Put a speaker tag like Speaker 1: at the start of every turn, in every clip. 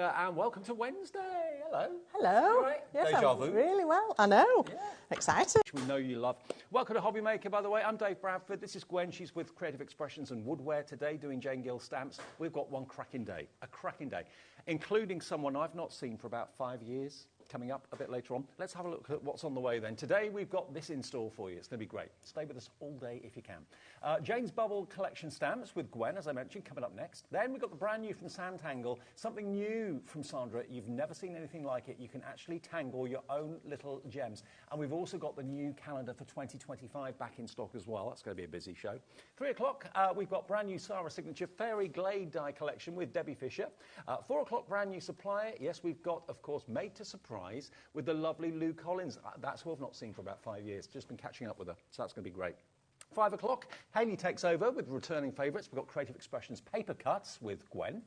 Speaker 1: And welcome to Wednesday. Hello.
Speaker 2: Hello.
Speaker 1: You all right?
Speaker 2: Yes,
Speaker 1: Deja
Speaker 2: I'm
Speaker 1: vu.
Speaker 2: really well. I know.
Speaker 1: Yeah.
Speaker 2: Excited.
Speaker 1: Which we know you love. Welcome to HobbyMaker, by the way. I'm Dave Bradford. This is Gwen. She's with Creative Expressions and Woodware today doing Jane Gill stamps. We've got one cracking day, including someone I've not seen for about 5 years. Coming up a bit later on. Let's have a look at what's on the way then. Today we've got this in store for you. It's going to be great. Stay with us all day if you can. Jane's Bubble Collection stamps with Gwen, as I mentioned, coming up next. Then we've got the brand new from Sanntangle, something new from Sandra. You've never seen anything like it. You can actually tangle your own little gems. And we've also got the new calendar for 2025 back in stock as well. That's going to be a busy show. 3 o'clock, we've got brand new Sarah Signature Fairy Glade die collection with Debbie Fisher. 4 o'clock, brand new supplier. Yes, we've got, of course, Made to Surprise with the lovely Lou Collins. That's who I've not seen for about 5 years. Just been catching up with her, so that's going to be great. 5 o'clock, Hayley takes over with returning favourites. We've got Creative Expressions paper cuts with Gwen.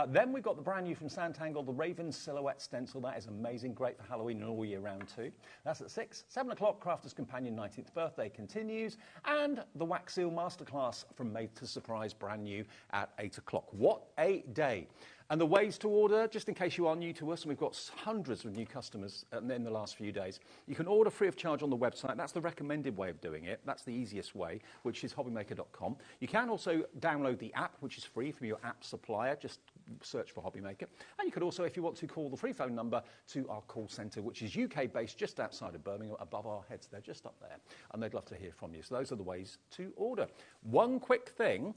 Speaker 1: Then we've got the brand new from Sanntangle, the Raven Silhouette Stencil. That is amazing, great for Halloween and all year round too. That's at 6. 7 o'clock, Crafter's Companion 19th birthday continues. And the Wax Seal Masterclass from Made to Surprise, brand new at 8 o'clock. What a day. And the ways to order, just in case you are new to us, and we've got hundreds of new customers in the last few days, you can order free of charge on the website. That's the recommended way of doing it. That's the easiest way, which is hobbymaker.com. You can also download the app, which is free from your app supplier. Just search for HobbyMaker. And you could also, if you want to, call the free phone number to our call centre, which is UK-based just outside of Birmingham, above our heads. They're just up there, and they'd love to hear from you. So those are the ways to order. One quick thing,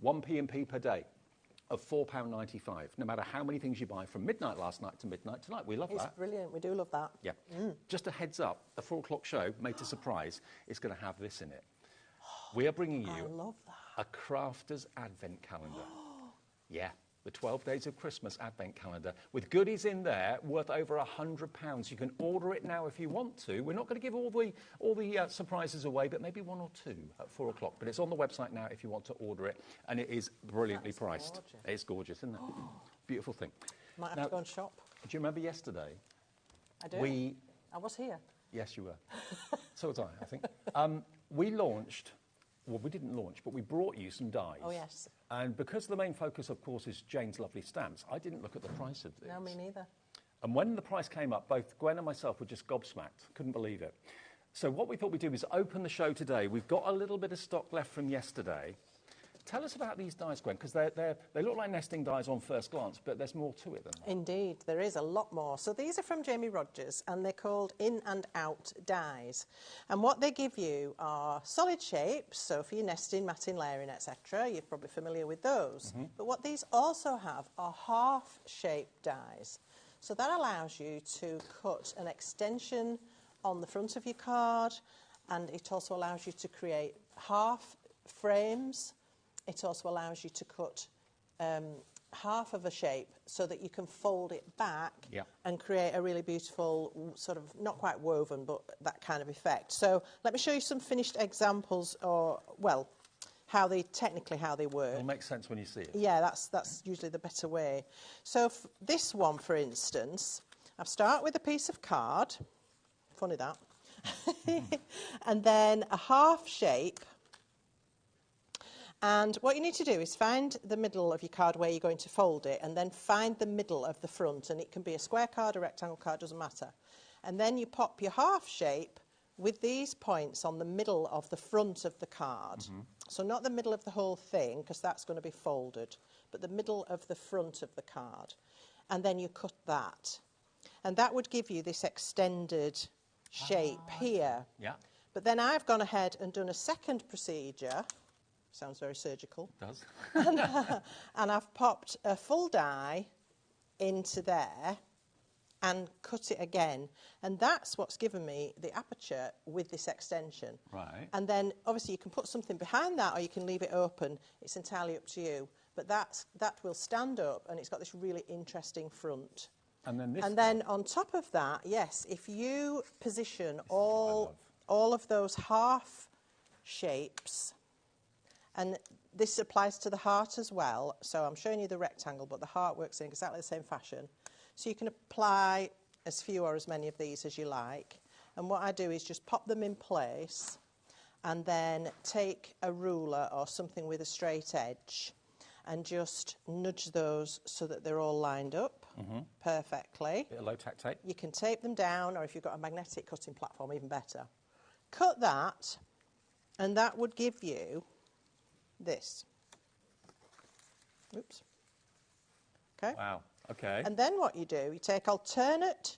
Speaker 1: 1 P&P per day of £4.95, no matter how many things you buy from midnight last night to midnight tonight. We love that.
Speaker 2: It's brilliant. We do love that.
Speaker 1: Yeah. Just a heads up, the 4 o'clock show, Made to Surprise, is going to have this in it. We are bringing
Speaker 2: I
Speaker 1: you
Speaker 2: love that.
Speaker 1: a Crafter's Advent Calendar. Yeah. The 12 Days of Christmas Advent Calendar with goodies in there worth over £100. You can order it now if you want to. We're not going to give all the surprises away, but maybe 1 or 2 at 4 o'clock. But it's on the website now if you want to order it, and it is brilliantly priced.
Speaker 2: Gorgeous.
Speaker 1: It's gorgeous, isn't it? Beautiful thing.
Speaker 2: Might have
Speaker 1: Now,
Speaker 2: to go and shop.
Speaker 1: Do you remember yesterday?
Speaker 2: I do. I was here.
Speaker 1: Yes, you were. So was I think. We launched. Well, we didn't launch, but we brought you some dies.
Speaker 2: Oh, yes.
Speaker 1: And because the main focus, of course, is Jane's lovely stamps, I didn't look at the price of these.
Speaker 2: No, me neither.
Speaker 1: And when the price came up, both Gwen and myself were just gobsmacked. Couldn't believe it. So what we thought we'd do is open the show today. We've got a little bit of stock left from yesterday. Tell us about these dies, Gwen, because they look like nesting dies on first glance, but there's more to it than that.
Speaker 2: Indeed, there is a lot more. So these are from Rodgers, and they're called in and out dies. And what they give you are solid shapes, so for your nesting, matting, layering, etc. You're probably familiar with those. But what these also have are half-shaped dies. So that allows you to cut an extension on the front of your card, and it also allows you to create half frames. It also allows you to cut half of a shape so that you can fold it back and create a really beautiful sort of, not quite woven, but that kind of effect. So let me show you some finished examples, or, well, technically how they work.
Speaker 1: It'll make sense when you see it.
Speaker 2: Yeah, that's usually the better way. So this one, for instance, I start with a piece of card. Funny that. And then a half shape. And what you need to do is find the middle of your card where you're going to fold it, and then find the middle of the front. And it can be a square card, a rectangle card, doesn't matter. And then you pop your half shape with these points on the middle of the front of the card. So not the middle of the whole thing, because that's going to be folded, but the middle of the front of the card. And then you cut that. And that would give you this extended shape here.
Speaker 1: Yeah.
Speaker 2: But then I've gone ahead and done a second procedure. Sounds very surgical.
Speaker 1: It does.
Speaker 2: And I've popped a full die into there and cut it again. And that's what's given me the aperture with this extension.
Speaker 1: Right.
Speaker 2: And then, obviously, you can put something behind that or you can leave it open. It's entirely up to you. But that will stand up, and it's got this really interesting front.
Speaker 1: And then this.
Speaker 2: And then on top of that, yes, if you position all of those half shapes. And this applies to the heart as well. So I'm showing you the rectangle, but the heart works in exactly the same fashion. So you can apply as few or as many of these as you like. And what I do is just pop them in place and then take a ruler or something with a straight edge and just nudge those so that they're all lined up. perfectly.
Speaker 1: Bit of low-tack tape.
Speaker 2: You can tape them down, or if you've got a magnetic cutting platform, even better. Cut that, and that would give you this. Oops. Okay.
Speaker 1: Wow, okay.
Speaker 2: And then what you do, you take alternate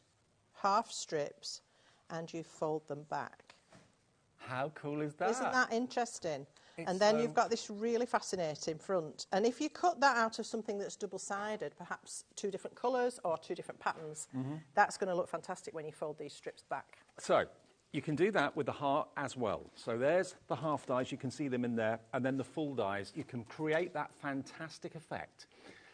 Speaker 2: half strips and you fold them back.
Speaker 1: How cool is that?
Speaker 2: Isn't that interesting?
Speaker 1: It's
Speaker 2: and then
Speaker 1: so-
Speaker 2: you've got this really fascinating front. And if you cut that out of something that's double-sided, perhaps 2 different colours or 2 different patterns, that's going to look fantastic when you fold these strips back.
Speaker 1: So, you can do that with the heart as well. So there's the half dies, you can see them in there, and then the full dies. You can create that fantastic effect.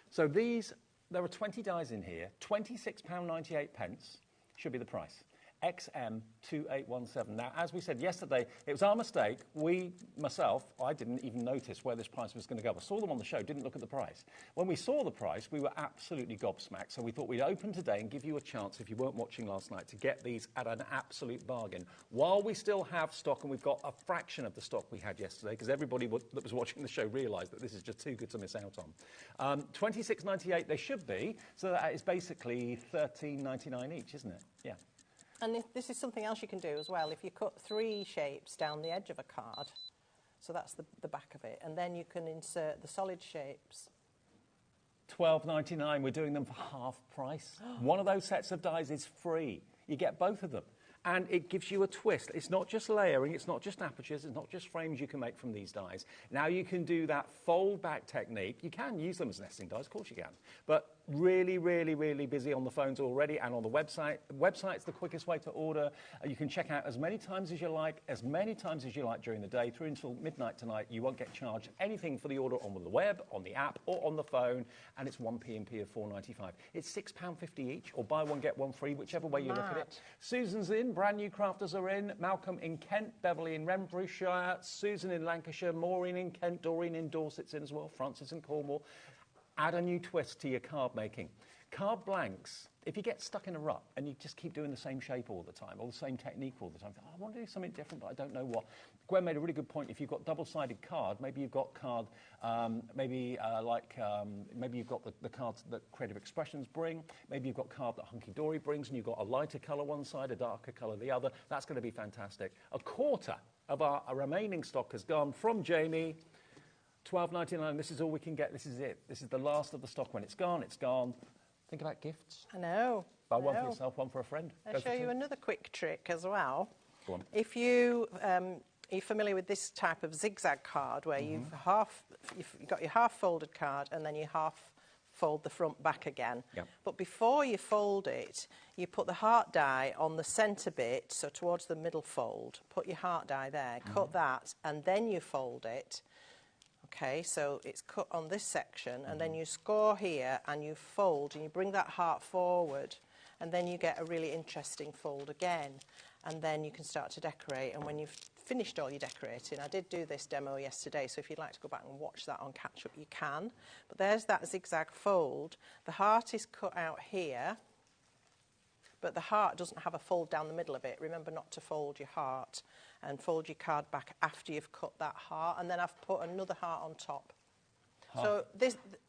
Speaker 1: So these, there are 20 dies in here, £26.98 should be the price. XM2817. Now, as we said yesterday, it was our mistake. I didn't even notice where this price was going to go. I saw them on the show, didn't look at the price. When we saw the price, we were absolutely gobsmacked. So we thought we'd open today and give you a chance, if you weren't watching last night, to get these at an absolute bargain. While we still have stock, and we've got a fraction of the stock we had yesterday, because everybody that was watching the show realised that this is just too good to miss out on. $26.98 they should be, so that is basically $13.99 each, isn't it? Yeah.
Speaker 2: And this is something else you can do as well. If you cut 3 shapes down the edge of a card, so that's the back of it, and then you can insert the solid shapes.
Speaker 1: $12.99, we're doing them for half price. One of those sets of dies is free. You get both of them. And it gives you a twist. It's not just layering, it's not just apertures, it's not just frames you can make from these dies. Now you can do that fold-back technique. You can use them as nesting dies, of course you can. But really, really, really busy on the phones already and on the website. The website's the quickest way to order. You can check out as many times as you like during the day, through until midnight tonight. You won't get charged anything for the order on the web, on the app, or on the phone, and it's 1 P&P of $4.95. It's £6.50 each, or buy one, get one free, whichever way you look at it. Susan's in, brand new crafters are in, Malcolm in Kent, Beverly in Renfrewshire, Susan in Lancashire, Maureen in Kent, Doreen in Dorset's in as well, Francis in Cornwall. Add a new twist to your card making. Card blanks, if you get stuck in a rut and you just keep doing the same shape all the time or the same technique all the time, I want to do something different, but I don't know what. Gwen made a really good point. If you've got double-sided card, maybe you've got card, maybe you've got the cards that Creative Expressions bring, maybe you've got card that Hunky Dory brings, and you've got a lighter colour one side, a darker colour the other. That's going to be fantastic. A quarter of our remaining stock has gone from Jamie. $12.99, this is all we can get, this is it. This is the last of the stock. When it's gone, it's gone. Think about gifts.
Speaker 2: I know.
Speaker 1: Buy one for yourself, one for a friend.
Speaker 2: I'll show you another quick trick as well.
Speaker 1: Go on.
Speaker 2: If you are familiar with this type of zigzag card where you've got your half folded card and then you half fold the front back again.
Speaker 1: Yep.
Speaker 2: But before you fold it, you put the heart die on the centre bit, so towards the middle fold. Put your heart die there, cut that, and then you fold it. Okay, so it's cut on this section, and then you score here, and you fold, and you bring that heart forward, and then you get a really interesting fold again. And then you can start to decorate, and when you've finished all your decorating, I did do this demo yesterday, so if you'd like to go back and watch that on catch-up, you can. But there's that zigzag fold. The heart is cut out here, but the heart doesn't have a fold down the middle of it. Remember not to fold your heart, and fold your card back after you've cut that heart, and then I've put another heart on top. So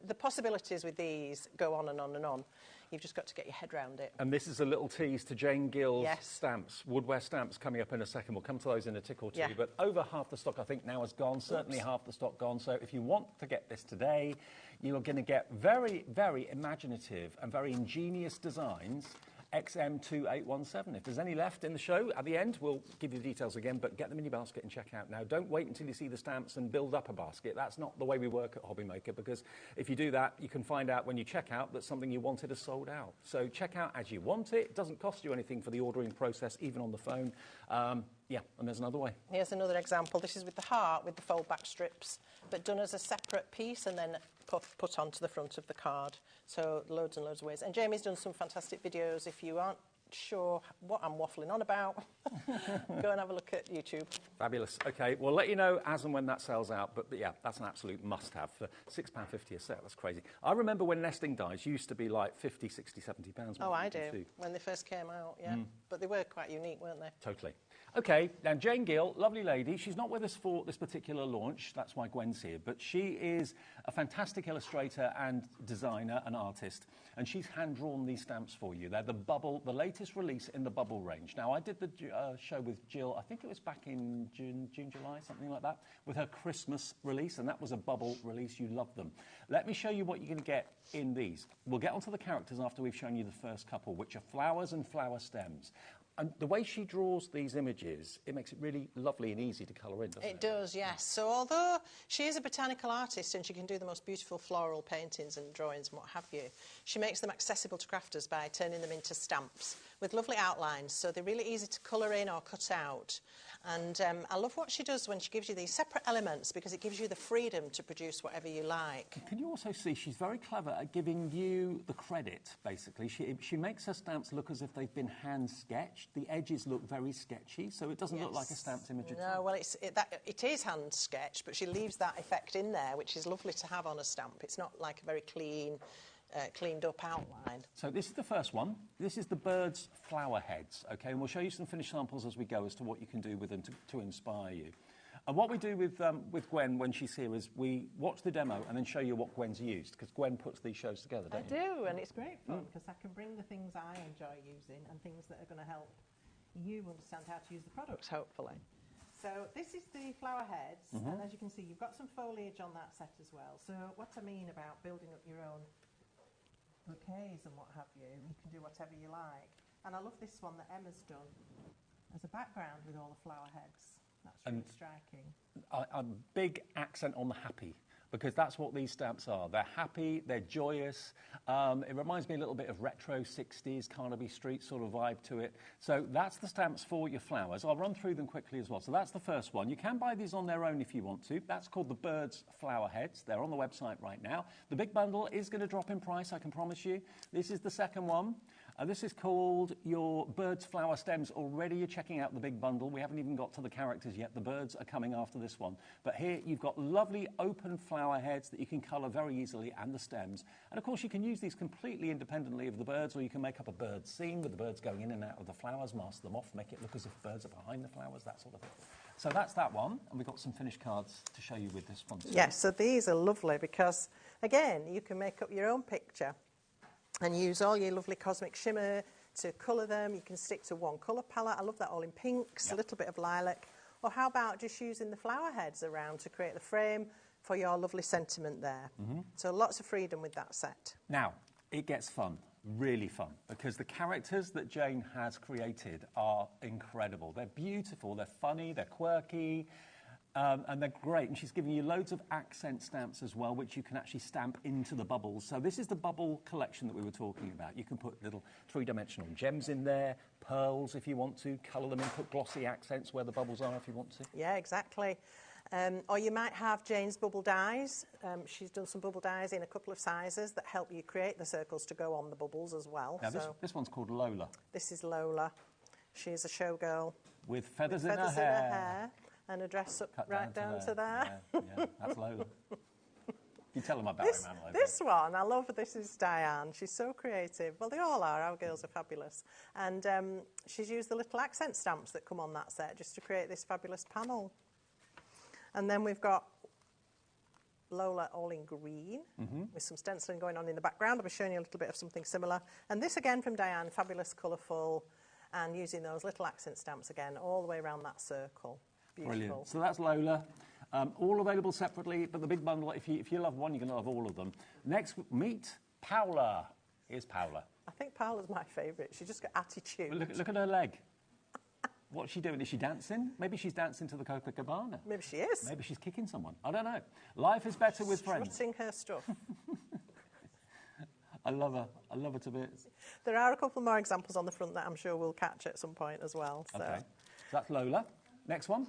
Speaker 2: the possibilities with these go on and on and on. You've just got to get your head around it.
Speaker 1: And this is a little tease to Jane Gill's
Speaker 2: Yes.
Speaker 1: stamps, woodware stamps, coming up in a second. We'll come to those in a tick or two.
Speaker 2: Yeah.
Speaker 1: But over half the stock, I think, now has gone. Certainly half the stock gone. So if you want to get this today, you're going to get very, very imaginative and very ingenious designs. XM2817. If there's any left in the show, at the end, we'll give you the details again, but get them in your basket and check out now. Don't wait until you see the stamps and build up a basket. That's not the way we work at HobbyMaker, because if you do that, you can find out when you check out that something you wanted is sold out. So check out as you want it. It doesn't cost you anything for the ordering process, even on the phone. Yeah, and there's another way.
Speaker 2: Here's another example. This is with the heart, with the fold-back strips, but done as a separate piece and then put onto the front of the card. So loads and loads of ways. And Jamie's done some fantastic videos. If you aren't sure what I'm waffling on about, go and have a look at YouTube.
Speaker 1: Fabulous. OK, we'll let you know as and when that sells out. But yeah, that's an absolute must-have for £6.50 a set. That's crazy. I remember when nesting dies used to be like 50, 60, 70 pounds.
Speaker 2: Oh, I do. When they first came out, yeah. But they were quite unique, weren't they?
Speaker 1: Totally. Okay, now Jane Gill, lovely lady. She's not with us for this particular launch. That's why Gwen's here. But she is a fantastic illustrator and designer and artist. And she's hand-drawn these stamps for you. They're the latest release in the Bubble range. Now, I did the show with Gill, I think it was back in June, July, something like that, with her Christmas release. And that was a Bubble release. You loved them. Let me show you what you're going to get in these. We'll get onto the characters after we've shown you the first couple, which are flowers and flower stems. And the way she draws these images, it makes it really lovely and easy to colour in, doesn't it?
Speaker 2: It does, yes. So although she is a botanical artist and she can do the most beautiful floral paintings and drawings and what have you, she makes them accessible to crafters by turning them into stamps with lovely outlines. So they're really easy to colour in or cut out. And I love what she does when she gives you these separate elements because it gives you the freedom to produce whatever you like.
Speaker 1: Can you also see she's very clever at giving you the credit, basically. She makes her stamps look as if they've been hand-sketched. The edges look very sketchy, so it doesn't look like a stamped image at all.
Speaker 2: No, well, it is hand-sketched, but she leaves that effect in there, which is lovely to have on a stamp. It's not like a very cleaned up outline.
Speaker 1: So this is the first one. This is the bird's flower heads, okay? And we'll show you some finished samples as we go as to what you can do with them to inspire you. And what we do with Gwen when she's here is we watch the demo and then show you what Gwen's used, because Gwen puts these shows together, don't you?
Speaker 2: I do, and it's great fun because I can bring the things I enjoy using and things that are going to help you understand how to use the products, hopefully. So this is the flower heads, and as you can see, you've got some foliage on that set as well. So what I mean about building up your own bouquets and what have you, you can do whatever you like. And I love this one that Emma's done as a background with all the flower heads. That's really striking.
Speaker 1: A big accent on the happy, because that's what these stamps are. They're happy, they're joyous. It reminds me a little bit of retro 60s, Carnaby Street sort of vibe to it. So that's the stamps for your flowers. I'll run through them quickly as well. So that's the first one. You can buy these on their own if you want to. That's called the Bird's Flower Heads. They're on the website right now. The big bundle is going to drop in price, I can promise you. This is the second one. This is called your Bird's Flower Stems. Already you're checking out the big bundle. We haven't even got to the characters yet. The birds are coming after this one. But here you've got lovely open flower heads that you can colour very easily, and the stems. And of course you can use these completely independently of the birds, or you can make up a bird scene with the birds going in and out of the flowers, mask them off, make it look as if birds are behind the flowers, that sort of thing. So that's that one, and we've got some finished cards to show you with this one too.
Speaker 2: Yes, so these are lovely because, again, you can make up your own picture and use all your lovely cosmic shimmer to colour them. You can stick to one colour palette. I love that, all in pinks, a little bit of lilac. Or how about just using the flower heads around to create the frame for your lovely sentiment there. So lots of freedom with that set.
Speaker 1: Now, it gets fun, really fun, because the characters that Jane has created are incredible. They're beautiful, they're funny, they're quirky, and they're great. And she's giving you loads of accent stamps as well, which you can actually stamp into the bubbles. So this is the bubble collection that we were talking about. You can put little three-dimensional gems in there, pearls if you want to, colour them in, put glossy accents where the bubbles are if you want to.
Speaker 2: Yeah, exactly. Or you might have Jane's bubble dies. She's done some bubble dies in a couple of sizes that help you create the circles to go on the bubbles as well.
Speaker 1: Now, this one's called Lola.
Speaker 2: This is Lola. She's a showgirl.
Speaker 1: With feathers in her hair.
Speaker 2: And a dress up right down to there.
Speaker 1: Yeah, that's Lola. You tell them about it, man.
Speaker 2: This one, I love. This is Diane. She's so creative. Well, they all are. Our girls are fabulous. And she's used the little accent stamps that come on that set just to create this fabulous panel. And then we've got Lola all in green with some stenciling going on in the background. I'll be showing you a little bit of something similar. And this again from Diane, fabulous, colourful, and using those little accent stamps again all the way around that circle. Beautiful.
Speaker 1: Brilliant. So that's Lola. All available separately, but the big bundle, if you love one, you're going to love all of them. Next, meet Paula. Here's Paula.
Speaker 2: I think Paula's my favourite. She's just got attitude.
Speaker 1: Well, look at her leg. What's she doing? Is she dancing? Maybe she's dancing to the Copacabana.
Speaker 2: Maybe she is.
Speaker 1: Maybe she's kicking someone. I don't know. Life is better with friends.
Speaker 2: Strutting her stuff.
Speaker 1: I love her. I love her to bits.
Speaker 2: There are a couple more examples on the front that I'm sure we'll catch at some point as well. So.
Speaker 1: Okay. So that's Lola. Next one.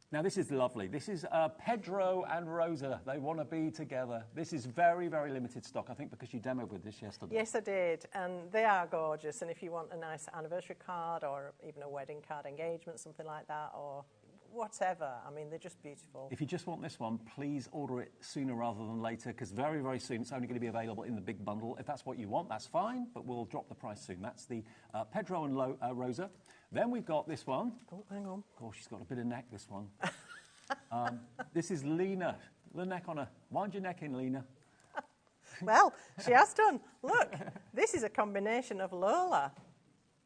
Speaker 1: Now, this is lovely. This is Pedro and Rosa. They want to be together. This is very, very limited stock, I think, because you demoed with this yesterday.
Speaker 2: Yes, I did. And they are gorgeous. And if you want a nice anniversary card or even a wedding card, engagement, something like that, or whatever. I mean, they're just beautiful.
Speaker 1: If you just want this one, please order it sooner rather than later, because very, very soon it's only going to be available in the big bundle. If that's what you want, that's fine, but we'll drop the price soon. That's the Pedro and Rosa. Then we've got this one.
Speaker 2: Oh, hang on.
Speaker 1: Oh, she's got a bit of neck, this one. This is Lena. The neck on her. Wind your neck in, Lena.
Speaker 2: Well, she has done. Look, this is a combination of Lola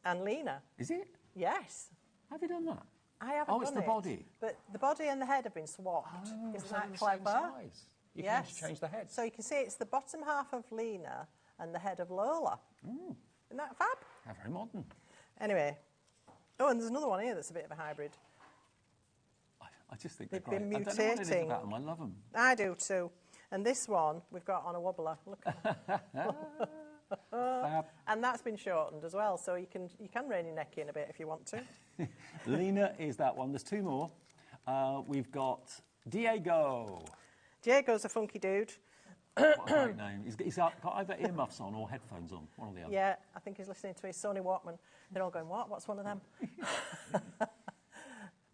Speaker 2: and Lena.
Speaker 1: Is it?
Speaker 2: Yes.
Speaker 1: Have you done that?
Speaker 2: I haven't done
Speaker 1: it's the
Speaker 2: it,
Speaker 1: body.
Speaker 2: But the body and the head have been swapped.
Speaker 1: Oh,
Speaker 2: Isn't
Speaker 1: so
Speaker 2: that
Speaker 1: they're the
Speaker 2: clever?
Speaker 1: same size. You can just change the head.
Speaker 2: So you can see it's the bottom half of Lena and the head of Lola. Isn't that fab?
Speaker 1: How very modern.
Speaker 2: Anyway. Oh, and there's another one here that's a bit of a hybrid.
Speaker 1: I just think they're
Speaker 2: They've
Speaker 1: great.
Speaker 2: been
Speaker 1: I don't know what it is
Speaker 2: mutating.
Speaker 1: about them. I love them.
Speaker 2: I do too. And this one we've got on a wobbler. Look. And that's been shortened as well, so you can rein your neck in a bit if you want to.
Speaker 1: Lena is that one. There's two more. We've got Diego.
Speaker 2: Diego's a funky dude.
Speaker 1: What a great name. He's got either earmuffs on or headphones on, one or the other.
Speaker 2: Yeah, I think he's listening to his Sony Walkman. They're all going, what? What's one of them?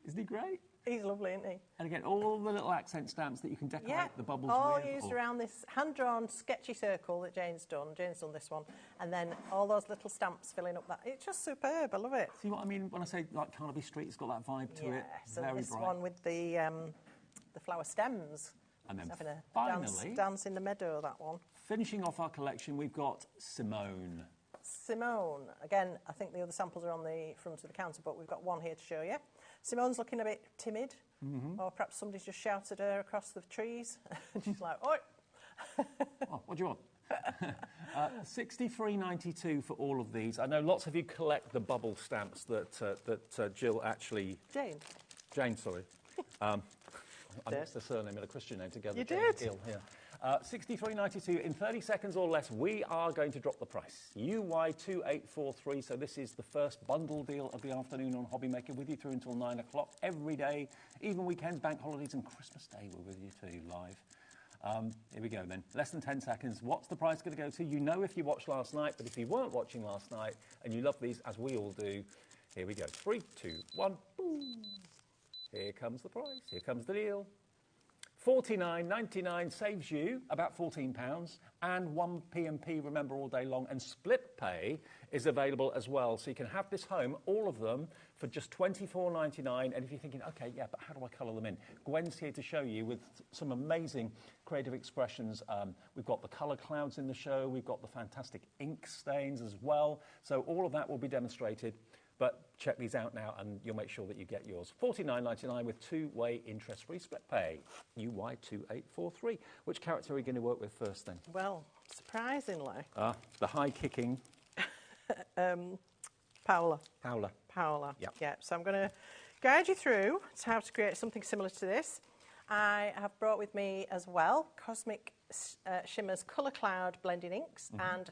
Speaker 1: Isn't he great?
Speaker 2: He's lovely, isn't he?
Speaker 1: And again, all the little accent stamps that you can decorate the bubbles
Speaker 2: all
Speaker 1: with.
Speaker 2: used around this hand-drawn sketchy circle that Jane's done. Jane's done this one. And then all those little stamps filling up that. It's just superb. I love it.
Speaker 1: See what I mean when I say, like, Carnaby Street, it's got that vibe to it.
Speaker 2: So
Speaker 1: Very
Speaker 2: this
Speaker 1: bright.
Speaker 2: one with the flower stems.
Speaker 1: And then
Speaker 2: It's having a
Speaker 1: finally,
Speaker 2: dance in the meadow, that one.
Speaker 1: finishing off our collection, we've got Simone.
Speaker 2: Simone. Again, I think the other samples are on the front of the counter, but we've got one here to show you. Simone's looking a bit timid, or perhaps somebody's just shouted her across the trees. And she's like, oi!
Speaker 1: Oh, what do you want? $63.92 for all of these. I know lots of you collect the bubble stamps that Gill actually... Jane, sorry. I mixed the surname and a Christian name together.
Speaker 2: You
Speaker 1: Jane
Speaker 2: did?
Speaker 1: Gill, yeah. $63.92. In 30 seconds or less, we are going to drop the price. UY2843. So this is the first bundle deal of the afternoon on HobbyMaker, with you through until 9 o'clock every day, even weekends, bank holidays, and Christmas Day. We're with you too, live. Here we go then. Less than 10 seconds. What's the price going to go to? You know if you watched last night, but if you weren't watching last night and you love these, as we all do, here we go. 3, 2, 1. Boom. Here comes the price. Here comes the deal. $49.99 saves you about £14 and 1 P&P, remember, all day long. And split pay is available as well. So you can have this home, all of them, for just $24.99. And if you're thinking, OK, yeah, but how do I colour them in? Gwen's here to show you with some amazing creative expressions. We've got the colour clouds in the show. We've got the fantastic ink stains as well. So all of that will be demonstrated. But check these out now, and you'll make sure that you get yours. $49.99 with two-way interest-free split pay. UY2843. Which character are we going to work with first, then?
Speaker 2: Well, surprisingly...
Speaker 1: the high-kicking...
Speaker 2: Paola.
Speaker 1: Paola. Yep.
Speaker 2: Yeah, so I'm going to guide you through how to create something similar to this. I have brought with me as well Cosmic Shimmer's Colour Cloud blending inks and...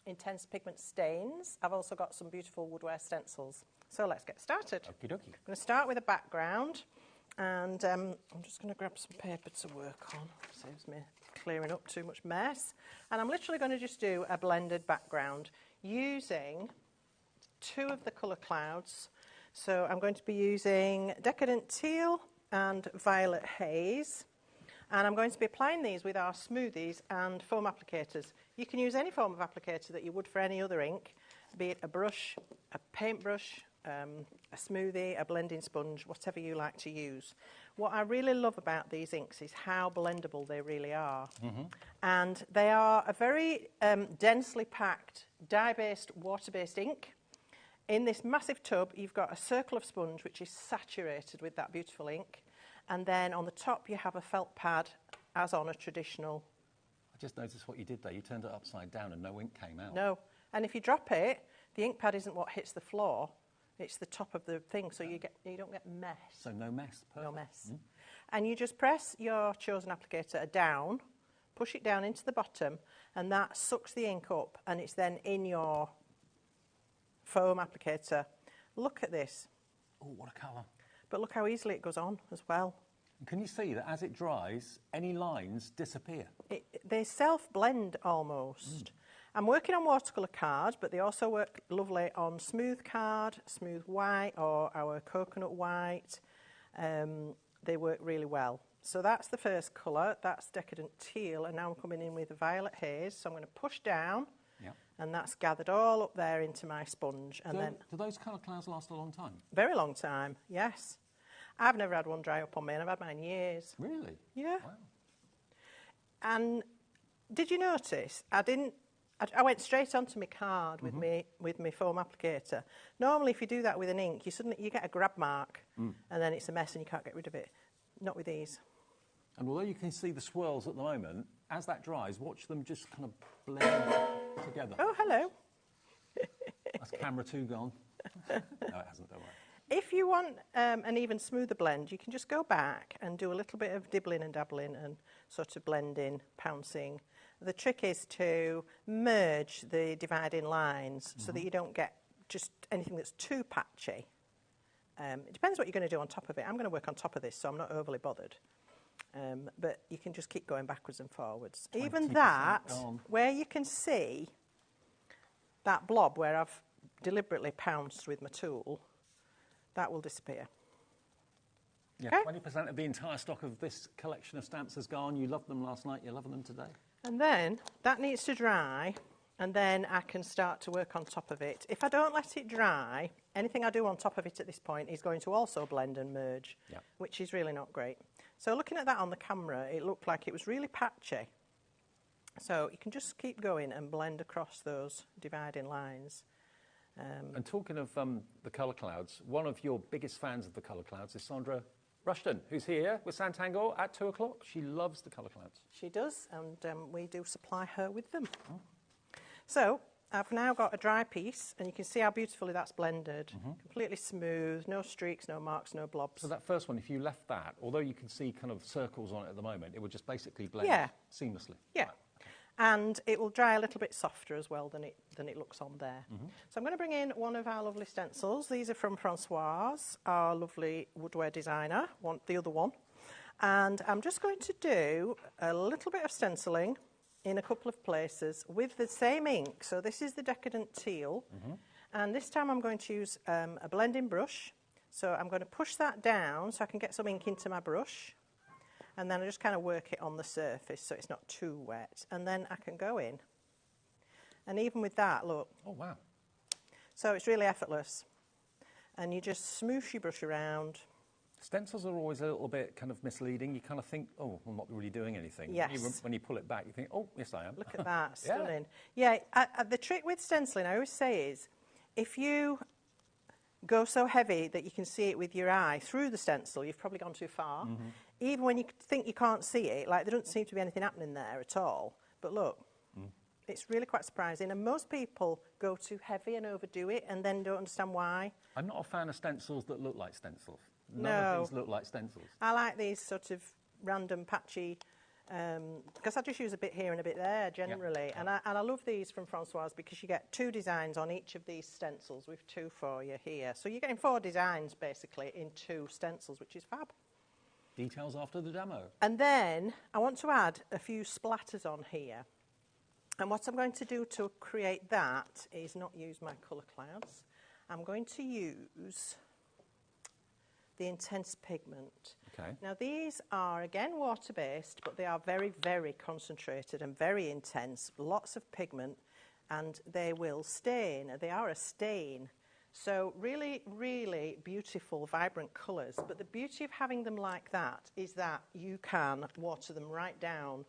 Speaker 2: intense pigment stains. I've also got some beautiful woodware stencils. So let's get started.
Speaker 1: Okie dokie.
Speaker 2: I'm going to start with a background, and I'm just going to grab some paper to work on. Saves me clearing up too much mess. And I'm literally going to just do a blended background using two of the colour clouds. So I'm going to be using Decadent Teal and Violet Haze. And I'm going to be applying these with our smoothies and foam applicators. You can use any form of applicator that you would for any other ink, be it a brush, a paintbrush, a smoothie, a blending sponge, whatever you like to use. What I really love about these inks is how blendable they really are. And they are a very densely packed, dye-based, water-based ink. In this massive tub, you've got a circle of sponge which is saturated with that beautiful ink. And then on the top, you have a felt pad, as on a traditional.
Speaker 1: I just noticed what you did there. You turned it upside down and no ink came out.
Speaker 2: No. And if you drop it, the ink pad isn't what hits the floor. It's the top of the thing, so you don't get mess.
Speaker 1: So no mess. Perfect.
Speaker 2: No mess. And you just press your chosen applicator down, push it down into the bottom, and that sucks the ink up, and it's then in your foam applicator. Look at this.
Speaker 1: Oh, what a colour.
Speaker 2: But look how easily it goes on as well.
Speaker 1: Can you see that as it dries, any lines disappear?
Speaker 2: They self-blend almost. I'm working on watercolour card, but they also work lovely on smooth card, smooth white, or our coconut white. they work really well. So that's the first colour, that's Decadent Teal, and now I'm coming in with a Violet Haze, so I'm going to push down, and that's gathered all up there into my sponge. And then,
Speaker 1: do those colour clouds last a long time?
Speaker 2: Very long time, yes. I've never had one dry up on me, and I've had mine years.
Speaker 1: Really?
Speaker 2: Yeah.
Speaker 1: Wow.
Speaker 2: And did you notice, I went straight onto my card with my foam applicator. Normally, if you do that with an ink, you get a grab mark, and then it's a mess and you can't get rid of it. Not with these.
Speaker 1: And although you can see the swirls at the moment, as that dries, watch them just kind of blend together.
Speaker 2: Oh, hello.
Speaker 1: That's camera 2 gone. No, it hasn't, don't worry.
Speaker 2: If you want an even smoother blend, you can just go back and do a little bit of dibbling and dabbling and sort of blending, pouncing. The trick is to merge the dividing lines so that you don't get just anything that's too patchy. It depends what you're going to do on top of it. I'm going to work on top of this, so I'm not overly bothered. But you can just keep going backwards and forwards. Even that, where you can see that blob where I've deliberately pounced with my tool, that will disappear.
Speaker 1: Yeah, okay? 20% of the entire stock of this collection of stamps has gone. You loved them last night, you're loving them today.
Speaker 2: And then that needs to dry, and then I can start to work on top of it. If I don't let it dry, anything I do on top of it at this point is going to also blend and merge, which is really not great. So looking at that on the camera, it looked like it was really patchy. So you can just keep going and blend across those dividing lines.
Speaker 1: And talking of the colour clouds, one of your biggest fans of the colour clouds is Sandra Rushton, who's here with Santangle at 2 o'clock. She loves the colour clouds.
Speaker 2: She does, and we do supply her with them. Oh. So I've now got a dry piece, and you can see how beautifully that's blended. Completely smooth, no streaks, no marks, no blobs.
Speaker 1: So that first one, if you left that, although you can see kind of circles on it at the moment, it would just basically blend seamlessly.
Speaker 2: Yeah. Right. And it will dry a little bit softer as well than it looks on there. So I'm going to bring in one of our lovely stencils. These are from Francoise, our lovely woodware designer, the other one. And I'm just going to do a little bit of stenciling in a couple of places with the same ink. So this is the Decadent Teal. And this time I'm going to use a blending brush. So I'm going to push that down so I can get some ink into my brush. And then I just kind of work it on the surface so it's not too wet. And then I can go in. And even with that, look.
Speaker 1: Oh, wow.
Speaker 2: So it's really effortless. And you just smoosh your brush around.
Speaker 1: Stencils are always a little bit kind of misleading. You kind of think, oh, I'm not really doing anything.
Speaker 2: Yes.
Speaker 1: When you pull it back, you think, oh, yes, I am.
Speaker 2: Look at that, stunning. Yeah, the trick with stenciling, I always say, is if you go so heavy that you can see it with your eye through the stencil, you've probably gone too far. Even when you think you can't see it, like there doesn't seem to be anything happening there at all. But look, it's really quite surprising. And most people go too heavy and overdo it and then don't understand why. I'm
Speaker 1: not a fan of stencils that look like stencils.
Speaker 2: None
Speaker 1: of these look like stencils.
Speaker 2: I like these sort of random patchy, because I just use a bit here and a bit there generally. And I love these from Francoise because you get 2 designs on each of these stencils. We've 2 for you here. So you're getting 4 designs basically in 2 stencils, which is fab.
Speaker 1: Details after the demo.
Speaker 2: And then I want to add a few splatters on here. And what I'm going to do to create that is not use my colour clouds. I'm going to use the intense pigment.
Speaker 1: Okay.
Speaker 2: Now these are again water-based, but they are very, very concentrated and very intense. Lots of pigment, and they will stain. They are a stain. So really, really beautiful, vibrant colours. But the beauty of having them like that is that you can water them right down.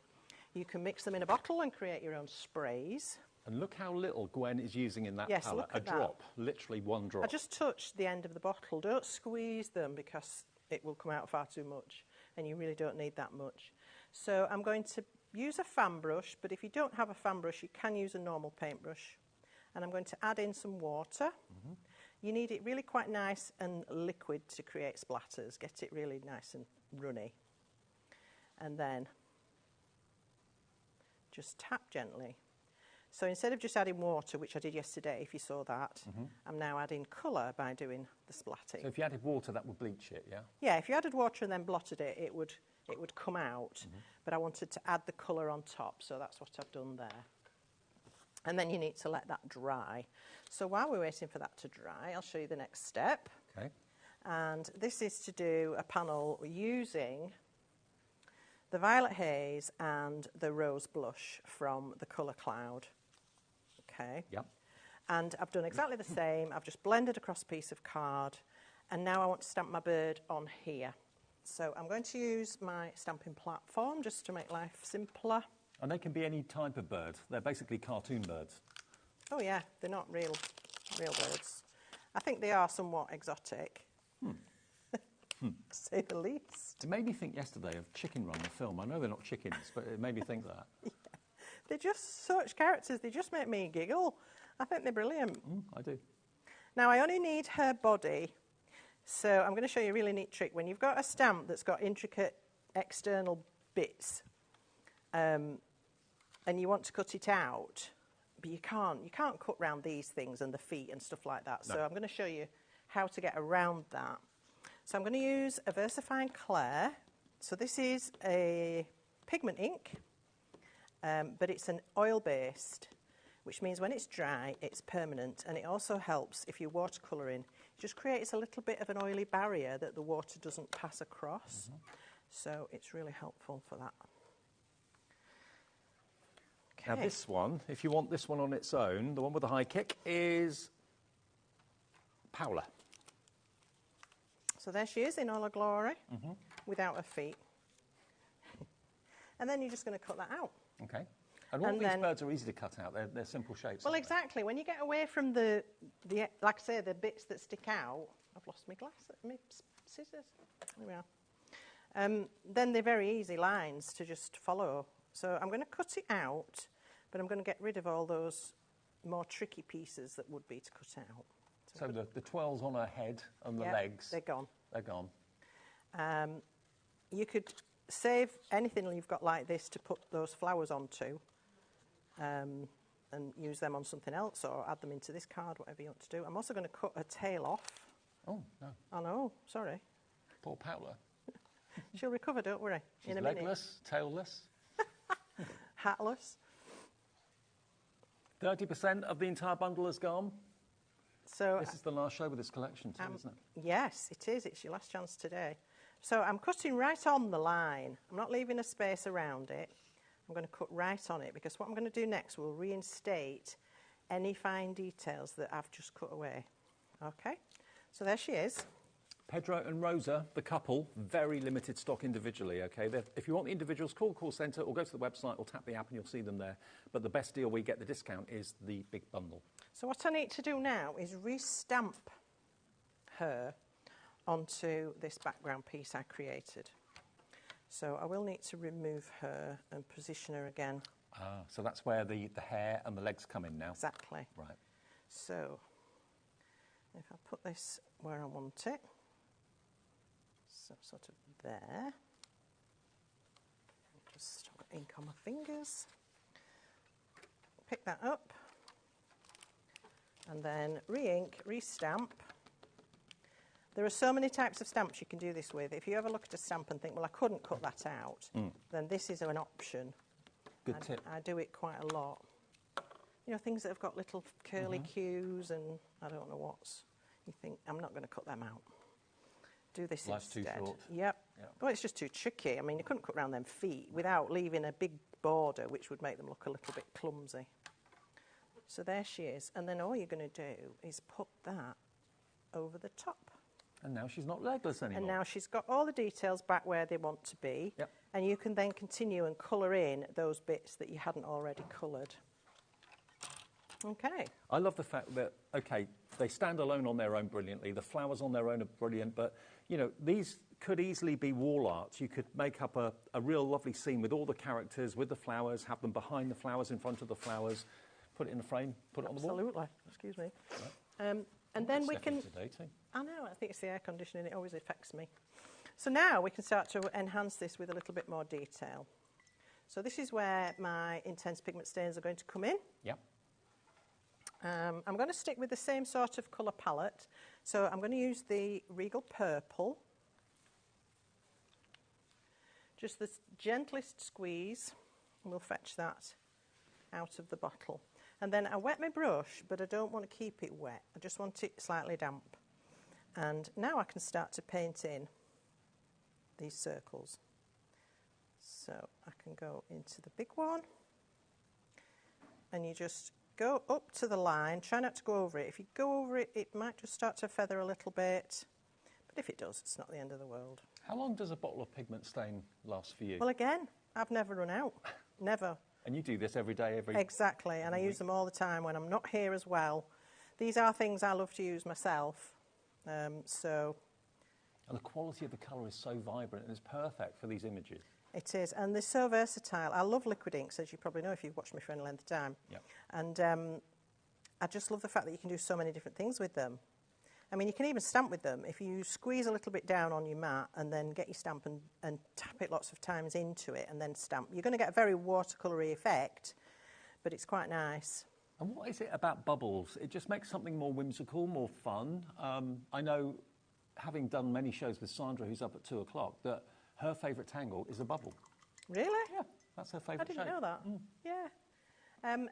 Speaker 2: You can mix them in a bottle and create your own sprays.
Speaker 1: And look how little Gwen is using in that palette.
Speaker 2: Look at
Speaker 1: drop, literally 1 drop.
Speaker 2: I just touched the end of the bottle. Don't squeeze them because it will come out far too much, and you really don't need that much. So I'm going to use a fan brush, but if you don't have a fan brush, you can use a normal paintbrush. And I'm going to add in some water. You need it really quite nice and liquid to create splatters. Get it really nice and runny. And then just tap gently. So instead of just adding water, which I did yesterday, if you saw that, I'm now adding colour by doing the splatting.
Speaker 1: So if you added water, that would bleach it, yeah?
Speaker 2: Yeah, if you added water and then blotted it, it would come out. But I wanted to add the colour on top, so that's what I've done there. And then you need to let that dry. So while we're waiting for that to dry, I'll show you the next step.
Speaker 1: Okay.
Speaker 2: And this is to do a panel using the Violet Haze and the Rose Blush from the Colour Cloud. Okay.
Speaker 1: Yep.
Speaker 2: And I've done exactly the same. I've just blended across a piece of card, and now I want to stamp my bird on here. So I'm going to use my stamping platform just to make life simpler.
Speaker 1: And they can be any type of bird. They're basically cartoon birds.
Speaker 2: Oh yeah, they're not real birds. I think they are somewhat exotic, to say the least.
Speaker 1: It made me think yesterday of Chicken Run, the film. I know they're not chickens, but it made me think that.
Speaker 2: Yeah. They're just such characters. They just make me giggle. I think they're brilliant.
Speaker 1: I do.
Speaker 2: Now, I only need her body. So I'm going to show you a really neat trick. When you've got a stamp that's got intricate external bits and you want to cut it out, but you can't cut round these things and the feet and stuff like that. No. So I'm going to show you how to get around that. So I'm going to use a VersaFine Clair. So this is a pigment ink, but it's an oil-based, which means when it's dry, it's permanent. And it also helps if you're watercolouring. It just creates a little bit of an oily barrier that the water doesn't pass across. So it's really helpful for that.
Speaker 1: Okay. Now this one, if you want this one on its own, the one with the high kick is Paola.
Speaker 2: So there she is in all her glory, without her feet. And then you're just going to cut that out.
Speaker 1: Okay. And all these birds are easy to cut out. They're simple shapes.
Speaker 2: Well, exactly. When you get away from the like I say, the bits that stick out. I've lost my scissors. There we are. Then they're very easy lines to just follow. So I'm going to cut it out, but I'm going to get rid of all those more tricky pieces that would be to cut out.
Speaker 1: So the twirls on her head and the legs.
Speaker 2: They're gone.
Speaker 1: They're gone.
Speaker 2: You could save anything you've got like this to put those flowers onto and use them on something else or add them into this card, whatever you want to do. I'm also going to cut her tail off.
Speaker 1: Oh, no.
Speaker 2: Oh, no, sorry.
Speaker 1: Poor Paola.
Speaker 2: She'll recover, don't worry.
Speaker 1: She's
Speaker 2: in a minute.
Speaker 1: legless, tailless.
Speaker 2: Hatless.
Speaker 1: 30% of the entire bundle is gone.
Speaker 2: So
Speaker 1: this is the last show with this collection too, isn't it?
Speaker 2: Yes, it is. It's your last chance today. So I'm cutting right on the line. I'm not leaving a space around it. I'm going to cut right on it because what I'm going to do next will reinstate any fine details that I've just cut away. Okay, so there she is.
Speaker 1: Pedro and Rosa, the couple, very limited stock individually, okay? If you want the individuals, call the call centre or go to the website or tap the app and you'll see them there. But the best deal we get the discount is the big bundle.
Speaker 2: So what I need to do now is restamp her onto this background piece I created. So I will need to remove her and position her again.
Speaker 1: Ah, so that's where the hair and the legs come in now?
Speaker 2: Exactly.
Speaker 1: Right.
Speaker 2: So if I put this where I want it, so sort of there. Just got ink on my fingers. Pick that up. And then re-ink, re-stamp. There are so many types of stamps you can do this with. If you ever look at a stamp and think, well, I couldn't cut that out, then this is an option.
Speaker 1: Good tip.
Speaker 2: I do it quite a lot. You know, things that have got little curly cues and I don't know what's. You think, I'm not going to cut them out. Do this instead.
Speaker 1: Life's too short.
Speaker 2: Yep. Well, it's just too tricky. I mean, you couldn't cut around them feet without leaving a big border, which would make them look a little bit clumsy. So there she is. And then all you're going to do is put that over the top.
Speaker 1: And now she's not legless anymore.
Speaker 2: And now she's got all the details back where they want to be.
Speaker 1: Yep.
Speaker 2: And you can then continue and colour in those bits that you hadn't already coloured. Okay.
Speaker 1: I love the fact that, okay, they stand alone on their own brilliantly. The flowers on their own are brilliant. But, you know, these could easily be wall art. You could make up a real lovely scene with all the characters, with the flowers, have them behind the flowers, in front of the flowers, put it in a frame, put it on the wall.
Speaker 2: Absolutely. Excuse me. Right. And then we can...
Speaker 1: Today too.
Speaker 2: I know, I think it's the air conditioning. It always affects me. So now we can start to enhance this with a little bit more detail. So this is where my intense pigment stains are going to come in.
Speaker 1: Yep.
Speaker 2: I'm going to stick with the same sort of colour palette. So I'm going to use the Regal Purple. Just the gentlest squeeze, and we'll fetch that out of the bottle. And then I wet my brush, but I don't want to keep it wet. I just want it slightly damp. And now I can start to paint in these circles. So I can go into the big one, and you just go up to the line, try not to go over it. If you go over it, it might just start to feather a little bit, but if it does, it's not the end of the world.
Speaker 1: How long does a bottle of pigment stain last for you?
Speaker 2: Well, again, I've never run out, never.
Speaker 1: And you do this every day,
Speaker 2: Exactly, and I use them all the time when I'm not here as well. These are things I love to use myself, so...
Speaker 1: And the quality of the colour is so vibrant and it's perfect for these images.
Speaker 2: It is, and they're so versatile. I love liquid inks, as you probably know if you've watched me for any length of time.
Speaker 1: Yep.
Speaker 2: And I just love the fact that you can do so many different things with them. I mean, you can even stamp with them. If you squeeze a little bit down on your mat and then get your stamp and tap it lots of times into it and then stamp, you're going to get a very watercolory effect, but it's quite nice.
Speaker 1: And what is it about bubbles? It just makes something more whimsical, more fun. I know, having done many shows with Sandra, who's up at 2 o'clock, that her favourite tangle is a bubble.
Speaker 2: Really?
Speaker 1: Yeah, that's her favourite shape.
Speaker 2: I didn't know that. Yeah.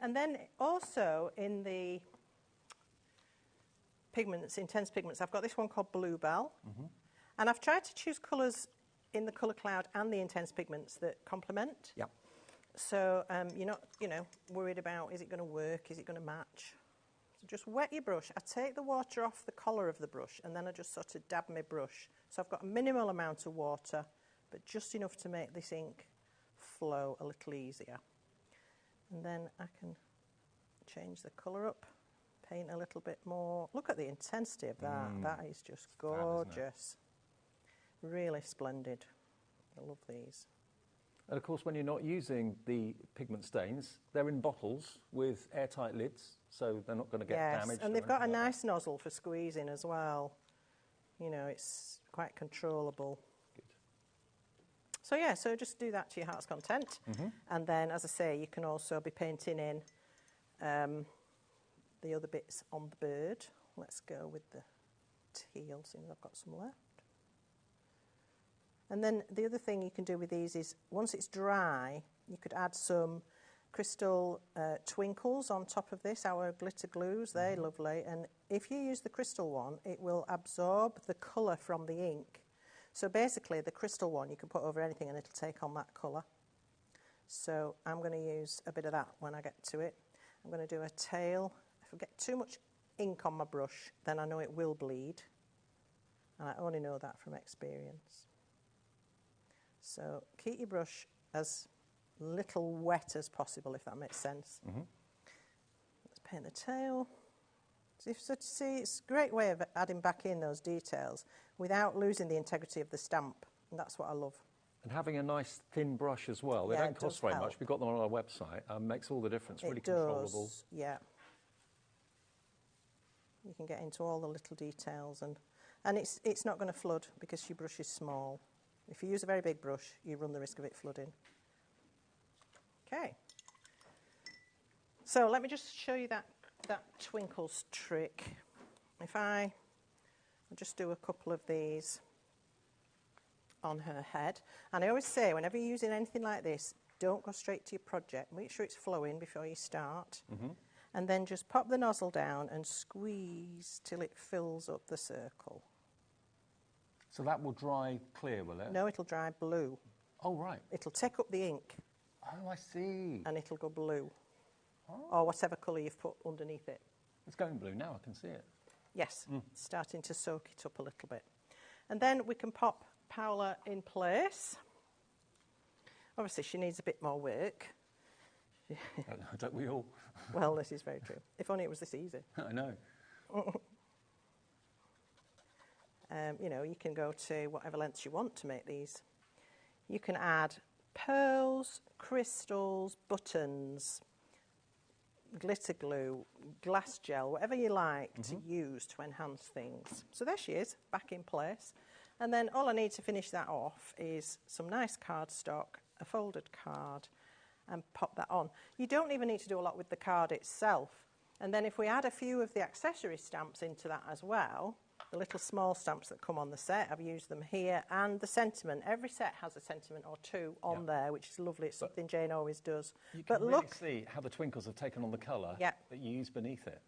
Speaker 2: And then also in the pigments, intense pigments, I've got this one called Bluebell. And I've tried to choose colours in the colour cloud and the intense pigments that complement.
Speaker 1: Yep.
Speaker 2: So you're not, worried about, is it going to work, is it going to match? So just wet your brush. I take the water off the collar of the brush and then I just sort of dab my brush. So I've got a minimal amount of water, but just enough to make this ink flow a little easier. And then I can change the colour up, paint a little bit more. Look at the intensity of that. That is just gorgeous. Really splendid. I love these.
Speaker 1: And of course, when you're not using the pigment stains, they're in bottles with airtight lids, so they're not going to get damaged.
Speaker 2: Yes, and they've got a nice nozzle for squeezing as well. It's quite controllable.
Speaker 1: Good.
Speaker 2: So yeah, so just do that to your heart's content. And then, as I say, you can also be painting in the other bits on the bird. Let's go with the teal, since I've got some left. And then the other thing you can do with these is, once it's dry, you could add some crystal twinkles on top of this, our glitter glues. They're lovely. And if you use the crystal one, it will absorb the colour from the ink. So basically, the crystal one you can put over anything and it'll take on that colour. So I'm going to use a bit of that when I get to it. I'm going to do a tail. If I get too much ink on my brush, then I know it will bleed. And I only know that from experience. So keep your brush as little wet as possible, if that makes sense. Let's paint the tail. So to see, it's a great way of adding back in those details without losing the integrity of the stamp. And that's what I love.
Speaker 1: And having a nice thin brush as well. They don't cost very much. We've got them on our website. Makes all the difference. Really controllable.
Speaker 2: Yeah. You can get into all the little details, and it's not going to flood because your brush is small. If you use a very big brush, you run the risk of it flooding. Okay. So let me just show you that twinkles trick. If I'll just do a couple of these on her head. And I always say, whenever you're using anything like this, don't go straight to your project. Make sure it's flowing before you start. And then just pop the nozzle down and squeeze till it fills up the circle.
Speaker 1: So that will dry clear, will it?
Speaker 2: No, it'll dry blue.
Speaker 1: Oh, right.
Speaker 2: It'll take up the ink.
Speaker 1: Oh, I see.
Speaker 2: And it'll go blue. Or whatever colour you've put underneath it.
Speaker 1: It's going blue now, I can see it.
Speaker 2: Yes, starting to soak it up a little bit. And then we can pop Paola in place. Obviously, she needs a bit more work.
Speaker 1: Don't we all?
Speaker 2: Well, this is very true. If only it was this easy.
Speaker 1: I know.
Speaker 2: You can go to whatever lengths you want to make these. You can add pearls, crystals, buttons, glitter glue, glass gel, whatever you like to use to enhance things. So there she is, back in place. And then all I need to finish that off is some nice cardstock, a folded card, and pop that on. You don't even need to do a lot with the card itself. And then if we add a few of the accessory stamps into that as well, the little small stamps that come on the set, I've used them here, and the sentiment. Every set has a sentiment or two on there, which is lovely. It's something Jane always does.
Speaker 1: You can really see how the twinkles have taken on the colour that you use beneath it.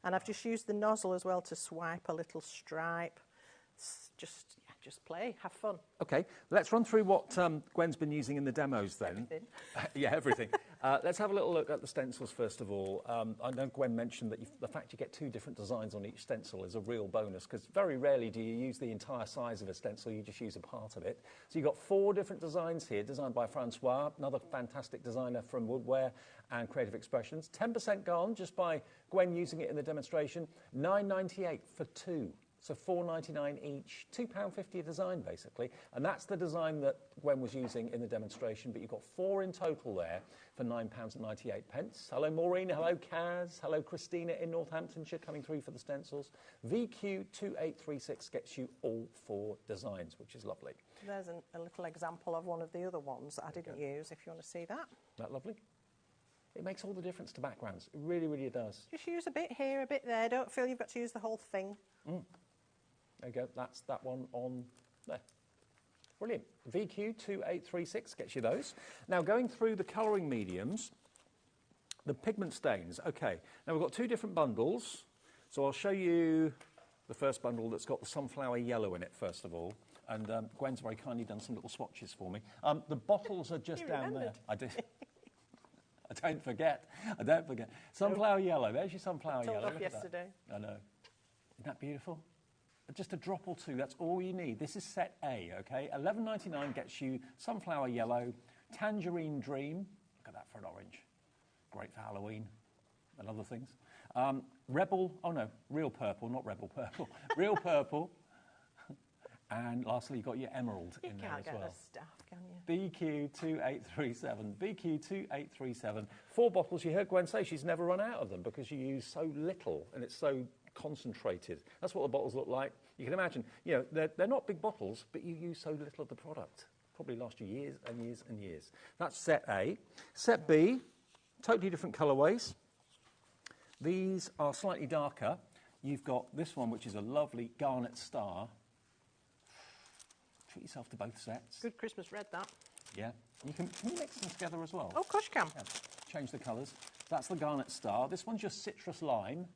Speaker 2: And I've just used the nozzle as well to swipe a little stripe. Just play, have fun.
Speaker 1: Okay, let's run through what Gwen's been using in the demos then.
Speaker 2: Everything.
Speaker 1: Yeah, everything. Let's have a little look at the stencils first of all. I know Gwen mentioned that the fact you get 2 different designs on each stencil is a real bonus, because very rarely do you use the entire size of a stencil, you just use a part of it. So you've got 4 different designs here, designed by Francois, another fantastic designer from Woodware and Creative Expressions. 10% gone just by Gwen using it in the demonstration. $9.98 for 2. So $4.99 each, £2.50 a design basically, and that's the design that Gwen was using in the demonstration, but you've got 4 in total there for £9.98. Hello Maureen, hello Kaz, hello Christina in Northamptonshire coming through for the stencils. VQ2836 gets you all 4 designs, which is lovely.
Speaker 2: There's a little example of one of the other ones that I didn't use, if you want to see that.
Speaker 1: That lovely? It makes all the difference to backgrounds, it really, really does.
Speaker 2: Just use a bit here, a bit there, don't feel you've got to use the whole thing.
Speaker 1: There you go, that's that one on there. Brilliant. VQ2836 gets you those. Now, going through the colouring mediums, the pigment stains. Okay, now we've got 2 different bundles. So I'll show you the first bundle that's got the sunflower yellow in it, first of all. And Gwen's very kindly done some little swatches for me. The bottles are just down there. I did. I don't forget. Sunflower yellow. There's your sunflower yellow.
Speaker 2: Told off yesterday.
Speaker 1: I know. Isn't that beautiful? Just a drop or 2, that's all you need. This is set A, okay? $11.99 gets you sunflower yellow, tangerine dream. Look at that for an orange. Great for Halloween and other things. Rebel, oh no, real purple, not rebel purple. Real purple. And lastly, you've got your emerald in there as well.
Speaker 2: You can't get the stuff, can you?
Speaker 1: BQ2837, BQ2837. 4 bottles. You heard Gwen say she's never run out of them because you use so little and it's so concentrated. That's what the bottles look like. You can imagine, you know, they're not big bottles, but you use so little of the product. Probably last you years and years and years. That's set A. Set B, totally different colourways. These are slightly darker. You've got this one, which is a lovely garnet star. Treat yourself to both sets.
Speaker 2: Good Christmas red, that.
Speaker 1: Yeah. Can you mix them together as well?
Speaker 2: Oh, of course you can.
Speaker 1: Yeah. Change the colours. That's the garnet star. This one's just citrus lime.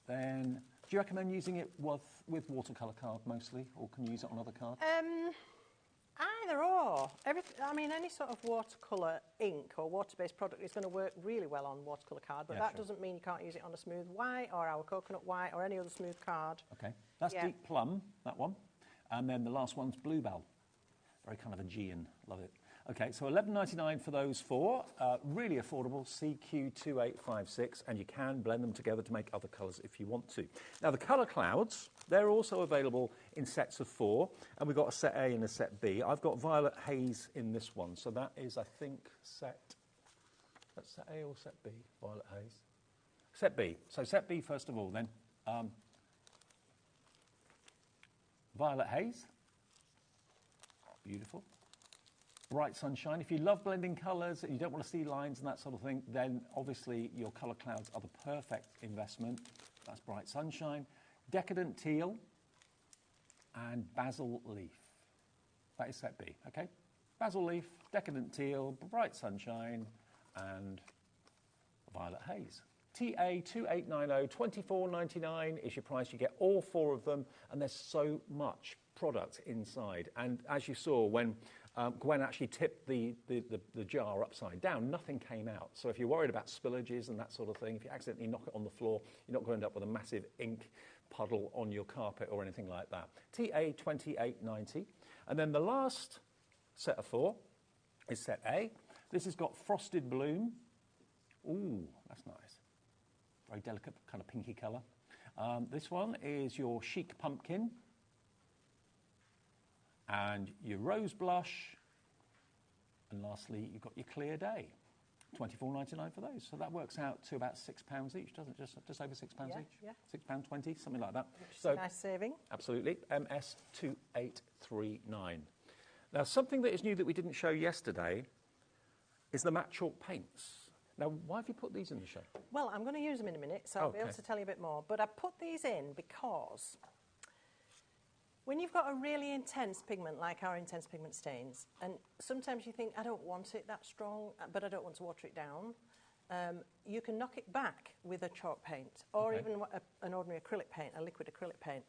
Speaker 1: Then, do you recommend using it with watercolour card mostly, or can you use it on other cards?
Speaker 2: Either or. Any sort of watercolour ink or water-based product is going to work really well on watercolour card, but that doesn't mean you can't use it on a smooth white or our coconut white or any other smooth card.
Speaker 1: Okay, that's deep plum, that one. And then the last one's bluebell. Very kind of Aegean, love it. Okay, so $11.99 for those 4. Really affordable, CQ2856, and you can blend them together to make other colours if you want to. Now, the colour clouds, they're also available in sets of 4, and we've got a set A and a set B. I've got Violet Haze in this one, so that is, I think, that's set A or set B, Violet Haze? Set B. So set B first of all, then. Violet Haze. Beautiful. Bright Sunshine. If you love blending colours and you don't want to see lines and that sort of thing, then obviously your colour clouds are the perfect investment. That's Bright Sunshine. Decadent Teal and Basil Leaf. That is set B, okay? Basil Leaf, Decadent Teal, Bright Sunshine and Violet Haze. TA2890, $24.99 is your price. You get all 4 of them, and there's so much product inside. And as you saw, when Gwen actually tipped the jar upside down, nothing came out. So if you're worried about spillages and that sort of thing, if you accidentally knock it on the floor, you're not going to end up with a massive ink puddle on your carpet or anything like that. TA2890. And then the last set of 4 is set A. This has got Frosted Bloom. Ooh, that's nice. Very delicate, kind of pinky colour. This one is your Chic Pumpkin. And your Rose Blush. And lastly, you've got your Clear Day. $24.99 for those. So that works out to about £6 each, doesn't it? Just over £6 each?
Speaker 2: Yeah.
Speaker 1: £6.20, something like that.
Speaker 2: Which is a nice saving.
Speaker 1: Absolutely. MS2839. Now, something that is new that we didn't show yesterday is the matte chalk paints. Now, why have you put these in the show? Well,
Speaker 2: I'm going to use them in a minute, so I'll be able to tell you a bit more. But I put these in because when you've got a really intense pigment, like our intense pigment stains, and sometimes you think, I don't want it that strong, but I don't want to water it down, you can knock it back with a chalk paint or even an ordinary acrylic paint, a liquid acrylic paint.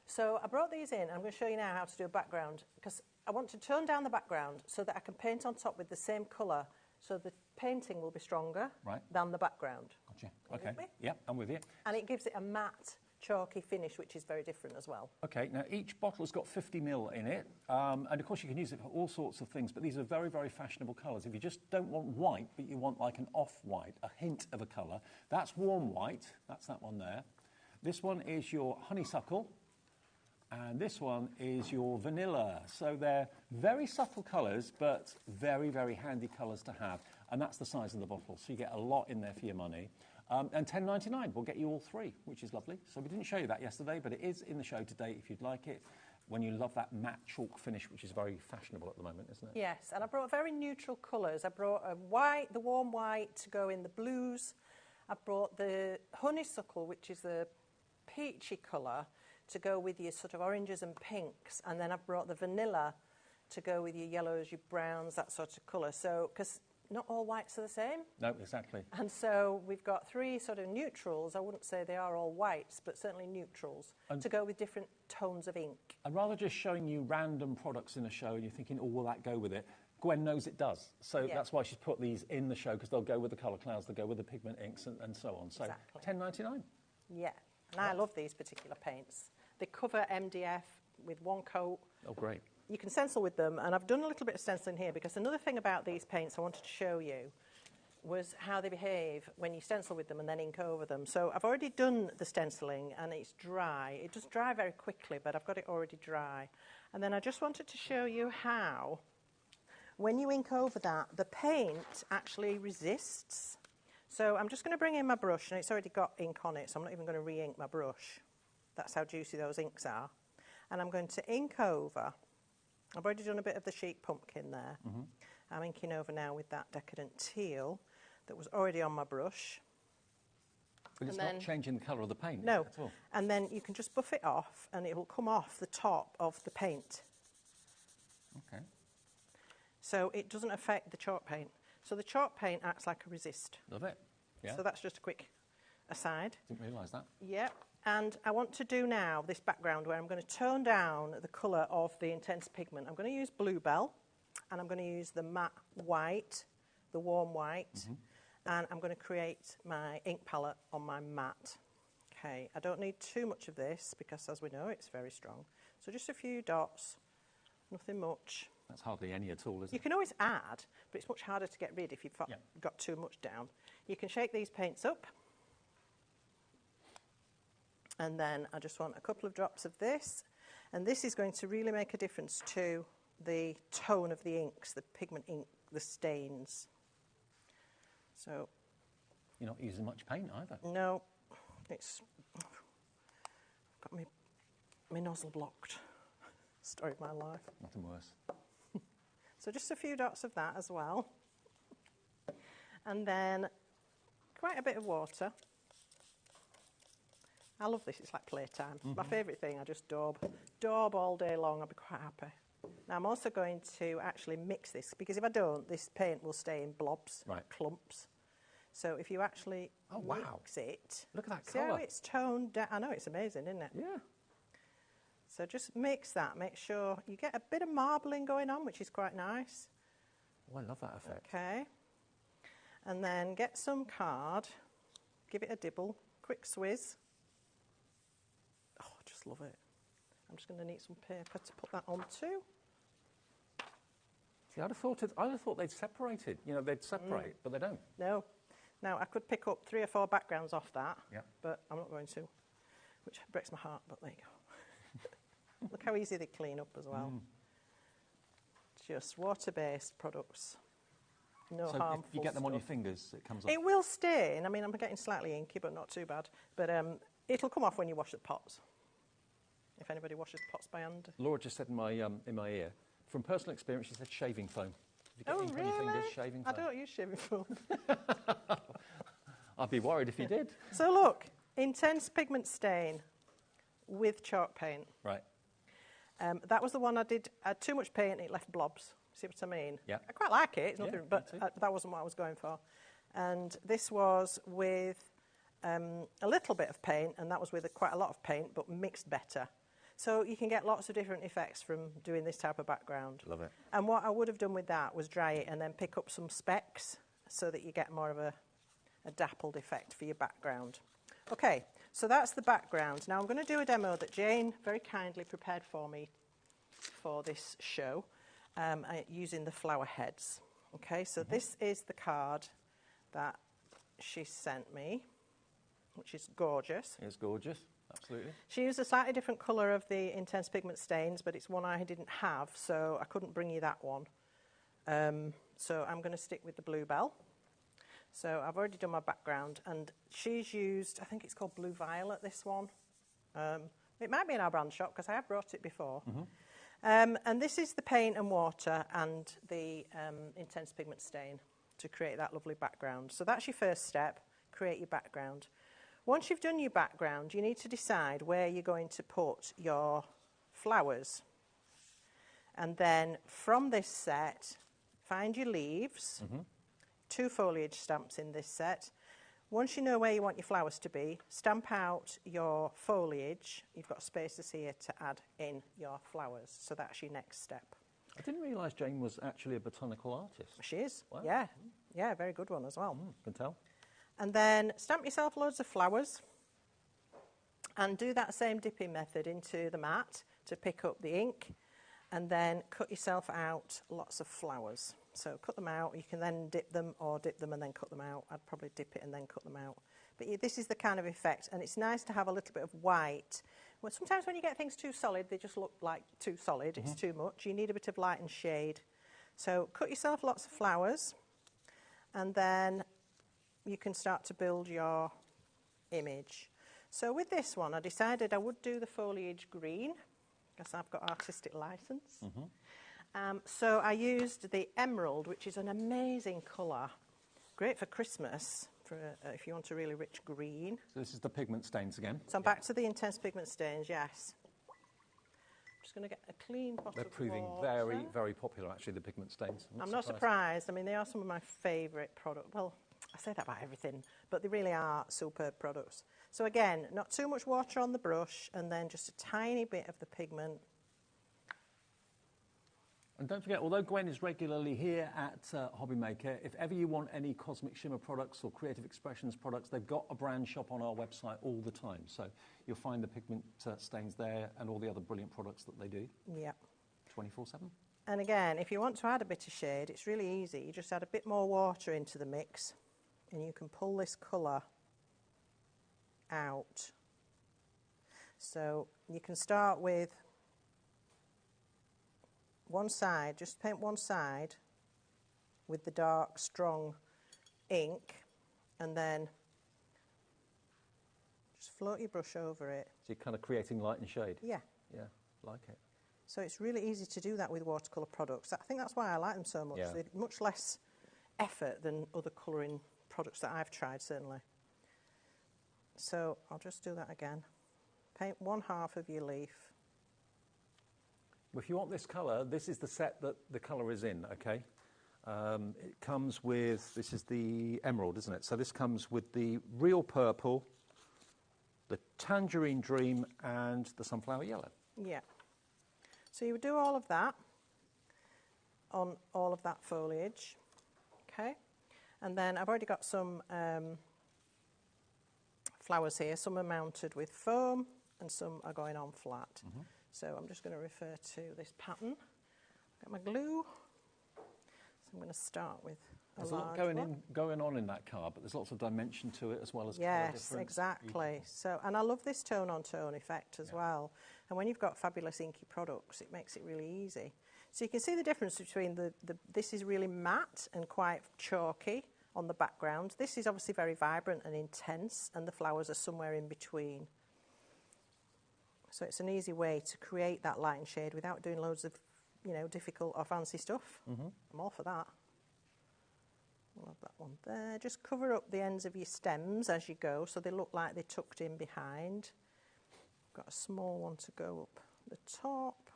Speaker 2: So I brought these in. I'm going to show you now how to do a background because I want to tone down the background so that I can paint on top with the same colour so the painting will be stronger than the background.
Speaker 1: Gotcha. Okay. Yeah, I'm with you.
Speaker 2: And it gives it a matte, chalky finish, which is very different as well.
Speaker 1: Okay, now each bottle has got 50 ml in it, and of course you can use it for all sorts of things, but these are very, very fashionable colours. If you just don't want white, but you want like an off-white, a hint of a colour, that's warm white, that's that one there. This one is your honeysuckle, and this one is your vanilla. So they're very subtle colours, but very, very handy colours to have, and that's the size of the bottle, so you get a lot in there for your money. And $10.99 will get you all three, which is lovely. So we didn't show you that yesterday, but it is in the show today if you'd like it, when you love that matte chalk finish, which is very fashionable at the moment, isn't it?
Speaker 2: Yes, and I brought very neutral colours. I brought a white, the warm white to go in the blues. I brought the honeysuckle, which is the peachy colour, to go with your sort of oranges and pinks. And then I brought the vanilla to go with your yellows, your browns, that sort of colour. So, because not all whites are the same.
Speaker 1: No, exactly.
Speaker 2: And so we've got three sort of neutrals. I wouldn't say they are all whites, but certainly neutrals to go with different tones of ink.
Speaker 1: And rather just showing you random products in a show and you're thinking, oh, will that go with it? Gwen knows it does. So that's why she's put these in the show, because they'll go with the colour clouds, they'll go with the pigment inks and so on. So
Speaker 2: exactly.
Speaker 1: $10.99.
Speaker 2: Yeah, and I love these particular paints. They cover MDF with one coat.
Speaker 1: Oh, great.
Speaker 2: You can stencil with them, and I've done a little bit of stenciling here because another thing about these paints I wanted to show you was how they behave when you stencil with them and then ink over them. So I've already done the stenciling and it's dry. It does dry very quickly, but I've got it already dry. And then I just wanted to show you how, when you ink over that, the paint actually resists. So I'm just going to bring in my brush, and it's already got ink on it, so I'm not even going to re-ink my brush. That's how juicy those inks are. And I'm going to ink over. I've already done a bit of the sheep pumpkin there. Mm-hmm. I'm inking over now with that decadent teal that was already on my brush.
Speaker 1: But it's not changing the colour of the paint
Speaker 2: at
Speaker 1: all.
Speaker 2: And then you can just buff it off and it will come off the top of the paint.
Speaker 1: Okay.
Speaker 2: So it doesn't affect the chalk paint. So the chalk paint acts like a resist.
Speaker 1: Love it. Yeah.
Speaker 2: So that's just a quick aside.
Speaker 1: Didn't realise that.
Speaker 2: Yep. And I want to do now this background where I'm going to tone down the colour of the intense pigment. I'm going to use Bluebell, and I'm going to use the matte white, the warm white, and I'm going to create my ink palette on my matte. Okay, I don't need too much of this because, as we know, it's very strong. So just a few dots, nothing much.
Speaker 1: That's hardly any at all, is it?
Speaker 2: You can always add, but it's much harder to get rid if you've got too much down. You can shake these paints up. And then I just want a couple of drops of this. And this is going to really make a difference to the tone of the inks, the pigment ink, the stains. So
Speaker 1: you're not using much paint either.
Speaker 2: No, it's got my nozzle blocked. Story of my life.
Speaker 1: Nothing worse.
Speaker 2: So just a few dots of that as well. And then quite a bit of water. I love this, it's like playtime. My favourite thing, I just daub all day long, I'll be quite happy. Now I'm also going to actually mix this, because if I don't, this paint will stay in blobs, clumps. So if you actually mix it,
Speaker 1: look at that
Speaker 2: see
Speaker 1: colour.
Speaker 2: how it's toned down. I know, it's amazing, isn't it?
Speaker 1: Yeah.
Speaker 2: So just mix that, make sure you get a bit of marbling going on, which is quite nice.
Speaker 1: Oh, I love that effect.
Speaker 2: Okay. And then get some card, give it a dibble, quick swizz. Oh, I just love it. I'm just going to need some paper to put that on too.
Speaker 1: See, I'd have thought they'd separated. You know, they'd separate, but they don't.
Speaker 2: No. Now, I could pick up 3 or 4 backgrounds off that, but I'm not going to, which breaks my heart, but there you go. Look how easy they clean up as well. Just water-based products. No
Speaker 1: so
Speaker 2: harmful
Speaker 1: if you get them on your
Speaker 2: stuff.
Speaker 1: fingers, it comes off?
Speaker 2: It will stain. I mean, I'm getting slightly inky, but not too bad. But it'll come off when you wash the pots. If anybody washes pots by hand.
Speaker 1: Laura just said in my ear, from personal experience, she said shaving foam. If you get ink
Speaker 2: really?
Speaker 1: on your fingers, shaving foam.
Speaker 2: I don't use shaving foam.
Speaker 1: I'd be worried if you did.
Speaker 2: So look, intense pigment stain with chalk paint.
Speaker 1: Right.
Speaker 2: That was the one I did. I had too much paint, it left blobs. See what I mean?
Speaker 1: Yeah.
Speaker 2: I quite like it, it's nothing, but that wasn't what I was going for. And this was with a little bit of paint, and that was with quite a lot of paint, but mixed better. So you can get lots of different effects from doing this type of background.
Speaker 1: Love it.
Speaker 2: And what I would have done with that was dry it and then pick up some specks so that you get more of a dappled effect for your background. Okay, so that's the background. Now I'm going to do a demo that Jane very kindly prepared for me for this show using the flower heads. Okay, so this is the card that she sent me, which is gorgeous.
Speaker 1: It's gorgeous, absolutely.
Speaker 2: She used a slightly different colour of the intense pigment stains, but it's one I didn't have, so I couldn't bring you that one. So I'm going to stick with the bluebell. So I've already done my background, and she's used, I think it's called Blue Violet, this one. It might be in our brand shop, because I have brought it before. And this is the paint and water and the intense pigment stain to create that lovely background. So that's your first step, create your background. Once you've done your background, you need to decide where you're going to put your flowers. And then from this set, find your leaves, 2 foliage stamps in this set. Once you know where you want your flowers to be, stamp out your foliage. You've got spaces here to add in your flowers. So that's your next step.
Speaker 1: I didn't realise Jane was actually a botanical artist.
Speaker 2: She is.
Speaker 1: Wow.
Speaker 2: Yeah. Yeah, very good one as well.
Speaker 1: Can tell.
Speaker 2: And then stamp yourself loads of flowers and do that same dipping method into the mat to pick up the ink, and then cut yourself out lots of flowers. So cut them out. You can then dip them or dip them and then cut them out. I'd probably dip it and then cut them out. But this is the kind of effect, and it's nice to have a little bit of white. Well, sometimes when you get things too solid, they just look like too solid. It's too much. You need a bit of light and shade. So cut yourself lots of flowers, and then you can start to build your image. So with this one, I decided I would do the foliage green, because I've got artistic license. So I used the emerald, which is an amazing colour. Great for Christmas, if you want a really rich green.
Speaker 1: So this is the pigment stains again.
Speaker 2: So I'm back to the intense pigment stains, yes. I'm just going to get a clean bottle of water.
Speaker 1: They're proving very, very popular, actually, the pigment stains.
Speaker 2: I'm not surprised. I mean, they are some of my favourite products. Well, I say that about everything, but they really are superb products. So again, not too much water on the brush, and then just a tiny bit of the pigment.
Speaker 1: And don't forget, although Gwen is regularly here at HobbyMaker, if ever you want any Cosmic Shimmer products or Creative Expressions products, they've got a brand shop on our website all the time. So you'll find the pigment stains there and all the other brilliant products that they do.
Speaker 2: Yeah.
Speaker 1: 24/7.
Speaker 2: And again, if you want to add a bit of shade, it's really easy. You just add a bit more water into the mix, and you can pull this colour out. So you can start with one side, just paint one side with the dark, strong ink, and then just float your brush over it.
Speaker 1: So you're kind of creating light and shade.
Speaker 2: Yeah.
Speaker 1: Yeah, like it.
Speaker 2: So it's really easy to do that with watercolour products. I think that's why I like them so much.
Speaker 1: Yeah.
Speaker 2: They're much less effort than other colouring products that I've tried, certainly. So I'll just do that again. Paint one half of your leaf.
Speaker 1: Well, if you want this colour, this is the set that the colour is in, okay? It comes with, this is the emerald, isn't it? So this comes with the real purple, the tangerine dream, and the sunflower yellow.
Speaker 2: Yeah. So you would do all of that on all of that foliage, okay? And then I've already got some flowers here. Some are mounted with foam and some are going on flat. So I'm just going to refer to this pattern. Got my glue. So I'm going to start with
Speaker 1: There's a lot going on in that card, but there's lots of dimension to it as well as colour difference.
Speaker 2: Yes, exactly. So, and I love this tone-on-tone effect as well. And when you've got fabulous inky products, it makes it really easy. So you can see the difference between this is really matte and quite chalky on the background. This is obviously very vibrant and intense, and the flowers are somewhere in between. So it's an easy way to create that light and shade without doing loads of, difficult or fancy stuff. I'm all for that. We'll have that one there. Just cover up the ends of your stems as you go so they look like they're tucked in behind. Got a small one to go up the top.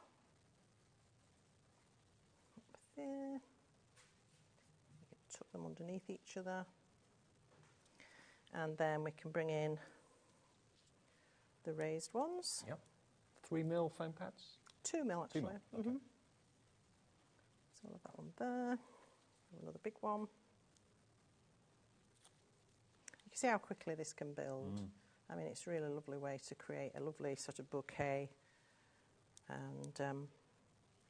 Speaker 2: Up there. You can tuck them underneath each other. And then we can bring in the raised ones.
Speaker 1: Yep. 3mm foam pads?
Speaker 2: 2mm, actually.
Speaker 1: 2mm, okay.
Speaker 2: So I'll have that one there. Another big one. You can see how quickly this can build. I mean, it's really a lovely way to create a lovely sort of bouquet. And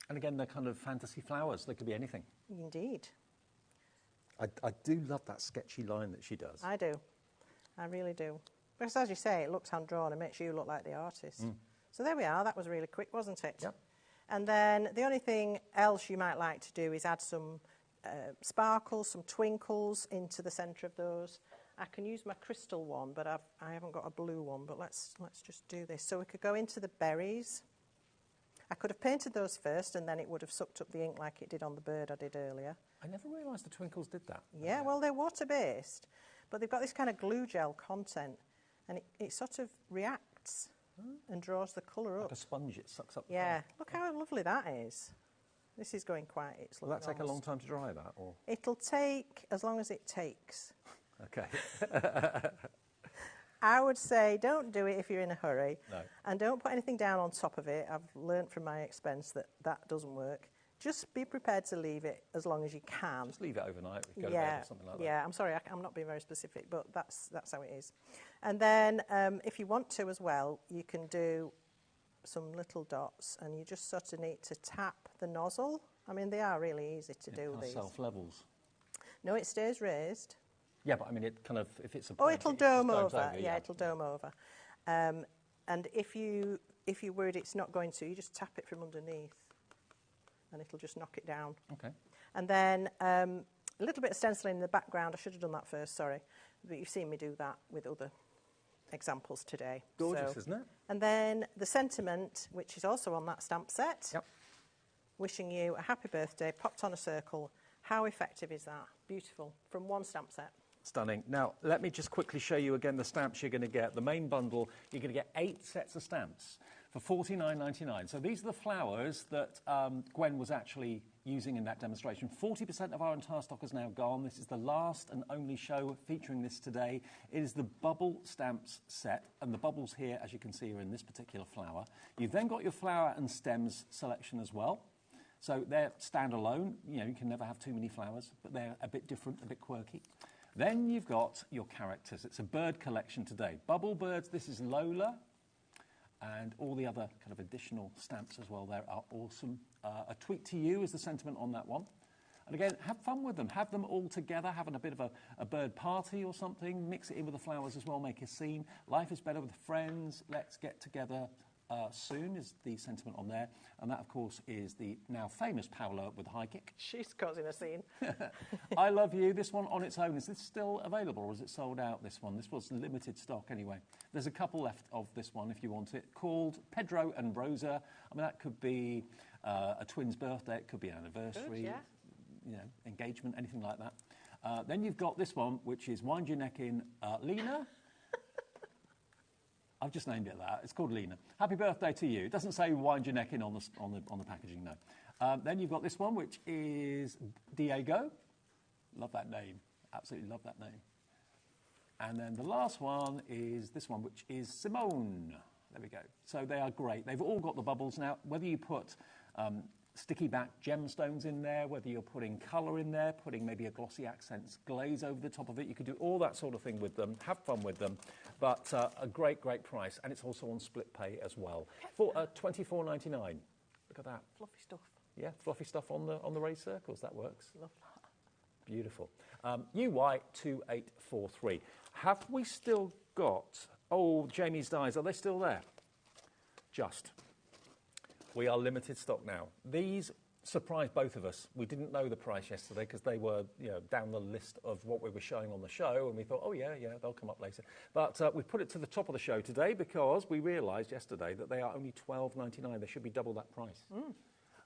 Speaker 1: again, they're kind of fantasy flowers. They could be anything.
Speaker 2: Indeed.
Speaker 1: I do love that sketchy line that she does.
Speaker 2: I do. I really do. Because as you say, it looks hand-drawn and makes you look like the artist. So there we are. That was really quick, wasn't it?
Speaker 1: Yep.
Speaker 2: And then the only thing else you might like to do is add some sparkles, some twinkles into the centre of those. I can use my crystal one, but I haven't got a blue one. But let's just do this. So we could go into the berries. I could have painted those first, and then it would have sucked up the ink like it did on the bird I did earlier.
Speaker 1: I never realised the twinkles did that.
Speaker 2: Yeah, well, they're water-based, but they've got this kind of glue gel content, and it sort of reacts and draws the colour up.
Speaker 1: Like a sponge, it sucks up the
Speaker 2: Yeah,
Speaker 1: colour.
Speaker 2: look how lovely that is. This is going quite...
Speaker 1: Will that take a long time to dry, that? Or?
Speaker 2: It'll take as long as it takes.
Speaker 1: Okay.
Speaker 2: I would say don't do it if you're in a hurry.
Speaker 1: No.
Speaker 2: And don't put anything down on top of it. I've learnt from my expense that doesn't work. Just be prepared to leave it as long as you can.
Speaker 1: Just leave it overnight, go to bed or something like that.
Speaker 2: Yeah, I'm sorry, I'm not being very specific, but that's how it is. And then if you want to as well, you can do some little dots, and you just sort of need to tap the nozzle. I mean, they are really easy to do these.
Speaker 1: Self-levels.
Speaker 2: No, it stays raised.
Speaker 1: Yeah, but I mean, it kind of, if it's a...
Speaker 2: Oh, it'll dome over.
Speaker 1: Yeah,
Speaker 2: It'll dome over. And if you're worried it's not going to, you just tap it from underneath, and it'll just knock it down.
Speaker 1: Okay.
Speaker 2: And then a little bit of stenciling in the background. I should have done that first, sorry. But you've seen me do that with other examples today.
Speaker 1: Gorgeous, isn't it?
Speaker 2: And then the sentiment, which is also on that stamp set.
Speaker 1: Yep.
Speaker 2: Wishing you a happy birthday, popped on a circle. How effective is that? Beautiful. From one stamp set.
Speaker 1: Stunning. Now, let me just quickly show you again the stamps you're going to get. The main bundle, you're going to get 8 sets of stamps for $49.99. So these are the flowers that Gwen was actually using in that demonstration. 40% of our entire stock is now gone. This is the last and only show featuring this today. It is the bubble stamps set, and the bubbles here, as you can see, are in this particular flower. You've then got your flower and stems selection as well. So they're standalone. You know, you can never have too many flowers, but they're a bit different, a bit quirky. Then you've got your characters. It's a bird collection today. Bubble birds, this is Lola, and all the other kind of additional stamps as well there are awesome. A tweet to you is the sentiment on that one. And again, have fun with them. Have them all together, having a bit of a bird party or something. Mix it in with the flowers as well, make a scene. Life is better with friends. Let's get together soon is the sentiment on there. And that, of course, is the now famous Paola with the high kick.
Speaker 2: She's causing a scene.
Speaker 1: I love you. This one on its own. Is this still available, or is it sold out, this one? This was limited stock anyway. There's a couple left of this one if you want it, called Pedro and Rosa. I mean, that could be a twin's birthday. It could be an anniversary,
Speaker 2: Good, yeah.
Speaker 1: You know, engagement, anything like that. Then you've got this one, which is Wind Your Neck In, Lena. I've just named it that. It's called Lena. Happy birthday to you. It doesn't say wind your neck in on the packaging, no. Then you've got this one, which is Diego. Love that name. Absolutely love that name. And then the last one is this one, which is Simone. There we go. So they are great. They've all got the bubbles now. Whether you put sticky back gemstones in there, whether you're putting colour in there, putting maybe a glossy accents glaze over the top of it, you could do all that sort of thing with them. Have fun with them. But a great, great price. And it's also on split pay as well. For $24.99. Look at that.
Speaker 2: Fluffy stuff.
Speaker 1: Yeah, fluffy stuff on the raised circles. That works.
Speaker 2: Love that.
Speaker 1: Beautiful. UY2843. Have we still got... Oh, Jamie's dies. Are they still there? Just. We are limited stock now. These surprised both of us. We didn't know the price yesterday because they were, down the list of what we were showing on the show, and we thought, oh, yeah, they'll come up later. But we put it to the top of the show today because we realised yesterday that they are only $12.99. They should be double that price.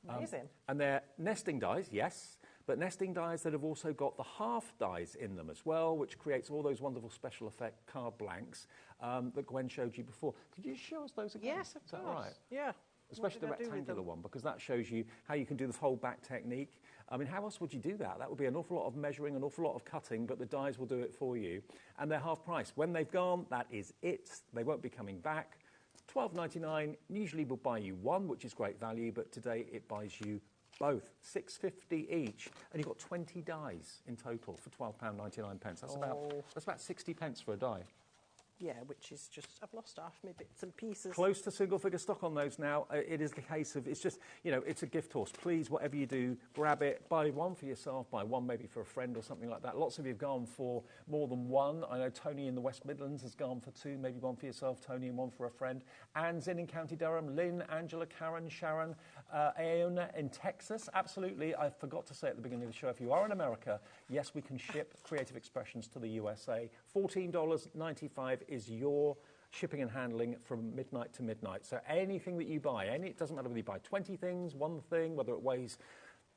Speaker 2: Amazing.
Speaker 1: And they're nesting dies, yes, but nesting dies that have also got the half dies in them as well, which creates all those wonderful special effect card blanks that Gwen showed you before. Could you show us those again?
Speaker 2: Yes, of course.
Speaker 1: Is that right?
Speaker 2: Yeah.
Speaker 1: Especially the rectangular one, because that shows you how you can do the fold back technique. I mean, how else would you do that? That would be an awful lot of measuring, an awful lot of cutting, but the dies will do it for you. And they're half price. When they've gone, that is it. They won't be coming back. $12.99 usually will buy you one, which is great value, but today it buys you both, $6.50 each, and you've got 20 dies in total for £12.99. That's about 60 pence for a die.
Speaker 2: Yeah, which is just, I've lost half my bits and pieces.
Speaker 1: Close to single figure stock on those now. It is the case of, it's just, you know, it's a gift horse. Please, whatever you do, grab it, buy one for yourself, buy one maybe for a friend or something like that. Lots of you have gone for more than one. I know Tony in the West Midlands has gone for two, maybe one for yourself, Tony, and one for a friend. Anne's in County Durham, Lynn, Angela, Karen, Sharon, Aona in Texas. Absolutely, I forgot to say at the beginning of the show, if you are in America, yes, we can ship Creative Expressions to the USA. $14.95 is your shipping and handling from midnight to midnight. So anything that you buy, it doesn't matter whether you buy 20 things, one thing, whether it weighs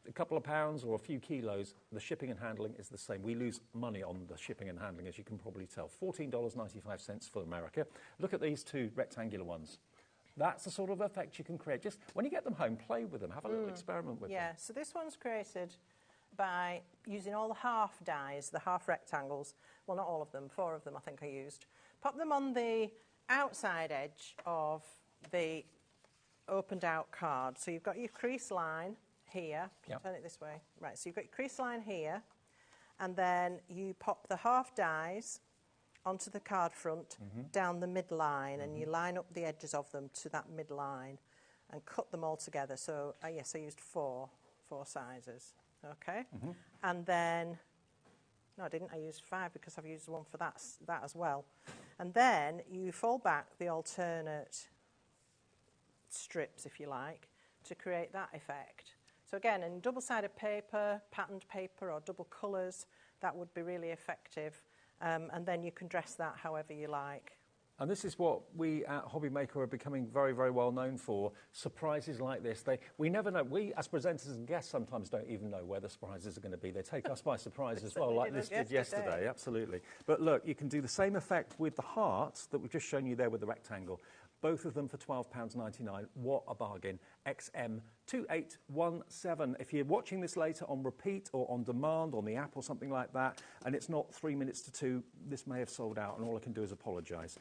Speaker 1: a couple of pounds or a few kilos, the shipping and handling is the same. We lose money on the shipping and handling, as you can probably tell. $14.95 for America. Look at these two rectangular ones. That's the sort of effect you can create. Just when you get them home, play with them. Have a little experiment with them.
Speaker 2: Yeah, so this one's created by using all the half dies, the half rectangles. Well, not all of them, 4 of them I think I used. Pop them on the outside edge of the opened out card. So you've got your crease line here.
Speaker 1: Yep.
Speaker 2: Turn it this way. Right, so you've got your crease line here, and then you pop the half dies onto the card front down the midline, and you line up the edges of them to that midline and cut them all together. So, yes, I used four sizes. Okay, and then, no, I didn't. I used 5 because I've used one for that as well. And then you fold back the alternate strips, if you like, to create that effect. So again, in double-sided paper, patterned paper, or double colours, that would be really effective. And then you can dress that however you like.
Speaker 1: And this is what we at HobbyMaker are becoming very, very well known for. Surprises like this. We never know. We, as presenters and guests, sometimes don't even know where the surprises are going to be. They take us by surprise as well, like this did yesterday. Absolutely. But look, you can do the same effect with the hearts that we've just shown you there with the rectangle. Both of them for £12.99. What a bargain. XM2817. If you're watching this later on repeat or on demand on the app or something like that, and it's not 3 minutes to 2, this may have sold out, and all I can do is apologise.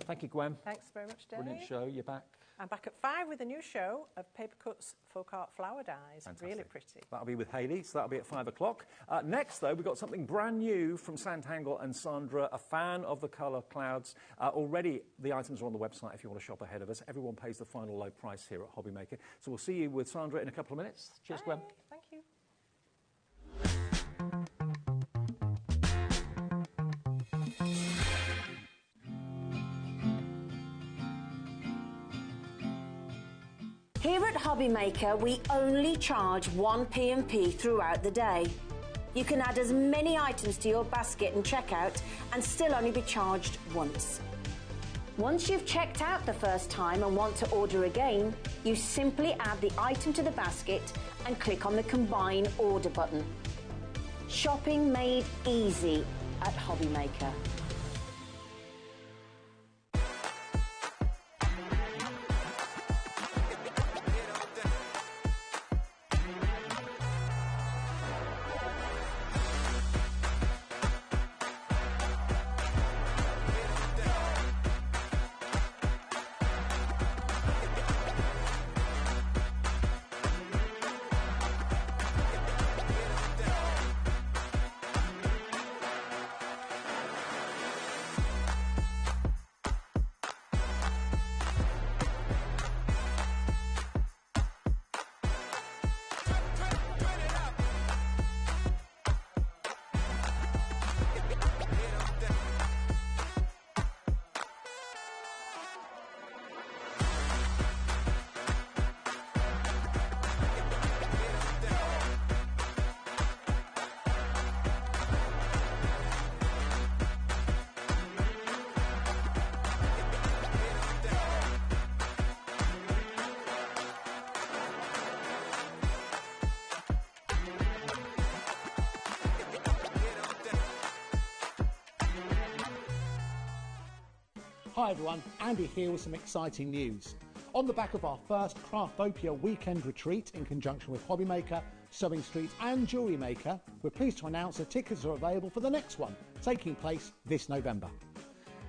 Speaker 1: Thank you, Gwen.
Speaker 2: Thanks very much, Dave.
Speaker 1: Brilliant show. You're back.
Speaker 2: I'm back at 5 with a new show of paper cuts folk art flower dies.
Speaker 1: Fantastic.
Speaker 2: Really pretty.
Speaker 1: That'll be with Hayley, so that'll be at 5 o'clock. Next, though, we've got something brand new from Santangle and Sandra, a fan of the colour clouds. Already, the items are on the website if you want to shop ahead of us. Everyone pays the final low price here at HobbyMaker. So we'll see you with Sandra in a couple of minutes. Cheers,
Speaker 2: Bye.
Speaker 1: Gwen.
Speaker 2: Thank you.
Speaker 3: Here at HobbyMaker, we only charge 1 P&P throughout the day. You can add as many items to your basket and checkout and still only be charged once. Once you've checked out the first time and want to order again, you simply add the item to the basket and click on the Combine Order button. Shopping made easy at HobbyMaker.
Speaker 4: Hi everyone, Andy here with some exciting news. On the back of our first Craftopia weekend retreat in conjunction with HobbyMaker, Sewing Street and Jewellery Maker, we're pleased to announce that tickets are available for the next one, taking place this November.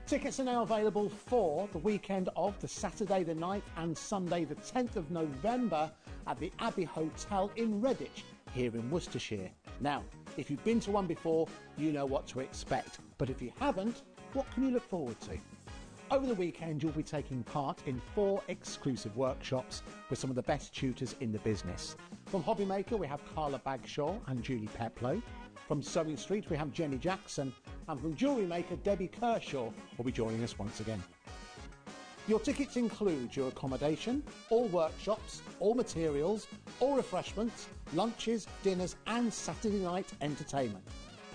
Speaker 4: Tickets are now available for the weekend of the Saturday the 9th and Sunday the 10th of November at the Abbey Hotel in Redditch, here in Worcestershire. Now, if you've been to one before, you know what to expect. But if you haven't, what can you look forward to? Over the weekend, you'll be taking part in 4 exclusive workshops with some of the best tutors in the business. From HobbyMaker, we have Carla Bagshaw and Julie Peplow. From Sewing Street, we have Jenny Jackson. And from Jewellery Maker, Debbie Kershaw will be joining us once again. Your tickets include your accommodation, all workshops, all materials, all refreshments, lunches, dinners and Saturday night entertainment.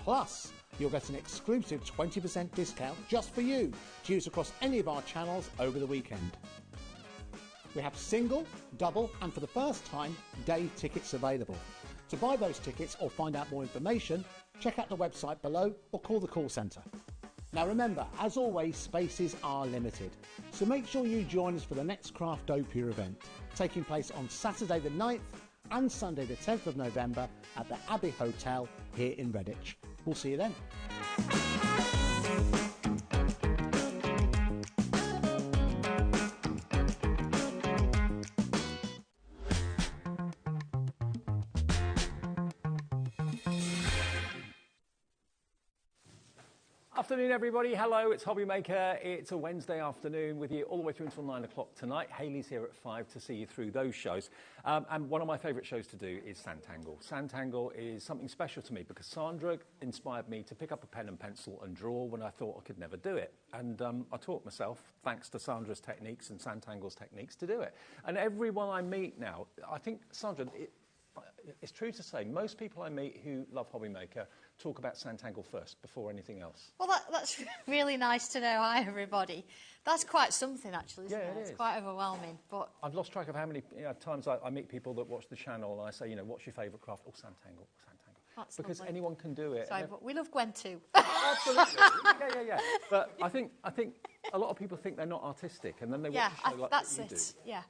Speaker 4: Plus, you'll get an exclusive 20% discount just for you to use across any of our channels over the weekend. We have single, double and for the first time, day tickets available. To buy those tickets or find out more information, check out the website below or call the call centre. Now remember, as always, spaces are limited, so make sure you join us for the next Craftopia event, taking place on Saturday the 9th and Sunday the 10th of November at the Abbey Hotel here in Redditch. We'll see you then.
Speaker 1: Afternoon, everybody. Hello, it's HobbyMaker. It's a Wednesday afternoon with you all the way through until 9 o'clock tonight. Hayley's here at 5 to see you through those shows. And one of my favourite shows to do is Sanntangle. Sanntangle is something special to me because Sandra inspired me to pick up a pen and pencil and draw when I thought I could never do it. And I taught myself, thanks to Sandra's techniques and Sanntangle's techniques, to do it. And everyone I meet now, I think, Sandra, it's true to say most people I meet who love HobbyMaker talk about Sanntangle first before anything else.
Speaker 5: Well, that's really nice to know. Hi, everybody. That's quite something, actually, isn't it?
Speaker 1: It is.
Speaker 5: It's quite overwhelming. But
Speaker 1: I've lost track of how many times I meet people that watch the channel and I say, what's your favourite craft? Oh, Sanntangle, Sanntangle.
Speaker 5: That's
Speaker 1: because
Speaker 5: lovely.
Speaker 1: anyone can do it.
Speaker 5: Sorry, but we love Gwen too.
Speaker 1: Absolutely. Yeah. But I think a lot of people think they're not artistic and then they watch a show like
Speaker 5: that's
Speaker 1: what you
Speaker 5: it.
Speaker 1: do.
Speaker 5: Yeah.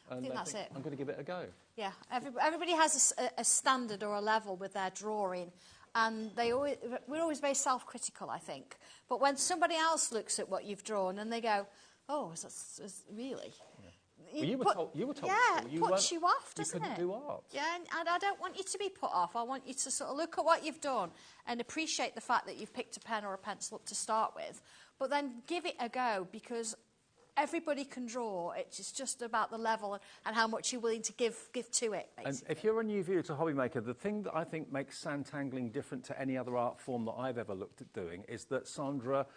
Speaker 5: I think that's it.
Speaker 1: I'm going to give it a go.
Speaker 5: Yeah, everybody has a standard or a level with their drawing, and we're always very self-critical, I think. But when somebody else looks at what you've drawn and they go, "Oh, really?"
Speaker 1: Yeah. Well, you were told.
Speaker 5: Yeah, it puts you off, doesn't
Speaker 1: it? You couldn't do art.
Speaker 5: Yeah, and I don't want you to be put off. I want you to sort of look at what you've done and appreciate the fact that you've picked a pen or a pencil up to start with, but then give it a go because everybody can draw. It's just about the level and how much you're willing to give to it, basically.
Speaker 1: And if you're a new viewer to HobbyMaker, the thing that I think makes Sanntangling different to any other art form that I've ever looked at doing is that Sandra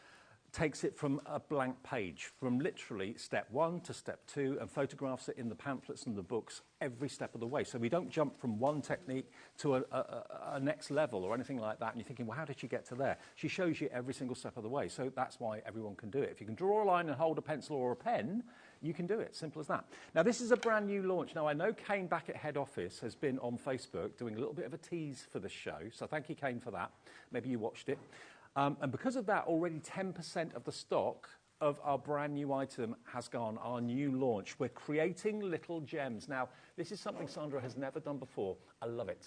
Speaker 1: takes it from a blank page, from literally step 1 to step 2, and photographs it in the pamphlets and the books every step of the way. So we don't jump from one technique to a next level or anything like that, and you're thinking, well, how did she get to there? She shows you every single step of the way, so that's why everyone can do it. If you can draw a line and hold a pencil or a pen, you can do it, simple as that. Now, this is a brand new launch. Now, I know Kane back at head office has been on Facebook doing a little bit of a tease for the show, so thank you, Kane, for that. Maybe you watched it. And because of that, already 10% of the stock of our brand new item has gone, our new launch. We're creating little gems. Now, this is something Sandra has never done before. I love it.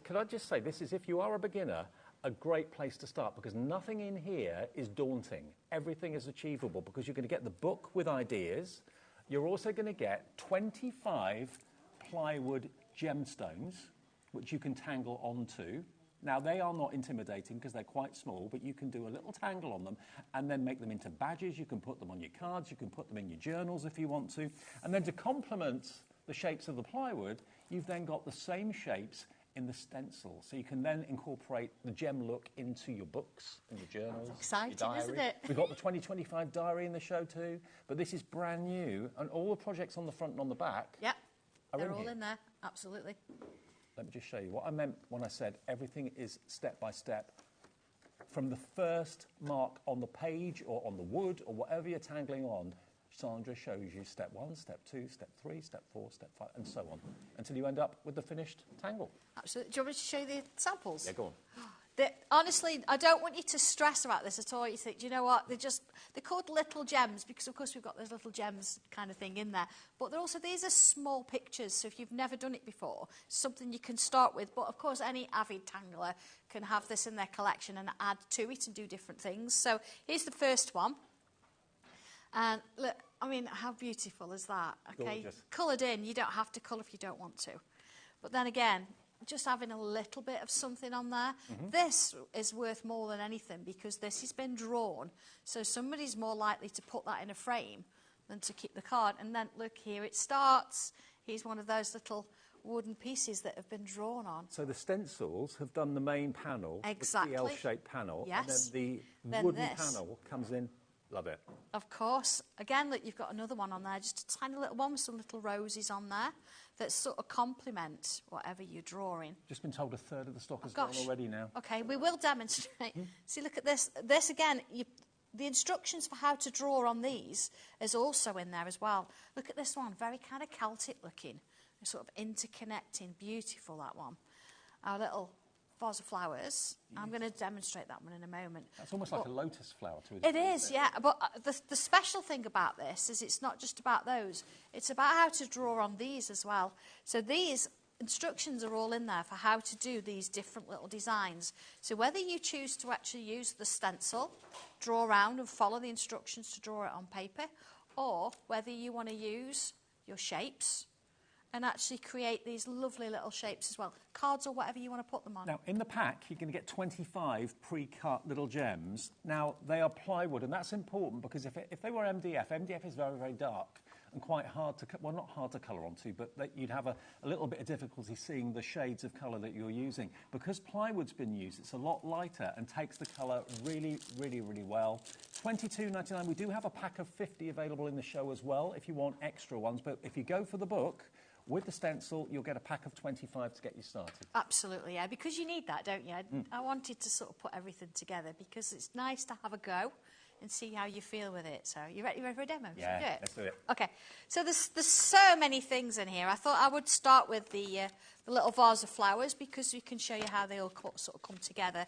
Speaker 1: Can I just say, this is, if you are a beginner, a great place to start because nothing in here is daunting. Everything is achievable because you're going to get the book with ideas. You're also going to get 25 plywood gemstones, which you can tangle onto. Now, they are not intimidating because they're quite small, but you can do a little tangle on them and then make them into badges. You can put them on your cards. You can put them in your journals if you want to. And then to complement the shapes of the plywood, you've then got the same shapes in the stencil. So you can then incorporate the gem look into your books and your journals.
Speaker 5: That's exciting,
Speaker 1: your diary.
Speaker 5: isn't it?
Speaker 1: We've got the 2025 diary in the show too, but this is brand new. And all the projects on the front and on the back
Speaker 5: Yep, they're all
Speaker 1: here.
Speaker 5: in there, absolutely.
Speaker 1: Let me just show you what I meant when I said everything is step by step. From the first mark on the page or on the wood or whatever you're tangling on, Sandra shows you step 1, step 2, step 3, step 4, step 5, and so on, until you end up with the finished tangle.
Speaker 5: Absolutely. Do you want me to show you the samples?
Speaker 1: Yeah, go on.
Speaker 5: Honestly, I don't want you to stress about this at all. You think, do you know what? They're called little gems because, of course, we've got those little gems kind of thing in there. But these are small pictures, so if you've never done it before, something you can start with. But, of course, any avid tangler can have this in their collection and add to it and do different things. So here's the first one. And look, I mean, how beautiful is that? Okay,
Speaker 1: gorgeous.
Speaker 5: Coloured in. You don't have to colour if you don't want to. But then again, just having a little bit of something on there. This is worth more than anything because this has been drawn. So somebody's more likely to put that in a frame than to keep the card. And then, look, here it starts. Here's one of those little wooden pieces that have been drawn on.
Speaker 1: So the stencils have done the main panel,
Speaker 5: Exactly.
Speaker 1: the L-shaped panel,
Speaker 5: Yes.
Speaker 1: and then the wooden panel comes in. Love it.
Speaker 5: Of course. Again, look, you've got another one on there, just a tiny little one with some little roses on there that sort of complement whatever you're drawing.
Speaker 1: Just been told a third of the stock is
Speaker 5: Gosh.
Speaker 1: gone already now.
Speaker 5: Okay, we will demonstrate. See, look at this. This, again, the instructions for how to draw on these is also in there as well. Look at this one, very kind of Celtic looking, sort of interconnecting. Beautiful, that one. Our little vase of flowers. I'm going to demonstrate that one in a moment.
Speaker 1: That's almost like a lotus flower to
Speaker 5: it is, yeah. But the special thing about this is it's not just about those. It's about how to draw on these as well. So these instructions are all in there for how to do these different little designs. So whether you choose to actually use the stencil, draw around and follow the instructions to draw it on paper, or whether you want to use your shapes and actually create these lovely little shapes as well. Cards or whatever you want to put them on.
Speaker 1: Now, in the pack, you're going to get 25 pre-cut little gems. Now, they are plywood, and that's important because if they were MDF is very, very dark and quite hard to, well, not hard to colour onto, but you'd have a little bit of difficulty seeing the shades of colour that you're using. Because plywood's been used, it's a lot lighter and takes the colour really, really, really well. $22.99. We do have a pack of 50 available in the show as well if you want extra ones, but if you go for the book, with the stencil, you'll get a pack of 25 to get you started.
Speaker 5: Absolutely, yeah, because you need that, don't you? I wanted to sort of put everything together because it's nice to have a go and see how you feel with it. So, you ready for a demo?
Speaker 1: Yeah,
Speaker 5: Should we do it?
Speaker 1: let's do it.
Speaker 5: Okay, so there's so many things in here. I thought I would start with the little vase of flowers because we can show you how they all sort of come together.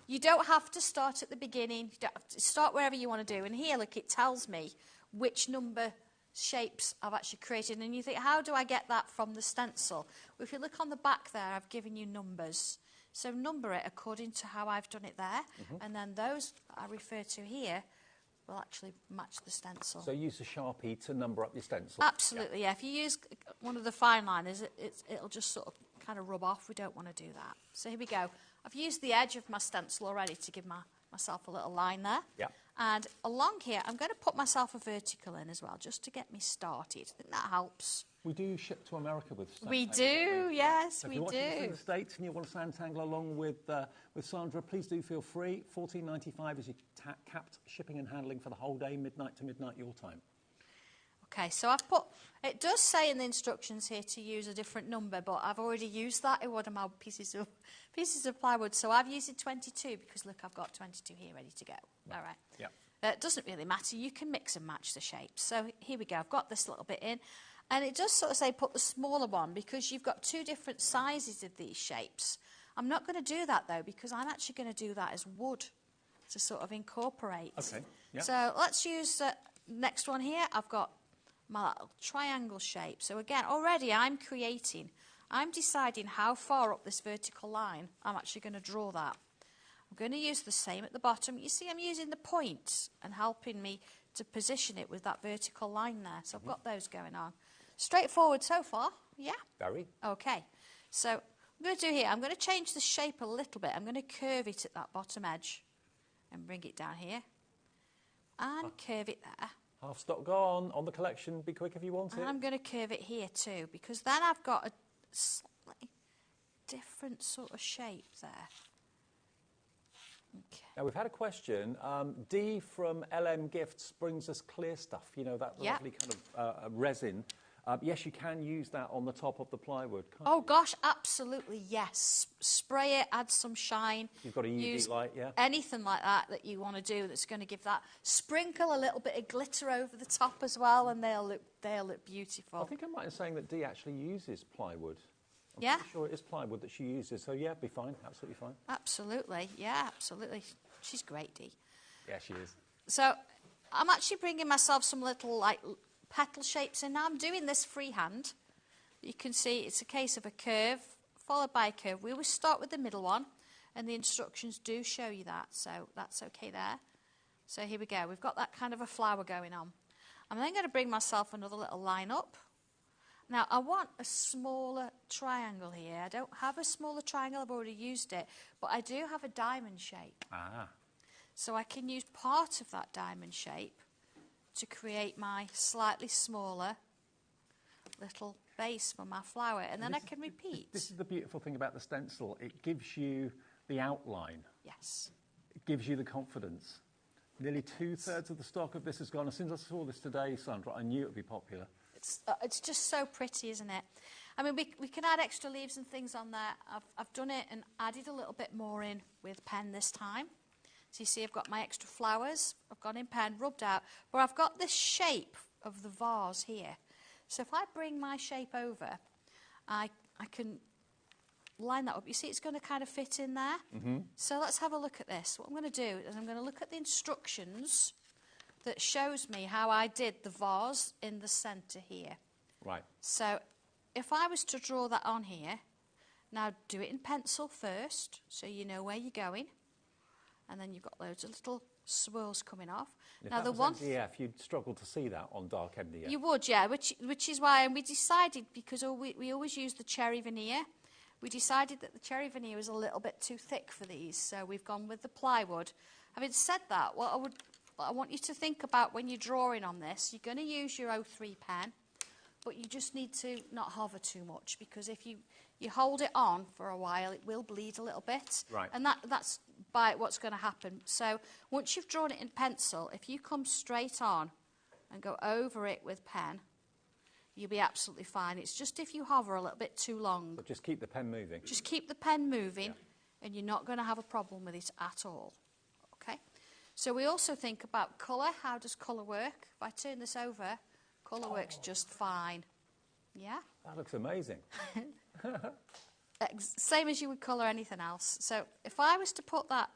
Speaker 5: You don't have to start at the beginning. You don't have to start wherever you want to do. And here, look, it tells me which number shapes I've actually created, and you think, how do I get that from the stencil? Well, if you look on the back there, I've given you numbers. So number it according to how I've done it there, and then those I refer to here will actually match the stencil.
Speaker 1: So use a Sharpie to number up your stencil.
Speaker 5: Absolutely, yeah. If you use one of the fine liners, it'll just sort of kind of rub off. We don't want to do that. So here we go. I've used the edge of my stencil already to give myself a little line there.
Speaker 1: Yeah.
Speaker 5: And along here, I'm going to put myself a vertical in as well, just to get me started. I think that helps.
Speaker 1: We do ship to America with stamp.
Speaker 5: We do, yes,
Speaker 1: so
Speaker 5: we
Speaker 1: if you're watching this in
Speaker 5: do.
Speaker 1: the States and you want to sand tangle along with Sandra, please do feel free. $14.95 is your capped shipping and handling for the whole day, midnight to midnight your time.
Speaker 5: Okay, so I've put, it does say in the instructions here to use a different number, but I've already used that in one of my pieces of plywood. So I've used 22 because, look, I've got 22 here ready to go. All right.
Speaker 1: Yeah.
Speaker 5: It doesn't really matter. You can mix and match the shapes. So here we go. I've got this little bit in. And it does sort of say put the smaller one because you've got two different sizes of these shapes. I'm not going to do that, though, because I'm actually going to do that as wood to sort of incorporate.
Speaker 1: Okay, yeah.
Speaker 5: So let's use the next one here. I've got my little triangle shape. So again, already I'm deciding how far up this vertical line I'm actually going to draw that. I'm going to use the same at the bottom. You see, I'm using the points and helping me to position it with that vertical line there. So I've got those going on. Straightforward so far, yeah?
Speaker 1: Very.
Speaker 5: Okay, so I'm going to do here, I'm going to change the shape a little bit. I'm going to curve it at that bottom edge and bring it down here and curve it there.
Speaker 1: Half stock gone on the collection. Be quick if you want it.
Speaker 5: And I'm going to curve it here too, because then I've got a slightly different sort of shape there. Okay.
Speaker 1: Now, we've had a question. Dee from LM Gifts brings us clear stuff, you know, that lovely kind of resin. Yes, you can use that on the top of the plywood, can't you?
Speaker 5: Oh, gosh, absolutely, yes. Spray it, add some shine.
Speaker 1: You've got a UV light, yeah?
Speaker 5: Anything like that you want to do that's going to give that. Sprinkle a little bit of glitter over the top as well, and they'll look beautiful.
Speaker 1: I think I'm right in saying that Dee actually uses plywood.
Speaker 5: Yeah.
Speaker 1: pretty sure it is plywood that she uses, so yeah, be fine, absolutely fine.
Speaker 5: Absolutely, yeah, absolutely. She's great, Dee.
Speaker 1: Yeah, she is.
Speaker 5: So I'm actually bringing myself some little like petal shapes in now. I'm doing this freehand. You can see it's a case of a curve followed by a curve. We always start with the middle one, and the instructions do show you that, so that's okay there. So here we go. We've got that kind of a flower going on. I'm then going to bring myself another little line up. Now, I want a smaller triangle here. I don't have a smaller triangle. I've already used it. But I do have a diamond shape.
Speaker 1: Ah.
Speaker 5: So I can use part of that diamond shape to create my slightly smaller little base for my flower. And then I can repeat.
Speaker 1: This is the beautiful thing about the stencil. It gives you the outline.
Speaker 5: Yes.
Speaker 1: It gives you the confidence. Nearly 2/3 of the stock of this is gone. As soon as I saw this today, Sandra, I knew it would be popular.
Speaker 5: It's just so pretty, isn't it? I mean, we can add extra leaves and things on there. I've done it and added a little bit more in with pen this time. So you see I've got my extra flowers. I've gone in pen, rubbed out. But I've got this shape of the vase here. So if I bring my shape over, I can line that up. You see it's going to kind of fit in there. So let's have a look at this. What I'm going to do is I'm going to look at the instructions that shows me how I did the vase in the centre here.
Speaker 1: Right.
Speaker 5: So if I was to draw that on here, now do it in pencil first so you know where you're going, and then you've got loads of little swirls coming off.
Speaker 1: If
Speaker 5: now
Speaker 1: that
Speaker 5: the
Speaker 1: was
Speaker 5: one
Speaker 1: MDF, you'd struggle to see that on dark MDF.
Speaker 5: you would, yeah, which is why we decided, because we always use the cherry veneer, we decided that the cherry veneer was a little bit too thick for these, so we've gone with the plywood. Having said that, what I want you to think about when you're drawing on this, you're going to use your 03 pen, but you just need to not hover too much, because if you hold it on for a while, it will bleed a little bit.
Speaker 1: Right.
Speaker 5: And that's by what's going to happen. So once you've drawn it in pencil, if you come straight on and go over it with pen, you'll be absolutely fine. It's just if you hover a little bit too long.
Speaker 1: But just keep the pen moving.
Speaker 5: Just keep the pen moving,
Speaker 1: Yeah.
Speaker 5: and you're not going to have a problem with it at all. Okay? So we also think about colour. How does colour work? If I turn this over, colour works just fine. Yeah?
Speaker 1: That looks amazing.
Speaker 5: Same as you would colour anything else. So if I was to put that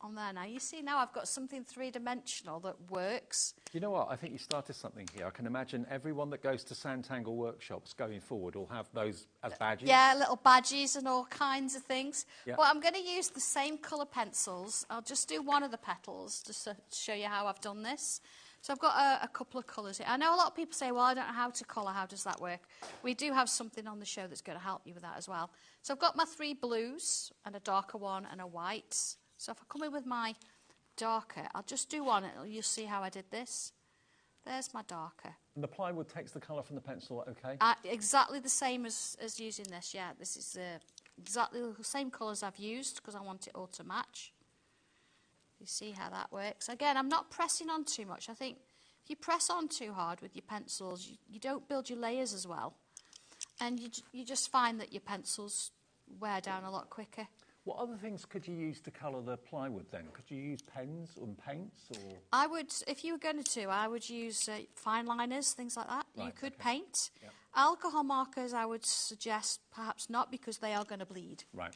Speaker 5: on there now, you see now I've got something three-dimensional that works.
Speaker 1: You know what? I think you started something here. I can imagine everyone that goes to Sanntangle workshops going forward will have those as badges.
Speaker 5: Yeah, little badges and all kinds of things.
Speaker 1: Yeah.
Speaker 5: Well, I'm going to use the same colour pencils. I'll just do one of the petals just to show you how I've done this. So I've got a couple of colours here. I know a lot of people say, well, I don't know how to colour. How does that work? We do have something on the show that's going to help you with that as well. So I've got my 3 blues and a darker one and a white. So if I come in with my darker, I'll just do one and you'll see how I did this. There's my darker.
Speaker 1: And the plywood takes the colour from the pencil, okay?
Speaker 5: Exactly the same as using this, yeah. This is exactly the same colours I've used because I want it all to match. You see how that works. Again, I'm not pressing on too much. I think if you press on too hard with your pencils, you don't build your layers as well. And you just find that your pencils wear down a lot quicker.
Speaker 1: What other things could you use to colour the plywood then? Could you use pens and paints or...?
Speaker 5: I would, if you were going to, I would use fine liners, things like that.
Speaker 1: Right,
Speaker 5: you could
Speaker 1: okay.
Speaker 5: paint.
Speaker 1: Yep.
Speaker 5: Alcohol markers, I would suggest perhaps not because they are going to bleed.
Speaker 1: Right.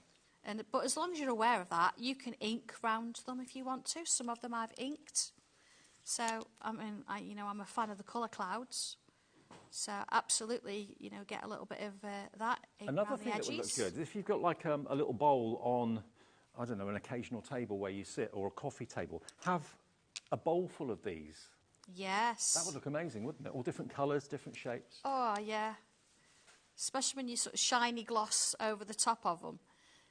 Speaker 5: But as long as you're aware of that, you can ink round them if you want to. Some of them I've inked. So, I mean, I'm a fan of the colour clouds. So, absolutely, get a little bit of that ink
Speaker 1: Another
Speaker 5: around
Speaker 1: thing
Speaker 5: the
Speaker 1: that would look
Speaker 5: edges.
Speaker 1: good is if you've got like a little bowl on, I don't know, an occasional table where you sit or a coffee table, have a bowl full of these.
Speaker 5: Yes.
Speaker 1: That would look amazing, wouldn't it? All different colours, different shapes.
Speaker 5: Oh, yeah. Especially when you sort of shiny gloss over the top of them.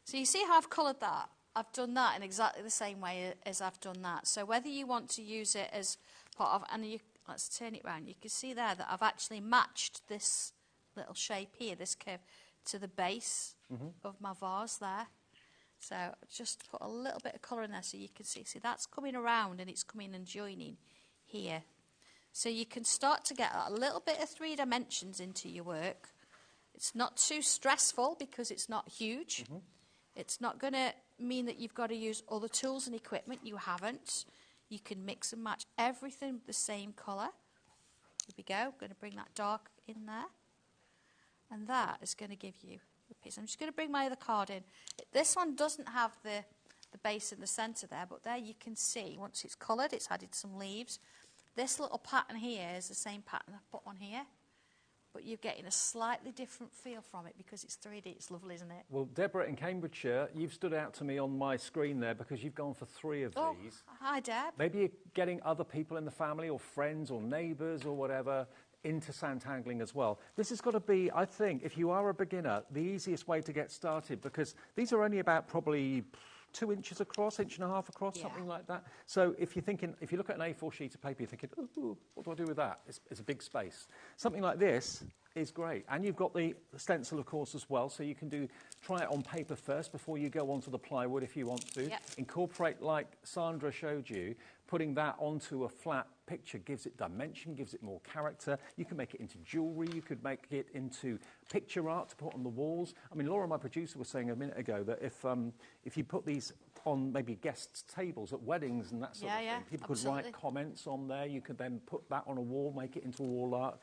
Speaker 5: So you see how I've coloured that? I've done that in exactly the same way as I've done that. So whether you want to use it as part of, and let's turn it round, you can see there that I've actually matched this little shape here, this curve, to the base of my vase there. So just put a little bit of colour in there so you can see. See, that's coming around and it's coming and joining here. So you can start to get a little bit of 3 dimensions into your work. It's not too stressful because it's not huge. It's not going to mean that you've got to use other tools and equipment. You haven't. You can mix and match everything with the same colour. Here we go. I'm going to bring that dark in there. And that is going to give you the piece. I'm just going to bring my other card in. This one doesn't have the base in the centre there, but there you can see, once it's coloured, it's added some leaves. This little pattern here is the same pattern I've put on here, but you're getting a slightly different feel from it because it's 3D. It's lovely, isn't it?
Speaker 1: Well, Deborah in Cambridgeshire, you've stood out to me on my screen there because you've gone for 3 of these.
Speaker 5: Hi, Deb.
Speaker 1: Maybe you're getting other people in the family or friends or neighbours or whatever into santangling as well. This has got to be, I think, if you are a beginner, the easiest way to get started because these are only about probably 2 inches across, 1.5 inches across, something like that. So if you're thinking, if you look at an A4 sheet of paper, you're thinking, ooh, what do I do with that? It's a big space. Something like this is great. And you've got the stencil, of course, as well, so you can try it on paper first before you go onto the plywood if you want to.
Speaker 5: Yep.
Speaker 1: Incorporate, like Sandra showed you, putting that onto a flat picture gives it dimension, gives it more character. You can make it into jewellery, you could make it into picture art to put on the walls. I mean, Laura, my producer, was saying a minute ago that if you put these on maybe guests' tables at weddings and that sort of thing, people could write comments on there. You could then put that on a wall, make it into wall art.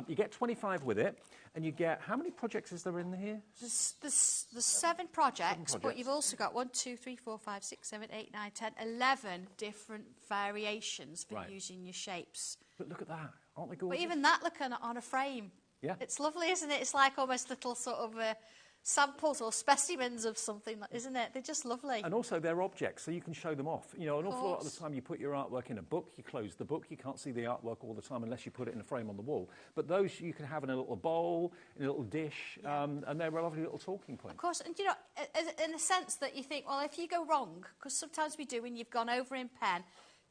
Speaker 1: You get 25 with it, and you get, how many projects is there in here?
Speaker 5: There's 7 projects, but you've also got 1, 2, 3, 4, 5, 6, 7, 8, 9, 10, 11 different variations for using your shapes.
Speaker 1: But look at that. Aren't they gorgeous?
Speaker 5: But even that, look on a frame.
Speaker 1: Yeah.
Speaker 5: It's lovely, isn't it? It's like almost little sort of samples or specimens of something, isn't it? They're just lovely.
Speaker 1: And also they're objects, so you can show them off. You know, an awful lot of the time you put your artwork in a book, you close the book, you can't see the artwork all the time unless you put it in a frame on the wall. But those you can have in a little bowl, in a little dish, and they're a lovely little talking point.
Speaker 5: Of course, and you know, in the sense that you think, well, if you go wrong, because sometimes we do when you've gone over in pen,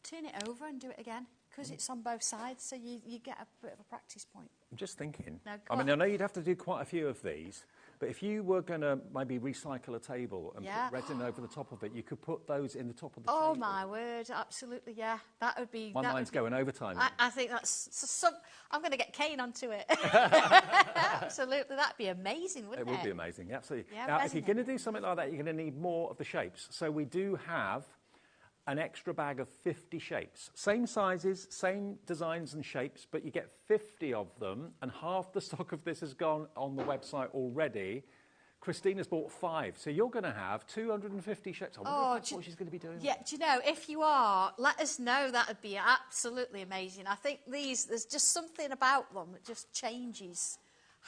Speaker 5: turn it over and do it again, because it's on both sides, so you get a bit of a practice point.
Speaker 1: I'm just thinking.
Speaker 5: No,
Speaker 1: I mean, I know you'd have to do quite a few of these, but if you were going to maybe recycle a table and put resin over the top of it, you could put those in the top of the table.
Speaker 5: Oh, my word, absolutely, yeah. That would be...
Speaker 1: My mind's going overtime.
Speaker 5: I think that's... I'm going to get Kane onto it. Absolutely, that'd be amazing, wouldn't it?
Speaker 1: It would be amazing, absolutely.
Speaker 5: Yeah,
Speaker 1: now, if you're going to do something like that, you're going to need more of the shapes. So we do have an extra bag of 50 shapes. Same sizes, same designs and shapes, but you get 50 of them, and half the stock of this has gone on the website already. Christina's bought 5, so you're going to have 250 shapes. I wonder if that's what she's going to be doing.
Speaker 5: Yeah, do you know, if you are, let us know. That would be absolutely amazing. I think there's just something about them that just changes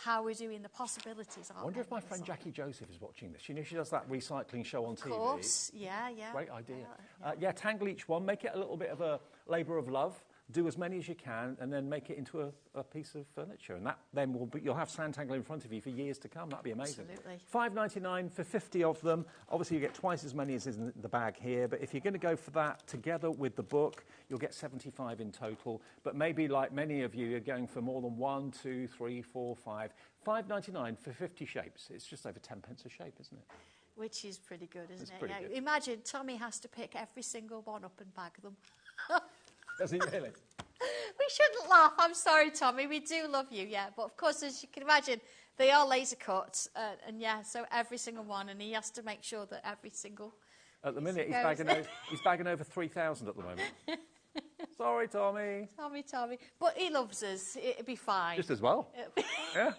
Speaker 5: how we're doing the possibilities.
Speaker 1: I wonder if my friend Jackie Joseph is watching this. You know, she does that recycling show on TV.
Speaker 5: Of course, yeah.
Speaker 1: Great idea. Tangle each one, make it a little bit of a labour of love. Do as many as you can, and then make it into a piece of furniture. And that then you'll have Santangler in front of you for years to come. That'd be amazing.
Speaker 5: Absolutely.
Speaker 1: $5.99 for 50 of them. Obviously, you get twice as many as is in the bag here. But if you're going to go for that together with the book, you'll get 75 in total. But maybe, like many of you, you're going for more than 1, 2, 3, 4, 5. $5.99 for 50 shapes. It's just over 10 pence a shape, isn't it?
Speaker 5: Which is pretty good, isn't it?
Speaker 1: Pretty good.
Speaker 5: Imagine Tommy has to pick every single one up and bag them.
Speaker 1: Does he really?
Speaker 5: We shouldn't laugh. I'm sorry, Tommy. We do love you, yeah. But, of course, as you can imagine, they are laser cut. So every single one. And he has to make sure that every single...
Speaker 1: At the minute, he's bagging over 3,000 at the moment. Sorry, Tommy.
Speaker 5: Tommy. But he loves us. It'll be fine.
Speaker 1: Just as well. Yeah.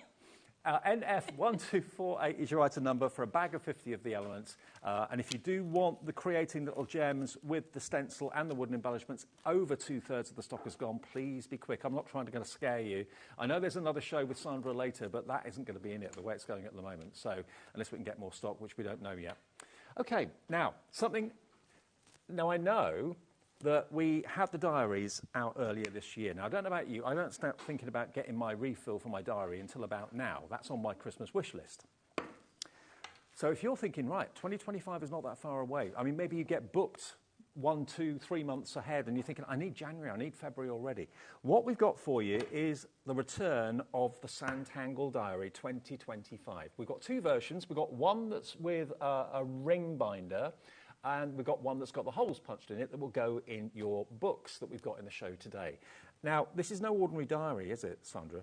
Speaker 1: NF1248 is your item number for a bag of 50 of the elements. And if you do want the creating little gems with the stencil and the wooden embellishments, over 2/3 of the stock has gone. Please be quick. I'm not trying to scare you. I know there's another show with Sandra later, but that isn't going to be in it the way it's going at the moment. So unless we can get more stock, which we don't know yet. OK, now, Now, I know that we had the diaries out earlier this year. Now, I don't know about you. I don't start thinking about getting my refill for my diary until about now. That's on my Christmas wish list. So if you're thinking, right, 2025 is not that far away. I mean, maybe you get booked 1, 2, 3 months ahead and you're thinking, I need January, I need February already. What we've got for you is the return of the Santangel Diary 2025. We've got 2 versions. We've got one that's with a ring binder, and we've got one that's got the holes punched in it that will go in your books that we've got in the show today. Now, this is no ordinary diary, is it, Sandra?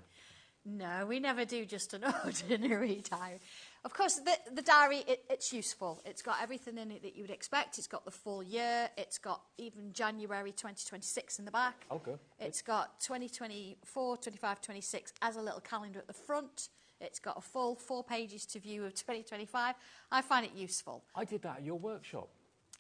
Speaker 5: No, we never do just an ordinary diary. Of course, the diary, it's useful. It's got everything in it that you would expect. It's got the full year. It's got even January 2026 in the back.
Speaker 1: Oh, good.
Speaker 5: It's got 2024, 25, 26 as a little calendar at the front. It's got a full 4 pages to view of 2025. I find it useful.
Speaker 1: I did that at your workshop.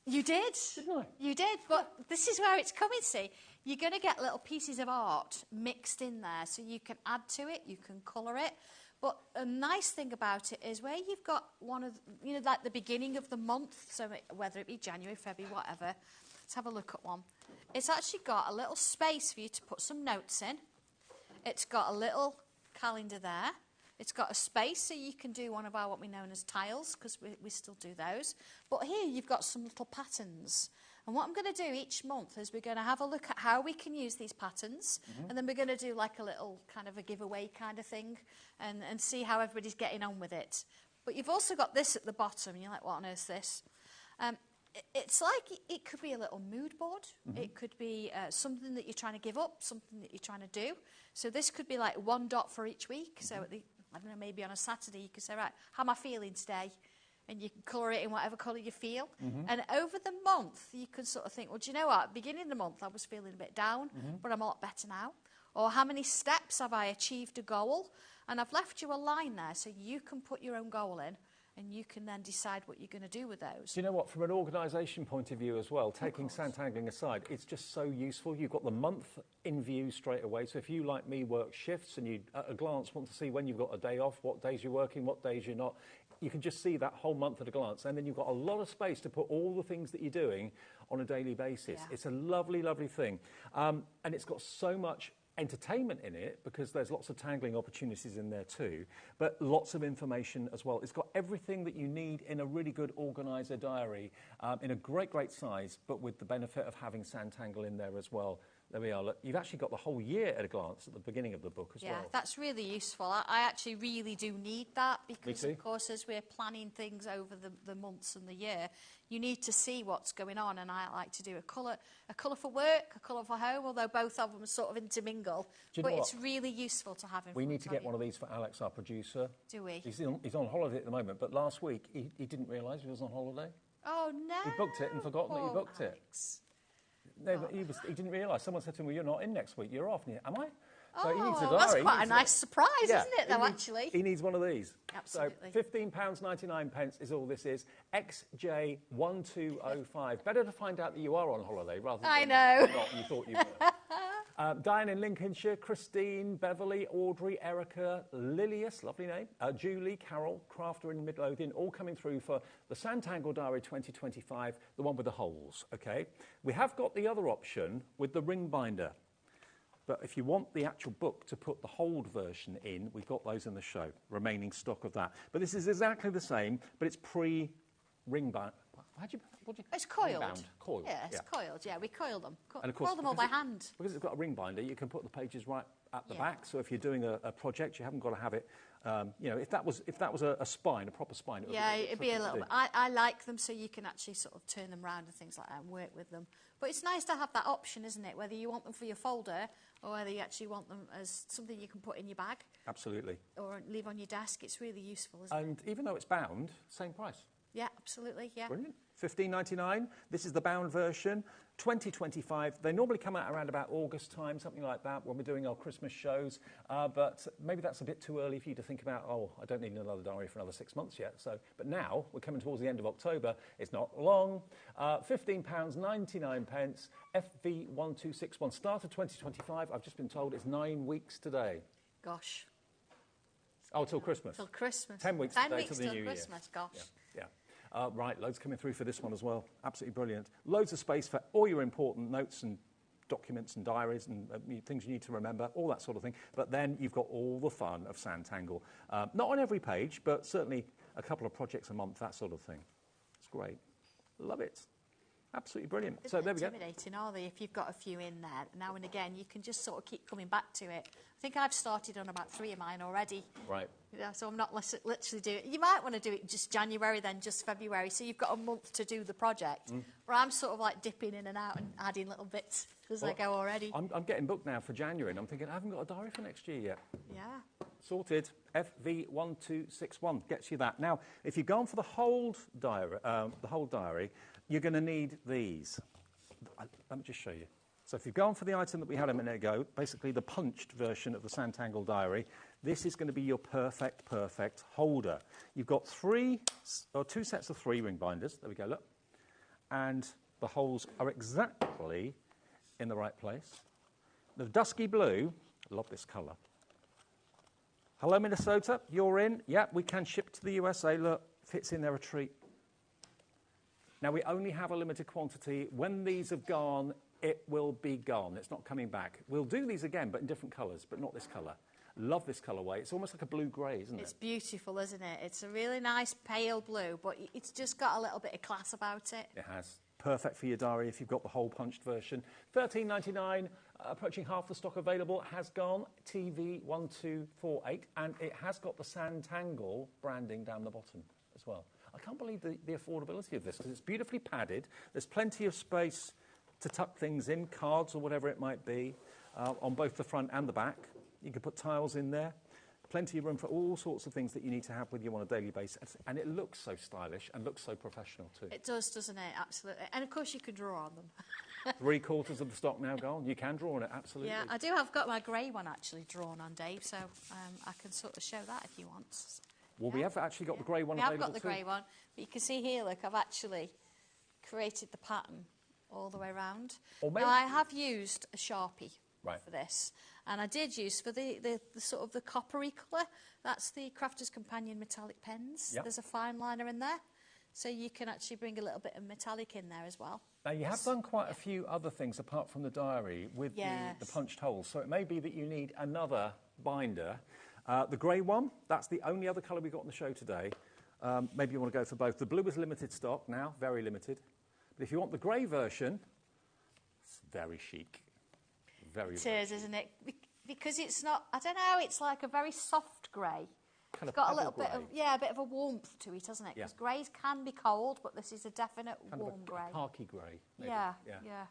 Speaker 5: You did.
Speaker 1: Didn't I?
Speaker 5: You did, but this is where it's coming, see. You're going to get little pieces of art mixed in there, so you can add to it, you can colour it. But a nice thing about it is where you've got one of, like the beginning of the month, so whether it be January, February, whatever, let's have a look at one. It's actually got a little space for you to put some notes in. It's got a little calendar there. It's got a space so you can do one of our what we know as tiles, because we still do those. But here you've got some little patterns. And what I'm going to do each month is we're going to have a look at how we can use these patterns. And then we're going to do like a little kind of a giveaway kind of thing and see how everybody's getting on with it. But you've also got this at the bottom. You're like, what on earth is this? It's like it could be a little mood board. It could be something that you're trying to give up, something that you're trying to do. So this could be like 1 dot for each week. So at the, I don't know, maybe on a Saturday you could say, right, how am I feeling today? And you can colour it in whatever colour you feel. And over the month, you can sort of think, well, do you know what? Beginning of the month, I was feeling a bit down, but I'm a lot better now. Or how many steps have I achieved a goal? And I've left you a line there so you can put your own goal in. And you can then decide what you're going to do with those.
Speaker 1: Do you know what? From an organisation point of view as well, taking sandtangling aside, it's just so useful. You've got the month in view straight away. So if you, like me, work shifts and you, at a glance, want to see when you've got a day off, what days you're working, what days you're not, you can just see that whole month at a glance. And then you've got a lot of space to put all the things that you're doing on a daily basis.
Speaker 5: Yeah.
Speaker 1: It's a lovely, lovely thing. And it's got so much entertainment in it, because there's lots of tangling opportunities in there too, but lots of information as well. It's got everything that you need in a really good organiser diary, in a great, great size, but with the benefit of having Sandtangle in there as well. There we are. Look, you've actually got the whole year at a glance at the beginning of the book as well.
Speaker 5: Yeah, that's really useful. I actually really do need that, because, of course, as we're planning things over the months and the year, you need to see what's going on, and I like to do a colour for work, a colour for home, although both of them sort of intermingle. But it's really useful to have in
Speaker 1: We need to get one of these for Alex, our producer.
Speaker 5: Do we?
Speaker 1: He's on holiday at the moment, but last week he didn't realise he was on holiday.
Speaker 5: Oh, no.
Speaker 1: He booked it and forgotten that he booked
Speaker 5: Alex.
Speaker 1: it. No, but he didn't realise. Someone said to him, well, you're not in next week, you're off. And he, am I? So he needs a diary.
Speaker 5: That's quite a nice surprise, isn't it, though, actually?
Speaker 1: He needs one of these.
Speaker 5: Absolutely.
Speaker 1: So £15.99 is all this is. XJ1205. Better to find out that you are on holiday rather than not you thought you were. Diane in Lincolnshire, Christine, Beverly, Audrey, Erica, Lilius, lovely name, Julie, Carol, Crafter in Midlothian, all coming through for the Sandtangle Diary 2025, the one with the holes, okay? We have got the other option with the ring binder. But if you want the actual book to put the hold version in, we've got those in the show, remaining stock of that. But this is exactly the same, but it's pre-ring bind.
Speaker 5: It's coiled.
Speaker 1: Coiled.
Speaker 5: Yeah, it's coiled. Yeah, we coil them.
Speaker 1: And of course,
Speaker 5: coil them all by hand.
Speaker 1: Because it's got a ring binder, you can put the pages right at the back. So if you're doing a project, you haven't got to have it. If that was a spine, a proper spine,
Speaker 5: it'd be a little bit. I like them so you can actually sort of turn them around and things like that and work with them. But it's nice to have that option, isn't it? Whether you want them for your folder or whether you actually want them as something you can put in your bag.
Speaker 1: Absolutely.
Speaker 5: Or leave on your desk. It's really useful, isn't it?
Speaker 1: And even though it's bound, same price.
Speaker 5: Yeah, absolutely, yeah.
Speaker 1: Brilliant. $15.99. This is the bound version. 2025. They normally come out around about August time, something like that, when we're doing our Christmas shows. But maybe that's a bit too early for you to think about, oh, I don't need another diary for another 6 months yet. But now, we're coming towards the end of October. It's not long. £15.99, FV1261. Start of 2025. I've just been told it's 9 weeks today.
Speaker 5: Gosh.
Speaker 1: Oh, till Christmas.
Speaker 5: Till Christmas.
Speaker 1: 10 weeks
Speaker 5: 10
Speaker 1: today
Speaker 5: weeks
Speaker 1: till the
Speaker 5: till
Speaker 1: New
Speaker 5: Christmas,
Speaker 1: Year.
Speaker 5: gosh.
Speaker 1: Yeah. Right, loads coming through for this one as well. Absolutely brilliant. Loads of space for all your important notes and documents and diaries and things you need to remember, all that sort of thing. But then you've got all the fun of Sandtangle. Not on every page, but certainly a couple of projects a month, that sort of thing. It's great. Love it. Absolutely brilliant.
Speaker 5: They're
Speaker 1: so there we go.
Speaker 5: intimidating, are they? If you've got a few in there, now and again, you can just sort of keep coming back to it. I think I've started on about 3 of mine already.
Speaker 1: Right.
Speaker 5: Yeah, so I'm not literally doing it. You might want to do it just January, then just February, so you've got a month to do the project. Where I'm sort of like dipping in and out and adding little bits as I go already.
Speaker 1: I'm getting booked now for January, and I'm thinking, I haven't got a diary for next year yet.
Speaker 5: Yeah.
Speaker 1: Sorted. FV1261 gets you that. Now, if you've gone for the hold diary, you're going to need these. Let me just show you. So if you've gone for the item that we had a minute ago, basically the punched version of the Sandtangle diary, this is going to be your perfect holder. You've got two sets of 3 ring binders. There we go, look. And the holes are exactly in the right place. The dusky blue, I love this colour. Hello, Minnesota, you're in. Yep, we can ship to the USA. Look, fits in there a treat. Now, we only have a limited quantity. When these have gone, it will be gone. It's not coming back. We'll do these again, but in different colours, but not this colour. Love this colourway. It's almost like a blue-grey, isn't it?
Speaker 5: It's beautiful, isn't it? It's a really nice pale blue, but it's just got a little bit of class about it.
Speaker 1: It has. Perfect for your diary if you've got the hole punched version. $13.99, approaching half the stock available. It has gone TV1248, and it has got the Santangle branding down the bottom as well. I can't believe the affordability of this, because it's beautifully padded. There's plenty of space to tuck things in, cards or whatever it might be, on both the front and the back. You can put tiles in there. Plenty of room for all sorts of things that you need to have with you on a daily basis. And it looks so stylish and looks so professional too.
Speaker 5: It does, doesn't it? Absolutely. And of course you could draw on them.
Speaker 1: 3/4 of the stock now gone. You can draw on it, absolutely.
Speaker 5: Yeah, I do have got my grey one actually drawn on, Dave, so I can sort of show that if you want.
Speaker 1: Well, we have actually got the grey one
Speaker 5: we
Speaker 1: available
Speaker 5: have got the
Speaker 1: too.
Speaker 5: grey one, but you can see here, look, I've actually created the pattern all the way around. Now, I have used a Sharpie for this, and I did use for the sort of the coppery colour. That's the Crafter's Companion metallic pens.
Speaker 1: Yep.
Speaker 5: There's a fine liner in there, so you can actually bring a little bit of metallic in there as well.
Speaker 1: Now, you have done quite a few other things apart from the diary with the punched holes, so it may be that you need another binder. The grey one, that's the only other colour we've got on the show today. Maybe you want to go for both. The blue is limited stock now, very limited. But if you want the grey version, it's very chic. Very
Speaker 5: It is, isn't it? Because it's not, I don't know, it's like a very soft grey.
Speaker 1: Kind
Speaker 5: It's got a little bit of, a bit of a warmth to it, hasn't it? Because greys can be cold, but this is a definite warm grey.
Speaker 1: Khaki grey. Maybe.
Speaker 5: Yeah.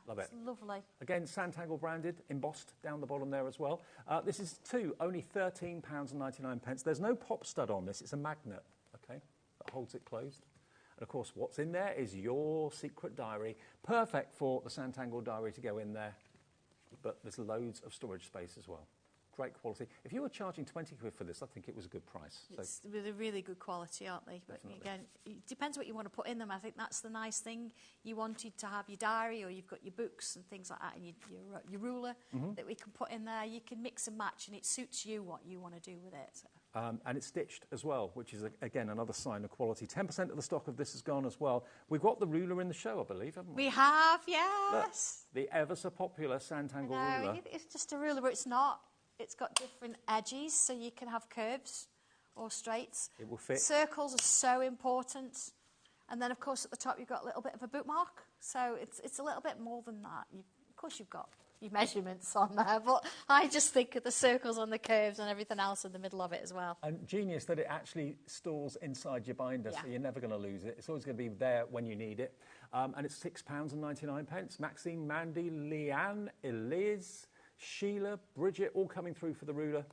Speaker 1: Love
Speaker 5: it's
Speaker 1: it.
Speaker 5: lovely.
Speaker 1: Again, Santangle branded, embossed down the bottom there as well. This is only £13.99. There's no pop stud on this. It's a magnet, okay, that holds it closed. And, of course, what's in there is your secret diary. Perfect for the Santangle diary to go in there. But there's loads of storage space as well. Great quality. If you were charging 20 quid for this, I think it was a good price.
Speaker 5: It's really, really good quality, aren't they? But again, it depends what you want to put in them. I think that's the nice thing. You wanted to have your diary, or you've got your books and things like that, and your ruler that we can put in there. You can mix and match, and it suits you what you want to do with it. So.
Speaker 1: And it's stitched as well, which is, again, another sign of quality. 10% of the stock of this has gone as well. We've got the ruler in the show, I believe, haven't we?
Speaker 5: We have, yes.
Speaker 1: Look, the ever so popular Santangle ruler.
Speaker 5: It's just a ruler, but it's not. It's got different edges, so you can have curves or straights.
Speaker 1: It will fit.
Speaker 5: Circles are so important. And then, of course, at the top, you've got a little bit of a bookmark. So it's a little bit more than that. Of course, you've got your measurements on there, but I just think of the circles and the curves and everything else in the middle of it as well.
Speaker 1: And genius that it actually stores inside your binder, so you're never going to lose it. It's always going to be there when you need it. And it's £6.99. Maxine, Mandy, Leanne, Elise, Sheila, Bridget, all coming through for the ruler.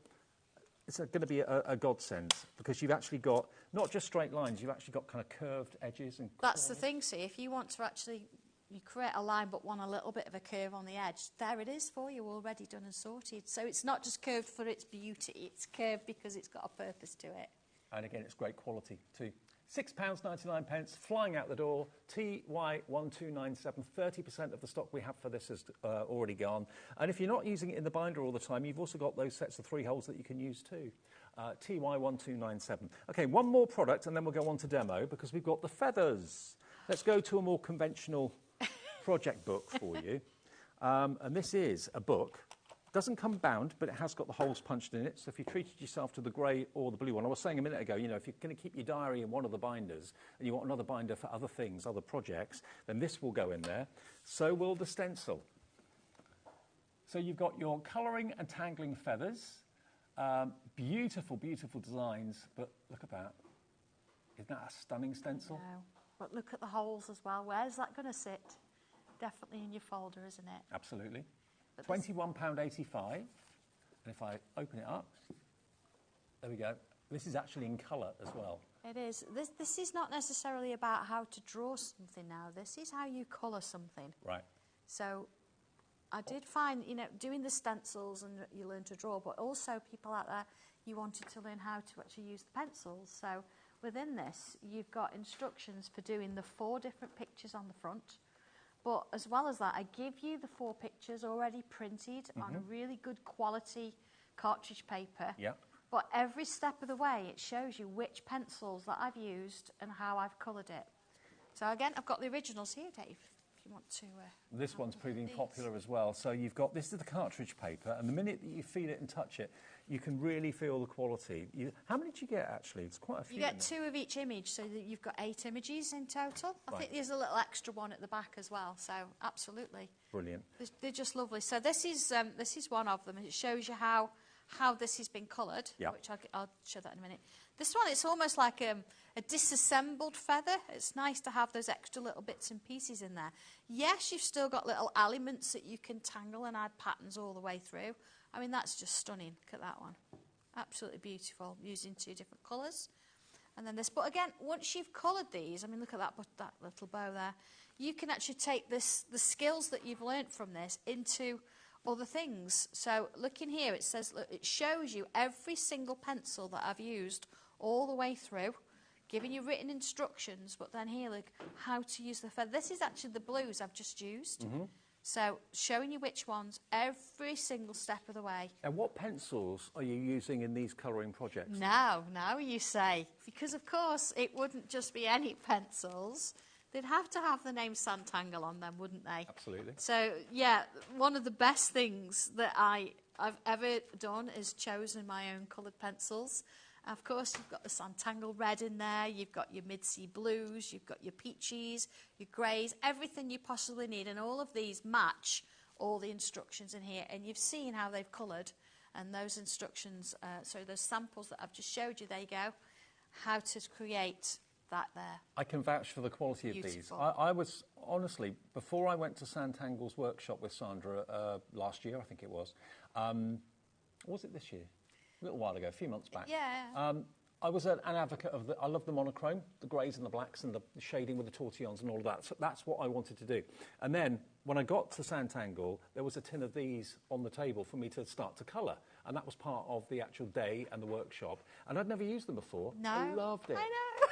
Speaker 1: It's going to be a godsend, because you've actually got not just straight lines, you've actually got kind of curved edges. And
Speaker 5: that's the thing, see, if you want to actually... You create a line but want a little bit of a curve on the edge. There it is for you, already done and sorted. So it's not just curved for its beauty, it's curved because it's got a purpose to it.
Speaker 1: And again, it's great quality too. £6.99, flying out the door, TY1297. 30% of the stock we have for this has already gone. And if you're not using it in the binder all the time, you've also got those sets of 3 holes that you can use too. TY1297. OK, one more product and then we'll go on to demo, because we've got the feathers. Let's go to a more conventional project book for you. And this is a book. Doesn't come bound, but it has got the holes punched in it. So if you treated yourself to the grey or the blue one, I was saying a minute ago, you know, if you're going to keep your diary in one of the binders and you want another binder for other things, other projects, then this will go in there. So will the stencil. So you've got your colouring and tangling feathers. Beautiful, beautiful designs, but look at that. Isn't that a stunning stencil?
Speaker 5: No. But look at the holes as well. Where's that going to sit? Definitely in your folder, isn't it?
Speaker 1: Absolutely. £21.85. And if I open it up, there we go. This is actually in colour as well.
Speaker 5: It is. This is not necessarily about how to draw something now. This is how you colour something.
Speaker 1: Right.
Speaker 5: So I did find, you know, doing the stencils and you learn to draw, but also people out there, you wanted to learn how to actually use the pencils. So within this, you've got instructions for doing the 4 different pictures on the front. But as well as that, I give you the 4 pictures already printed on a really good quality cartridge paper.
Speaker 1: Yeah.
Speaker 5: But every step of the way, it shows you which pencils that I've used and how I've coloured it. So again, I've got the originals here, Dave, if you want to...
Speaker 1: This one's proving popular as well. So you've got, this is the cartridge paper, and the minute that you feel it and touch it, you can really feel the quality. How many did you get, actually? It's quite a few.
Speaker 5: You get 2 of each image, so that you've got 8 images in total. I think there's a little extra one at the back as well, so absolutely.
Speaker 1: Brilliant.
Speaker 5: They're just lovely. So this is one of them, and it shows you how this has been coloured, which I'll show that in a minute. This one, it's almost like a disassembled feather. It's nice to have those extra little bits and pieces in there. Yes, you've still got little elements that you can tangle and add patterns all the way through. I mean, that's just stunning. Look at that one. Absolutely beautiful, using 2 different colours. And then this, but again, once you've coloured these, I mean, look at that little bow there. You can actually take the skills that you've learnt from this into other things. So look in here, it says, look, it shows you every single pencil that I've used all the way through, giving you written instructions, but then here, look, how to use the feather. This is actually the blues I've just used. So showing you which ones every single step of the way.
Speaker 1: And what pencils are you using in these colouring projects?
Speaker 5: Now you say, because of course it wouldn't just be any pencils. They'd have to have the name Sanntangle on them, wouldn't they?
Speaker 1: Absolutely.
Speaker 5: So, yeah, one of the best things that I've ever done is chosen my own coloured pencils. Of course, you've got the Sanntangle red in there, you've got your mid-sea blues, you've got your peaches, your greys, everything you possibly need. And all of these match all the instructions in here. And you've seen how they've coloured. And those instructions, so those samples that I've just showed you, there you go, how to create that there. I
Speaker 1: can vouch for the quality of these. I was, honestly, before I went to Sanntangle's workshop with Sandra last year, I think it was it this year? A little while ago, a few months back.
Speaker 5: Yeah.
Speaker 1: I was an advocate of I love the monochrome, the greys and the blacks and the shading with the tortillons and all of that. So that's what I wanted to do. And then when I got to Sanntangle, there was a tin of these on the table for me to start to colour. And that was part of the actual day and the workshop. And I'd never used them before.
Speaker 5: No.
Speaker 1: I loved it.
Speaker 5: I know.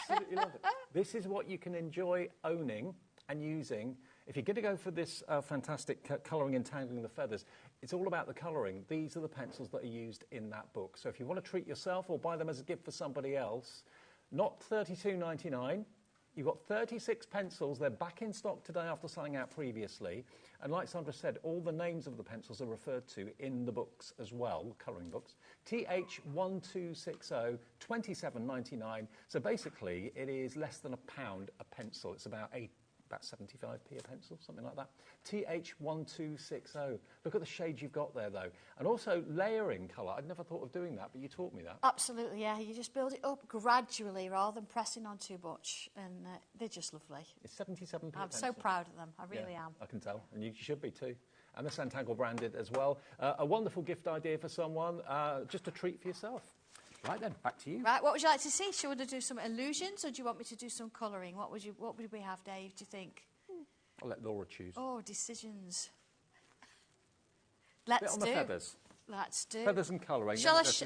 Speaker 1: Absolutely loved it. This is what you can enjoy owning and using. If you're going to go for this fantastic colouring and tangling the feathers, it's all about the colouring. These are the pencils that are used in that book. So if you want to treat yourself or buy them as a gift for somebody else, not $32.99. You've got 36 pencils. They're back in stock today after selling out previously. And like Sandra said, all the names of the pencils are referred to in the books as well, colouring books. TH1260, $27.99. So basically, it is less than £1 a pencil. It's about 75p a pencil, something like that. TH1260. Look at the shades you've got there, though. And also layering colour. I'd never thought of doing that, but you taught me that.
Speaker 5: Absolutely, yeah. You just build it up gradually rather than pressing on too much. And they're just lovely.
Speaker 1: It's 77p
Speaker 5: I'm so proud of them. I really am.
Speaker 1: I can tell. And you should be, too. And the Sanntangle branded as well. A wonderful gift idea for someone. Just a treat for yourself. Right then, back to you.
Speaker 5: Right, what would you like to see? Should we do some illusions or do you want me to do some colouring? What would we have, Dave, do you think?
Speaker 1: I'll let Laura choose.
Speaker 5: Oh, decisions. Let's do.
Speaker 1: The feathers.
Speaker 5: Let's do.
Speaker 1: Feathers and colouring.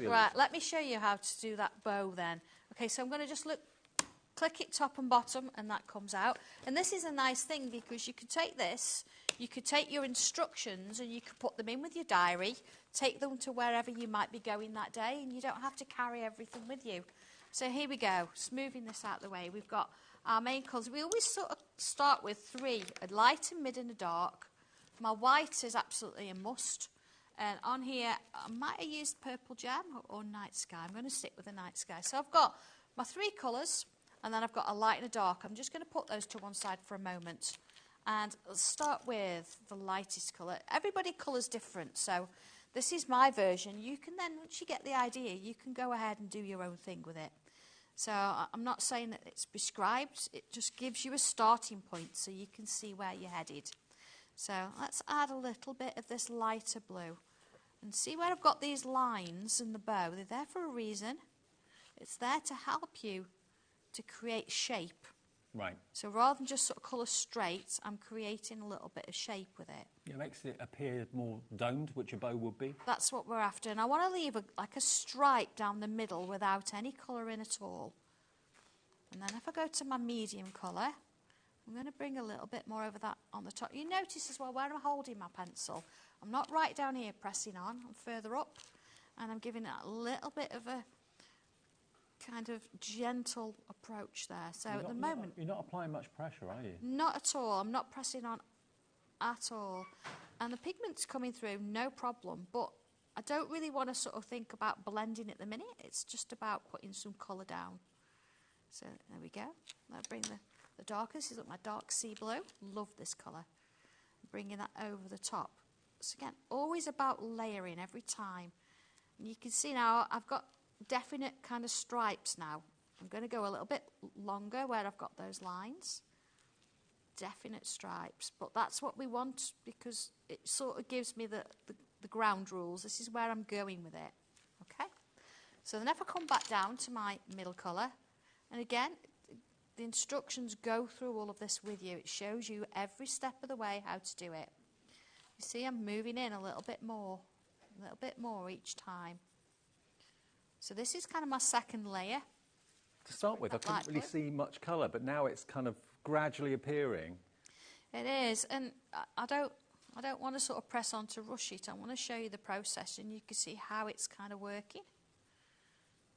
Speaker 5: Right, let me show you how to do that bow then. Okay, so I'm going to just click it top and bottom and that comes out. And this is a nice thing because you could take this, you could take your instructions and you could put them in with your diary, take them to wherever you might be going that day and you don't have to carry everything with you. So here we go, smoothing this out of the way. We've got our main colours. We always sort of start with 3, a light, a mid and a dark. My white is absolutely a must. And on here, I might have used purple gem or night sky. I'm going to stick with the night sky. So I've got my 3 colours. And then I've got a light and a dark. I'm just going to put those to one side for a moment. And let's start with the lightest colour. Everybody colours different, so this is my version. You can then, once you get the idea, you can go ahead and do your own thing with it. So I'm not saying that it's prescribed. It just gives you a starting point so you can see where you're headed. So let's add a little bit of this lighter blue. And see where I've got these lines in the bow. They're there for a reason. It's there to help you to create shape.
Speaker 1: Right.
Speaker 5: So rather than just sort of colour straight, I'm creating a little bit of shape with it.
Speaker 1: It makes it appear more domed, which a bow would be.
Speaker 5: That's what we're after. And I want to leave like a stripe down the middle without any colour in at all. And then if I go to my medium colour, I'm going to bring a little bit more over that on the top. You notice as well where I'm holding my pencil. I'm not right down here pressing on. I'm further up. And I'm giving it a little bit of a kind of gentle approach there. So at the moment...
Speaker 1: You're not applying much pressure, are you?
Speaker 5: Not at all. I'm not pressing on at all. And the pigment's coming through, no problem. But I don't really want to sort of think about blending at the minute. It's just about putting some colour down. So there we go. I'll bring the darker. This is my dark sea blue. Love this colour. Bringing that over the top. So again, always about layering every time. And you can see now I've got definite kind of stripes now. I'm going to go a little bit longer where I've got those lines. Definite stripes. But that's what we want because it sort of gives me the ground rules. This is where I'm going with it. Okay? So then if I come back down to my middle colour, and again, the instructions go through all of this with you. It shows you every step of the way how to do it. You see I'm moving in a little bit more each time. So this is kind of my second layer.
Speaker 1: To start with, I couldn't really see much colour, but now it's kind of gradually appearing.
Speaker 5: It is, and I don't want to sort of press on to rush it. I want to show you the process and you can see how it's kind of working.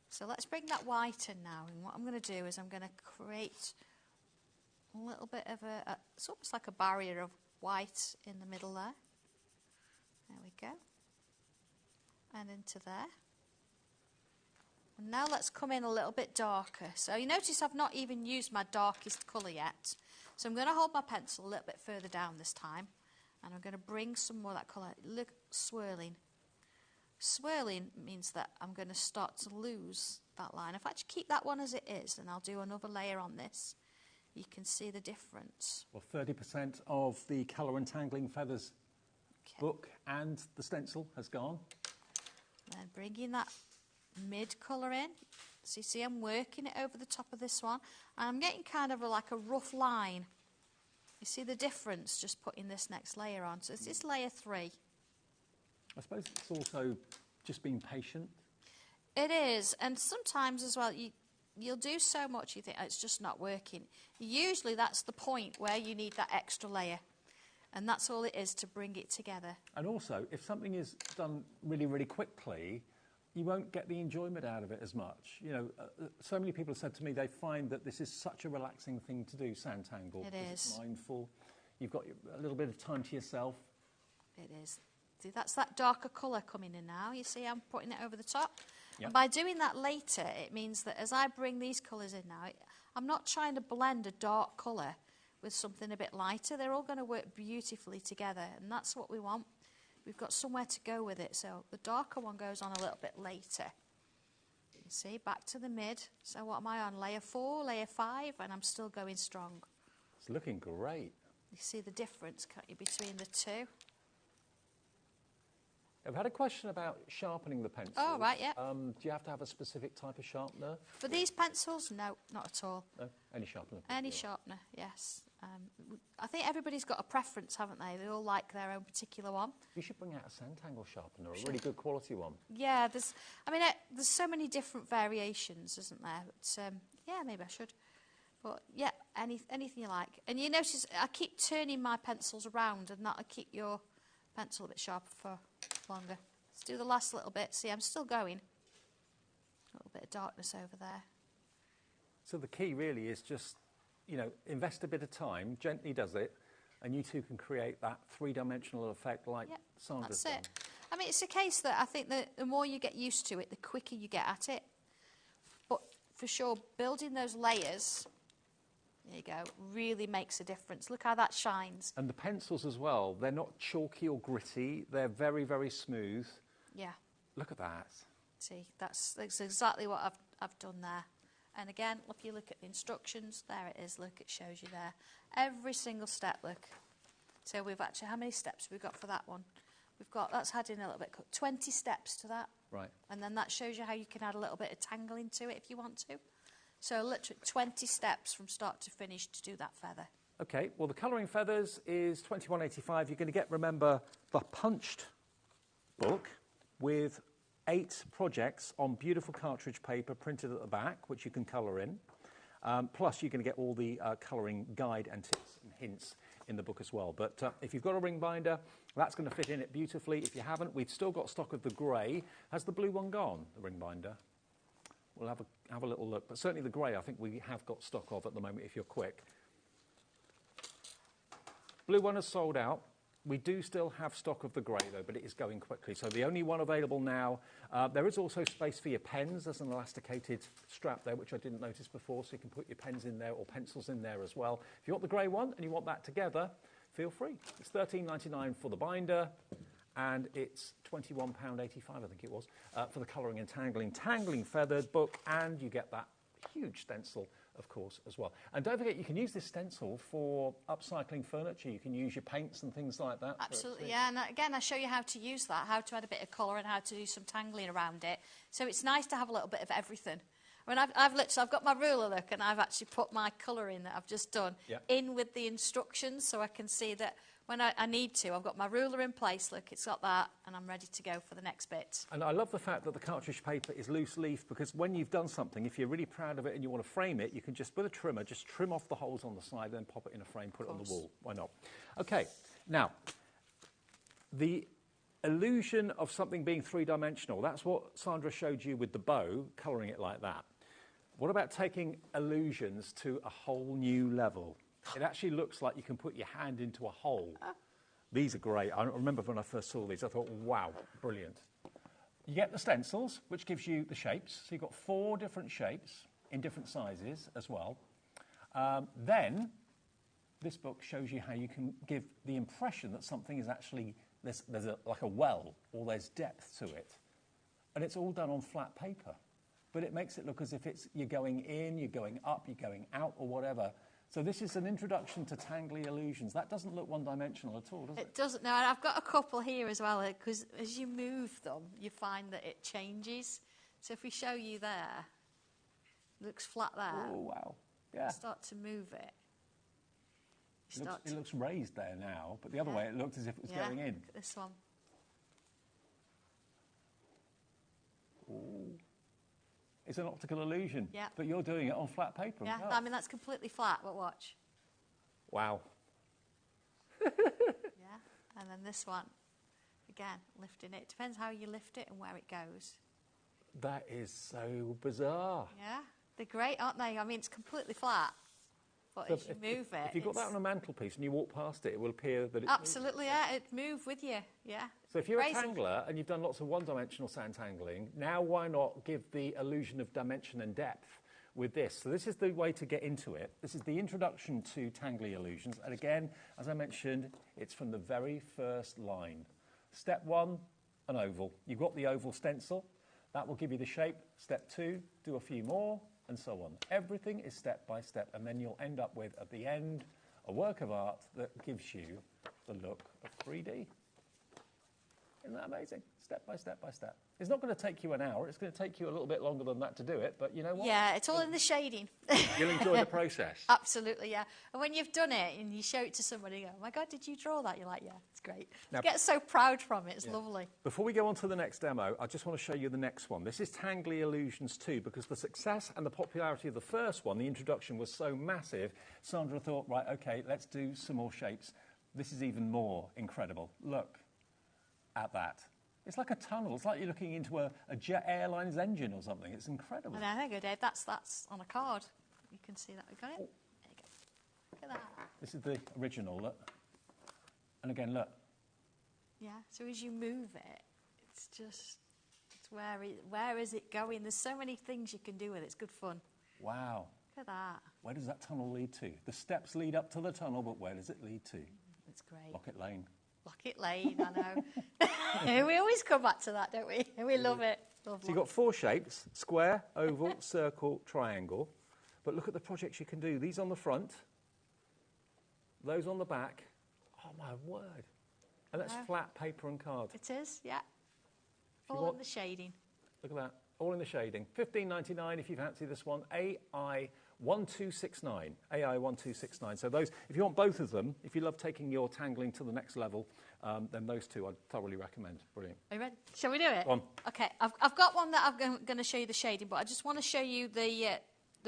Speaker 5: So let's bring that white in now, and what I'm going to do is I'm going to create a little bit of it's almost like a barrier of white in the middle there. There we go. And into there. And now let's come in a little bit darker. So you notice I've not even used my darkest colour yet. So I'm going to hold my pencil a little bit further down this time, and I'm going to bring some more of that colour. Look, swirling. Swirling means that I'm going to start to lose that line. If I just keep that one as it is, and I'll do another layer on this, you can see the difference.
Speaker 1: Well, 30% of the Colour Untangling Feathers book and the stencil has gone.
Speaker 5: Then bringing that mid colour in. So you see I'm working it over the top of this one, and I'm getting kind of like a rough line. You see the difference just putting this next layer on. So this is layer 3.
Speaker 1: I suppose it's also just being patient.
Speaker 5: It is, and sometimes as well you'll do so much you think oh, it's just not working. Usually that's the point where you need that extra layer, and that's all it is to bring it together.
Speaker 1: And also, if something is done really, really quickly, you won't get the enjoyment out of it as much. You know, so many people have said to me they find that this is such a relaxing thing to do, Sanntangle.
Speaker 5: It is.
Speaker 1: It's mindful. You've got a little bit of time to yourself.
Speaker 5: It is. See, that's that darker colour coming in now. You see I'm putting it over the top.
Speaker 1: Yep.
Speaker 5: And by doing that later, it means that as I bring these colours in now, I'm not trying to blend a dark colour with something a bit lighter. They're all going to work beautifully together, and that's what we want. We've got somewhere to go with it, so the darker one goes on a little bit later. You see, back to the mid. So what am I on? Layer 4, layer 5, and I'm still going strong.
Speaker 1: It's looking great.
Speaker 5: You see the difference, can't you, between the two?
Speaker 1: I've had a question about sharpening the pencil.
Speaker 5: Oh, right, yeah.
Speaker 1: Do you have to have a specific type of sharpener?
Speaker 5: For these pencils, no, not at all.
Speaker 1: No? Any sharpener?
Speaker 5: Any sharpener, yes. I think everybody's got a preference, haven't they? They all like their own particular one.
Speaker 1: You should bring out a Sanntangle sharpener, a really good quality one.
Speaker 5: Yeah, there's so many different variations, isn't there? But, yeah, maybe I should. But, yeah, anything you like. And you notice I keep turning my pencils around, and that'll keep your pencil a bit sharper for longer. Let's do the last little bit. See, I'm still going. A little bit of darkness over there.
Speaker 1: So the key really is just, you know, invest a bit of time, gently does it, and you two can create that three-dimensional effect like Sandra's done.
Speaker 5: That's it. I mean, it's a case that I think that the more you get used to it, the quicker you get at it. But for sure, building those layers, there you go, really makes a difference. Look how that shines.
Speaker 1: And the pencils as well, they're not chalky or gritty, they're very, very smooth.
Speaker 5: Yeah.
Speaker 1: Look at that.
Speaker 5: See, that's exactly what I've done there. And again, if you look at the instructions, there it is, look, it shows you there. Every single step, look. So we've actually, how many steps have we got for that one? We've got, that's adding a little bit, 20 steps to that.
Speaker 1: Right.
Speaker 5: And then that shows you how you can add a little bit of tangling to it if you want to. So literally 20 steps from start to finish to do that feather.
Speaker 1: Okay, well, the colouring feathers is £21.85. You're going to get, remember, the punched book with 8 projects on beautiful cartridge paper printed at the back, which you can colour in. Plus, you're going to get all the colouring guide and tips and hints in the book as well. But if you've got a ring binder, that's going to fit in it beautifully. If you haven't, we've still got stock of the grey. Has the blue one gone, the ring binder? We'll have a little look. But certainly the grey, I think we have got stock of at the moment if you're quick. Blue one is sold out. We do still have stock of the grey, though, but it is going quickly. So the only one available now. There is also space for your pens. There's an elasticated strap there, which I didn't notice before, so you can put your pens in there or pencils in there as well. If you want the grey one and you want that together, feel free. It's £13.99 for the binder, and it's £21.85, I think it was, for the colouring and tangling feathered book, and you get that huge stencil, of course, as well. And don't forget, you can use this stencil for upcycling furniture. You can use your paints and things like that.
Speaker 5: Absolutely, yeah. And again, I show you how to use that, how to add a bit of colour and how to do some tangling around it. So it's nice to have a little bit of everything. I mean, I've got my ruler, look, and I've actually put my colour in that I've just done in with the instructions, so I can see that when I need to, I've got my ruler in place, look, it's got that, and I'm ready to go for the next bit.
Speaker 1: And I love the fact that the cartridge paper is loose leaf, because when you've done something, if you're really proud of it and you want to frame it, you can just, with a trimmer, just trim off the holes on the side, then pop it in a frame, put it on the wall. Why not? Okay, now, the illusion of something being three-dimensional, that's what Sandra showed you with the bow, colouring it like that. What about taking illusions to a whole new level? It actually looks like you can put your hand into a hole. These are great. I remember when I first saw these, I thought, wow, brilliant. You get the stencils, which gives you the shapes. So you've got 4 different shapes in different sizes as well. Then, this book shows you how you can give the impression that something is actually, there's like a well, or there's depth to it. And it's all done on flat paper. But it makes it look as if you're going in, you're going up, you're going out, or whatever. So this is an introduction to tangly illusions. That doesn't look one-dimensional at all, does it?
Speaker 5: It doesn't. No, and I've got a couple here as well, because as you move them, you find that it changes. So if we show you there, it looks flat there.
Speaker 1: Oh, wow. Yeah.
Speaker 5: Start to move it.
Speaker 1: It looks raised there now, but the other way it looked as if it was going in.
Speaker 5: Look at this one.
Speaker 1: Ooh. It's an optical illusion,
Speaker 5: yeah.
Speaker 1: But you're doing it on flat paper.
Speaker 5: Yeah,
Speaker 1: well.
Speaker 5: I mean, that's completely flat, but watch.
Speaker 1: Wow.
Speaker 5: Yeah, and then this one, again, lifting it. Depends how you lift it and where it goes.
Speaker 1: That is so bizarre.
Speaker 5: Yeah, they're great, aren't they? I mean, it's completely flat, but so as you move it...
Speaker 1: If you've got that on a mantelpiece and you walk past it, it will appear that it's...
Speaker 5: Absolutely, yeah, it'd move with you, yeah.
Speaker 1: So if you're a tangler and you've done lots of one-dimensional sand tangling, now why not give the illusion of dimension and depth with this? So this is the way to get into it. This is the introduction to tangly illusions. And again, as I mentioned, it's from the very first line. Step 1, an oval. You've got the oval stencil. That will give you the shape. Step 2, do a few more, and so on. Everything is step by step, and then you'll end up with, at the end, a work of art that gives you the look of 3D. Isn't that amazing? Step by step by step. It's not going to take you an hour. It's going to take you a little bit longer than that to do it, but you know what?
Speaker 5: Yeah, it's all in the shading.
Speaker 1: You'll enjoy the process.
Speaker 5: Absolutely, yeah. And when you've done it and you show it to somebody, you go, oh my God, did you draw that? You're like, yeah, it's great. Now, you get so proud from it. It's lovely.
Speaker 1: Before we go on to the next demo, I just want to show you the next one. This is Tangly Illusions 2, because the success and the popularity of the first one, the introduction, was so massive, Sandra thought, right, OK, let's do some more shapes. This is even more incredible. Look at that. It's like a tunnel. It's like you're looking into a jet airline's engine or something. It's incredible.
Speaker 5: And there you go, Dave. That's on a card. You can see that. We've got it. There you go. Look at that.
Speaker 1: This is the original, look. And again, look.
Speaker 5: Yeah, so as you move it, it's just, where is it going? There's so many things you can do with it. It's good fun.
Speaker 1: Wow.
Speaker 5: Look at that.
Speaker 1: Where does that tunnel lead to? The steps lead up to the tunnel, but where does it lead to?
Speaker 5: It's great.
Speaker 1: Locket Lane.
Speaker 5: Locket Lane, I know. We always come back to that, don't we? We love it.
Speaker 1: So you've got 4 shapes: square, oval, circle, triangle. But look at the projects you can do. These on the front, those on the back. Oh, my word. And that's flat paper and card.
Speaker 5: It is, yeah. All in the shading.
Speaker 1: Look at that. all in the shading. $15.99 if you fancy this one. AI1269. AI1269. So those, if you want both of them, if you love taking your tangling to the next level, then those two I'd thoroughly recommend. Brilliant.
Speaker 5: Are you ready? Shall we do it?
Speaker 1: Go on.
Speaker 5: Okay, I've got one that I'm going to show you the shading, but I just want to show you the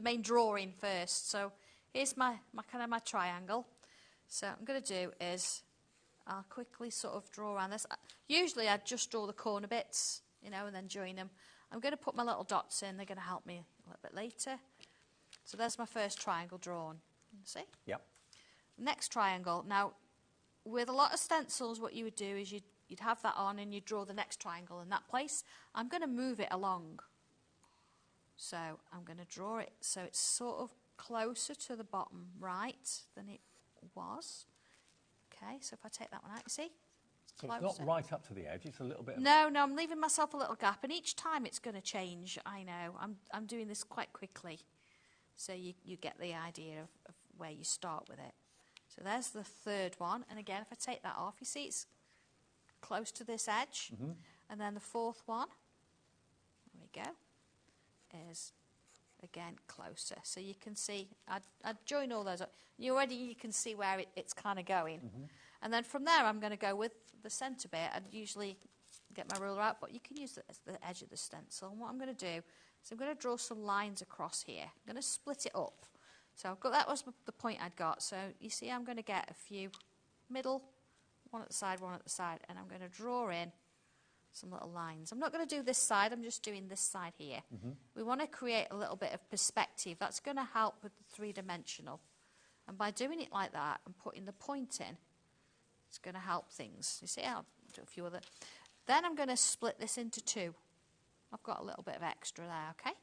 Speaker 5: main drawing first. So here's my triangle. So what I'm going to do is I'll quickly sort of draw around this. Usually I'd just draw the corner bits, you know, and then join them. I'm going to put my little dots in. They're going to help me a little bit later. So there's my first triangle drawn. See?
Speaker 1: Yep.
Speaker 5: Next triangle. Now, with a lot of stencils, what you would do is you'd have that on and you'd draw the next triangle in that place. I'm going to move it along. So I'm going to draw it so it's sort of closer to the bottom right than it was. Okay, so if I take that one out, you see?
Speaker 1: So it's not right up to the edge, it's a little bit...
Speaker 5: No, I'm leaving myself a little gap, and each time it's going to change, I know. I'm doing this quite quickly, so you get the idea of where you start with it. So there's the third one, and again, if I take that off, you see it's close to this edge. And then the fourth one, there we go, is again closer. So you can see, I'd join all those up. You can see where it's kind of going. And then from there, I'm going to go with the centre bit. I'd usually get my ruler out, but you can use the edge of the stencil. And what I'm going to do is I'm going to draw some lines across here. I'm going to split it up. So I've got, that was the point I'd got. So you see I'm going to get a few middle, one at the side, and I'm going to draw in some little lines. I'm not going to do this side, I'm just doing this side here. We want to create a little bit of perspective. That's going to help with the three-dimensional. And by doing it like that and putting the point in, it's going to help things. You see, I'll do a few other. Then I'm going to split this into two. I've got a little bit of extra there, okay?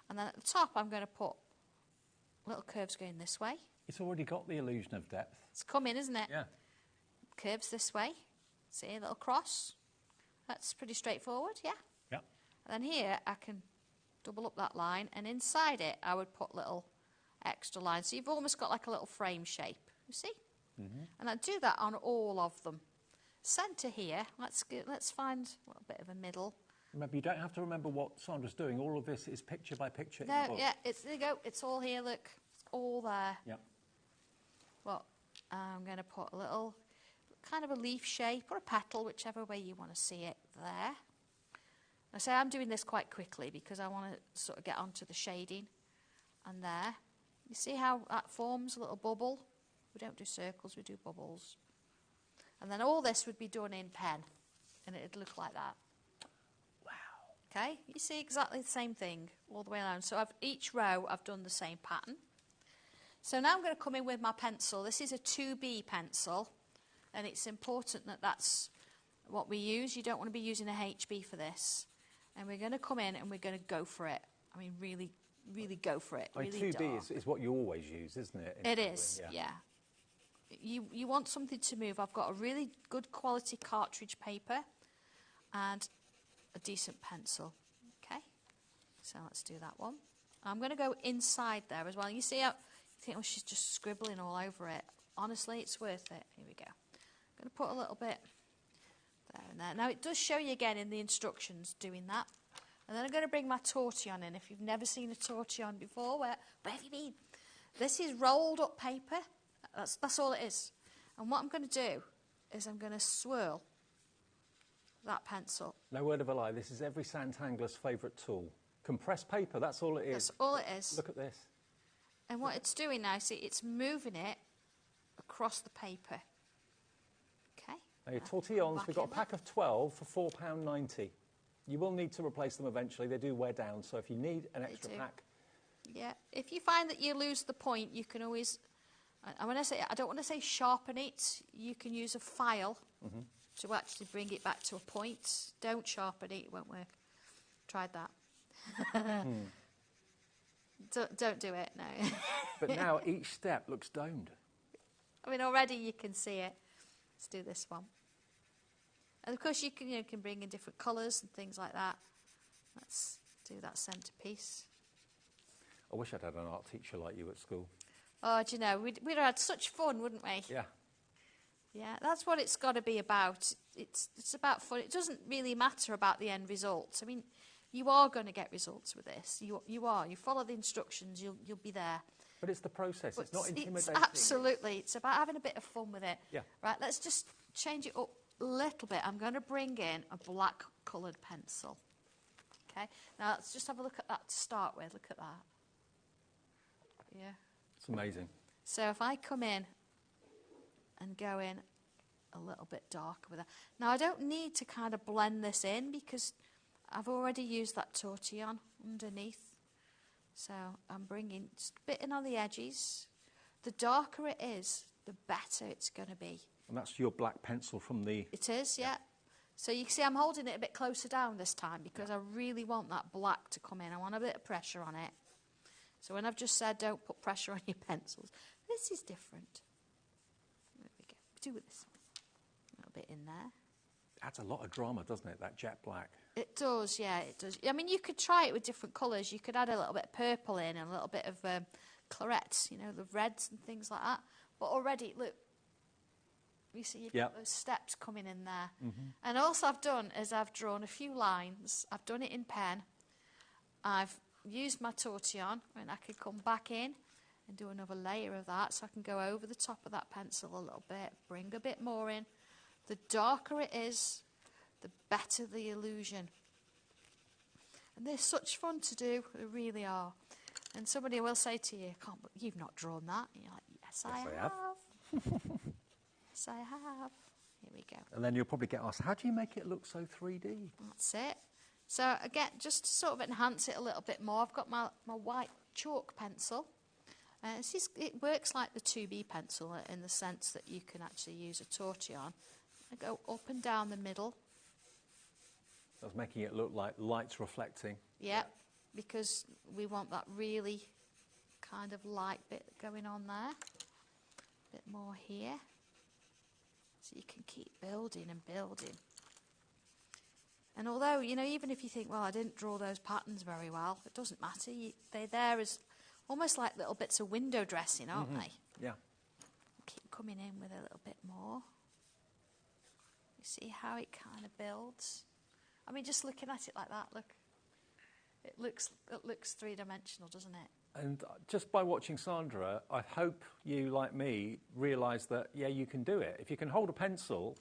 Speaker 5: And then at the top, I'm going to put little curves going this way.
Speaker 1: It's already got the illusion of depth.
Speaker 5: It's coming, isn't it?
Speaker 1: Yeah.
Speaker 5: Curves this way. See, a little cross. That's pretty straightforward, yeah?
Speaker 1: Yeah.
Speaker 5: And then here, I can double up that line, and inside it, I would put little extra lines. So you've almost got like a little frame shape, you see? And I do that on all of them. Centre here, let's find a little bit of a middle.
Speaker 1: Remember, you don't have to remember what Sandra's doing. All of this is picture by picture.
Speaker 5: No, yeah, there you go. It's all here, look. It's all there.
Speaker 1: Yeah.
Speaker 5: Well, I'm going to put a little kind of a leaf shape or a petal, whichever way you want to see it there. I say I'm doing this quite quickly because I want to sort of get onto the shading. And there. You see how that forms a little bubble? We don't do circles, we do bubbles. And then all this would be done in pen, and it'd look like that.
Speaker 1: Wow.
Speaker 5: Okay, you see exactly the same thing all the way around. So each row I've done the same pattern. So now I'm going to come in with my pencil. This is a 2B pencil, and it's important that that's what we use. You don't want to be using a HB for this. And we're going to come in and we're going to go for it. I mean, really, really go for it. Really
Speaker 1: 2B is what you always use, isn't it?
Speaker 5: It is, yeah. You want something to move. I've got a really good quality cartridge paper and a decent pencil. Okay, so let's do that one. I'm going to go inside there as well. You see how you think, oh, she's just scribbling all over it. Honestly, it's worth it. Here we go. I'm going to put a little bit there and there. Now, it does show you again in the instructions doing that. And then I'm going to bring my tortillon in. If you've never seen a tortillon before, where have you been? This is rolled up paper. That's all it is. And what I'm going to do is I'm going to swirl that pencil.
Speaker 1: No word of a lie, this is every sandangler's favourite tool. Compressed paper, that's all it is.
Speaker 5: That's all it is.
Speaker 1: Look at this.
Speaker 5: And what it's doing now, see, it's moving it across the paper. Okay.
Speaker 1: Now your tortillons, we've got a pack of 12 for £4.90. You will need to replace them eventually. They do wear down, so if you need an extra pack...
Speaker 5: Yeah, if you find that you lose the point, you can always... And when I say, I don't want to say sharpen it, you can use a file to actually bring it back to a point. Don't sharpen it, it won't work. Tried that. Don't do it, no.
Speaker 1: But now each step looks domed.
Speaker 5: I mean, already you can see it. Let's do this one. And of course you can bring in different colours and things like that. Let's do that centrepiece.
Speaker 1: I wish I'd had an art teacher like you at school.
Speaker 5: Oh, do you know, we'd have had such fun, wouldn't we?
Speaker 1: Yeah.
Speaker 5: Yeah, that's what it's got to be about. It's about fun. It doesn't really matter about the end result. I mean, You are going to get results with this. You are. You follow the instructions, you'll be there.
Speaker 1: But it's the process.
Speaker 5: But
Speaker 1: it's not intimidating.
Speaker 5: It's absolutely. It's about having a bit of fun with it.
Speaker 1: Yeah.
Speaker 5: Right, let's just change it up a little bit. I'm going to bring in a black coloured pencil. Okay. Now, let's just have a look at that to start with. Look at that. Yeah.
Speaker 1: It's amazing.
Speaker 5: So if I come in and go in a little bit darker with that. Now, I don't need to kind of blend this in because I've already used that tortillon underneath. So I'm bringing just a bit in on the edges. The darker it is, the better it's going to be.
Speaker 1: And that's your black pencil from the...
Speaker 5: It is, yeah. So you can see I'm holding it a bit closer down this time because I really want that black to come in. I want a bit of pressure on it. So when I've just said don't put pressure on your pencils, this is different. There we go. Do this one. A little bit in there.
Speaker 1: Adds a lot of drama, doesn't it, that jet black?
Speaker 5: It does, yeah, it does. I mean, you could try it with different colours. You could add a little bit of purple in and a little bit of claret, you know, the reds and things like that. But already, look, you see you've got those steps coming in there. And also I've done is I've drawn a few lines. I've done it in pen. I've used my tortillon, and I can come back in and do another layer of that. So I can go over the top of that pencil a little bit, bring a bit more in. The darker it is, the better the illusion. And they're such fun to do, they really are. And somebody will say to you, you've not drawn that. And you're like, yes, I have. Yes, I have. Here we go.
Speaker 1: And then you'll probably get asked, how do you make it look so 3D?
Speaker 5: That's it. So again, just to sort of enhance it a little bit more, I've got my white chalk pencil. It works like the 2B pencil in the sense that you can actually use a tortillon. I go up and down the middle.
Speaker 1: That's making it look like light's reflecting.
Speaker 5: Yeah, because we want that really kind of light bit going on there. A bit more here. So you can keep building and building. And although, you know, even if you think, well, I didn't draw those patterns very well, it doesn't matter. They're there as almost like little bits of window dressing, aren't they?
Speaker 1: Yeah.
Speaker 5: Keep coming in with a little bit more. You see how it kind of builds? I mean, just looking at it like that, look. It looks three-dimensional, doesn't it?
Speaker 1: And just by watching Sandra, I hope you, like me, realise that, yeah, you can do it. If you can hold a pencil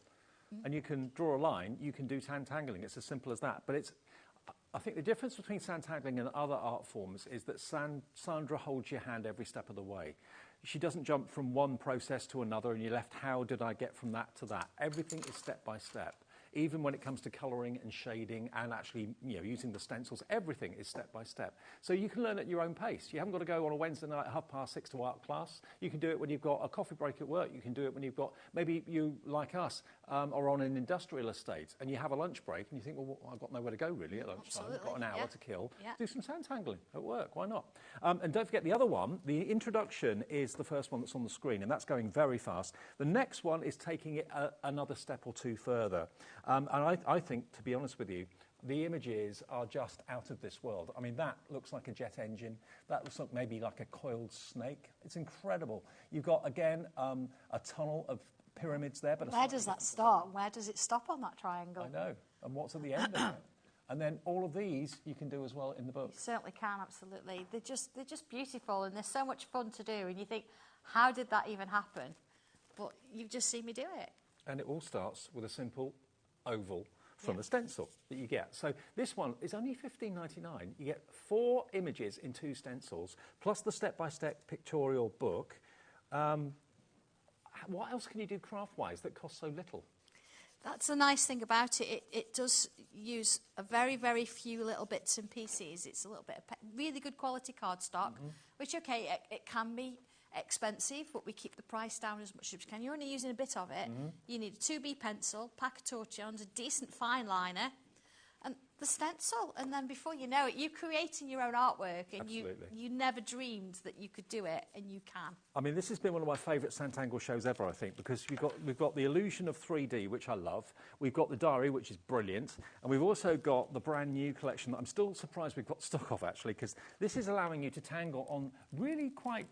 Speaker 1: and you can draw a line, you can do sand-tangling. It's as simple as that. But I think the difference between sand-tangling and other art forms is that Sandra holds your hand every step of the way. She doesn't jump from one process to another and you're left, how did I get from that to that? Everything is step by step. Even when it comes to colouring and shading and actually, you know, using the stencils, everything is step by step. So you can learn at your own pace. You haven't got to go on a Wednesday night at 6:30 to art class. You can do it when you've got a coffee break at work. You can do it when you've got, maybe you, like us, are on an industrial estate and you have a lunch break and you think, well, I've got nowhere to go really at lunchtime. I've got an hour to kill.
Speaker 5: Yeah.
Speaker 1: Do some sand tangling at work. Why not? And don't forget the other one. The introduction is the first one that's on the screen, and that's going very fast. The next one is taking it another step or two further. And I think, to be honest with you, the images are just out of this world. I mean, that looks like a jet engine. That looks like maybe like a coiled snake. It's incredible. You've got, again, a tunnel of pyramids there. But
Speaker 5: where does that start? Where does it stop on that triangle?
Speaker 1: I know. And what's at the end of it? And then all of these you can do as well in the book.
Speaker 5: You certainly can, absolutely. They're just beautiful and they're so much fun to do. And you think, how did that even happen? But you've just seen me do it.
Speaker 1: And it all starts with a simple oval from the stencil that you get. So this one is only $15.99. You get 4 images in 2 stencils, plus the step-by-step pictorial book. What else can you do craft-wise that costs so little?
Speaker 5: That's the nice thing about it. It does use a very, very few little bits and pieces. It's a little bit of really good quality cardstock, which, okay, it can be expensive, but we keep the price down as much as we can. You're only using a bit of it. You need a 2B pencil, pack of tortillons, a decent fine liner, and the stencil. And then before you know it, you're creating your own artwork, and you never dreamed that you could do it, and you can. I
Speaker 1: mean, this has been one of my favourite Sanntangle shows ever, I think, because we've got the illusion of 3D, which I love. We've got the diary, which is brilliant, and we've also got the brand new collection that I'm still surprised we've got stock of, actually, because this is allowing you to tangle on really quite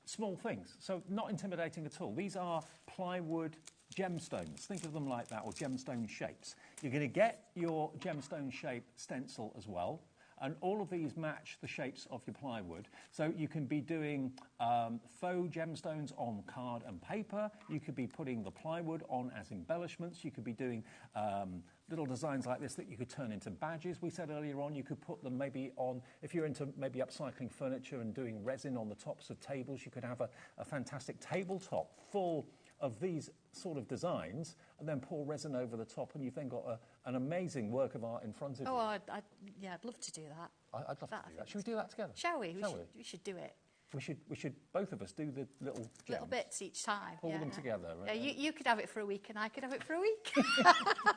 Speaker 1: small things, so not intimidating at all. These are plywood gemstones. Think of them like that, or gemstone shapes. You're going to get your gemstone shape stencil as well. And all of these match the shapes of your plywood. So you can be doing faux gemstones on card and paper. You could be putting the plywood on as embellishments. You could be doing little designs like this that you could turn into badges. We said earlier on you could put them maybe on, if you're into maybe upcycling furniture and doing resin on the tops of tables, you could have a fantastic tabletop full of these sort of designs, and then pour resin over the top, and you've then got an amazing work of art in front of you.
Speaker 5: Oh, I'd love to do that.
Speaker 1: I'd love to do that. Should we do that together?
Speaker 5: Shall we? We should do it.
Speaker 1: We should both of us do the little gems.
Speaker 5: Little bits each time.
Speaker 1: Pull them together.
Speaker 5: Yeah, you could have it for a week, and I could have it for a week.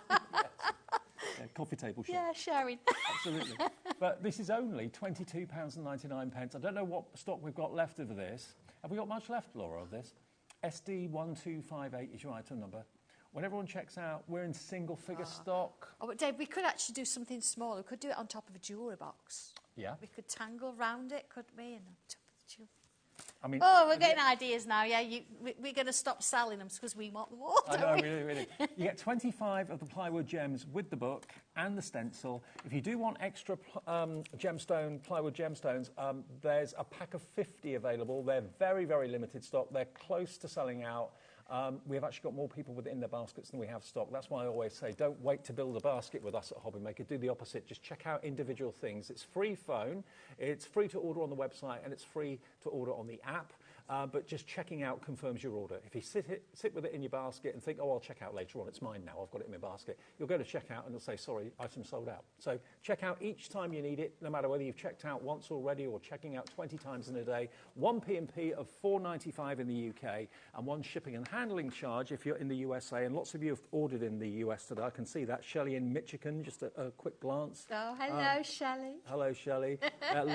Speaker 1: Yeah, coffee table shop.
Speaker 5: Yeah, sharing.
Speaker 1: Absolutely. But this is only £22.99. I don't know what stock we've got left of this. Have we got much left, Laura, of this? SD1258 is your item number. When everyone checks out, we're in single-figure stock.
Speaker 5: Oh, but Dave, we could actually do something small. We could do it on top of a jewellery box.
Speaker 1: Yeah.
Speaker 5: We could tangle round it, couldn't we? And on top of the jewellery.
Speaker 1: I mean,
Speaker 5: we're getting ideas now. Yeah, we're going to stop selling them because we want them all.
Speaker 1: I know, really. You get 25 of the plywood gems with the book and the stencil. If you do want extra plywood gemstones, there's a pack of 50 available. They're very, very limited stock. They're close to selling out. We've actually got more people within their baskets than we have stock. That's why I always say, don't wait to build a basket with us at HobbyMaker. Do the opposite. Just check out individual things. It's free phone. It's free to order on the website, and it's free to order on the app. But just checking out confirms your order. If you sit with it in your basket and think, oh, I'll check out later on, it's mine now, I've got it in my basket, you'll go to checkout and it'll say, sorry, item sold out. So check out each time you need it, no matter whether you've checked out once already or checking out 20 times in a day. One P&P of $4.95 in the UK, and one shipping and handling charge if you're in the USA. And lots of you have ordered in the US today. I can see that. Shelley in Michigan, just a quick glance.
Speaker 5: Oh, hello, Shelley.
Speaker 1: Hello, Shelley.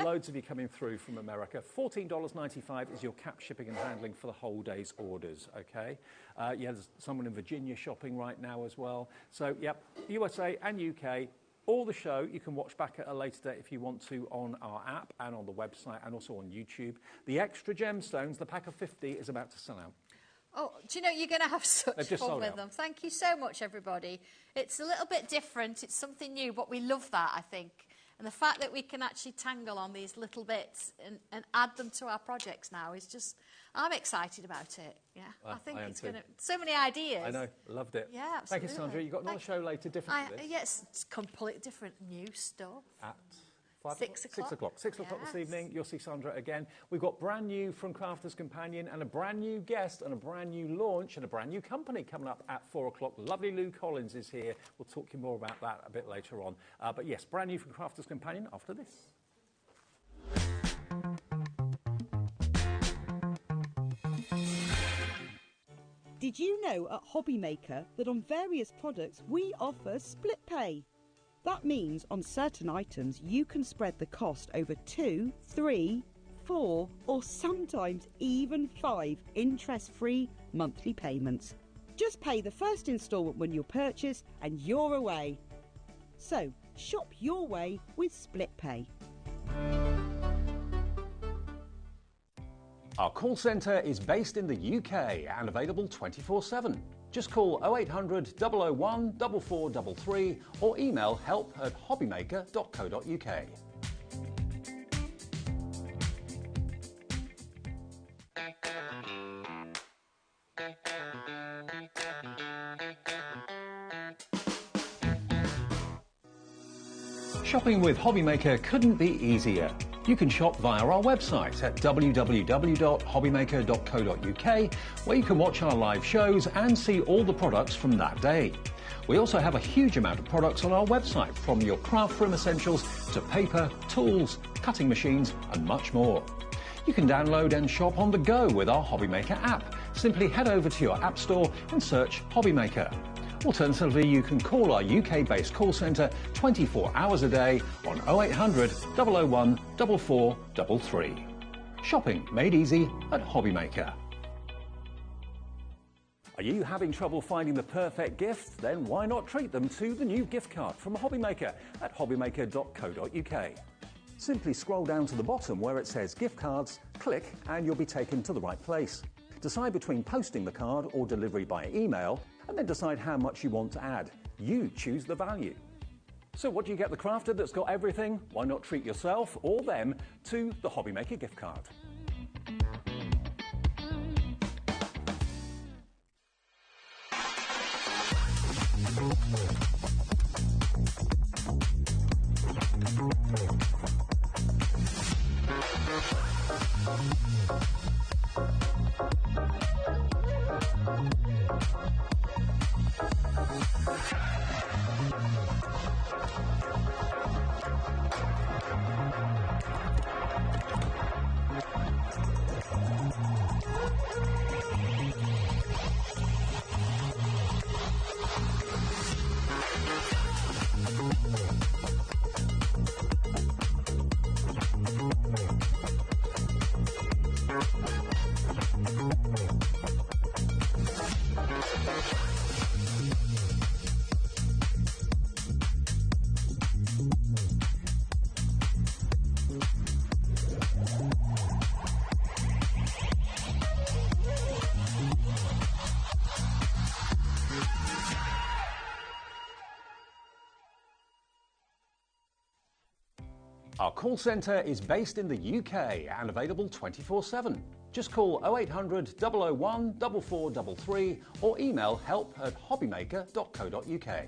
Speaker 1: Loads of you coming through from America. $14.95 is your cap shipping and handling for the whole day's orders, okay? There's someone in Virginia shopping right now as well. So, yep, USA and UK, all the show you can watch back at a later date if you want to on our app and on the website and also on YouTube. The extra gemstones, the pack of 50, is about to sell out.
Speaker 5: Oh, do you know, you're going to have such fun with them. Thank you so much, everybody. It's a little bit different. It's something new, but we love that, I think. And the fact that we can actually tangle on these little bits and add them to our projects now is just, I'm excited about it. Yeah, well, I think it's going to, so many ideas.
Speaker 1: I know, loved it.
Speaker 5: Yeah, absolutely.
Speaker 1: Thank you, Sandra. You've got another show later different to this.
Speaker 5: Yes, it's completely different new stuff.
Speaker 1: At
Speaker 5: 6 o'clock.
Speaker 1: 6 o'clock this evening, you'll see Sandra again. We've got brand new from Crafter's Companion and a brand new guest and a brand new launch and a brand new company coming up at 4 o'clock. Lovely Lou Collins is here. We'll talk to you more about that a bit later on. But yes, brand new from Crafter's Companion after this.
Speaker 6: Did you know at HobbyMaker that on various products we offer split pay? That means on certain items you can spread the cost over 2, 3, 4 or sometimes even 5 interest-free monthly payments. Just pay the first instalment when you purchase and you're away. So shop your way with split pay.
Speaker 1: Our call centre is based in the UK and available 24/7. Just call 0800 001 4433 or email help@hobbymaker.co.uk. Shopping with HobbyMaker couldn't be easier. You can shop via our website at www.hobbymaker.co.uk, where you can watch our live shows and see all the products from that day. We also have a huge amount of products on our website, from your craft room essentials to paper, tools, cutting machines and much more. You can download and shop on the go with our HobbyMaker app. Simply head over to your app store and search HobbyMaker. Alternatively, you can call our UK-based call centre 24 hours a day on 0800 001 4433. Shopping made easy at HobbyMaker. Are you having trouble finding the perfect gift? Then why not treat them to the new gift card from HobbyMaker at hobbymaker.co.uk. Simply scroll down to the bottom where it says gift cards, click and you'll be taken to the right place. Decide between posting the card or delivery by email and then decide how much you want to add. You choose the value. So what do you get the crafter that's got everything? Why not treat yourself or them to the HobbyMaker gift card? Our call centre is based in the UK and available 24/7. Just call 0800 001 4433 or email help@hobbymaker.co.uk.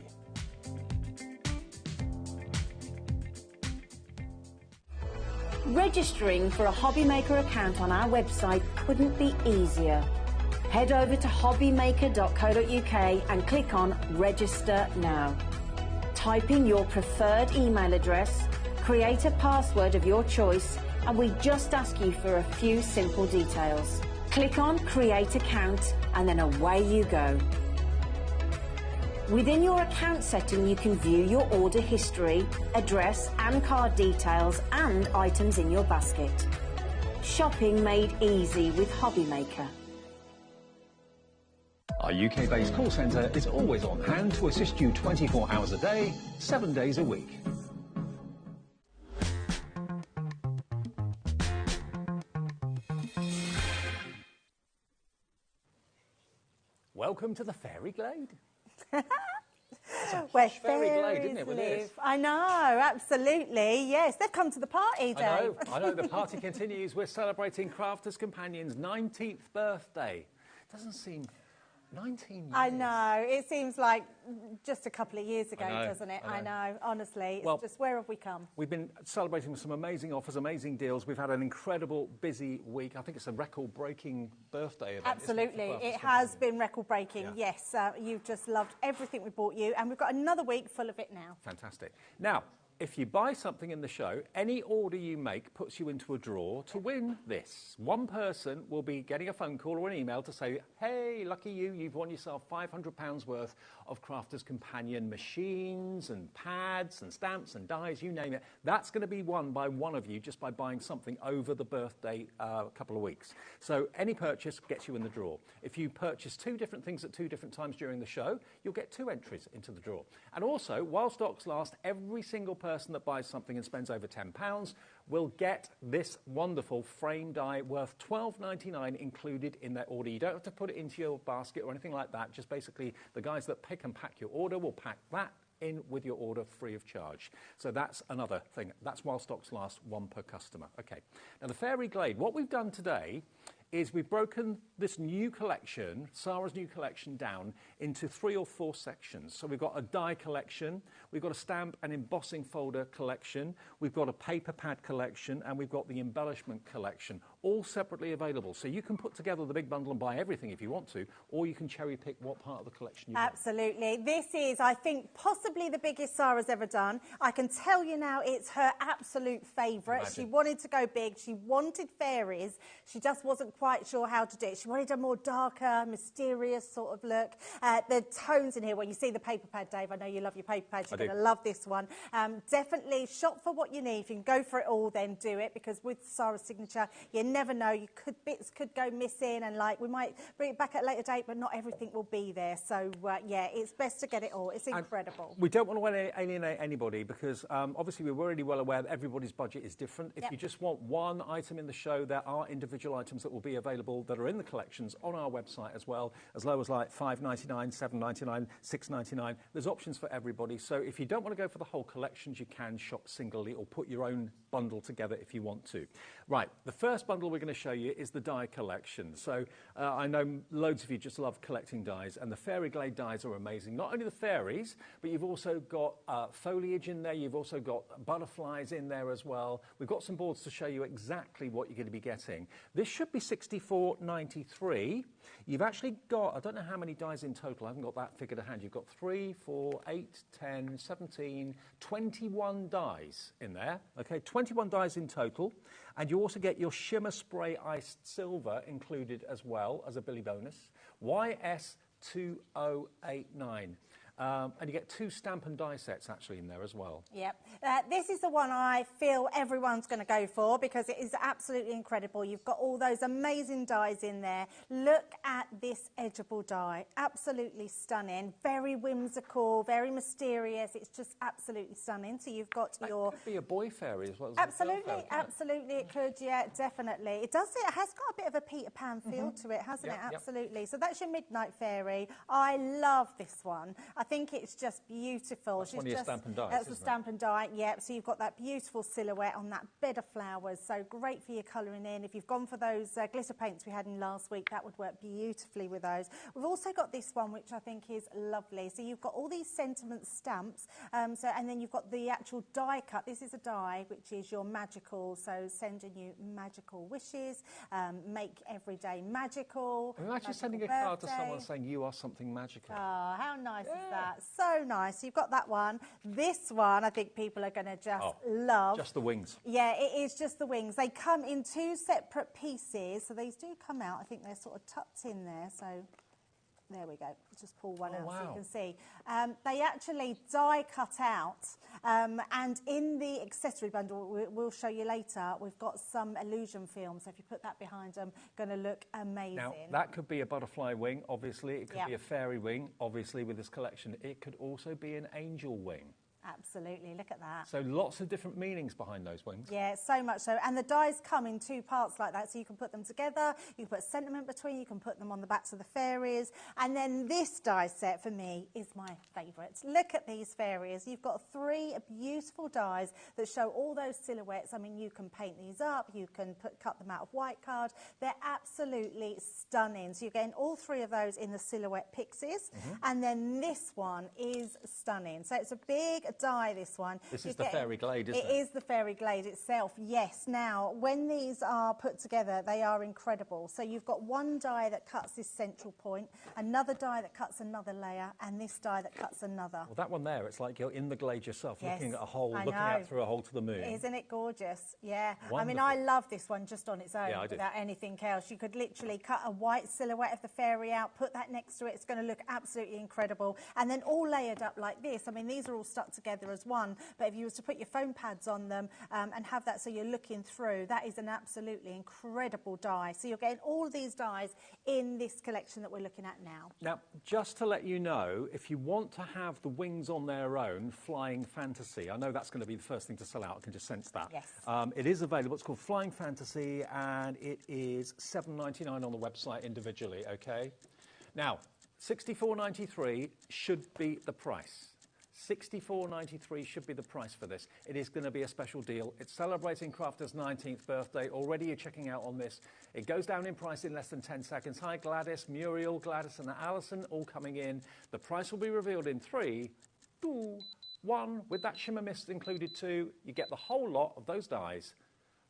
Speaker 3: Registering for a HobbyMaker account on our website couldn't be easier. Head over to hobbymaker.co.uk and click on Register Now. Type in your preferred email address, create a password of your choice, and we just ask you for a few simple details. Click on Create Account and then away you go. Within your account setting, you can view your order history, address and card details and items in your basket. Shopping made easy with HobbyMaker.
Speaker 1: Our UK-based call centre is always on hand to assist you 24 hours a day, 7 days a week. Welcome to the Fairy Glade.
Speaker 7: Where
Speaker 1: Fairy Glade,
Speaker 7: fairies
Speaker 1: isn't it, with
Speaker 7: live.
Speaker 1: this?
Speaker 7: I know, absolutely. Yes, they've come to the party, Dave.
Speaker 1: I know. The party continues. We're celebrating Crafters Companion's 19th birthday. Doesn't seem 19 years.
Speaker 7: I know. It seems like just a couple of years ago,
Speaker 1: I know,
Speaker 7: doesn't it?
Speaker 1: I know.
Speaker 7: I know. Honestly, it's
Speaker 1: Well,
Speaker 7: just where have we come?
Speaker 1: We've been celebrating with some amazing offers, amazing deals. We've had an incredible busy week. I think it's a record-breaking birthday event.
Speaker 7: Absolutely.
Speaker 1: Isn't it,
Speaker 7: It
Speaker 1: for Crafters
Speaker 7: has
Speaker 1: Companion?
Speaker 7: been record-breaking,
Speaker 1: Yeah.
Speaker 7: yes. You've just loved everything we bought you, and we've got another week full of it now.
Speaker 1: Fantastic. Now, if you buy something in the show, any order you make puts you into a draw to win this. One person will be getting a phone call or an email to say, hey, lucky you, you've won yourself £500 worth of Crafters Companion machines and pads and stamps and dies, you name it. That's going to be won by one of you just by buying something over the birthday couple of weeks. So any purchase gets you in the draw. If you purchase two different things at two different times during the show, you'll get two entries into the draw. And also, while stocks last, every single person that buys something and spends over £10 will get this wonderful frame die worth $12.99 included in their order. You don't have to put it into your basket or anything like that. Just basically the guys that pick and pack your order will pack that in with your order free of charge. So that's another thing. That's while stocks last, one per customer. Okay. Now the Fairy Glade, what we've done today is we've broken this new collection, Sarah's new collection, down into 3 or 4 sections. So we've got a die collection, we've got a stamp and embossing folder collection, we've got a paper pad collection, and we've got the embellishment collection, all separately available. So you can put together the big bundle and buy everything if you want to, or you can cherry pick what part of the collection you want.
Speaker 7: Absolutely. This is, I think, possibly the biggest Sarah's ever done. I can tell you now it's her absolute favourite.
Speaker 1: Imagine.
Speaker 7: She wanted to go big. She wanted fairies. She just wasn't quite sure how to do it. She wanted a more darker, mysterious sort of look. The tones in here, when you see the paper pad, Dave, I know you love your paper pads. You're going to love this one. Definitely shop for what you need. If you can go for it all, then do it, because with Sarah's signature, you never know. Bits could go missing, and like we might bring it back at a later date, but not everything will be there. So yeah, it's best to get it all. It's incredible.
Speaker 1: And we don't want to alienate anybody, because obviously we're already well aware that everybody's budget is different. If you just want one item in the show, there are individual items that will be available that are in the collections on our website as well, as low as like $5.99, $7.99, $6.99. There's options for everybody. So if you don't want to go for the whole collections, you can shop singly or put your own bundle together if you want to. Right, the first bundle we're going to show you is the die collection. So I know loads of you just love collecting dies, and the Fairy Glade dies are amazing. Not only the fairies, but you've also got foliage in there. You've also got butterflies in there as well. We've got some boards to show you exactly what you're going to be getting. This should be $64.93. You've actually got, I don't know how many dies in total. I haven't got that figure to hand. You've got 3, 4, 8, 10, 17, 21 dies in there. Okay, 21 dies in total. And you also get your Shimmer Spray Iced Silver included as well as a Billy bonus. YS2089. And you get 2 stamp and die sets actually in there as well.
Speaker 7: Yep. This is the one I feel everyone's going to go for because it is absolutely incredible. You've got all those amazing dies in there. Look at this edgeable die. Absolutely stunning. Very whimsical, very mysterious. It's just absolutely stunning. So you've got
Speaker 1: that
Speaker 7: your...
Speaker 1: could be a boy fairy as well as
Speaker 7: absolutely,
Speaker 1: a girl fairy,
Speaker 7: absolutely it could, yeah, definitely. It does. It has got a bit of a Peter Pan feel to it, hasn't it? Absolutely. So that's your Midnight Fairy. I love this one. I think it's just beautiful.
Speaker 1: That's one of your stamp and dies,
Speaker 7: that's the
Speaker 1: isn't
Speaker 7: stamp and die, yep. So you've got that beautiful silhouette on that bed of flowers. So great for your colouring in. If you've gone for those glitter paints we had in last week, that would work beautifully with those. We've also got this one, which I think is lovely. So you've got all these sentiment stamps. And then you've got the actual die cut. This is a die, which is your magical. So sending you magical wishes, make every day magical.
Speaker 1: Imagine sending a card to someone saying you are something magical.
Speaker 7: Oh, how nice is that? So nice. You've got that one. This one, I think people are going to just love.
Speaker 1: Just the wings.
Speaker 7: Yeah, it is just the wings. They come in 2 separate pieces, so these do come out. I think they're sort of tucked in there, so there we go. Just pull one out so you can see. They actually die cut out, and in the accessory bundle, we'll show you later, we've got some illusion film, so if you put that behind them, going to look amazing.
Speaker 1: Now, that could be a butterfly wing, obviously. It could be a fairy wing, obviously, with this collection. It could also be an angel wing.
Speaker 7: Absolutely, look at that.
Speaker 1: So lots of different meanings behind those wings.
Speaker 7: Yeah, so much so. And the dies come in 2 parts like that, so you can put them together, you can put sentiment between, you can put them on the backs of the fairies. And then this die set, for me, is my favourite. Look at these fairies. You've got 3 beautiful dies that show all those silhouettes. I mean, you can paint these up, you can cut them out of white card. They're absolutely stunning. So you're getting all 3 of those in the silhouette pixies. And then this one is stunning. So it's a big die, this one.
Speaker 1: This is the Fairy Glade, isn't it?
Speaker 7: It is the Fairy Glade itself, yes. Now, when these are put together, they are incredible. So you've got one die that cuts this central point, another die that cuts another layer, and this die that cuts another.
Speaker 1: Well, that one there, it's like you're in the glade yourself, looking at a hole,
Speaker 7: I
Speaker 1: looking
Speaker 7: know.
Speaker 1: out through a hole to the moon.
Speaker 7: Isn't it gorgeous? Yeah.
Speaker 1: Wonderful.
Speaker 7: I mean, I love this one just on its own,
Speaker 1: Yeah, I do.
Speaker 7: without anything else. You could literally cut a white silhouette of the fairy out, put that next to it. It's going to look absolutely incredible. And then all layered up like this. I mean, these are all stuck together as one, but if you was to put your foam pads on them and have that so you're looking through, that is an absolutely incredible die. So you're getting all of these dies in this collection that we're looking at now.
Speaker 1: Now, just to let you know, if you want to have the wings on their own, Flying Fantasy, I know that's going to be the first thing to sell out, I can just sense that.
Speaker 7: Yes.
Speaker 1: It is available, it's called Flying Fantasy, and it is $7.99 on the website individually, okay? Now, $64.93 should be the price. $64.93 should be the price for this. It is going to be a special deal. It's celebrating Crafter's 19th birthday. Already you're checking out on this. It goes down in price in less than 10 seconds. Hi, Gladys, Muriel, Gladys and Alison all coming in. The price will be revealed in 3, 2, 1. With that shimmer mist included too, you get the whole lot of those dies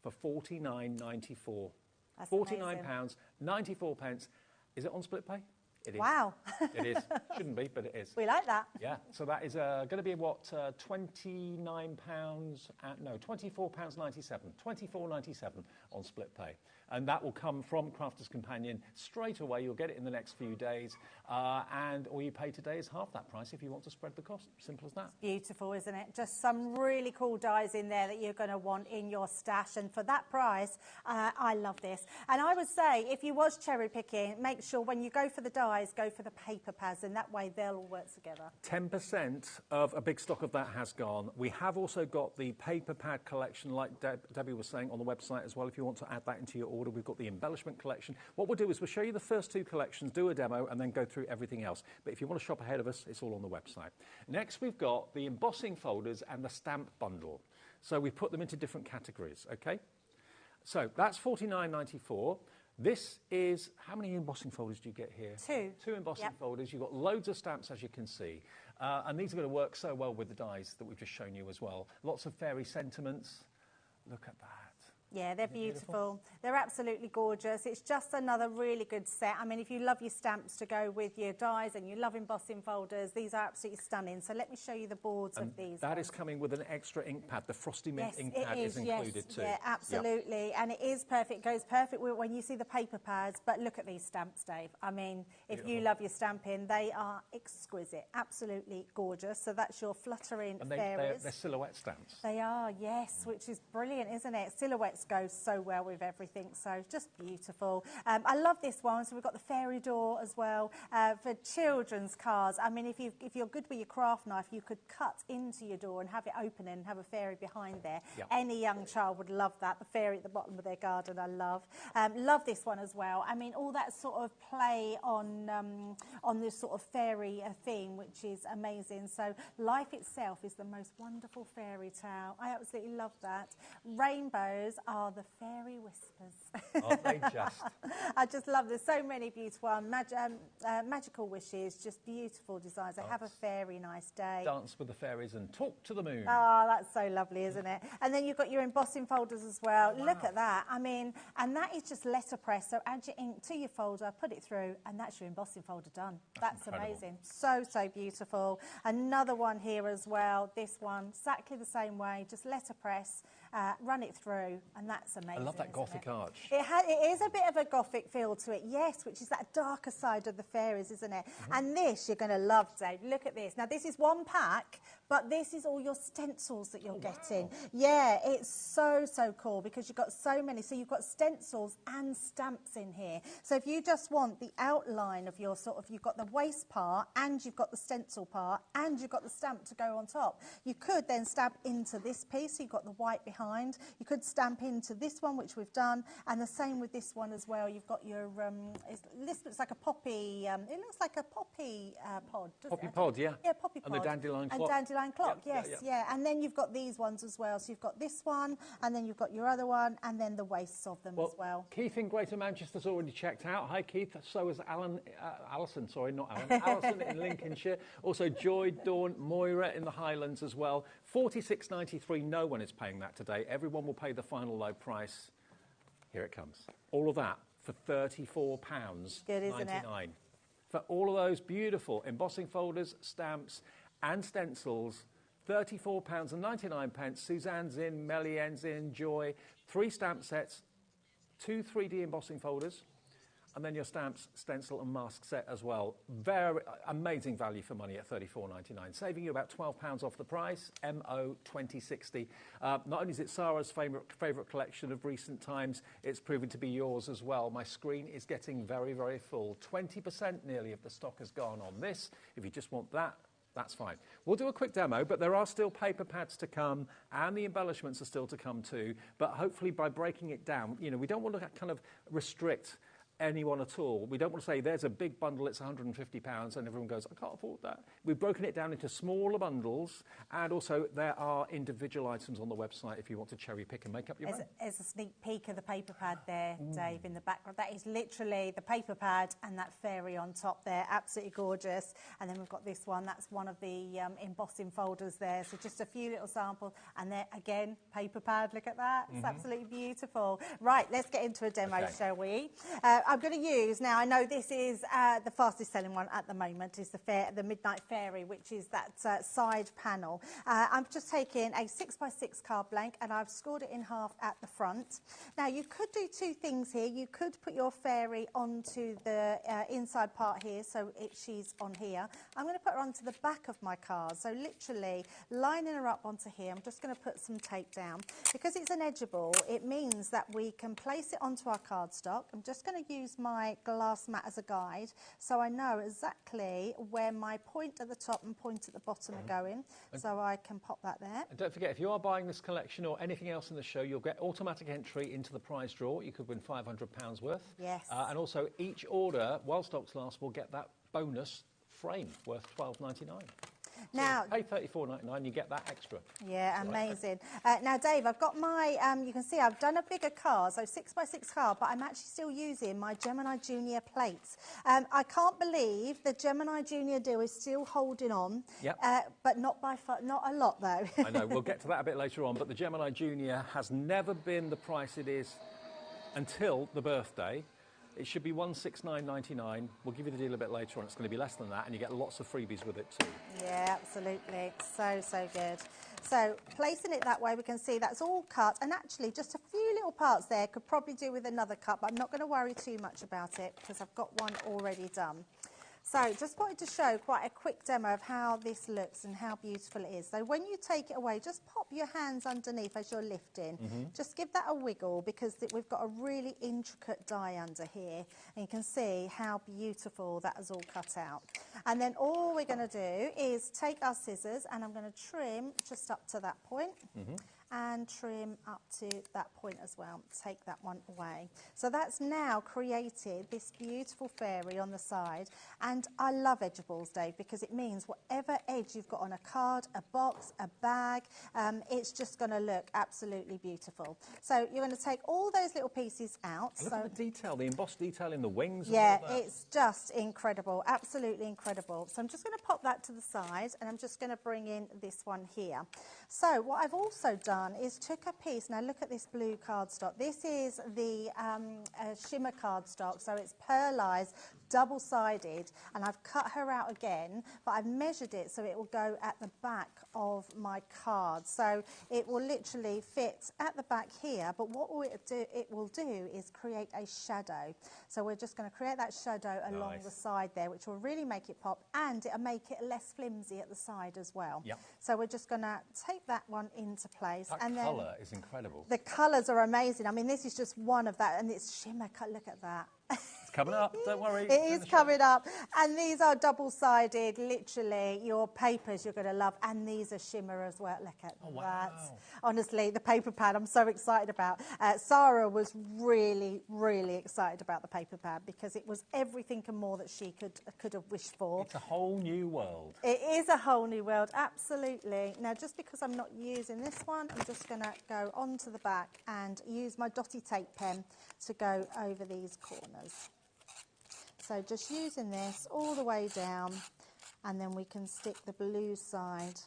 Speaker 1: for £49.94.
Speaker 7: That's
Speaker 1: £49, 94 pence. Is it on split pay? It is.
Speaker 7: Wow.
Speaker 1: It is. Shouldn't be, but it is.
Speaker 7: We like that.
Speaker 1: Yeah, so that is going to be what, £29, no, £24.97, £24.97 on split pay. And that will come from Crafter's Companion straight away. You'll get it in the next few days. And all you pay today is half that price if you want to spread the cost. Simple as that.
Speaker 7: Beautiful, isn't it? Just some really cool dies in there that you're going to want in your stash. And for that price, I love this. And I would say, if you was cherry picking, make sure when you go for the die, dies, go for the paper pads, and that way they'll all work together.
Speaker 1: 10% of a big stock of that has gone. We have also got the paper pad collection, like Debbie was saying, on the website as well. If you want to add that into your order, we've got the embellishment collection. What we'll do is we'll show you the first 2 collections, do a demo, and then go through everything else. But if you want to shop ahead of us, it's all on the website. Next, we've got the embossing folders and the stamp bundle. So we put them into different categories, okay? So that's $49.94. This is, how many embossing folders do you get here?
Speaker 7: 2.
Speaker 1: 2 embossing folders. You've got loads of stamps, as you can see. And these are going to work so well with the dies that we've just shown you as well. Lots of fairy sentiments. Look at that.
Speaker 7: Yeah, they're beautiful. They're absolutely gorgeous. It's just another really good set. I mean, if you love your stamps to go with your dies and you love embossing folders, these are absolutely stunning. So let me show you the boards of these.
Speaker 1: That is coming with an extra ink pad. The Frosty Mint ink pad is included too.
Speaker 7: Yeah, absolutely. Yep. And it is perfect. It goes perfect with when you see the paper pads. But look at these stamps, Dave. I mean, if you love your stamping, they are exquisite. Absolutely gorgeous. So that's your fluttering fairies.
Speaker 1: They're silhouette stamps.
Speaker 7: They are, yes, which is brilliant, isn't it? Silhouettes goes so well with everything, so just beautiful. I love this one. So we've got the fairy door as well for children's cards. I mean, if you're good with your craft knife, you could cut into your door and have it open and have a fairy behind there. Yep. Any young child would love that. The fairy at the bottom of their garden, I love. Love this one as well. I mean, all that sort of play on this sort of fairy theme, which is amazing. So life itself is the most wonderful fairy tale. I absolutely love that. Rainbows are the fairy whispers.
Speaker 1: Aren't they just?
Speaker 7: I just love, there's so many beautiful magical wishes, just beautiful designs. They have a fairy nice day.
Speaker 1: Dance with the fairies and talk to the moon.
Speaker 7: Oh, that's so lovely, isn't it? And then you've got your embossing folders as well. Wow. Look at that. I mean, and that is just letterpress. So add your ink to your folder, put it through, and that's your embossing folder done. That's amazing. So, so beautiful. Another one here as well. This one, exactly the same way, just letterpress. Run it through, and that's amazing.
Speaker 1: I love that Gothic arch.
Speaker 7: It is a bit of a Gothic feel to it, yes, which is that darker side of the fairies, isn't it? Mm-hmm. And this you're going to love, Dave. Look at this. Now, this is one pack, but this is all your stencils that you're getting. Wow. Yeah, it's so, so cool because you've got so many. So you've got stencils and stamps in here. So if you just want the outline of your you've got the waist part and you've got the stencil part and you've got the stamp to go on top. You could then stamp into this piece. So you've got the white behind. You could stamp into this one, which we've done, and the same with this one as well. You've got your, this looks like a poppy, it looks like a poppy pod, doesn't it?
Speaker 1: Poppy pod, yeah.
Speaker 7: Yeah, poppy pod.
Speaker 1: And the dandelion clock.
Speaker 7: And dandelion clock, yes, yeah. And then you've got these ones as well. So you've got this one, and then you've got your other one, and then the waists of them as well.
Speaker 1: Keith in Greater Manchester's already checked out. Hi, Keith. So is Alison, sorry, not Alan. Alison in Lincolnshire. Also, Joy, Dawn, Moira in the Highlands as well. $46.93. No one is paying that today. Everyone will pay the final low price. Here it comes. All of that for £34.99.
Speaker 7: Good, isn't it?
Speaker 1: For all of those beautiful embossing folders, stamps and stencils, £34.99. Suzanne's in, Melienne's in, Joy. 3 stamp sets, 2 3D embossing folders, and then your stamps, stencil and mask set as well. Very amazing value for money at $34.99, saving you about £12 off the price. MO 2060. Not only is it Sarah's favourite collection of recent times, it's proven to be yours as well. My screen is getting very, very full. 20% nearly of the stock has gone on this. If you just want that, that's fine. We'll do a quick demo, but there are still paper pads to come and the embellishments are still to come too. But hopefully by breaking it down, you know, we don't want to kind of restrict anyone at all. We don't want to say there's a big bundle, it's £150 and everyone goes, I can't afford that. We've broken it down into smaller bundles, and also there are individual items on the website if you want to cherry pick and make up your own.
Speaker 7: There's a sneak peek of the paper pad there, Dave, in the background. That is literally the paper pad and that fairy on top there, absolutely gorgeous. And then we've got this one, that's one of the embossing folders there. So just a few little samples, and there again, paper pad, look at that, it's absolutely beautiful. Right, let's get into a demo, shall we? I'm going to use, now I know this is the fastest selling one at the moment, is the Midnight Fairy, which is that side panel. I'm just taking a 6x6 card blank and I've scored it in half at the front. Now you could do 2 things here. You could put your fairy onto the inside part here, so she's on here. I'm going to put her onto the back of my card, so literally lining her up onto here. I'm just going to put some tape down. Because it's an edgeable, it means that we can place it onto our cardstock. I'm just going to use use my glass mat as a guide, so I know exactly where my point at the top and point at the bottom are going, so I can pop that there.
Speaker 1: And don't forget, if you are buying this collection or anything else in the show, you'll get automatic entry into the prize draw. You could win £500 worth.
Speaker 7: Yes.
Speaker 1: And also, each order, while stocks last, will get that bonus frame worth $12.99.
Speaker 7: Now,
Speaker 1: so pay $34.99, you get that extra.
Speaker 7: Yeah, amazing. Now, Dave, I've got my, you can see I've done a bigger card, so 6x6 card, but I'm actually still using my Gemini Junior plates. I can't believe the Gemini Junior deal is still holding on, but not by far, not a lot though.
Speaker 1: I know, we'll get to that a bit later on, but the Gemini Junior has never been the price it is until the birthday. It should be $169.99. We'll give you the deal a bit later on. It's going to be less than that, and you get lots of freebies with it too.
Speaker 7: Yeah, absolutely. So, so good. So placing it that way, we can see that's all cut, and actually just a few little parts there could probably do with another cut, but I'm not going to worry too much about it because I've got one already done. So just wanted to show quite a quick demo of how this looks and how beautiful it is. So when you take it away, just pop your hands underneath as you're lifting. Just give that a wiggle because we've got a really intricate die under here. And you can see how beautiful that is all cut out. And then all we're going to do is take our scissors and I'm going to trim just up to that point. And trim up to that point as well. Take that one away. So that's now created this beautiful fairy on the side. And I love edgeables, Dave, because it means whatever edge you've got on a card, a box, a bag, it's just going to look absolutely beautiful. So you're going to take all those little pieces out.
Speaker 1: Look at the detail, the embossed detail in the wings.
Speaker 7: Yeah,
Speaker 1: and all that.
Speaker 7: it's just incredible, absolutely incredible. So I'm just going to pop that to the side and I'm just going to bring in this one here. So what I've also done is took a piece, now look at this blue cardstock. This is the shimmer cardstock, so it's pearlized, double-sided, and I've cut her out again, but I've measured it so it will go at the back of my card. So it will literally fit at the back here, but what it will do is create a shadow. So we're just going to create that shadow along the side there, which will really make it pop, and it'll make it less flimsy at the side as well. So we're just going to take that one into place.
Speaker 1: That colour is incredible.
Speaker 7: The colours are amazing. I mean, this is just one of that, and it's shimmer. Look at that.
Speaker 1: It's coming up, don't worry.
Speaker 7: It is coming up. And these are double-sided, literally, your papers you're going to love. And these are shimmer as well. Look at that. Honestly, the paper pad I'm so excited about. Sarah was really, really excited about the paper pad because it was everything and more that she could have wished for.
Speaker 1: It's a whole new world.
Speaker 7: It is a whole new world, absolutely. Now, just because I'm not using this one, I'm just going to go onto the back and use my dotty tape pen to go over these corners. So just using this all the way down, and then we can stick the blue side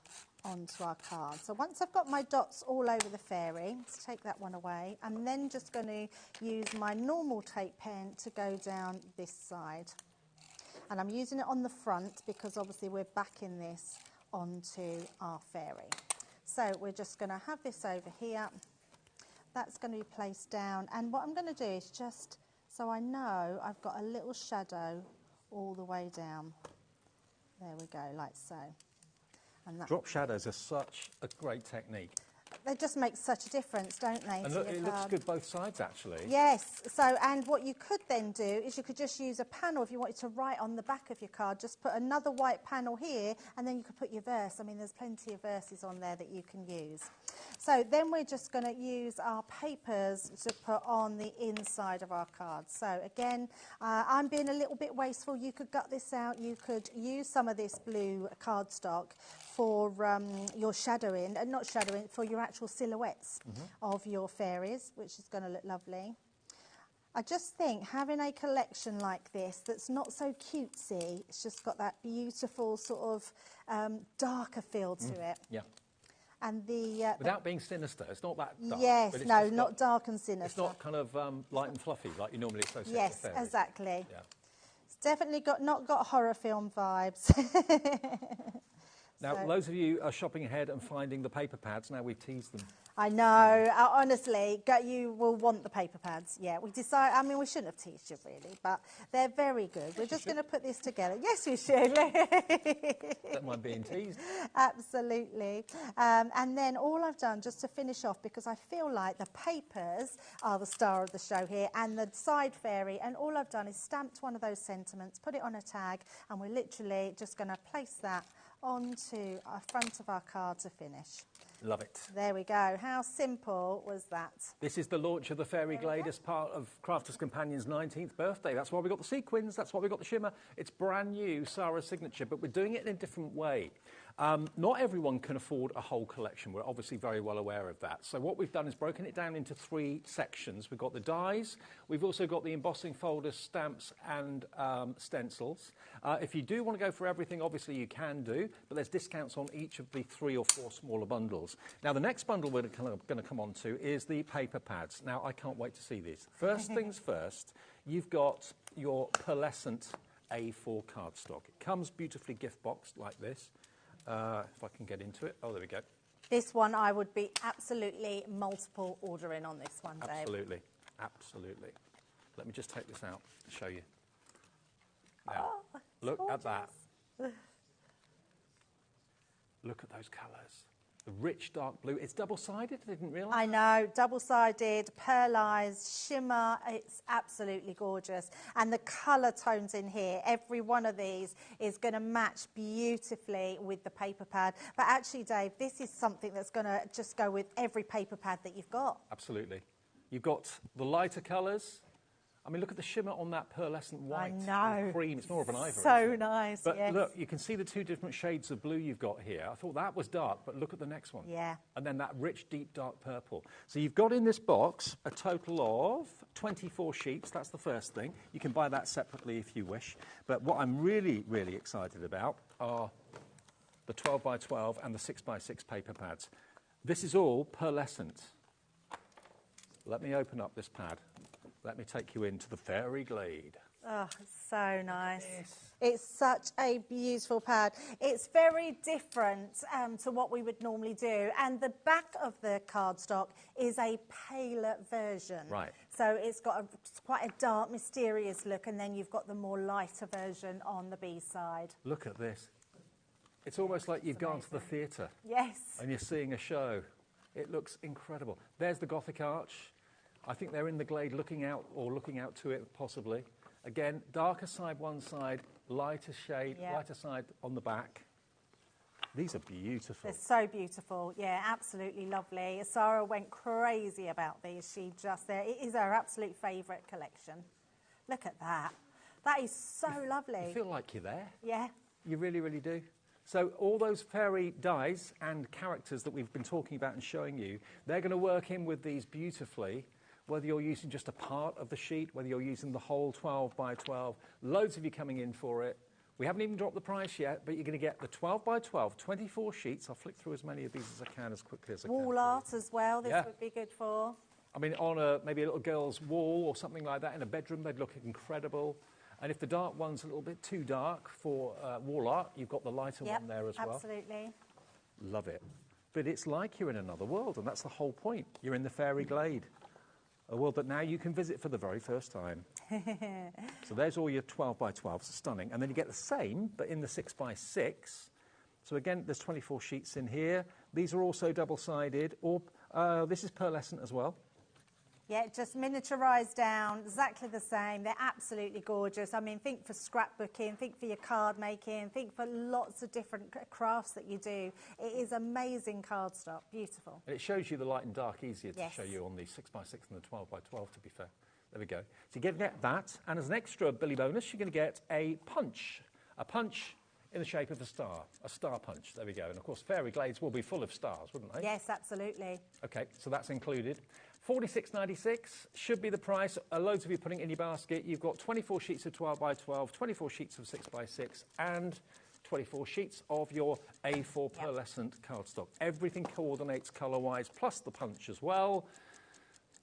Speaker 7: onto our card. So once I've got my dots all over the fairy, let's take that one away. I'm then just going to use my normal tape pen to go down this side. And I'm using it on the front because obviously we're backing this onto our fairy. So we're just going to have this over here. That's going to be placed down. And what I'm going to do is just, so I know I've got a little shadow all the way down. There we go, like so. And that,
Speaker 1: drop shadows are such a great technique.
Speaker 7: They just make such a difference, don't they?
Speaker 1: And look, it looks good both sides, actually.
Speaker 7: Yes. So, and what you could then do is you could just use a panel if you wanted to write on the back of your card. Just put another white panel here, and then you could put your verse. I mean, there's plenty of verses on there that you can use. So then we're just going to use our papers to put on the inside of our card. So again, I'm being a little bit wasteful. You could gut this out. You could use some of this blue cardstock for your shadowing, not shadowing, for your actual silhouettes of your fairies, which is going to look lovely. I just think having a collection like this that's not so cutesy, it's just got that beautiful sort of darker feel to it.
Speaker 1: Yeah.
Speaker 7: And the
Speaker 1: without being sinister, it's not that dark.
Speaker 7: Yes,
Speaker 1: but it's
Speaker 7: no, not dark and sinister.
Speaker 1: It's not kind of light and fluffy like you normally associate
Speaker 7: yes,
Speaker 1: with fairies.
Speaker 7: Yes, exactly.
Speaker 1: Yeah.
Speaker 7: It's definitely not got horror film vibes.
Speaker 1: Now,
Speaker 7: So-
Speaker 1: loads of you are shopping ahead and finding the paper pads. Now we've teased them.
Speaker 7: I know. Honestly, you will want the paper pads. Yeah, we decide. I mean, we shouldn't have teased you really, but they're very good. We're just going to put this together. Yes, you should.
Speaker 1: Don't mind being teased.
Speaker 7: Absolutely. And then all I've done, just to finish off, because I feel like the papers are the star of the show here, and the side fairy, and all I've done is stamped one of those sentiments, put it on a tag, and we're literally just going to place that onto our front of our card to finish.
Speaker 1: Love it.
Speaker 7: There we go. How simple was that?
Speaker 1: This is the launch of the Fairy Glade as part of Crafters Companion's 19th birthday. That's why we got the sequins, that's why we got the shimmer. It's brand new, Sarah's signature, but we're doing it in a different way. Not everyone can afford a whole collection. We're obviously very well aware of that. So what we've done is broken it down into 3 sections. We've got the dies, we've also got the embossing folders, stamps and stencils. If you do want to go for everything, obviously you can do, but there's discounts on each of the 3 or 4 smaller bundles. Now the next bundle we're going to come on to is the paper pads. Now I can't wait to see these. First things first, you've got your pearlescent A4 cardstock. It comes beautifully gift boxed like this. If I can get into it. Oh, there we go.
Speaker 7: This one, I would be absolutely multiple ordering on this one, Dave.
Speaker 1: Absolutely. Absolutely. Let me just take this out to show you. Now, look at that. Look at those colours. The rich dark blue. It's double-sided, I didn't realise.
Speaker 7: I know, double-sided, pearlised, shimmer. It's absolutely gorgeous. And the colour tones in here, every one of these is going to match beautifully with the paper pad. But actually, Dave, this is something that's going to just go with every paper pad that you've got.
Speaker 1: Absolutely. You've got the lighter colours. I mean, look at the shimmer on that pearlescent white.
Speaker 7: I know.
Speaker 1: Cream. It's more of an ivory.
Speaker 7: So nice,
Speaker 1: But
Speaker 7: yes.
Speaker 1: look, you can see the 2 different shades of blue you've got here. I thought that was dark, but look at the next one.
Speaker 7: Yeah.
Speaker 1: And then that rich, deep, dark purple. So you've got in this box a total of 24 sheets. That's the first thing. You can buy that separately if you wish. But what I'm really, really excited about are the 12 by 12 and the 6 by 6 paper pads. This is all pearlescent. Let me open up this pad. Let me take you into the Fairy Glade.
Speaker 7: Oh, it's so nice.
Speaker 1: Yes.
Speaker 7: It's such a beautiful pad. It's very different to what we would normally do. And the back of the cardstock is a paler version.
Speaker 1: Right.
Speaker 7: So it's got quite a dark, mysterious look, and then you've got the more lighter version on the B side.
Speaker 1: Look at this. It's almost like you've gone to the theatre.
Speaker 7: Yes.
Speaker 1: And you're seeing a show. It looks incredible. There's the Gothic arch. I think they're in the glade looking out, or looking out to it possibly. Again, darker side one side, lighter shade, lighter side on the back. These are beautiful.
Speaker 7: They're so beautiful. Yeah, absolutely lovely. Sarah went crazy about these. It is her absolute favourite collection. Look at that. That is so lovely.
Speaker 1: You feel like you're there.
Speaker 7: Yeah.
Speaker 1: You really, really do. So all those fairy dies and characters that we've been talking about and showing you, they're going to work in with these beautifully, whether you're using just a part of the sheet, whether you're using the whole 12 by 12, loads of you coming in for it. We haven't even dropped the price yet, but you're going to get the 12 by 12, 24 sheets. I'll flick through as many of these as I can, as quickly as I can.
Speaker 7: Wall art as well, this would be good for.
Speaker 1: I mean, on maybe a little girl's wall or something like that in a bedroom, they'd look incredible. And if the dark one's a little bit too dark for wall art, you've got the lighter one there as well.
Speaker 7: Absolutely.
Speaker 1: Love it. But it's like you're in another world, and that's the whole point. You're in the Fairy Glade, a world that now you can visit for the very first time. So there's all your 12 by 12s, stunning. And then you get the same, but in the 6 by 6. So again, there's 24 sheets in here. These are also double-sided, or this is pearlescent as well.
Speaker 7: Yeah, just miniaturised down, exactly the same. They're absolutely gorgeous. I mean, think for scrapbooking, think for your card making, think for lots of different crafts that you do. It is amazing cardstock, beautiful.
Speaker 1: And it shows you the light and dark easier to show you on the 6 by 6 and the 12 by 12, to be fair. There we go. So you're going to get that, and as an extra Billy bonus, you're going to get a punch in the shape of a star punch. There we go. And of course, Fairy Glades will be full of stars, wouldn't they?
Speaker 7: Yes, absolutely.
Speaker 1: Okay, so that's included. $46.96 should be the price. Loads of you putting it in your basket. You've got 24 sheets of 12 by 12, 24 sheets of 6 by 6, and 24 sheets of your A4 pearlescent cardstock. Everything coordinates colour-wise, plus the punch as well.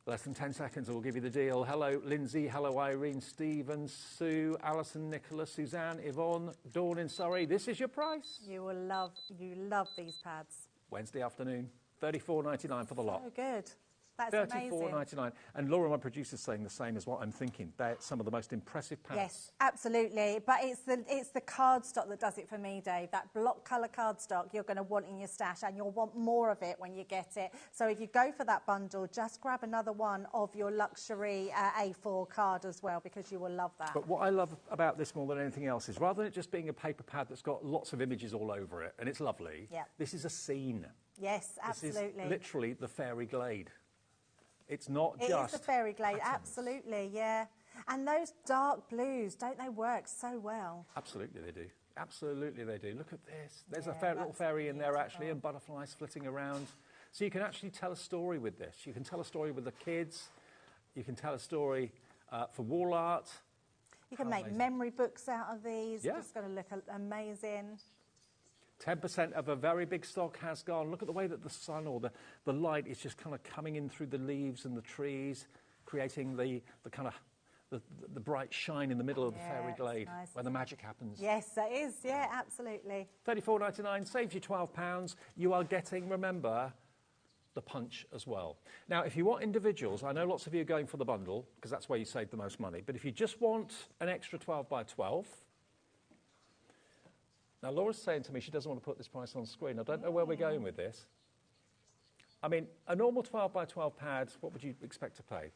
Speaker 1: Less than 10 seconds, we'll give you the deal. Hello, Lindsay. Hello, Irene, Stephen, Sue, Alison, Nicola, Suzanne, Yvonne, Dawn in Surrey. This is your price.
Speaker 7: You love these pads.
Speaker 1: Wednesday afternoon, $34.99 for the lot.
Speaker 7: Oh, good. That's
Speaker 1: $34.99. And Laura, my producer's saying the same as what I'm thinking. They're some of the most impressive pads.
Speaker 7: Yes, absolutely. But it's the cardstock that does it for me, Dave. That block colour cardstock you're going to want in your stash, and you'll want more of it when you get it. So if you go for that bundle, just grab another one of your luxury A4 card as well, because you will love that.
Speaker 1: But what I love about this more than anything else is rather than it just being a paper pad that's got lots of images all over it, and it's lovely, this is a scene.
Speaker 7: Yes, absolutely.
Speaker 1: This is literally the fairy glade. It's not just...
Speaker 7: It is the fairy glade,
Speaker 1: patterns.
Speaker 7: Absolutely, yeah. And those dark blues, don't they work so well?
Speaker 1: Absolutely they do. Absolutely they do. Look at this. There's a little fairy in there, actually, and butterflies flitting around. So you can actually tell a story with this. You can tell a story with the kids. You can tell a story for wall art.
Speaker 7: You can make memory books out of these.
Speaker 1: Yeah.
Speaker 7: It's going to look amazing.
Speaker 1: 10% of a very big stock has gone. Look at the way that the sun or the light is just kind of coming in through the leaves and the trees, creating the kind of the bright shine in the middle of the fairy glade, nice, where the magic happens.
Speaker 7: Yes, that is. Yeah, absolutely.
Speaker 1: $34.99 saves you £12. You are getting, remember, the punch as well. Now, if you want individuals, I know lots of you are going for the bundle because that's where you save the most money. But if you just want an extra 12 by 12. Now, Laura's saying to me she doesn't want to put this price on screen. I don't know where we're going with this. I mean, a normal 12 by 12 pad, what would you expect to pay?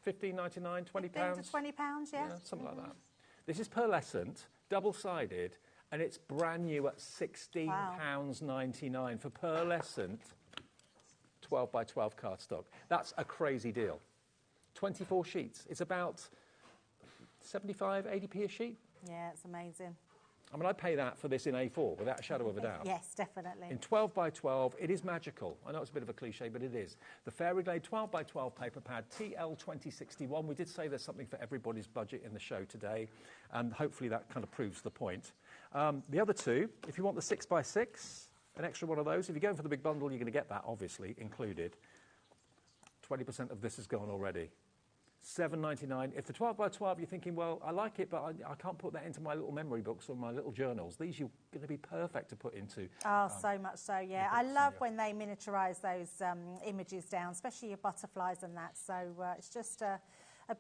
Speaker 1: £15.99, £20?
Speaker 7: £15 to £20, yeah.
Speaker 1: Something like that. This is pearlescent, double-sided, and it's brand new at £16.99 for pearlescent 12 by 12 cardstock. That's a crazy deal. 24 sheets. It's about 75, 80p a sheet.
Speaker 7: Yeah, it's amazing.
Speaker 1: I mean, I'd pay that for this in A4 without a shadow of a doubt.
Speaker 7: Yes, definitely.
Speaker 1: In 12 by 12, it is magical. I know it's a bit of a cliche, but it is. The Fairy Glade 12 by 12 paper pad, TL2061. We did say there's something for everybody's budget in the show today, and hopefully that kind of proves the point. The other two, if you want the 6 by 6, an extra one of those. If you're going for the big bundle, you're going to get that, obviously, included. 20% of this is gone already. $7.99. If the 12 by 12 you're thinking, well, I like it, but I can't put that into my little memory books or my little journals. These are going to be perfect to put into.
Speaker 7: Oh, so much so, yeah. I love when they miniaturise those images down, especially your butterflies and that. So it's just a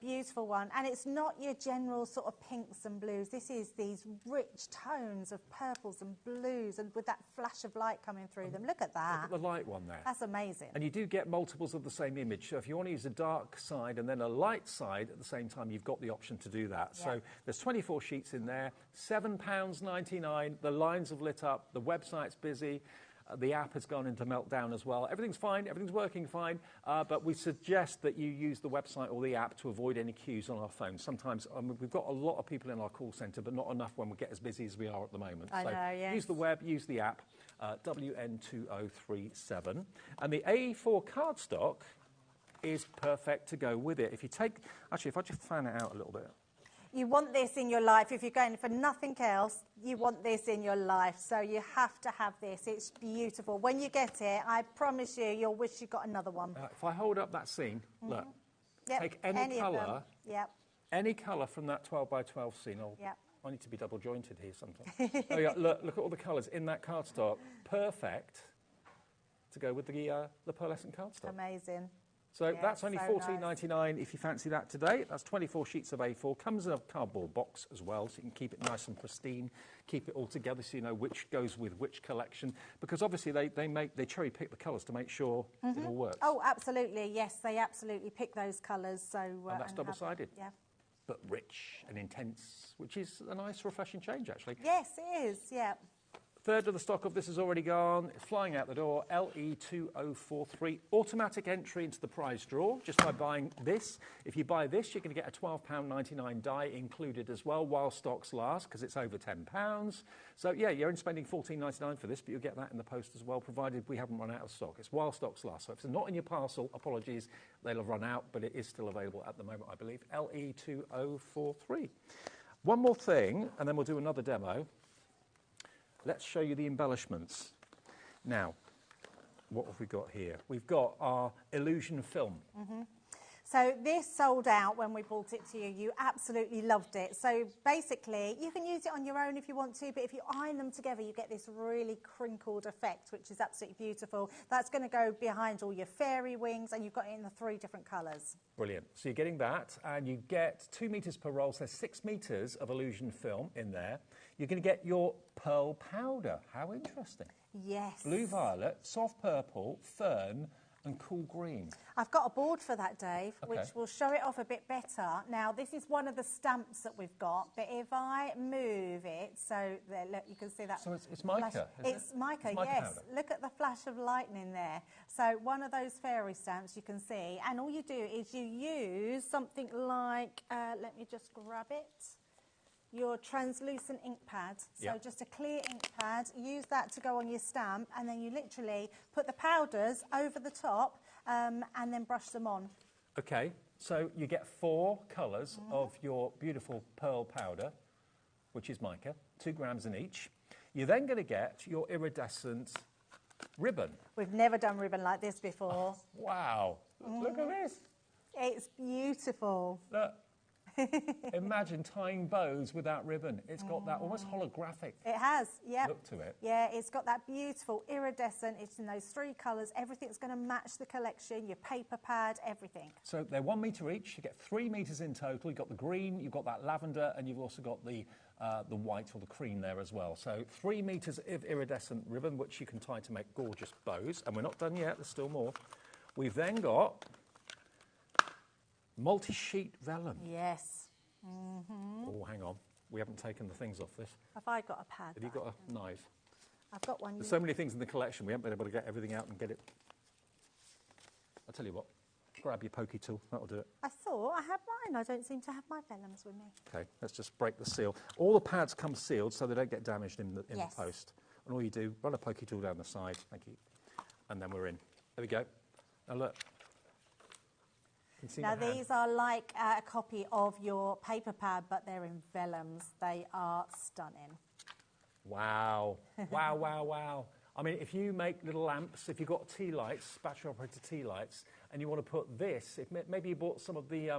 Speaker 7: beautiful one. And it's not your general sort of pinks and blues. This is these rich tones of purples and blues, and with that flash of light coming through them. Look at that.
Speaker 1: Look at the light one there.
Speaker 7: That's amazing.
Speaker 1: And you do get multiples of the same image. So if you want to use a dark side and then a light side at the same time, you've got the option to do that. Yeah. So there's 24 sheets in there, £7.99. The lines have lit up. The website's busy. The app has gone into meltdown as well. Everything's fine. Everything's working fine. But we suggest that you use the website or the app to avoid any queues on our phones. Sometimes we've got a lot of people in our call centre, but not enough when we get as busy as we are at the moment.
Speaker 7: I know, yes.
Speaker 1: Use the web, use the app, WN2037. And the A4 cardstock is perfect to go with it. If you take... Actually, if I just fan it out a little bit...
Speaker 7: You want this in your life. If you're going for nothing else, you want this in your life. So you have to have this. It's beautiful. When you get it, I promise you, you'll wish you got another one.
Speaker 1: If I hold up that scene, look, take any colour, any colour from that 12 by 12 scene. I need to be double jointed here sometimes. Oh, yeah, look at all the colours in that cardstock. Perfect to go with the pearlescent cardstock.
Speaker 7: Amazing.
Speaker 1: So that's only $14.99 if you fancy that today. That's 24 sheets of A4. Comes in a cardboard box as well, so you can keep it nice and pristine, keep it all together so you know which goes with which collection. Because obviously they cherry pick the colours to make sure it all works.
Speaker 7: Oh, absolutely. Yes, they absolutely pick those colours. So
Speaker 1: and that's double-sided.
Speaker 7: Yeah.
Speaker 1: But rich and intense, which is a nice, refreshing change, actually.
Speaker 7: Yes, it is. Yeah.
Speaker 1: Third of the stock of this has already gone. It's flying out the door. LE2043. Automatic entry into the prize draw just by buying this. If you buy this, you're going to get a £12.99 die included as well while stocks last, because it's over £10. So, yeah, you're only spending $14.99 for this, but you'll get that in the post as well, provided we haven't run out of stock. It's while stocks last. So if it's not in your parcel, apologies, they'll have run out, but it is still available at the moment, I believe. LE2043. One more thing, and then we'll do another demo. Let's show you the embellishments. Now, what have we got here? We've got our illusion film.
Speaker 7: So this sold out when we brought it to you. You absolutely loved it. So basically, you can use it on your own if you want to, but if you iron them together, you get this really crinkled effect, which is absolutely beautiful. That's going to go behind all your fairy wings, and you've got it in the 3 different colours.
Speaker 1: Brilliant. So you're getting that, and you get 2 metres per roll, so there's 6 metres of illusion film in there. You're going to get your pearl powder. How interesting.
Speaker 7: Yes.
Speaker 1: Blue violet, soft purple, fern, and cool green.
Speaker 7: I've got a board for that, Dave,
Speaker 1: Okay.
Speaker 7: which will show it off a bit better. Now, this is one of the stamps that we've got, but if I move it, so there, look, you can see that.
Speaker 1: So it's mica,
Speaker 7: flash.
Speaker 1: is it?
Speaker 7: It's mica,
Speaker 1: It's mica
Speaker 7: yes.
Speaker 1: powder.
Speaker 7: Look at the flash of lightning there. So one of those fairy stamps you can see, and all you do is you use something like, let me just grab it. Your translucent ink pad. So
Speaker 1: Yep.
Speaker 7: just a clear ink pad, use that to go on your stamp, and then you literally put the powders over the top and then brush them on.
Speaker 1: Okay, so you get 4 colours of your beautiful pearl powder, which is mica, 2 grams in each. You're then going to get your iridescent ribbon.
Speaker 7: We've never done ribbon like this before.
Speaker 1: Wow, look at this.
Speaker 7: It's beautiful.
Speaker 1: Look. Imagine tying bows without ribbon. It's got that almost holographic
Speaker 7: It has, yeah.
Speaker 1: look to it.
Speaker 7: Yeah, it's got that beautiful iridescent. It's in those 3 colours. Everything's going to match the collection, your paper pad, everything.
Speaker 1: So they're 1 metre each. You get 3 metres in total. You've got the green, you've got that lavender, and you've also got the white or the cream there as well. So 3 metres of iridescent ribbon, which you can tie to make gorgeous bows. And we're not done yet. There's still more. We've then got multi-sheet vellum.
Speaker 7: Yes.
Speaker 1: Oh, hang on. We haven't taken the things off this.
Speaker 7: Have I got a pad?
Speaker 1: Have you got a knife?
Speaker 7: I've got one.
Speaker 1: There's so many things in the collection, we haven't been able to get everything out and get it. I'll tell you what, grab your pokey tool, that'll do it.
Speaker 7: I thought I had mine. I don't seem to have my vellums with me.
Speaker 1: Okay, let's just break the seal. All the pads come sealed so they don't get damaged in the
Speaker 7: Yes.
Speaker 1: post. And all you do, run a pokey tool down the side, thank you, and then we're in. There we go. Now look. You can see
Speaker 7: Now
Speaker 1: the hand.
Speaker 7: these are like a copy of your paper pad, but they're in vellums. They are stunning.
Speaker 1: Wow, wow, wow, wow. I mean, if you make little lamps, if you've got tea lights, battery-operated tea lights, and you want to put this, if maybe you bought some of the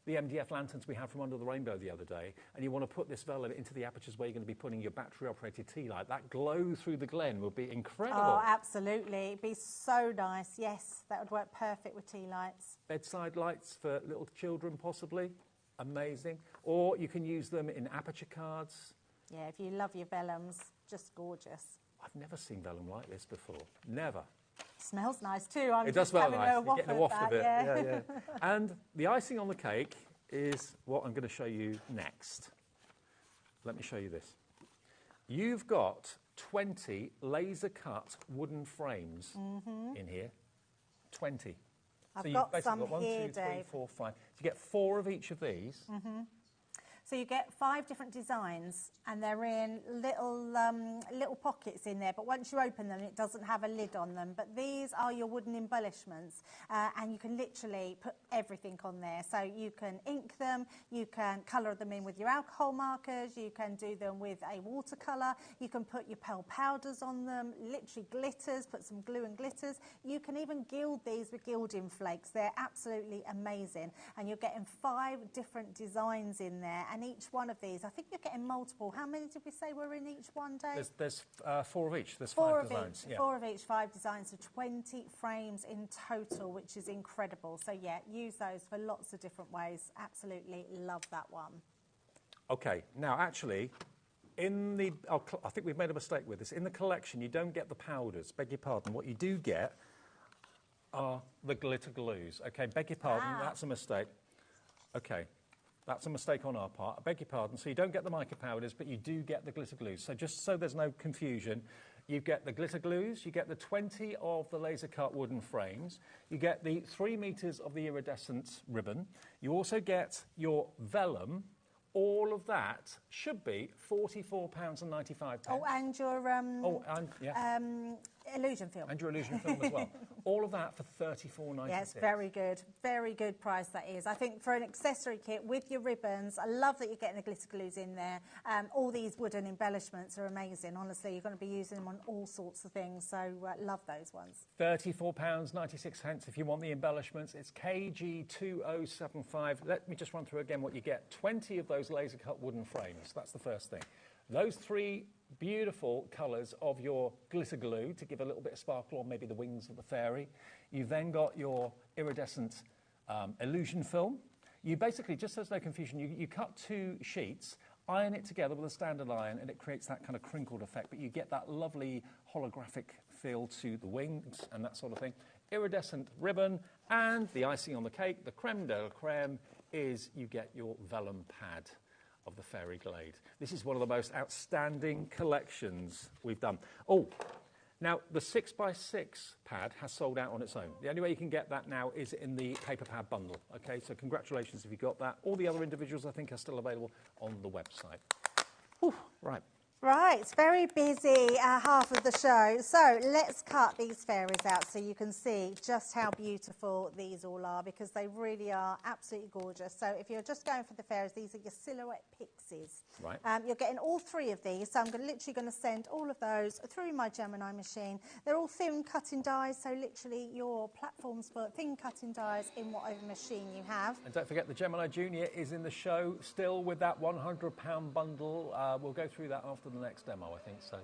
Speaker 1: MDF lanterns we had from Under the Rainbow the other day, and you want to put this vellum into the apertures where you're going to be putting your battery-operated tea light, that glow through the glen would be incredible.
Speaker 7: Oh, absolutely. It'd be so nice. Yes, that would work perfect with tea lights.
Speaker 1: Bedside lights for little children, possibly. Amazing. Or you can use them in aperture cards.
Speaker 7: Yeah, if you love your vellums, just gorgeous.
Speaker 1: I've never seen vellum like this before. Never.
Speaker 7: Smells nice too. I'm
Speaker 1: It does
Speaker 7: just
Speaker 1: smell
Speaker 7: having
Speaker 1: nice.
Speaker 7: a
Speaker 1: You're
Speaker 7: waft
Speaker 1: getting a
Speaker 7: of
Speaker 1: waft
Speaker 7: that,
Speaker 1: of it.
Speaker 7: yeah.
Speaker 1: Yeah, yeah. And the icing on the cake is what I'm going to show you next. Let me show you this. You've got 20 laser-cut wooden frames in here. 20.
Speaker 7: I've
Speaker 1: so you've
Speaker 7: got
Speaker 1: basically
Speaker 7: some
Speaker 1: got 1,
Speaker 7: here,
Speaker 1: 2, 3,
Speaker 7: Dave.
Speaker 1: 4, 5. So you get 4 of each of these.
Speaker 7: So you get 5 different designs, and they're in little pockets in there. But once you open them, it doesn't have a lid on them. But these are your wooden embellishments, and you can literally put everything on there. So you can ink them, you can colour them in with your alcohol markers, you can do them with a watercolour, you can put your pearl powders on them, literally glitters, put some glue and glitters. You can even gild these with gilding flakes. They're absolutely amazing, and you're getting 5 different designs in there. And each one of these, I think you're getting multiple. How many did we say were in each one, Dave?
Speaker 1: There's 4 of each. There's
Speaker 7: 4
Speaker 1: 5
Speaker 7: of
Speaker 1: designs.
Speaker 7: each,
Speaker 1: Yeah.
Speaker 7: 4 of each, 5 designs, so 20 frames in total, which is incredible. So yeah, use those for lots of different ways. Absolutely love that one.
Speaker 1: Okay, now actually, I think we've made a mistake with this. In the collection, you don't get the powders, beg your pardon. What you do get are the glitter glues. Okay, beg your pardon, that's a mistake. Okay, that's a mistake on our part. I beg your pardon. So you don't get the mica powders, but you do get the glitter glues. So just so there's no confusion, you get the glitter glues, you get the 20 of the laser-cut wooden frames, you get the 3 metres of the iridescent ribbon, you also get your vellum. All of that should be £44.95.
Speaker 7: Oh, and your illusion film.
Speaker 1: And your illusion film as well. All of that for $34.96.
Speaker 7: Yes, very good. Very good price that is. I think for an accessory kit with your ribbons, I love that you're getting the glitter glues in there. All these wooden embellishments are amazing. Honestly, you're going to be using them on all sorts of things. So love those ones.
Speaker 1: £34.96 if you want the embellishments. It's KG2075. Let me just run through again what you get. 20 of those laser cut wooden frames. That's the first thing. Those 3 beautiful colours of your glitter glue to give a little bit of sparkle on maybe the wings of the fairy. You've then got your iridescent illusion film. You basically, just so there's no confusion, you cut 2 sheets, iron it together with a standard iron, and it creates that kind of crinkled effect, but you get that lovely holographic feel to the wings and that sort of thing. Iridescent ribbon, and the icing on the cake, the creme de la creme, is you get your vellum pad of the Fairy Glade. This is one of the most outstanding collections we've done. Oh, now the 6x6 pad has sold out on its own. The only way you can get that now is in the paper pad bundle. Okay, so congratulations if you got that. All the other individuals I think are still available on the website. Whew, right.
Speaker 7: Right, it's very busy half of the show. So let's cut these fairies out so you can see just how beautiful these all are, because they really are absolutely gorgeous. So if you're just going for the fairies, these are your silhouette pixies.
Speaker 1: Right.
Speaker 7: You're getting all 3 of these. So I'm literally going to send all of those through my Gemini machine. They're all thin cutting dies, so literally your platforms for thin cutting dies in whatever machine you have.
Speaker 1: And don't forget the Gemini Junior is in the show still with that £100 bundle. We'll go through that after the next demo, I think so.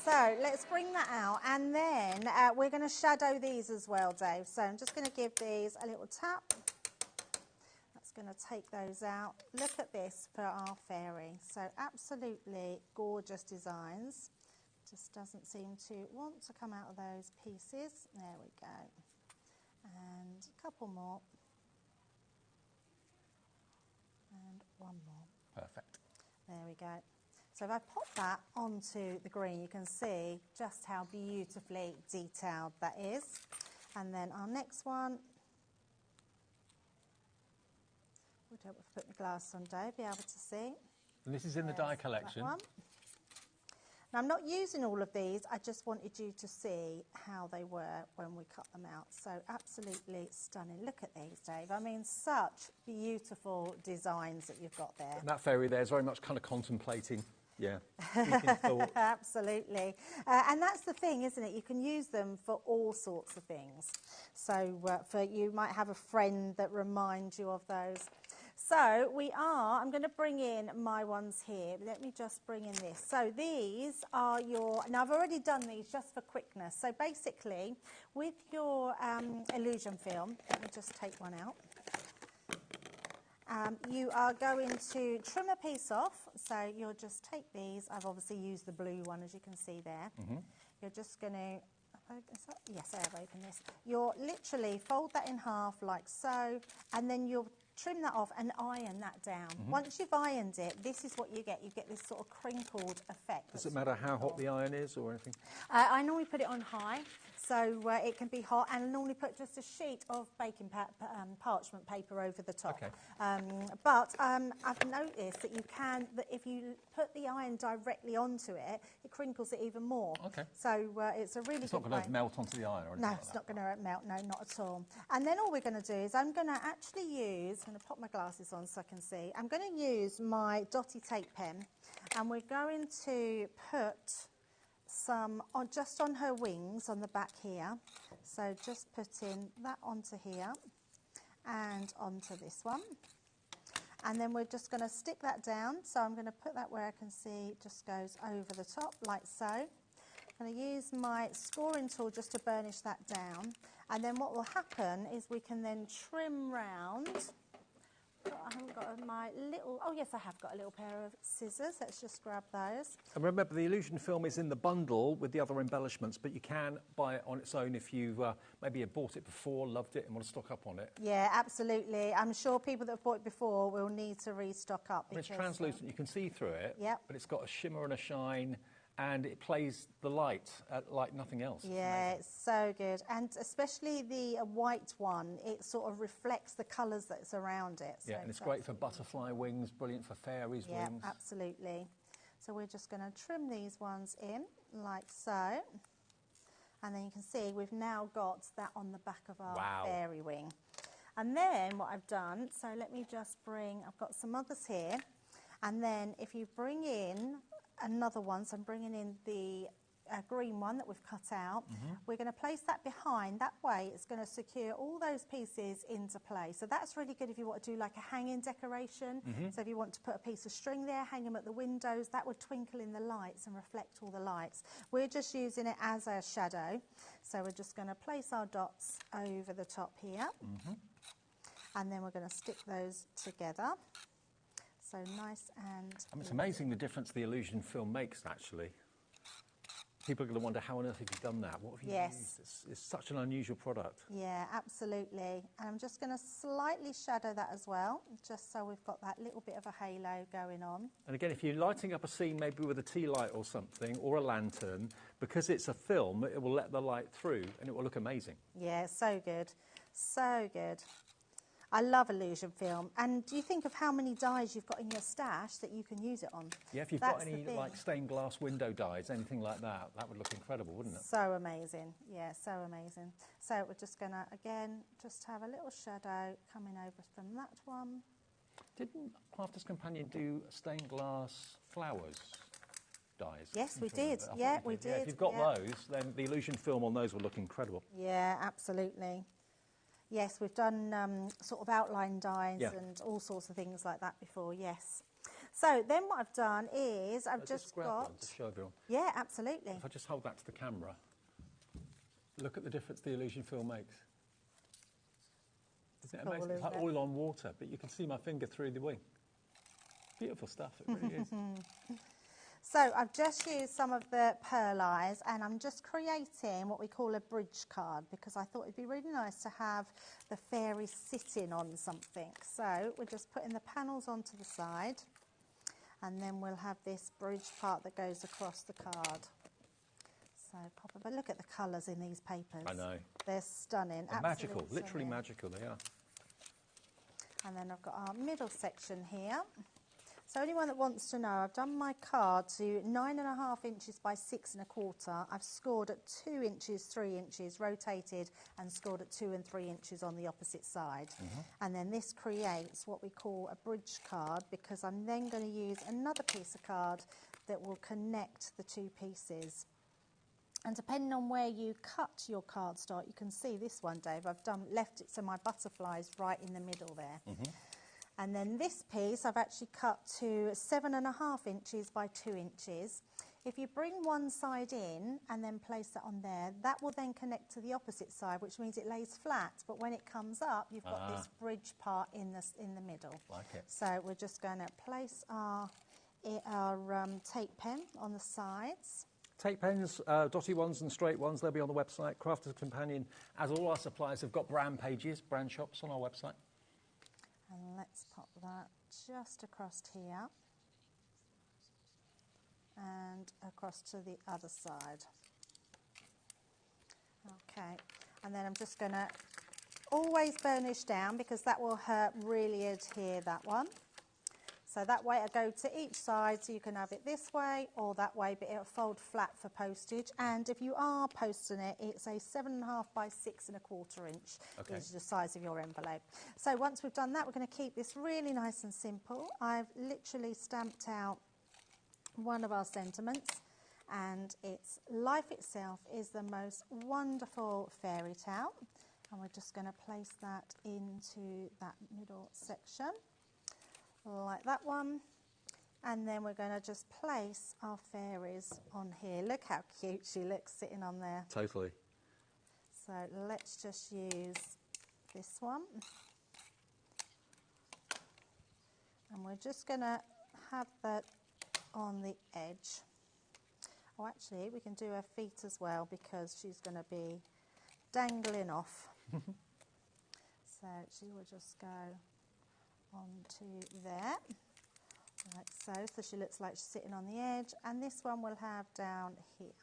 Speaker 7: So let's bring that out, and then we're going to shadow these as well, Dave. So I'm just going to give these a little tap. That's going to take those out. Look at this for our fairy. So absolutely gorgeous designs. Just doesn't seem to want to come out of those pieces. There we go. And a couple more. And one more.
Speaker 1: Perfect.
Speaker 7: There we go. So if I pop that onto the green, you can see just how beautifully detailed that is. And then our next one, would help if I put my glasses on, Dave, be able to see.
Speaker 1: And this is in the die collection.
Speaker 7: Now, I'm not using all of these, I just wanted you to see how they were when we cut them out. So absolutely stunning. Look at these, Dave. I mean, such beautiful designs that you've got there.
Speaker 1: And that fairy there is very much kind of contemplating. Yeah.
Speaker 7: Absolutely. And that's the thing, isn't it? You can use them for all sorts of things. So you might have a friend that reminds you of those. So I'm going to bring in my ones here. Let me just bring in this. So these are now I've already done these just for quickness. So basically, with your illusion film, let me just take one out. You are going to trim a piece off, so you'll just take these. I've obviously used the blue one, as you can see there. You're just going to, yes, I have opened this. You'll literally fold that in half like so, and then you'll trim that off and iron that down. Once you've ironed it, this is what you get. You get this sort of crinkled effect.
Speaker 1: Does it matter how hot the iron is or anything?
Speaker 7: I normally put it on high, so it can be hot, and I normally put just a sheet of baking parchment paper over the top.
Speaker 1: Okay.
Speaker 7: But I've noticed that that if you put the iron directly onto it, it crinkles it even more.
Speaker 1: Okay.
Speaker 7: So it's a really
Speaker 1: It's
Speaker 7: good
Speaker 1: not going to melt onto the iron or anything
Speaker 7: No,
Speaker 1: like
Speaker 7: it's
Speaker 1: that.
Speaker 7: not going to melt, no, not at all. And then all we're going to do is I'm going to actually use, I'm going to pop my glasses on so I can see, I'm going to use my dotty tape pen, and we're going to put some just on her wings on the back here. So just putting that onto here and onto this one. And then we're just going to stick that down. So I'm going to put that where I can see it just goes over the top like so. I'm going to use my scoring tool just to burnish that down. And then what will happen is we can then trim round. I haven't got my little, oh yes, I have got a little pair of scissors. Let's just grab those.
Speaker 1: And remember, the illusion film is in the bundle with the other embellishments, but you can buy it on its own if you maybe have bought it before, loved it, and want to stock up on it.
Speaker 7: Yeah, absolutely. I'm sure people that have bought it before will need to restock up.
Speaker 1: It's translucent, you can see through it,
Speaker 7: Yep.
Speaker 1: but it's got a shimmer and a shine, and it plays the light like nothing else.
Speaker 7: Yeah, it's so good. And especially the white one, it sort of reflects the colours that's around it. So
Speaker 1: Yeah, and it's great for butterfly wings, brilliant for fairies'
Speaker 7: yeah,
Speaker 1: wings.
Speaker 7: absolutely. So we're just going to trim these ones in like so. And then you can see we've now got that on the back of our fairy wing. And then what I've done, so let me just bring, I've got some others here. And then if you bring in another one, so I'm bringing in the green one that we've cut out, we're going to place that behind. That way it's going to secure all those pieces into place. So that's really good if you want to do like a hanging decoration. So if you want to put a piece of string there, hang them at the windows, that would twinkle in the lights and reflect all the lights. We're just using it as a shadow. So we're just going to place our dots over the top here. And then we're going to stick those together. So nice and...
Speaker 1: It's amazing the difference the illusion film makes, actually. People are going to wonder, how on earth have you done that? What have you used? It's such an unusual product.
Speaker 7: Yeah, absolutely. And I'm just going to slightly shadow that as well, just so we've got that little bit of a halo going on.
Speaker 1: And again, if you're lighting up a scene maybe with a tea light or something, or a lantern, because it's a film, it will let the light through and it will look amazing.
Speaker 7: Yeah, so good. So good. I love illusion film. And do you think of how many dies you've got in your stash that you can use it on?
Speaker 1: Yeah, if you've got any like stained glass window dies, anything like that, that would look incredible, wouldn't it?
Speaker 7: So amazing. Yeah, so amazing. So we're just going to, again, just have a little shadow coming over from that one.
Speaker 1: Didn't Crafter's Companion do stained glass flowers dies?
Speaker 7: Yes, we did. Yeah, we did.
Speaker 1: Yeah, if you've got those, then the illusion film on those will look incredible.
Speaker 7: Yeah, absolutely. Yes, we've done sort of outline dies and all sorts of things like that before, yes. So then what I've done is I've just got...
Speaker 1: One to show everyone.
Speaker 7: Yeah, absolutely.
Speaker 1: If I just hold that to the camera, look at the difference the illusion film makes. Isn't it amazing? It's like oil on water, but you can see my finger through the wing. Beautiful stuff, it really is.
Speaker 7: So I've just used some of the pearl eyes and I'm just creating what we call a bridge card because I thought it'd be really nice to have the fairy sitting on something. So we're just putting the panels onto the side and then we'll have this bridge part that goes across the card. So pop it, but look at the colours in these papers.
Speaker 1: I know.
Speaker 7: They're stunning.
Speaker 1: They're magical, literally magical they are.
Speaker 7: And then I've got our middle section here. So anyone that wants to know, I've done my card to 9.5 inches by 6 1/4. I've scored at 2 inches, 3 inches, rotated and scored at 2 and 3 inches on the opposite side. And then this creates what we call a bridge card because I'm then going to use another piece of card that will connect the two pieces. And depending on where you cut your cardstock, you can see this one, Dave, I've left it so my butterfly's right in the middle there. And then this piece I've actually cut to 7.5 inches by 2 inches. If you bring one side in and then place that on there, that will then connect to the opposite side, which means it lays flat. But when it comes up, you've got this bridge part in the middle.
Speaker 1: Like it.
Speaker 7: So we're just going to place our tape pen on the sides.
Speaker 1: Tape pens, dotty ones and straight ones, they'll be on the website. Crafter's Companion, as all our suppliers, have got brand pages, brand shops on our website.
Speaker 7: And let's pop that just across here and across to the other side. Okay, and then I'm just going to always burnish down because that will really adhere that one. So that way it'll go to each side, so you can have it this way or that way, but it'll fold flat for postage. And if you are posting it, it's a 7.5 by 6 1/4 inch is the size of your envelope. So once we've done that, we're going to keep this really nice and simple. I've literally stamped out one of our sentiments, and it's life itself is the most wonderful fairy tale. And we're just going to place that into that middle section. Like that one, and then we're going to just place our fairies on here. Look how cute she looks sitting on there.
Speaker 1: Totally.
Speaker 7: So let's just use this one, and we're just going to have that on the edge. Oh, actually we can do her feet as well because she's going to be dangling off. So she will just go onto there, like so. So she looks like she's sitting on the edge, and this one we'll have down here.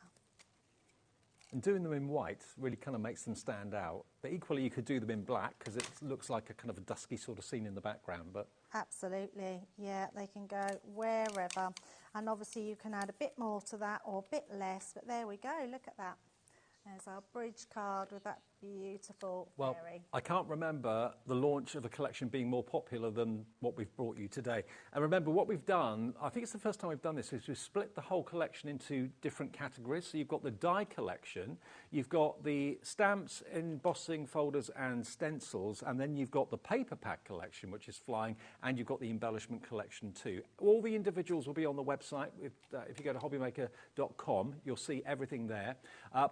Speaker 1: And doing them in white really kind of makes them stand out. But equally, you could do them in black because it looks like a kind of a dusky sort of scene in the background. But
Speaker 7: absolutely, yeah, they can go wherever. And obviously you can add a bit more to that or a bit less, but there we go, look at that. There's our bridge card with that beautiful fairy.
Speaker 1: I can't remember the launch of a collection being more popular than what we've brought you today. And remember, what we've done, I think it's the first time we've done this, is we've split the whole collection into different categories. So you've got the die collection, you've got the stamps, embossing folders and stencils, and then you've got the paper pack collection, which is flying, and you've got the embellishment collection too. All the individuals will be on the website. If you go to hobbymaker.com, you'll see everything there.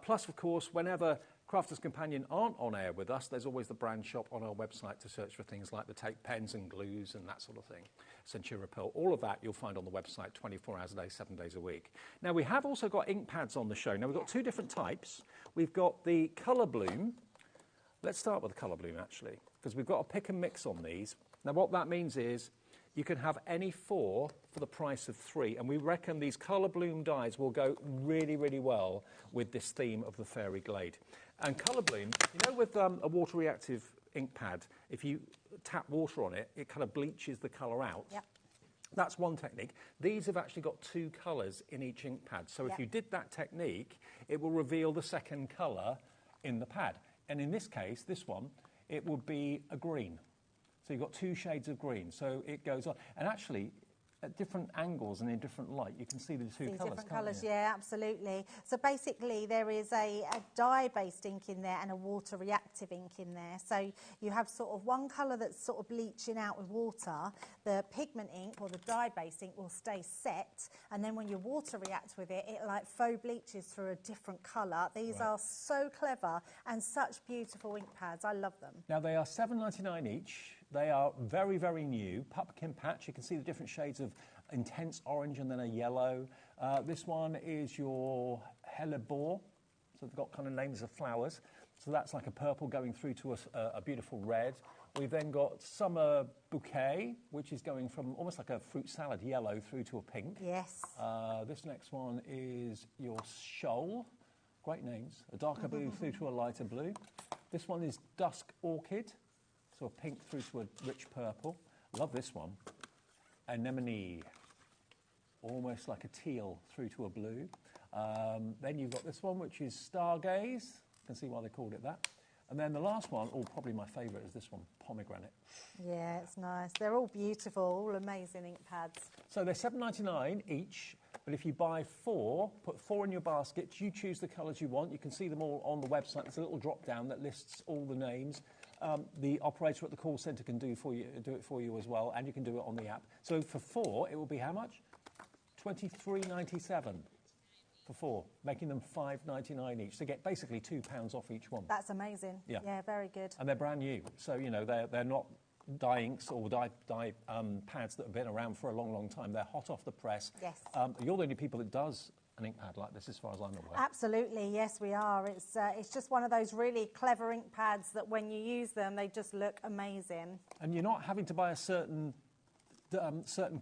Speaker 1: Plus, of course, whenever Crafters Companion aren't on air with us, there's always the brand shop on our website to search for things like the tape pens and glues and that sort of thing. Centura Pearl, all of that you'll find on the website 24 hours a day, 7 days a week. Now, we have also got ink pads on the show. Now, we've got two different types. We've got the Colour Bloom. Let's start with the Colour Bloom, actually, because we've got a pick and mix on these. Now, what that means is you can have any 4 for the price of 3, and we reckon these Colour Bloom dies will go really, really well with this theme of the Fairy Glade. And Colour Bloom, you know, with a water reactive ink pad, if you tap water on it, it kind of bleaches the colour out.
Speaker 7: Yep.
Speaker 1: That's one technique. These have actually got 2 colours in each ink pad. So if you did that technique, it will reveal the second colour in the pad. And in this case, this one, it would be a green. So you've got 2 shades of green. So it goes on. And actually, at different angles and in different light, you can see the 2 colours,
Speaker 7: different colours, yeah, absolutely. So basically there is a dye-based ink in there and a water reactive ink in there. So you have sort of one colour that's sort of bleaching out with water. The pigment ink or the dye-based ink will stay set, and then when you water react with it, it like faux bleaches through a different colour. These are so clever and such beautiful ink pads. I love them.
Speaker 1: Now they are $7.99 each. They are very, very new. Pumpkin patch, you can see the different shades of intense orange and then a yellow. This one is your hellebore, so they've got kind of names of flowers. So that's like a purple going through to a beautiful red. We've then got summer bouquet, which is going from almost like a fruit salad yellow through to a pink.
Speaker 7: Yes.
Speaker 1: This next one is your shoal. Great names. A darker blue through to a lighter blue. This one is dusk orchid. So a pink through to a rich purple. Love this one. Anemone. Almost like a teal through to a blue. Then you've got this one, which is Stargaze. You can see why they called it that. And then the last one, probably my favourite, is this one, Pomegranate.
Speaker 7: Yeah, it's nice. They're all beautiful, all amazing ink pads.
Speaker 1: So they're $7.99 each, but if you buy 4, put 4 in your basket, you choose the colours you want. You can see them all on the website. There's a little drop-down that lists all the names. The operator at the call centre can do it for you as well, and you can do it on the app. So for 4, it will be how much? $23.97 for 4, making them $5.99 each. So get basically £2 off each one.
Speaker 7: That's amazing. Yeah, very good.
Speaker 1: And they're brand new, so you know they're not dye inks or dye pads that have been around for a long, long time. They're hot off the press.
Speaker 7: Yes.
Speaker 1: You're the only people that does an ink pad like this, as far as I'm aware.
Speaker 7: Absolutely, yes, we are. It's just one of those really clever ink pads that when you use them, they just look amazing.
Speaker 1: And you're not having to buy a certain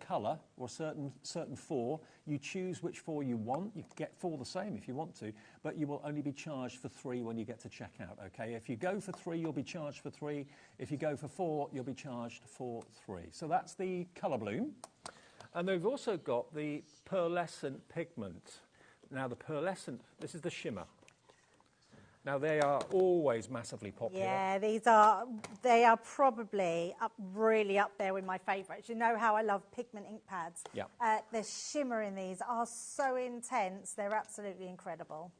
Speaker 1: colour or certain 4. You choose which 4 you want. You can get 4 the same if you want to, but you will only be charged for 3 when you get to checkout, okay? If you go for 3, you'll be charged for 3. If you go for 4, you'll be charged for 3. So that's the Colour Bloom. And they've also got the pearlescent pigment. Now the pearlescent, this is the shimmer. Now they are always massively popular.
Speaker 7: Yeah, they are probably really up there with my favourites. You know how I love pigment ink pads.
Speaker 1: Yeah.
Speaker 7: The shimmer in these are so intense. They're absolutely incredible.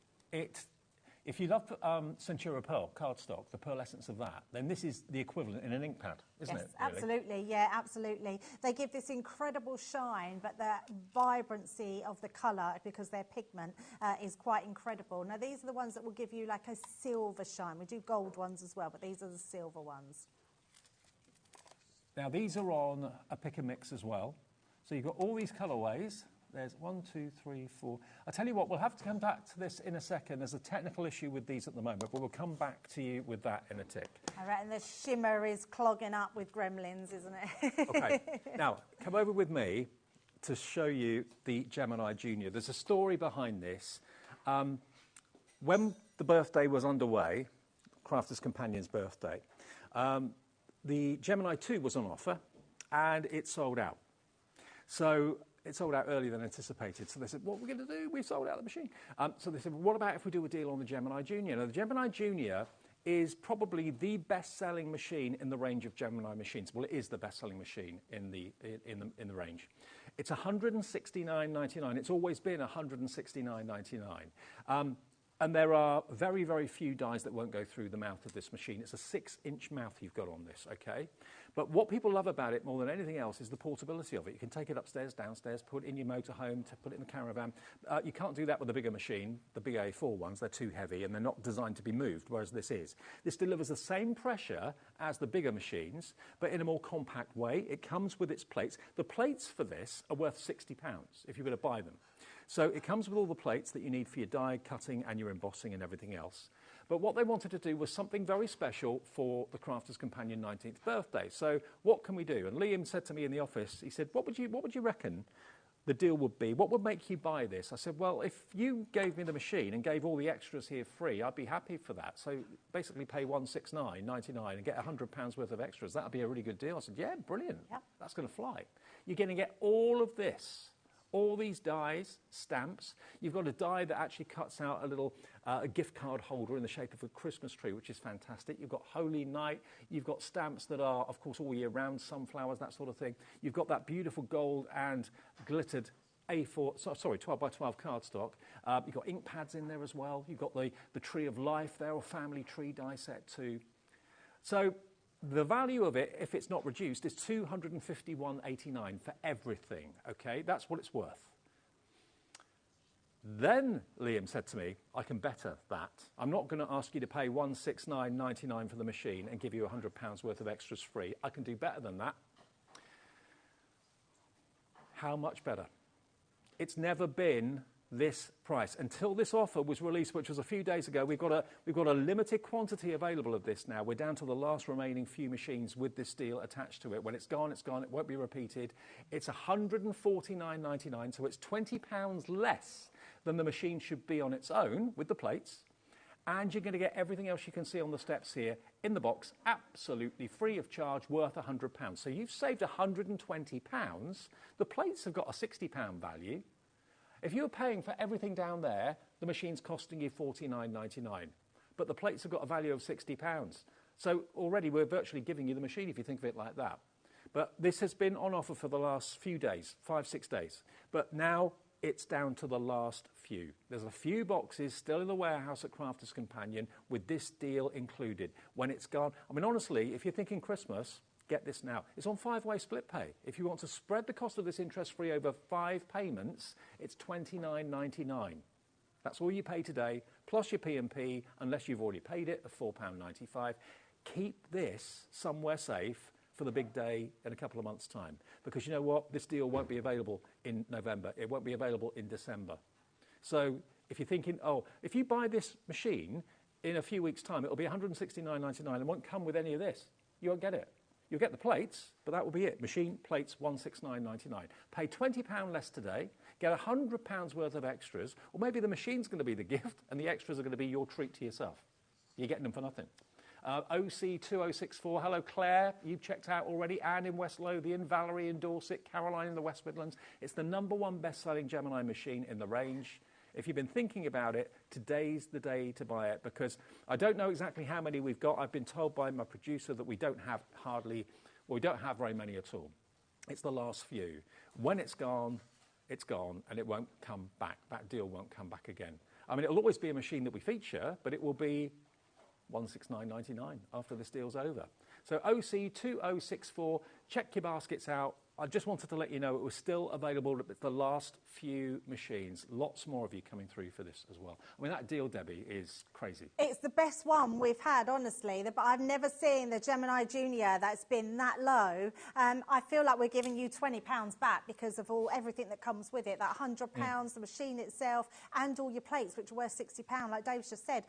Speaker 1: If you love Centura Pearl cardstock, the pearlescence of that, then this is the equivalent in an ink pad, isn't it?
Speaker 7: Yes, absolutely. Yeah, absolutely. They give this incredible shine, but the vibrancy of the colour, because they're pigment, is quite incredible. Now, these are the ones that will give you like a silver shine. We do gold ones as well, but these are the silver ones.
Speaker 1: Now, these are on a pick and mix as well. So you've got all these colourways. There's 1, 2, 3, 4. I'll tell you what, we'll have to come back to this in a second. There's a technical issue with these at the moment, but we'll come back to you with that in a tick.
Speaker 7: I reckon the shimmer is clogging up with gremlins, isn't it?
Speaker 1: OK, now, come over with me to show you the Gemini Junior. There's a story behind this. When the birthday was underway, Crafter's Companion's birthday, the Gemini 2 was on offer, and it sold out. So it sold out earlier than anticipated. So they said, what are we going to do? We've sold out the machine. So they said, well, what about if we do a deal on the Gemini Junior? Now, the Gemini Junior is probably the best-selling machine in the range of Gemini machines. Well, it is the best-selling machine in the range. It's $169.99. It's always been $169.99. And there are very, very few dies that won't go through the mouth of this machine. It's a 6-inch mouth you've got on this, okay? But what people love about it more than anything else is the portability of it. You can take it upstairs, downstairs, put it in your motorhome, put it in the caravan. You can't do that with the bigger machine, the big A4 ones. They're too heavy and they're not designed to be moved, whereas this is. This delivers the same pressure as the bigger machines, but in a more compact way. It comes with its plates. The plates for this are worth £60 if you were to buy them. So it comes with all the plates that you need for your die cutting and your embossing and everything else. But what they wanted to do was something very special for the Crafter's Companion 19th birthday. So what can we do? And Liam said to me in the office, he said, what would you reckon the deal would be? What would make you buy this? I said, well, if you gave me the machine and gave all the extras here free, I'd be happy for that. So basically pay $169.99 and get £100 worth of extras. That would be a really good deal. I said, yeah, brilliant. Yep. That's going to fly. You're going to get all of this. All these dies, stamps. You've got a die that actually cuts out a little a gift card holder in the shape of a Christmas tree, which is fantastic. You've got Holy Night. You've got stamps that are, of course, all year round, sunflowers, that sort of thing. You've got that beautiful gold and glittered A4, sorry, 12 by 12 cardstock. You've got ink pads in there as well. You've got the Tree of Life there, or family tree die set too. So the value of it, if it's not reduced, is $251.89 for everything, okay? That's what it's worth. Then Liam said to me, I can better that. I'm not going to ask you to pay $169.99 for the machine and give you £100 worth of extras free. I can do better than that. How much better? It's never been this price until this offer was released, which was a few days ago. We've got a limited quantity available of this now. We're down to the last remaining few machines with this deal attached to it. When it's gone, it's gone. It won't be repeated. It's $149.99, so it's £20 less than the machine should be on its own with the plates. And you're going to get everything else you can see on the steps here in the box, absolutely free of charge, worth £100. So you've saved £120. The plates have got a £60 value. If you're paying for everything down there, the machine's costing you $49.99. But the plates have got a value of £60. So already we're virtually giving you the machine if you think of it like that. But this has been on offer for the last few days, 5-6 days. But now it's down to the last few. There's a few boxes still in the warehouse at Crafter's Companion with this deal included. When it's gone, I mean, honestly, if you're thinking Christmas, get this now. It's on 5-way split pay. If you want to spread the cost of this interest-free over 5 payments, it's $29.99. That's all you pay today, plus your P&P, unless you've already paid it, of £4.95. Keep this somewhere safe for the big day in a couple of months' time. Because you know what? This deal won't be available in November. It won't be available in December. So if you're thinking, oh, if you buy this machine in a few weeks' time, it'll be $169.99 and won't come with any of this. You won't get it. You'll get the plates, but that will be it. Machine, plates, $169.99. Pay £20 less today, get £100 worth of extras, or maybe the machine's going to be the gift and the extras are going to be your treat to yourself. You're getting them for nothing. OC2064, hello Claire, you've checked out already. Anne in West Lothian, Valerie in Dorset, Caroline in the West Midlands. It's the #1 best-selling Gemini machine in the range. If you've been thinking about it, today's the day to buy it, because I don't know exactly how many we've got. I've been told by my producer that we don't have we don't have very many at all. It's the last few. When it's gone, and it won't come back. That deal won't come back again. I mean, it'll always be a machine that we feature, but it will be $169.99 after this deal's over. So OC2064, check your baskets out. I just wanted to let you know it was still available at the last few machines. Lots more of you coming through for this as well. I mean, that deal, Debbie, is crazy. It's
Speaker 7: the best one we've had, honestly. But I've never seen the Gemini Junior that's been that low. I feel like we're giving you £20 back because of everything that comes with it. That £100, the machine itself, and all your plates, which are worth £60, like Dave's just said.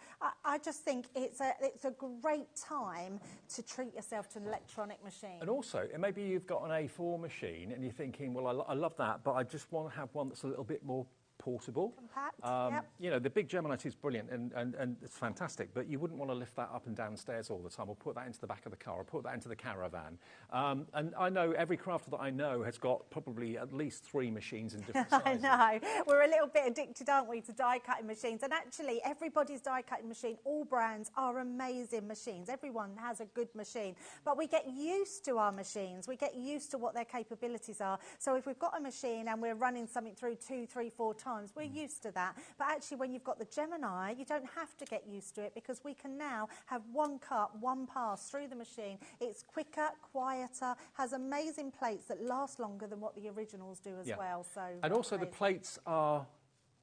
Speaker 7: I just think it's a great time to treat yourself to an electronic machine.
Speaker 1: And also, maybe you've got an A4 machine and you're thinking, well, I love that, but I just want to have one that's a little bit more portable.
Speaker 7: Compact, yep.
Speaker 1: You know, the big Gemini 2 is brilliant and it's fantastic, but you wouldn't want to lift that up and downstairs all the time or put that into the back of the car or put that into the caravan. And I know every crafter that I know has got probably at least 3 machines in different sizes.
Speaker 7: I know. We're a little bit addicted, aren't we, to die-cutting machines? And actually, everybody's die-cutting machine, all brands are amazing machines. Everyone has a good machine. But we get used to our machines. We get used to what their capabilities are. So if we've got a machine and we're running something through 2, 3, 4 times, we're used to that. But actually, when you've got the Gemini, you don't have to get used to it because we can now have one cut, one pass through the machine. It's quicker, quieter, has amazing plates that last longer than what the originals do as well. So
Speaker 1: and also the plates are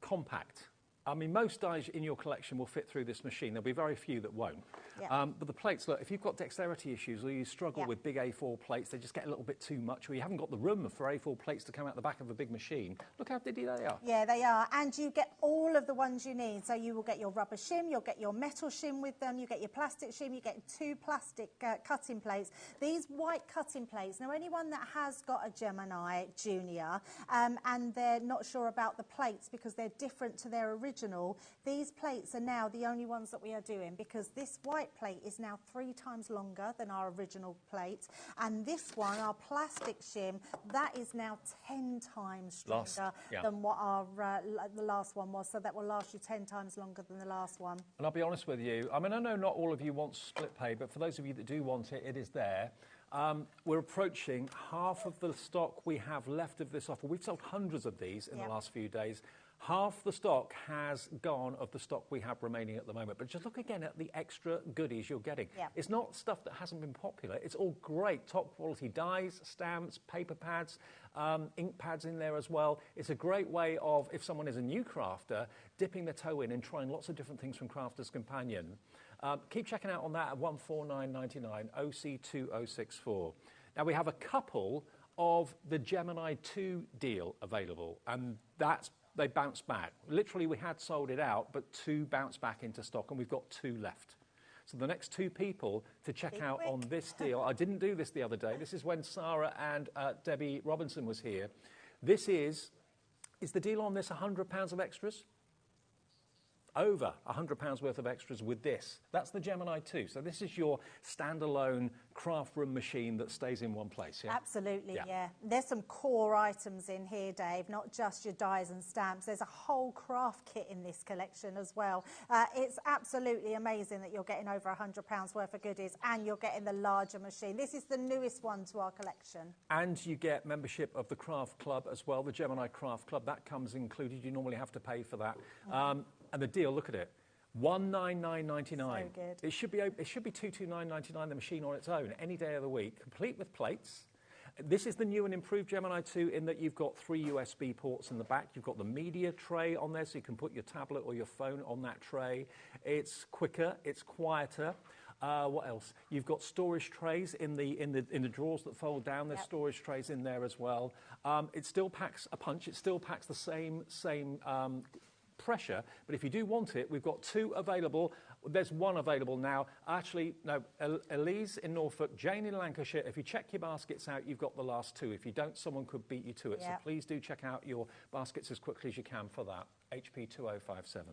Speaker 1: compact. I mean, most dies in your collection will fit through this machine. There'll be very few that won't. But the plates, look, if you've got dexterity issues or you struggle with big A4 plates, they just get a little bit too much, or you haven't got the room for A4 plates to come out the back of a big machine, look how diddy they are.
Speaker 7: Yeah, they are. And you get all of the ones you need. So you will get your rubber shim, you'll get your metal shim with them, you get your plastic shim, you get 2 plastic cutting plates. These white cutting plates, now anyone that has got a Gemini Junior and they're not sure about the plates because they're different to their original, these plates are now the only ones that we are doing because this white plate is now 3 times longer than our original plate, and this one, our plastic shim, that is now 10 times stronger than what our the last one was, so that will last you 10 times longer than the last one.
Speaker 1: And I'll be honest with you, I mean, I know not all of you want split pay, but for those of you that do want it, it is there. We're approaching half of the stock we have left of this offer. We've sold hundreds of these in the last few days. Half the stock has gone of the stock we have remaining at the moment. But just look again at the extra goodies you're getting. It's not stuff that hasn't been popular. It's all great, top quality dies, stamps, paper pads, ink pads in there as well. It's a great way of, if someone is a new crafter, dipping their toe in and trying lots of different things from Crafter's Companion. Keep checking out on that at $149.99, OC2064. Now, we have a couple of the Gemini 2 deal available, and they bounced back. Literally, we had sold it out, but 2 bounced back into stock, and we've got 2 left. So the next 2 people to check out on this deal, I didn't do this the other day. This is when Sarah and Debbie Robinson was here. This is the deal on this £100 of extras? Over £100 worth of extras with this. That's the Gemini 2. So this is your standalone craft room machine that stays in one place, yeah?
Speaker 7: Absolutely, yeah. There's some core items in here, Dave, not just your dies and stamps. There's a whole craft kit in this collection as well. It's absolutely amazing that you're getting over £100 worth of goodies and you're getting the larger machine. This is the newest one to our collection.
Speaker 1: And you get membership of the Craft Club as well, the Gemini Craft Club. That comes included. You normally have to pay for that. And the deal, look at it, $199.99.
Speaker 7: So good.
Speaker 1: It should be $229.99. The machine on its own, any day of the week, complete with plates. This is the new and improved Gemini 2 in that you've got 3 USB ports in the back. You've got the media tray on there, so you can put your tablet or your phone on that tray. It's quicker, it's quieter. What else? You've got storage trays in the drawers that fold down. There's storage trays in there as well. It still packs a punch. It still packs the same pressure, but if you do want it, we've got 2 available. There's 1 available now. Actually, no, Elise in Norfolk, Jane in Lancashire. If you check your baskets out, you've got the last 2. If you don't, someone could beat you to it. So please do check out your baskets as quickly as you can for that. HP 2057.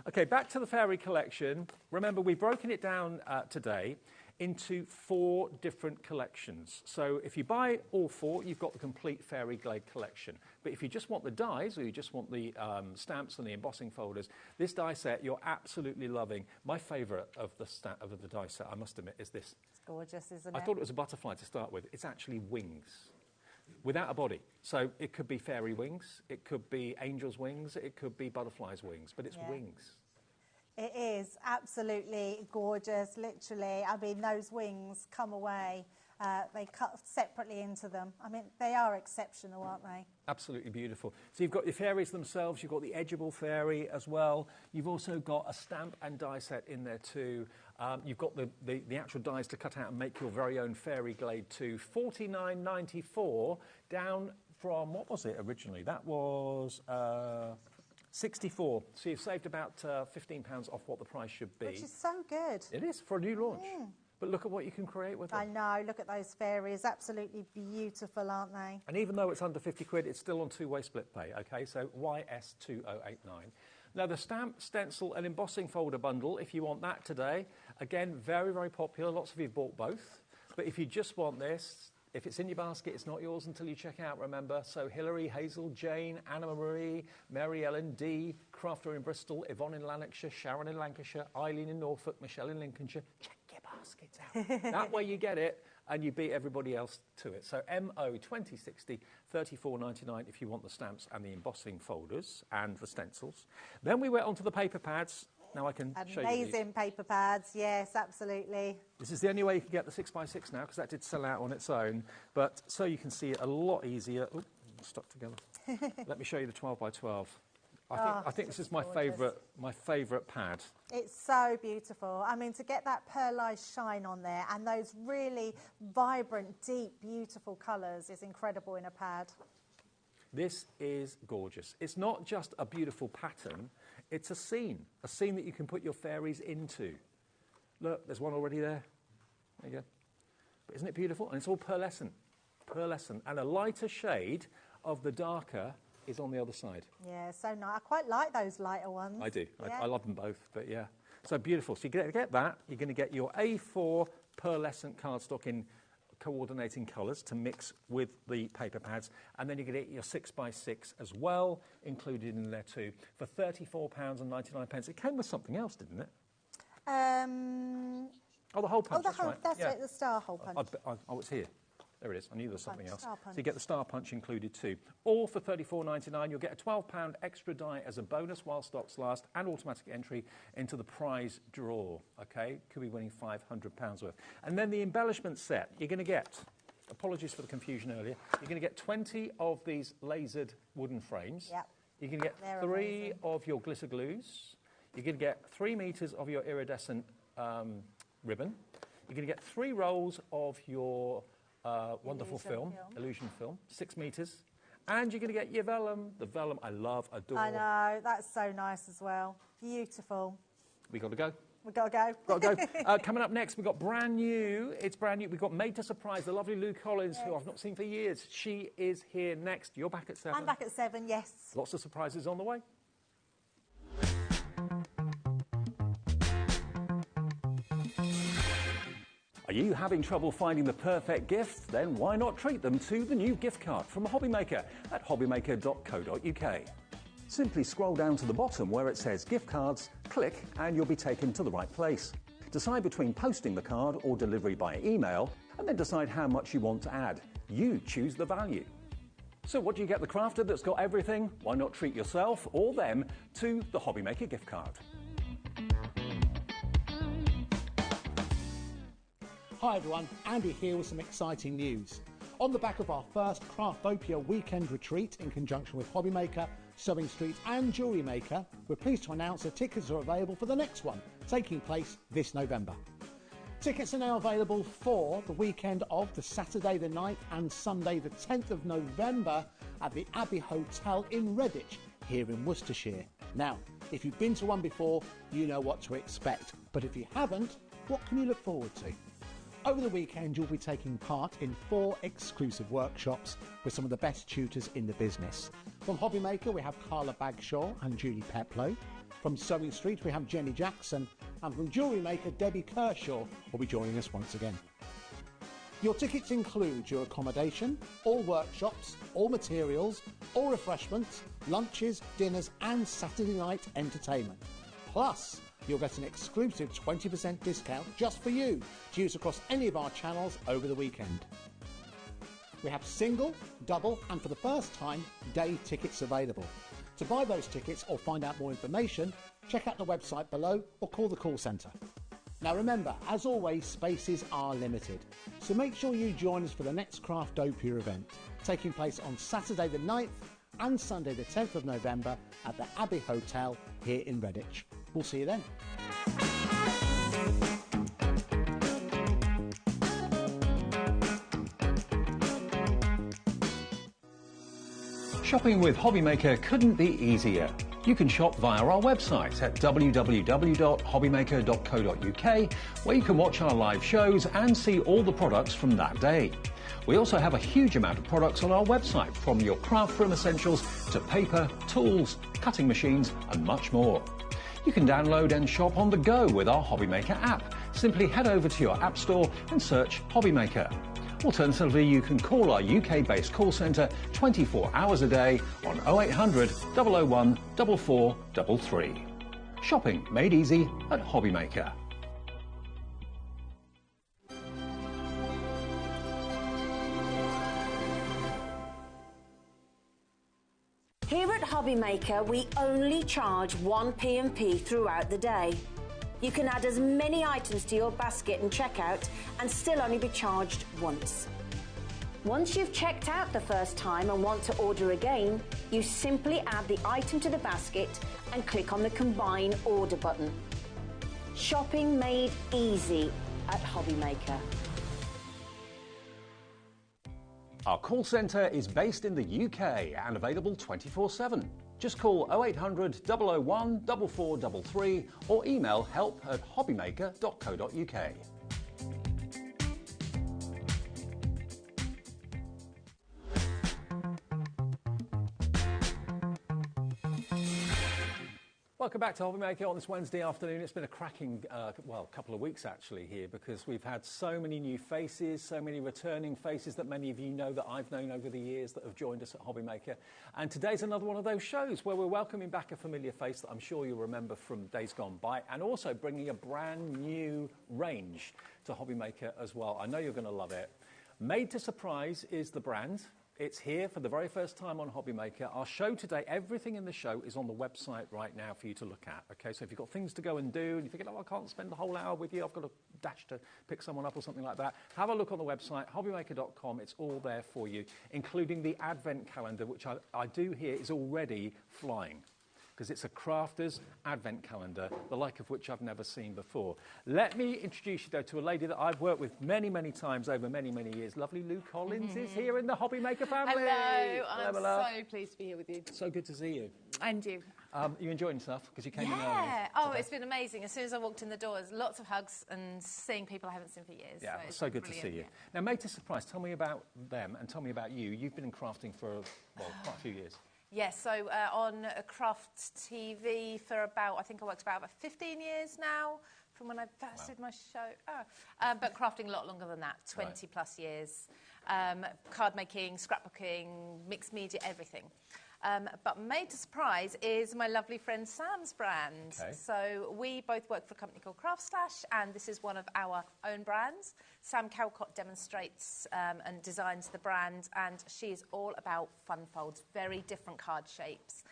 Speaker 1: Okay, back to the fairy collection. Remember, we've broken it down today into 4 different collections. So if you buy all 4, you've got the complete Fairy Glade collection. But if you just want the dies, or you just want the stamps and the embossing folders, this die set you're absolutely loving. My favourite of the die set, I must admit, is this.
Speaker 7: It's gorgeous, isn't it?
Speaker 1: I thought it was a butterfly to start with. It's actually wings, without a body. So it could be fairy wings, it could be angel's wings, it could be butterfly's wings, but it's wings.
Speaker 7: It is absolutely gorgeous, literally. I mean, those wings come away. They cut separately into them. I mean, they are exceptional, aren't they?
Speaker 1: Absolutely beautiful. So you've got your fairies themselves, you've got the edgeable fairy as well. You've also got a stamp and die set in there too. You've got the actual dies to cut out and make your very own Fairy Glade too. $49.94 down from, what was it originally? That was... 64. So you've saved about £15 off what the price should be.
Speaker 7: Which is so good.
Speaker 1: It is for a new launch. But look at what you can create with them.
Speaker 7: I know, look at those fairies, absolutely beautiful, aren't they?
Speaker 1: And even though it's under 50 quid, it's still on two-way split pay, okay? So YS2089. Now, the stamp, stencil and embossing folder bundle, if you want that today, again, very, very popular. Lots of you have bought both. But if you just want this, if it's in your basket, it's not yours until you check out, remember. So Hilary, Hazel, Jane, Anna Marie, Mary Ellen, Dee, Crafter in Bristol, Yvonne in Lanarkshire, Sharon in Lancashire, Eileen in Norfolk, Michelle in Lincolnshire. Check your baskets out. That way you get it and you beat everybody else to it. So MO 2060, $34.99 if you want the stamps and the embossing folders and the stencils. Then we went on to the paper pads. Now I can show you these.
Speaker 7: Amazing paper pads, yes, absolutely.
Speaker 1: This is the only way you can get the 6x6 now, because that did sell out on its own. But so you can see it a lot easier. Oh, stuck together. Let me show you the 12x12. I think this is my favourite pad.
Speaker 7: It's so beautiful. I mean, to get that pearlized shine on there and those really vibrant, deep, beautiful colours is incredible in a pad.
Speaker 1: This is gorgeous. It's not just a beautiful pattern, it's a scene that you can put your fairies into. Look, there's one already there. There you go. But isn't it beautiful? And it's all pearlescent. Pearlescent. And a lighter shade of the darker is on the other side.
Speaker 7: Yeah, so nice. I quite like those lighter ones.
Speaker 1: I do.
Speaker 7: Yeah.
Speaker 1: I love them both, but yeah. So beautiful. So you get that. You're going to get your A4 pearlescent cardstock in coordinating colours to mix with the paper pads, and then you're going to get your 6x6 as well, included in there too, for £34.99. It came with something else, didn't it? Oh, the hole punch, that's right.
Speaker 7: That's it, the star hole punch.
Speaker 1: Oh, it's here. There it is. I knew there was something else.
Speaker 7: Star
Speaker 1: So
Speaker 7: punch.
Speaker 1: you get the star punch included too. All for £34.99. You'll get a £12 extra die as a bonus while stocks last, and automatic entry into the prize draw. Okay, could be winning £500 worth. And then the embellishment set. You're going to get. Apologies for the confusion earlier. You're going to get 20 of these lasered wooden frames.
Speaker 7: Yep.
Speaker 1: You're going to get
Speaker 7: They're
Speaker 1: 3
Speaker 7: amazing.
Speaker 1: of your glitter glues. You're going to get 3 meters of your iridescent ribbon. You're going to get 3 rolls of your wonderful illusion film, 6 meters. And you're going to get your vellum. The vellum I love, adore.
Speaker 7: I know, that's so nice as well. Beautiful.
Speaker 1: We got to go.
Speaker 7: We've got to go.
Speaker 1: Got to go. Coming up next, we've got brand new. It's brand new. We've got Made to Surprise, the lovely Lou Collins, who I've not seen for years. She is here next. You're back at 7.
Speaker 7: I'm back at 7, yes.
Speaker 1: Lots of surprises on the way. Are you having trouble finding the perfect gift? Then why not treat them to the new gift card from HobbyMaker at hobbymaker.co.uk. Simply scroll down to the bottom where it says gift cards, click and you'll be taken to the right place. Decide between posting the card or delivery by email, and then decide how much you want to add. You choose the value. So what do you get the crafter that's got everything? Why not treat yourself or them to the HobbyMaker gift card?
Speaker 4: Hi everyone, Andy here with some exciting news. On the back of our first Craftopia weekend retreat in conjunction with HobbyMaker, Sewing Street and Jewellery Maker, we're pleased to announce that tickets are available for the next one, taking place this November. Tickets are now available for the weekend of the Saturday the 9th and Sunday the 10th of November at the Abbey Hotel in Redditch, here in Worcestershire. Now, if you've been to one before, you know what to expect, but if you haven't, what can you look forward to? Over the weekend, you'll be taking part in 4 exclusive workshops with some of the best tutors in the business. From HobbyMaker, we have Carla Bagshaw and Julie Peplow. From Sewing Street, we have Jenny Jackson. And from Jewellery Maker, Debbie Kershaw will be joining us once again. Your tickets include your accommodation, all workshops, all materials, all refreshments, lunches, dinners and Saturday night entertainment. Plus, you'll get an exclusive 20% discount just for you to use across any of our channels over the weekend. We have single, double and for the first time, day tickets available. To buy those tickets or find out more information, check out the website below or call the call centre. Now remember, as always, spaces are limited, so make sure you join us for the next Craftopia event, taking place on Saturday the 9th and Sunday the 10th of November at the Abbey Hotel here in Redditch. We'll see you then.
Speaker 1: Shopping with HobbyMaker couldn't be easier. You can shop via our website at www.hobbymaker.co.uk, where you can watch our live shows and see all the products from that day. We also have a huge amount of products on our website, from your craft room essentials to paper, tools, cutting machines and much more. You can download and shop on the go with our HobbyMaker app. Simply head over to your app store and search HobbyMaker. Alternatively, you can call our UK-based call centre 24 hours a day on 0800 001 4433. Shopping made easy at HobbyMaker.
Speaker 3: Here at HobbyMaker, we only charge 1 P&P throughout the day. You can add as many items to your basket and checkout and still only be charged once. Once you've checked out the first time and want to order again, you simply add the item to the basket and click on the Combine Order button. Shopping made easy at HobbyMaker.
Speaker 1: Our call centre is based in the UK and available 24/7. Just call 0800 001 4433 or email help@hobbymaker.co.uk. Welcome back to HobbyMaker on this Wednesday afternoon. It's been a cracking, couple of weeks actually here, because we've had so many new faces, so many returning faces that many of you know that I've known over the years that have joined us at HobbyMaker. And today's another one of those shows where we're welcoming back a familiar face that I'm sure you'll remember from days gone by, and also bringing a brand new range to HobbyMaker as well. I know you're going to love it. Made to Surprise is the brand. It's here for the very first time on HobbyMaker. Our show today, everything in the show is on the website right now for you to look at. Okay, so if you've got things to go and do and you're thinking, oh, I can't spend the whole hour with you, I've got to dash to pick someone up or something like that, have a look on the website, hobbymaker.com. It's all there for you, including the advent calendar, which I do hear is already flying, because it's a crafter's advent calendar, the like of which I've never seen before. Let me introduce you, though, to a lady that I've worked with many, many times over many, many years. Lovely Lou Collins is here in the HobbyMaker family.
Speaker 8: Hello, I'm so pleased to be here with you.
Speaker 1: So good to see you.
Speaker 8: And you.
Speaker 1: You enjoying yourself? Because you came in early.
Speaker 8: Yeah. Oh, it's been amazing. As soon as I walked in the doors, lots of hugs and seeing people I haven't seen for years.
Speaker 1: Yeah,
Speaker 8: it's
Speaker 1: so good
Speaker 8: brilliant.
Speaker 1: to see you. Now, Made to Surprise, tell me about them and tell me about you. You've been in crafting for, quite a few years.
Speaker 8: Yes, so on Craft TV for about, I think I worked about 15 years now, from when I first did my show. But crafting a lot longer than that, 20 plus years. Card making, scrapbooking, mixed media, everything. But Made to Surprise is my lovely friend Sam's brand. Okay. So we both work for a company called Craft Stash, and this is one of our own brands. Sam Calcott demonstrates and designs the brand, and she's all about fun folds, very different card shapes.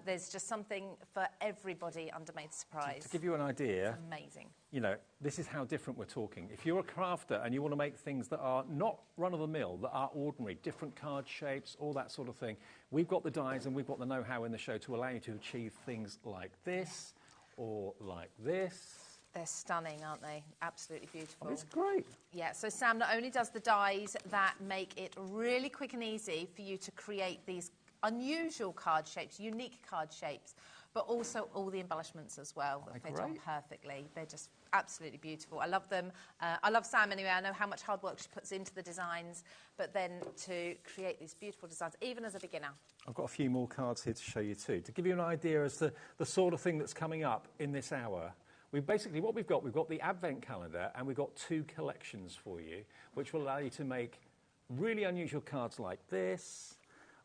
Speaker 8: There's just something for everybody under Made to Surprise.
Speaker 1: To give you an idea,
Speaker 8: it's amazing.
Speaker 1: You know, this is how different we're talking. If you're a crafter and you want to make things that are not run-of-the-mill, that are ordinary, different card shapes, all that sort of thing, we've got the dies and we've got the know-how in the show to allow you to achieve things like this or like this.
Speaker 8: They're stunning, aren't they? Absolutely beautiful.
Speaker 1: Oh, it's great.
Speaker 8: Yeah, so Sam not only does the dies that make it really quick and easy for you to create these unusual card shapes, unique card shapes, but also all the embellishments as well that fit on perfectly. They're just absolutely beautiful. I love them. I love Sam anyway. I know how much hard work she puts into the designs, but then to create these beautiful designs, even as a beginner.
Speaker 1: I've got a few more cards here to show you too, to give you an idea as to the sort of thing that's coming up in this hour. We've got the Advent calendar, and we've got two collections for you, which will allow you to make really unusual cards like this,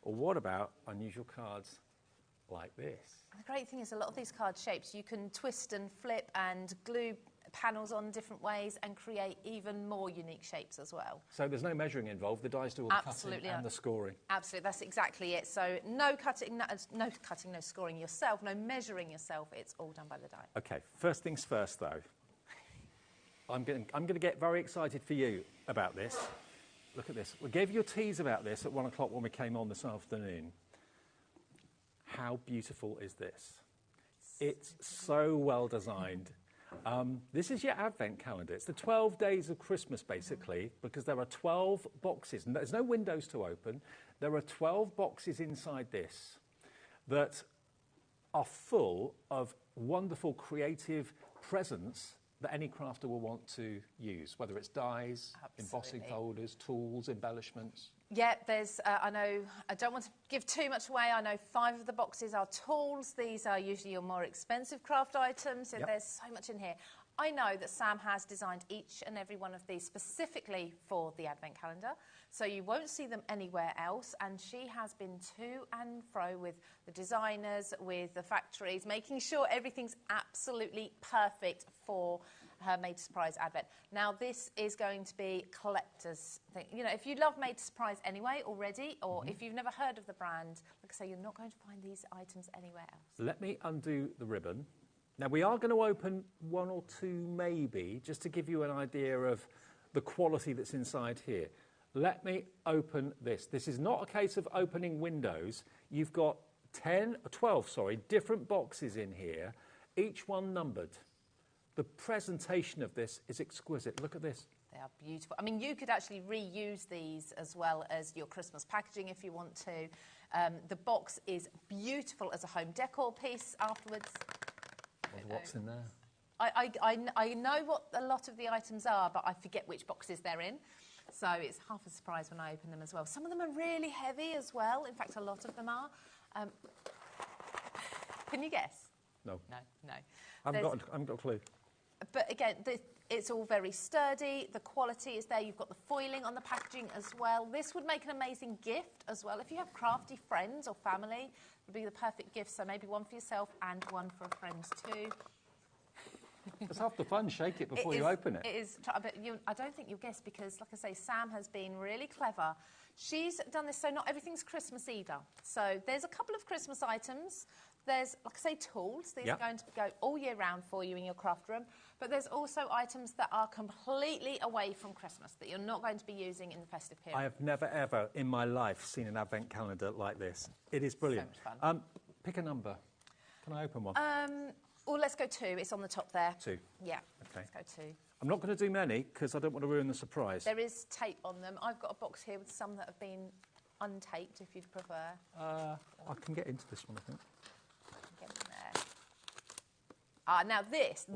Speaker 1: or what about unusual cards like this?
Speaker 8: The great thing is a lot of these card shapes, you can twist and flip and glue panels on different ways and create even more unique shapes as well.
Speaker 1: So there's no measuring involved, the dies do all the cutting and the scoring.
Speaker 8: Absolutely, that's exactly it. So no cutting, no scoring yourself, no measuring yourself, it's all done by the die.
Speaker 1: Okay, first things first though. I'm going to get very excited for you about this. Look at this. We gave you a tease about this at 1 o'clock when we came on this afternoon. How beautiful is this? It's so well designed. This is your Advent calendar. It's the 12 days of Christmas, basically, because there are 12 boxes. And there's no windows to open. There are 12 boxes inside this that are full of wonderful creative presents that any crafter will want to use, whether it's dies, embossing folders, tools, embellishments.
Speaker 8: Yeah, there's, I know, I don't want to give too much away. I know 5 of the boxes are tools. These are usually your more expensive craft items. So there's so much in here. I know that Sam has designed each and every one of these specifically for the Advent calendar, so you won't see them anywhere else, and she has been to and fro with the designers, with the factories, making sure everything's absolutely perfect for her Made to Surprise Advent. Now, this is going to be collector's thing. You know, if you love Made to Surprise anyway already, or if you've never heard of the brand, like I say, you're not going to find these items anywhere else.
Speaker 1: Let me undo the ribbon. Now, we are going to open 1 or 2 maybe, just to give you an idea of the quality that's inside here. Let me open this. This is not a case of opening windows. You've got 12 different boxes in here, each one numbered. The presentation of this is exquisite. Look at this.
Speaker 8: They are beautiful. I mean, you could actually reuse these as well as your Christmas packaging if you want to. The box is beautiful as a home decor piece afterwards.
Speaker 1: What's in there?
Speaker 8: I know what a lot of the items are, but I forget which boxes they're in. So it's half a surprise when I open them as well. Some of them are really heavy as well. In fact, a lot of them are. Can you guess?
Speaker 1: No.
Speaker 8: No.
Speaker 1: I haven't got a clue.
Speaker 8: But again, it's all very sturdy. The quality is there. You've got the foiling on the packaging as well. This would make an amazing gift as well. If you have crafty friends or family, it would be the perfect gift. So maybe one for yourself and one for a friend too.
Speaker 1: It's half the fun. Shake it before you open it.
Speaker 8: It is. But I don't think you'll guess because, like I say, Sam has been really clever. She's done this so not everything's Christmas either. So there's a couple of Christmas items. There's, like I say, tools. These are going to go all year round for you in your craft room. But there's also items that are completely away from Christmas that you're not going to be using in the festive period.
Speaker 1: I have never, ever in my life seen an advent calendar like this. It is brilliant.
Speaker 8: So much fun.
Speaker 1: Pick a number. Can I open one?
Speaker 8: Well, let's go 2. It's on the top there.
Speaker 1: 2.
Speaker 8: Yeah.
Speaker 1: Okay.
Speaker 8: Let's go 2.
Speaker 1: I'm not going to do many because I don't want to ruin the surprise.
Speaker 8: There is tape on them. I've got a box here with some that have been untaped, if you'd prefer.
Speaker 1: I can get into this one, I think.
Speaker 8: Get in there. Now this,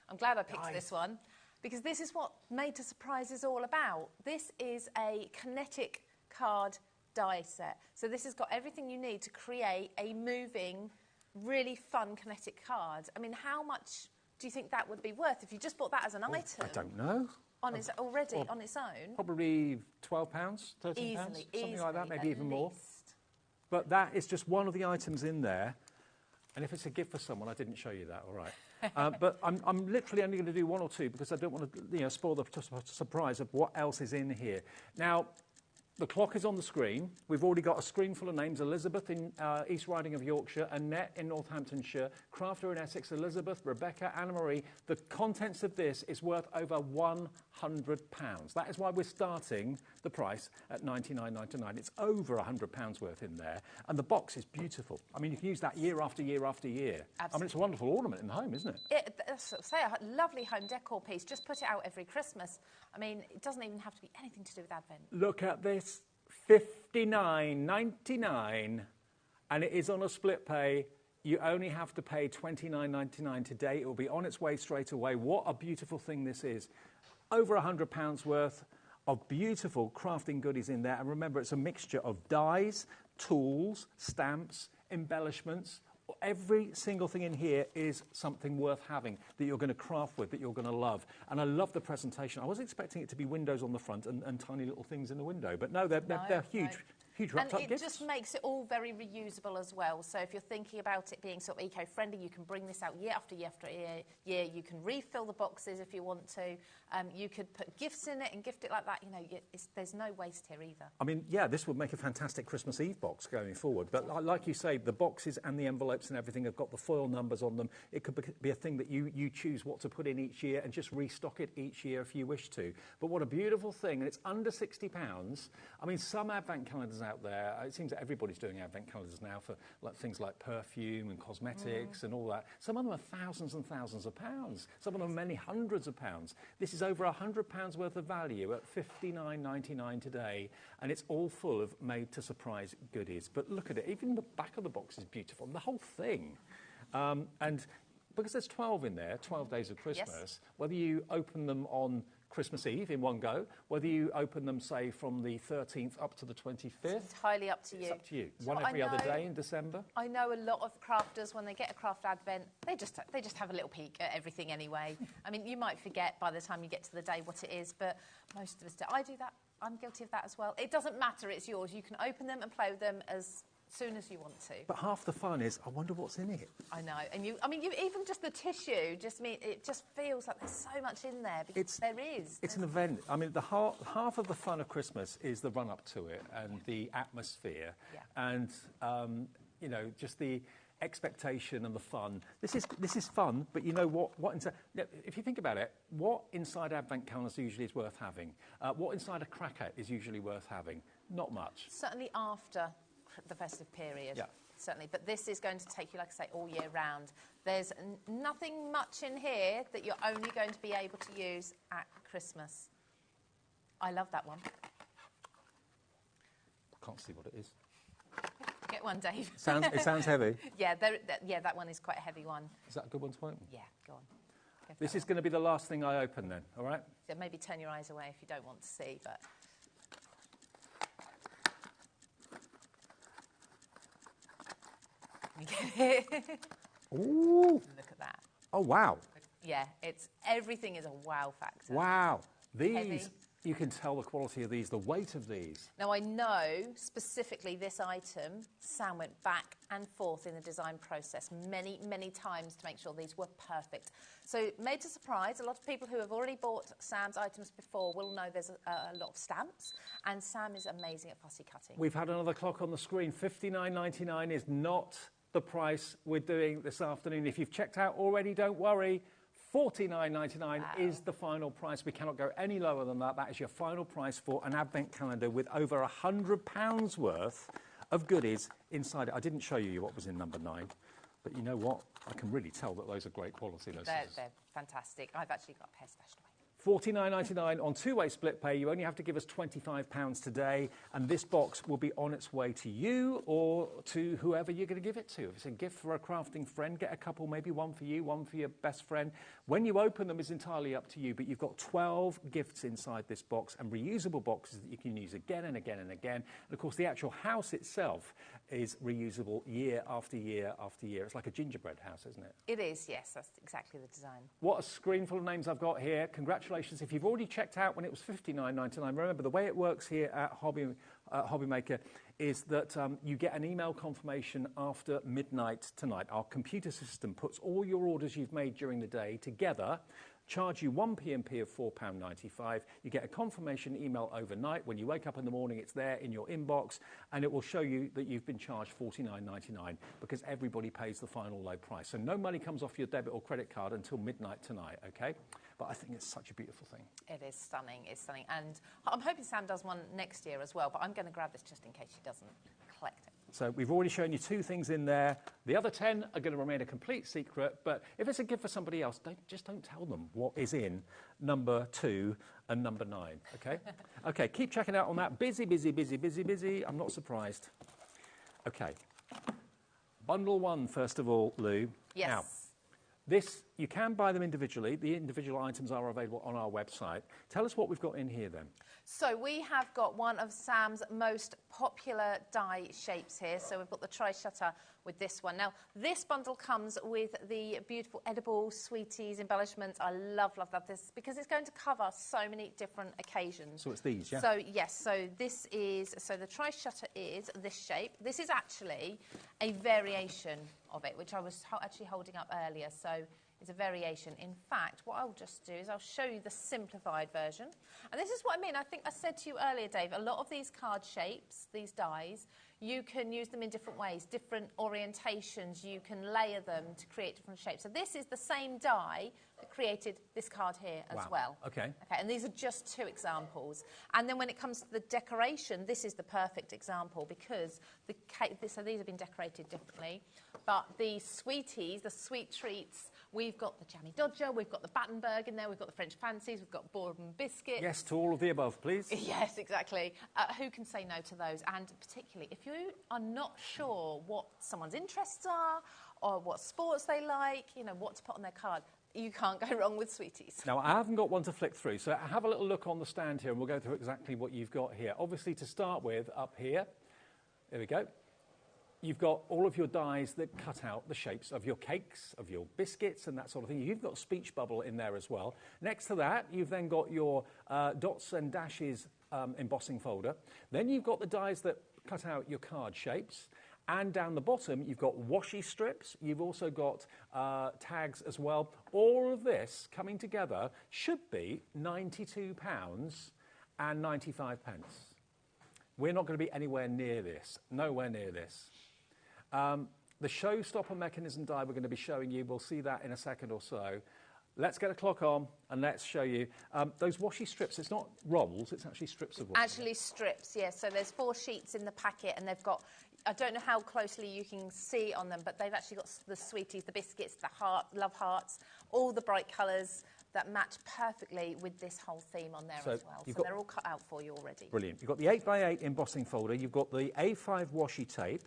Speaker 8: I'm glad I picked this one, because this is what Made to Surprise is all about. This is a kinetic card die set. So this has got everything you need to create a moving, really fun kinetic card. I mean, how much do you think that would be worth if you just bought that as an item?
Speaker 1: I don't know.
Speaker 8: On its own?
Speaker 1: Probably £12, £13, something like that, maybe even more. But that is just one of the items in there. And if it's a gift for someone, I didn't show you that, all right. But I'm literally only going to do 1 or 2 because I don't want to spoil the surprise of what else is in here. Now, the clock is on the screen. We've already got a screen full of names. Elizabeth in East Riding of Yorkshire, Annette in Northamptonshire, Crafter in Essex, Elizabeth, Rebecca, Anna-Marie. The contents of this is worth over £100. That is why we're starting the price at $99.99. It's over £100 worth in there. And the box is beautiful. I mean, you can use that year after year after year.
Speaker 8: Absolutely.
Speaker 1: I mean, it's a wonderful ornament in the home, isn't it?
Speaker 8: Say a lovely home decor piece. Just put it out every Christmas. I mean, it doesn't even have to be anything to do with Advent.
Speaker 1: Look at this, $59.99, and it is on a split pay. You only have to pay $29.99 today. It will be on its way straight away. What a beautiful thing this is. Over £100 worth of beautiful crafting goodies in there. And remember, it's a mixture of dies, tools, stamps, embellishments. Every single thing in here is something worth having that you're going to craft with, that you're going to love. And I love the presentation. I was expecting it to be windows on the front and tiny little things in the window. But no, they're huge. Huge wrapped up
Speaker 8: gifts. And it just makes it all very reusable as well. So if you're thinking about it being sort of eco-friendly, you can bring this out year after year after year. You can refill the boxes if you want to. You could put gifts in it and gift it like that. You know, there's no waste here either.
Speaker 1: I mean, yeah, this would make a fantastic Christmas Eve box going forward. But like you say, the boxes and the envelopes and everything have got the foil numbers on them. It could be a thing that you choose what to put in each year and just restock it each year if you wish to. But what a beautiful thing. And it's under £60. I mean, some advent calendars out there. It seems that everybody's doing advent calendars now for things like perfume and cosmetics and all that. Some of them are thousands and thousands of pounds. Some of them many hundreds of pounds. This is over £100 worth of value at $59.99 today, and it's all full of made-to-surprise goodies. But look at it. Even the back of the box is beautiful. The whole thing. And because there's 12 in there, 12 days of Christmas, whether you open them on Christmas Eve in one go, whether you open them, say, from the 13th up to the 25th.
Speaker 8: It's entirely up to you.
Speaker 1: It's up to you. One every other day in December.
Speaker 8: I know a lot of crafters, when they get a craft advent, they just have a little peek at everything anyway. I mean, you might forget by the time you get to the day what it is, but most of us do. I do that. I'm guilty of that as well. It doesn't matter. It's yours. You can open them and play with them as soon as you want to.
Speaker 1: But half the fun is, I wonder what's in it.
Speaker 8: I know. And even just the tissue, it just feels like there's so much in there, because there is.
Speaker 1: It's an event. I mean, half of the fun of Christmas is the run-up to it and the atmosphere and, just the expectation and the fun. This is fun, but you know what if you think about it, what inside advent calendars usually is worth having? What inside a cracker is usually worth having? Not much.
Speaker 8: Certainly after the festive period. Yeah. Certainly. But this is going to take you, like I say, all year round. There's nothing much in here that you're only going to be able to use at Christmas. I love that one.
Speaker 1: I can't see what it is.
Speaker 8: Get one, Dave.
Speaker 1: It sounds heavy.
Speaker 8: Yeah, that one is quite a heavy one.
Speaker 1: Is that a good one to open?
Speaker 8: Yeah, go on.
Speaker 1: This is going to be the last thing I open then, all right?
Speaker 8: So maybe turn your eyes away if you don't want to see, but...
Speaker 1: Ooh.
Speaker 8: Look at that.
Speaker 1: Oh, wow.
Speaker 8: Yeah, everything is a wow factor.
Speaker 1: Wow. These,
Speaker 8: heavy.
Speaker 1: You can tell the quality of these, the weight of these.
Speaker 8: Now, I know specifically this item, Sam went back and forth in the design process many, many times to make sure these were perfect. So, made to surprise, a lot of people who have already bought Sam's items before will know there's a lot of stamps, and Sam is amazing at fussy cutting.
Speaker 1: We've had another clock on the screen. $59.99 is not the price we're doing this afternoon. If you've checked out already, don't worry. $49.99 is the final price. We cannot go any lower than that. That is your final price for an advent calendar with over £100 worth of goodies inside it. I didn't show you what was in number 9, but you know what? I can really tell that those are great quality.
Speaker 8: They're fantastic. I've actually got a pair stashed away.
Speaker 1: $49.99 on two-way split pay. You only have to give us £25 today, and this box will be on its way to you or to whoever you're going to give it to. If it's a gift for a crafting friend, get a couple, maybe one for you, one for your best friend. When you open them, it's entirely up to you, but you've got 12 gifts inside this box and reusable boxes that you can use again and again and again. And, of course, the actual house itself is reusable year after year after year. It's like a gingerbread house, isn't it?
Speaker 8: It is, yes. That's exactly the design.
Speaker 1: What a screen full of names I've got here. Congratulations. If you've already checked out when it was $59.99, remember the way it works here at HobbyMaker is that you get an email confirmation after midnight tonight. Our computer system puts all your orders you've made during the day together, charge you one P&P of £4.95. You get a confirmation email overnight. When you wake up in the morning, it's there in your inbox, and it will show you that you've been charged $49.99 because everybody pays the final low price. So no money comes off your debit or credit card until midnight tonight, okay? But I think it's such a beautiful thing.
Speaker 8: It is stunning. It's stunning. And I'm hoping Sam does one next year as well, but I'm going to grab this just in case she doesn't collect it.
Speaker 1: So we've already shown you 2 things in there. The other 10 are going to remain a complete secret, but if it's a gift for somebody else, don't tell them what is in number 2 and number 9, okay? Okay, keep checking out on that. Busy, busy, busy, busy, busy. I'm not surprised. Okay. Bundle 1, first of all, Lou.
Speaker 8: Yes.
Speaker 1: Now, this, you can buy them individually. The individual items are available on our website. Tell us what we've got in here then.
Speaker 8: So we have got one of Sam's most popular die shapes here. So we've got the tri-shutter with this one. Now, this bundle comes with the beautiful edible sweeties embellishments. I love, love, love this because it's going to cover so many different occasions.
Speaker 1: So it's these, yeah?
Speaker 8: So, yes. So this is, so the tri-shutter is this shape. This is actually a variation of it, which I was actually holding up earlier. So is a variation. In fact, what I'll just do is I'll show you the simplified version. And this is what I mean. I think I said to you earlier, Dave, a lot of these card shapes, these dies, you can use them in different ways, different orientations. You can layer them to create different shapes. So this is the same die that created this card here as well.
Speaker 1: Okay.
Speaker 8: Okay, and these are just 2 examples. And then when it comes to the decoration, this is the perfect example because so these have been decorated differently. But the sweeties, the sweet treats, we've got the Jammy Dodger, we've got the Battenberg in there, we've got the French Fancies, we've got Bourbon Biscuits.
Speaker 1: Yes, to all of the above, please.
Speaker 8: Yes, exactly. Who can say no to those? And particularly, if you are not sure what someone's interests are or what sports they like, you know, what to put on their card, you can't go wrong with sweeties.
Speaker 1: Now, I haven't got one to flick through, so have a little look on the stand here and we'll go through exactly what you've got here. Obviously, to start with, up here, there we go. You've got all of your dies that cut out the shapes of your cakes, of your biscuits and that sort of thing. You've got speech bubble in there as well. Next to that, you've then got your dots and dashes embossing folder. Then you've got the dies that cut out your card shapes. And down the bottom, you've got washi strips. You've also got tags as well. All of this coming together should be £92.95. We're not going to be anywhere near this, nowhere near this. The showstopper mechanism die we're going to be showing you, we'll see that in a second or so. Let's get a clock on and let's show you. Those washi strips, it's not rolls, it's actually strips of washi.
Speaker 8: Actually strips, yes. So there's 4 sheets in the packet and they've got, I don't know how closely you can see on them, but they've actually got the sweeties, the biscuits, the love hearts, all the bright colours that match perfectly with this whole theme on there as well. So they're all cut out for you already.
Speaker 1: Brilliant. You've got the 8x8 embossing folder, you've got the A5 washi tape,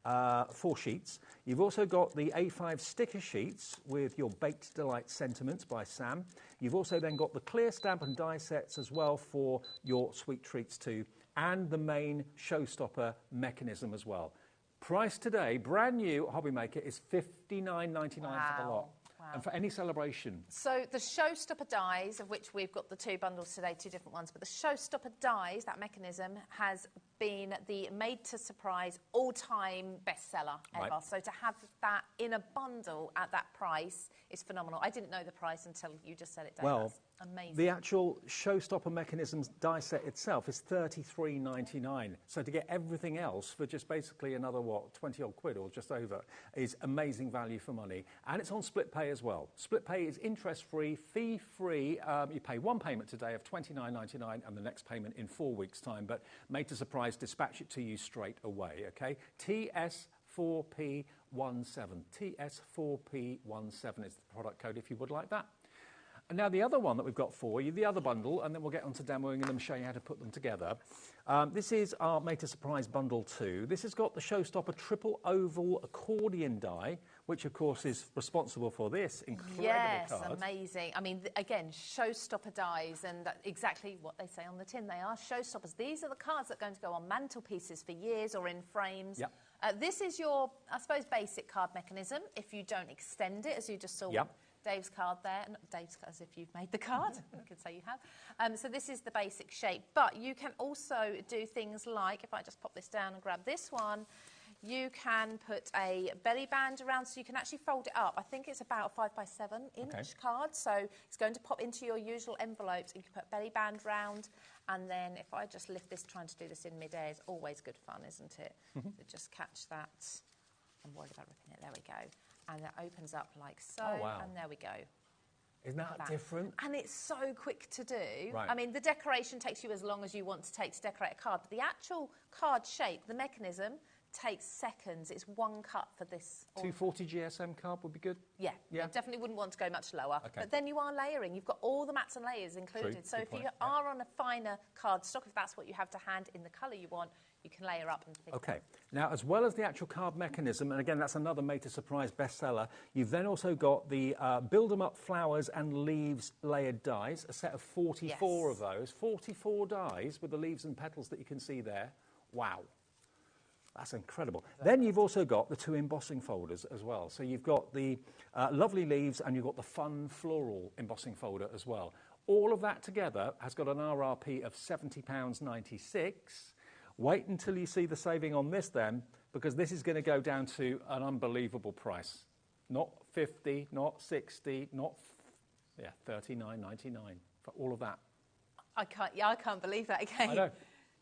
Speaker 1: 4 sheets. You've also got the A5 sticker sheets with your Baked Delight Sentiments by Sam. You've also then got the clear stamp and die sets as well for your sweet treats too, and the main showstopper mechanism as well. Price today, brand new HobbyMaker, is $59.99 for the lot.
Speaker 8: Wow.
Speaker 1: And for any celebration.
Speaker 8: So the showstopper dies, of which we've got the 2 bundles today, 2 different ones, but the showstopper dies, that mechanism, has been the made-to-surprise all-time bestseller ever.
Speaker 1: Right.
Speaker 8: So to have that in a bundle at that price is phenomenal. I didn't know the price until you just said it, Dave.
Speaker 1: Well,
Speaker 8: That's amazing.
Speaker 1: the actual showstopper mechanisms die set itself is $33.99. So to get everything else for just basically another, 20 odd quid or just over, is amazing value for money. And it's on split pay as well. Split pay is interest-free, fee-free. You pay one payment today of $29.99 and the next payment in 4 weeks' time. But made to surprise, dispatch it to you straight away, okay? TS4P17. TS4P17 is the product code if you would like that. And now the other one that we've got for you, the other bundle, and then we'll get on to demoing them and show you how to put them together. This is our Made to Surprise Bundle 2. This has got the Showstopper triple oval accordion die, which of course is responsible for this incredible card.
Speaker 8: Yes, amazing. I mean, again, showstopper dies, and that's exactly what they say on the tin. They are showstoppers. These are the cards that are going to go on mantelpieces for years or in frames.
Speaker 1: Yep.
Speaker 8: This is your, I suppose, basic card mechanism. If you don't extend it, as you just saw.
Speaker 1: Yep.
Speaker 8: Dave's card there, not Dave's card as if you've made the card, you could say you have. So this is the basic shape, but you can also do things like, if I just pop this down and grab this one, you can put a belly band around, so you can actually fold it up. I think it's about a 5x7 inch card, so it's going to pop into your usual envelopes. You can put belly band round, and then if I just lift this, trying to do this in mid-air is always good fun, isn't it? So just catch that. I'm worried about ripping it. There we go. And it opens up like so, and there we go.
Speaker 1: Isn't that different?
Speaker 8: And it's so quick to do.
Speaker 1: Right.
Speaker 8: I mean, the decoration takes you as long as you want to take to decorate a card, but the actual card shape, the mechanism, takes seconds. It's one cut for this.
Speaker 1: 240 GSM card would be good?
Speaker 8: Yeah, you definitely wouldn't want to go much lower.
Speaker 1: Okay.
Speaker 8: But then you are layering. You've got all the mats and layers included.
Speaker 1: True.
Speaker 8: So
Speaker 1: Good
Speaker 8: if you
Speaker 1: point.
Speaker 8: are on a finer card stock, if that's what you have to hand in the colour you want, you can layer up and think.
Speaker 1: Okay. Now, as well as the actual card mechanism, and again, that's another made-to-surprise bestseller, you've then also got the build-em-up flowers and leaves layered dies, a set of 44 of those. 44 dies with the leaves and petals that you can see there. Wow. That's incredible. Then you've also got the 2 embossing folders as well. So you've got the lovely leaves and you've got the fun floral embossing folder as well. All of that together has got an RRP of £70.96. Wait until you see the saving on this then, because this is going to go down to an unbelievable price. Not 50, not 60, not, yeah, 39.99 for all of that.
Speaker 8: I can't believe that again.
Speaker 1: I know.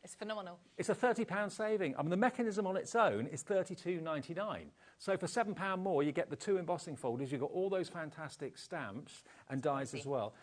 Speaker 8: It's phenomenal.
Speaker 1: It's a £30 saving. I mean, the mechanism on its own is £32.99. So for £7 more, you get the 2 embossing folders. You've got all those fantastic stamps and dies as well.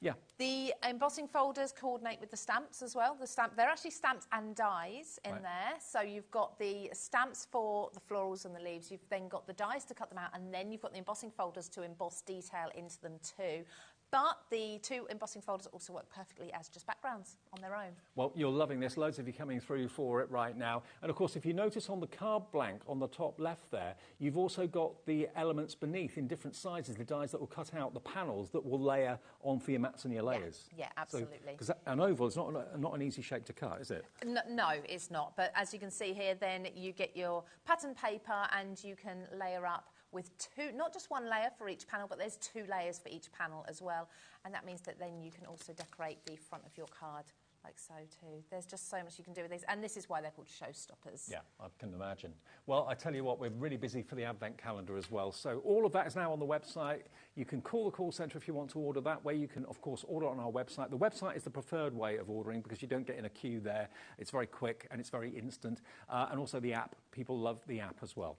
Speaker 1: Yeah.
Speaker 8: The embossing folders coordinate with the stamps as well. They're actually stamps and dies in there. So you've got the stamps for the florals and the leaves. You've then got the dies to cut them out, and then you've got the embossing folders to emboss detail into them too. But the 2 embossing folders also work perfectly as just backgrounds on their own.
Speaker 1: Well, you're loving this. Loads of you coming through for it right now. And, of course, if you notice on the card blank on the top left there, you've also got the elements beneath in different sizes, the dies that will cut out the panels that will layer on for your mats and your layers.
Speaker 8: Yeah, absolutely.
Speaker 1: Because an oval is not an easy shape to cut, is it?
Speaker 8: No, it's not. But as you can see here, then you get your pattern paper and you can layer up with 2, not just 1 layer for each panel, but there's 2 layers for each panel as well. And that means that then you can also decorate the front of your card like so too. There's just so much you can do with these, and this is why they're called showstoppers.
Speaker 1: Yeah, I can imagine. Well, I tell you what, we're really busy for the Advent calendar as well. So all of that is now on the website. You can call the call centre if you want to order that way. You can, of course, order on our website. The website is the preferred way of ordering because you don't get in a queue there. It's very quick and it's very instant. And also the app. People love the app as well.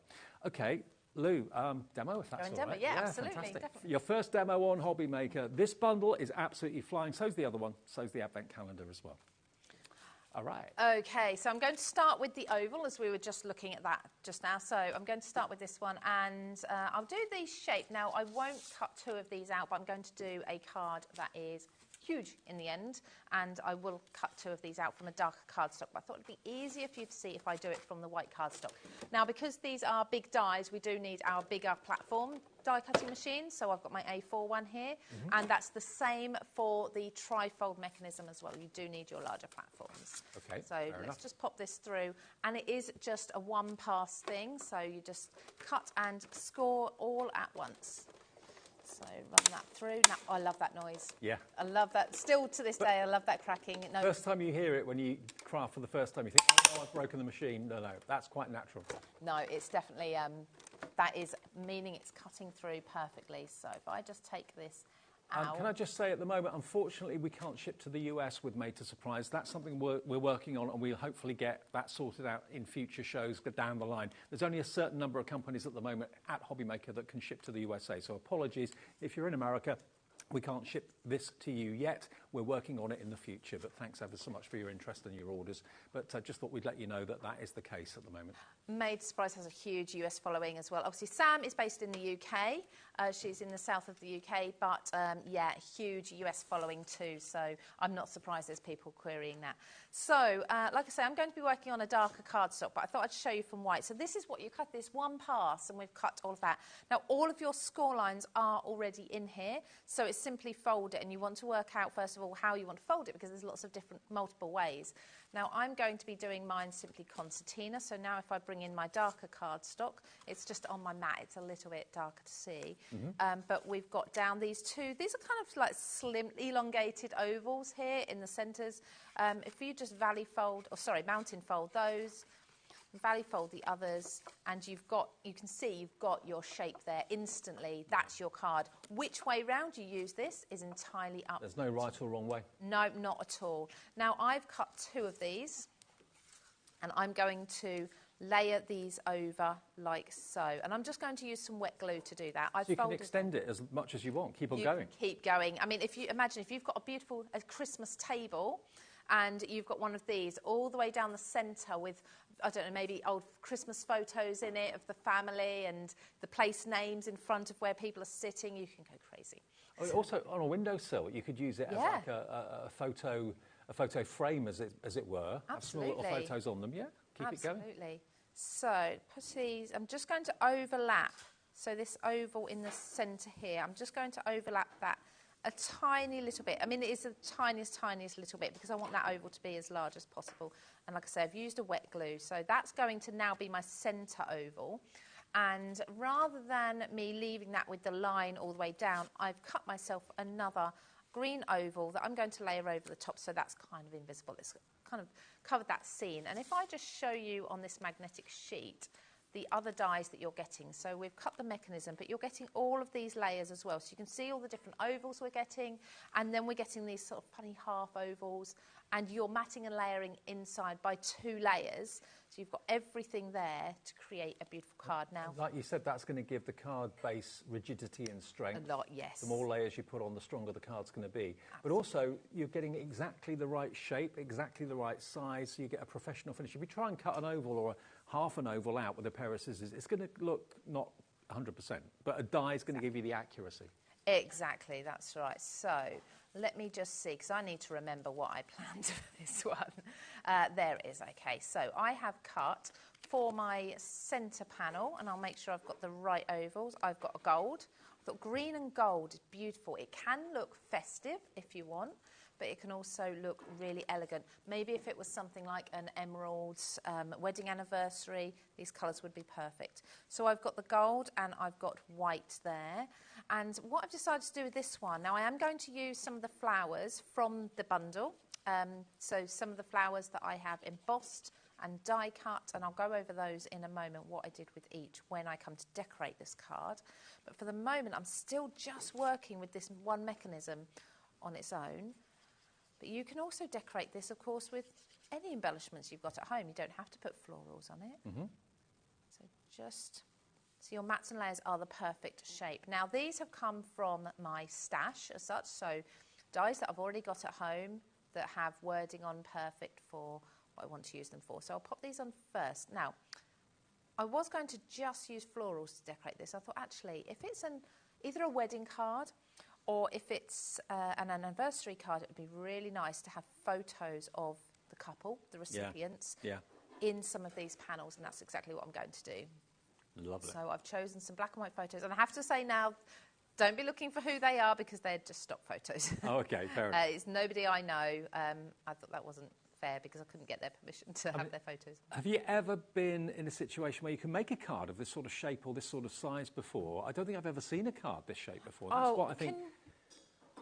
Speaker 1: Okay. Lou, demo if that's all
Speaker 8: demo,
Speaker 1: right.
Speaker 8: yeah, absolutely,
Speaker 1: Fantastic.
Speaker 8: definitely.
Speaker 1: Your first demo on HobbyMaker. This bundle is absolutely flying. So's the other one. So's the Advent calendar as well. All right.
Speaker 8: Okay, so I'm going to start with the oval as we were just looking at that just now. So I'm going to start with this one, and I'll do the shape. Now, I won't cut 2 of these out, but I'm going to do a card that is huge in the end, and I will cut 2 of these out from a darker cardstock, but I thought it'd be easier for you to see if I do it from the white cardstock. Now, because these are big dies, we do need our bigger platform die cutting machine, so I've got my A4 one here, and that's the same for the tri-fold mechanism as well. You do need your larger platforms.
Speaker 1: Okay,
Speaker 8: so let's just pop this through, and it is just a 1-pass thing, so you just cut and score all at once. So run that through. Now, I love that noise.
Speaker 1: Yeah.
Speaker 8: I love that. Still to this day, I love that cracking. No.
Speaker 1: First time you hear it, when you craft for the first time, you think, oh, I've broken the machine. No, that's quite natural.
Speaker 8: No, it's definitely, that is meaning it's cutting through perfectly. So if I just take this out.
Speaker 1: Can I just say at the moment, unfortunately, we can't ship to the US with Made to Surprise. That's something we're working on, and we'll hopefully get that sorted out in future shows down the line. There's only a certain number of companies at the moment at HobbyMaker that can ship to the USA, so apologies if you're in America. We can't ship this to you yet. We're working on it in the future, but thanks ever so much for your interest and your orders. But just thought we'd let you know that that is the case at the moment.
Speaker 8: Made to Surprise has a huge US following as well. Obviously, Sam is based in the UK. She's in the south of the UK, but yeah, huge US following too. So I'm not surprised there's people querying that. So, like I say, I'm going to be working on a darker cardstock, but I thought I'd show you from white. So this is what you cut, this 1 pass, and we've cut all of that. Now, all of your score lines are already in here, so it's simply fold it, and you want to work out, first of all, how you want to fold it, because there's lots of different, multiple ways. Now, I'm going to be doing mine simply concertina, so now if I bring in my darker cardstock, it's just on my mat, it's a little bit darker to see. But we've got down these 2, these are kind of like slim, elongated ovals here in the centres. If you just mountain fold those, valley fold the others, and you can see you've got your shape there instantly. That's your card. Which way round you use this is entirely up.
Speaker 1: There's no right or wrong way?
Speaker 8: No, not at all. Now, I've cut 2 of these, and I'm going to layer these over like so. And I'm just going to use some wet glue to do that.
Speaker 1: So you can extend it as much as you want. Keep on going.
Speaker 8: Keep going. I mean, if you've got a beautiful Christmas table, and you've got one of these all the way down the centre with, I don't know, maybe old Christmas photos in it of the family and the place names in front of where people are sitting, you can go crazy.
Speaker 1: Also, on a windowsill, you could use it as like a photo frame, as it were.
Speaker 8: Absolutely.
Speaker 1: Have small little photos on them, yeah? Keep it going.
Speaker 8: Absolutely. So, put these, I'm just going to overlap. So this oval in the centre here, I'm just going to overlap that a tiny little bit. I mean, it is the tiniest little bit because I want that oval to be as large as possible. And like I say, I've used a wet glue. So that's going to now be my centre oval. And rather than me leaving that with the line all the way down, I've cut myself another green oval that I'm going to layer over the top, so that's kind of invisible. It's kind of covered that scene. And if I just show you on this magnetic sheet the other dies that you're getting. So we've cut the mechanism, but you're getting all of these layers as well. So you can see all the different ovals we're getting, and then we're getting these sort of funny half ovals, and you're matting and layering inside by 2 layers. So you've got everything there to create a beautiful card. Now,
Speaker 1: like you said, that's going to give the card base rigidity and strength.
Speaker 8: A lot, yes.
Speaker 1: The more layers you put on, the stronger the card's going to be. Absolutely. But also, you're getting exactly the right shape, exactly the right size, so you get a professional finish. If you try and cut an oval or half an oval out with a pair of scissors, it's going to look not 100%, but a die is going to give you the accuracy.
Speaker 8: Exactly, that's right. So let me just see, because I need to remember what I planned for this one. There it is, okay. So I have cut for my centre panel, and I'll make sure I've got the right ovals. I've got a gold. I thought green and gold is beautiful. It can look festive if you want, but it can also look really elegant. Maybe if it was something like an emerald wedding anniversary, these colours would be perfect. So I've got the gold and I've got white there. And what I've decided to do with this one, now I am going to use some of the flowers from the bundle. So some of the flowers that I have embossed and die cut, and I'll go over those in a moment, what I did with each when I come to decorate this card. But for the moment, I'm still just working with this one mechanism on its own. But you can also decorate this, of course, with any embellishments you've got at home. You don't have to put florals on it.
Speaker 1: Mm-hmm.
Speaker 8: So just, so your mats and layers are the perfect shape. Now, these have come from my stash as such, so dies that I've already got at home that have wording on perfect for what I want to use them for. So I'll pop these on first. Now, I was going to just use florals to decorate this. I thought, actually, if it's either a wedding card or if it's an anniversary card, it would be really nice to have photos of the couple, the recipients, in some of these panels, and that's exactly what I'm going to do.
Speaker 1: Lovely.
Speaker 8: So I've chosen some black and white photos, and I have to say now, don't be looking for who they are because they're just stock photos.
Speaker 1: Oh, okay, fair enough.
Speaker 8: It's nobody I know. I thought that wasn't fair because I couldn't get their permission to have their photos.
Speaker 1: Have you ever been in a situation where you can make a card of this sort of shape or this sort of size before? I don't think I've ever seen a card this shape before. That's what I think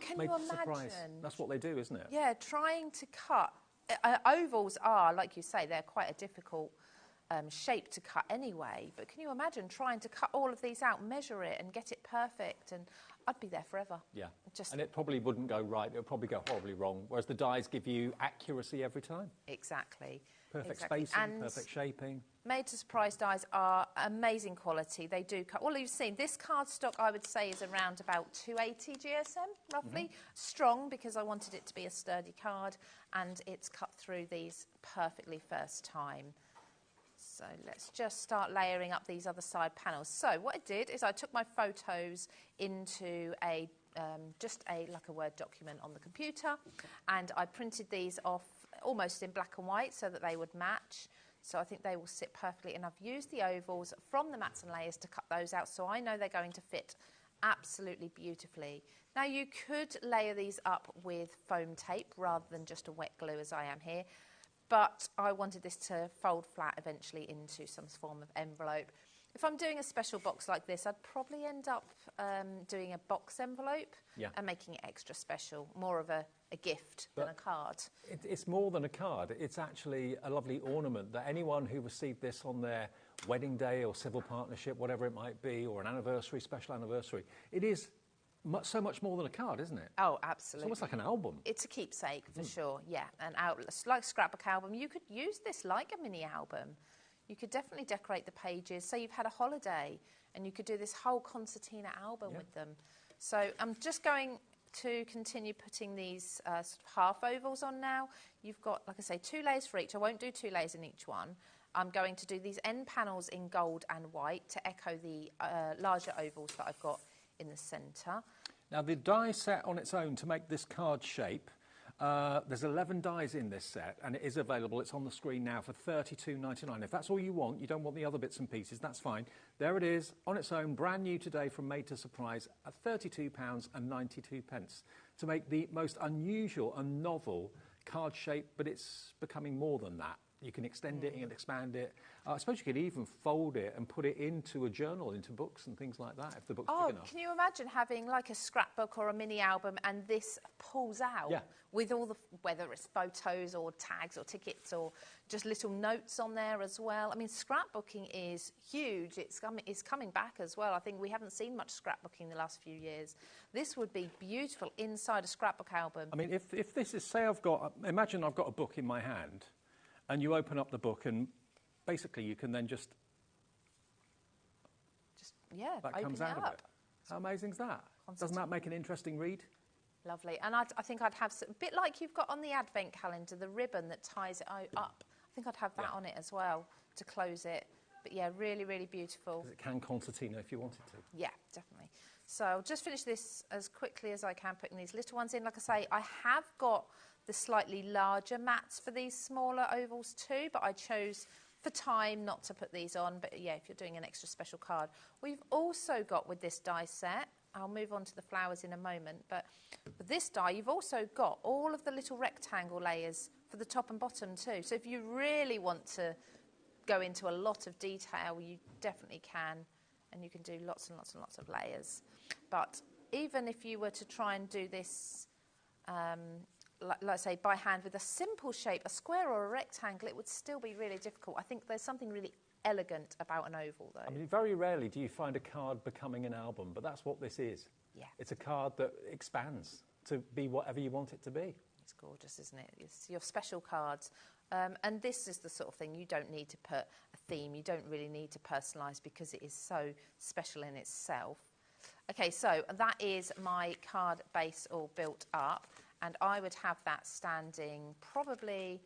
Speaker 8: can
Speaker 1: made
Speaker 8: you
Speaker 1: the surprise.
Speaker 8: imagine?
Speaker 1: That's what they do, isn't it?
Speaker 8: Yeah, trying to cut. Ovals are, like you say, they're quite a difficult shape to cut anyway. But can you imagine trying to cut all of these out, measure it and get it perfect? And I'd be there forever.
Speaker 1: Yeah, and it probably wouldn't go right. It would probably go horribly wrong, whereas the dies give you accuracy every time.
Speaker 8: Exactly.
Speaker 1: Perfect spacing, and perfect shaping.
Speaker 8: Made to surprise dies are amazing quality. They do cut. Well, you've seen this cardstock, I would say, is around about 280 GSM, roughly. Mm-hmm. Strong, because I wanted it to be a sturdy card, and it's cut through these perfectly first time. So let's just start layering up these other side panels. So what I did is I took my photos into like a Word document on the computer, and I printed these off almost in black and white so that they would match. So I think they will sit perfectly, and I've used the ovals from the mats and layers to cut those out, so I know they're going to fit absolutely beautifully. Now you could layer these up with foam tape rather than just a wet glue as I am here, but I wanted this to fold flat eventually into some form of envelope. If I'm doing a special box like this, I'd probably end up doing a box envelope and making it extra special, more of a gift than a card.
Speaker 1: It's more than a card. It's actually a lovely ornament that anyone who received this on their wedding day or civil partnership, whatever it might be, or an anniversary, special anniversary, it is so much more than a card, isn't it?
Speaker 8: Oh, absolutely.
Speaker 1: It's almost like an album.
Speaker 8: It's a keepsake, for sure, yeah. Like a scrapbook album. You could use this like a mini album. You could definitely decorate the pages. Say you've had a holiday and you could do this whole concertina album with them. So I'm just going to continue putting these sort of half ovals on now. You've got, like I say, 2 layers for each. I won't do 2 layers in each one. I'm going to do these end panels in gold and white to echo the larger ovals that I've got in the centre. Now
Speaker 1: the die set on its own to make this card shape, there's 11 dies in this set, and it is available. It's on the screen now for $32.99. If that's all you want, you don't want the other bits and pieces, that's fine. There it is, on its own, brand new today from Made to Surprise at £32.92 to make the most unusual and novel card shape, but it's becoming more than that. You can extend it, you can expand it. I suppose you could even fold it and put it into a journal, into books and things like that, if the book's big enough.
Speaker 8: Can you imagine having like a scrapbook or a mini album and this pulls out with all the, whether it's photos or tags or tickets or just little notes on there as well. I mean, scrapbooking is huge. It's coming back as well. I think we haven't seen much scrapbooking in the last few years. This would be beautiful inside a scrapbook album.
Speaker 1: I mean, if this is, say imagine I've got a book in my hand, and you open up the book and basically you can then that comes out of it. How amazing is that? Doesn't that make an interesting read?
Speaker 8: Lovely. And I think I'd have a bit like you've got on the advent calendar, the ribbon that ties it up. I think I'd have that on it as well to close it. But yeah, really, really beautiful.
Speaker 1: Because it can concertina if you wanted to.
Speaker 8: Yeah, definitely. So I'll just finish this as quickly as I can, putting these little ones in. Like I say, I have got the slightly larger mats for these smaller ovals too, but I chose for time not to put these on. But yeah, if you're doing an extra special card. We've also got with this die set, I'll move on to the flowers in a moment, but with this die you've also got all of the little rectangle layers for the top and bottom too. So if you really want to go into a lot of detail, you definitely can, and you can do lots and lots and lots of layers. But even if you were to try and do this like I say, by hand with a simple shape, a square or a rectangle, it would still be really difficult. I think there's something really elegant about an oval, though.
Speaker 1: I mean, very rarely do you find a card becoming an album, but that's what this is.
Speaker 8: Yeah.
Speaker 1: It's a card that expands to be whatever you want it to be.
Speaker 8: It's gorgeous, isn't it? It's your special cards. And this is the sort of thing you don't need to put a theme. You don't really need to personalise because it is so special in itself. OK, so that is my card base all built up. And I would have that standing probably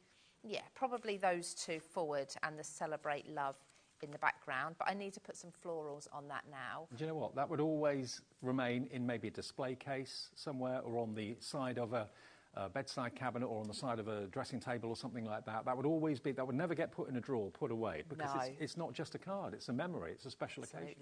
Speaker 8: those two forward and the Celebrate Love in the background. But I need to put some florals on that now.
Speaker 1: Do you know what? That would always remain in maybe a display case somewhere or on the side of a bedside cabinet or on the side of a dressing table or something like that. That would always be, that would never get put in a drawer, put away, because it's not just a card, it's a memory, it's a special occasion.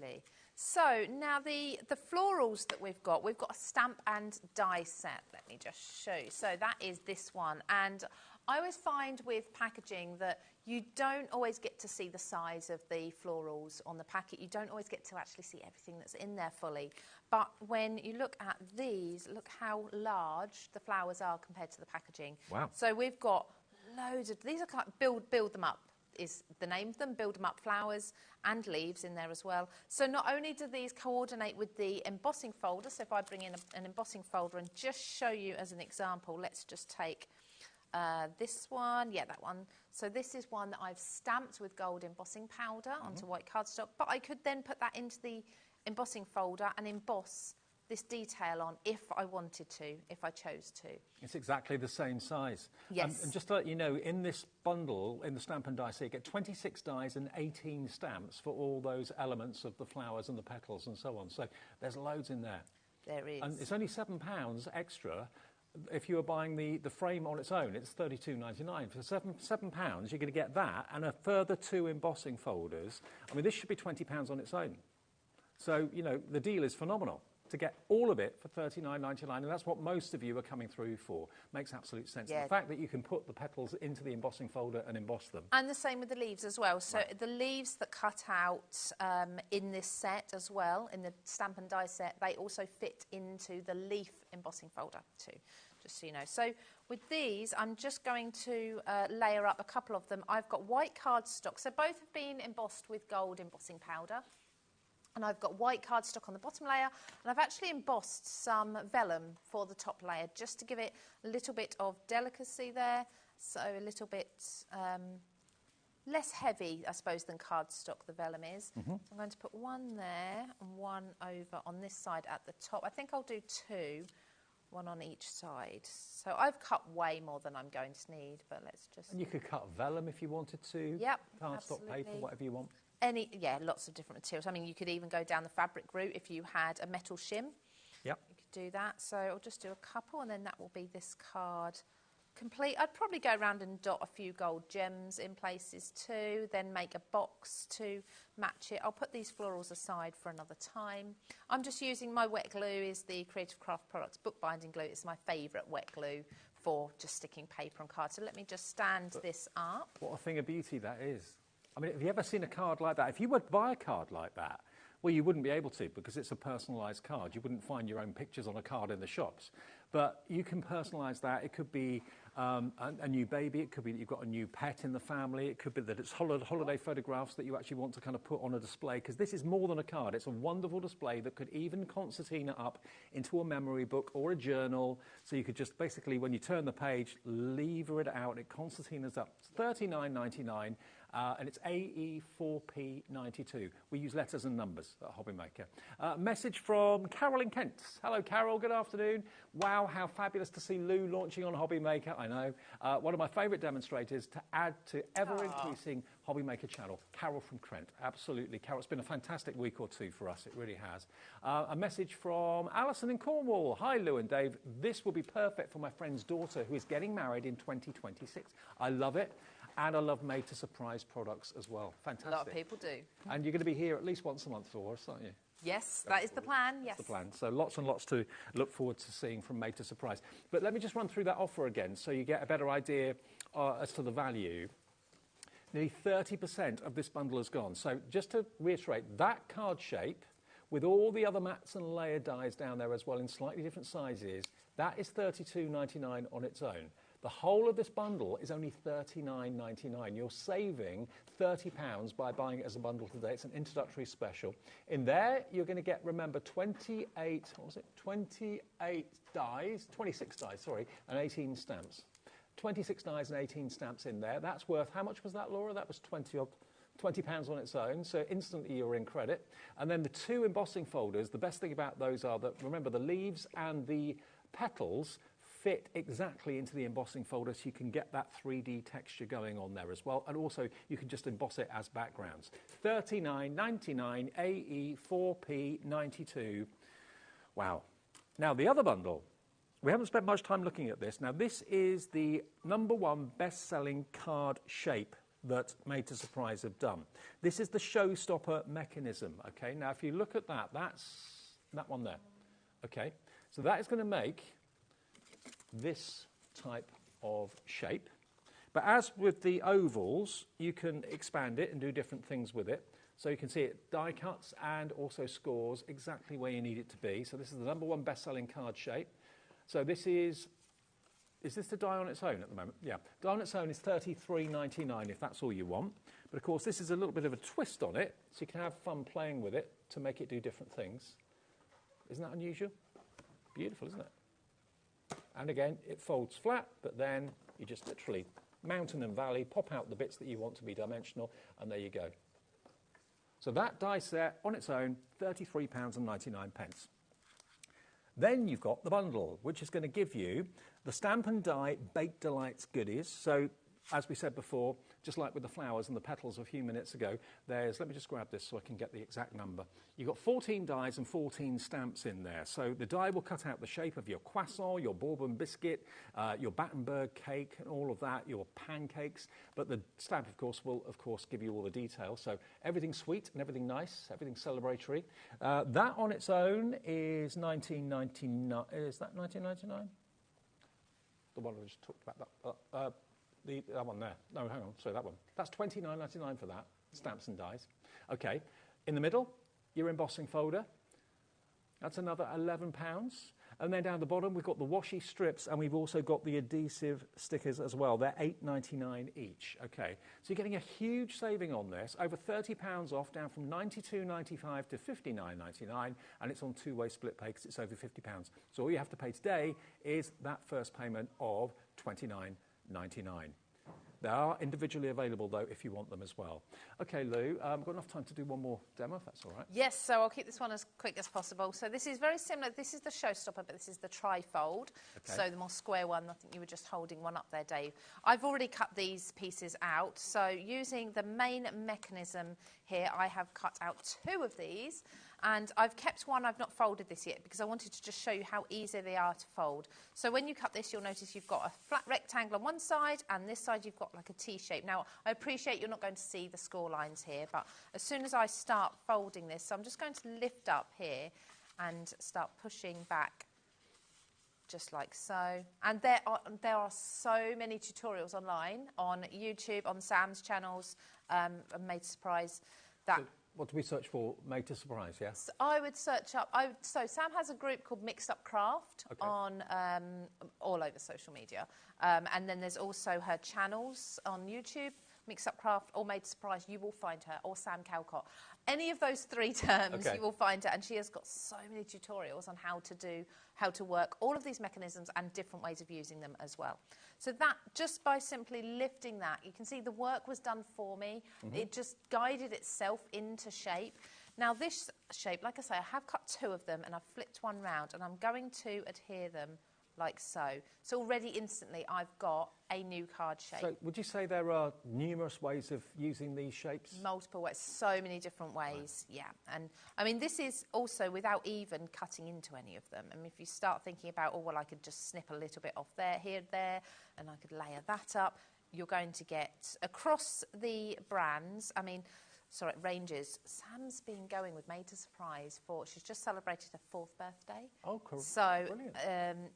Speaker 8: So now the florals that we've got a stamp and die set. Let me just show you. So that is this one, and I always find with packaging that you don't always get to see the size of the florals on the packet. You don't always get to actually see everything that's in there fully. But when you look at these, look how large the flowers are compared to the packaging.
Speaker 1: Wow.
Speaker 8: So we've got loads of, these are kind of build them up is the name of them, build them up flowers and leaves in there as well. So not only do these coordinate with the embossing folder, so if I bring in an embossing folder and just show you as an example, let's just take this one, that one. So this is one that I've stamped with gold embossing powder onto white cardstock, but I could then put that into the embossing folder and emboss this detail on if I wanted to, if I chose to.
Speaker 1: It's exactly the same size.
Speaker 8: Yes.
Speaker 1: And just to let you know, in this bundle, in the stamp and die set, you get 26 dies and 18 stamps for all those elements of the flowers and the petals and so on. So there's loads in there.
Speaker 8: There is.
Speaker 1: And it's only £7 extra. If you were buying the frame on its own, it's £32.99. For £7, you're going to get that and a further 2 embossing folders. I mean, this should be £20 on its own. So, you know, the deal is phenomenal. To get all of it for $39.99, and that's what most of you are coming through for. Makes absolute sense.
Speaker 8: Yeah.
Speaker 1: The fact that you can put the petals into the embossing folder and emboss them.
Speaker 8: And the same with the leaves as well. So the leaves that cut out in this set as well, in the stamp and die set, they also fit into the leaf embossing folder too, just so you know. So with these, I'm just going to layer up a couple of them. I've got white cardstock. So both have been embossed with gold embossing powder. And I've got white cardstock on the bottom layer, and I've actually embossed some vellum for the top layer, just to give it a little bit of delicacy there, so a little bit less heavy, I suppose, than cardstock the vellum is. So I'm going to put one there and one over on this side at the top. I think I'll do 2, one on each side. So I've cut way more than I'm going to need, but let's just...
Speaker 1: And you could cut vellum if you wanted to.
Speaker 8: Yep,
Speaker 1: cardstock,
Speaker 8: absolutely.
Speaker 1: paper, whatever you want.
Speaker 8: Lots of different materials. I mean, you could even go down the fabric route if you had a metal shim.
Speaker 1: Yep.
Speaker 8: You could do that. So I'll just do a couple, and then that will be this card complete. I'd probably go around and dot a few gold gems in places too, then make a box to match it. I'll put these florals aside for another time. I'm just using my wet glue, is the Creative Craft Products bookbinding glue. It's my favourite wet glue for just sticking paper on cards. So let me just stand this up.
Speaker 1: What a thing of beauty that is. I mean, have you ever seen a card like that? If you would buy a card like that, well, you wouldn't be able to because it's a personalised card. You wouldn't find your own pictures on a card in the shops. But you can personalise that. It could be a new baby. It could be that you've got a new pet in the family. It could be that it's holiday photographs that you actually want to kind of put on a display, because this is more than a card. It's a wonderful display that could even concertina up into a memory book or a journal. So you could just basically, when you turn the page, lever it out. It concertinas up. It's $39.99. And it's AE4P92. We use letters and numbers at HobbyMaker. Message from Carol in Kent. Hello, Carol. Good afternoon. Wow, how fabulous to see Lou launching on HobbyMaker. I know. One of my favourite demonstrators to add to ever-increasing HobbyMaker channel. Carol from Trent. Absolutely. Carol, it's been a fantastic week or two for us. It really has. A message from Alison in Cornwall. Hi, Lou and Dave. This will be perfect for my friend's daughter who is getting married in 2026. I love it. And I love made-to-surprise products as well. Fantastic.
Speaker 8: A lot of people do.
Speaker 1: And you're going to be here at least once a month for us, aren't you?
Speaker 8: Yes, that is the plan, yes.
Speaker 1: That's the plan. So lots and lots to look forward to seeing from Made to Surprise. But let me just run through that offer again so you get a better idea as to the value. Nearly 30% of this bundle has gone. So just to reiterate, that card shape, with all the other mats and layer dies down there as well in slightly different sizes, that is $32.99 on its own. The whole of this bundle is only $39.99. You're saving £30 by buying it as a bundle today. It's an introductory special. In there, you're going to get, remember, 26 dies, and 18 stamps. 26 dies and 18 stamps in there. That's worth, how much was that, Laura? That was £20 on its own, so instantly you're in credit. And then the two embossing folders, the best thing about those are that, remember, the leaves and the petals fit exactly into the embossing folder, so you can get that 3D texture going on there as well. And also, you can just emboss it as backgrounds. $39.99 AE4P92. Wow. Now, the other bundle. We haven't spent much time looking at this. Now, this is the #1 best-selling card shape that Made to Surprise have done. This is the showstopper mechanism, okay? Now, if you look at that, that's that one there, okay? So that is going to make this type of shape. But as with the ovals, you can expand it and do different things with it. So you can see it die cuts and also scores exactly where you need it to be. So this is the #1 best-selling card shape. So this is this the die on its own at the moment? Yeah. Die on its own is $33.99 if that's all you want. But of course, this is a little bit of a twist on it, so you can have fun playing with it to make it do different things. Isn't that unusual? Beautiful, isn't it? And again, it folds flat, but then you just literally mountain and valley, pop out the bits that you want to be dimensional, and there you go. So that die set on its own, £33.99. Then you've got the bundle, which is going to give you the Stamp and Die Baked Delights goodies. So, as we said before, just like with the flowers and the petals a few minutes ago, there's, let me just grab this so I can get the exact number. You've got 14 dies and 14 stamps in there. So the die will cut out the shape of your croissant, your bourbon biscuit, your Battenberg cake and all of that, your pancakes. But the stamp, of course, will, of course, give you all the details. So everything sweet and everything nice, everything celebratory. That on its own is $19.99. Is that $19.99? The one I just talked about. That one there. No, hang on. Sorry, that one. That's $29.99 for that. Stamps and dies. Okay. In the middle, your embossing folder. That's another £11. And then down the bottom, we've got the washi strips, and we've also got the adhesive stickers as well. They're $8.99 each. Okay. So you're getting a huge saving on this. Over £30 off, down from $92.95 to $59.99. And it's on two-way split pay because it's over £50. So all you have to pay today is that first payment of $29.99. They are individually available, though, if you want them as well. OK, Lou, I've got enough time to do one more demo, if that's all right.
Speaker 8: Yes, so I'll keep this one as quick as possible. So this is very similar. This is the showstopper, but this is the trifold. Okay. So the more square one. I think you were just holding one up there, Dave. I've already cut these pieces out. So using the main mechanism here, I have cut out 2 of these. And I've kept one, I've not folded this yet because I wanted to just show you how easy they are to fold. So when you cut this, you'll notice you've got a flat rectangle on one side and this side you've got like a T shape. Now, I appreciate you're not going to see the score lines here, but as soon as I start folding this, I'm just going to lift up here and start pushing back just like so. And there are so many tutorials online, on YouTube, on Sam's channels, Made to Surprise.
Speaker 1: So what do we search for? Made to Surprise, yeah?
Speaker 8: So I would search up, so Sam has a group called Mixed Up Craft on all over social media. And then there's also her channels on YouTube, Mixed Up Craft or Made to Surprise. You will find her, or Sam Calcott. Any of those three terms, you will find her, and she has got so many tutorials on how to work all of these mechanisms and different ways of using them as well. So that, just by simply lifting that, you can see the work was done for me. It just guided itself into shape. Now this shape, like I say, I have cut 2 of them and I've flipped one round, and I'm going to adhere them like so. So already instantly I've got a new card shape.
Speaker 1: So would you say there are numerous ways of using these shapes?
Speaker 8: Multiple ways, so many different ways, yeah. And I mean, this is also without even cutting into any of them. I mean, if you start thinking about, oh, well, I could just snip a little bit off there, here, there, and I could layer that up, you're going to get, across the brands, I mean, sorry, ranges. Sam's been going with Made to Surprise she's just celebrated her 4th birthday.
Speaker 1: Oh, cool.
Speaker 8: So,
Speaker 1: brilliant.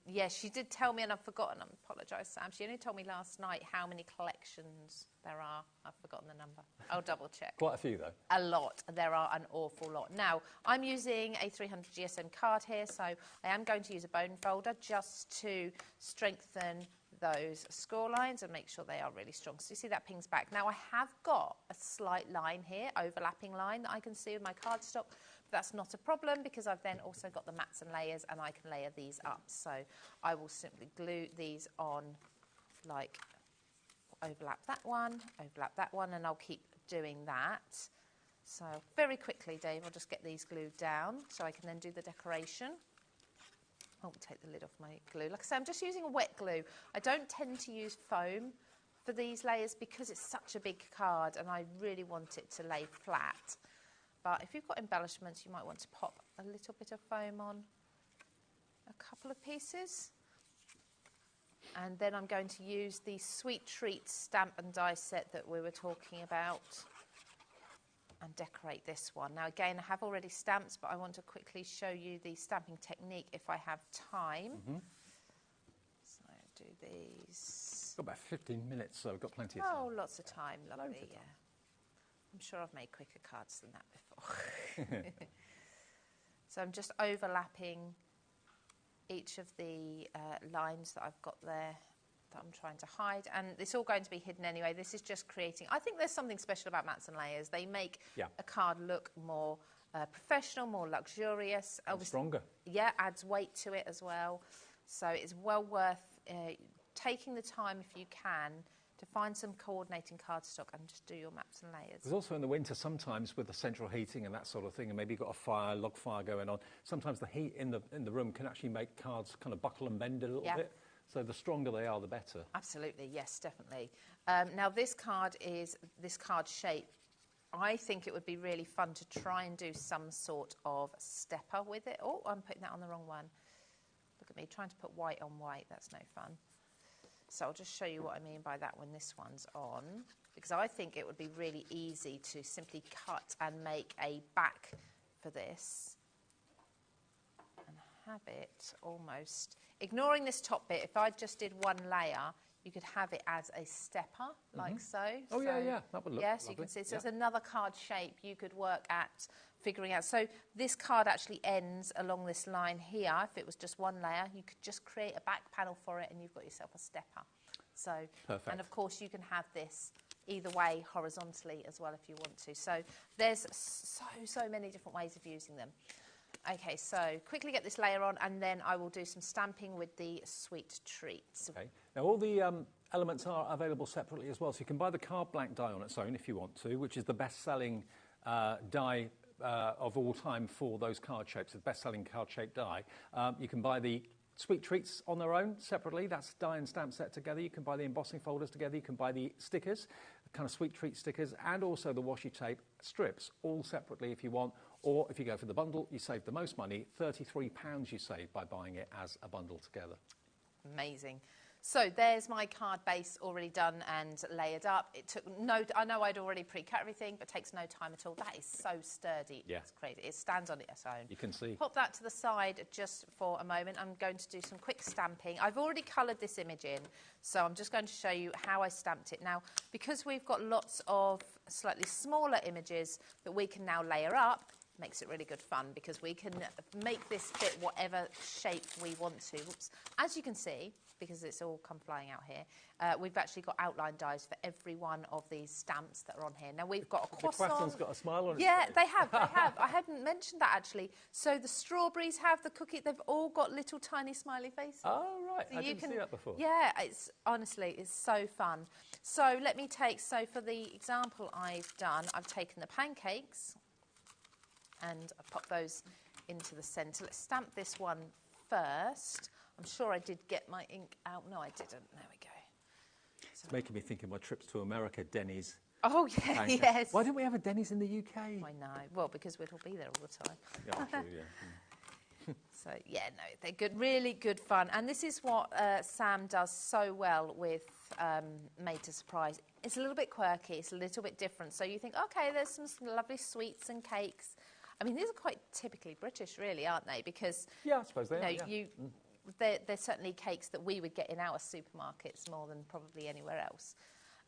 Speaker 8: yeah, she did tell me, and I've forgotten, I apologise, Sam. She only told me last night how many collections there are. I've forgotten the number. I'll double check.
Speaker 1: Quite a few, though.
Speaker 8: A lot. There are an awful lot. Now, I'm using a 300 GSM card here, so I am going to use a bone folder just to strengthen those score lines and make sure they are really strong. So you see that pings back. Now I have got a slight line here, overlapping line that I can see with my cardstock, but that's not a problem because I've then also got the mats and layers and I can layer these up. So I will simply glue these on, like overlap that one, and I'll keep doing that. So very quickly, Dave, I'll just get these glued down so I can then do the decoration. I'll take the lid off my glue. Like I say, I'm just using a wet glue. I don't tend to use foam for these layers because it's such a big card and I really want it to lay flat. But if you've got embellishments, you might want to pop a little bit of foam on a couple of pieces. And then I'm going to use the Sweet Treats stamp and die set that we were talking about and decorate this one. Now again, I have already stamped, but I want to quickly show you the stamping technique if I have time. So do these.
Speaker 1: Got about 15 minutes, so we've got plenty of time.
Speaker 8: Oh, lots of time, lovely, yeah. I'm sure I've made quicker cards than that before. So I'm just overlapping each of the lines that I've got there that I'm trying to hide, and it's all going to be hidden anyway. This is just creating, I think there's something special about mats and layers. They make a card look more professional, more luxurious.
Speaker 1: And stronger.
Speaker 8: Yeah, adds weight to it as well. So it's well worth taking the time, if you can, to find some coordinating cardstock and just do your maps and layers.
Speaker 1: There's also in the winter sometimes with the central heating and that sort of thing, and maybe you've got a fire, log fire going on, sometimes the heat in the room can actually make cards kind of buckle and bend a little bit. So the stronger they are, the better.
Speaker 8: Absolutely, yes, definitely. Now this card shape, I think it would be really fun to try and do some sort of stepper with it. Oh, I'm putting that on the wrong one. Look at me, trying to put white on white, that's no fun. So I'll just show you what I mean by that when this one's on, because I think it would be really easy to simply cut and make a back for this and have it almost, ignoring this top bit, if I just did one layer, you could have it as a stepper, like so.
Speaker 1: Oh, yeah, that would look
Speaker 8: yes,
Speaker 1: lovely.
Speaker 8: You can see, so it's another card shape you could work at figuring out. So this card actually ends along this line here. If it was just one layer, you could just create a back panel for it and you've got yourself a stepper. So,
Speaker 1: perfect.
Speaker 8: And of course you can have this either way, horizontally as well if you want to. So there's so many different ways of using them. Okay, so quickly get this layer on and then I will do some stamping with the Sweet Treats.
Speaker 1: Okay. Now all the elements are available separately as well, so you can buy the card blank die on its own if you want to, which is the best-selling die of all time for those card shapes, the best-selling card shape die. You can buy the Sweet Treats on their own separately, that's die and stamp set together. You can buy the embossing folders together, you can buy the stickers, kind of Sweet Treat stickers, and also the washi tape strips, all separately if you want. Or if you go for the bundle, you save the most money, £33 you save by buying it as a bundle together.
Speaker 8: Amazing. So there's my card base already done and layered up. It took I know I'd already pre-cut everything, but it takes no time at all. That is so sturdy.
Speaker 1: Yeah.
Speaker 8: It's crazy. It stands on its own.
Speaker 1: You can see.
Speaker 8: Pop that to the side just for a moment. I'm going to do some quick stamping. I've already coloured this image in, so I'm just going to show you how I stamped it. Now, because we've got lots of slightly smaller images that we can now layer up, makes it really good fun because we can make this fit whatever shape we want to. Oops. As you can see, because it's all come flying out here, we've actually got outline dies for every one of these stamps that are on here. Now, we've got a croissant.
Speaker 1: The croissant's got a smile on it.
Speaker 8: Yeah, they have. I hadn't mentioned that, actually. So the strawberries have the cookie. They've all got little tiny smiley faces.
Speaker 1: Oh, right.
Speaker 8: So
Speaker 1: I didn't see that before.
Speaker 8: Yeah, it's honestly, it's so fun. So let me take, for the example I've done, I've taken the pancakes and I pop those into the centre. Let's stamp this one first. I'm sure I did get my ink out. No, I didn't. There we go. So
Speaker 1: it's making me think of my trips to America, Denny's.
Speaker 8: Oh, yeah,
Speaker 1: Pancakes.
Speaker 8: yes.
Speaker 1: Why don't we have a Denny's in the UK?
Speaker 8: I know. Well, because we'll be there all the time.
Speaker 1: Yeah, true, yeah.
Speaker 8: So, yeah, no, they're good, really good fun. And this is what Sam does so well with Made to Surprise. It's a little bit quirky. It's a little bit different. So you think, OK, there's some lovely sweets and cakes. I mean, these are quite typically British, really, aren't they? Because,
Speaker 1: yeah, I suppose they are, yeah.
Speaker 8: They're certainly cakes that we would get in our supermarkets more than probably anywhere else.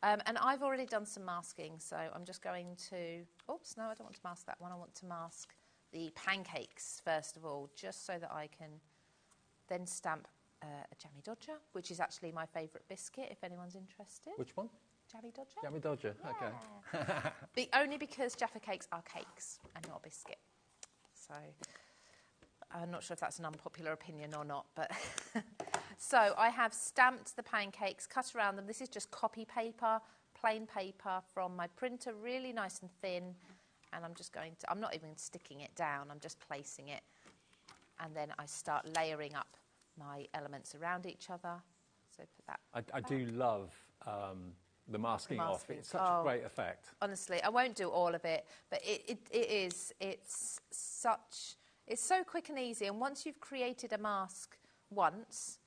Speaker 8: And I've already done some masking, so I'm just going to... Oops, no, I don't want to mask that one. I want to mask the pancakes, first of all, just so that I can then stamp a Jammy Dodger, which is actually my favourite biscuit, if anyone's interested.
Speaker 1: Which one?
Speaker 8: Jammy Dodger.
Speaker 1: Jammy Dodger,
Speaker 8: yeah.
Speaker 1: OK.
Speaker 8: Only because Jaffa cakes are cakes and not a biscuit. So I'm not sure if that's an unpopular opinion or not, but... So I have stamped the pancakes, cut around them. This is just copy paper, plain paper from my printer, really nice and thin. And I'm just going to... I'm not even sticking it down. I'm just placing it. And then I start layering up my elements around each other. So put that
Speaker 1: I do love... the masking off. It's such a great effect.
Speaker 8: Honestly, I won't do all of it, but it's so quick and easy. And once you've created a mask once,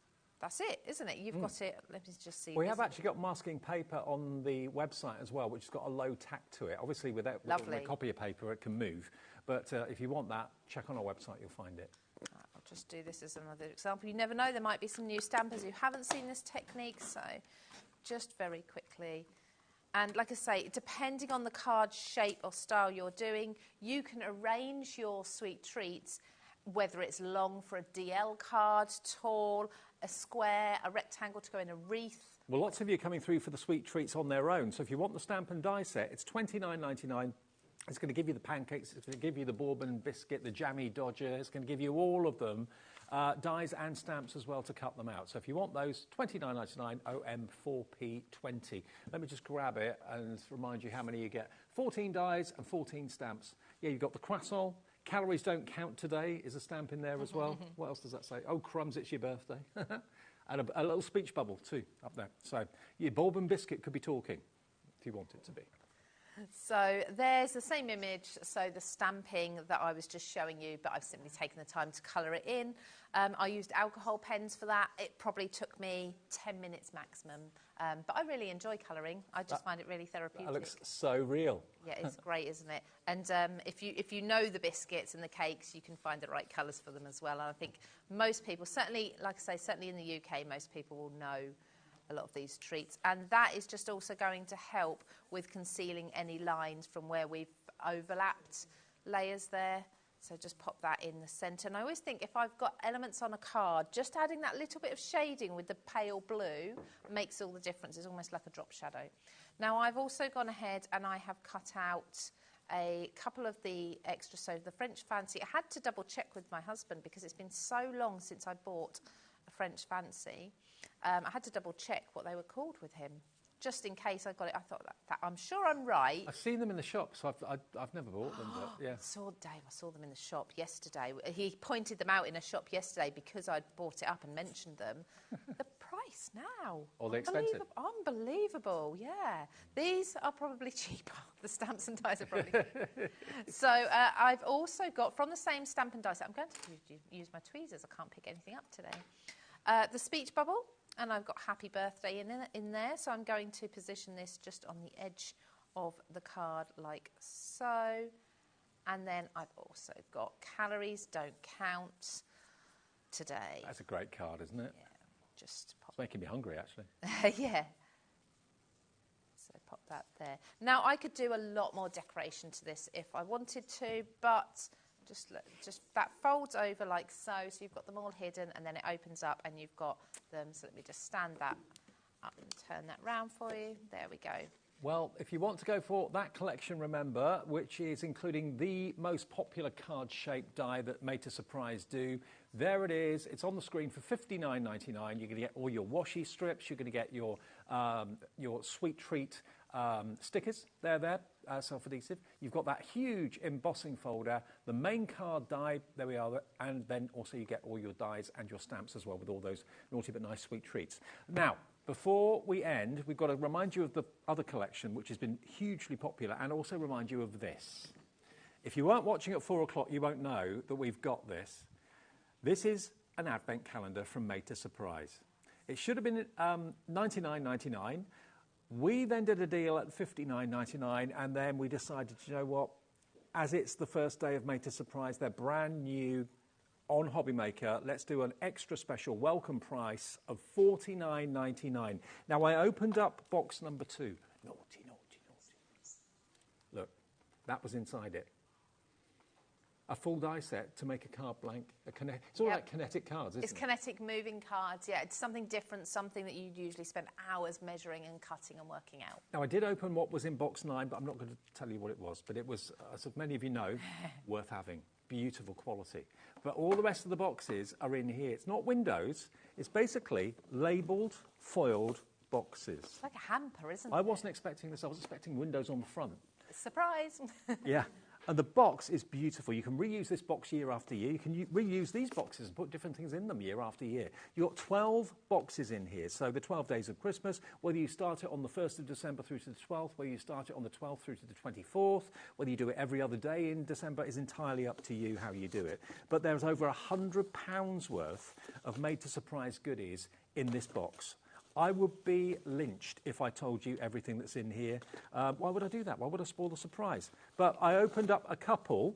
Speaker 8: that's it, isn't it? You've got it. Let me just see.
Speaker 1: We have actually got masking paper on the website as well, which has got a low tack to it. Obviously, with a copy of paper, it can move. But if you want that, check on our website, you'll find it.
Speaker 8: I'll just do this as another example. You never know, there might be some new stampers who haven't seen this technique, so... just very quickly. And like I say, depending on the card shape or style you're doing, you can arrange your sweet treats, whether it's long for a DL card, tall, a square, a rectangle to go in a wreath.
Speaker 1: Well, lots of you are coming through for the sweet treats on their own. So if you want the stamp and die set, it's $29.99. It's going to give you the pancakes, it's going to give you the bourbon biscuit, the Jammy Dodger, it's going to give you all of them. Dies and stamps as well to cut them out. So if you want those, $29.99 OM4P20. Let me just grab it and remind you how many you get. 14 dies and 14 stamps. Yeah, you've got the croissant. Calories don't count today is a stamp in there as well. What else does that say? Oh, crumbs, it's your birthday. And a little speech bubble too up there. So your bourbon biscuit could be talking if you want it to be.
Speaker 8: So there's the same image, so the stamping that I was just showing you, but I've simply taken the time to colour it in. I used alcohol pens for that. It probably took me 10 minutes maximum, but I really enjoy colouring. I just find it really therapeutic.
Speaker 1: That looks so real.
Speaker 8: Yeah, it's great, isn't it? And if you know the biscuits and the cakes, you can find the right colours for them as well. And I think most people, certainly, like I say, certainly in the UK, most people will know a lot of these treats, and that is just also going to help with concealing any lines from where we've overlapped layers there. So just pop that in the centre. And I always think if I've got elements on a card, just adding that little bit of shading with the pale blue makes all the difference. It's almost like a drop shadow. Now I've also gone ahead and I have cut out a couple of the extra, so the French Fancy. I had to double check with my husband because it's been so long since I bought a French Fancy. I had to double check what they were called with him, just in case I got it. I thought that I'm sure I'm right.
Speaker 1: I've seen them in the shop, so I've never bought them. But yeah.
Speaker 8: I saw them in the shop yesterday. He pointed them out in a shop yesterday because I'd bought it up and mentioned them. The price now.
Speaker 1: Or they're expensive.
Speaker 8: Unbelievable, yeah. These are probably cheaper. The stamps and dies are probably cheaper. So I've also got, from the same stamp and die set, I'm going to use my tweezers. I can't pick anything up today. The speech bubble. And I've got happy birthday in there, so I'm going to position this just on the edge of the card like so. And then I've also got calories don't count today.
Speaker 1: That's a great card, isn't it?
Speaker 8: Yeah, just pop.
Speaker 1: It's making me hungry, actually.
Speaker 8: Yeah. So pop that there. Now, I could do a lot more decoration to this if I wanted to, but just that folds over like so. So you've got them all hidden, and then it opens up, and you've got them. So let me just stand that up and turn that round for you. There we go.
Speaker 1: Well, if you want to go for that collection, remember, which is including the most popular card-shaped die that Made to Surprise do, there it is. It's on the screen for $59.99. You're going to get all your washi strips. You're going to get your sweet treat stickers. They're self-adhesive. You've got that huge embossing folder, the main card die, there we are, and then also you get all your dies and your stamps as well with all those naughty but nice sweet treats. Now, before we end, we've got to remind you of the other collection, which has been hugely popular, and also remind you of this. If you weren't watching at 4 o'clock, you won't know that we've got this. This is an advent calendar from Made to Surprise. It should have been $99.99. We then did a deal at $59.99, and then we decided, you know what, as it's the first day of Made to Surprise, they're brand new on HobbyMaker, let's do an extra special welcome price of $49.99. Now, I opened up box number 2. Naughty, naughty, naughty. Look, that was inside it. A full die set to make a card blank. It's all like kinetic cards, isn't it?
Speaker 8: It's kinetic moving cards, yeah. It's something different, something that you'd usually spend hours measuring and cutting and working out.
Speaker 1: Now, I did open what was in box 9, but I'm not going to tell you what it was. But it was, as many of you know, worth having. Beautiful quality. But all the rest of the boxes are in here. It's not windows. It's basically labelled, foiled boxes.
Speaker 8: It's like a hamper, isn't it?
Speaker 1: I wasn't expecting this. I was expecting windows on the front.
Speaker 8: Surprise!
Speaker 1: Yeah. And the box is beautiful. You can reuse this box year after year. You can reuse these boxes and put different things in them year after year. You've got 12 boxes in here. So the 12 days of Christmas, whether you start it on the 1st of December through to the 12th, whether you start it on the 12th through to the 24th, whether you do it every other day in December is entirely up to you how you do it. But there's over £100 worth of Made to Surprise goodies in this box. I would be lynched if I told you everything that's in here. Why would I do that? Why would I spoil the surprise? But I opened up a couple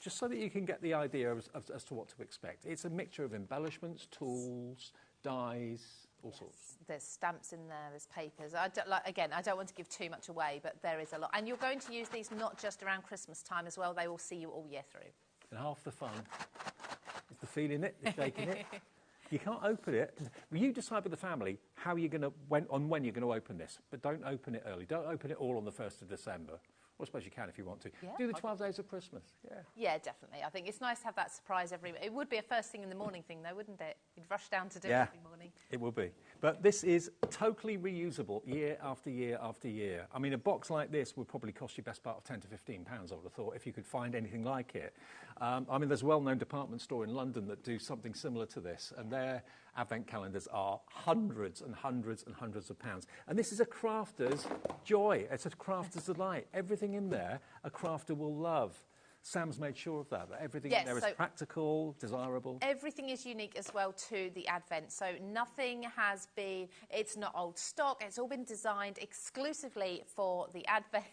Speaker 1: just so that you can get the idea as to what to expect. It's a mixture of embellishments, tools, dies, all sorts.
Speaker 8: There's stamps in there, there's papers. I don't want to give too much away, but there is a lot. And you're going to use these not just around Christmas time as well. They will see you all year through.
Speaker 1: And half the fun is the feeling it, the shaking it. You can't open it. You decide with the family how you're going to when you're going to open this, but don't open it early. Don't open it all on the 1st of December. Well, I suppose you can if you want to.
Speaker 8: Yeah.
Speaker 1: Do the 12 days of Christmas. Yeah.
Speaker 8: Yeah, definitely. I think it's nice to have that surprise It would be a first thing in the morning thing, though, wouldn't it? You'd rush down to do it every morning.
Speaker 1: It will be. But this is totally reusable year after year after year. I mean, a box like this would probably cost you best part of £10 to £15, I would have thought, if you could find anything like it. I mean, there's a well-known department store in London that do something similar to this, and their advent calendars are hundreds and hundreds and hundreds of pounds. And this is a crafter's joy. It's a crafter's delight. Everything in there a crafter will love. Sam's made sure of that everything in there is practical, desirable.
Speaker 8: Everything is unique as well to the Advent. So nothing has been, it's not old stock. It's all been designed exclusively for the Advent.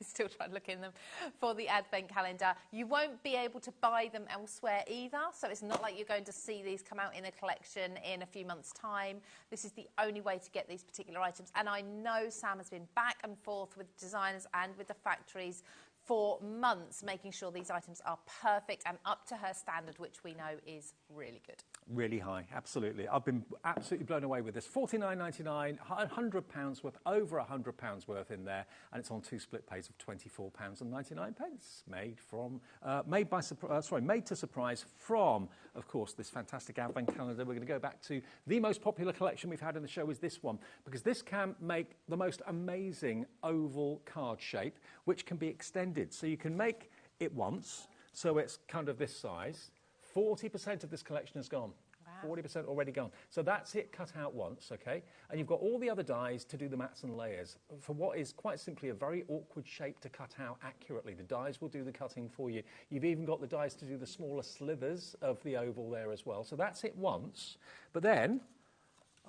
Speaker 8: Still trying to look in them for the Advent calendar. You won't be able to buy them elsewhere either, so it's not like you're going to see these come out in a collection in a few months' time. This is the only way to get these particular items, and I know Sam has been back and forth with designers and with the factories for months, making sure these items are perfect and up to her standard, which we know is really good.
Speaker 1: Really high, absolutely. I've been absolutely blown away with this. $49.99, £100 worth, over £100 worth in there, and it's on 2 split pays of £24.99. Made to surprise from, of course, this fantastic Advent calendar. We're going to go back to the most popular collection we've had in the show is this one, because this can make the most amazing oval card shape, which can be extended. So you can make it once, so it's kind of this size. 40% of this collection is gone. Wow. 40% already gone. So that's it cut out once, okay? And you've got all the other dies to do the mats and layers for what is quite simply a very awkward shape to cut out accurately. The dies will do the cutting for you. You've even got the dies to do the smaller slithers of the oval there as well. So that's it once. But then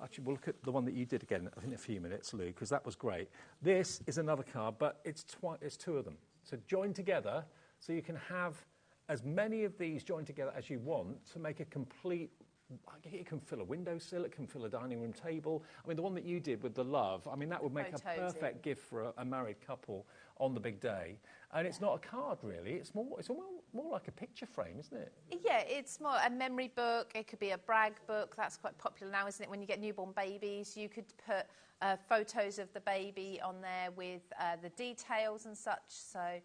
Speaker 1: Actually, we'll look at the one that you did again in a few minutes, Lou, because that was great. This is another card, but it's two of them. So joined together, so you can have as many of these joined together as you want to make a complete. It can fill a windowsill, it can fill a dining room table. I mean, the one that you did with the love, I mean, that would make a perfect gift for a married couple on the big day. And it's not a card, really. It's more like a picture frame, isn't it?
Speaker 8: Yeah, it's more a memory book. It could be a brag book. That's quite popular now, isn't it? When you get newborn babies, you could put photos of the baby on there with the details and such. So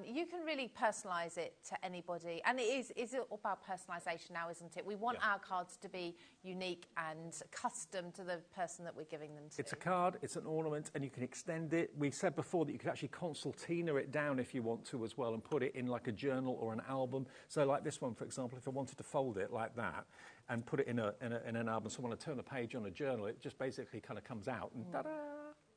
Speaker 8: you can really personalise it to anybody. And it is all about personalisation now, isn't it? We want our cards to be unique and custom to the person that we're giving them to.
Speaker 1: It's a card, it's an ornament, and you can extend it. We said before that you could actually concertina it down if you want to as well and put it in like a journal or an album. So like this one, for example, if I wanted to fold it like that and put it in an album, so when I turn the page on a journal, it just basically kind of comes out and ta-da!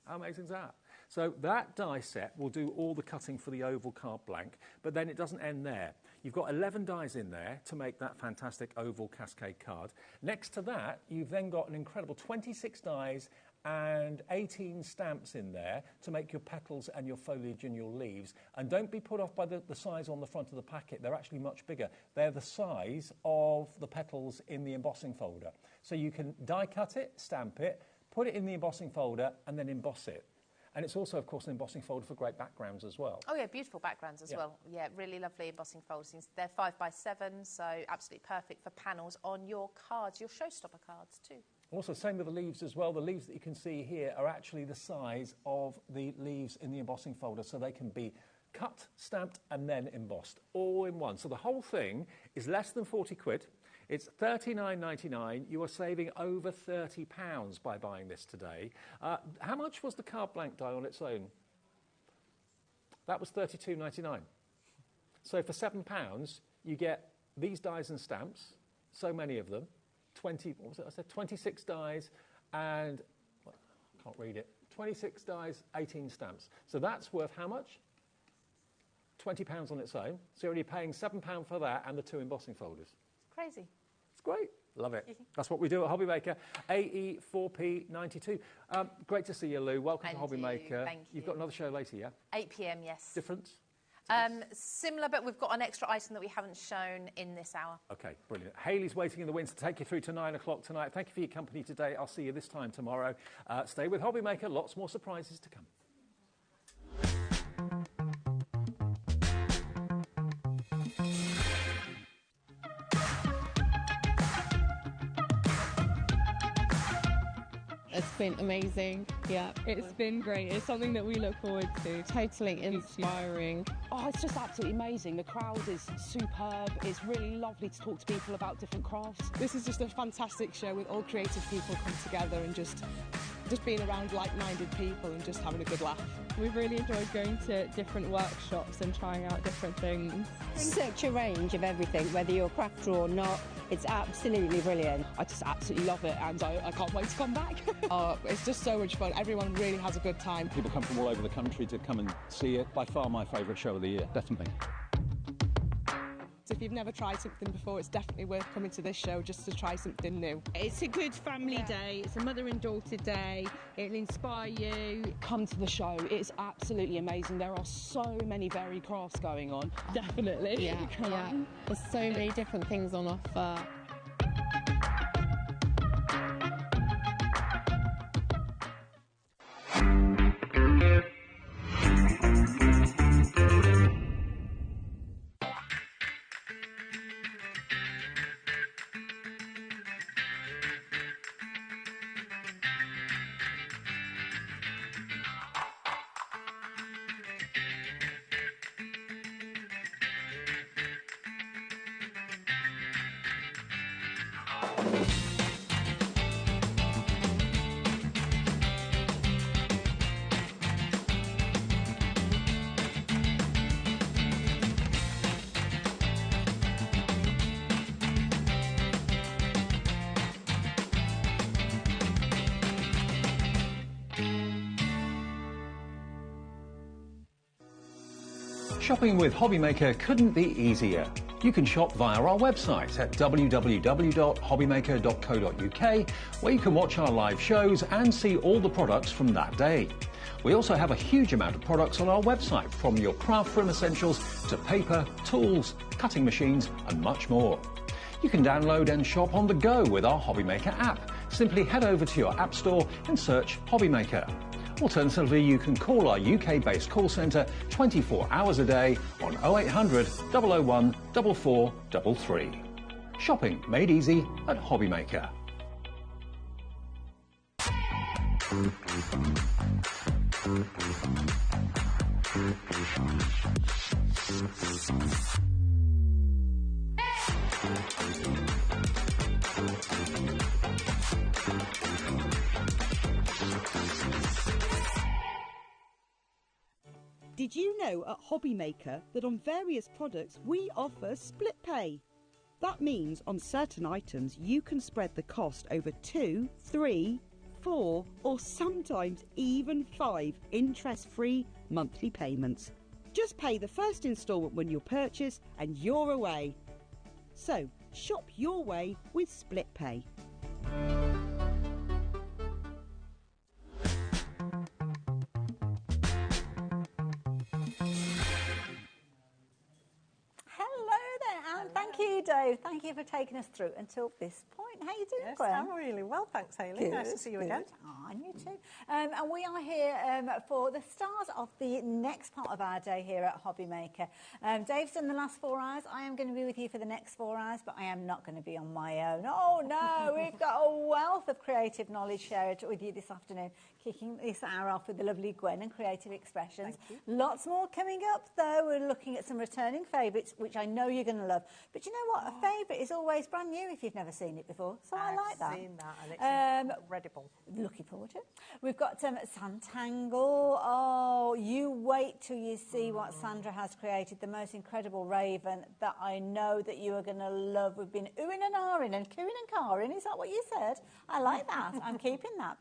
Speaker 1: How amazing is that? So that die set will do all the cutting for the oval card blank, but then it doesn't end there. You've got 11 dies in there to make that fantastic oval cascade card. Next to that, you've then got an incredible 26 dies and 18 stamps in there to make your petals and your foliage and your leaves. And don't be put off by the size on the front of the packet. They're actually much bigger. They're the size of the petals in the embossing folder. So you can die cut it, stamp it, put it in the embossing folder and then emboss it. And it's also, of course, an embossing folder for great backgrounds as well.
Speaker 8: Oh, yeah, beautiful backgrounds as well. Yeah, really lovely embossing folders. They're 5x7, so absolutely perfect for panels on your cards, your showstopper cards too.
Speaker 1: Also, same with the leaves as well. The leaves that you can see here are actually the size of the leaves in the embossing folder, so they can be cut, stamped, and then embossed, all in one. So the whole thing is less than 40 quid. It's $39.99. You are saving over £30 by buying this today. How much was the card blank die on its own? That was $32.99. So for £7, you get these dies and stamps, so many of them, 26 dies and, well, I can't read it, 26 dies, 18 stamps. So that's worth how much? £20 on its own. So you're only paying £7 for that and the 2 embossing folders.
Speaker 8: Crazy.
Speaker 1: It's great. Love it. That's what we do at HobbyMaker. AE4P92. Great to see you, Lou. Welcome to HobbyMaker.
Speaker 8: Thank you.
Speaker 1: You've got another show later, yeah?
Speaker 8: 8 p.m, yes.
Speaker 1: Different?
Speaker 8: Similar, but we've got an extra item that we haven't shown in this hour.
Speaker 1: OK, brilliant. Hayley's waiting in the wings to take you through to 9 o'clock tonight. Thank you for your company today. I'll see you this time tomorrow. Stay with HobbyMaker. Lots more surprises to come.
Speaker 9: It's been amazing. Yeah, it's been great. It's something that we look forward to. Totally inspiring.
Speaker 10: Oh, it's just absolutely amazing. The crowd is superb. It's really lovely to talk to people about different crafts.
Speaker 11: This is just a fantastic show with all creative people come together and just being around like-minded people and just having a good laugh.
Speaker 9: We've really enjoyed going to different workshops and trying out different things.
Speaker 12: Such a range of everything, whether you're a crafter or not. It's absolutely brilliant.
Speaker 10: I just absolutely love it and I can't wait to come back.
Speaker 11: It's just so much fun. Everyone really has a good time.
Speaker 13: People come from all over the country to come and see it. By far my favourite show of the year, definitely.
Speaker 11: So if you've never tried something before, it's definitely worth coming to this show just to try something new.
Speaker 14: It's a good family day. It's a mother and daughter day. It'll inspire you.
Speaker 10: Come to the show. It's absolutely amazing. There are so many varied crafts going on.
Speaker 9: Definitely.
Speaker 14: Yeah.
Speaker 9: There's so many different things on offer.
Speaker 1: Shopping with HobbyMaker couldn't be easier. You can shop via our website at www.hobbymaker.co.uk, where you can watch our live shows and see all the products from that day. We also have a huge amount of products on our website, from your craft room essentials to paper, tools, cutting machines and much more. You can download and shop on the go with our HobbyMaker app. Simply head over to your app store and search HobbyMaker. Alternatively, you can call our UK-based call centre 24 hours a day on 0800 001 4433. Shopping made easy at HobbyMaker.
Speaker 6: Did you know at HobbyMaker that on various products we offer split pay? That means on certain items you can spread the cost over 2, 3, 4 or sometimes even 5 interest-free monthly payments. Just pay the first instalment when you purchase and you're away. So shop your way with split pay.
Speaker 7: Thank you, Dave. Thank you for taking us through until this point. How you doing,
Speaker 2: Yes,
Speaker 7: Gwen?
Speaker 2: I'm really well, thanks, Hayley.
Speaker 7: Good,
Speaker 2: Nice to see you again.
Speaker 7: Oh, and you too. And we are here for the start of the next part of our day here at HobbyMaker. Dave's done the last 4 hours. I am going to be with you for the next 4 hours, but I am not going to be on my own. Oh, no, we've got a wealth of creative knowledge shared with you this afternoon, kicking this hour off with the lovely Gwen and Creative Expressions. Lots more coming up, though. We're looking at some returning favourites, which I know you're going to love. But you know what? A favourite is always brand new if you've never seen it before. So I like that.
Speaker 2: I've seen that, and it's incredible.
Speaker 7: Looking forward to it. We've got Santangle. Oh, you wait till you see what Sandra has created, the most incredible raven that I know that you are going to love. We've been oohing and ahhing and cooing and cawing. Is that what you said? I like that. I'm keeping that.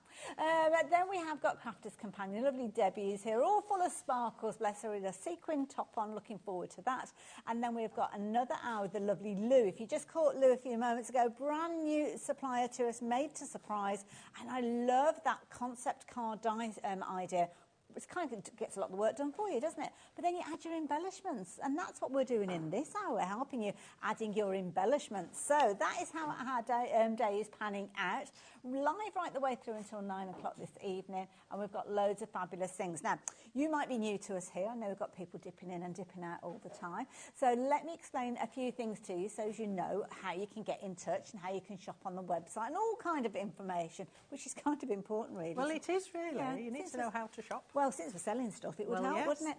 Speaker 7: Then we have got Crafter's Companion. Lovely Debbie is here, all full of sparkles, bless her, with a sequin top on. Looking forward to that. And then we've got another hour with the lovely Lou. If you just caught Lou a few moments ago, brand new supplier to us, made to surprise. And I love that concept card die idea. It kind of gets a lot of the work done for you, doesn't it? But then you add your embellishments, and that's what we're doing in this hour, helping you adding your embellishments. So that is how our day is panning out, live right the way through until 9 o'clock this evening, and we've got loads of fabulous things. Now, you might be new to us here. I know we've got people dipping in and dipping out all the time. So let me explain a few things to you so as you know how you can get in touch and how you can shop on the website and all kind of information, which is kind of important, really.
Speaker 2: Well, it is really.
Speaker 7: Yeah,
Speaker 2: you need to know how to shop.
Speaker 7: Well, since we're selling stuff, it would
Speaker 2: Well,
Speaker 7: help,
Speaker 2: yes.
Speaker 7: wouldn't it?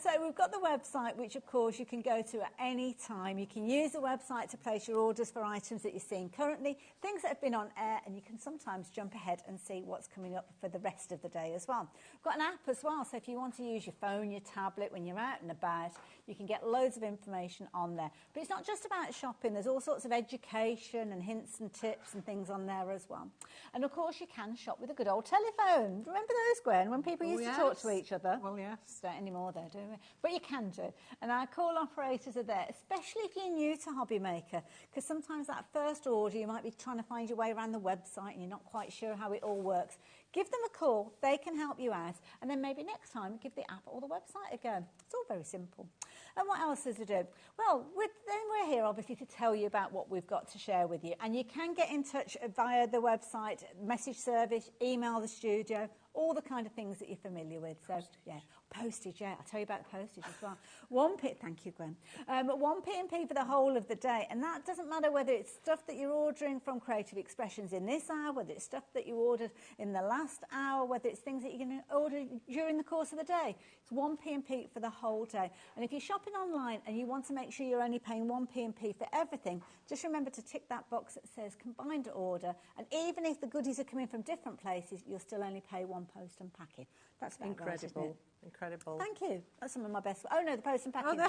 Speaker 7: So we've got the website, which, of course, you can go to at any time. You can use the website to place your orders for items that you're seeing currently, things that have been on air, and you can sometimes jump ahead and see what's coming up for the rest of the day as well. We've got an app as well, so if you want to use your phone, your tablet, when you're out and about, you can get loads of information on there. But it's not just about shopping. There's all sorts of education and hints and tips and things on there as well. And, of course, you can shop with a good old telephone. Remember those, Gwen, when people used to talk to each other?
Speaker 2: Well, yes.
Speaker 7: Don't anymore, though, do we? But you can do. And our call operators are there, especially if you're new to HobbyMaker, because sometimes that first order, you might be trying to find your way around the website and you're not quite sure how it all works. Give them a call. They can help you out. And then maybe next time, give the app or the website a go. It's all very simple. And what else is to do? Well, then we're here, obviously, to tell you about what we've got to share with you. And you can get in touch via the website, message service, email the studio, all the kind of things that you're familiar with. So, yeah, postage, yeah. I'll tell you about the postage as well. 1p, thank you, Gwen. 1p for the whole of the day. And that doesn't matter whether it's stuff that you're ordering from Creative Expressions in this hour, whether it's stuff that you ordered in the last hour, whether it's things that you're going to order during the course of the day. It's 1p for the whole day. And if you're shopping online and you want to make sure you're only paying 1p for everything, just remember to tick that box that says combined order. And even if the goodies are coming from different places, you'll still only pay one post and packing. That's about
Speaker 2: incredible.
Speaker 7: Right,
Speaker 2: incredible.
Speaker 7: Thank you. That's some of my best. Oh no, the post and packing.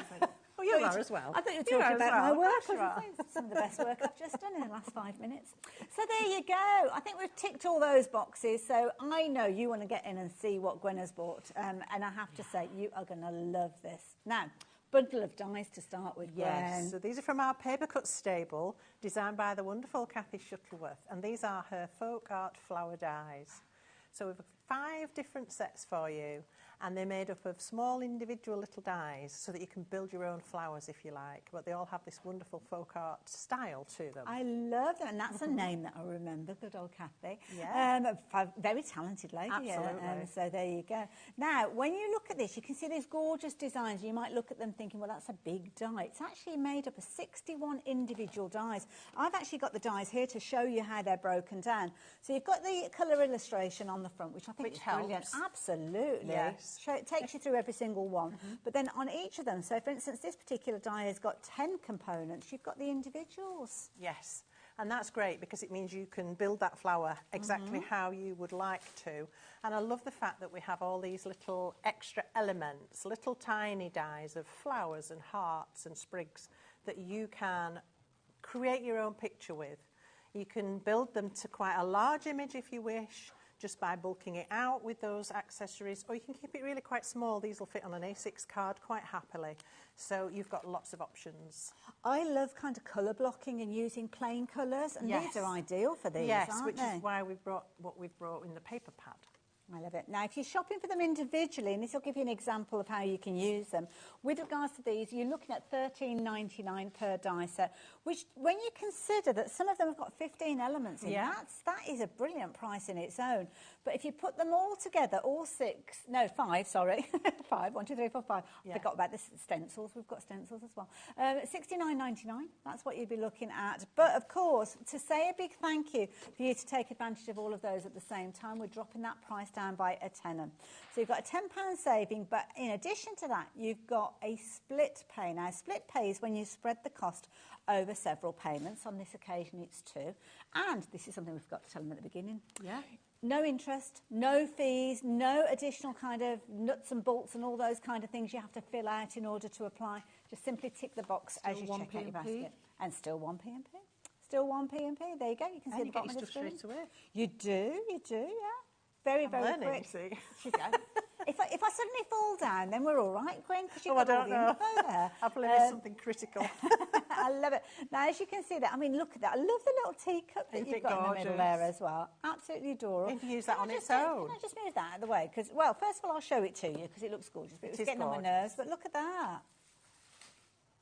Speaker 2: Oh, you are as well.
Speaker 7: I thought you were talking about my work. Some of the best work I've just done in the last 5 minutes. So there you go. I think we've ticked all those boxes. So I know you want to get in and see what Gwen has bought. And I have to say, you are going to love this. Now,
Speaker 15: bundle of dies to start with,
Speaker 2: Yes,
Speaker 15: Gwen.
Speaker 2: so these are from our paper cut stable, designed by the wonderful Kathy Shuttleworth, and these are her folk art flower dies. So we've 5 different sets for you, and they're made up of small individual little dies so that you can build your own flowers if you like, but they all have this wonderful folk art style to them.
Speaker 15: I love that, and that's a name that I remember, good old Kathy.
Speaker 2: Yeah.
Speaker 15: Very talented lady.
Speaker 2: Absolutely.
Speaker 15: So there you go. Now, when you look at this, you can see these gorgeous designs. You might look at them thinking, well, that's a big die. It's actually made up of 61 individual dies. I've actually got the dies here to show you how they're broken down. So you've got the colour illustration on the front, which I think is brilliant. Absolutely.
Speaker 2: Yes.
Speaker 15: It takes you through every single one. But then on each of them, so for instance, this particular die has got 10 components. You've got the individuals.
Speaker 2: Yes, and that's great because it means you can build that flower exactly how you would like to. And I love the fact that we have all these little extra elements, little tiny dies of flowers and hearts and sprigs that you can create your own picture with. You can build them to quite a large image if you wish, just by bulking it out with those accessories, or you can keep it really quite small. These will fit on an A6 card quite happily. So you've got lots of options.
Speaker 15: I love kind of colour blocking and using plain colours, and these are ideal for these, aren't
Speaker 2: which
Speaker 15: they?
Speaker 2: is why we've brought what we've brought in the paper pad.
Speaker 15: I love it. Now, if you're shopping for them individually, and this will give you an example of how you can use them, with regards to these, you're looking at $13.99 per die set, which, when you consider that some of them have got 15 elements in, that is a brilliant price in its own. But if you put them all together, all 5, sorry, 5, 1, 2, 3, 4, 5. I forgot about the stencils. We've got stencils as well. $69.99, that's what you'd be looking at. But, of course, to say a big thank you for you to take advantage of all of those at the same time, we're dropping that price down by a tenner. So you've got a £10 saving, but in addition to that, you've got a split pay. Now, split pay is when you spread the cost over several payments. On this occasion, it's 2. And this is something we forgot to tell them at the beginning.
Speaker 2: Yeah.
Speaker 15: No interest, no fees, no additional kind of nuts and bolts and all those kind of things you have to fill out in order to apply. Just simply tick the box as you check out your basket. And still 1 P&P. Still 1 P&P. There you go. You can see the bottom of the screen.
Speaker 2: Straight away.
Speaker 15: You do, yeah. Very, very quick. If I suddenly fall down, then we're all right, Gwen, because you've got all the info there.
Speaker 2: I believe it's something critical.
Speaker 15: I love it. Now, as you can see that, I mean, look at that. I love the little teacup that you've got in the middle there as well. Absolutely adorable.
Speaker 2: You can use that on its own.
Speaker 15: Can I just move that out of the way? Because, well, first of all, I'll show it to you because it looks gorgeous. But it was getting on my nerves. But look at that.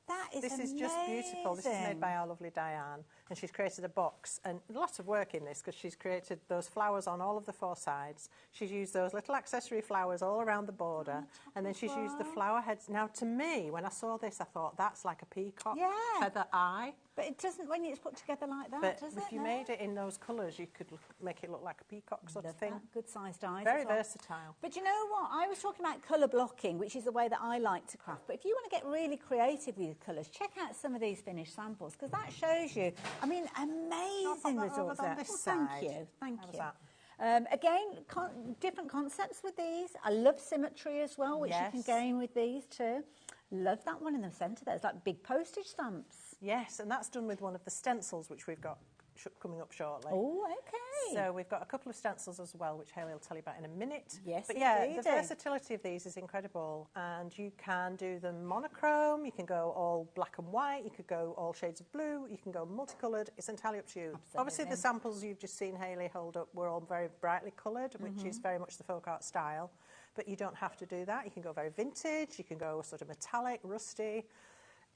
Speaker 15: That is amazing.
Speaker 2: This is just beautiful. This is made by our lovely Diane, and she's created a box, and lots of work in this because she's created those flowers on all of the 4 sides. She's used those little accessory flowers all around the border, and then she's used the flower heads. Now, to me, when I saw this, I thought that's like a peacock feather eye.
Speaker 15: But it doesn't when it's put together like that,
Speaker 2: but
Speaker 15: does it?
Speaker 2: If you made it in those colours, you could make it look like a peacock sort of thing.
Speaker 15: Good sized eyes.
Speaker 2: Very versatile.
Speaker 15: But you know what? I was talking about colour blocking, which is the way that I like to craft. But if you want to get really creative with your colours, check out some of these finished samples because that shows you, I mean, amazing results there. Thank you. Thank you. Again, different concepts with these. I love symmetry as well, which you can gain with these too. Love that one in the centre there. It's like big postage stamps.
Speaker 2: Yes, and that's done with one of the stencils, which we've got coming up shortly.
Speaker 15: Oh, okay.
Speaker 2: So we've got a couple of stencils as well, which Hayley will tell you about in a minute.
Speaker 15: Yes,
Speaker 2: but yeah, the versatility of these is incredible, and you can do them monochrome, you can go all black and white, you could go all shades of blue, you can go multicoloured. It's entirely up to you.
Speaker 15: Absolutely.
Speaker 2: Obviously, the samples you've just seen Hayley hold up were all very brightly coloured, which is very much the folk art style, but you don't have to do that. You can go very vintage, you can go sort of metallic, rusty,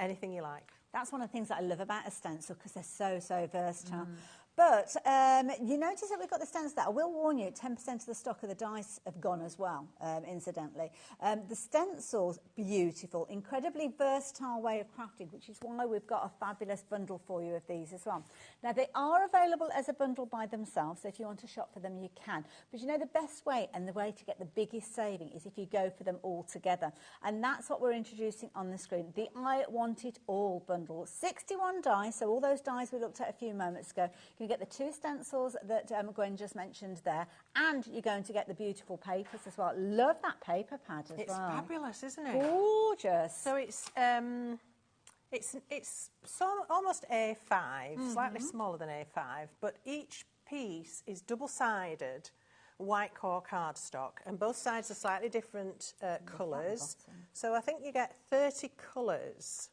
Speaker 2: anything you like.
Speaker 15: That's one of the things that I love about a stencil because they're so versatile. But you notice that we've got the stencils there. I will warn you, 10% of the stock of the dice have gone as well, incidentally. The stencils, beautiful, incredibly versatile way of crafting, which is why we've got a fabulous bundle for you of these as well. Now, they are available as a bundle by themselves, so if you want to shop for them, you can. But you know, the best way and the way to get the biggest saving is if you go for them all together. And that's what we're introducing on the screen, the I Want It All bundle. 61 dies, so all those dies we looked at a few moments ago. You get the 2 stencils that Gwen just mentioned there, and you're going to get the beautiful papers as well. Love that paper pad as well.
Speaker 2: It's fabulous, isn't it?
Speaker 15: Gorgeous.
Speaker 2: So it's almost A5, slightly smaller than A5, but each piece is double-sided white core cardstock, and both sides are slightly different colours. So I think you get 30 colours,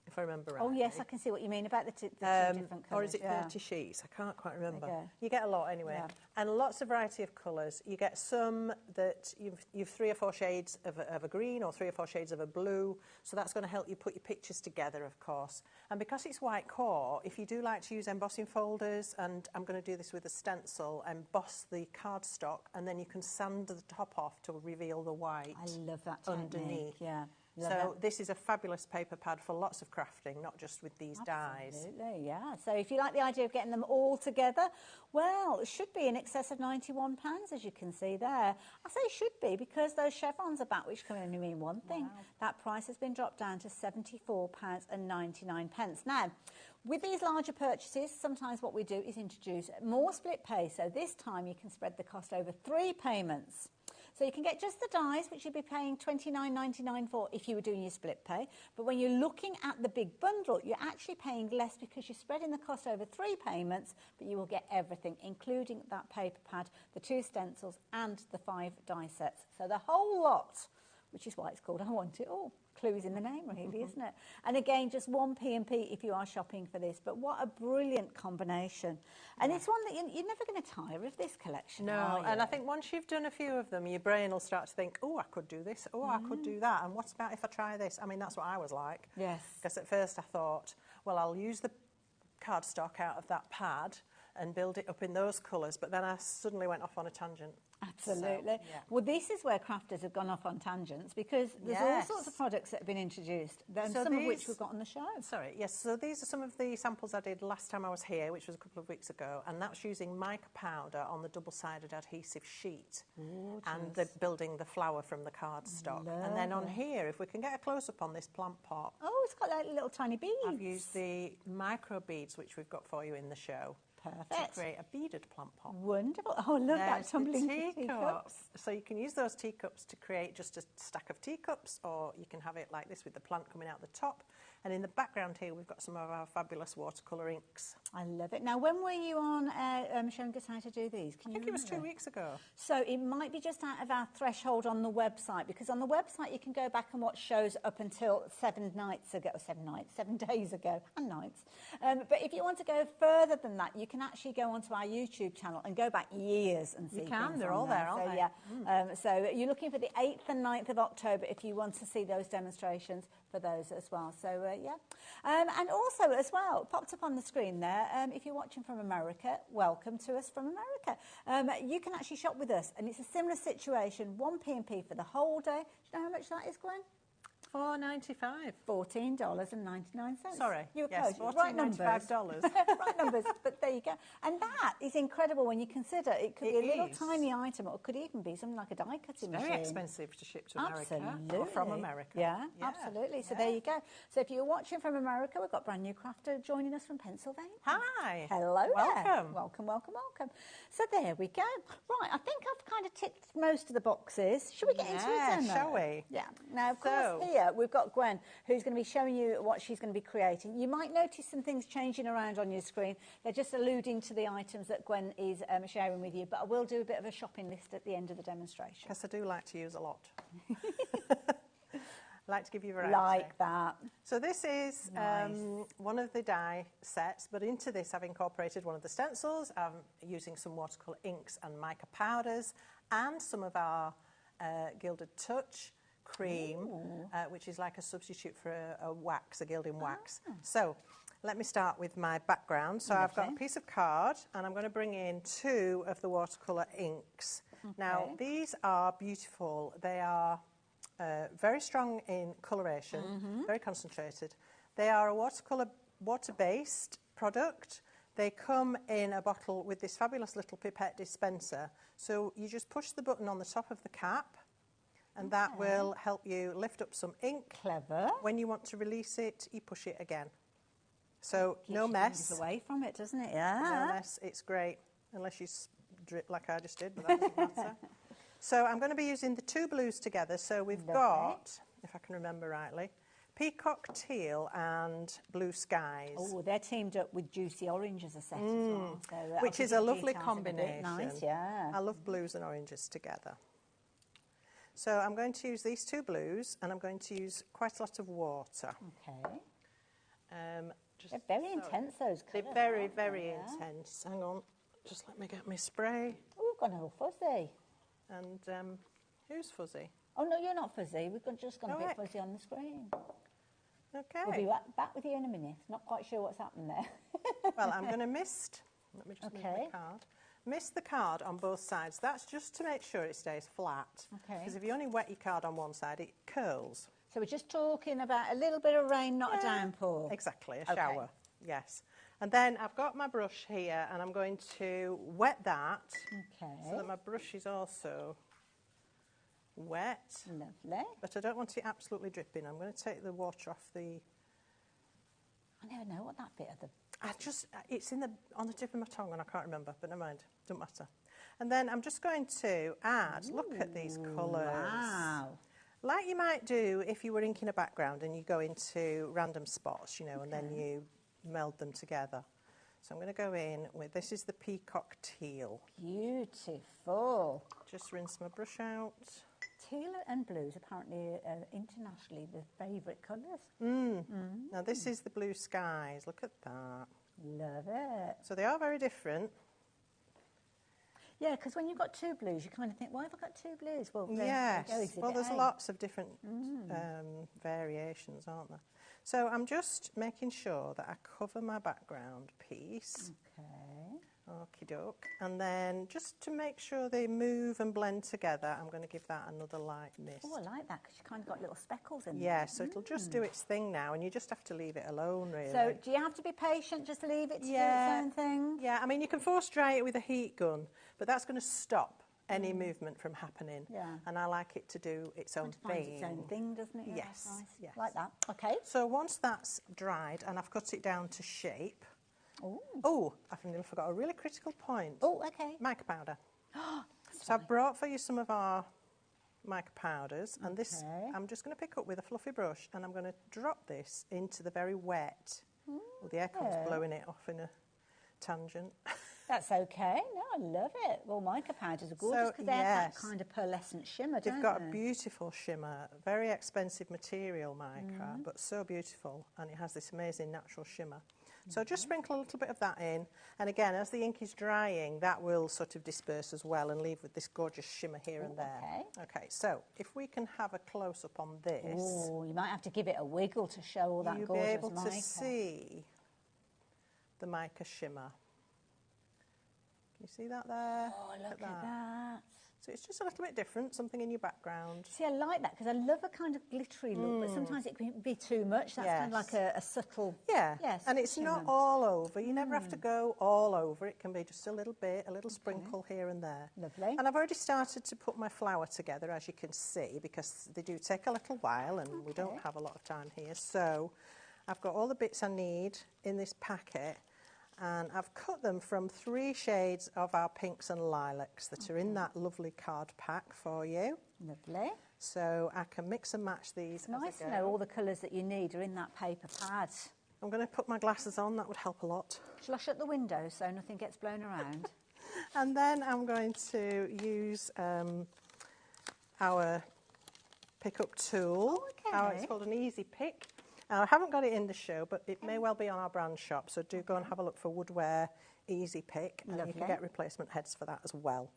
Speaker 2: if I remember right.
Speaker 15: Oh, yes, I can see what you mean about the two different colours.
Speaker 2: Or is it 30 sheets? I can't quite remember. You get a lot anyway. And lots of variety of colours. You get some that you've 3 or 4 shades of a green or 3 or 4 shades of a blue. So that's going to help you put your pictures together, of course. And because it's white core, if you do like to use embossing folders, and I'm going to do this with a stencil, emboss the cardstock, and then you can sand the top off to reveal the white.
Speaker 15: I love that technique.
Speaker 2: Underneath.
Speaker 15: Yeah.
Speaker 2: So this is a fabulous paper pad for lots of crafting, not just with these dies.
Speaker 15: Absolutely, yeah. So if you like the idea of getting them all together, well, it should be in excess of £91, as you can see there. I say should be because those chevrons are back, which can only mean one thing. That price has been dropped down to £74.99. Now, with these larger purchases, sometimes what we do is introduce more split pay. So this time you can spread the cost over 3 payments. So you can get just the dies, which you'd be paying $29.99 for if you were doing your split pay. But when you're looking at the big bundle, you're actually paying less because you're spreading the cost over 3 payments, but you will get everything, including that paper pad, the 2 stencils and the 5 die sets. So the whole lot, which is why it's called I Want It All. Clues in the name, really, isn't it? And again, just 1 P&P if you are shopping for this. But what a brilliant combination. And it's one that you're never going to tire of this collection, are you?
Speaker 2: And I think once you've done a few of them, your brain will start to think, oh, I could do this, oh, I could do that, and what about if I try this? I mean, that's what I was like.
Speaker 15: Yes.
Speaker 2: Because at first I thought, well, I'll use the cardstock out of that pad and build it up in those colours, but then I suddenly went off on a tangent.
Speaker 15: Absolutely.
Speaker 2: So, yeah.
Speaker 15: Well, this is where crafters have gone off on tangents because there's all sorts of products that have been introduced, some of which we've got on the show.
Speaker 2: Sorry, yes. So these are some of the samples I did last time I was here, which was a couple of weeks ago, and that's using mica powder on the double-sided adhesive sheet and building the flower from the cardstock. And then on here, if we can get a close-up on this plant pot.
Speaker 15: Oh, it's got like little tiny beads.
Speaker 2: I've used the micro beads, which we've got for you in the show.
Speaker 15: Perfect.
Speaker 2: To create a beaded plant pot.
Speaker 15: Wonderful. Oh, I love that tumbling teacups.
Speaker 2: So you can use those teacups to create just a stack of teacups, or you can have it like this with the plant coming out the top. And in the background here, we've got some of our fabulous watercolour inks.
Speaker 15: I love it. Now, when were you on showing us how to do these?
Speaker 2: I think it was 2 weeks ago.
Speaker 15: So it might be just out of our threshold on the website, because on the website you can go back and watch shows up until 7 days ago, and nights. But if you want to go further than that, you can actually go onto our YouTube channel and go back years and see
Speaker 2: You can,
Speaker 15: things
Speaker 2: they're
Speaker 15: on
Speaker 2: all there, aren't
Speaker 15: so,
Speaker 2: they?
Speaker 15: Yeah. So you're looking for the 8th and 9th of October if you want to see those demonstrations for those as well. So, yeah. And also, as well, popped up on the screen there, if you're watching from America, welcome to us from America. You can actually shop with us, and it's a similar situation, 1 P&P for the whole day. Do you know how much that is, Gwen?
Speaker 2: $4.95.
Speaker 15: $14.99.
Speaker 2: Sorry.
Speaker 15: You were
Speaker 2: yes,
Speaker 15: close. Right numbers.
Speaker 2: $95.
Speaker 15: Right numbers, but there you go. And that is incredible when you consider it could be a little
Speaker 2: is.
Speaker 15: tiny item, or it could even be something like a die cutting machine.
Speaker 2: Very expensive to ship to America.
Speaker 15: Absolutely.
Speaker 2: Or from America.
Speaker 15: Yeah, absolutely. So there you go. So if you're watching from America, we've got a brand new crafter joining us from Pennsylvania.
Speaker 2: Hi.
Speaker 15: Hello
Speaker 2: Welcome.
Speaker 15: there. Welcome, welcome, welcome. So there we go. Right, I think I've kind of ticked most of the boxes. Should we get into it then?
Speaker 2: Shall we?
Speaker 15: Yeah. Now, of course, here we've got Gwen, who's going to be showing you what she's going to be creating. You might notice some things changing around on your screen. They're just alluding to the items that Gwen is sharing with you, but I will do a bit of a shopping list at the end of the demonstration.
Speaker 2: Yes, I do like to use a lot. I like to give you variety.
Speaker 15: Like that.
Speaker 2: So this is one of the die sets, but into this I've incorporated one of the stencils. I'm using some watercolour inks and mica powders and some of our Gilded Touch cream, which is like a substitute for a wax, a gilding wax. So let me start with my background. So I've got a piece of card, and I'm going to bring in 2 of the watercolour inks. Now, these are beautiful. They are very strong in coloration, very concentrated. They are a water-based product. They come in a bottle with this fabulous little pipette dispenser. So you just push the button on the top of the cap, and that will help you lift up some ink.
Speaker 15: Clever.
Speaker 2: When you want to release it, you push it again. So no mess.
Speaker 15: Keeps away from it, doesn't it? Yeah.
Speaker 2: No mess. It's great, unless you drip like I just did, but that doesn't matter. So I'm going to be using the 2 blues together. So we've got, if I can remember rightly, Peacock Teal and Blue Skies.
Speaker 15: Oh, they're teamed up with Juicy Orange as a set as well. So
Speaker 2: which is a lovely combination.
Speaker 15: Nice, yeah.
Speaker 2: I love blues and oranges together. So I'm going to use these two blues, and I'm going to use quite a lot of water.
Speaker 15: Okay. They're very intense, those colours.
Speaker 2: They're very, very intense. Hang on, just let me get my spray.
Speaker 15: Oh, we've gone all fuzzy.
Speaker 2: And who's fuzzy?
Speaker 15: Oh, no, you're not fuzzy. We've just gone a bit
Speaker 2: heck.
Speaker 15: fuzzy on the screen.
Speaker 2: Okay.
Speaker 15: We'll be back with you in a minute. Not quite sure what's happened there.
Speaker 2: Well, I'm going to mist. Let me just move the card. Mist the card on both sides. That's just to make sure it stays flat.
Speaker 15: Okay.
Speaker 2: Because if you only wet your card on one side, it curls.
Speaker 15: So we're just talking about a little bit of rain, not a downpour.
Speaker 2: Exactly, a shower. Yes. And then I've got my brush here, and I'm going to wet that.
Speaker 15: Okay.
Speaker 2: So that my brush is also wet.
Speaker 15: Lovely.
Speaker 2: But I don't want it absolutely dripping. I'm going to take the water off the...
Speaker 15: I never know what that bit of the...
Speaker 2: It's on the tip of my tongue and I can't remember, but never mind, don't matter. And then I'm just going to add, look at these colours.
Speaker 15: Wow.
Speaker 2: Like you might do if you were inking a background and you go into random spots, you know, and then you meld them together. So I'm going to go in with, this is the Peacock Teal.
Speaker 15: Beautiful.
Speaker 2: Just rinse my brush out.
Speaker 15: Teal and blues apparently internationally the favourite colours.
Speaker 2: Now this is the Blue Skies. Look at that.
Speaker 15: Love it.
Speaker 2: So they are very different.
Speaker 15: Yeah, because when you've got two blues, you kind of think, why have I got two blues? Well,
Speaker 2: yes. Well, there's
Speaker 15: A.
Speaker 2: lots of different variations, aren't there? So I'm just making sure that I cover my background piece.
Speaker 15: Okay.
Speaker 2: Okie doke. And then just to make sure they move and blend together, I'm going to give that another light mist.
Speaker 15: Oh, I like that because you kind of got little speckles in there.
Speaker 2: Yeah, so it'll just do its thing now, and you just have to leave it alone, really.
Speaker 15: So do you have to be patient, just leave it to do its own thing?
Speaker 2: Yeah, I mean, you can force dry it with a heat gun, but that's going to stop any movement from happening.
Speaker 15: Yeah.
Speaker 2: And I like it to do its own thing.
Speaker 15: Finds its own thing, doesn't it? Yeah,
Speaker 2: Yes,
Speaker 15: that's nice.
Speaker 2: yes.
Speaker 15: Like that. Okay.
Speaker 2: So once that's dried and I've cut it down to shape, I forgot a really critical point.
Speaker 15: Oh, okay.
Speaker 2: Mica powder. So I've brought for you some of our mica powders, and this I'm just going to pick up with a fluffy brush, and I'm going to drop this into the very wet. Well, the aircon's blowing it off in a tangent.
Speaker 15: That's okay. No, I love it. Well, mica powders are gorgeous because they have that kind of pearlescent shimmer, don't they?
Speaker 2: They've got a beautiful shimmer, very expensive material, mica, but so beautiful, and it has this amazing natural shimmer. So just sprinkle a little bit of that in, and again, as the ink is drying, that will sort of disperse as well and leave with this gorgeous shimmer here and there. Okay, so if we can have a close-up on this.
Speaker 15: Oh, you might have to give it a wiggle to show all that
Speaker 2: gorgeous
Speaker 15: gorgeous
Speaker 2: mica. You'll be able
Speaker 15: mica.
Speaker 2: to see the mica shimmer. Can you see that there?
Speaker 15: Oh, look at that.
Speaker 2: So it's just a little bit different, something in your background.
Speaker 15: See, I like that because I love a kind of glittery look, but sometimes it can be too much. That's kind of like a subtle...
Speaker 2: and it's not all over. You never have to go all over. It can be just a little bit, a little sprinkle here and there.
Speaker 15: Lovely.
Speaker 2: And I've already started to put my flower together, as you can see, because they do take a little while and we don't have a lot of time here. So I've got all the bits I need in this packet. And I've cut them from 3 shades of our pinks and lilacs that are in that lovely card pack for you.
Speaker 15: Lovely.
Speaker 2: So I can mix and match these.
Speaker 15: It's nice to know all the colours that you need are in that paper pad.
Speaker 2: I'm going to put my glasses on, that would help a lot.
Speaker 15: Shall I shut the window so nothing gets blown around?
Speaker 2: And then I'm going to use our pick-up tool. It's called an Easy Pick. I haven't got it in the show, but it may well be on our brand shop, so do go and have a look for Woodwear Easy Pick, and you can get replacement heads for that as well.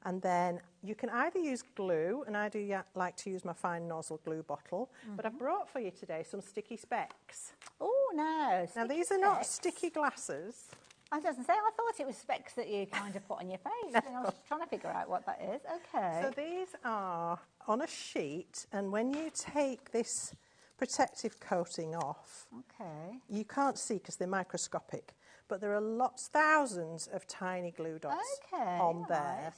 Speaker 2: And then you can either use glue, and I do like to use my fine nozzle glue bottle, but I've brought for you today some sticky specks.
Speaker 15: Oh, no.
Speaker 2: Now, these are not sticky glasses.
Speaker 15: I doesn't say. I thought it was specks that you kind of put on your face. And I was trying to figure out what that is. Okay.
Speaker 2: So these are on a sheet, and when you take this protective coating off, you can't see because they're microscopic, but there are thousands of tiny glue dots on there.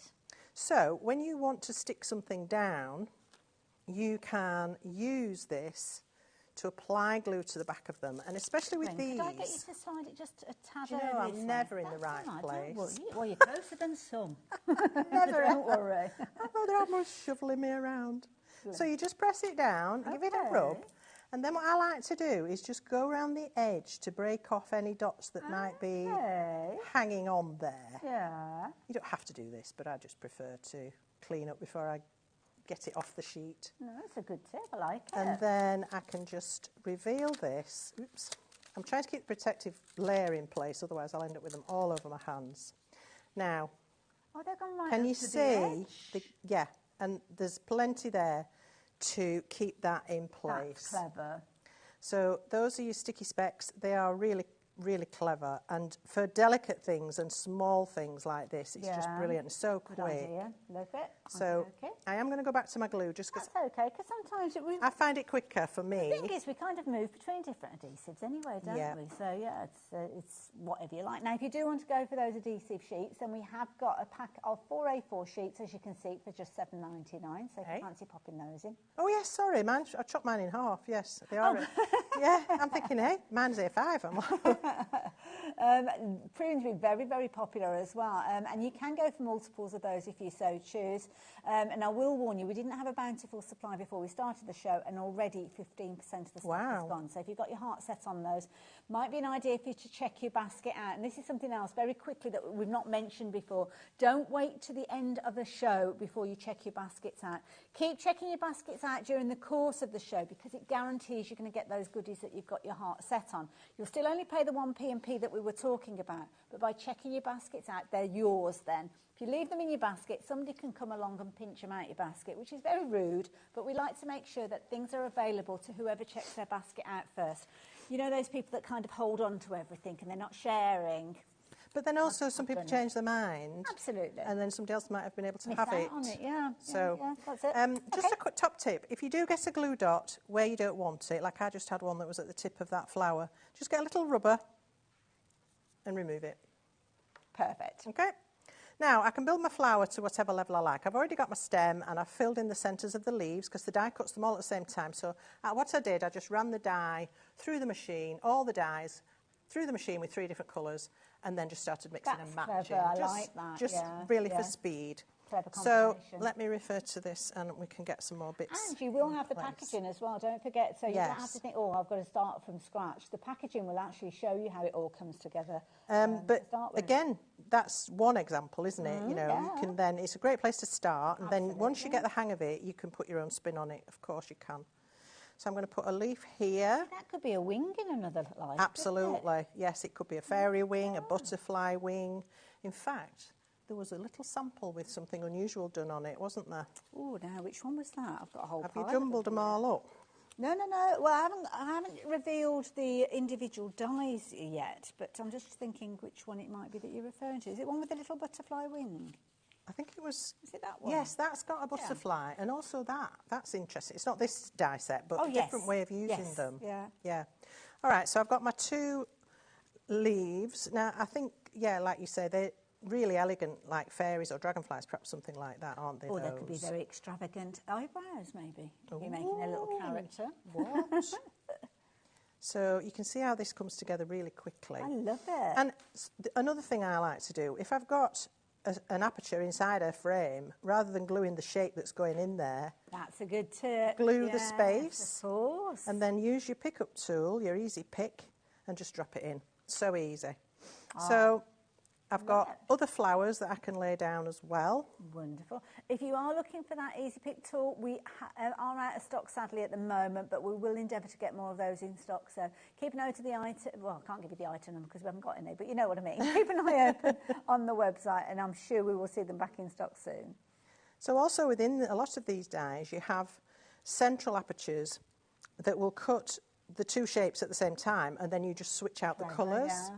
Speaker 2: So when you want to stick something down, you can use this to apply glue to the back of them, and especially with these.
Speaker 15: Could I get you to slide it just a tad
Speaker 2: Do you know, I'm never in the right place.
Speaker 15: Don't worry. Well, you're closer than some. Never, don't worry.
Speaker 2: Oh, they're almost shoveling me around. So you just press it down, give it a rub, And then what I like to do is just go around the edge to break off any dots that might be hanging on there.
Speaker 15: Yeah.
Speaker 2: You don't have to do this, but I just prefer to clean up before I get it off the sheet.
Speaker 15: No, that's a good tip. I like it.
Speaker 2: And then I can just reveal this. Oops. I'm trying to keep the protective layer in place, otherwise I'll end up with them all over my hands. Now,
Speaker 15: they're gone right
Speaker 2: can
Speaker 15: up
Speaker 2: you
Speaker 15: to the
Speaker 2: see?
Speaker 15: edge.
Speaker 2: Yeah, and there's plenty there to keep that in place.
Speaker 15: That's clever.
Speaker 2: So those are your sticky specks. They are really, really clever. And for delicate things and small things like this, it's just brilliant. It's so
Speaker 15: Good
Speaker 2: quick.
Speaker 15: idea. Love it.
Speaker 2: So I am going to go back to my glue just because
Speaker 15: that's okay, because sometimes
Speaker 2: I find it quicker for me.
Speaker 15: The thing is, we kind of move between different adhesives anyway, don't we? So yeah, it's whatever you like. Now, if you do want to go for those adhesive sheets, then we have got a pack of 4 A4 sheets, as you can see, for just $7.99. So if you fancy popping those in.
Speaker 2: Oh yes, sorry, I chopped mine in half. Yes, they are. Yeah, I'm thinking, hey, mine's A5.
Speaker 15: Proving to be very, very popular as well. And you can go for multiples of those if you so choose. And I will warn you, we didn't have a bountiful supply before we started the show, and already 15% of the stock is gone. So if you've got your heart set on those, might be an idea for you to check your basket out. And this is something else very quickly that we've not mentioned before. Don't wait to the end of the show before you check your baskets out. Keep checking your baskets out during the course of the show, because it guarantees you're going to get those goodies that you've got your heart set on. You'll still only pay the 1 P&P that we were talking about, but by checking your baskets out, they're yours then. If you leave them in your basket, somebody can come along and pinch them out your basket, which is very rude, but we like to make sure that things are available to whoever checks their basket out first. You know those people that kind of hold on to everything and they're not sharing?
Speaker 2: But then also some people change their mind.
Speaker 15: Absolutely.
Speaker 2: And then somebody else might have been able to
Speaker 15: Miss
Speaker 2: have
Speaker 15: out
Speaker 2: it.
Speaker 15: on it, yeah.
Speaker 2: So,
Speaker 15: yeah, that's it.
Speaker 2: just a quick top tip. If you do get a glue dot where you don't want it, like I just had one that was at the tip of that flower, just get a little rubber and remove it.
Speaker 15: Perfect.
Speaker 2: Okay. Now, I can build my flower to whatever level I like. I've already got my stem and I've filled in the centres of the leaves because the die cuts them all at the same time. So what I did, I just ran the die through the machine, all the dies, through the machine with 3 different colours, and then just started mixing and matching.
Speaker 15: Clever. I like that.
Speaker 2: Just really for speed.
Speaker 15: Clever
Speaker 2: so let me refer to this and we can get some more bits.
Speaker 15: And you will have the packaging as well, don't forget. So you don't have to think, oh, I've got to start from scratch. The packaging will actually show you how it all comes together.
Speaker 2: But again, that's one example, isn't it? You know, you can then, it's a great place to start. And then once you get the hang of it, you can put your own spin on it. Of course you can. So I'm going to put a leaf here.
Speaker 15: That could be a wing in another life.
Speaker 2: Absolutely. Yes, it could be a fairy wing, a butterfly wing. In fact, there was a little sample with something unusual done on it, wasn't there?
Speaker 15: Oh, now which one was that? I've got a whole
Speaker 2: Have you jumbled them all up?
Speaker 15: No. Well, I haven't revealed the individual dies yet, but I'm just thinking which one it might be that you're referring to. Is it one with the little butterfly wing?
Speaker 2: I think it was...
Speaker 15: Is it that one?
Speaker 2: Yes, that's got a butterfly. And also that's interesting. It's not this die set, but a different way of using them. Yeah. All right, so I've got my 2 leaves. Now, I think, like you say, they're really elegant, like fairies or dragonflies, perhaps something like that, aren't they?
Speaker 15: Or they could be very extravagant eyebrows, maybe.
Speaker 2: Ooh,
Speaker 15: you're making a little character.
Speaker 2: What? So you can see how this comes together really quickly.
Speaker 15: I love it.
Speaker 2: And another thing I like to do, if I've got an aperture inside a frame, rather than gluing the shape that's going in there,
Speaker 15: that's a good tip.
Speaker 2: Glue the space,
Speaker 15: of course.
Speaker 2: And then use your pick-up tool, your easy pick, and just drop it in. So easy. So I've got other flowers that I can lay down as well.
Speaker 15: Wonderful. If you are looking for that easy pick tool, we are out of stock sadly at the moment, but we will endeavour to get more of those in stock. So keep note of the item. Well, I can't give you the item number because we haven't got any, but you know what I mean. Keep an eye open on the website, and I'm sure we will see them back in stock soon.
Speaker 2: So also within a lot of these dies, you have central apertures that will cut the 2 shapes at the same time, and then you just switch out the colours.
Speaker 15: Yeah.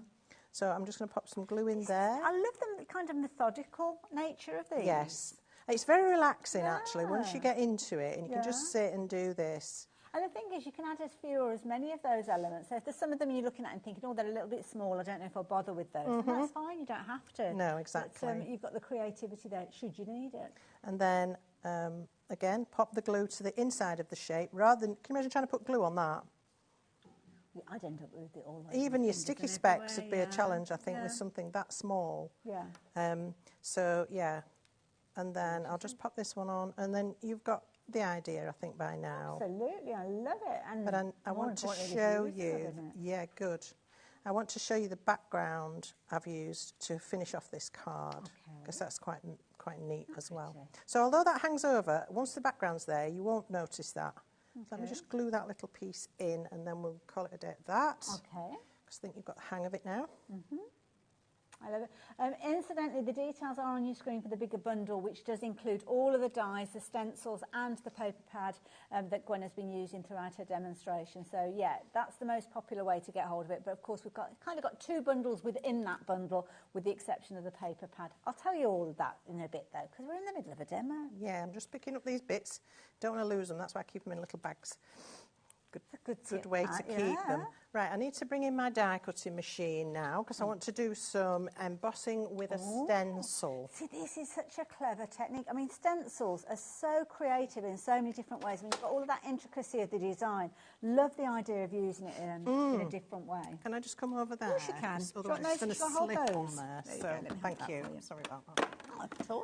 Speaker 2: So I'm just going to pop some glue in there.
Speaker 15: I love the kind of methodical nature of these.
Speaker 2: Yes. It's very relaxing, actually, once you get into it, and you can just sit and do this.
Speaker 15: And the thing is, you can add as few or as many of those elements. So if there's some of them you're looking at and thinking, oh, they're a little bit small, I don't know if I'll bother with those, then that's fine, you don't have to.
Speaker 2: No, exactly.
Speaker 15: But, you've got the creativity there, should you need it.
Speaker 2: And then, again, pop the glue to the inside of the shape, rather than, can you imagine trying to put glue on that?
Speaker 15: Yeah, I'd end up with it all.
Speaker 2: Even your sticky specks would be a challenge, I think, with something that small.
Speaker 15: Yeah.
Speaker 2: So, yeah. And then I'll just pop this one on, and then you've got the idea, I think, by now.
Speaker 15: Absolutely, I love it. And
Speaker 2: but I want to show you, yeah, good. I want to show you the background I've used to finish off this card, because that's quite neat as well. So although that hangs over, once the background's there, you won't notice that. So let me just glue that little piece in, and then we'll call it a day at that.
Speaker 15: Okay.
Speaker 2: Because I think you've got the hang of it now.
Speaker 15: I love it. Incidentally, the details are on your screen for the bigger bundle, which does include all of the dies, the stencils and the paper pad that Gwen has been using throughout her demonstration. So, yeah, that's the most popular way to get hold of it. But, of course, we've kind of got 2 bundles within that bundle, with the exception of the paper pad. I'll tell you all of that in a bit, though, because we're in the middle of a demo.
Speaker 2: Yeah, I'm just picking up these bits. Don't want to lose them. That's why I keep them in little bags. Good way to keep them. Right, I need to bring in my die cutting machine now, because I want to do some embossing with a stencil.
Speaker 15: See, this is such a clever technique. I mean, stencils are so creative in so many different ways. I mean, you've got all of that intricacy of the design. Love the idea of using it in a different way.
Speaker 2: Can I just come over there?
Speaker 15: Yes, you can.
Speaker 2: Otherwise it's going to slip on there. So, thank you. Sorry about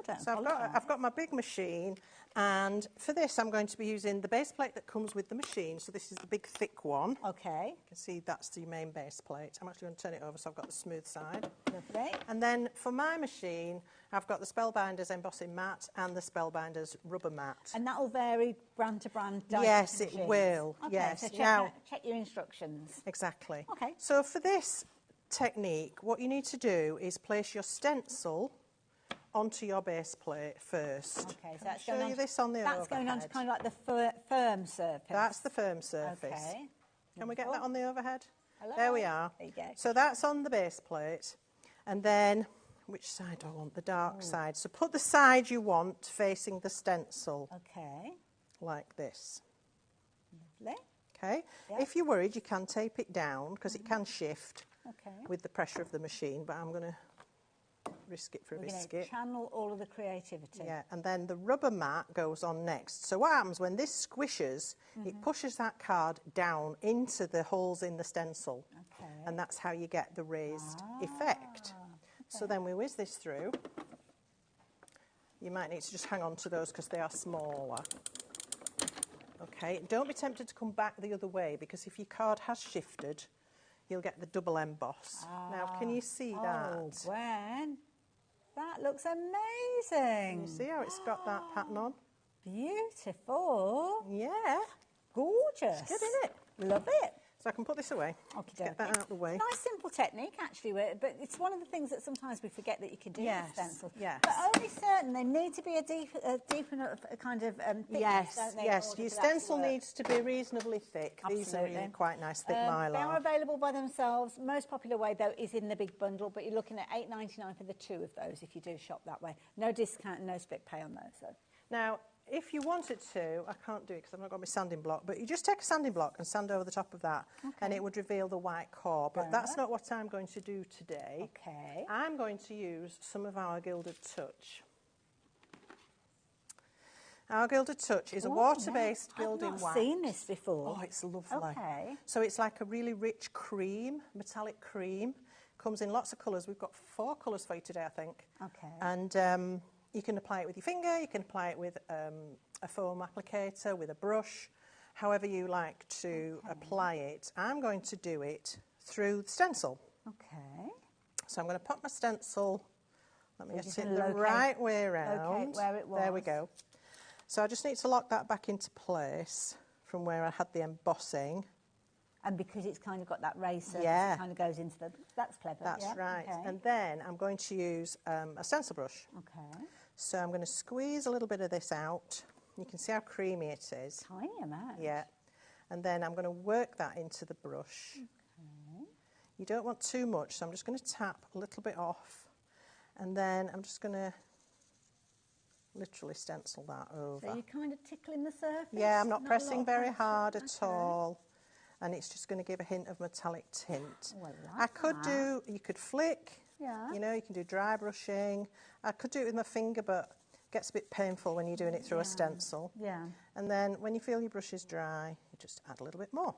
Speaker 2: that. So I've got my big machine, and for this I'm going to be using the base plate that comes with the machine. So this is the big thick one.
Speaker 15: Okay.
Speaker 2: You can see that's the main base plate. I'm actually going to turn it over so I've got the smooth side.
Speaker 15: Lovely.
Speaker 2: And then for my machine, I've got the Spellbinders embossing mat and the Spellbinders rubber mat.
Speaker 15: And that will vary brand to brand?
Speaker 2: Yes, it will.
Speaker 15: Okay,
Speaker 2: yes.
Speaker 15: so check your instructions.
Speaker 2: Exactly.
Speaker 15: Okay.
Speaker 2: So for this technique, what you need to do is place your stencil onto your base plate first.
Speaker 15: Okay, so
Speaker 2: that's show you this on the overhead.
Speaker 15: That's going on to kind of like the firm surface.
Speaker 2: That's the firm surface.
Speaker 15: Okay.
Speaker 2: Can we get that on the overhead?
Speaker 15: Hello.
Speaker 2: There we are.
Speaker 15: There you go.
Speaker 2: So that's on the base plate. And then, which side do I want? The dark side. So put the side you want facing the stencil.
Speaker 15: Okay.
Speaker 2: Like this.
Speaker 15: Lovely.
Speaker 2: Okay.
Speaker 15: Yep.
Speaker 2: If you're worried, you can tape it down, because it can shift
Speaker 15: Okay.
Speaker 2: with the pressure of the machine, but I'm going to risk it for a biscuit.
Speaker 15: Channel all of the creativity.
Speaker 2: Yeah, and then the rubber mat goes on next. So what happens when this squishes, it pushes that card down into the holes in the stencil.
Speaker 15: Okay.
Speaker 2: And that's how you get the raised effect. So then we whiz this through. You might need to just hang on to those because they are smaller. Okay, don't be tempted to come back the other way, because if your card has shifted, you'll get the double emboss. Now, can you see that?
Speaker 15: Oh, Gwen, that looks amazing.
Speaker 2: You see how it's got that pattern on?
Speaker 15: Beautiful.
Speaker 2: Yeah.
Speaker 15: Gorgeous.
Speaker 2: It's good, isn't it?
Speaker 15: Love it.
Speaker 2: So I can put this away. Get that out of the way.
Speaker 15: Nice, simple technique, actually, but it's one of the things that sometimes we forget that you can do with stencils.
Speaker 2: Yes.
Speaker 15: But only certain. They need to be a deep enough kind of thickness, don't they,
Speaker 2: yes. Your stencil needs to be reasonably thick.
Speaker 15: Absolutely.
Speaker 2: These are really quite nice, thick mylar.
Speaker 15: They are available by themselves. Most popular way, though, is in the big bundle, but you're looking at $8.99 for the 2 of those if you do shop that way. No discount, no split pay on those. So.
Speaker 2: Now, if you wanted to, I can't do it because I've not got my sanding block, but you just take a sanding block and sand over the top of that, and it would reveal the white core. But that's not what I'm going to do today.
Speaker 15: Okay.
Speaker 2: I'm going to use some of our Gilded Touch. Our Gilded Touch is a water-based gilding wax.
Speaker 15: I've not seen this before.
Speaker 2: Oh, it's lovely.
Speaker 15: Okay.
Speaker 2: So it's like a really rich cream, metallic cream. Comes in lots of colours. We've got 4 colours for you today, I think.
Speaker 15: Okay.
Speaker 2: And you can apply it with your finger, you can apply it with a foam applicator, with a brush, however you like to apply it. I'm going to do it through the stencil.
Speaker 15: Okay.
Speaker 2: So I'm going to pop my stencil, let me get it the right way around.
Speaker 15: Where it was.
Speaker 2: There we go. So I just need to lock that back into place from where I had the embossing.
Speaker 15: And because it's kind of got that raised surface, it kind of goes into the... That's clever.
Speaker 2: That's right.
Speaker 15: Okay.
Speaker 2: And then I'm going to use a stencil brush.
Speaker 15: Okay.
Speaker 2: So I'm going to squeeze a little bit of this out. You can see how creamy it is.
Speaker 15: Tiny amount.
Speaker 2: Yeah. And then I'm going to work that into the brush.
Speaker 15: Okay.
Speaker 2: You don't want too much, so I'm just going to tap a little bit off. And then I'm just going to literally stencil that over.
Speaker 15: So you're kind of tickling the surface?
Speaker 2: Yeah, I'm not pressing very hard at all. And it's just going to give a hint of metallic tint.
Speaker 15: Oh,
Speaker 2: I could do, you could flick.
Speaker 15: Yeah.
Speaker 2: You know, you can do dry brushing. I could do it with my finger, but it gets a bit painful when you're doing it through a stencil.
Speaker 15: Yeah.
Speaker 2: And then when you feel your brush is dry, you just add a little bit more.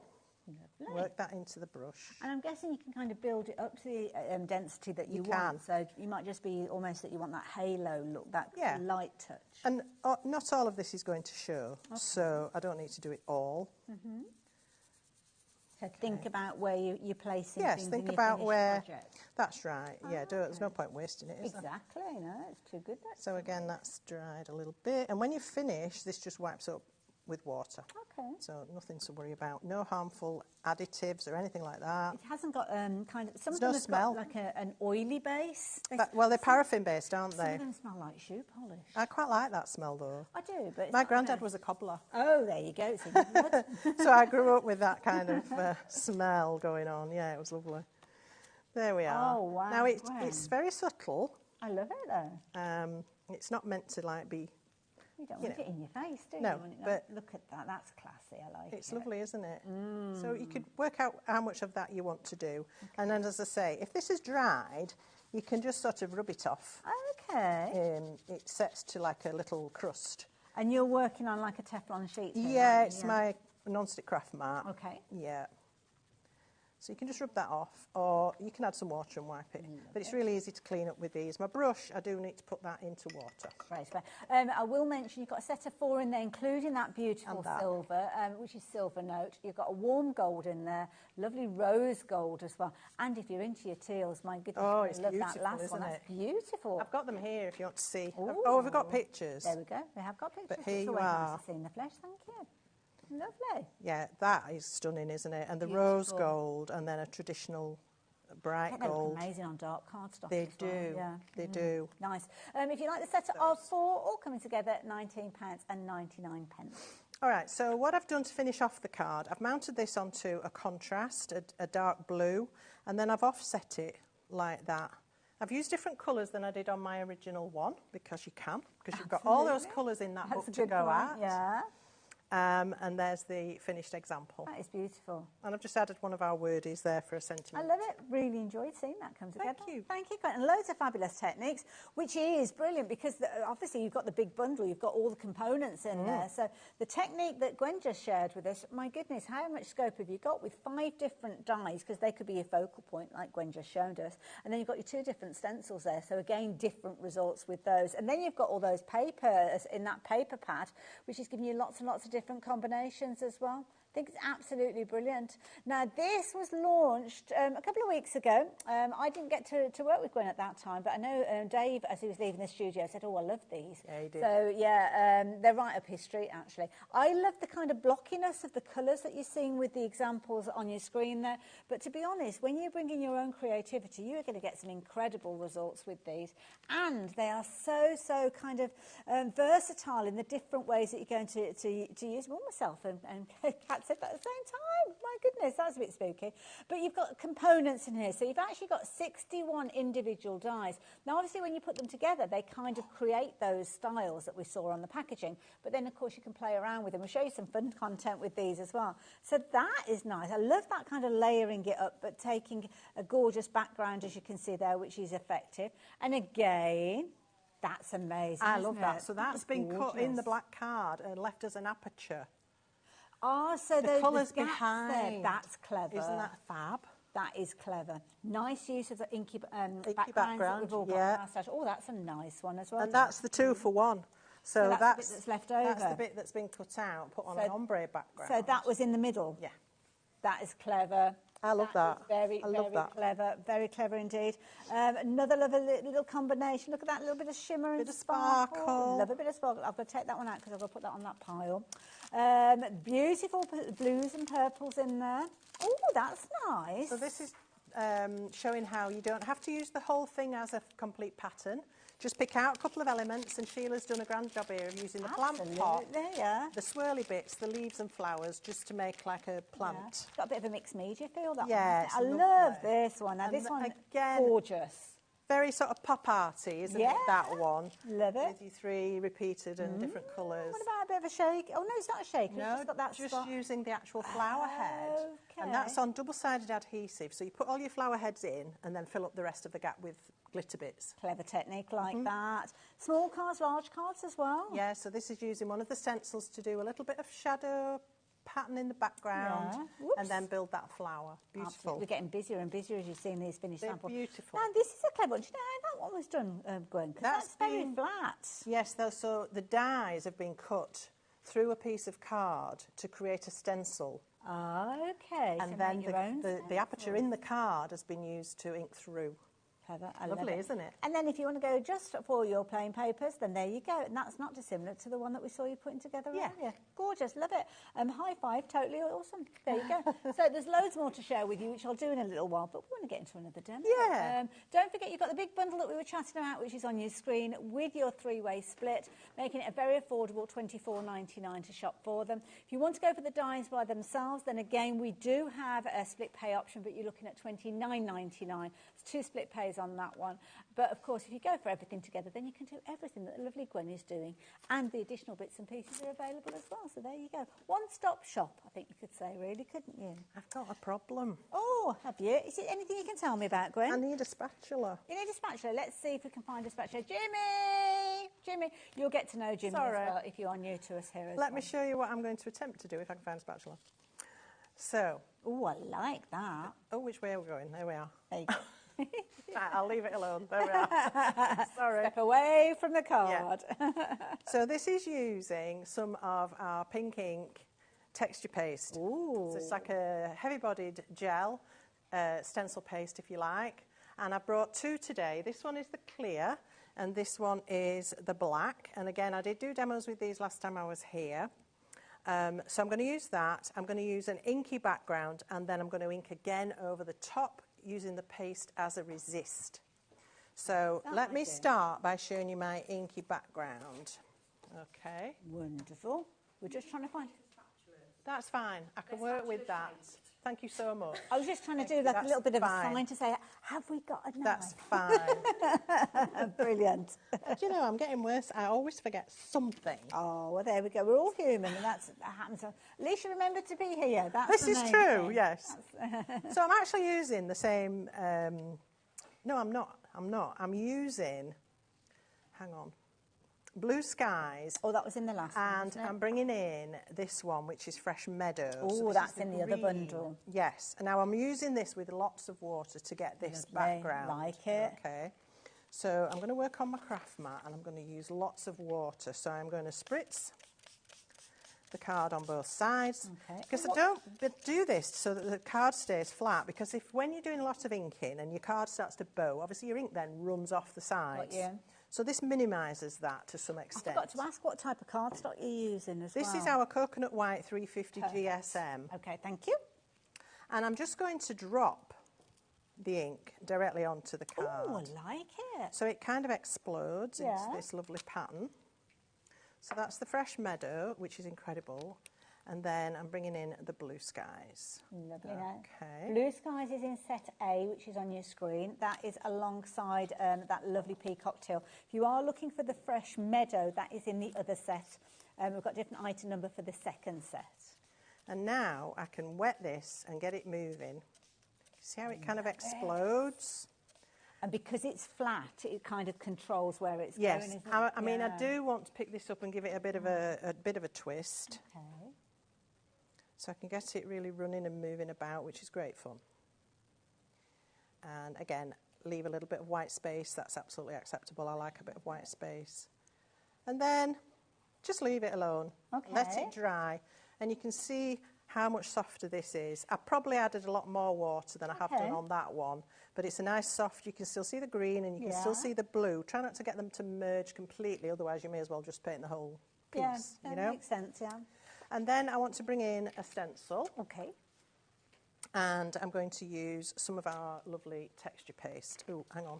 Speaker 15: Lovely.
Speaker 2: Work that into the brush.
Speaker 15: And I'm guessing you can kind of build it up to the density that you want. So you might just be almost that you want that halo look, that light touch.
Speaker 2: And not all of this is going to show, so I don't need to do it all.
Speaker 15: Mm-hmm. So think about where you're placing
Speaker 2: yes,
Speaker 15: things
Speaker 2: think
Speaker 15: in
Speaker 2: about
Speaker 15: your
Speaker 2: where.
Speaker 15: project.
Speaker 2: That's right. Yeah, there's no point wasting it, is there?
Speaker 15: Exactly. No, it's too good.
Speaker 2: So again, that's dried a little bit, and when you finish, this just wipes up with water.
Speaker 15: Okay.
Speaker 2: So nothing to worry about. No harmful additives or anything like that.
Speaker 15: It hasn't got kind of some of
Speaker 2: There's
Speaker 15: them
Speaker 2: no
Speaker 15: have
Speaker 2: smell.
Speaker 15: got like an oily base.
Speaker 2: Well, they're paraffin based, aren't
Speaker 15: Some
Speaker 2: they?
Speaker 15: of them smell like shoe polish.
Speaker 2: I quite like that smell though.
Speaker 15: I do, but it's
Speaker 2: My
Speaker 15: not
Speaker 2: granddad
Speaker 15: okay.
Speaker 2: was a cobbler.
Speaker 15: Oh, there you go. It's in your blood.
Speaker 2: So I grew up with that kind of smell going on. Yeah, it was lovely. There we are.
Speaker 15: Oh, wow.
Speaker 2: Now it's very subtle.
Speaker 15: I love it though.
Speaker 2: It's not meant to like be.
Speaker 15: You don't want it in your face, do you?
Speaker 2: No,
Speaker 15: You want it
Speaker 2: but
Speaker 15: look at that. That's classy. I like it.
Speaker 2: It's lovely, isn't it? So you could work out how much of that you want to do. And then, as I say, if this is dried, you can just sort of rub it off.
Speaker 15: Okay.
Speaker 2: It sets to like a little crust.
Speaker 15: And you're working on like a Teflon sheet? Then,
Speaker 2: Yeah,
Speaker 15: aren't you?
Speaker 2: it's my non-stick craft mat.
Speaker 15: Okay.
Speaker 2: Yeah. So you can just rub that off, or you can add some water and wipe it. But it's really easy to clean up with these. My brush, I do need to put that into water.
Speaker 15: Right, I will mention you've got a set of 4 in there, including that beautiful silver, which is silver note. You've got a warm gold in there, lovely rose gold as well. And if you're into your teals, my goodness,
Speaker 2: Oh,
Speaker 15: I
Speaker 2: it's
Speaker 15: love
Speaker 2: beautiful,
Speaker 15: that last
Speaker 2: isn't
Speaker 15: one.
Speaker 2: it?
Speaker 15: That's beautiful.
Speaker 2: I've got them here if you want to see.
Speaker 15: Ooh.
Speaker 2: Oh, have we got pictures?
Speaker 15: There we go. We have got pictures.
Speaker 2: But here
Speaker 15: It's
Speaker 2: you
Speaker 15: always
Speaker 2: are.
Speaker 15: nice to see in the flesh. Thank you. Lovely.
Speaker 2: Yeah, that is stunning, isn't it? And the
Speaker 15: Beautiful.
Speaker 2: rose gold, and then a traditional bright
Speaker 15: They look
Speaker 2: gold.
Speaker 15: amazing on dark cardstock.
Speaker 2: They
Speaker 15: as well.
Speaker 2: do.
Speaker 15: Yeah.
Speaker 2: They do.
Speaker 15: Nice. If you like the set of 4, all coming together at £19.99.
Speaker 2: All right, so what I've done to finish off the card, I've mounted this onto a contrast, a dark blue, and then I've offset it like that. I've used different colours than I did on my original one, because you can, because you've got all those colours in that
Speaker 15: That's
Speaker 2: book
Speaker 15: a
Speaker 2: to
Speaker 15: good
Speaker 2: go
Speaker 15: point,
Speaker 2: at.
Speaker 15: Yeah.
Speaker 2: And there's the finished example.
Speaker 15: That is beautiful.
Speaker 2: And I've just added one of our wordies there for a sentiment.
Speaker 15: I love it. Really enjoyed seeing that come together.
Speaker 2: Thank you.
Speaker 15: Thank you. And loads of fabulous techniques, which is brilliant because obviously you've got the big bundle, you've got all the components in there. So the technique that Gwen just shared with us, my goodness, how much scope have you got with 5 different dies, because they could be your focal point, like Gwen just showed us. And then you've got your 2 different stencils there. So again, different results with those. And then you've got all those papers in that paper pad, which is giving you lots and lots of different combinations as well. I think it's absolutely brilliant. Now, this was launched a couple of weeks ago. I didn't get to work with Gwen at that time, but I know Dave, as he was leaving the studio, said, oh, I love these.
Speaker 2: Yeah, he did.
Speaker 15: So, yeah, they're right up his street, actually. I love the kind of blockiness of the colours that you're seeing with the examples on your screen there. But to be honest, when you bring in your own creativity, you're going to get some incredible results with these. And they are so kind of versatile in the different ways that you're going to use them. Well, myself and Kat said that at the same time. My goodness, that's a bit spooky. But you've got components in here. So you've actually got 61 individual dies. Now, obviously, when you put them together, they kind of create those styles that we saw on the packaging. But then, of course, you can play around with them. We'll show you some fun content with these as well. So that is nice. I love that kind of layering it up, but taking a gorgeous background, as you can see there, which is effective. And again, that's amazing.
Speaker 2: I love that.
Speaker 15: It?
Speaker 2: So that's been cut in the
Speaker 15: Gorgeous.
Speaker 2: black card and left as an aperture.
Speaker 15: Ah, so
Speaker 2: The colours
Speaker 15: gaps
Speaker 2: behind.
Speaker 15: there, that's clever.
Speaker 2: Isn't that fab?
Speaker 15: That is clever. Nice use of the inky backgrounds that
Speaker 2: background,
Speaker 15: we've all got
Speaker 2: yeah.
Speaker 15: on our stage. Oh, that's a nice one as well.
Speaker 2: And that's the 2 for 1. So
Speaker 15: that's the bit that's left over.
Speaker 2: That's the bit that's been cut out, put on an ombre background.
Speaker 15: So that was in the middle?
Speaker 2: Yeah.
Speaker 15: That is clever.
Speaker 2: I love that.
Speaker 15: Very,
Speaker 2: I love
Speaker 15: very
Speaker 2: that.
Speaker 15: clever. Very clever indeed. Another lovely little combination. Look at that little bit of shimmer and
Speaker 2: Bit of sparkle.
Speaker 15: Love a bit of sparkle. I've got to take that one out because I've got to put that on that pile. Beautiful blues and purples in there. Oh, that's nice.
Speaker 2: So this is showing how you don't have to use the whole thing as a complete pattern. Just pick out a couple of elements, and Sheila's done a grand job here of using the plant pot, the swirly bits, the leaves and flowers, just to make like a plant.
Speaker 15: Yeah. It's got a bit of a mixed media feel, that
Speaker 2: Yeah,
Speaker 15: one.
Speaker 2: it's
Speaker 15: I
Speaker 2: lovely.
Speaker 15: love this one. Now,
Speaker 2: And
Speaker 15: this one
Speaker 2: again,
Speaker 15: gorgeous.
Speaker 2: Very sort of pop arty, isn't it, that one?
Speaker 15: Love it.
Speaker 2: With you 3 repeated and different colours.
Speaker 15: What about a bit of a shake? Oh, no, it's not a shaker.
Speaker 2: No,
Speaker 15: it's just got that
Speaker 2: just
Speaker 15: spot.
Speaker 2: using the actual flower head.
Speaker 15: Okay.
Speaker 2: And that's on double-sided adhesive. So you put all your flower heads in and then fill up the rest of the gap with glitter bits.
Speaker 15: Clever technique like that. Small cards, large cards as well.
Speaker 2: Yeah, so this is using one of the stencils to do a little bit of shadow pattern in the background,
Speaker 15: Yeah.
Speaker 2: and then build that flower. Beautiful.
Speaker 15: Absolutely. We're getting busier and busier as you've seen these finished
Speaker 2: They're
Speaker 15: samples.
Speaker 2: beautiful.
Speaker 15: Now, this is a clever one. Do you know how that one was done, Gwen? 'Cause that's very flat.
Speaker 2: Yes, so the dies have been cut through a piece of card to create a stencil.
Speaker 15: Ah, okay.
Speaker 2: And
Speaker 15: so
Speaker 2: then
Speaker 15: make your own
Speaker 2: the aperture in the card has been used to ink through.
Speaker 15: Clever. I
Speaker 2: Lovely,
Speaker 15: love it.
Speaker 2: isn't it?
Speaker 15: And then if you want to go just for your plain papers, then there you go. And that's not dissimilar to the one that we saw you putting together earlier. Gorgeous. Love it. High five. Totally awesome. There you go. So there's loads more to share with you, which I'll do in a little while, but we want to get into another demo.
Speaker 2: Yeah.
Speaker 15: Don't forget, you've got the big bundle that we were chatting about, which is on your screen, with your three-way split, making it a very affordable $24.99 to shop for them. If you want to go for the dies by themselves, then again, we do have a split pay option, but you're looking at $29.99. There's 2 split pays on that one. But of course, if you go for everything together, then you can do everything that the lovely Gwen is doing, and the additional bits and pieces are available as well. So there you go. One-stop shop, I think you could say, really, couldn't you?
Speaker 2: I've got a problem.
Speaker 15: Oh, have you? Is it anything you can tell me about, Gwen?
Speaker 2: I need a spatula.
Speaker 15: You need a spatula. Let's see if we can find a spatula. Jimmy, you'll get to know Jimmy as well if you are new to us here as
Speaker 2: Let me show you what I'm going to attempt to do if I can find a spatula. So.
Speaker 15: Oh, I like that.
Speaker 2: Oh, which way are we going? There we are.
Speaker 15: There you go.
Speaker 2: Right, I'll leave it alone. There we are. Sorry.
Speaker 15: Step away from the card.
Speaker 2: Yeah. So this is using some of our pink ink texture paste.
Speaker 15: Ooh.
Speaker 2: So it's like a heavy-bodied gel, stencil paste if you like. And I brought 2 today. This one is the clear and this one is the black. And again, I did do demos with these last time I was here. So I'm going to use that. I'm going to use an inky background and then I'm going to ink again over the top using the paste as a resist. So let me start by showing you my inky background. Okay.
Speaker 15: Wonderful. We're just trying to find...
Speaker 2: That's fine. I can work with that. Thank you so much.
Speaker 15: I was just trying to do like a little bit of a sign to say, have we got a knife?
Speaker 2: That's fine.
Speaker 15: Brilliant.
Speaker 2: Do you know, I'm getting worse. I always forget something.
Speaker 15: Oh, well, there we go. We're all human, and that happens. At least you remembered to be here.
Speaker 2: This is true, yes. So I'm actually using the same... no, I'm not. I'm using... Hang on. Blue Skies.
Speaker 15: Oh, that was in the last one,
Speaker 2: And
Speaker 15: wasn't it?
Speaker 2: I'm bringing in this one, which is Fresh Meadows.
Speaker 15: Oh, that's in the other bundle.
Speaker 2: Yes. And now I'm using this with lots of water to get this background.
Speaker 15: Like it.
Speaker 2: Okay. So I'm going to work on my craft mat and I'm going to use lots of water. So I'm going to spritz the card on both sides.
Speaker 15: Okay.
Speaker 2: Because I don't do this so that the card stays flat, because if when you're doing a lot of inking and your card starts to bow, obviously your ink then runs off the sides. So this minimises that to some extent.
Speaker 15: I forgot to ask what type of cardstock you're using as well.
Speaker 2: This is our Coconut White 350 GSM.
Speaker 15: Okay, thank you.
Speaker 2: And I'm just going to drop the ink directly onto the card.
Speaker 15: Oh, I like it.
Speaker 2: So it kind of explodes into this lovely pattern. So that's the Fresh Meadow, which is incredible. And then I'm bringing in the Blue Skies.
Speaker 15: Lovely.
Speaker 2: Okay.
Speaker 15: Blue Skies is in set A, which is on your screen. That is alongside that lovely peacock teal. If you are looking for the Fresh Meadow, that is in the other set. We've got a different item number for the second set.
Speaker 2: And now I can wet this and get it moving. See how it kind of explodes?
Speaker 15: And because it's flat, it kind of controls where it's
Speaker 2: yes.
Speaker 15: going.
Speaker 2: Yes, I mean, I do want to pick this up and give it a bit of a twist.
Speaker 15: Okay.
Speaker 2: So I can get it really running and moving about, which is great fun. And again, leave a little bit of white space. That's absolutely acceptable. I like a bit of white space. And then just leave it alone.
Speaker 15: Okay.
Speaker 2: Let it dry. And you can see how much softer this is. I probably added a lot more water than I have done on that one. But it's a nice soft, you can still see the green and you can still see the blue. Try not to get them to merge completely, otherwise you may as well just paint the whole piece.
Speaker 15: Yeah,
Speaker 2: you know?
Speaker 15: Makes sense, yeah.
Speaker 2: And then I want to bring in a stencil.
Speaker 15: Okay.
Speaker 2: And I'm going to use some of our lovely texture paste. Oh, hang on.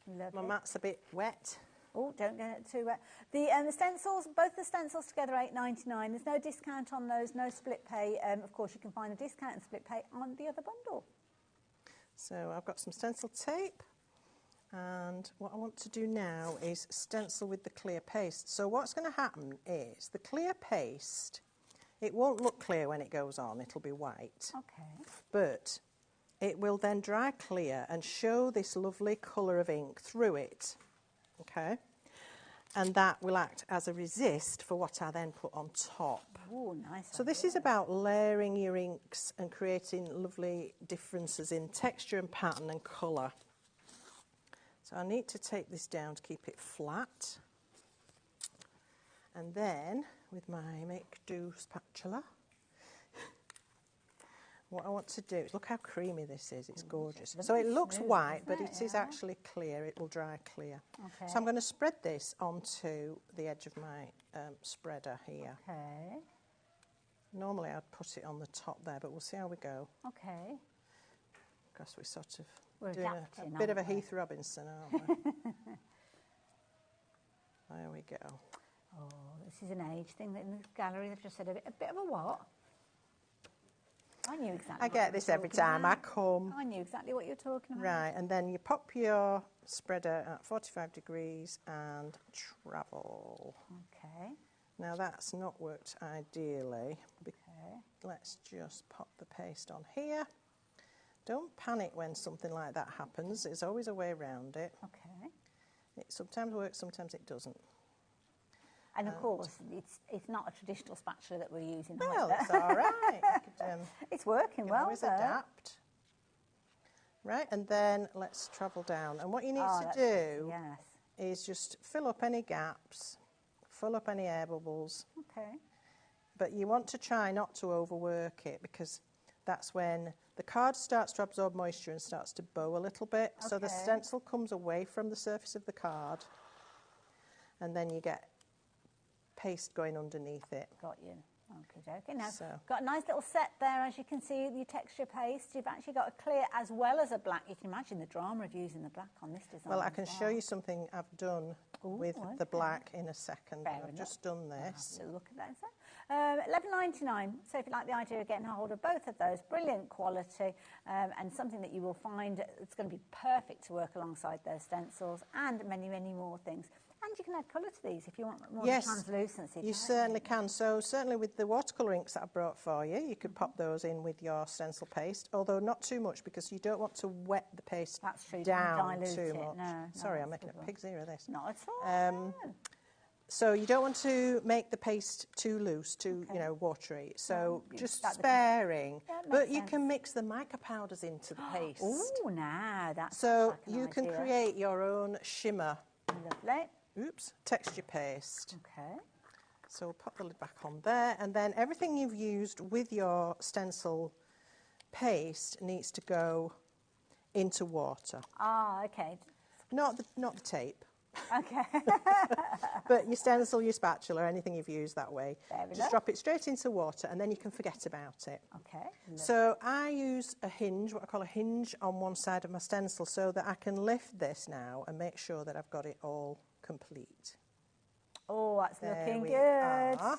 Speaker 15: Lovely.
Speaker 2: My mat's a bit wet.
Speaker 15: Oh, don't get it too wet. The stencils, both the stencils together, $8.99. There's no discount on those, no split pay. Of course, you can find a discount and split pay on the other bundle.
Speaker 2: So I've got some stencil tape. And what I want to do now is stencil with the clear paste. So what's going to happen is the clear paste, it won't look clear when it goes on, it'll be white.
Speaker 15: Okay.
Speaker 2: But it will then dry clear and show this lovely colour of ink through it. Okay. and that will act as a resist for what I then put on top.
Speaker 15: Oh, nice.
Speaker 2: So this is about layering your inks and creating lovely differences in texture and pattern and colour. So I need to take this down to keep it flat. And then, with my Make Do spatula, what I want to do is, look how creamy this is, it's gorgeous. So it looks white, but it is actually clear, it will dry clear.
Speaker 15: Okay.
Speaker 2: So I'm going to spread this onto the edge of my spreader here.
Speaker 15: Okay.
Speaker 2: Normally I'd put it on the top there, but we'll see how we go.
Speaker 15: Okay.
Speaker 2: Because we're sort of
Speaker 15: We're
Speaker 2: doing
Speaker 15: adapting,
Speaker 2: a bit of a
Speaker 15: aren't we?
Speaker 2: Heath Robinson, aren't we? There we go.
Speaker 15: Oh, this is an age thing that in the gallery they've just said a bit of a what? I knew exactly.
Speaker 2: I
Speaker 15: what
Speaker 2: get
Speaker 15: you
Speaker 2: this
Speaker 15: were
Speaker 2: every
Speaker 15: talking
Speaker 2: time I
Speaker 15: about.
Speaker 2: come.
Speaker 15: I knew exactly what you were talking about.
Speaker 2: Right, and then you pop your spreader at 45 degrees and travel.
Speaker 15: Okay.
Speaker 2: Now that's not worked ideally.
Speaker 15: Okay.
Speaker 2: Let's just pop the paste on here. Don't panic when something like that happens. There's always a way around it.
Speaker 15: Okay.
Speaker 2: It sometimes works, sometimes it doesn't.
Speaker 15: And of course, it's not a traditional spatula that we're using.
Speaker 2: Well,
Speaker 15: either.
Speaker 2: it's all right. You could,
Speaker 15: it's working
Speaker 2: you can
Speaker 15: well,
Speaker 2: always
Speaker 15: though.
Speaker 2: adapt. Right, and then let's travel down. And what you need to
Speaker 15: that's
Speaker 2: do
Speaker 15: yes.
Speaker 2: is just fill up any gaps, fill up any air bubbles.
Speaker 15: Okay.
Speaker 2: But you want to try not to overwork it, because that's when the card starts to absorb moisture and starts to bow a little bit. So the
Speaker 15: Okay.
Speaker 2: stencil comes away from the surface of the card, and then you get paste going underneath it.
Speaker 15: Got you. Okay. Now,
Speaker 2: So-
Speaker 15: got a nice little set there, as you can see, your texture paste. You've actually got a clear as well as a black. You can imagine the drama of using the black on this design.
Speaker 2: Well, I
Speaker 15: as
Speaker 2: can
Speaker 15: well.
Speaker 2: show you something I've done with the
Speaker 15: okay.
Speaker 2: black in a second.
Speaker 15: Fair
Speaker 2: I've
Speaker 15: enough.
Speaker 2: just done
Speaker 15: I'll have
Speaker 2: this.
Speaker 15: a little look at that instead. $11.99. So if you like the idea of getting a hold of both of those, brilliant quality and something that you will find it's going to be perfect to work alongside those stencils and many, many more things. And you can add colour to these if you want more
Speaker 2: Yes,
Speaker 15: translucency.
Speaker 2: you certainly can. So certainly with the watercolour inks that I brought for you, you could pop those in with your stencil paste, although not too much, because you don't want to wet the paste
Speaker 15: That's true, don't
Speaker 2: down
Speaker 15: dilute
Speaker 2: too
Speaker 15: it.
Speaker 2: much.
Speaker 15: No,
Speaker 2: Sorry, I'm
Speaker 15: that's a
Speaker 2: making
Speaker 15: good
Speaker 2: a
Speaker 15: one.
Speaker 2: pig's ear of this.
Speaker 15: Not at all.
Speaker 2: So you don't want to make the paste too loose, too watery. So
Speaker 15: you
Speaker 2: just
Speaker 15: start the-
Speaker 2: sparing.
Speaker 15: Yeah, it
Speaker 2: But
Speaker 15: makes
Speaker 2: you
Speaker 15: sense.
Speaker 2: can mix the mica powders into the paste.
Speaker 15: Oh, now that's
Speaker 2: So
Speaker 15: like an
Speaker 2: you can
Speaker 15: idea.
Speaker 2: create your own shimmer.
Speaker 15: Lovely.
Speaker 2: Texture paste.
Speaker 15: Okay.
Speaker 2: So we'll pop the lid back on there, and then everything you've used with your stencil paste needs to go into water.
Speaker 15: Ah, okay.
Speaker 2: Not the tape,
Speaker 15: Okay.
Speaker 2: but your stencil, your spatula, anything you've used that way.
Speaker 15: Fair
Speaker 2: Just
Speaker 15: enough.
Speaker 2: drop it straight into water, and then you can forget about it.
Speaker 15: Okay.
Speaker 2: So I use a hinge, what I call a hinge, on one side of my stencil, so that I can lift this now and make sure that I've got it all complete.
Speaker 15: Oh, that's
Speaker 2: There
Speaker 15: looking
Speaker 2: we
Speaker 15: good.
Speaker 2: are.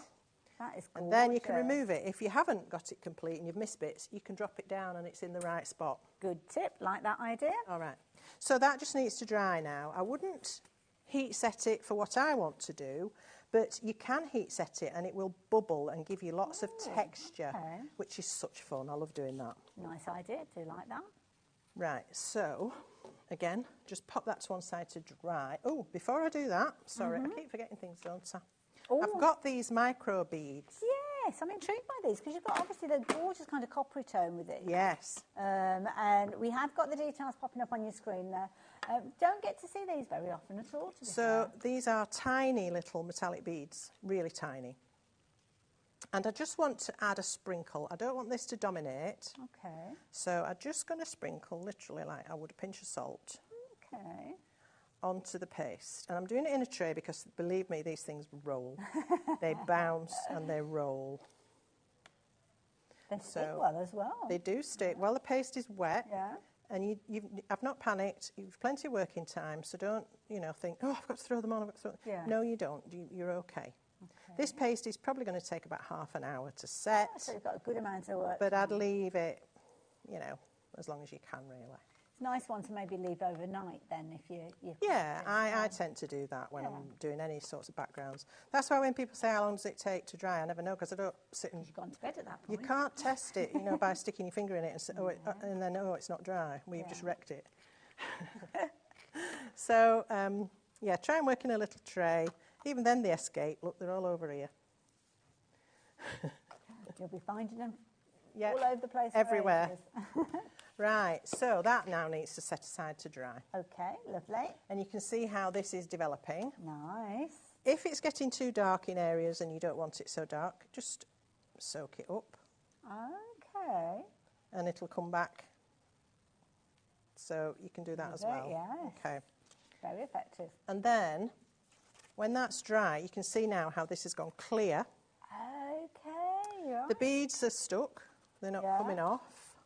Speaker 15: That is gorgeous.
Speaker 2: And then you can remove it. If you haven't got it complete and you've missed bits, you can drop it down and it's in the right spot.
Speaker 15: Good tip. Like that idea.
Speaker 2: All right. So that just needs to dry now. I wouldn't heat set it for what I want to do, but you can heat set it and it will bubble and give you lots of texture,
Speaker 15: okay.
Speaker 2: which is such fun. I love doing that.
Speaker 15: Nice idea. Do like that.
Speaker 2: Right, so again, just pop that to one side to dry. Oh, before I do that, sorry, I keep forgetting things, don't I?
Speaker 15: Oh.
Speaker 2: I've got these micro beads.
Speaker 15: Yes, I'm intrigued by these because you've got obviously the gorgeous kind of coppery tone with it.
Speaker 2: Yes.
Speaker 15: And we have got the details popping up on your screen there. Don't get to see these very often at all. To be
Speaker 2: So
Speaker 15: fair.
Speaker 2: these are tiny little metallic beads, really tiny. And I just want to add a sprinkle. I don't want this to dominate.
Speaker 15: Okay.
Speaker 2: So I'm just going to sprinkle, literally like I would a pinch of salt,
Speaker 15: Okay.
Speaker 2: onto the paste. And I'm doing it in a tray because, believe me, these things roll. They bounce and they roll.
Speaker 15: They stick well as well.
Speaker 2: They do stick. Well, the paste is wet.
Speaker 15: Yeah.
Speaker 2: And I've not panicked. You've plenty of working time, so don't, think, oh, I've got to throw them on. I've got to throw them.
Speaker 15: Yeah.
Speaker 2: No, you don't. You're okay. This paste is probably going to take about half an hour to set,
Speaker 15: So you've got a good amount of work.
Speaker 2: but I'd leave it, as long as you can, really.
Speaker 15: It's a nice one to maybe leave overnight then if you
Speaker 2: Yeah, I tend to do that when I'm doing any sorts of backgrounds. That's why when people say, how long does it take to dry, I never know, because I don't sit and...
Speaker 15: You've gone to bed at that
Speaker 2: You
Speaker 15: point.
Speaker 2: can't test it, by sticking your finger in it and, say, and then, it's not dry. Well, you've just wrecked it. So Yeah, try and work in a little tray. Even then they escape. Look, they're all over here.
Speaker 15: You'll be finding them
Speaker 2: Yeah,
Speaker 15: all over the place.
Speaker 2: everywhere. Right, so that now needs to set aside to dry.
Speaker 15: Okay, lovely.
Speaker 2: And you can see how this is developing.
Speaker 15: Nice.
Speaker 2: If it's getting too dark in areas and you don't want it so dark, just soak it up.
Speaker 15: Okay.
Speaker 2: And it'll come back. So you can do that as well.
Speaker 15: Yes.
Speaker 2: Okay.
Speaker 15: Very effective.
Speaker 2: And then, when that's dry, you can see now how this has gone clear.
Speaker 15: Okay, right.
Speaker 2: The beads are stuck. They're not coming off.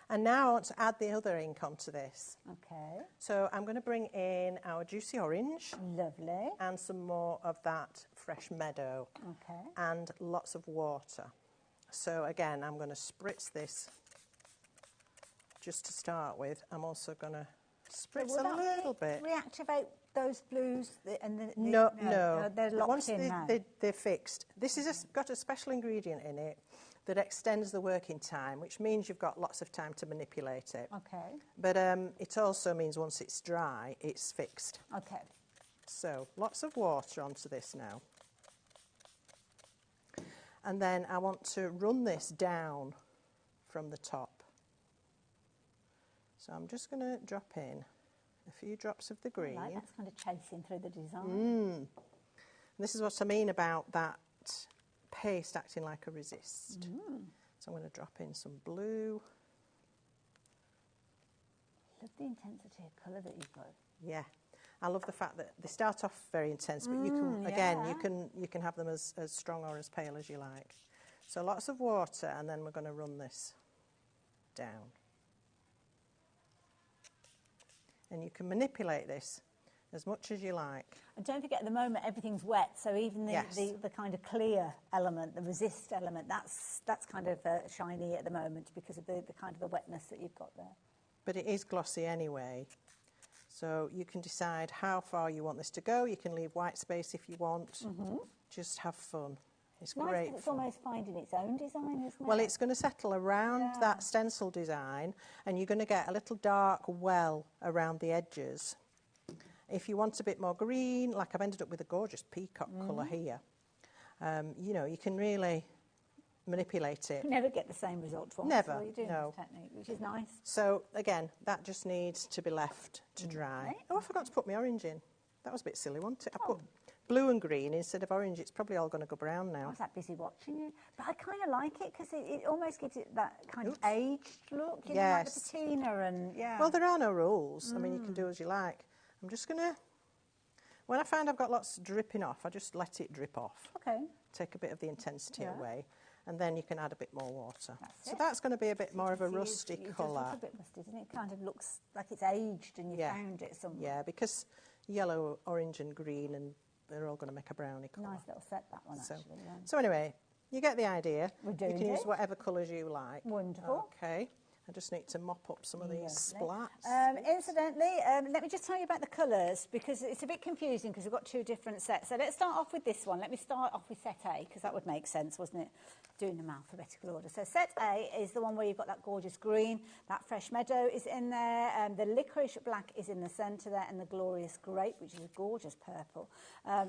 Speaker 2: And now I want to add the other ink onto this.
Speaker 15: Okay.
Speaker 2: So I'm going to bring in our juicy orange.
Speaker 15: Lovely.
Speaker 2: And some more of that fresh meadow.
Speaker 15: Okay.
Speaker 2: And lots of water. So again, I'm going to spritz this just to start with. I'm also going to spritz
Speaker 15: So
Speaker 2: a little bit.
Speaker 15: Reactivate those blues
Speaker 2: No,
Speaker 15: they're locked
Speaker 2: Once
Speaker 15: in now.
Speaker 2: they're fixed. This is got a special ingredient in it that extends the working time, which means you've got lots of time to manipulate it.
Speaker 15: Okay.
Speaker 2: But it also means once it's dry, it's fixed.
Speaker 15: Okay.
Speaker 2: So lots of water onto this now. And then I want to run this down from the top. So I'm just going to drop in a few drops of the green.
Speaker 15: I like that's kind of chasing through the design.
Speaker 2: And this is what I mean about that paste acting like a resist. So I'm going to drop in some blue.
Speaker 15: Love the intensity of colour that you've got.
Speaker 2: Yeah, I love the fact that they start off very intense, but you can again you can have them as strong or as pale as you like. So lots of water, and then we're going to run this down. And you can manipulate this as much as you like.
Speaker 15: And don't forget, at the moment, everything's wet, so even the kind of clear element, the resist element, that's kind of shiny at the moment because of the kind of the wetness that you've got there.
Speaker 2: But it is glossy anyway, so you can decide how far you want this to go. You can leave white space if you want. Just have fun. It's great.
Speaker 15: It's almost finding its own design, isn't it?
Speaker 2: Well, it's going to settle around that stencil design, and you're going to get a little dark well around the edges. If you want a bit more green, like I've ended up with a gorgeous peacock colour here, you know, you can really manipulate it.
Speaker 15: You never get the same result twice.
Speaker 2: Never,
Speaker 15: while you're doing
Speaker 2: no.
Speaker 15: this technique, which is nice.
Speaker 2: So, again, that just needs to be left to dry. Oh, I forgot to put my orange in. That was a bit silly, wasn't it? I put blue and green instead of orange. It's probably all going to go brown now.
Speaker 15: I was that busy watching you. But I kind of like it because it almost gives it that kind of aged look, you know, like the patina and,
Speaker 2: Well, there are no rules. I mean, you can do as you like. I'm just going to, when I find I've got lots dripping off, I just let it drip off.
Speaker 15: Okay.
Speaker 2: Take a bit of the intensity away, and then you can add a bit more water.
Speaker 15: That's
Speaker 2: so
Speaker 15: it.
Speaker 2: that's going to be a bit more of a rusty
Speaker 15: It
Speaker 2: colour.
Speaker 15: does look a bit rusty, doesn't it? It kind of looks like it's aged and you found it somewhere.
Speaker 2: Yeah, because yellow, orange and green, and they're all going to make a brownie colour.
Speaker 15: Nice little set, that one, actually. Yeah.
Speaker 2: So anyway, you get the idea.
Speaker 15: We're doing
Speaker 2: You can use
Speaker 15: it.
Speaker 2: whatever colours you like.
Speaker 15: Wonderful.
Speaker 2: Okay. I just need to mop up some of these splats.
Speaker 15: Incidentally, let me just tell you about the colours because it's a bit confusing because we've got two different sets. So let's start off with this one. Let me start off with set A because that would make sense, wasn't it? Doing them alphabetical order. So set A is the one where you've got that gorgeous green, that fresh meadow is in there, the licorice black is in the centre there, and the glorious grape, which is a gorgeous purple.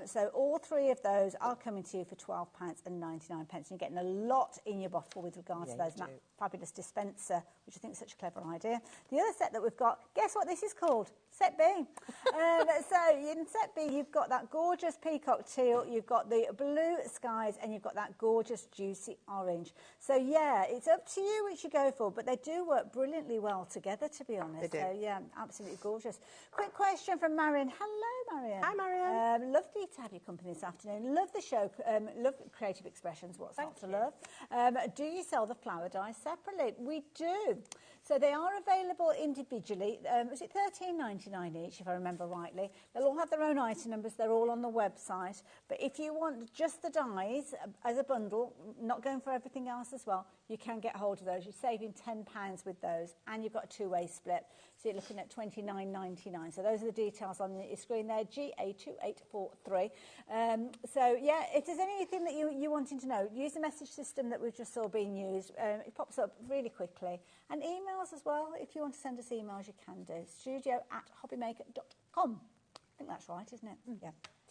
Speaker 15: So all three of those are coming to you for £12.99. You're getting a lot in your bottle with regards to those. And that fabulous dispenser, which I think is such a clever idea. The other set that we've got, guess what this is called? Set B. So in set B, you've got that gorgeous peacock teal, you've got the blue skies, and you've got that gorgeous juicy orange. So yeah, it's up to you which you go for, but they do work brilliantly well together, to be honest.
Speaker 2: They do.
Speaker 15: So yeah, absolutely gorgeous. Quick question from Marion. Hello, Marion.
Speaker 2: Hi, Marion.
Speaker 15: Lovely to have you company this afternoon. Love the show. Love Creative Expressions. What's not to love? Do you sell the flower dies separately? We do. So they are available individually. Was it $13.99 each, if I remember rightly? They'll all have their own item numbers. They're all on the website. But if you want just the dies as a bundle, not going for everything else as well, you can get hold of those. You're saving £10 with those, and you've got a two-way split. So you're looking at $29.99. So those are the details on your screen there, GA2843. So yeah, if there's anything that you're wanting to know, use the message system that we've just saw being used. It pops up really quickly. And emails as well. If you want to send us emails, you can do. studio@hobbymaker.com. think that's right, isn't it? Yeah.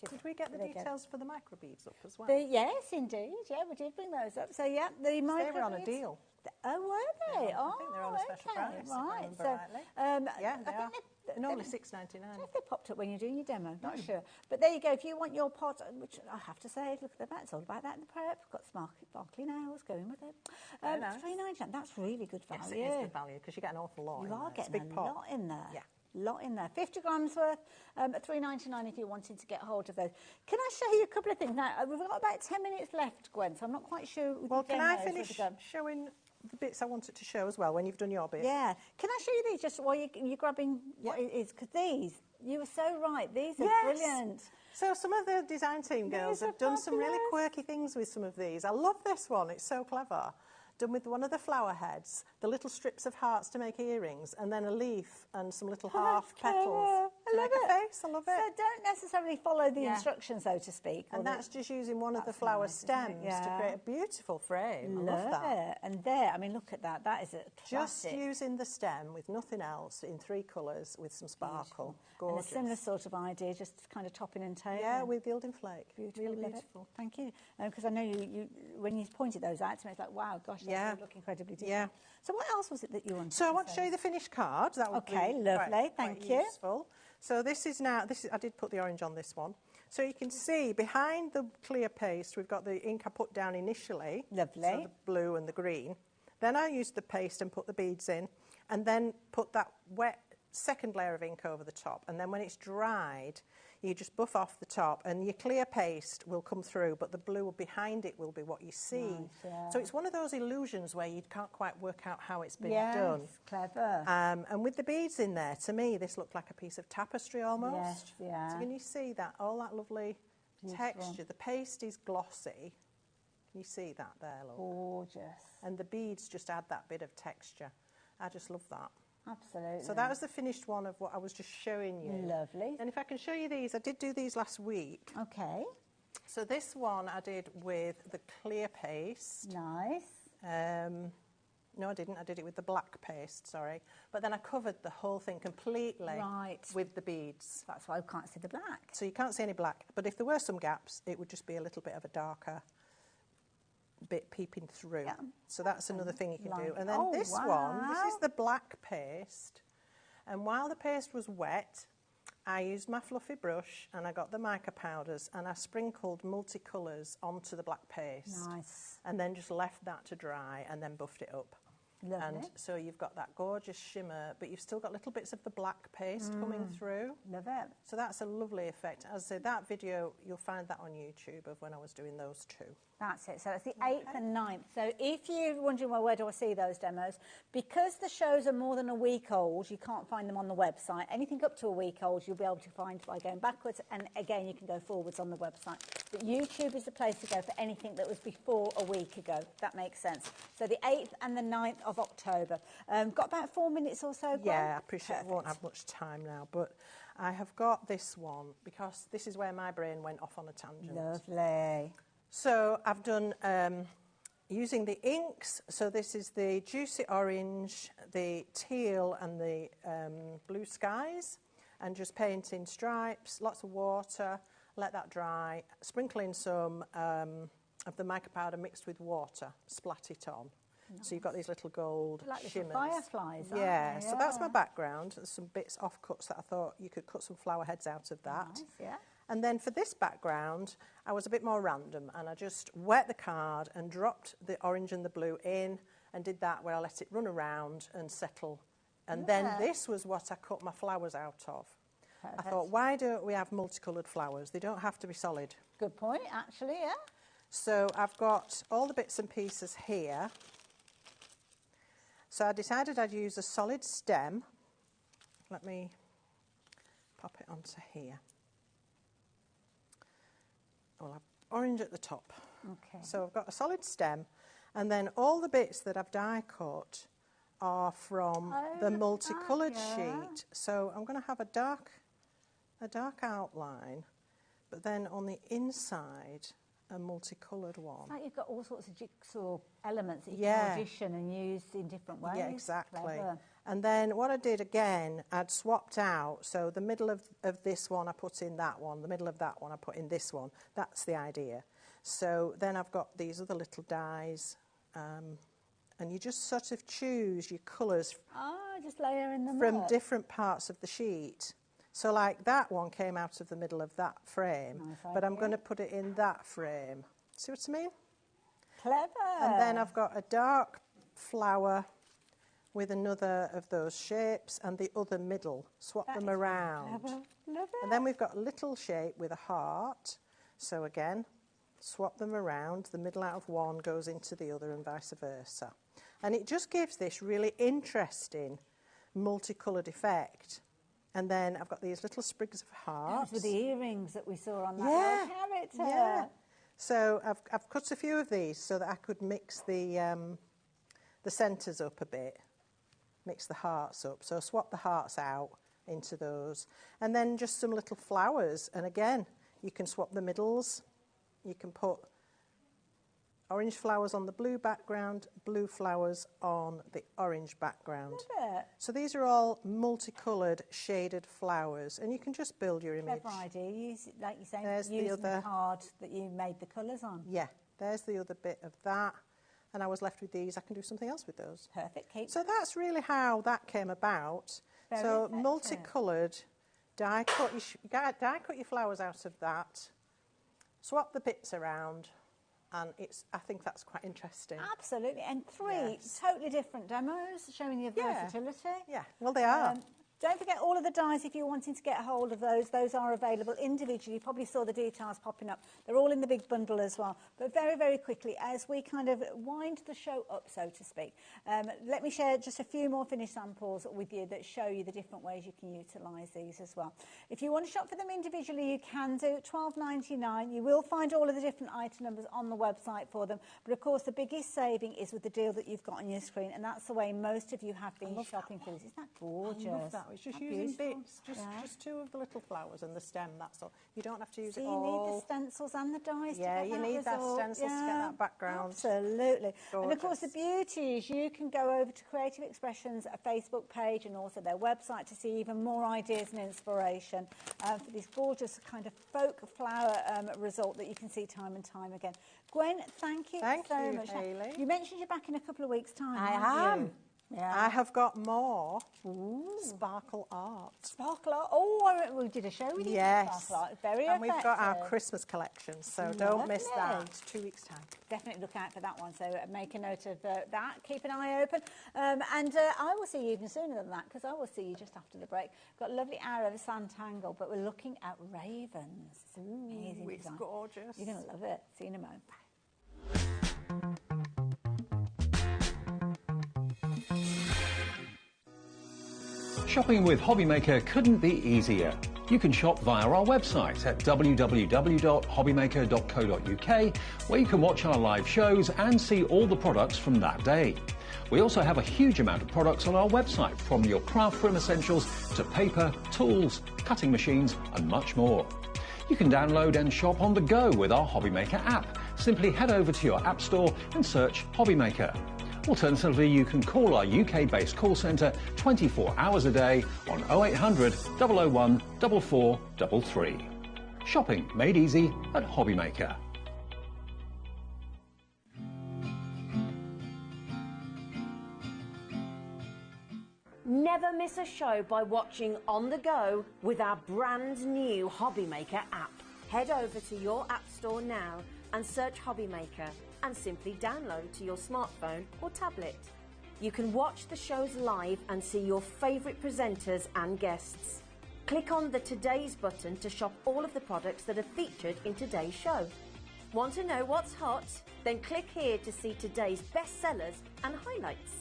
Speaker 2: Did we get the
Speaker 15: There you go.
Speaker 2: details for the microbeads up as well?
Speaker 15: Yes, indeed. Yeah, we did bring those up. So, yeah, the microbeads.
Speaker 2: They were on a deal.
Speaker 15: Oh, were they?
Speaker 2: I think they're on a special
Speaker 15: okay.
Speaker 2: price, if I
Speaker 15: Right.
Speaker 2: remember
Speaker 15: So,
Speaker 2: rightly. Yeah, they
Speaker 15: I
Speaker 2: are.
Speaker 15: think
Speaker 2: They're normally $6.99.
Speaker 15: I don't know if they popped up when you're doing your demo, not sure. But there you go, if you want your pot, which I have to say, look at the back, it's all about that in the prep. We've got sparkly nails going with it.
Speaker 2: Nice.
Speaker 15: $3.99, that's really good value.
Speaker 2: Yes, it is good value because you get an awful lot
Speaker 15: You
Speaker 2: in
Speaker 15: are
Speaker 2: there. It's
Speaker 15: getting
Speaker 2: big
Speaker 15: a
Speaker 2: pot.
Speaker 15: lot in there.
Speaker 2: Yeah.
Speaker 15: Lot in there. 50 grams worth at $3.99 if you're wanting to get hold of those. Can I show you a couple of things? Now, we've got about 10 minutes left, Gwen, so I'm not quite sure.
Speaker 2: Well, can I finish showing the bits I wanted to show as well when you've done your bit?
Speaker 15: Yeah. Can I show you these just while you're grabbing what it is? Because these, you were so right, these are brilliant.
Speaker 2: So some of the design team girls have done some really quirky things with some of these. I love this one, it's so clever. Done with one of the flower heads, the little strips of hearts to make earrings, and then a leaf and some little half petals.
Speaker 15: I love it.
Speaker 2: Face. I love it.
Speaker 15: So don't necessarily follow the instructions, so to speak.
Speaker 2: And that's just using one of the flower stems to create a beautiful frame. I love that.
Speaker 15: It. And there, I mean, look at that. That is a classic.
Speaker 2: Just using the stem with nothing else in 3 colours with some sparkle. Gorgeous.
Speaker 15: And a similar sort of idea, just kind of topping and tailing.
Speaker 2: Yeah, with gilding flake.
Speaker 15: Beautiful.
Speaker 2: Really
Speaker 15: love
Speaker 2: beautiful.
Speaker 15: It. Thank you. Because I know you, when you pointed those out to me, it's like, wow, gosh, they look incredibly different.
Speaker 2: Yeah.
Speaker 15: So what else was it that you wanted
Speaker 2: So I want to show you the finished card. That would be
Speaker 15: lovely. Thank you.
Speaker 2: Useful. So this is now, I did put the orange on this one. So you can see behind the clear paste, we've got the ink I put down initially.
Speaker 15: Lovely.
Speaker 2: So the blue and the green. Then I used the paste and put the beads in, and then put that wet second layer of ink over the top. And then when it's dried, you just buff off the top, and your clear paste will come through, but the blue behind it will be what you see.
Speaker 15: Nice, yeah.
Speaker 2: So it's one of those illusions where you can't quite work out how it's been done.
Speaker 15: Yes, clever.
Speaker 2: And with the beads in there, to me, this looked like a piece of tapestry almost.
Speaker 15: Yes, yeah.
Speaker 2: So can you see that? All that lovely texture. The paste is glossy. Can you see that there, look?
Speaker 15: Gorgeous.
Speaker 2: And the beads just add that bit of texture. I just love that.
Speaker 15: Absolutely.
Speaker 2: So that was the finished one of what I was just showing you.
Speaker 15: Lovely.
Speaker 2: And if I can show you these, I did do these last week.
Speaker 15: Okay.
Speaker 2: So this one I did with the clear paste.
Speaker 15: Nice.
Speaker 2: No, I didn't. I did it with the black paste, sorry. But then I covered the whole thing completely with the beads.
Speaker 15: That's why I can't see the black.
Speaker 2: So you can't see any black. But if there were some gaps, it would just be a little bit of a darker bit peeping through. Yeah. So that's another thing you can do. And then this one, this is the black paste. And while the paste was wet, I used my fluffy brush and I got the mica powders and I sprinkled multicolours onto the black paste.
Speaker 15: Nice.
Speaker 2: And then just left that to dry and then buffed it up.
Speaker 15: Lovely.
Speaker 2: And so you've got that gorgeous shimmer, but you've still got little bits of the black paste coming through.
Speaker 15: Love it.
Speaker 2: So that's a lovely effect. As I say, that video, you'll find that on YouTube of when I was doing those two.
Speaker 15: That's it. So it's the 8th and 9th. So if you're wondering, well, where do I see those demos? Because the shows are more than a week old, you can't find them on the website. Anything up to a week old, you'll be able to find by going backwards. And again, you can go forwards on the website. But YouTube is the place to go for anything that was before a week ago, if that makes sense. So the 8th and the 9th of October. Got about 4 minutes or so, Gwen?
Speaker 2: Yeah, I appreciate I won't have much time now, but I have got this one because this is where my brain went off on a tangent.
Speaker 15: Lovely.
Speaker 2: So I've done using the inks. So this is the juicy orange, the teal and the blue skies, and just painting stripes, lots of water, let that dry, sprinkle in some of the mica powder mixed with water, splat it on. Nice. So you've got these little gold shimmers.
Speaker 15: Little fireflies, aren't
Speaker 2: yeah,
Speaker 15: they?
Speaker 2: So that's my background. There's some bits offcuts that I thought you could cut some flower heads out of that.
Speaker 15: Nice, yeah.
Speaker 2: And then for this background, I was a bit more random and I just wet the card and dropped the orange and the blue in and did that where I let it run around and settle. And then this was what I cut my flowers out of. Perfect. I thought, why don't we have multicoloured flowers? They don't have to be solid.
Speaker 15: Good point, actually, yeah.
Speaker 2: So I've got all the bits and pieces here. So I decided I'd use a solid stem. Let me pop it onto here. I'll have orange at the top.
Speaker 15: Okay.
Speaker 2: So I've got a solid stem, and then all the bits that I've die cut are from the multicoloured sheet. So I'm going to have a dark outline, but then on the inside a multicoloured one.
Speaker 15: It's like you've got all sorts of jigsaw elements that you can audition and use in different ways.
Speaker 2: Yeah, exactly.
Speaker 15: Clever.
Speaker 2: And then what I did again, I'd swapped out, so the middle of this one I put in that one, the middle of that one I put in this one. That's the idea. So then I've got these other little dies, and you just sort of choose your colours
Speaker 15: just layering them
Speaker 2: from
Speaker 15: up.
Speaker 2: different parts of the sheet. So like that one came out of the middle of that frame,
Speaker 15: Nice
Speaker 2: but I'm
Speaker 15: idea.
Speaker 2: going to put it in that frame. See what I mean?
Speaker 15: Clever.
Speaker 2: And then I've got a dark flower with another of those shapes and the other middle. Swap them around.
Speaker 15: Clever. Love it.
Speaker 2: And then we've got a little shape with a heart. So again, swap them around. The middle out of one goes into the other and vice versa. And it just gives this really interesting multicoloured effect. And then I've got these little sprigs of hearts.
Speaker 15: Those were the earrings that we saw on that
Speaker 2: Yeah,
Speaker 15: little character.
Speaker 2: yeah. So I've cut a few of these so that I could mix the centres up a bit, mix the hearts up. So swap the hearts out into those. And then just some little flowers. And again, you can swap the middles. You can put orange flowers on the blue background, blue flowers on the orange background.
Speaker 15: Love it.
Speaker 2: So these are all multicoloured shaded flowers, and you can just build your image.
Speaker 15: Clever idea. Use, like you say,
Speaker 2: There's the
Speaker 15: using the
Speaker 2: other-
Speaker 15: card that you made the colours on.
Speaker 2: Yeah, there's the other bit of that. And I was left with these. I can do something else with those.
Speaker 15: Perfect. Keep.
Speaker 2: So that's really how that came about.
Speaker 15: Very
Speaker 2: so
Speaker 15: effective.
Speaker 2: multicoloured, die cut your flowers out of that, swap the bits around, and I think that's quite interesting.
Speaker 15: Absolutely. And three
Speaker 2: Yes.
Speaker 15: totally different demos showing your
Speaker 2: Yeah.
Speaker 15: versatility.
Speaker 2: Yeah, well, they are.
Speaker 15: Don't forget all of the dies if you're wanting to get hold of those. Those are available individually. You probably saw the details popping up. They're all in the big bundle as well. But very, very quickly, as we kind of wind the show up, so to speak, let me share just a few more finished samples with you that show you the different ways you can utilise these as well. If you want to shop for them individually, you can do. $12.99. You will find all of the different item numbers on the website for them. But of course, the biggest saving is with the deal that you've got on your screen. And that's the way most of you have been shopping for these. Isn't that gorgeous?
Speaker 2: I love that. It's just
Speaker 15: Isn't that
Speaker 2: using
Speaker 15: beautiful?
Speaker 2: bits, just two of the little flowers and the stem, that's all. You don't have to use
Speaker 15: So
Speaker 2: it
Speaker 15: you
Speaker 2: all.
Speaker 15: need the stencils and the dies
Speaker 2: Yeah,
Speaker 15: to get
Speaker 2: you
Speaker 15: that
Speaker 2: need that
Speaker 15: result.
Speaker 2: stencils to get that background.
Speaker 15: Absolutely. And of course, the
Speaker 2: Gorgeous.
Speaker 15: beauty is you can go over to Creative Expressions Facebook page and also their website to see even more ideas and inspiration for this gorgeous kind of folk flower result that you can see time and time again. Gwen, thank you so much. Now,
Speaker 2: Hayley.
Speaker 15: you mentioned you're back in a couple of weeks' time.
Speaker 2: I
Speaker 15: aren't
Speaker 2: am.
Speaker 15: you? Yeah.
Speaker 2: I have got more sparkle art.
Speaker 15: Sparkle art. Oh, we did a show with you.
Speaker 2: Yes.
Speaker 15: Sparkle art. Very
Speaker 2: and we've got our
Speaker 15: effective.
Speaker 2: Christmas collection, so don't miss that.
Speaker 15: Lovely.
Speaker 2: It's 2 weeks' time.
Speaker 15: Definitely look out for that one, so make a note of that. Keep an eye open. And I will see you even sooner than that, because I will see you just after the break. Got a lovely hour of a Santangle, but we're looking at ravens. It's amazing
Speaker 2: It's
Speaker 15: design.
Speaker 2: gorgeous.
Speaker 15: You're going to love it. See you in a moment.
Speaker 1: Shopping with HobbyMaker couldn't be easier. You can shop via our website at www.hobbymaker.co.uk, where you can watch our live shows and see all the products from that day. We also have a huge amount of products on our website, from your craft room essentials to paper, tools, cutting machines and much more. You can download and shop on the go with our HobbyMaker app. Simply head over to your app store and search HobbyMaker. Alternatively, you can call our UK-based call centre 24 hours a day on 0800 001 4433. Shopping made easy at HobbyMaker.
Speaker 3: Never miss a show by watching on the go with our brand new HobbyMaker app. Head over to your app store now and search HobbyMaker and simply download to your smartphone or tablet. You can watch the shows live and see your favourite presenters and guests. Click on the Today's button to shop all of the products that are featured in today's show. Want to know what's hot? Then click here to see today's bestsellers and highlights.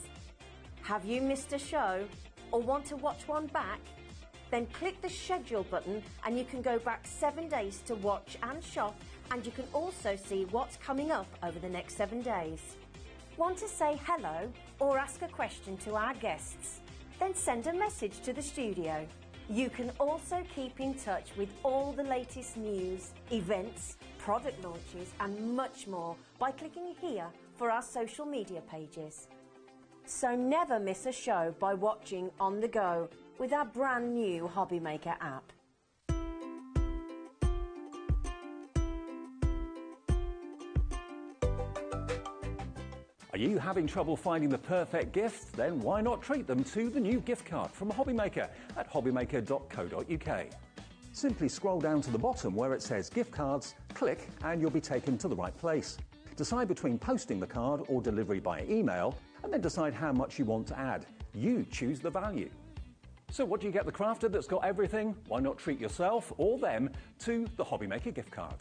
Speaker 3: Have you missed a show or want to watch one back? Then click the schedule button and you can go back 7 days to watch and shop, and you can also see what's coming up over the next 7 days. Want to say hello or ask a question to our guests? Then send a message to the studio. You can also keep in touch with all the latest news, events, product launches and much more by clicking here for our social media pages. So never miss a show by watching on the go with our brand new HobbyMaker app.
Speaker 1: Are you having trouble finding the perfect gift? Then why not treat them to the new gift card from HobbyMaker at hobbymaker.co.uk. Simply scroll down to the bottom where it says gift cards, click and you'll be taken to the right place. Decide between posting the card or delivery by email and then decide how much you want to add. You choose the value. So what do you get the crafter that's got everything? Why not treat yourself or them to the HobbyMaker gift card?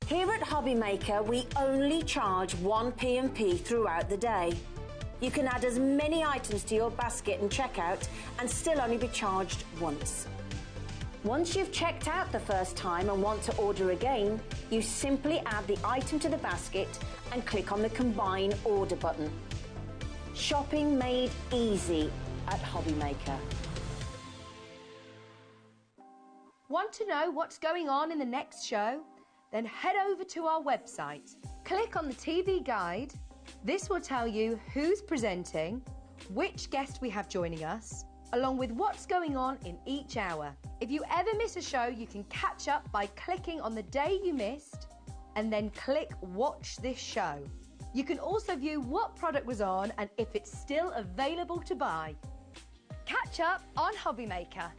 Speaker 3: Here at HobbyMaker, we only charge 1 P&P throughout the day. You can add as many items to your basket and checkout and still only be charged once. Once you've checked out the first time and want to order again, you simply add the item to the basket and click on the Combine Order button. Shopping made easy at HobbyMaker.
Speaker 16: Want to know what's going on in the next show? Then head over to our website. Click on the TV guide. This will tell you who's presenting, which guest we have joining us, along with what's going on in each hour. If you ever miss a show, you can catch up by clicking on the day you missed and then click Watch This Show. You can also view what product was on and if it's still available to buy. Catch up on HobbyMaker.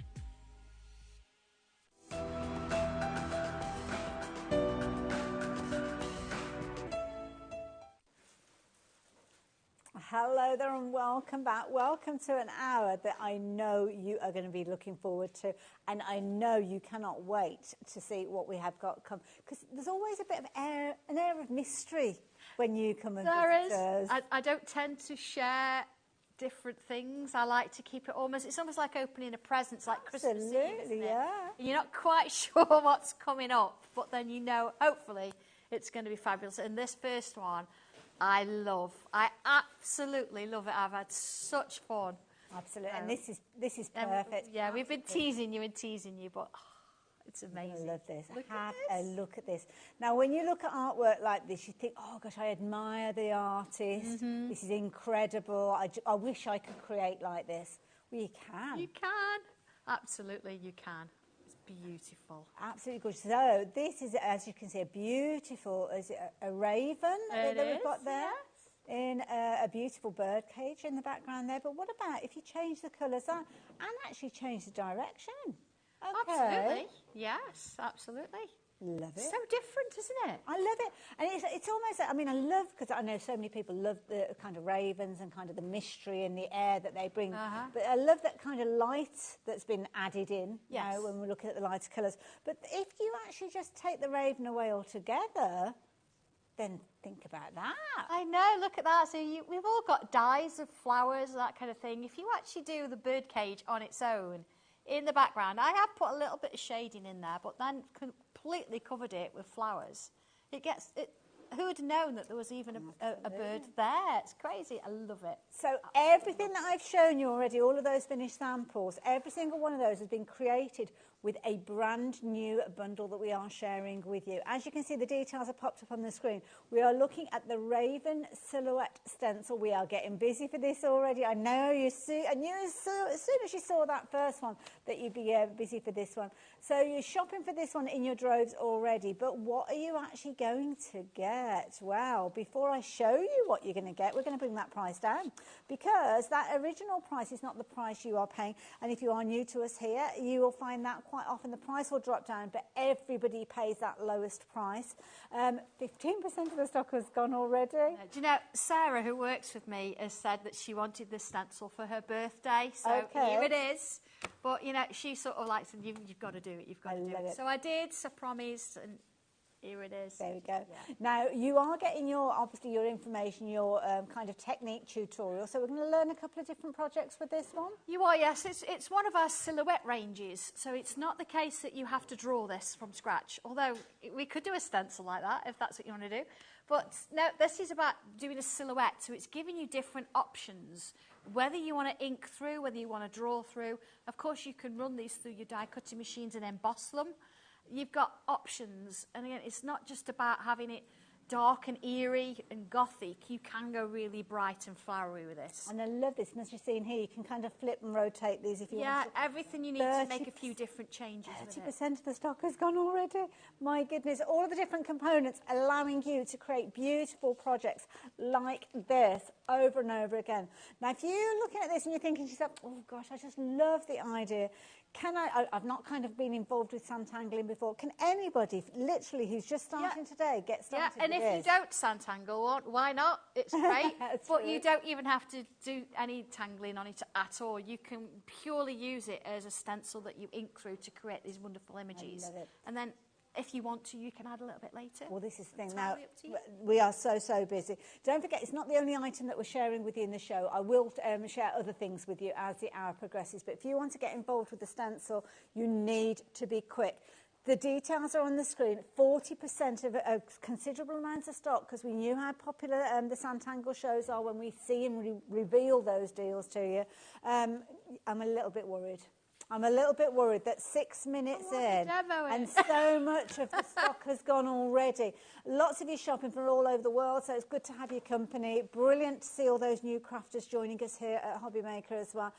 Speaker 15: Hello there and welcome back. Welcome to an hour that I know you are going to be looking forward to, and I know you cannot wait to see what we have got come, because there's always a bit of an air of mystery when you come and visit us.
Speaker 5: I don't tend to share different things. I like to keep it it's almost like opening a present. It's like Christmas Eve, isn't it?
Speaker 15: Yeah.
Speaker 5: You're not quite sure what's coming up, but then you know, hopefully, it's going to be fabulous. And this first one, I absolutely love it. I've had such fun.
Speaker 15: Absolutely, and this is perfect.
Speaker 5: Yeah, we've been teasing you, but it's amazing.
Speaker 15: I love this. Have a look at this. Now, when you look at artwork like this, you think, oh gosh, I admire the artist. This is incredible. I wish I could create like this. Well, you can.
Speaker 5: You can. Absolutely, you can. Beautiful.
Speaker 15: Absolutely gorgeous. So this is, as you can see, is it a raven that we've got there? Yes. In a beautiful bird cage in the background there. But what about if you change the colours and actually change the direction? Okay.
Speaker 5: Absolutely. Yes, absolutely.
Speaker 15: Love it.
Speaker 5: So different, isn't it?
Speaker 15: I love it. And it's almost, I mean, I love, because I know so many people love the kind of ravens and kind of the mystery and the air that they bring. But I love that kind of light that's been added in, you know, when we're looking at the lighter colours. But if you actually just take the raven away altogether, then think about that.
Speaker 5: I know, look at that. So we've all got dyes of flowers, that kind of thing. If you actually do the bird cage on its own, in the background, I have put a little bit of shading in there, but then completely covered it with flowers. Who would have known that there was even a bird there? It's crazy. I love it.
Speaker 15: So everything that I've shown you already, all of those finished samples, every single one of those has been created with a brand new bundle that we are sharing with you. As you can see, the details are popped up on the screen. We are looking at the Raven Silhouette Stencil. We are getting busy for this already. I know I knew as soon as you saw that first one that you'd be busy for this one. So you're shopping for this one in your droves already, but what are you actually going to get? Well, before I show you what you're going to get, we're going to bring that price down, because that original price is not the price you are paying. And if you are new to us here, you will find that quite often the price will drop down, but everybody pays that lowest price. 15% of the stock has gone already.
Speaker 5: Do you know, Sarah, who works with me, has said that she wanted this stencil for her birthday, so here it is. But, you know, she sort of likes, and you've got to do it, you've got to do it. So I did, so I promised, and here it is.
Speaker 15: There we go. Yeah. Now, you are getting obviously your information, your kind of technique tutorial. So we're going to learn a couple of different projects with this one.
Speaker 5: You are, yes. It's one of our silhouette ranges. So it's not the case that you have to draw this from scratch. Although we could do a stencil like that, if that's what you want to do. But no, this is about doing a silhouette. So it's giving you different options whether you want to ink through, whether you want to draw through. Of course, you can run these through your die cutting machines and emboss them. You've got options. And again, it's not just about having it dark and eerie and gothic. You can go really bright and flowery with this.
Speaker 15: And I love this. And as you're seeing here, you can kind of flip and rotate these if you want to.
Speaker 5: Yeah, everything you need to make a few different changes with it.
Speaker 15: 30% of the stock has gone already. My goodness, all of the different components allowing you to create beautiful projects like this over and over again. Now, if you're looking at this and you're thinking to yourself, oh gosh, I just love the idea. I've not kind of been involved with Santangling before. Can anybody, literally, who's just starting today, get started with
Speaker 5: and if you don't Santangle, why not? It's great. But you don't even have to do any tangling on it at all. You can purely use it as a stencil that you ink through to create these wonderful images.
Speaker 15: I love it.
Speaker 5: And then if you want to, you can add a little bit later.
Speaker 15: Well, this is the thing. Now, we are so busy. Don't forget, it's not the only item that we're sharing with you in the show. I will share other things with you as the hour progresses. But if you want to get involved with the stencil, you need to be quick. The details are on the screen. 40% of a considerable amount of stock, because we knew how popular the Santangle shows are when we see and reveal those deals to you. I'm a little bit worried. I'm a little bit worried that 6 minutes in and so much of the stock has gone already. Lots of you shopping from all over the world, so it's good to have your company. Brilliant to see all those new crafters joining us here at HobbyMaker as well.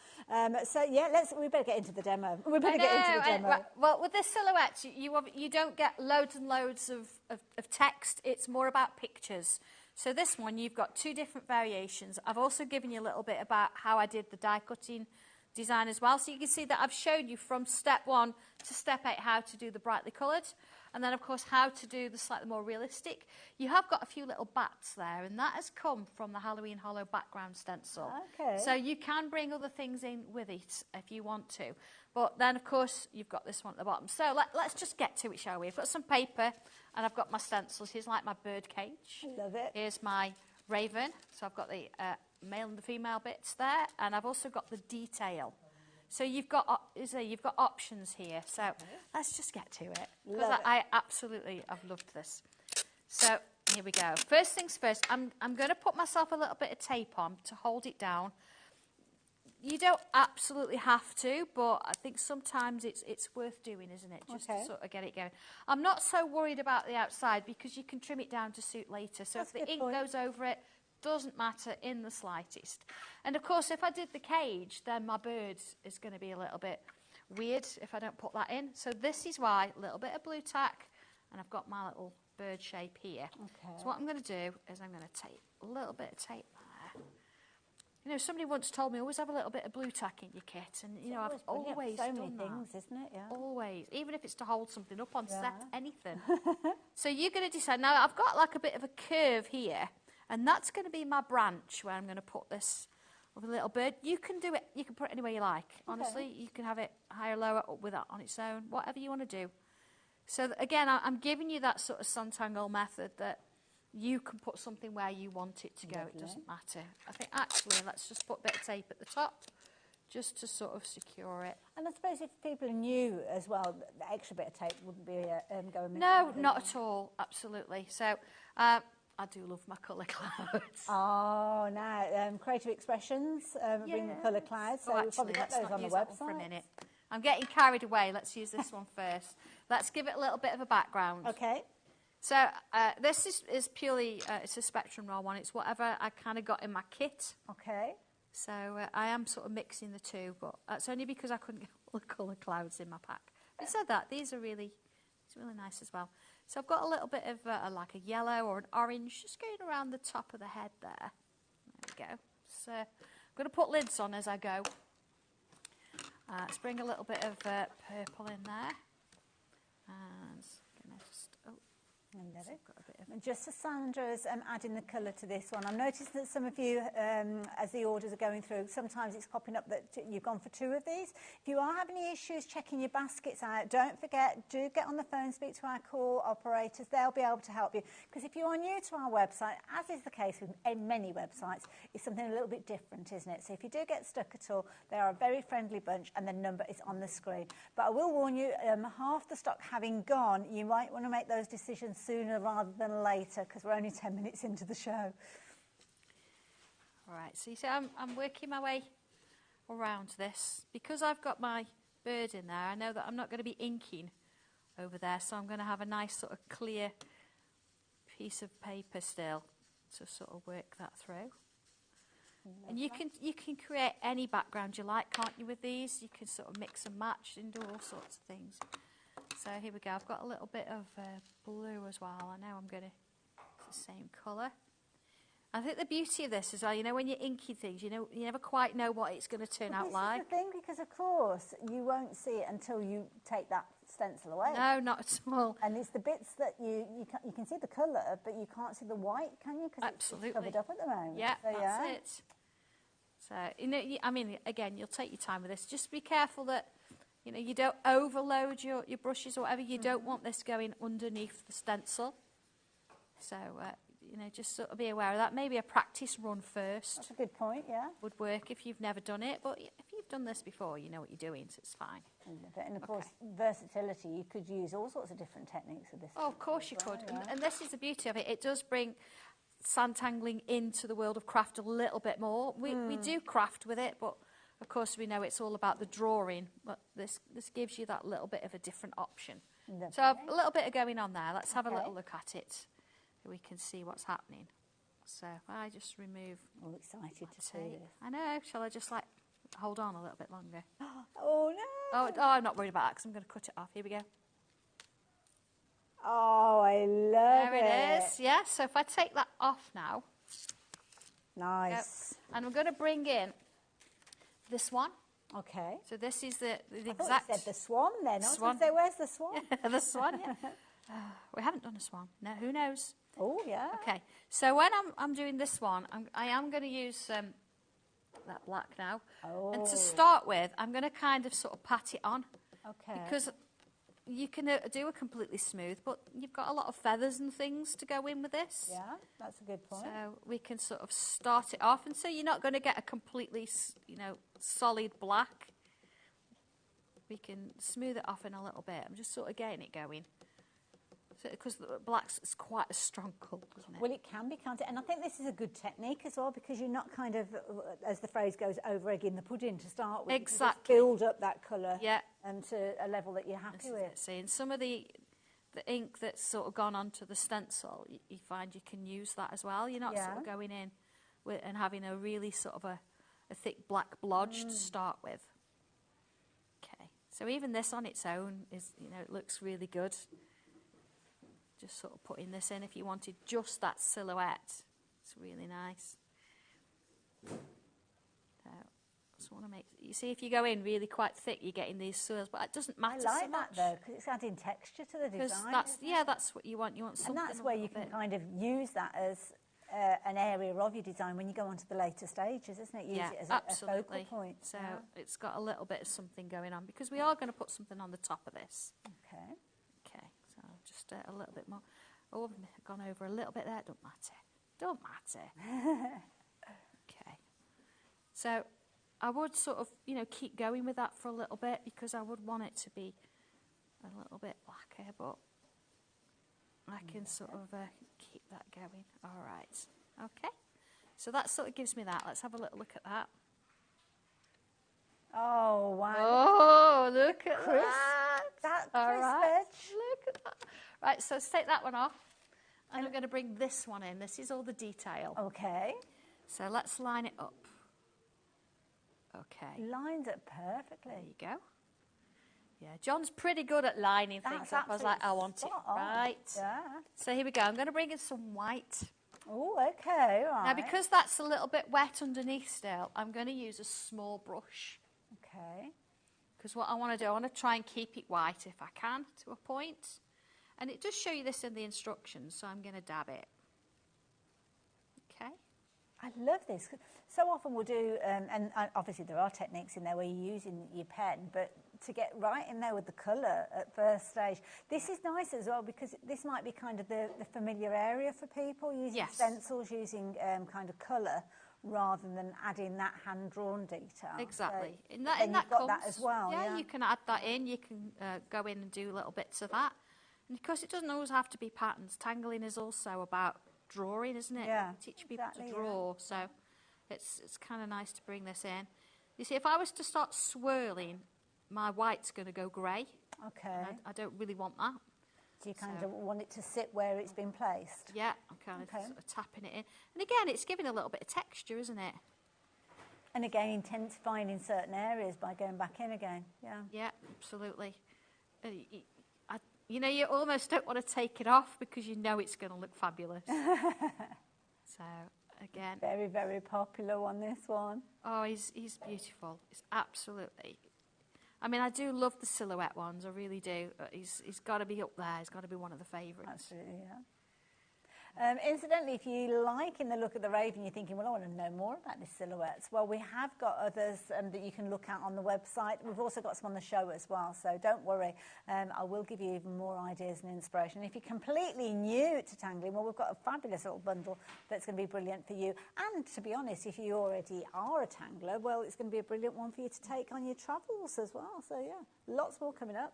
Speaker 15: So yeah, we better get into the demo. We better get into the demo.
Speaker 5: Well, with the silhouettes, you don't get loads and loads of text. It's more about pictures. So this one, you've got 2 different variations. I've also given you a little bit about how I did the die cutting design as well. So you can see that I've showed you from step 1 to step 8 how to do the brightly coloured, and then of course how to do the slightly more realistic. You have got a few little bats there, and that has come from the Halloween Hollow background stencil.
Speaker 15: Okay.
Speaker 5: So you can bring other things in with it if you want to. But then of course you've got this one at the bottom. So let's just get to it, shall we? I've got some paper and I've got my stencils. Here's like my bird cage.
Speaker 15: Love it.
Speaker 5: Here's my raven. So I've got the male and the female bits there, and I've also got the detail. So you've got options here. So let's just get to it, because I absolutely have loved this. So here we go. First things first, I'm going to put myself a little bit of tape on to hold it down. You don't absolutely have to, but I think sometimes it's worth doing, isn't it? Just to sort of get it going. I'm not so worried about the outside, because you can trim it down to suit later. So if the ink goes over it, doesn't matter in the slightest. And of course, if I did the cage, then my bird is going to be a little bit weird if I don't put that in. So this is why, a little bit of blue tack, and I've got my little bird shape here. Okay. So what I'm going to do is I'm going to tape a little bit of tape there. You know, somebody once told me, always have a little bit of blue tack in your kit, and you know, I've always done
Speaker 15: so many
Speaker 5: that.
Speaker 15: things, isn't it? Yeah.
Speaker 5: Always, even if it's to hold something up on set, anything. So you're going to decide. Now I've got like a bit of a curve here, and that's going to be my branch where I'm going to put this with a little bird. You can do it. You can put it anywhere you like. Honestly, you can have it higher, lower, up with that on its own, whatever you want to do. So again, I'm giving you that sort of Santangle method that you can put something where you want it to go. Lovely. It doesn't matter. I think actually, let's just put a bit of tape at the top, just to sort of secure it.
Speaker 15: And I suppose if people are new as well, the extra bit of tape wouldn't be going.
Speaker 5: No, not at all. Absolutely. So. I do love my colour clouds.
Speaker 15: Oh, now, Creative Expressions bring the colour clouds, so we'll probably get those on the website.
Speaker 5: For a minute. I'm getting carried away. Let's use this one first. Let's give it a little bit of a background.
Speaker 15: Okay.
Speaker 5: So this is purely, it's a Spectrum Raw one. It's whatever I kind of got in my kit.
Speaker 15: Okay.
Speaker 5: So I am sort of mixing the two, but that's only because I couldn't get all the colour clouds in my pack. Having said that, these are really nice as well. So I've got a little bit of like a yellow or an orange just going around the top of the head there. There we go. So I'm going to put lids on as I go. Let's bring a little bit of purple in there. And I'm going to just,
Speaker 15: and just as Sandra's adding the colour to this one, I've noticed that some of you, as the orders are going through, sometimes it's popping up that you've gone for 2 of these. If you are having any issues checking your baskets out, don't forget, do get on the phone, speak to our call operators. They'll be able to help you. Because if you are new to our website, as is the case with many websites, it's something a little bit different, isn't it? So if you do get stuck at all, they are a very friendly bunch, and the number is on the screen. But I will warn you, half the stock having gone, you might want to make those decisions sooner rather than later, because we're only 10 minutes into the show.
Speaker 5: All right, so you see I'm working my way around this. Because I've got my bird in there, I know that I'm not going to be inking over there, so I'm going to have a nice sort of clear piece of paper still to sort of work that through. And you can create any background you like, can't you, with these? You can sort of mix and match and do all sorts of things. So here we go. I've got a little bit of blue as well. I know I'm going to... It's the same colour. I think the beauty of this is, well, you know, when you're inking things, you never quite know what it's going to turn out like.
Speaker 15: This is the thing, because of course you won't see it until you take that stencil away.
Speaker 5: No, not at all.
Speaker 15: And it's the bits that you can see the colour, but you can't see the white, can you? Because it's covered up at the moment.
Speaker 5: Yeah,
Speaker 15: so,
Speaker 5: that's it. So, you know, I mean, again, you'll take your time with this. Just be careful that, you know, you don't overload your brushes or whatever. You don't want this going underneath the stencil. So, you know, just sort of be aware of that. Maybe a practice run first.
Speaker 15: That's a good point, yeah.
Speaker 5: Would work if you've never done it. But if you've done this before, you know what you're doing, so it's fine.
Speaker 15: And of course, versatility, you could use all sorts of different techniques with this.
Speaker 5: Oh, of course you could. Yeah. And this is the beauty of it. It does bring sandtangling into the world of craft a little bit more. We do craft with it, but of course we know it's all about the drawing. But this gives you that little bit of a different option. Lovely. So a little bit of going on there. Let's have a little look at it. We can see what's happening. So I just remove...
Speaker 15: I'm excited to see this.
Speaker 5: I know. Shall I just like hold on a little bit longer?
Speaker 15: Oh, no.
Speaker 5: Oh, I'm not worried about that because I'm going to cut it off. Here we go.
Speaker 15: Oh, I love it.
Speaker 5: There it is. Yeah, so if I take that off now.
Speaker 15: Nice.
Speaker 5: And I'm going to bring in this one.
Speaker 15: Okay.
Speaker 5: So this is the
Speaker 15: I
Speaker 5: exact...
Speaker 15: thought you said the swan then. I was
Speaker 5: Swan.
Speaker 15: going to say, where's the swan?
Speaker 5: The swan, yeah. We haven't done a swan. No, who knows?
Speaker 15: Oh, yeah.
Speaker 5: Okay, so when I'm doing this one, I am going to use that black now.
Speaker 15: Oh.
Speaker 5: And to start with, I'm going to kind of sort of pat it on.
Speaker 15: Okay.
Speaker 5: Because you can do a completely smooth, but you've got a lot of feathers and things to go in with this.
Speaker 15: Yeah, that's a good point.
Speaker 5: So we can sort of start it off. And so you're not going to get a completely, you know, solid black. We can smooth it off in a little bit. I'm just sort of getting it going. Because black's is quite a strong colour, isn't it?
Speaker 15: Well, it can be, can't it? And I think this is a good technique as well, because you're not kind of, as the phrase goes, over-egging the pudding to start with.
Speaker 5: Exactly.
Speaker 15: You just build up that colour,
Speaker 5: yeah,
Speaker 15: to a level that you're happy with.
Speaker 5: See, and some of the ink that's sort of gone onto the stencil, you find you can use that as well. You're not sort of going in and having a really sort of a thick black blodge to start with. Okay, so even this on its own is, you know, it looks really good. Just sort of putting this in if you wanted just that silhouette. It's really nice. So, just want to make... You see, if you go in really quite thick, you're getting these swirls, but it doesn't matter so much.
Speaker 15: I like that, though, because it's adding texture to the design.
Speaker 5: That's what you want. You want something...
Speaker 15: And that's where you can kind of use that as an area of your design when you go on to the later stages, isn't it? Use it as a focal point.
Speaker 5: So it's got a little bit of something going on, because we are going to put something on the top of this.
Speaker 15: Okay.
Speaker 5: Just a little bit more. Oh, I've gone over a little bit there. Don't matter. Okay. So I would sort of, you know, keep going with that for a little bit, because I would want it to be a little bit blacker, but I can sort of keep that going. All right. Okay. So that sort of gives me that. Let's have a little look at that.
Speaker 15: Oh, wow.
Speaker 5: Oh, look at that.
Speaker 15: That
Speaker 5: all
Speaker 15: crisp
Speaker 5: right.
Speaker 15: edge.
Speaker 5: Look at that. Right, so let's take that one off. And I'm going to bring this one in. This is all the detail.
Speaker 15: Okay.
Speaker 5: So let's line it up. Okay.
Speaker 15: Lines it perfectly.
Speaker 5: There you go. Yeah, John's pretty good at lining things up. I was like, I want it. Right.
Speaker 15: Yeah.
Speaker 5: So here we go. I'm going to bring in some white.
Speaker 15: Oh, okay. Right.
Speaker 5: Now, because that's a little bit wet underneath still, I'm going to use a small brush.
Speaker 15: Okay.
Speaker 5: Because what I want to do, I want to try and keep it white if I can, to a point. And it does show you this in the instructions, so I'm going to dab it. Okay.
Speaker 15: I love this. So often we'll do, and obviously there are techniques in there where you're using your pen, but to get right in there with the colour at first stage. This is nice as well, because this might be kind of the familiar area for people, using stencils, using kind of colour, rather than adding that hand-drawn detail.
Speaker 5: Exactly.
Speaker 15: So
Speaker 5: in that
Speaker 15: you've got that as well.
Speaker 5: Yeah, you can add that in. You can go in and do little bits of that. And of course, it doesn't always have to be patterns. Tangling is also about drawing, isn't it?
Speaker 15: Yeah,
Speaker 5: Teach people to draw. So It's kind of nice to bring this in. You see, if I was to start swirling, my white's going to go grey.
Speaker 15: Okay.
Speaker 5: I don't really want that.
Speaker 15: So you kind of want it to sit where it's been placed?
Speaker 5: Yeah, I'm kind of sort of tapping it in. And again, it's giving a little bit of texture, isn't it?
Speaker 15: And again, intensifying in certain areas by going back in again. Yeah.
Speaker 5: Yeah, absolutely. You know, you almost don't want to take it off because you know it's going to look fabulous. So, again.
Speaker 15: Very, very popular one, this one.
Speaker 5: Oh, he's beautiful. It's absolutely... I mean, I do love the silhouette ones, I really do. He's got to be up there. He's got to be one of the favourites.
Speaker 15: Absolutely, yeah. Incidentally, if you like in the look of the Raven, you're thinking, well, I want to know more about the silhouettes. Well, we have got others that you can look at on the website. We've also got some on the show as well, so don't worry. I will give you even more ideas and inspiration. If you're completely new to tangling, well, we've got a fabulous little bundle that's going to be brilliant for you. And to be honest, if you already are a tangler, well, it's going to be a brilliant one for you to take on your travels as well. So, yeah, lots more coming up.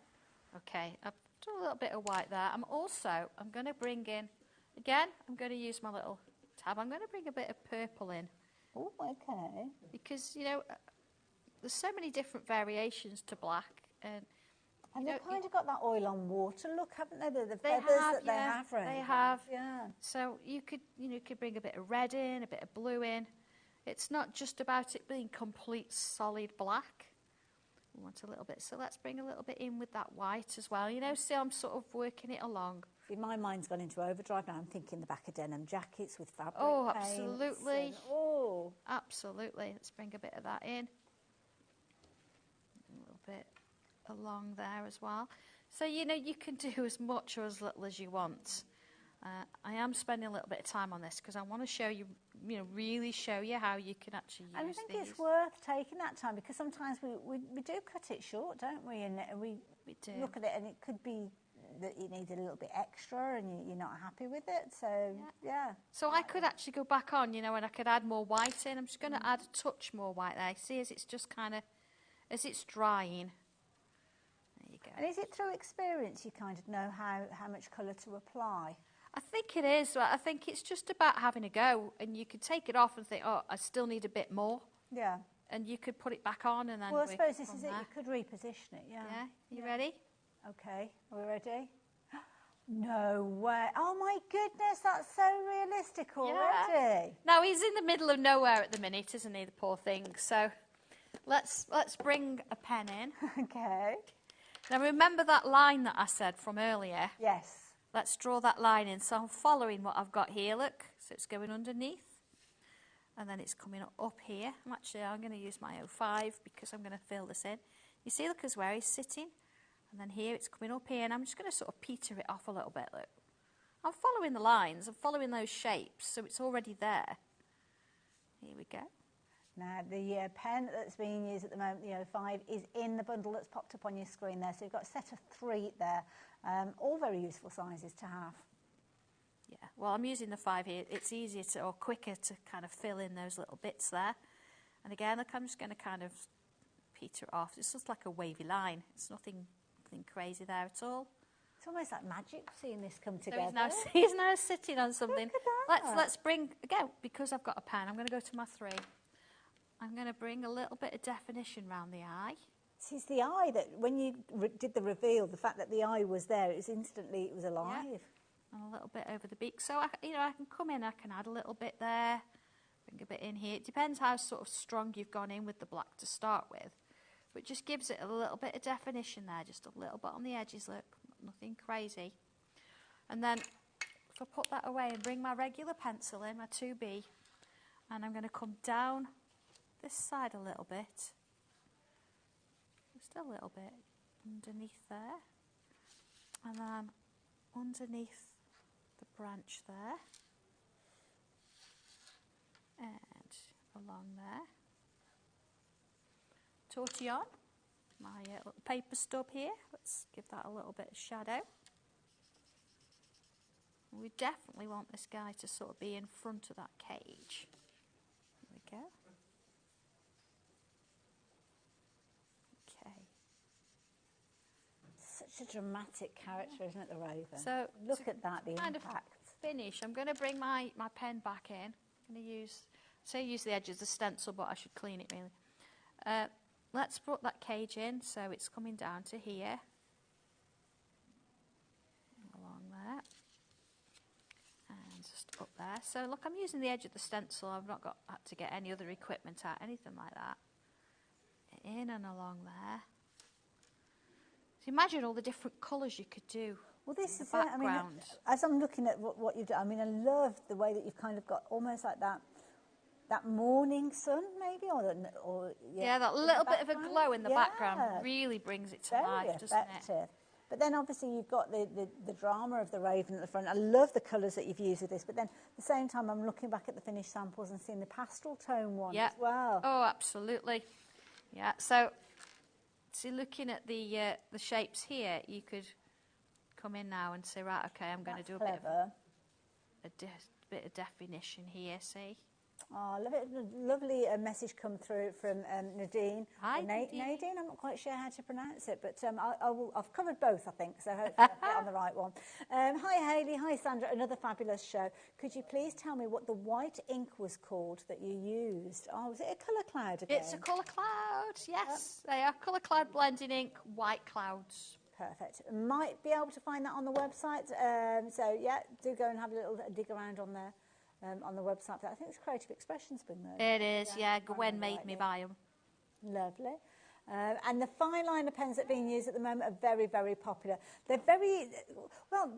Speaker 5: Okay, I've done a little bit of white there. I'm going to bring in... Again, I'm going to use my little tab. I'm going to bring a bit of purple in.
Speaker 15: Oh, okay.
Speaker 5: Because, you know, there's so many different variations to black. And
Speaker 15: they've kind of got that oil on water look, haven't they? The feathers that they have, right?
Speaker 5: They have.
Speaker 15: Yeah.
Speaker 5: So you could bring a bit of red in, a bit of blue in. It's not just about it being complete solid black. We want a little bit. So let's bring a little bit in with that white as well. You know, see, I'm sort of working it along.
Speaker 15: My mind's gone into overdrive now. I'm thinking the back of denim jackets with fabric.
Speaker 5: Oh, absolutely.
Speaker 15: Oh,
Speaker 5: absolutely. Let's bring a bit of that in. A little bit along there as well. So, you know, you can do as much or as little as you want. I am spending a little bit of time on this because I want to show you, really show you how you can actually use
Speaker 15: and I think
Speaker 5: these.
Speaker 15: It's worth taking that time because sometimes we do cut it short, don't we? And we
Speaker 5: do.
Speaker 15: Look at it and it could be that you need a little bit extra and you're not happy with it. So, yeah.
Speaker 5: So I could actually go back on, and I could add more white in. I'm just going to add a touch more white there. See, as it's just kind of, as it's drying. There you go.
Speaker 15: And is it through experience you kind of know how much colour to apply?
Speaker 5: I think it is. I think it's just about having a go, and you could take it off and think, oh, I still need a bit more.
Speaker 15: Yeah.
Speaker 5: And you could put it back on and then...
Speaker 15: Well, I suppose this is it. You could reposition it, yeah.
Speaker 5: Yeah? You ready?
Speaker 15: Okay. Are we ready? No way. Oh, my goodness, that's so realistic already.
Speaker 5: Yeah. Now, he's in the middle of nowhere at the minute, isn't he, the poor thing? So let's bring a pen in.
Speaker 15: Okay.
Speaker 5: Now, remember that line that I said from earlier?
Speaker 15: Yes.
Speaker 5: Let's draw that line in. So I'm following what I've got here, look. So it's going underneath. And then it's coming up here. I'm going to use my 05 because I'm going to fill this in. You see, look, as where he's sitting. And then here it's coming up here. And I'm just going to sort of peter it off a little bit, look. I'm following the lines. I'm following those shapes. So it's already there. Here we go.
Speaker 15: Now, the pen that's being used at the moment, the 05, is in the bundle that's popped up on your screen there. So you've got a set of 3 there. All very useful sizes to have.
Speaker 5: Yeah, well, I'm using the 5 here. It's easier or quicker to kind of fill in those little bits there. And again, look, I'm just going to kind of peter it off. It's just like a wavy line. It's nothing crazy there at all.
Speaker 15: It's almost like magic seeing this come together.
Speaker 5: So he's now sitting on something.
Speaker 15: Look at that.
Speaker 5: Let's bring, again, because I've got a pen, I'm going to go to my 3. I'm going to bring a little bit of definition around the eye.
Speaker 15: It's the eye that, when you did the reveal, the fact that the eye was there, it was alive.
Speaker 5: Yeah. And a little bit over the beak. So, I can come in, I can add a little bit there, bring a bit in here. It depends how sort of strong you've gone in with the black to start with. But it just gives it a little bit of definition there, just a little bit on the edges, look, nothing crazy. And then, if I put that away and bring my regular pencil in, my 2B, and I'm going to come down this side a little bit, just a little bit underneath there, and then underneath the branch there, and along there. Tortillon, my little paper stub here, let's give that a little bit of shadow. We definitely want this guy to sort of be in front of that cage. There we go. Okay.
Speaker 15: Such a dramatic character, isn't it, the Raven?
Speaker 5: So
Speaker 15: look at that, the
Speaker 5: kind
Speaker 15: impact.
Speaker 5: Of finish. I'm going to bring my pen back in. I'm going to use say use the edge of the stencil, but I should clean it really. Let's put that cage in, so it's coming down to here, along there, and just up there. So look, I'm using the edge of the stencil. I've not had to get any other equipment out, anything like that. In and along there. So imagine all the different colours you could do.
Speaker 15: Well, this is
Speaker 5: background.
Speaker 15: I mean, as I'm looking at what you've done, I mean, I love the way that you've kind of got almost like that morning sun, maybe, or
Speaker 5: that little bit of a glow in the background really brings it to life, doesn't it?
Speaker 15: But then obviously you've got the drama of the raven at the front. I love the colours that you've used with this, but then at the same time I'm looking back at the finished samples and seeing the pastel tone one as well.
Speaker 5: Oh, absolutely. Yeah, so looking at the shapes here, you could come in now and say, right, okay, I'm going to do a bit of definition here, see?
Speaker 15: Oh, I love it. Lovely message come through from Nadine.
Speaker 5: Hi,
Speaker 15: Nadine. I'm not quite sure how to pronounce it, but I've covered both, I think, so hopefully I'll get on the right one. Hi, Hayley. Hi, Sandra. Another fabulous show. Could you please tell me what the white ink was called that you used? Oh, was it a colour cloud again?
Speaker 5: It's a colour cloud, yes. They are colour cloud blending ink, white clouds.
Speaker 15: Perfect. Might be able to find that on the website. So, yeah, do go and have a little dig around on there. On the website. I think it's Creative Expressions been there.
Speaker 5: It is, yeah. Gwen made me buy them.
Speaker 15: Lovely. And the fine liner pens that are being used at the moment are very, very popular. They're very, well,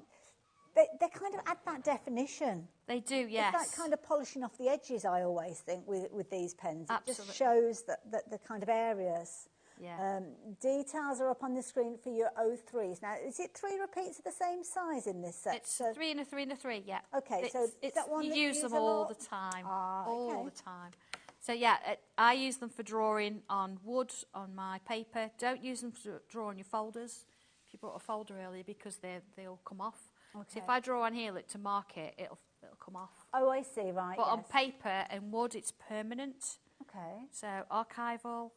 Speaker 15: they kind of add that definition.
Speaker 5: They do, yes.
Speaker 15: It's like kind of polishing off the edges, I always think, with these pens.
Speaker 5: Absolutely.
Speaker 15: It just shows that the kind of areas.
Speaker 5: Yeah.
Speaker 15: Details are up on the screen for your 03s. Now, is it 3 repeats of the same size in this set?
Speaker 5: It's 3 and a 3 and a 3, yeah.
Speaker 15: Okay, so is that one
Speaker 5: you
Speaker 15: that
Speaker 5: use them all the time. All the time. So, yeah, I use them for drawing on wood, on my paper. Don't use them to draw on your folders, if you brought a folder earlier, because they'll come off. Okay. So if I draw on here, look, to mark it, it'll come off.
Speaker 15: Oh, I see, right,
Speaker 5: But on paper and wood, it's permanent.
Speaker 15: Okay.
Speaker 5: So archival,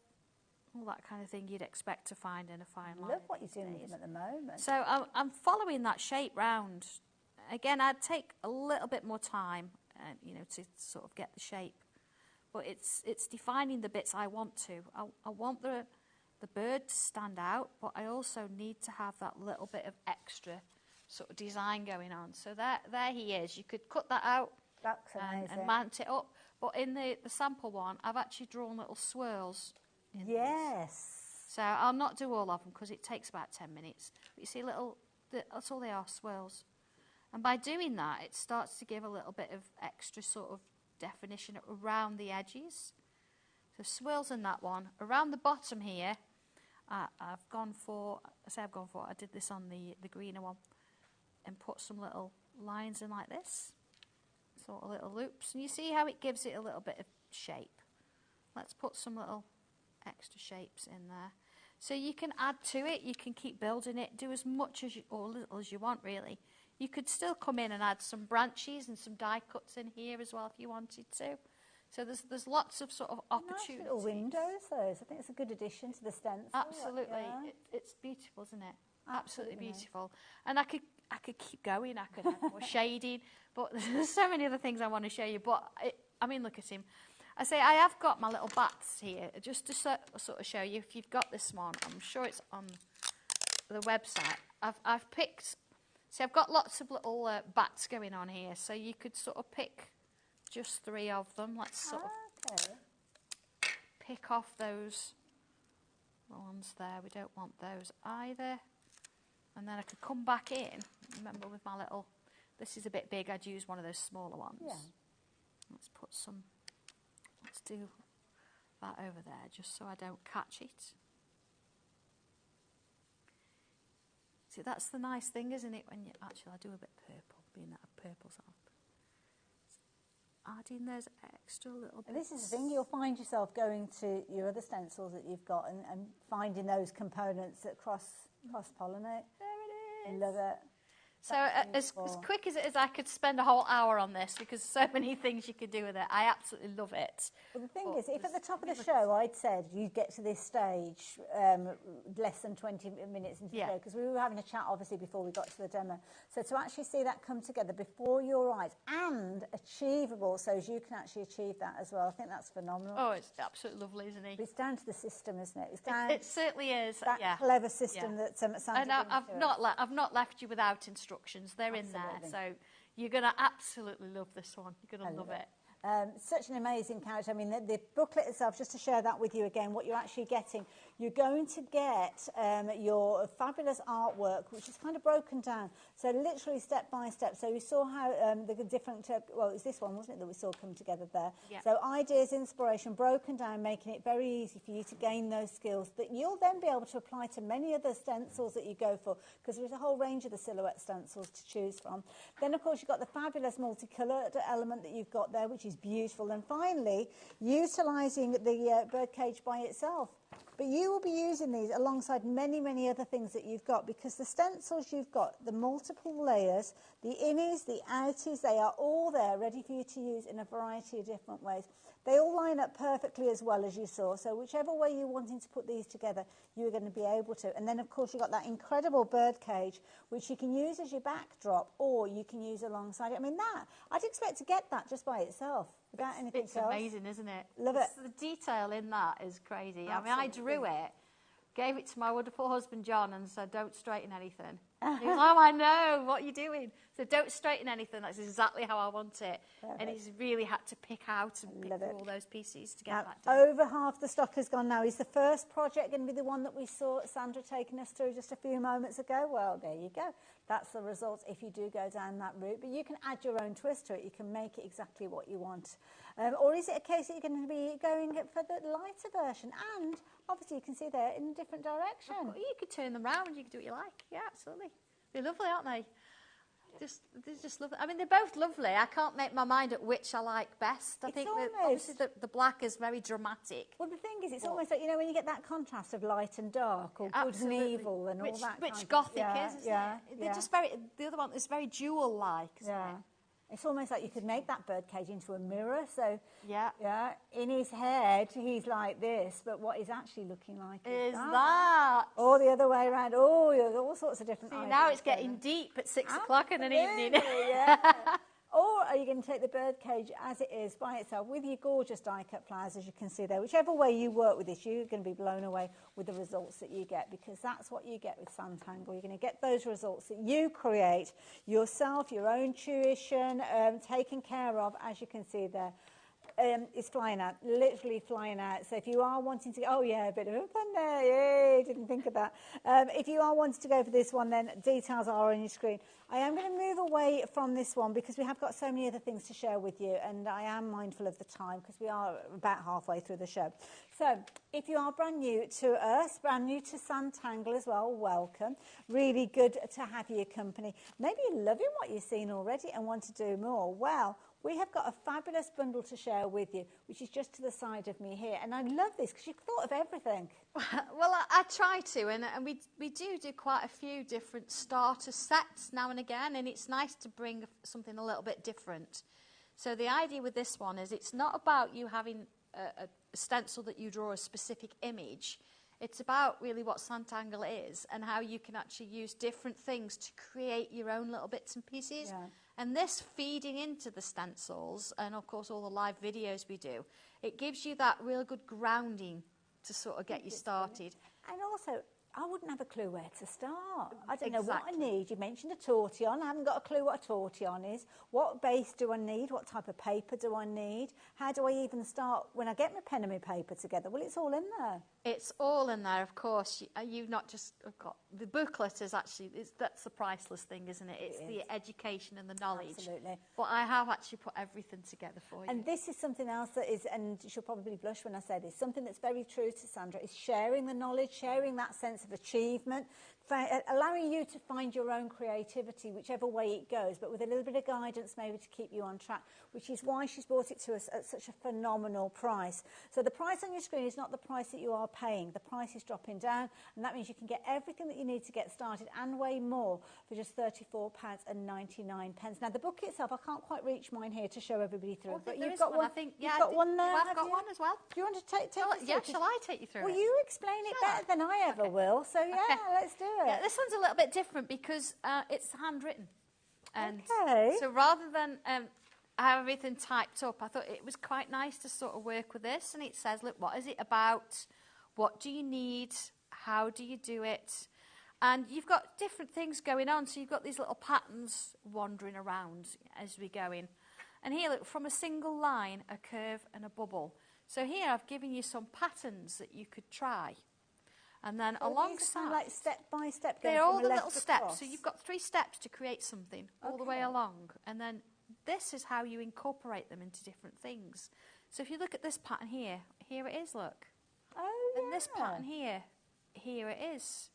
Speaker 5: all that kind of thing you'd expect to find in a fine line.
Speaker 15: Love what you're doing with them at the moment.
Speaker 5: So I'm following that shape round. Again, I'd take a little bit more time, to sort of get the shape. But it's defining the bits I want to. I want the bird to stand out, but I also need to have that little bit of extra sort of design going on. So there he is. You could cut that out and mount it up. But in the sample one, I've actually drawn little swirls.
Speaker 15: Yes.
Speaker 5: So I'll not do all of them because it takes about 10 minutes. But you see that's all they are, swirls. And by doing that, it starts to give a little bit of extra sort of definition around the edges. So swirls in that one. Around the bottom here, I did this on the greener one, and put some little lines in like this, sort of little loops. And you see how it gives it a little bit of shape. Let's put some little extra shapes in there. So you can add to it, you can keep building it, do as much or little as you want really. You could still come in and add some branches and some die cuts in here as well if you wanted to. So there's lots of sort of opportunities.
Speaker 15: Nice little windows, those. I think it's a good addition to the stencil.
Speaker 5: Absolutely.
Speaker 15: Yeah.
Speaker 5: It's beautiful, isn't it? Absolutely beautiful. And I could keep going. I could add more shading. But there's so many other things I want to show you. But, look at him. I say I have got my little bats here, just to sort of show you. If you've got this one, I'm sure it's on the website. I've picked... See, I've got lots of little bats going on here. So you could sort of pick just 3 of them. Let's sort of pick off those ones there. We don't want those either. And then I could come back in. Remember with my little... This is a bit big. I'd use one of those smaller ones. Yeah. Let's do that over there just so I don't catch it. See, that's the nice thing, isn't it? When you actually, I'll do a bit purple, being that purple's on. Adding those extra little bits.
Speaker 15: And this is the thing, you'll find yourself going to your other stencils that you've got and finding those components that cross-pollinate.
Speaker 5: There it is.
Speaker 15: Love it.
Speaker 5: So as quick as it is, I could spend a whole hour on this because so many things you could do with it. I absolutely love it.
Speaker 15: Well, the thing is, if at the top of the show I'd said you'd get to this stage less than 20 minutes into the show, because we were having a chat obviously before we got to the demo. So to actually see that come together before your eyes and achievable, so as you can actually achieve that as well, I think that's phenomenal.
Speaker 5: Oh, it's absolutely lovely, isn't it?
Speaker 15: But it's down to the system, isn't it? It's down.
Speaker 5: It certainly is.
Speaker 15: That clever system that Sandra
Speaker 5: And I've not left you without instructions. They're in there, so you're going to absolutely love this one. You're going to love it.
Speaker 15: Such an amazing character. I mean, the booklet itself, just to share that with you again, what you're actually getting, you're going to get your fabulous artwork, which is kind of broken down. So literally step by step. So you saw how the different, well, it was this one, wasn't it, that we saw come together there. Yeah. So ideas, inspiration, broken down, making it very easy for you to gain those skills that you'll then be able to apply to many other stencils that you go for, because there's a whole range of the silhouette stencils to choose from. Then, of course, you've got the fabulous multicoloured element that you've got there, which is beautiful. And finally, utilising the birdcage by itself. But you will be using these alongside many, many other things that you've got, because the stencils you've got, the multiple layers, the innies, the outies, they are all there ready for you to use in a variety of different ways. They all line up perfectly as well, as you saw. So whichever way you're wanting to put these together, you're going to be able to. And then, of course, you've got that incredible birdcage, which you can use as your backdrop, or you can use alongside it. I mean, I'd expect to get that just by itself, without anything else.
Speaker 5: It's amazing, isn't it?
Speaker 15: Love it.
Speaker 5: The detail in that is crazy.
Speaker 15: Absolutely.
Speaker 5: I mean, I drew it, gave it to my wonderful husband, John, and said, don't straighten anything. He was, oh, I know, what are you doing? So don't straighten anything, that's exactly how I want it. Perfect. And he's really had to pick out and pick through all those pieces to get that done.
Speaker 15: Over half the stock has gone now. Is the first project going to be the one that we saw Sandra taking us through just a few moments ago? Well, there you go. That's the results if you do go down that route. But you can add your own twist to it. You can make it exactly what you want. Or is it a case that you're going to be going for the lighter version? And obviously you can see there in a different direction.
Speaker 5: You could turn them round, you can do what you like. Yeah, absolutely. They're lovely, aren't they? They're just lovely. I mean, they're both lovely. I can't make my mind at which I like best. I think that obviously the black is very dramatic.
Speaker 15: Well, the thing is, it's almost like, you know, when you get that contrast of light and dark, or good and evil, and all that.
Speaker 5: Which Gothic is, isn't it? They're just very. The other one is very jewel-like, isn't it?
Speaker 15: It's almost like you could make that birdcage into a mirror. So, in his head, he's like this, but what he's actually looking like is that. Or the other way around. Oh, there's all sorts of different ideas.
Speaker 5: Now it's getting deep at 6 o'clock in an evening.
Speaker 15: Or are you going to take the birdcage as it is by itself with your gorgeous die-cut flowers, as you can see there? Whichever way you work with this, you're going to be blown away with the results that you get, because that's what you get with Sanntangle. You're going to get those results that you create yourself, your own tuition, taken care of, as you can see there. It's flying out, literally flying out. So if you are wanting to, a bit of fun there, yay, didn't think of that. If you are wanting to go for this one, then details are on your screen. I am going to move away from this one because we have got so many other things to share with you, and I am mindful of the time because we are about halfway through the show. So if you are brand new to us, brand new to Sanntangle as well, welcome. Really good to have your company. Maybe you're loving what you've seen already and want to do more. Well, we have got a fabulous bundle to share with you, which is just to the side of me here. And I love this because you've thought of everything.
Speaker 5: Well, I try to, and we do quite a few different starter sets now and again, and it's nice to bring something a little bit different. So the idea with this one is it's not about you having a stencil that you draw a specific image. It's about really what Sanntangle is and how you can actually use different things to create your own little bits and pieces. Yeah. And this feeding into the stencils, and of course all the live videos we do, it gives you that real good grounding to sort of get you started.
Speaker 15: And also, I wouldn't have a clue where to start. I don't know what I need. You mentioned a tortillon. I haven't got a clue what a tortillon is. What base do I need? What type of paper do I need? How do I even start when I get my pen and my paper together? Well, it's all in there.
Speaker 5: It's all in there, of course. You've not just got the booklet is actually that's the priceless thing, isn't it? It's the education and the knowledge.
Speaker 15: Absolutely.
Speaker 5: But I have actually put everything together for you.
Speaker 15: And this is something else that is, and she'll probably blush when I say this, something that's very true to Sandra is sharing the knowledge, sharing that sense of achievement, allowing you to find your own creativity, whichever way it goes, but with a little bit of guidance maybe to keep you on track, which is why she's brought it to us at such a phenomenal price. So the price on your screen is not the price that you are paying. The price is dropping down, and that means you can get everything that you need to get started and way more for just £34.99. Now, the book itself, I can't quite reach mine here to show everybody through, but you've got one. You've got one there.
Speaker 5: I've got one as well.
Speaker 15: Do you want to take us through?
Speaker 5: Yeah, shall I take you through it?
Speaker 15: Well, you explain it better than I ever will, so yeah, let's do it.
Speaker 5: Yeah, this one's a little bit different because it's handwritten. And
Speaker 15: Okay.
Speaker 5: so rather than have everything typed up, I thought it was quite nice to sort of work with this. And it says, look, what is it about? What do you need? How do you do it? And you've got different things going on. So you've got these little patterns wandering around as we go in. And here, look, from a single line, a curve and a bubble. So here I've given you some patterns that you could try. And then alongside,
Speaker 15: like step by step.
Speaker 5: they're all the little steps. So you've got 3 steps to create something all the way along. And then this is how you incorporate them into different things. So if you look at this pattern here, here it is, look.
Speaker 15: Oh,
Speaker 5: and this pattern here, here it is.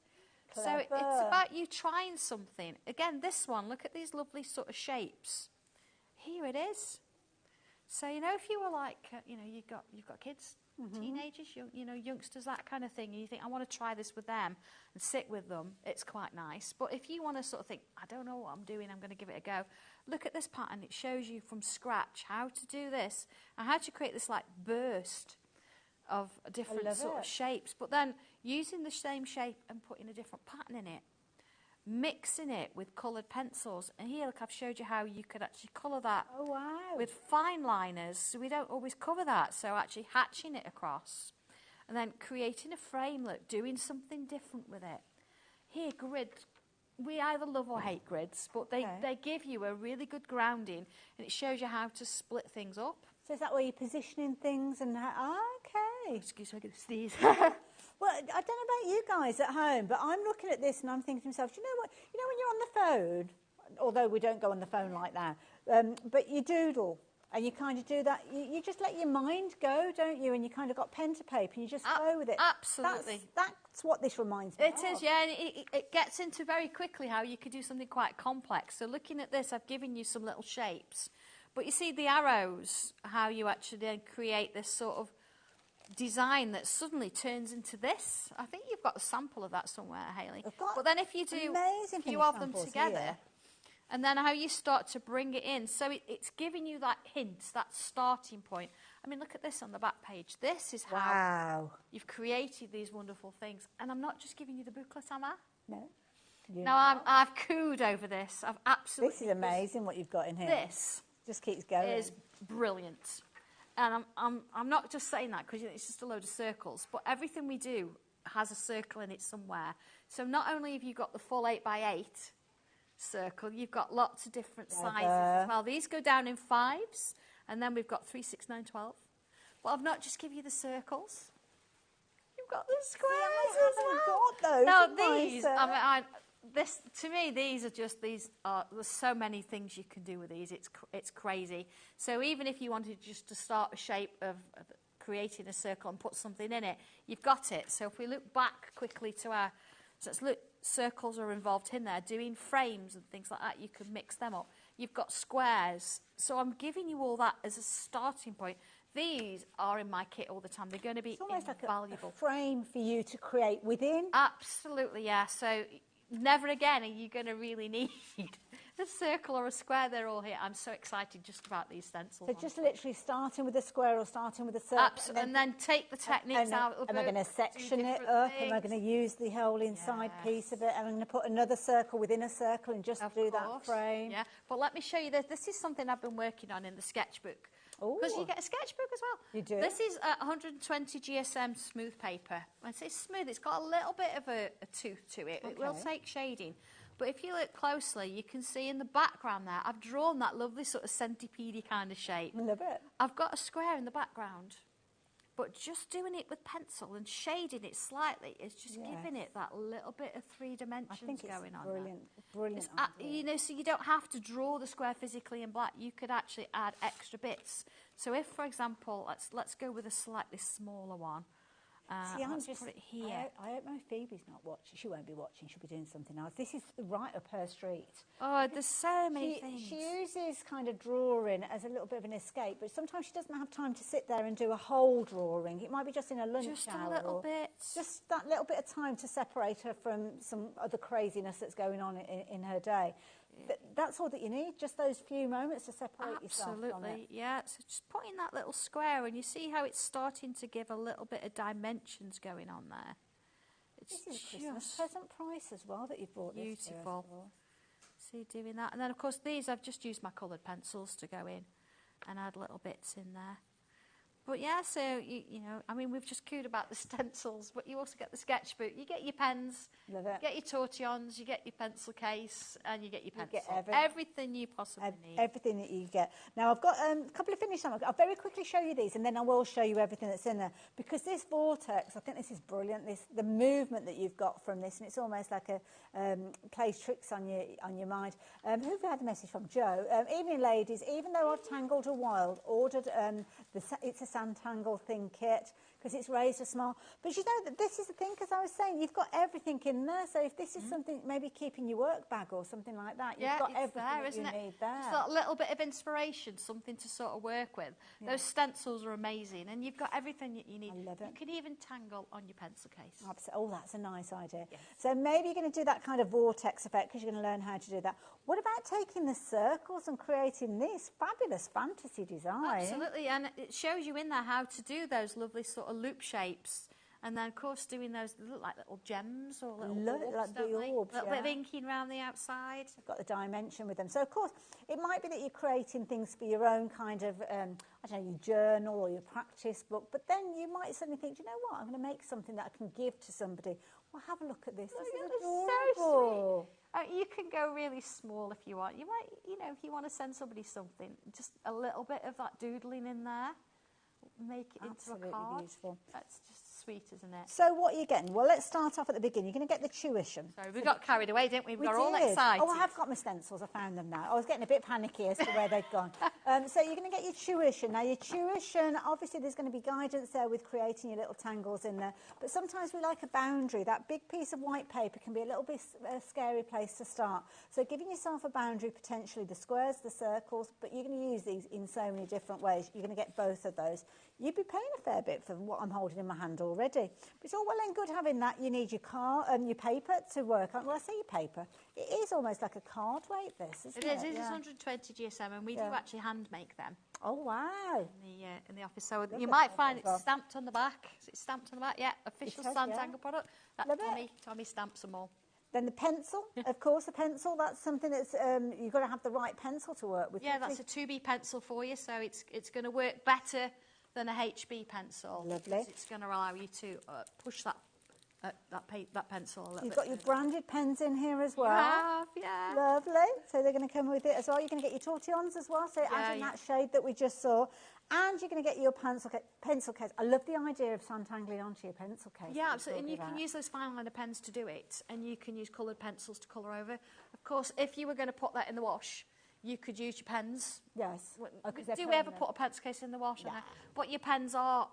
Speaker 5: So
Speaker 15: Clever.
Speaker 5: it's about you trying something. Again, this one, look at these lovely sort of shapes. Here it is. So, you know, if you were like, you know, you've got kids, teenagers, youngsters, that kind of thing, and you think, I want to try this with them and sit with them, it's quite nice. But if you want to sort of think, I don't know what I'm doing, I'm going to give it a go, look at this pattern. It shows you from scratch how to do this and how to create this like burst of different sort of shapes, but then using the same shape and putting a different pattern in it, mixing it with coloured pencils. And here, look, I've showed you how you could actually colour that with fine liners, so we don't always cover that, so actually hatching it across and then creating a frame, look, doing something different with it. Here, grids, we either love or hate grids, but they give you a really good grounding, and it shows you how to split things up.
Speaker 15: So is that where you're positioning things and okay.
Speaker 5: Excuse me, I can sneeze.
Speaker 15: Well, I don't know about you guys at home, but I'm looking at this and I'm thinking to myself, do you know what? You know when you're on the phone, although we don't go on the phone like that, but you doodle and you kind of do that. You just let your mind go, don't you? And you kind of got pen to paper and you just go with it.
Speaker 5: Absolutely.
Speaker 15: That's what this reminds me of.
Speaker 5: It is, yeah, and it gets into very quickly how you could do something quite complex. So looking at this, I've given you some little shapes. But you see the arrows, how you actually then create this sort of design that suddenly turns into this. I think you've got a sample of that somewhere, Hayley. But then if you do a few of them together, and then how you start to bring it in. So it's giving you that hint, that starting point. I mean, look at this on the back page. This is how you've created these wonderful things. And I'm not just giving you the booklet, am I?
Speaker 15: No.
Speaker 5: Now, I've cooed over this. I've absolutely...
Speaker 15: This is amazing what you've got in here.
Speaker 5: This
Speaker 15: just keeps going.
Speaker 5: Is brilliant. And I'm not just saying that because it's just a load of circles, but everything we do has a circle in it somewhere. So not only have you got the full 8x8 circle, you've got lots of different sizes as well. These go down in 5s, and then we've got 3, 6, 9, 12. But I've not just given you the circles. You've got the squares as well.
Speaker 15: Got those.
Speaker 5: Now these, to me, there's so many things you can do with these. It's crazy. So even if you wanted just to start a shape of creating a circle and put something in it, you've got it. So if we look back quickly to our, so let's look, circles are involved in there, doing frames and things like that. You can mix them up. You've got squares. So I'm giving you all that as a starting point. These are in my kit all the time. They're going to be invaluable.
Speaker 15: Like a frame for you to create within.
Speaker 5: Absolutely, yeah. So never again are you going to really need a circle or a square. They're all here. I'm so excited just about these stencils.
Speaker 15: So just literally starting with a square or starting with a circle.
Speaker 5: Absolutely. And then take the techniques out of it.
Speaker 15: Am I going to section it up? Am I going to use the whole inside piece of it? Am I going to put another circle within a circle and just do that frame?
Speaker 5: Yeah. But let me show you this. This is something I've been working on in the sketchbook. Because you get a sketchbook as well.
Speaker 15: You do.
Speaker 5: This is 120 GSM smooth paper. When I say smooth, it's got a little bit of a tooth to it. It will take shading. But if you look closely, you can see in the background there, I've drawn that lovely sort of centipede kind of shape.
Speaker 15: I love it.
Speaker 5: I've got a square in the background. But just doing it with pencil and shading it slightly is just giving it that little bit of 3 dimensions going on.
Speaker 15: Brilliant.
Speaker 5: You know, so you don't have to draw the square physically in black. You could actually add extra bits. So if, for example, let's go with a slightly smaller one.
Speaker 15: See, I'm
Speaker 5: let's
Speaker 15: just,
Speaker 5: put it here.
Speaker 15: I hope my Phoebe's not watching. She won't be watching. She'll be doing something else. This is right up her street.
Speaker 5: Oh, there's so many things.
Speaker 15: She uses kind of drawing as a little bit of an escape, but sometimes she doesn't have time to sit there and do a whole drawing. It might be just in a lunch hour.
Speaker 5: Just a little bit.
Speaker 15: Just that little bit of time to separate her from some other craziness that's going on in her day. That's all that you need, just those few moments to separate yourself from it.
Speaker 5: Absolutely, yeah. So just put in that little square and you see how it's starting to give a little bit of dimensions going on there. It's
Speaker 15: this is a Christmas present price as well that you've bought this for.
Speaker 5: beautiful. See, doing that. And then, of course, these, I've just used my coloured pencils to go in and add little bits in there. But yeah, so, you know, I mean, we've just cooed about the stencils, but you also get the sketchbook. You get your pens,
Speaker 15: Love it.
Speaker 5: you get your tortillons, you get your pencil case, and you get your pencil.
Speaker 15: Get
Speaker 5: everything you possibly need.
Speaker 15: Everything that you get. Now, I've got a couple of finished. I'll very quickly show you these, and then I will show you everything that's in there. Because this vortex, I think this is brilliant. The movement that you've got from this, and it's almost like a plays tricks on your mind. Who've had a message from? Joe. Evening, ladies. Even though I've tangled a while, ordered it's a Sanntangle Thin Kit because it's raised a smile. But you know that this is the thing, because I was saying you've got everything in there. So if this is something maybe keeping your work bag or something like that, you've got everything
Speaker 5: there,
Speaker 15: that you need there.
Speaker 5: Just that little bit of inspiration, something to sort of work with.
Speaker 15: Yeah.
Speaker 5: Those stencils are amazing, and you've got everything that you need.
Speaker 15: I love it.
Speaker 5: You can even tangle on your pencil case.
Speaker 15: Oh, that's a nice idea. Yes. So maybe you're going to do that kind of vortex effect because you're going to learn how to do that. What about taking the circles and creating this fabulous fantasy design?
Speaker 5: Absolutely, and it shows you in there how to do those lovely sort of loop shapes. And then, of course, doing those look like little gems or little orbs,
Speaker 15: like the
Speaker 5: don't they?
Speaker 15: orbs,
Speaker 5: A little bit of inking around the outside.
Speaker 15: I've got the dimension with them. So, of course, it might be that you're creating things for your own kind of, I don't know, your journal or your practice book, but then you might suddenly think, do you know what, I'm going to make something that I can give to somebody. Well, have a look at this. This is adorable.
Speaker 5: So sweet. You can go really small if you want. You might, you know, if you want to send somebody something, just a little bit of that doodling in there, make it into a card.
Speaker 15: Beautiful.
Speaker 5: That's just sweet, isn't it?
Speaker 15: So what are you getting? Well, let's start off at the beginning. You're going to get the tuition.
Speaker 5: Sorry, we got carried away, didn't we? We got
Speaker 15: did.
Speaker 5: all excited.
Speaker 15: Oh, I have got my stencils. I found them now. I was getting a bit panicky as to where they'd gone. So you're going to get your tuition. Now, your tuition, obviously, there's going to be guidance there with creating your little tangles in there. But sometimes we like a boundary. That big piece of white paper can be a little bit a scary place to start. So giving yourself a boundary, potentially the squares, the circles, but you're going to use these in so many different ways. You're going to get both of those. You'd be paying a fair bit for what I'm holding in my hand already. But it's all well and good having that. You need your your paper to work on. Well, I say your paper. It is almost like a card weight, this, isn't it?
Speaker 5: It is. It is 120 GSM, and we do actually hand make them.
Speaker 15: Oh, wow.
Speaker 5: In the office. So you might find it's stamped on the back. Is it stamped on the back? Yeah, official Sanntangle product. That's Tommy stamps them all.
Speaker 15: Then the pencil, of course, the pencil, that's something that's, you've got to have the right pencil to work with.
Speaker 5: Yeah, that's a 2B pencil for you, so it's going to work better than a HB pencil.
Speaker 15: Lovely.
Speaker 5: It's going to allow you to push that pencil a little bit.
Speaker 15: You've got your branded pens in here as well.
Speaker 5: You have, yeah.
Speaker 15: Lovely. So they're going to come with it as well. You're going to get your tortillons as well, so adding that shade that we just saw. And you're going to get your pencil case. I love the idea of Sanntangling onto your pencil case.
Speaker 5: Yeah, absolutely. And you can use those fine liner pens to do it. And you can use coloured pencils to colour over. Of course, if you were going to put that in the wash, you could use your pens.
Speaker 15: Yes.
Speaker 5: Do we ever put a pencil case in the wash? Yeah. But your pens are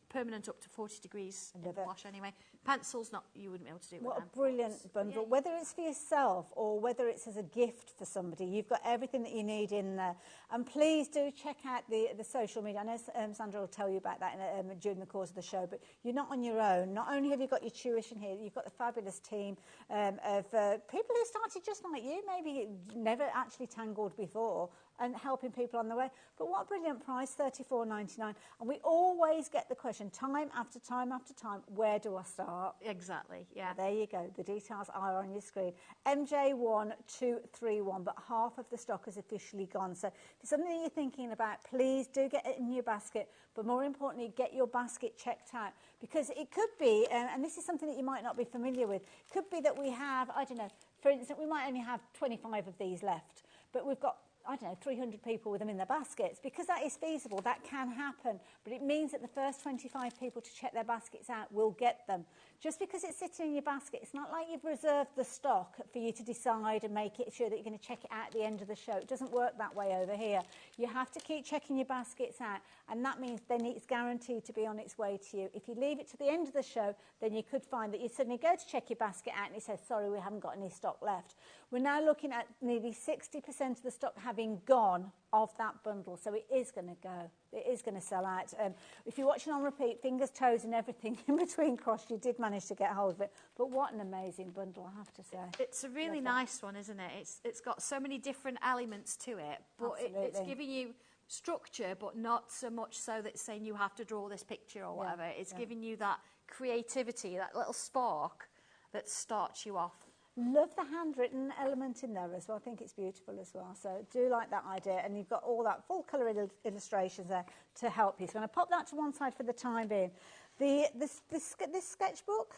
Speaker 5: permanent up to 40 degrees in the wash anyway. Pencils, you wouldn't be able to do it with them.
Speaker 15: What a brilliant bundle. Yeah. Whether it's for yourself or whether it's as a gift for somebody, you've got everything that you need in there. And please do check out the social media. I know Sandra will tell you about that during the course of the show, but you're not on your own. Not only have you got your tuition here, you've got the fabulous team of people who started just like you, maybe never actually tangled before, and helping people on the way. But what a brilliant price, $34.99. And we always get the question, time after time after time, where do I start?
Speaker 5: Exactly, yeah.
Speaker 15: There you go. The details are on your screen. MJ1231, but half of the stock is officially gone. So if it's something that you're thinking about, please do get it in your basket. But more importantly, get your basket checked out. Because it could be, and this is something that you might not be familiar with, could be that we have, I don't know, for instance, we might only have 25 of these left. But we've got I don't know, 300 people with them in their baskets. Because that is feasible, that can happen. But it means that the first 25 people to check their baskets out will get them. Just because it's sitting in your basket, it's not like you've reserved the stock for you to decide and make it sure that you're going to check it out at the end of the show. It doesn't work that way over here. You have to keep checking your baskets out, and that means then it's guaranteed to be on its way to you. If you leave it to the end of the show, then you could find that you suddenly go to check your basket out and it says, sorry, we haven't got any stock left. We're now looking at nearly 60% of the stock having gone of that bundle, so it is going to go. It is going to sell out. If you're watching on repeat, fingers, toes and everything in between crossed, you did manage to get hold of it. But what an amazing bundle, I have to say.
Speaker 5: It's a really nice one, isn't it? It's got so many different elements to it, but it's giving you structure, but not so much so that it's saying you have to draw this picture or whatever. It's giving you that creativity, that little spark that starts you off.
Speaker 15: Love the handwritten element in there as well. I think it's beautiful as well. So do like that idea. And you've got all that full colour illustrations there to help you. So I'm going to pop that to one side for the time being. This sketchbook,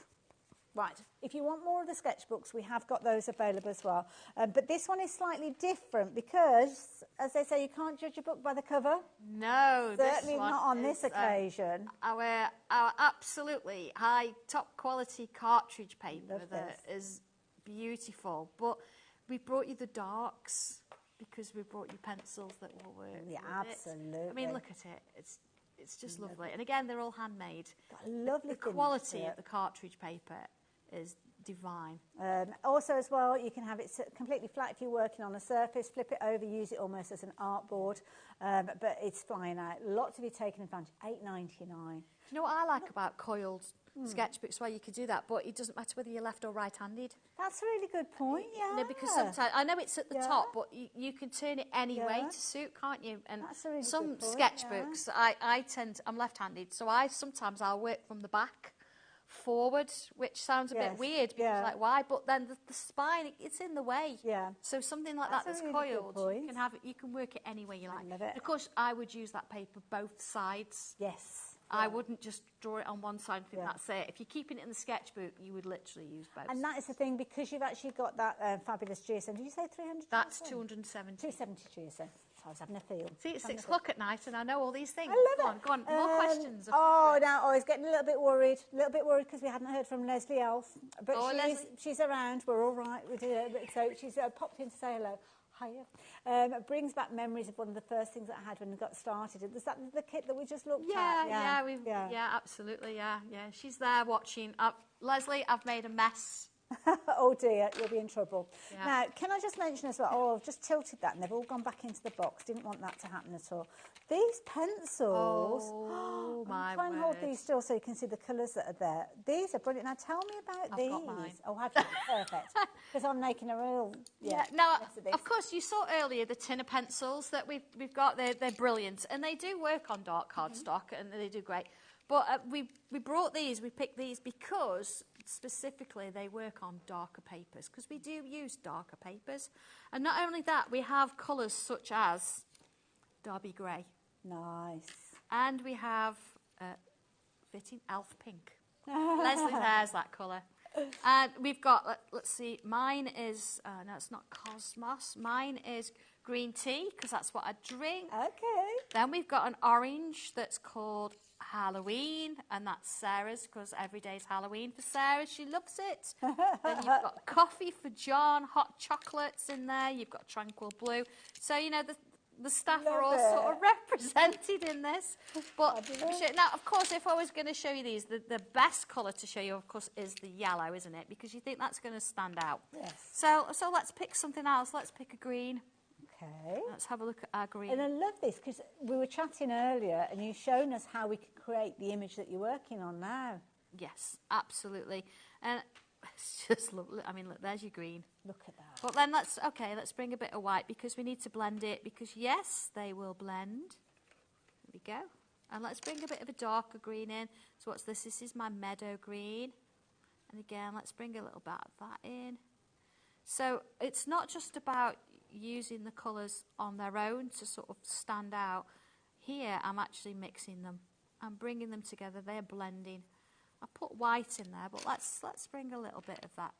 Speaker 15: right, if you want more of the sketchbooks, we have got those available as well. But this one is slightly different because, as they say, you can't judge a book by the cover.
Speaker 5: No,
Speaker 15: certainly not on this occasion.
Speaker 5: Our absolutely high, top quality cartridge paper that is beautiful. But we brought you the darks because we brought you pencils that will work.
Speaker 15: Yeah, absolutely.
Speaker 5: I mean, look at it. It's just lovely. And again, they're all handmade.
Speaker 15: Got a lovely
Speaker 5: the quality of the cartridge paper is divine.
Speaker 15: Also as well, you can have it completely flat if you're working on a surface, flip it over, use it almost as an artboard, but it's flying out. Lots of you taking advantage. $8.99.
Speaker 5: You know what I like about coiled sketchbooks, where you can do that, but it doesn't matter whether you're left or right-handed.
Speaker 15: That's a really good point, yeah.
Speaker 5: No, because sometimes, I know it's at the top, but you can turn it any way to suit, can't you? And
Speaker 15: that's a really
Speaker 5: some
Speaker 15: good point,
Speaker 5: sketchbooks, I'm left-handed, so sometimes I'll work from the back forward, which sounds a bit weird, because like, why? But then the spine, it's in the way.
Speaker 15: Yeah.
Speaker 5: So something like that's
Speaker 15: really
Speaker 5: coiled,
Speaker 15: good
Speaker 5: you can have it, you can work it any way you like.
Speaker 15: I love it.
Speaker 5: Of course, I would use that paper both sides.
Speaker 15: Yes.
Speaker 5: I wouldn't just draw it on one side and think that's it. If you're keeping it in the sketchbook, you would literally use both.
Speaker 15: And that is the thing, because you've actually got that fabulous GSM. Did you say 300?
Speaker 5: That's 270.
Speaker 15: 270 GSM. So I was having a feel.
Speaker 5: See, it's 6 o'clock at night and I know all these things.
Speaker 15: I love it.
Speaker 5: Go on. More questions.
Speaker 15: Now I was getting a little bit worried because we hadn't heard from Leslie Elf. But she's around. We're all right. So she's popped in to say hello. Hiya. It brings back memories of one of the first things that I had when we got started. Was that the kit that we just looked at?
Speaker 5: Yeah, absolutely, yeah. She's there watching. Leslie, I've made a mess.
Speaker 15: Oh dear, you'll be in trouble.
Speaker 5: Yeah.
Speaker 15: Now, can I just mention as well, I've just tilted that and they've all gone back into the box. Didn't want that to happen at all. These pencils,
Speaker 5: my
Speaker 15: try and hold these still so you can see the colours that are there. These are brilliant. Now tell me about these.
Speaker 5: Got mine.
Speaker 15: Oh, have you? Perfect. Because I'm making a real
Speaker 5: Now, of course, you saw earlier the tin of pencils that we've got. They're brilliant, and they do work on dark cardstock, and they do great. But we brought these, we picked these because specifically they work on darker papers, because we do use darker papers. And not only that, we have colours such as Derby Grey.
Speaker 15: Nice.
Speaker 5: And we have fitting elf pink. Leslie, there's that colour. And we've got, let's see, mine is, no, it's not Cosmos. Mine is green tea, because that's what I drink.
Speaker 15: Okay.
Speaker 5: Then we've got an orange that's called Halloween, and that's Sarah's, because every day's Halloween for Sarah. She loves it. Then you've got coffee for John, hot chocolates in there. You've got tranquil blue. So, you know, the staff are all sort of represented in this. But now, of course, if I was going to show you these, the best colour to show you, of course, is the yellow, isn't it? Because you think that's going to stand out.
Speaker 15: Yes.
Speaker 5: So let's pick something else. Let's pick a green.
Speaker 15: Okay.
Speaker 5: Let's have a look at our green.
Speaker 15: And I love this because we were chatting earlier and you've shown us how we can create the image that you're working on now.
Speaker 5: Yes, absolutely. And it's just lovely. I mean, look, there's your green.
Speaker 15: Look at that.
Speaker 5: But then let's bring a bit of white because we need to blend it because, yes, they will blend. There we go. And let's bring a bit of a darker green in. So what's this? This is my meadow green. And again, let's bring a little bit of that in. So it's not just about using the colours on their own to sort of stand out. Here I'm actually mixing them. I'm bringing them together. They're blending. I put white in there, but let's bring a little bit of that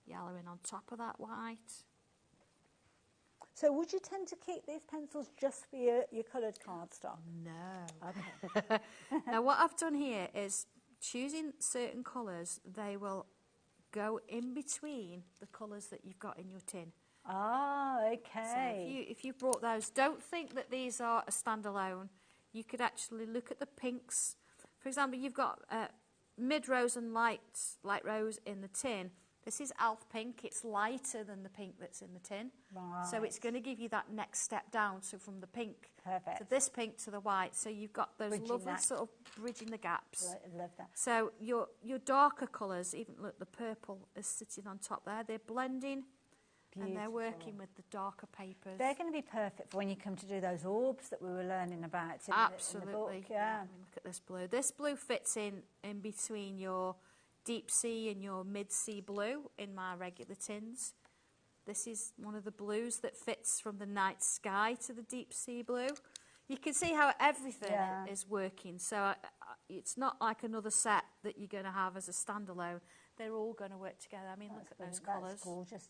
Speaker 5: yellow in on top of that white.
Speaker 15: So would you tend to keep these pencils just for your coloured cardstock?
Speaker 5: No.
Speaker 15: Okay.
Speaker 5: Now, what I've done here is choosing certain colours, they will go in between the colours that you've got in your tin.
Speaker 15: Ah, okay.
Speaker 5: So if you brought those, don't think that these are a standalone. You could actually look at the pinks. For example, you've got mid-rose and light rose in the tin. This is Alf Pink. It's lighter than the pink that's in the tin.
Speaker 15: Right.
Speaker 5: So it's going to give you that next step down. So from the pink
Speaker 15: Perfect.
Speaker 5: to this pink to the white. So you've got those
Speaker 15: Bridging
Speaker 5: lovely
Speaker 15: that.
Speaker 5: sort of bridging the gaps.
Speaker 15: Right, I love that.
Speaker 5: So your darker colours, even look, the purple is sitting on top there. They're blending. And they're working with the darker papers.
Speaker 15: They're going to be perfect for when you come to do those orbs that we were learning about in
Speaker 5: Absolutely.
Speaker 15: the book. Yeah.
Speaker 5: Let me look at this blue. This blue fits in between your deep sea and your mid-sea blue in my regular tins. This is one of the blues that fits from the night sky to the deep sea blue. You can see how everything is working. So it's not like another set that you're going to have as a standalone. They're all going to work together. I mean, look at those colours.
Speaker 15: That's gorgeous.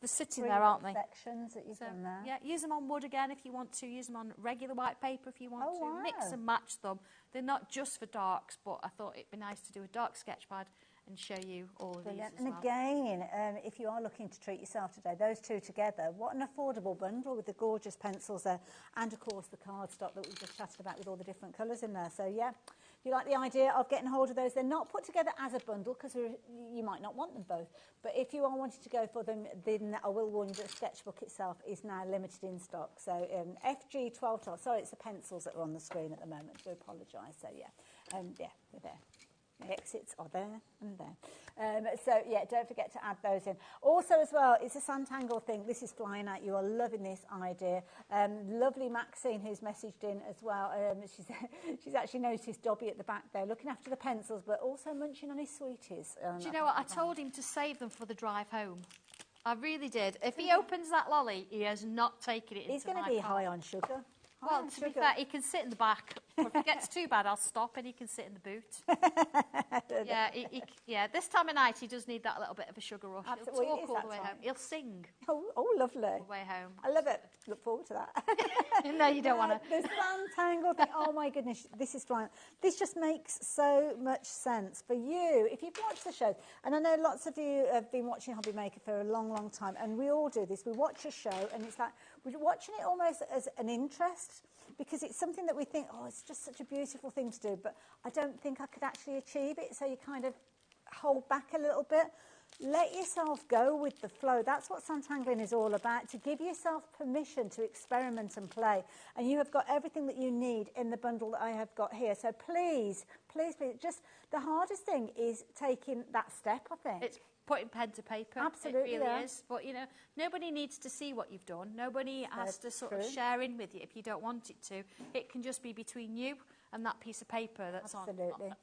Speaker 5: They're sitting there, aren't they?
Speaker 15: Sections that you've done there.
Speaker 5: Yeah, use them on wood again if you want to. Use them on regular white paper if you want to.
Speaker 15: Wow.
Speaker 5: Mix and match them. They're not just for darks, but I thought it'd be nice to do a dark sketch pad and show you all of
Speaker 15: Brilliant.
Speaker 5: these as
Speaker 15: And
Speaker 5: well.
Speaker 15: again, if you are looking to treat yourself today, those two together, what an affordable bundle with the gorgeous pencils there, and of course the cardstock that we just chatted about with all the different colours in there. So yeah, if you like the idea of getting hold of those, they're not put together as a bundle because you might not want them both. But if you are wanting to go for them, then I will warn you that the sketchbook itself is now limited in stock. So FG12, sorry, it's the pencils that are on the screen at the moment. I do apologise. So yeah, yeah, they're there. The exits are there and there. So, yeah, don't forget to add those in. Also, as well, it's a Santangle thing. This is flying out. You are loving this idea. Lovely Maxine, who's messaged in as well. She's actually noticed Dobby at the back there, looking after the pencils, but also munching on his sweeties.
Speaker 5: Do you know what? I told him to save them for the drive home. I really did. If he opens that lolly, he has not taken it into my car.
Speaker 15: He's going to be high on sugar.
Speaker 5: Well, to be fair, he can sit in the back. If it gets too bad, I'll stop and he can sit in the boot. Yeah, this time of night he does need that little bit of a sugar rush.
Speaker 15: Absolutely.
Speaker 5: He'll talk all the way home. He'll sing.
Speaker 15: Oh, lovely.
Speaker 5: All the way home.
Speaker 15: I love it. Look forward to that.
Speaker 5: No, you don't want to.
Speaker 15: The Santangle thing. Oh my goodness, this is flying. This just makes so much sense for you. If you've watched the show, and I know lots of you have been watching HobbyMaker for a long, long time, and we all do this. We watch a show, and it's like we're watching it almost as an interest, because it's something that we think, oh, it's just such a beautiful thing to do, but I don't think I could actually achieve it. So you kind of hold back a little bit. Let yourself go with the flow. That's what Santangling is all about, to give yourself permission to experiment and play. And you have got everything that you need in the bundle that I have got here. So please, please, please, just the hardest thing is taking that step, I think.
Speaker 5: It's putting pen to paper.
Speaker 15: Absolutely,
Speaker 5: It really
Speaker 15: yeah.
Speaker 5: is. But, you know, nobody needs to see what you've done. Nobody has to sort of share in with you if you don't want it to. It can just be between you and that piece of paper that's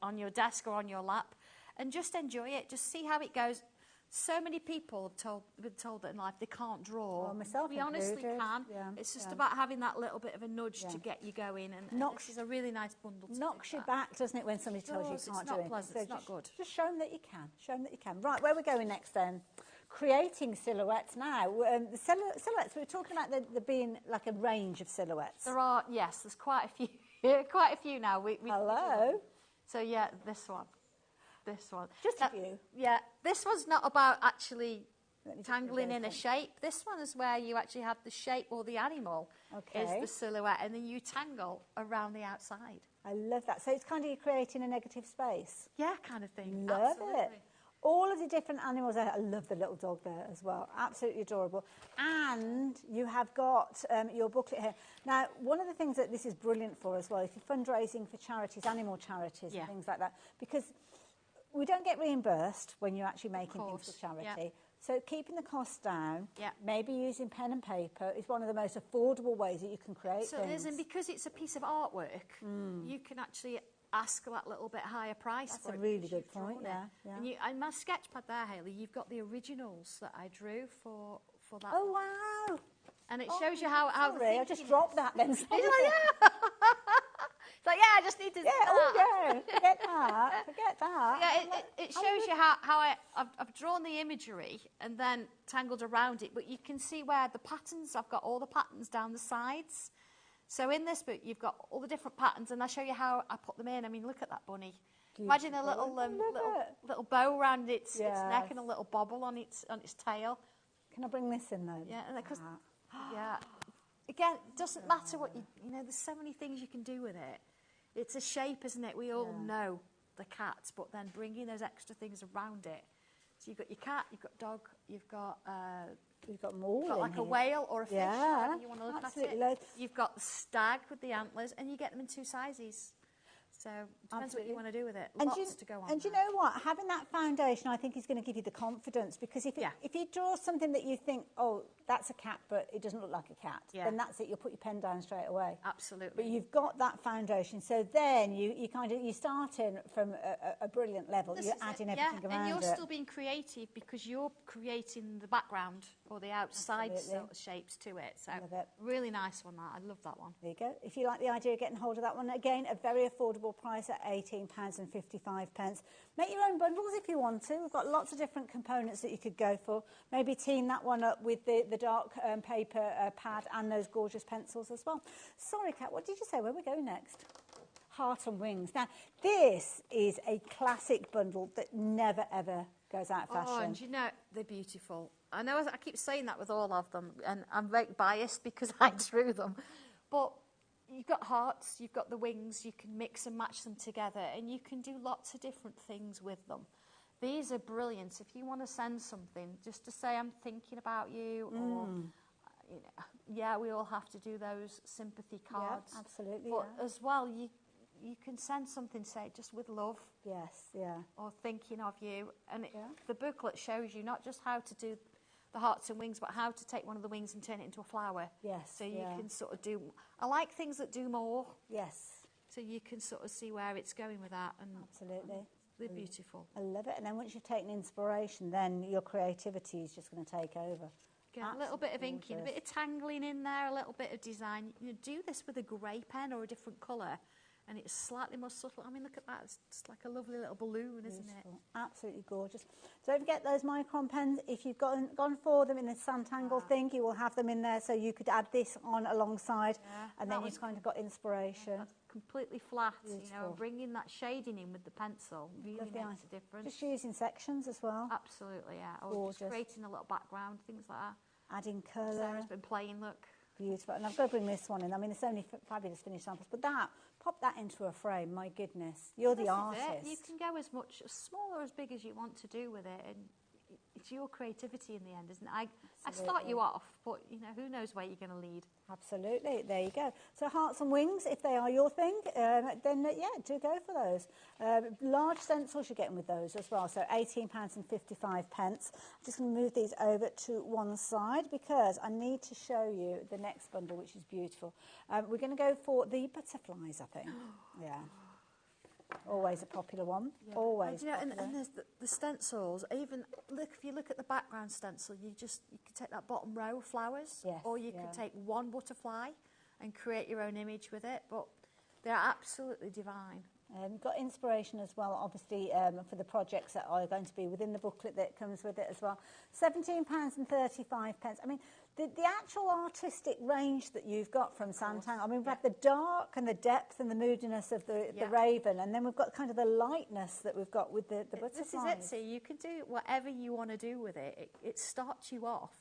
Speaker 5: on your desk or on your lap. And just enjoy it. Just see how it goes. So many people have been told that in life they can't draw.
Speaker 15: Well, myself
Speaker 5: we honestly
Speaker 15: included.
Speaker 5: can.
Speaker 15: Yeah,
Speaker 5: it's just
Speaker 15: yeah.
Speaker 5: about having that little bit of a nudge to get you going. And this is a really nice bundle to
Speaker 15: knocks you back, doesn't it, when somebody tells you you can't do it?
Speaker 5: It's not pleasant. It's not good.
Speaker 15: Just show them that you can. Show them that you can. Right, where are we going next then? Creating silhouettes now. The silhouettes, we were talking about there being like a range of silhouettes.
Speaker 5: There are, yes, there's quite a few. Quite a few now.
Speaker 15: Hello.
Speaker 5: So, yeah, this one. This one.
Speaker 15: Just a few.
Speaker 5: Yeah, this one's not about actually tangling in a shape. This one is where you actually have the shape or the animal is the silhouette, and then you tangle around the outside.
Speaker 15: I love that. So it's kind of you creating a negative space.
Speaker 5: Yeah, kind of thing.
Speaker 15: Love
Speaker 5: Absolutely.
Speaker 15: it. All of the different animals there. I love the little dog there as well. Absolutely adorable. And you have got your booklet here. Now, one of the things that this is brilliant for as well, if you're fundraising for charities, animal charities and things like that, because we don't get reimbursed when you're actually making things for charity.
Speaker 5: Yeah.
Speaker 15: So keeping the costs down, maybe using pen and paper is one of the most affordable ways that you can create
Speaker 5: So
Speaker 15: things.
Speaker 5: it is, and because it's a piece of artwork, you can actually ask that little bit higher price for it.
Speaker 15: That's a really good point, yeah.
Speaker 5: And my sketch pad there, Hayley, you've got the originals that I drew for that.
Speaker 15: Oh, wow.
Speaker 5: And it shows you how the
Speaker 15: sorry, I just dropped that then.
Speaker 5: It's like, yeah, I just need to
Speaker 15: Yeah, oh yeah, forget that, forget that.
Speaker 5: Yeah, it shows you how I've drawn the imagery and then tangled around it, but you can see where the patterns, I've got all the patterns down the sides. So in this book, you've got all the different patterns, and I show you how I put them in. I mean, look at that bunny. Imagine a little little bow around its neck and a little bobble on its tail.
Speaker 15: Can I bring this in though?
Speaker 5: Yeah, and because yeah, again, it doesn't matter what you know. There's so many things you can do with it. It's a shape, isn't it? We all know the cat, but then bringing those extra things around it. So you've got your cat, you've got dog, you've got
Speaker 15: more.
Speaker 5: You've got like a whale or a fish.
Speaker 15: Yeah,
Speaker 5: you want to look
Speaker 15: absolutely.
Speaker 5: at it. You've got the stag with the antlers, and you get them in 2 sizes. So it depends what you want to do with it. Lots to go on.
Speaker 15: And you know what? Having that foundation, I think, is going to give you the confidence, because if you draw something that you think, oh, that's a cat, but it doesn't look like a cat, then that's it. You'll put your pen down straight away.
Speaker 5: Absolutely.
Speaker 15: But you've got that foundation, so then you start in from a brilliant level. You're adding everything around it.
Speaker 5: And you're still being creative because you're creating the background or the outside sort of shapes to it. So really nice one. That I love that one.
Speaker 15: There you go. If you like the idea of getting hold of that one, again, a very affordable price at £18.55. Make your own bundles if you want to. We've got lots of different components that you could go for. Maybe team that one up with the dark paper pad and those gorgeous pencils as well. Sorry, Kat, what did you say? Where are we going next? Heart and Wings. Now, this is a classic bundle that never, ever goes out of fashion.
Speaker 5: Oh, and you know, they're beautiful. I know I keep saying that with all of them, and I'm very biased because I drew them. But you've got hearts, you've got the wings, you can mix and match them together, and you can do lots of different things with them. These are brilliant. If you want to send something, just to say I'm thinking about you, or you know, yeah, we all have to do those sympathy cards.
Speaker 15: Yeah, absolutely.
Speaker 5: But as well, you can send something, say, just with love.
Speaker 15: Yes, yeah.
Speaker 5: Or thinking of you. And the booklet shows you not just how to do the hearts and wings, but how to take one of the wings and turn it into a flower.
Speaker 15: Yes.
Speaker 5: So you can sort of do... I like things that do more.
Speaker 15: Yes.
Speaker 5: So you can sort of see where it's going with that. And
Speaker 15: absolutely.
Speaker 5: They're beautiful.
Speaker 15: I love it. And then once you've taken inspiration, then your creativity is just going to take over.
Speaker 5: Get a little bit of inking, a bit of tangling in there, a little bit of design. You do this with a grey pen or a different colour, and it's slightly more subtle. I mean, look at that. It's just like a lovely little balloon, isn't it?
Speaker 15: Absolutely gorgeous. Don't forget those micron pens. If you've gone for them in the Sanntangle thing, you will have them in there, so you could add this on alongside, and then you've kind of got inspiration.
Speaker 5: That's completely flat, you know, and bringing that shading in with the pencil really makes a difference.
Speaker 15: Just using sections as well.
Speaker 5: Absolutely, yeah. Or just creating a little background, things like that.
Speaker 15: Adding colour.
Speaker 5: Sarah's been playing, look.
Speaker 15: Beautiful. And I've got to bring this one in. I mean, there's so many fabulous finished samples, but pop that into a frame, my goodness. You're the artist.
Speaker 5: You can go as small or as big as you want to do with it, and it's your creativity in the end, isn't it? I start you off, but, you know, who knows where you're going to lead.
Speaker 15: Absolutely. There you go. So hearts and wings, if they are your thing, then, do go for those. Large stencils you're getting with those as well, so £18.55. I'm just going to move these over to one side because I need to show you the next bundle, which is beautiful. We're going to go for the butterflies, I think. Yeah. Always a popular one. Yeah. Always.
Speaker 5: And there's the stencils. Even if you look at the background stencil, you can take that bottom row of flowers, or you could take one butterfly and create your own image with it. But they're absolutely divine.
Speaker 15: Got inspiration as well, obviously, for the projects that are going to be within the booklet that comes with it as well. £17.35. I mean, the actual artistic range that you've got from Sanntangle, I mean, we've had the dark and the depth and the moodiness of the raven, and then we've got kind of the lightness that we've got with the butterflies.
Speaker 5: This is it, see, you can do whatever you want to do with it. It starts you off,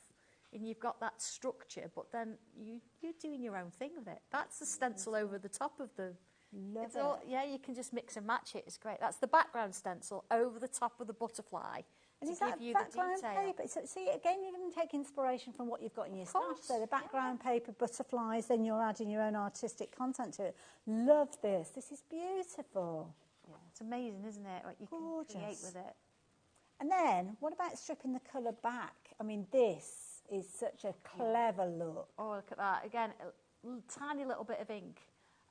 Speaker 5: and you've got that structure, but then you're doing your own thing with it. That's the stencil over the top of the... you can just mix and match it. It's great. That's the background stencil over the top of the butterfly.
Speaker 15: And is that background paper? So, see, again, you're going to take inspiration from what you've got in your stash. So the background paper, butterflies, then you're adding your own artistic content to it. Love this. This is beautiful.
Speaker 5: Yeah, it's amazing, isn't it? What you can create with it.
Speaker 15: And then, what about stripping the colour back? I mean, this is such a clever look.
Speaker 5: Oh, look at that. Again, a tiny little bit of ink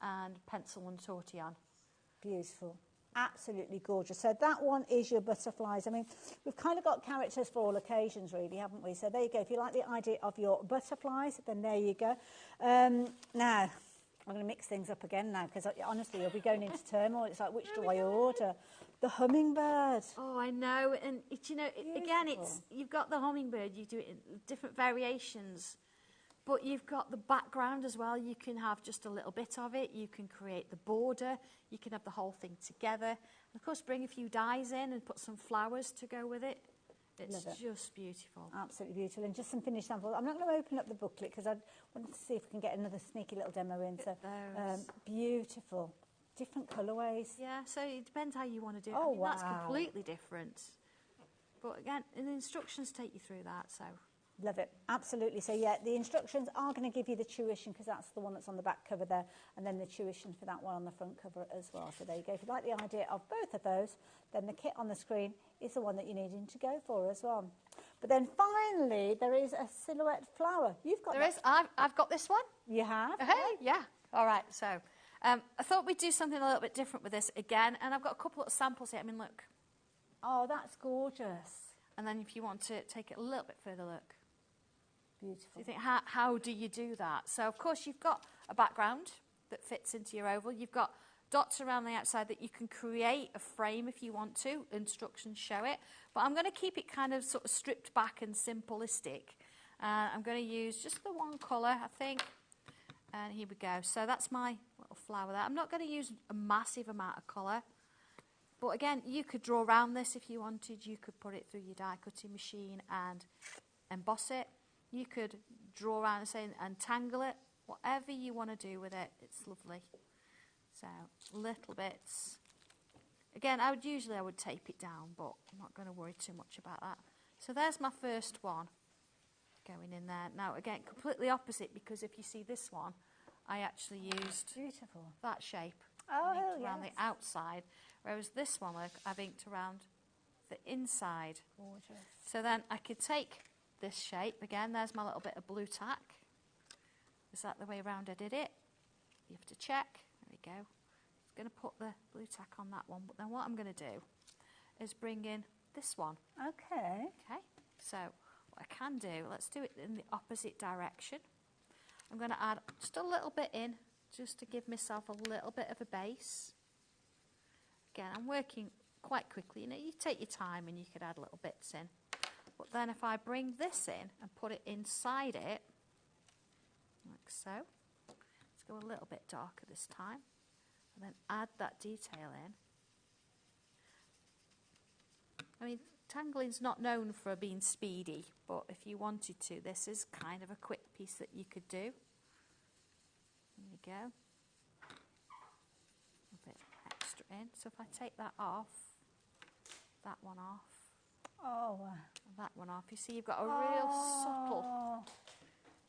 Speaker 5: and pencil and tortillon.
Speaker 15: Beautiful. Absolutely gorgeous. So that one is your butterflies. I mean, we've kind of got characters for all occasions, really, haven't we? So there you go. If you like the idea of your butterflies, then there you go. Now, I'm going to mix things up again now because honestly, you'll be going into turmoil. It's like, which do I order? The hummingbird.
Speaker 5: Oh, I know. And, again, you've got the hummingbird. You do it in different variations. But you've got the background as well. You can have just a little bit of it. You can create the border. You can have the whole thing together. And of course, bring a few dies in and put some flowers to go with it. It's just beautiful.
Speaker 15: Absolutely beautiful. And just some finished samples. I'm not going to open up the booklet because I wanted to see if we can get another sneaky little demo in. So, beautiful. Different colourways.
Speaker 5: Yeah, so it depends how you want to do it.
Speaker 15: Oh, wow.
Speaker 5: That's completely different. But again, the instructions take you through that, so...
Speaker 15: Love it. Absolutely. So, yeah, the instructions are going to give you the tuition because that's the one that's on the back cover there, and then the tuition for that one on the front cover as well. So there you go. If you like the idea of both of those, then the kit on the screen is the one that you're needing to go for as well. But then finally, there is a silhouette flower. You've got
Speaker 5: There is. I've got this one.
Speaker 15: You have?
Speaker 5: Hey, yeah. All right, so I thought we'd do something a little bit different with this again, and I've got a couple of samples here. I mean, look.
Speaker 15: Oh, that's gorgeous.
Speaker 5: And then if you want to take it a little bit further, look.
Speaker 15: Beautiful.
Speaker 5: So you think, how do you do that? So, of course, you've got a background that fits into your oval. You've got dots around the outside that you can create a frame if you want to. Instructions show it. But I'm going to keep it kind of sort of stripped back and simplistic. I'm going to use just the one colour, I think. And here we go. So that's my little flower there. I'm not going to use a massive amount of colour. But again, you could draw around this if you wanted. You could put it through your die cutting machine and emboss it. You could draw around and tangle it. Whatever you want to do with it, it's lovely. So, little bits. Again, I would tape it down, but I'm not going to worry too much about that. So there's my first one going in there. Now, again, completely opposite, because if you see this one, I actually used that shape. Around the outside, whereas this one I've inked around the inside.
Speaker 15: Gorgeous.
Speaker 5: So then I could take this shape again. There's my little bit of blue tack. Is that the way around I did it? You have to check. There we go. I'm going to put the blue tack on that one. But then what I'm going to do is bring in this one.
Speaker 15: Okay.
Speaker 5: Okay. So what I can do, let's do it in the opposite direction. I'm going to add just a little bit in, just to give myself a little bit of a base. Again, I'm working quite quickly. You take your time and you could add little bits in. But then if I bring this in and put it inside it, like so, let's go a little bit darker this time, and then add that detail in. I mean, tangling's not known for being speedy, but if you wanted to, this is kind of a quick piece that you could do. There we go. A bit extra in. So if I take that off, that one off, that one off, you see you've got a real subtle.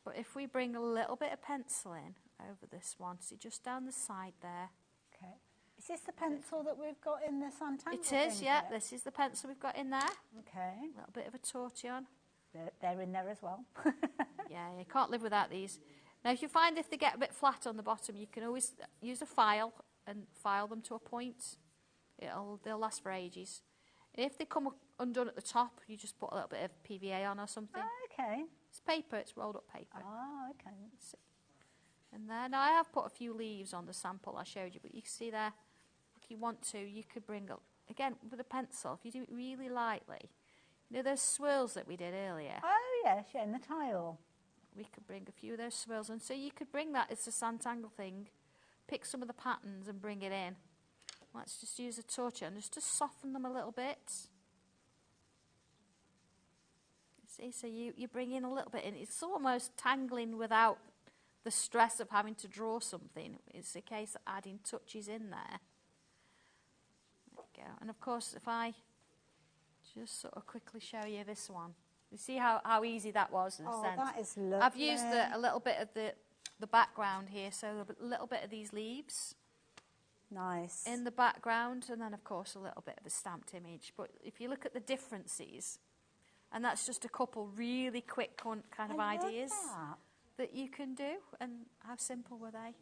Speaker 5: But if we bring a little bit of pencil in over this one, see just down the side there.
Speaker 15: Okay. Is this the pencil that we've got in this untangle?
Speaker 5: It is, yeah. This is the pencil we've got in there.
Speaker 15: Okay.
Speaker 5: A little bit of a tortillon.
Speaker 15: They're in there as well.
Speaker 5: Yeah, you can't live without these. Now, if you find if they get a bit flat on the bottom, you can always use a file and file them to a point. They'll last for ages. If they come undone at the top, you just put a little bit of PVA on or something.
Speaker 15: Okay.
Speaker 5: It's paper, it's rolled up paper.
Speaker 15: Oh, okay.
Speaker 5: And then I have put a few leaves on the sample I showed you, but you can see there, if you want to, you could bring up, again, with a pencil, if you do it really lightly. You know those swirls that we did earlier?
Speaker 15: Oh, yes, yeah, in the tile.
Speaker 5: We could bring a few of those swirls, and so you could bring that, it's a Santangle thing, pick some of the patterns and bring it in. Let's just use a torch and just to soften them a little bit. See, so you bring in a little bit in. It's almost tangling without the stress of having to draw something. It's a case of adding touches in there. There we go. And of course, if I just sort of quickly show you this one. You see how easy that was in a sense?
Speaker 15: That is lovely.
Speaker 5: I've used a little bit of the background here, so a little bit of these leaves.
Speaker 15: Nice.
Speaker 5: In the background, and then of course a little bit of a stamped image. But if you look at the differences, and that's just a couple really quick kind of ideas that you can do, and how simple were they?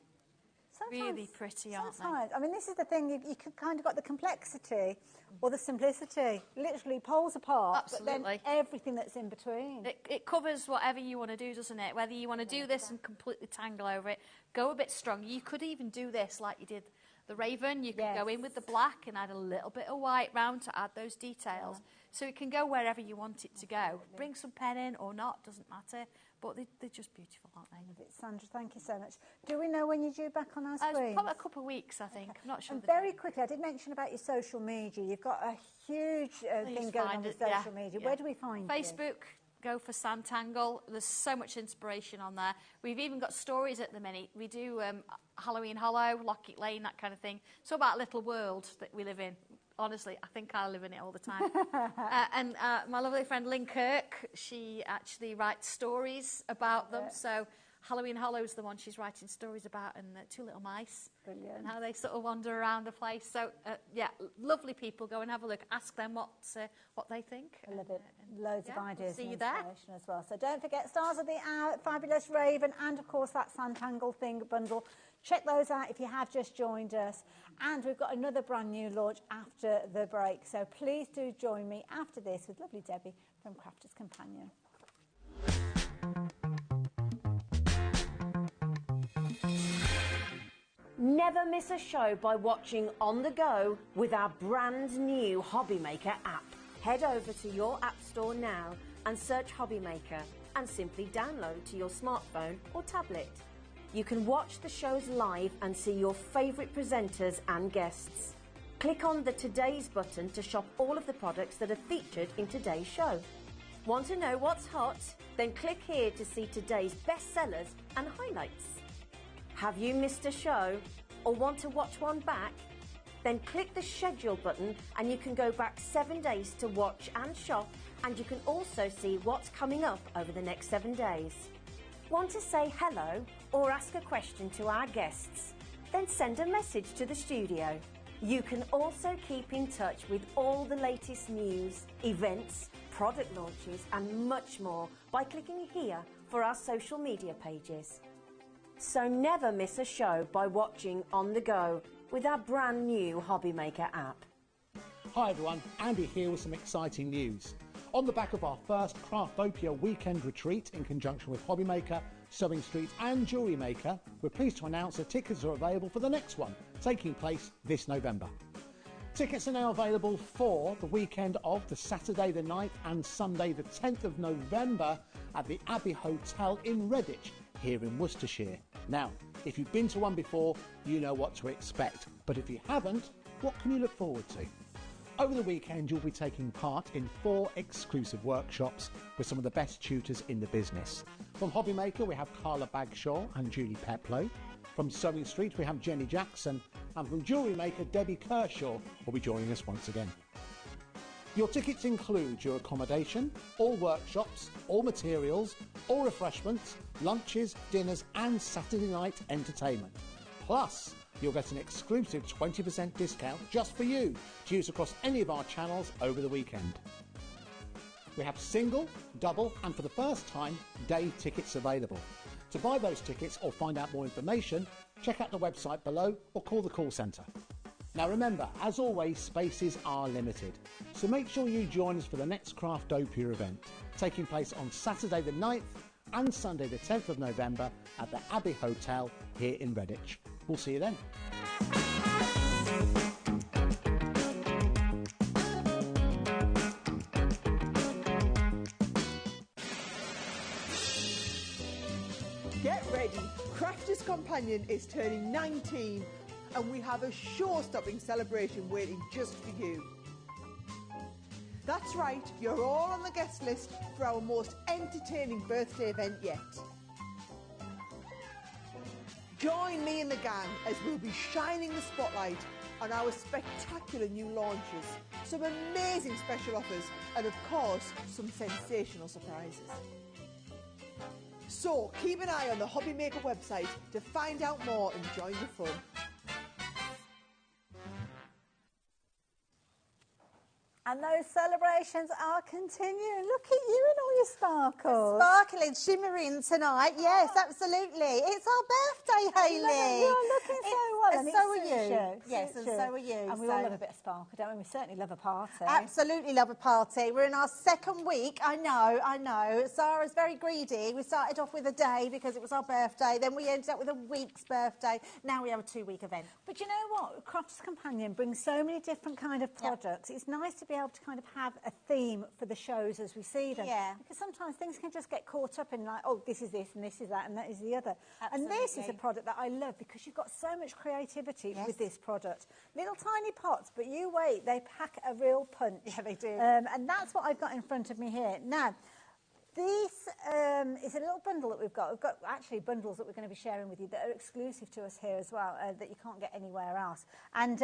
Speaker 5: Really pretty, aren't they?
Speaker 15: Sometimes. I mean, this is the thing, you could kind of got the complexity or the simplicity, literally poles apart,
Speaker 5: Absolutely.
Speaker 15: but then everything that's in between.
Speaker 5: It covers whatever you want to do, doesn't it? Whether you want to do this and completely tangle over it, go a bit strong. You could even do this like you did the Raven. You could go in with the black and add a little bit of white round to add those details. So it can go wherever you want it to go. Bring some pen in or not, doesn't matter. But they're just beautiful, aren't they?
Speaker 15: Love it. Sandra, thank you so much. Do we know when you're due back on our screen?
Speaker 5: Probably a couple of weeks, I think. I'm not sure.
Speaker 15: And very quickly, I did mention about your social media. You've got a huge thing going on with social media. Where do we find you?
Speaker 5: Facebook. Go for Santangle. There's so much inspiration on there. We've even got stories at the minute. We do Halloween Hollow, Lockett Lane, that kind of thing. It's all about a little world that we live in. Honestly, I think I live in it all the time. And my lovely friend Lynn Kirk, she actually writes stories about them. So Halloween Hollow is the one she's writing stories about, and two little mice.
Speaker 15: Brilliant.
Speaker 5: And how they sort of wander around the place. So, yeah, lovely people. Go and have a look. Ask them what they think.
Speaker 15: I love it. Loads of ideas
Speaker 5: see
Speaker 15: and
Speaker 5: you there.
Speaker 15: inspiration as well. So don't forget Stars of the Hour, Fabulous Raven, and of course that Santangle thing bundle. Check those out if you have just joined us. And we've got another brand new launch after the break. So please do join me after this with lovely Debbie from Crafter's Companion.
Speaker 3: Never miss a show by watching on the go with our brand new HobbyMaker app. Head over to your app store now and search HobbyMaker and simply download to your smartphone or tablet. You can watch the shows live and see your favourite presenters and guests. Click on the Today's button to shop all of the products that are featured in today's show. Want to know what's hot? Then click here to see today's bestsellers and highlights. Have you missed a show or want to watch one back? Then click the schedule button and you can go back 7 days to watch and shop, and you can also see what's coming up over the next 7 days. Want to say hello or ask a question to our guests? Then send a message to the studio. You can also keep in touch with all the latest news, events, product launches and much more by clicking here for our social media pages. So never miss a show by watching on the go with our brand new HobbyMaker app.
Speaker 4: Hi everyone, Andy here with some exciting news. On the back of our first Craftopia weekend retreat in conjunction with HobbyMaker, Sewing Street and Jewellery Maker, we're pleased to announce that tickets are available for the next one, taking place this November. Tickets are now available for the weekend of the Saturday the 9th and Sunday the 10th of November at the Abbey Hotel in Redditch, here in Worcestershire. Now, if you've been to one before, you know what to expect. But if you haven't, what can you look forward to? Over the weekend, you'll be taking part in 4 exclusive workshops with some of the best tutors in the business. From HobbyMaker, we have Carla Bagshaw and Julie Peplow. From Sewing Street, we have Jenny Jackson. And from Jewellery Maker, Debbie Kershaw will be joining us once again. Your tickets include your accommodation, all workshops, all materials, all refreshments, lunches, dinners and Saturday night entertainment. Plus, you'll get an exclusive 20% discount just for you to use across any of our channels over the weekend. We have single, double and for the first time, day tickets available. To buy those tickets or find out more information, check out the website below or call the call centre. Now remember, as always, spaces are limited, so make sure you join us for the next Craftopia event, taking place on Saturday the 9th and Sunday the 10th of November at the Abbey Hotel here in Redditch. We'll see you then.
Speaker 17: Get ready, Crafter's Companion is turning 19 and we have a show-stopping celebration waiting just for you. That's right, you're all on the guest list for our most entertaining birthday event yet. Join me and the gang as we'll be shining the spotlight on our spectacular new launches, some amazing special offers and of course some sensational surprises. So keep an eye on the HobbyMaker website to find out more and join the fun.
Speaker 15: And those celebrations are continuing. Look at you and all your sparkles.
Speaker 7: Sparkling, shimmering tonight. Yes, absolutely. It's our birthday, Hayley.
Speaker 15: You're looking so well.
Speaker 7: And so are you. Yes, and so are you.
Speaker 15: And we all love a bit of sparkle, don't we? We certainly love a party.
Speaker 7: Absolutely love a party. We're in our second week. I know. Sarah's very greedy. We started off with a day because it was our birthday. Then we ended up with a week's birthday. Now we have a 2-week event.
Speaker 15: But you know what? Crafts Companion brings so many different kind of products. It's nice to be able to kind of have a theme for the shows as we see them.
Speaker 7: Yeah.
Speaker 15: Because sometimes things can just get caught up in like, oh, this is this and this is that and that is the other.
Speaker 7: Absolutely.
Speaker 15: And this is a product that I love because you've got so much creativity with this product. Little tiny pots, but you wait, they pack a real punch.
Speaker 7: Yeah, they do.
Speaker 15: And that's what I've got in front of me here. Now, this is a little bundle that we've got. We've got actually bundles that we're going to be sharing with you that are exclusive to us here as well, that you can't get anywhere else. And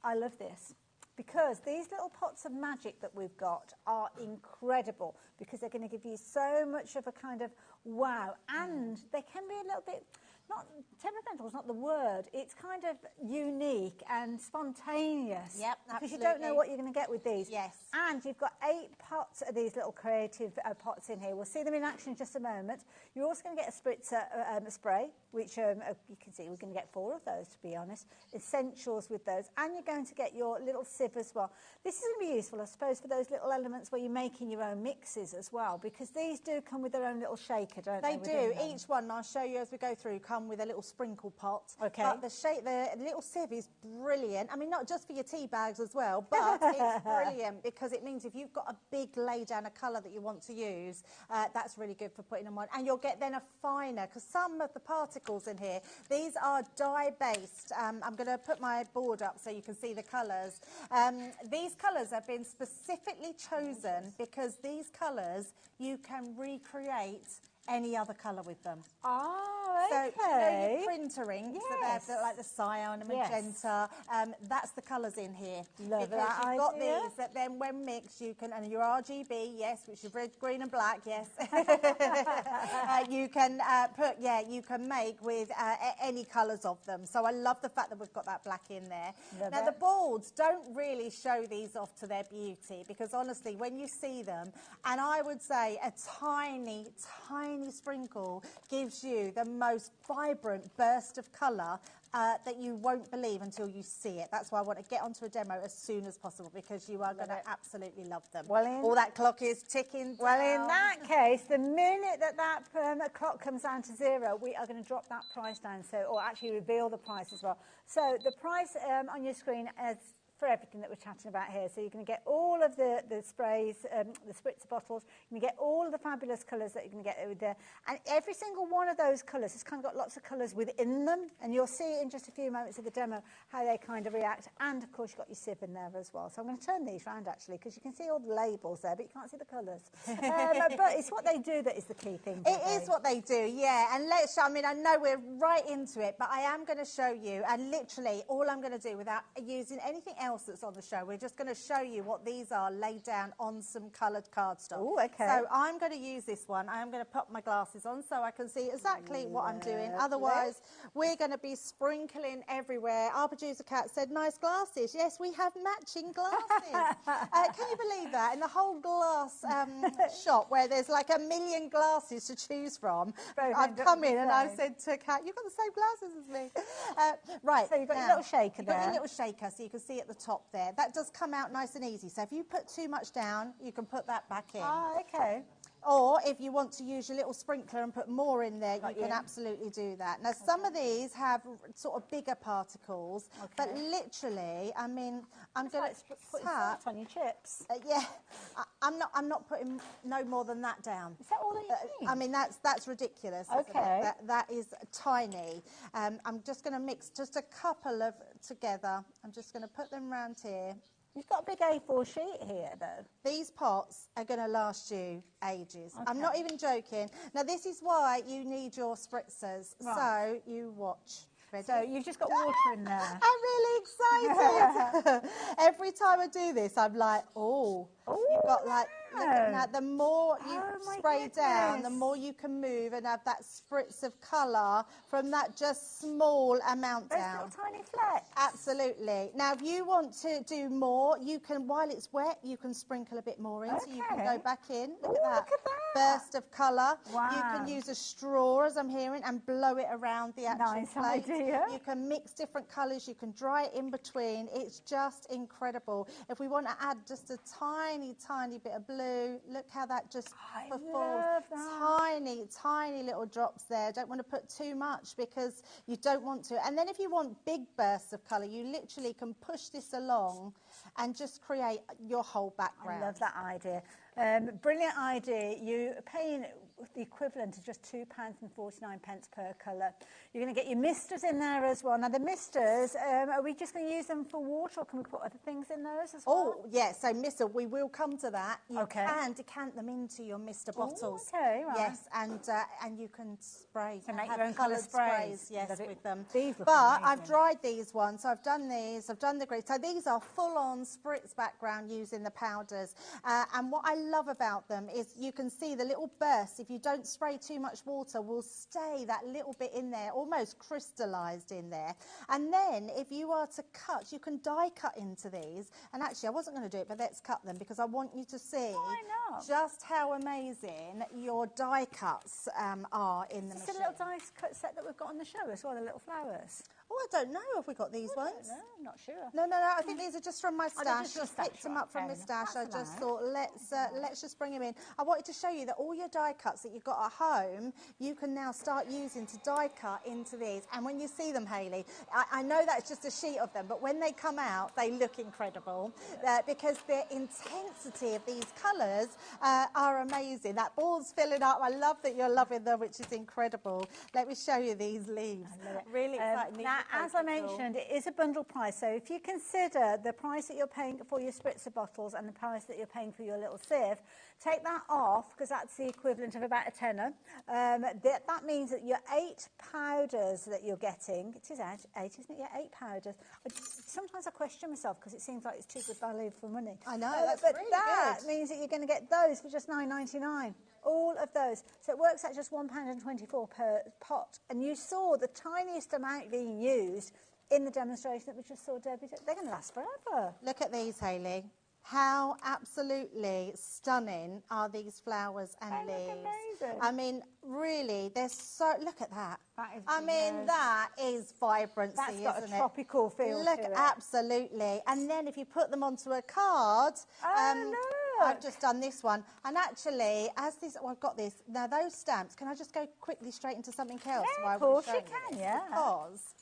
Speaker 15: I love this, because these little pots of magic that we've got are incredible, because they're going to give you so much of a kind of wow, and they can be a little bit, not temperamental is not the word, it's kind of unique and spontaneous.
Speaker 7: Yep,
Speaker 15: because you don't know what you're going to get with these.
Speaker 7: Yes.
Speaker 15: And you've got 8 pots of these little creative pots in here. We'll see them in action in just a moment. You're also going to get a spritzer spray, which you can see we're going to get 4 of those, to be honest. Essentials with those. And you're going to get your little sieve as well. This is going to be useful, I suppose, for those little elements where you're making your own mixes as well, because these do come with their own little shaker, don't they?
Speaker 7: They do. Each one, I'll show you as we go through, come with a little sprinkle pot.
Speaker 15: Okay.
Speaker 7: But the little sieve is brilliant. I mean, not just for your tea bags as well, but it's brilliant because it means if you've got a big lay down a colour that you want to use, that's really good for putting them on. And you'll get then a finer, because some of the particles in here, these are dye-based. I'm going to put my board up so you can see the colours. These colours have been specifically chosen because these colours you can recreate any other colour with them.
Speaker 15: Oh, okay.
Speaker 7: So, you know, your printer inks,
Speaker 15: Yes.
Speaker 7: that like the cyan and
Speaker 15: Yes.
Speaker 7: magenta, that's the colours in here.
Speaker 15: Love
Speaker 7: because
Speaker 15: that
Speaker 7: you've got
Speaker 15: idea.
Speaker 7: these that then when mixed you can, and your RGB, yes, which is red, green and black, yes. You can you can make with any colours of them. So I love the fact that we've got that black in there.
Speaker 15: Love
Speaker 7: now
Speaker 15: it.
Speaker 7: the boards don't really show these off to their beauty, because honestly when you see them, and I would say a tiny sprinkle gives you the most vibrant burst of colour that you won't believe until you see it. That's why I want to get onto a demo as soon as possible, because you are going to absolutely love them. All that clock is ticking down.
Speaker 15: Well, in that case, the minute that clock comes down to 0, we are going to drop that price down, or actually reveal the price as well. So the price on your screen is for everything that we're chatting about here. So you're going to get all of the sprays, the spritzer bottles. You're going to get all of the fabulous colours that you're going to get with there. And every single one of those colours has kind of got lots of colours within them. And you'll see in just a few moments of the demo how they kind of react. And, of course, you've got your sieve in there as well. So I'm going to turn these round, actually, because you can see all the labels there, but you can't see the colours. But it's what they do that is the key thing.
Speaker 7: It is what they do, yeah. And I mean, I know we're right into it, but I am going to show you, and literally all I'm going to do without using anything else that's on the show, we're just going to show you what these are laid down on some coloured cardstock.
Speaker 15: Oh, okay.
Speaker 7: So I'm going to use this one. I am going to put my glasses on so I can see exactly what I'm doing. Otherwise, we're going to be sprinkling everywhere. Our producer Kat said, nice glasses. Yes, we have matching glasses. Can you believe that? In the whole glass shop where there's like a million glasses to choose from, I've come in and I've said to Kat, you've got the same glasses as me. Right.
Speaker 15: So you've got your little shaker
Speaker 7: you've
Speaker 15: there.
Speaker 7: Got your little shaker, so you can see at the top there. That does come out nice and easy. So if you put too much down, you can put that back in.
Speaker 15: Ah, okay.
Speaker 7: Or if you want to use your little sprinkler and put more in there, you can absolutely do that. Now, some of these have sort of bigger particles, but literally, I mean, I'm going to
Speaker 15: put salt on your chips.
Speaker 7: Yeah, I'm not putting no more than that down.
Speaker 15: Is that all that you need?
Speaker 7: I mean, that's ridiculous. isn't it? That is tiny. I'm just going to mix just a couple of together. I'm just going to put them around here.
Speaker 15: You've got a big A4 sheet here, though.
Speaker 7: These pots are going to last you ages. Okay. I'm not even joking. Now, this is why you need your spritzers.
Speaker 15: Right.
Speaker 7: So, you watch. Ready?
Speaker 15: So, you've just got water in there.
Speaker 7: I'm really excited. Every time I do this, I'm like, oh, you've got like
Speaker 2: Look at that. The more you spray down, the more you can move and have that spritz of colour from that just small amount down.
Speaker 15: Little tiny flecks.
Speaker 2: Absolutely. Now, if you want to do more, you can, while it's wet, you can sprinkle a bit more in. So you can go back in. Look at that. Burst of colour.
Speaker 15: Wow.
Speaker 2: You can use a straw, as I'm hearing, and blow it around the actual plate.
Speaker 15: Idea.
Speaker 2: You can mix different colours. You can dry it in between. It's just incredible. If we want to add just a tiny, tiny bit of blue, look how that just falls. Tiny, tiny little drops there. Don't want to put too much because you don't want to. And then if you want big bursts of colour, you literally can push this along and just create your whole background.
Speaker 15: I love that idea. Brilliant idea. You're paying the equivalent of just £2.49 per colour. You're going to get your misters in there as well. Now, the misters, are we just going to use them for water, or can we put other things in those as well?
Speaker 2: Oh, yeah, so mister, we will come to that. You can decant them into your mister bottles.
Speaker 15: Okay, right.
Speaker 2: Yes, and you can spray.
Speaker 15: So make
Speaker 2: have
Speaker 15: your own
Speaker 2: coloured
Speaker 15: sprays.
Speaker 2: yes, with them.
Speaker 15: These look
Speaker 2: but
Speaker 15: amazing.
Speaker 2: I've dried these ones, so I've done these, I've done the grey. So these are full-on spritz background using the powders. And what I love about them is you can see the little bursts. If you don't spray too much water, will stay that little bit in there, almost crystallised in there. And then if you are to cut, you can die cut into these. And actually, I wasn't going to do it, but let's cut them because I want you to see just how amazing your die cuts are in the machine.
Speaker 15: It's a little dice cut set that we've got on the show as well, the little flowers.
Speaker 2: Oh, I don't know if we got these ones.
Speaker 15: No, I'm not sure.
Speaker 2: No, I think these are just from my stash.
Speaker 15: just
Speaker 2: I picked them up from my stash. I just thought, let's just bring them in. I wanted to show you that all your die cuts that you've got at home, you can now start using to die cut into these. And when you see them, Hayley, I know that's just a sheet of them, but when they come out, they look incredible because the intensity of these colours are amazing. That ball's filling up. I love that you're loving them, which is incredible. Let me show you these leaves.
Speaker 15: I love it.
Speaker 2: Really exciting.
Speaker 15: Now, as I mentioned, it is a bundle price. So if you consider the price that you're paying for your spritzer bottles and the price that you're paying for your little sieve, take that off because that's the equivalent of about a tenner. That means that your 8 powders that you're getting, it is 8, isn't it? Yeah, 8 powders. Sometimes I question myself because it seems like it's too good value for money.
Speaker 2: I know, that's
Speaker 15: but
Speaker 2: really
Speaker 15: that
Speaker 2: good.
Speaker 15: means that you're going to get those for just £9.99. All of those. So it works out just £1.24 per pot. And you saw the tiniest amount being used in the demonstration that we just saw Debbie do. They're going to last forever.
Speaker 2: Look at these, Hayley. How absolutely stunning are these flowers and leaves?
Speaker 15: Amazing.
Speaker 2: I mean, really, they're so... Look at that.
Speaker 15: That is
Speaker 2: I mean, that is vibrancy,
Speaker 15: That's got
Speaker 2: isn't
Speaker 15: a tropical feel
Speaker 2: Look,
Speaker 15: to it.
Speaker 2: absolutely. And then if you put them onto a card... I've just done this one. And actually, I've got this. Now, those stamps, can I just go quickly straight into something else?
Speaker 15: Yeah, of course you can, yeah.
Speaker 2: Because...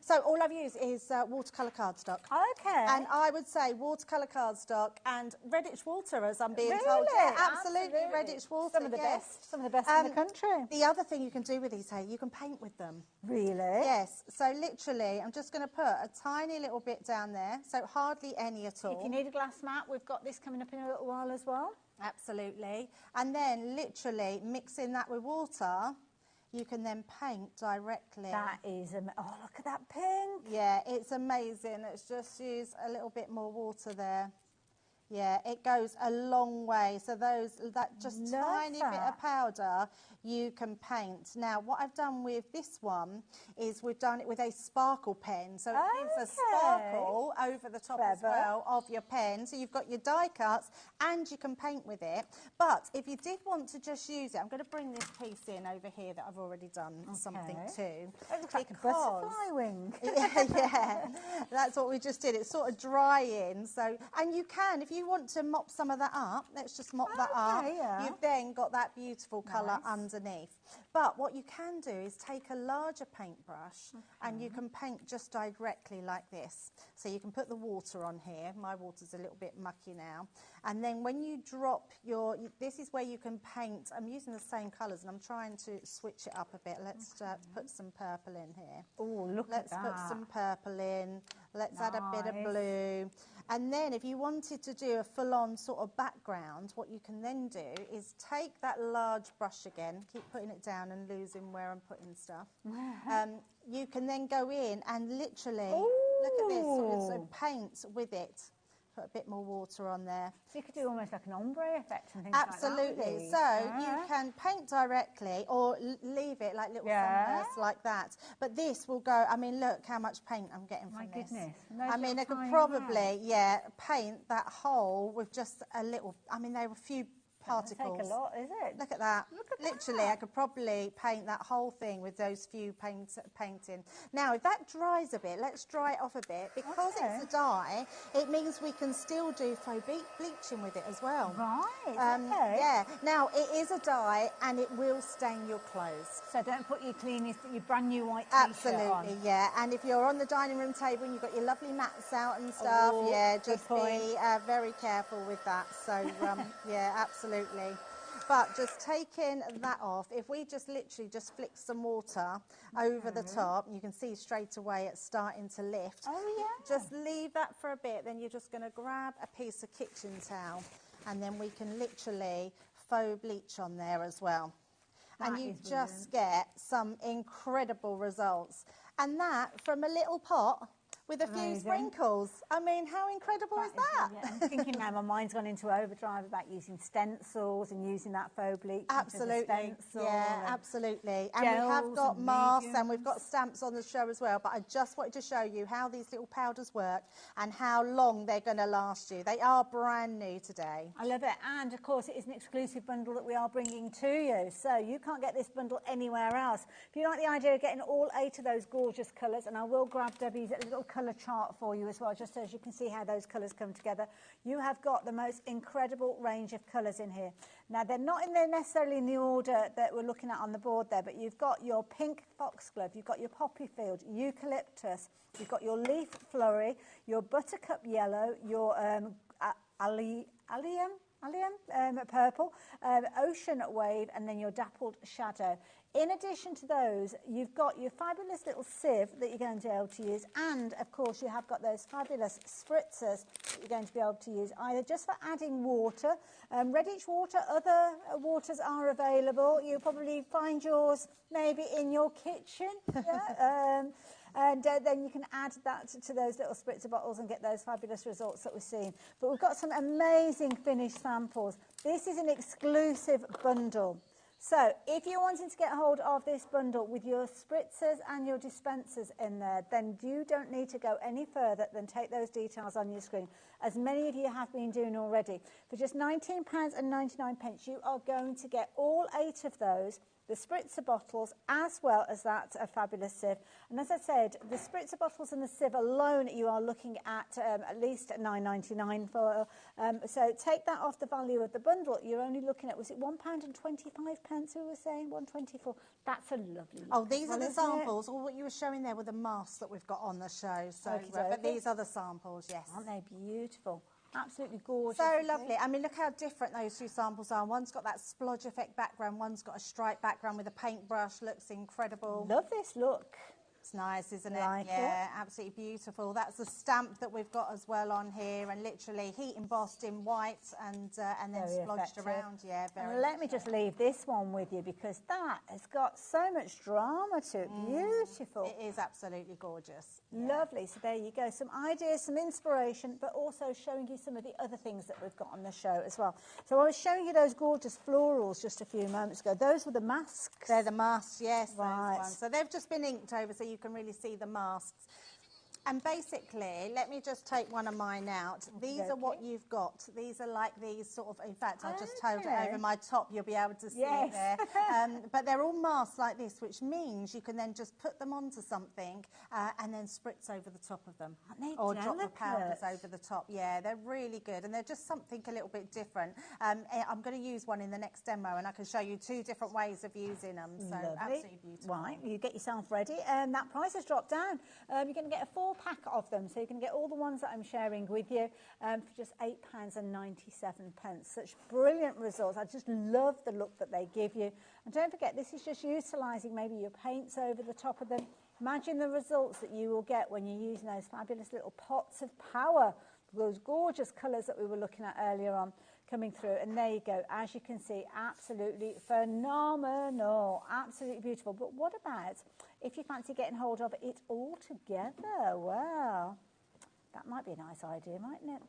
Speaker 2: so all I've used is watercolour cardstock.
Speaker 15: Okay.
Speaker 2: And I would say watercolour cardstock and Redditch water, as I'm being
Speaker 15: Really?
Speaker 2: told. Yeah, absolutely. Redditch water.
Speaker 15: Some of the best. Some of the best in the country.
Speaker 2: The other thing you can do with these, you can paint with them.
Speaker 15: Really?
Speaker 2: Yes. So literally, I'm just going to put a tiny little bit down there. So hardly any at all.
Speaker 15: If you need a glass mat, we've got this coming up in a little while as well.
Speaker 2: Absolutely. And then literally mixing that with water. You can then paint directly.
Speaker 15: That is, oh, look at that pink.
Speaker 2: Yeah, it's amazing. Let's just use a little bit more water there. Yeah, it goes a long way. So that just tiny bit of powder, you can paint. Now, what I've done with this one is we've done it with a sparkle pen. So it gives a sparkle over the top as well of your pen. So you've got your die cuts and you can paint with it. But if you did want to just use it, I'm going to bring this piece in over here that I've already done something to.
Speaker 15: It looks like a butterfly wing.
Speaker 2: Yeah, that's what we just did. It's sort of drying. So, and you can, if you want to mop some of that up, let's just mop that up.
Speaker 15: Yeah.
Speaker 2: You've then got that beautiful colour underneath. But what you can do is take a larger paintbrush and you can paint just directly like this. So you can put the water on here. My water's a little bit mucky now. And then when you drop this is where you can paint. I'm using the same colours and I'm trying to switch it up a bit. Let's put some purple in here.
Speaker 15: Oh, look at that.
Speaker 2: Let's put some purple in. Let's add a bit of blue. And then if you wanted to do a full-on sort of background, what you can then do is take that large brush again, keep putting it down and losing where I'm putting stuff. You can then go in and literally, look at this, so paint with it.
Speaker 7: put a bit more water on there.
Speaker 15: So you could do almost like an ombre effect and things
Speaker 7: Absolutely.
Speaker 15: like that. Absolutely.
Speaker 7: So you can paint directly or leave it like little sunbursts like that. But this will go, I mean, look how much paint I'm getting from this.
Speaker 15: My goodness.
Speaker 7: I mean, I could probably, paint that hole with just a little, I mean, there were a few particles.
Speaker 15: Take a lot, is it?
Speaker 7: Look at that. Literally, I could probably paint that whole thing with those few painting. Now, if that dries a bit, let's dry it off a bit. Because it's a dye, it means we can still do faux bleaching with it as well.
Speaker 15: Right,
Speaker 7: Yeah. Now, it is a dye and it will stain your clothes.
Speaker 15: So don't put your your brand new white t-shirt
Speaker 7: Absolutely,
Speaker 15: on.
Speaker 7: yeah. And if you're on the dining room table and you've got your lovely mats out and stuff, just be very careful with that. So, yeah, absolutely. But just taking that off, if we just literally just flick some water over the top, you can see straight away it's starting to lift.
Speaker 15: Oh, yeah.
Speaker 7: Just leave that for a bit, then you're just going to grab a piece of kitchen towel and then we can literally faux bleach on there as well. And you just get some incredible results. And that from a little pot with a few sprinkles. I mean, how incredible is that?
Speaker 15: I'm thinking now my mind's gone into overdrive about using stencils and using that faux bleach.
Speaker 7: Absolutely, yeah, absolutely. And we have got masks and we've got stamps on the show as well, but I just wanted to show you how these little powders work and how long they're going to last you. They are brand new today.
Speaker 15: I love it. And, of course, it is an exclusive bundle that we are bringing to you, so you can't get this bundle anywhere else. If you like the idea of getting all 8 of those gorgeous colours, and I will grab Debbie's little colour chart for you as well, just so as you can see how those colours come together. You have got the most incredible range of colours in here. Now, they're not in there necessarily in the order that we're looking at on the board there, but you've got your pink foxglove, you've got your poppy field, eucalyptus, you've got your leaf flurry, your buttercup yellow, your allium purple, ocean wave, and then your dappled shadow. In addition to those, you've got your fabulous little sieve that you're going to be able to use, and of course you have got those fabulous spritzers that you're going to be able to use either just for adding water, Redditch water, other waters are available. You'll probably find yours maybe in your kitchen. And then you can add that to those little spritzer bottles and get those fabulous results that we're seeing. But we've got some amazing finished samples. This is an exclusive bundle. So if you're wanting to get hold of this bundle with your spritzers and your dispensers in there, then you don't need to go any further than take those details on your screen, as many of you have been doing already. For just £19.99, you are going to get all 8 of those, the spritzer bottles, as well as that fabulous sieve. And as I said, the spritzer bottles and the sieve alone, you are looking at least £9.99 for. So take that off the value of the bundle. You're only looking at, was it £1.25 we were saying? £1.24. That's a lovely.
Speaker 7: Oh, these are the samples. All what you were showing there were the masks that we've got on the show. So, but these are the samples, yes.
Speaker 15: Aren't they beautiful? Absolutely gorgeous.
Speaker 7: So lovely. I mean, look how different those 2 samples are. One's got that splodge effect background, one's got a stripe background with a paintbrush. Looks incredible.
Speaker 15: Love this look.
Speaker 7: It's nice, isn't it?
Speaker 15: Like
Speaker 7: yeah, absolutely beautiful. That's the stamp that we've got as well on here, and literally heat embossed in white and then
Speaker 15: very
Speaker 7: splodged
Speaker 15: effective.
Speaker 7: around. Yeah, very.
Speaker 15: And let me just leave this one with you because that has got so much drama to it. Beautiful.
Speaker 7: It is absolutely gorgeous.
Speaker 15: Lovely. So there you go. Some ideas, some inspiration, but also showing you some of the other things that we've got on the show as well. So I was showing you those gorgeous florals just a few moments ago. Those were the masks.
Speaker 7: They're the masks, yes.
Speaker 15: Right.
Speaker 7: Those ones. So they've just been inked over so you can really see the masks. And basically, let me just take one of mine out. These are what you've got. These are like these sort of, in fact, I'll just hold it over my top. You'll be able to see it there. But they're all masks like this, which means you can then just put them onto something and then spritz over the top of them. Or drop the powders over the top. Yeah, they're really good. And they're just something a little bit different. I'm going to use one in the next demo and I can show you 2 different ways of using them. So absolutely beautiful.
Speaker 15: Right, you get yourself ready. That price has dropped down. You're going to get a 4-pack of them, so you can get all the ones that I'm sharing with you for just £8.97. Such brilliant results. I just love the look that they give you. And don't forget, this is just utilising maybe your paints over the top of them. Imagine the results that you will get when you're using those fabulous little pots of power, those gorgeous colours that we were looking at earlier on coming through. And there you go. As you can see, absolutely phenomenal, absolutely beautiful. But what about if you fancy getting hold of it all together? Well, That might be a nice idea, mightn't it?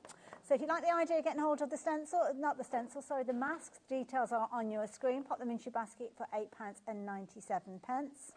Speaker 15: So if you like the idea of getting hold of the stencil, not the stencil, sorry, the masks, details are on your screen. Pop them into your basket for £8.97.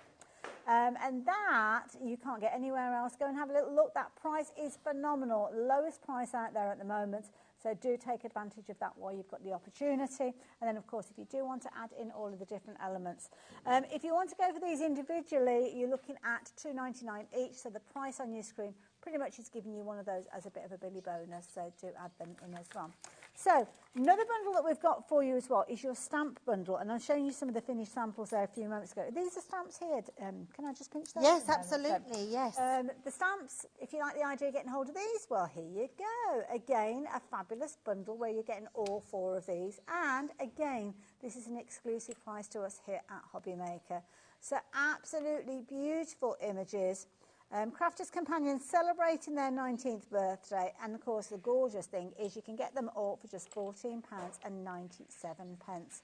Speaker 15: And that you can't get anywhere else. Go and have a little look. That price is phenomenal. Lowest price out there at the moment. So do take advantage of that while you've got the opportunity. And then, of course, if you do want to add in all of the different elements. If you want to go for these individually, you're looking at £2.99 each. So the price on your screen pretty much is giving you one of those as a bit of a Billy bonus. So do add them in as well. So another bundle that we've got for you as well is your stamp bundle. And I'm showing you some of the finished samples there a few moments ago. These are stamps here. Can I just pinch those?
Speaker 7: Yes, absolutely, yes.
Speaker 15: The stamps, if you like the idea of getting hold of these, well, here you go. Again, a fabulous bundle where you're getting all 4 of these. And again, this is an exclusive price to us here at HobbyMaker. So absolutely beautiful images. Crafters Companions celebrating their 19th birthday, and of course the gorgeous thing is you can get them all for just £14.97.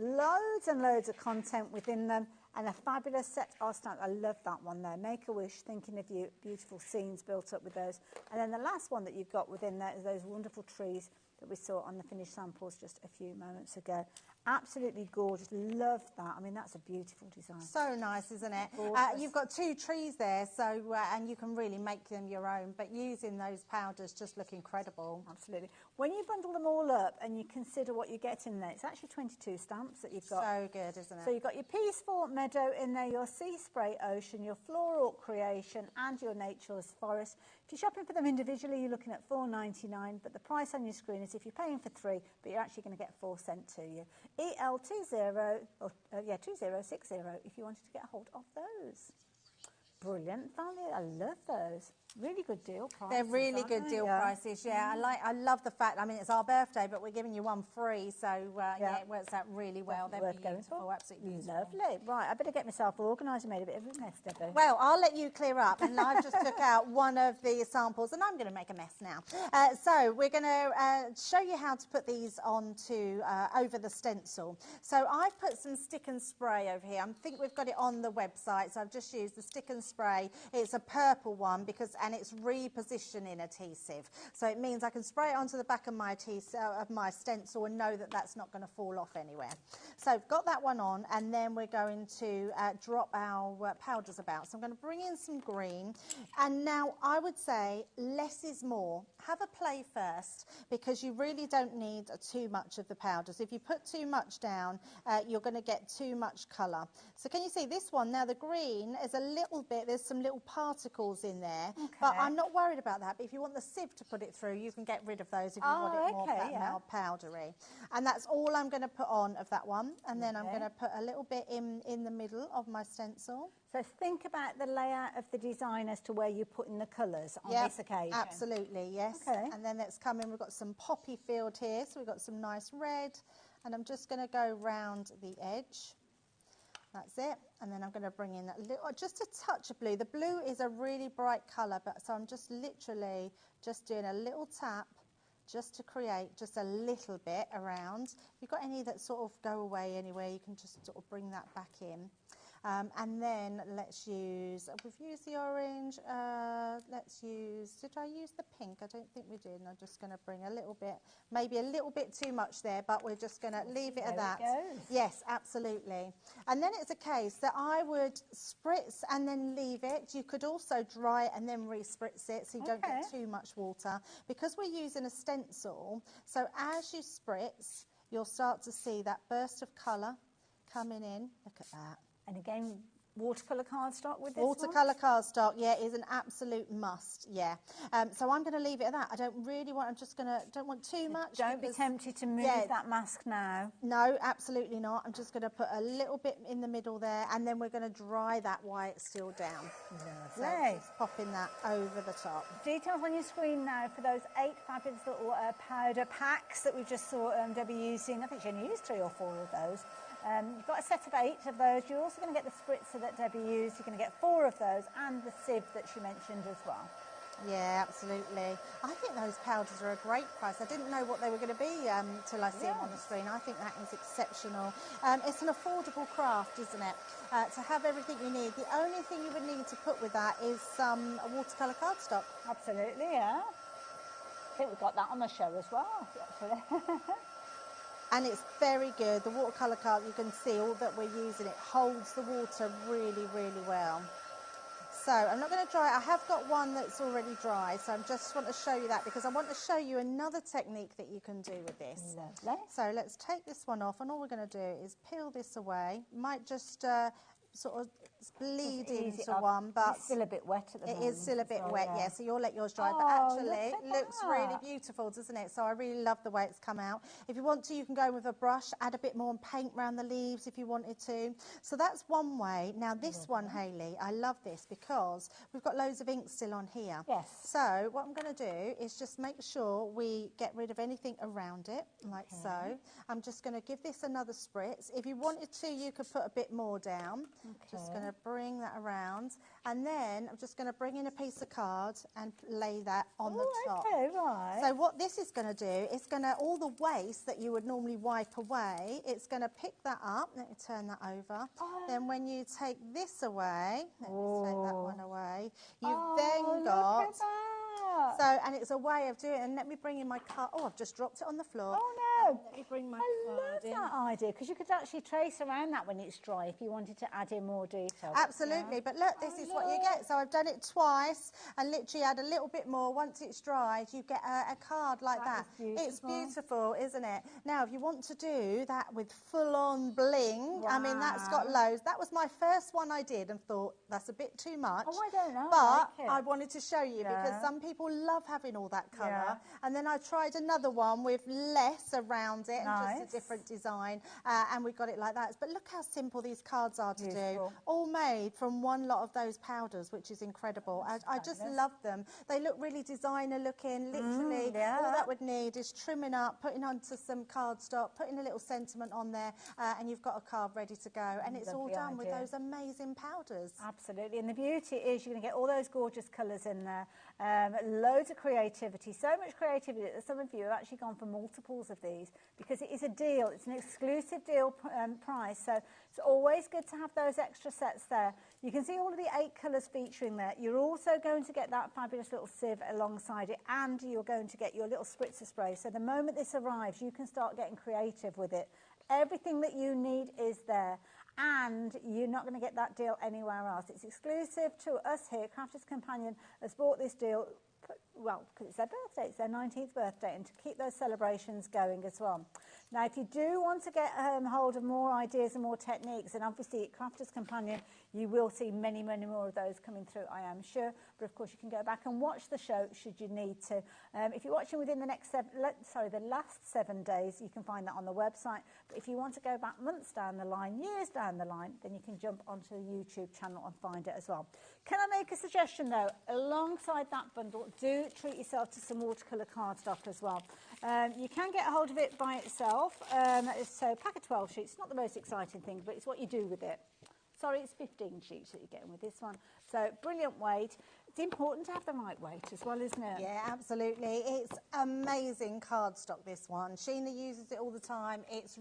Speaker 15: Loads and loads of content within them, and a fabulous set of stamps. I love that one there. Make a wish, thinking of you. Beautiful scenes built up with those. And then the last one that you've got within there is those wonderful trees that we saw on the finished samples just a few moments ago. Absolutely gorgeous. Love that. I mean, that's a beautiful design.
Speaker 7: So nice, isn't it? You've got 2 trees there, so and you can really make them your own, but using those powders just look incredible.
Speaker 15: Absolutely. When you bundle them all up and you consider what you get in there, it's actually 22 stamps that you've got.
Speaker 7: So good, isn't it?
Speaker 15: So you've got your peaceful meadow in there, your sea spray ocean, your floral creation, and your nature's forest. If you're shopping for them individually, you're looking at £4.99, but the price on your screen is if you're paying for 3, but you're actually going to get 4 sent to you. EL2060 if you wanted to get a hold of those. Brilliant value. I love those. Really good deal prices.
Speaker 7: They're really good deal prices, yeah. I love the fact, I mean, it's our birthday, but we're giving you one free, so yeah, it works out really well. They're beautiful, absolutely beautiful.
Speaker 15: Lovely. Right, I better get myself organised and made a bit of a mess, Debbie.
Speaker 7: Well, I'll let you clear up, and I've just took out one of the samples, and I'm going to make a mess now. So we're going to show you how to put these onto over the stencil. So I've put some stick and spray over here. I think we've got it on the website, so I've just used the stick and spray. It's a purple one and it's repositioning adhesive. So it means I can spray it onto the back of my stencil and know that that's not going to fall off anywhere. So I've got that one on, and then we're going to drop our powders about. So I'm going to bring in some green, and now I would say less is more. Have a play first, because you really don't need too much of the powders. If you put too much down, you're going to get too much colour. So can you see this one? Now the green is a little bit, there's some little particles in there, but I'm not worried about that. But if you want the sieve to put it through, you can get rid of those if you want it more powdery. And that's all I'm going to put on of that one. And then I'm going to put a little bit in the middle of my stencil.
Speaker 15: So think about the layout of the design as to where you're putting the colours on this occasion.
Speaker 7: Absolutely, yes. Okay. And then let's come in, we've got some poppy field here, so we've got some nice red, and I'm just going to go round the edge. That's it. And then I'm going to bring in just a touch of blue. The blue is a really bright colour, so I'm just literally just doing a little tap just to create just a little bit around. If you've got any that sort of go away anywhere, you can just sort of bring that back in. And then let's use, we've used the orange, did I use the pink? I don't think we did. And I'm just going to bring a little bit, maybe a little bit too much there, but we're just going to leave it at that. Yes, absolutely. And then it's a case that I would spritz and then leave it. You could also dry it and then re-spritz it, so you don't get too much water. Because we're using a stencil, so as you spritz, you'll start to see that burst of colour coming in. Look at that.
Speaker 15: And again, watercolour cardstock with this
Speaker 7: Watercolour cardstock, yeah, is an absolute must, yeah. So I'm going to leave it at that. I don't really want, don't want too much.
Speaker 15: Don't be tempted to move that mask now.
Speaker 7: No, absolutely not. I'm just going to put a little bit in the middle there, and then we're going to dry that while it's still down.
Speaker 15: Lovely.
Speaker 7: So just popping that over the top.
Speaker 15: Details on your screen now for those 8 fabulous little powder packs that we just saw Debbie using. I think she only used 3 or 4 of those. You've got a set of 8 of those. You're also going to get the spritzer that Debbie used. You're going to get 4 of those, and the sieve that she mentioned as well.
Speaker 7: Yeah, absolutely. I think those powders are a great price. I didn't know what they were going to be till I see them on the screen. I think that is exceptional. It's an affordable craft, isn't it? To have everything you need. The only only thing you would need to put with that is some watercolour cardstock.
Speaker 15: Absolutely, yeah. I think we've got that on the show as well, actually.
Speaker 7: And it's very good. The watercolour card, you can see all that we're using. It holds the water really, really well. So I'm not going to dry it. I have got one that's already dry, so I just want to show you that because I want to show you another technique that you can do with this.
Speaker 15: Lovely.
Speaker 7: So let's take this one off, and all we're going to do is peel this away. Might just sort of bleed into one, but
Speaker 15: it's still a bit wet at the moment.
Speaker 7: It is still a bit
Speaker 15: well,
Speaker 7: wet,
Speaker 15: yeah.
Speaker 7: So you'll let yours dry.
Speaker 15: Oh,
Speaker 7: But actually,
Speaker 15: look
Speaker 7: it
Speaker 15: at
Speaker 7: looks really
Speaker 15: that.
Speaker 7: beautiful, doesn't it? So I really love the way it's come out. If you want to, you can go with a brush, add a bit more and paint around the leaves if you wanted to. So that's one way. Now this one, Hayley, I love this because we've got loads of ink still on here.
Speaker 15: Yes.
Speaker 7: So what I'm going to do is just make sure we get rid of anything around it, like so. I'm just going to give this another spritz. If you wanted to, you could put a bit more down. Just going to bring that around, and then I'm just going to bring in a piece of card and lay that on the top.
Speaker 15: Okay, right.
Speaker 7: So what this is going to do, it's going to, all the waste that you would normally wipe away, it's going to pick that up. Let me turn that over. Then when you take this away, let me take that one away, you've then got...
Speaker 15: Look at that.
Speaker 7: So, and it's a way of doing it. And let me bring in my card. Oh, I've just dropped it on the floor.
Speaker 15: Oh, no.
Speaker 7: Let me bring my
Speaker 15: I
Speaker 7: card
Speaker 15: love
Speaker 7: in.
Speaker 15: that idea, because you could actually trace around that when it's dry if you wanted to add in more detail.
Speaker 7: Absolutely, but look, this is what you get. So I've done it twice and literally add a little bit more. Once it's dried, you get a card like that. It's beautiful, isn't it? Now, if you want to do that with full-on bling, I mean, that's got loads. That was my first one I did and thought, that's a bit too much.
Speaker 15: Oh, I don't know.
Speaker 7: But
Speaker 15: I
Speaker 7: I wanted to show you because some people love having all that colour. And then I tried another one with less around it and just a different design. And we got it like that. But look how simple these cards are to do. All made from one lot of those powders, which is incredible. I just love them. They look really designer looking. Literally, all that would need is trimming up, putting onto some cardstock, putting a little sentiment on there, and you've got a card ready to go. And it's all done with those amazing powders.
Speaker 15: Absolutely. And the beauty is you're going to get all those gorgeous colours in there. Loads of creativity. So much creativity that some of you have actually gone for multiples of these because it is a deal. It's an exclusive deal price. So it's always good to have those extra sets there. You can see all of the 8 colours featuring there. You're also going to get that fabulous little sieve alongside it, and you're going to get your little spritzer spray. So the moment this arrives, you can start getting creative with it. Everything that you need is there, and you're not going to get that deal anywhere else. It's exclusive to us here. Crafters Companion has bought this deal, well, because it's their birthday, it's their 19th birthday, and to keep those celebrations going as well. Now, if you do want to get hold of more ideas and more techniques, and obviously at Crafters Companion, you will see many, many more of those coming through, I am sure. But of course, you can go back and watch the show should you need to. If you're watching within the next the last 7 days, you can find that on the website. But if you want to go back months down the line, years down the line, then you can jump onto the YouTube channel and find it as well. Can I make a suggestion though? Alongside that bundle, do treat yourself to some watercolour cardstock as well. You can get a hold of it by itself. So pack of 12 sheets, not the most exciting thing, but it's what you do with it. Sorry, it's 15 sheets that you're getting with this one. So brilliant weight. It's important to have the right weight as well, isn't it?
Speaker 7: Yeah, absolutely. It's amazing cardstock, this one. Sheena uses it all the time. It's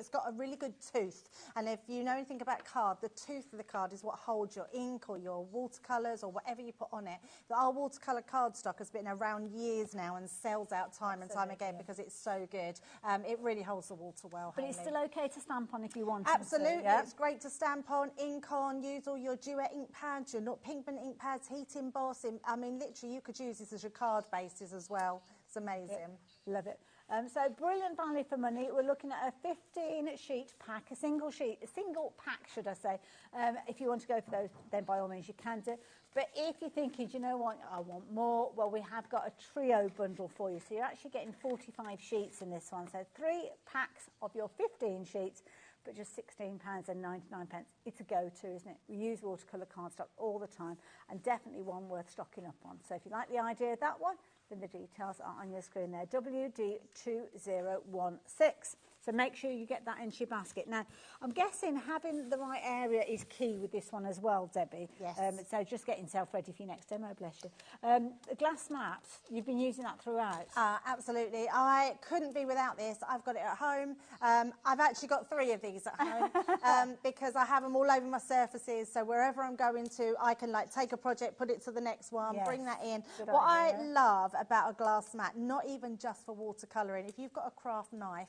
Speaker 7: got a really good tooth. And if you know anything about card, the tooth of the card is what holds your ink or your watercolours or whatever you put on it. Our watercolour cardstock has been around years now and sells out time and time again because it's so good. It really holds the water well.
Speaker 15: But it's still okay to stamp on if you want
Speaker 7: Absolutely.
Speaker 15: to. Yeah?
Speaker 7: It's great to stamp on, ink on, use all your duet ink pads, your pigment ink pads, heat embossing. I mean, literally, you could use this as your card bases as well. It's amazing.
Speaker 15: Love it. So brilliant value for money. We're looking at a 15-sheet pack, a single pack, should I say. If you want to go for those, then by all means you can do. But if you're thinking, do you know what, I want more, well, we have got a trio bundle for you. So you're actually getting 45 sheets in this one. So 3 packs of your 15 sheets, but just £16.99. It's a go-to, isn't it? We use watercolour cardstock all the time, and definitely one worth stocking up on. So if you like the idea of that one, then the details are on your screen there. WD2016. So make sure you get that into your basket. Now, I'm guessing having the right area is key with this one as well, Debbie.
Speaker 7: Yes.
Speaker 15: So just getting yourself ready for your next demo, bless you. The glass mats, you've been using that throughout.
Speaker 7: Absolutely. I couldn't be without this. I've got it at home. I've actually got 3 of these at home because I have them all over my surfaces. So wherever I'm going to, I can like take a project, put it to the next one, bring that in.
Speaker 15: Good
Speaker 7: what
Speaker 15: idea.
Speaker 7: I love about a glass mat, not even just for watercolouring, if you've got a craft knife,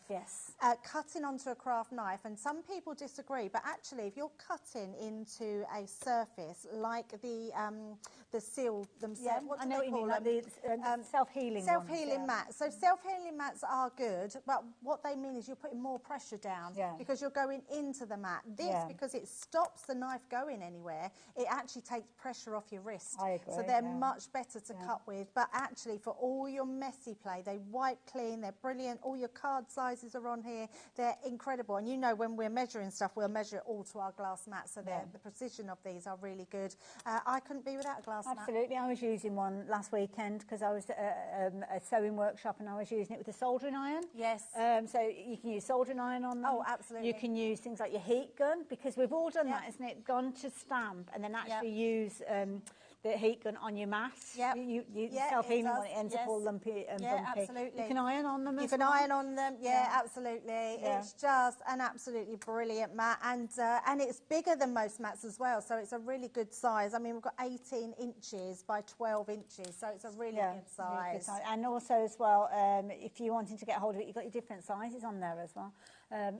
Speaker 7: cutting onto a craft knife, and some people disagree, but actually if you're cutting into a surface like the seal themselves, what do
Speaker 15: I know
Speaker 7: they
Speaker 15: what you
Speaker 7: call
Speaker 15: mean,
Speaker 7: them?
Speaker 15: like the self-healing
Speaker 7: Self-healing mats. So self-healing mats are good, but what they mean is you're putting more pressure down because you're going into the mat. This, because it stops the knife going anywhere, it actually takes pressure off your wrist.
Speaker 15: I agree,
Speaker 7: so they're much better to cut with. But actually, for all your messy play, they wipe clean, they're brilliant. All your card sizes are on here. They're incredible. And you know, when we're measuring stuff, we'll measure it all to our glass mat. So the precision of these are really good. I couldn't be without a glass mat.
Speaker 15: Absolutely. I was using one last weekend because I was at a sewing workshop and I was using it with a soldering iron.
Speaker 7: Yes.
Speaker 15: So you can use soldering iron on them.
Speaker 7: Oh, absolutely.
Speaker 15: You can use things like your heat gun, because we've all done that, isn't it? Gone to stamp and then actually use the heat gun on your mat.
Speaker 7: Yep.
Speaker 15: You self-healing
Speaker 7: does.
Speaker 15: one, it ends up all lumpy and bumpy.
Speaker 7: Absolutely.
Speaker 15: You can iron on them as
Speaker 7: You can
Speaker 15: well.
Speaker 7: iron on them, absolutely. It's just an absolutely brilliant mat, and it's bigger than most mats as well, so it's a really good size. I mean, we've got 18 inches by 12 inches, so it's a really good size.
Speaker 15: Really good size. And also as well, if you're wanting to get hold of it, you've got your different sizes on there as well.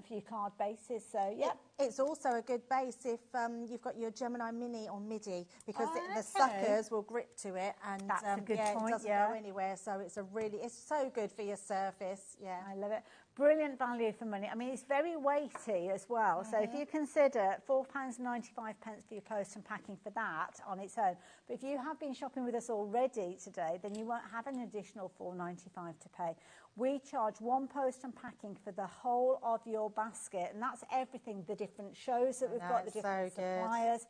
Speaker 15: For your card bases, so
Speaker 7: It's also a good base if you've got your Gemini Mini or MIDI, because the suckers will grip to it, and
Speaker 15: that's a good point,
Speaker 7: it doesn't go anywhere. So it's so good for your surface. Yeah,
Speaker 15: I love it. Brilliant value for money. I mean, it's very weighty as well. So if you consider £4.95 for your post and packing for that on its own, but if you have been shopping with us already today, then you won't have an additional £4.95 to pay. We charge one post and packing for the whole of your basket, and that's everything, the different shows that we've got, the different suppliers.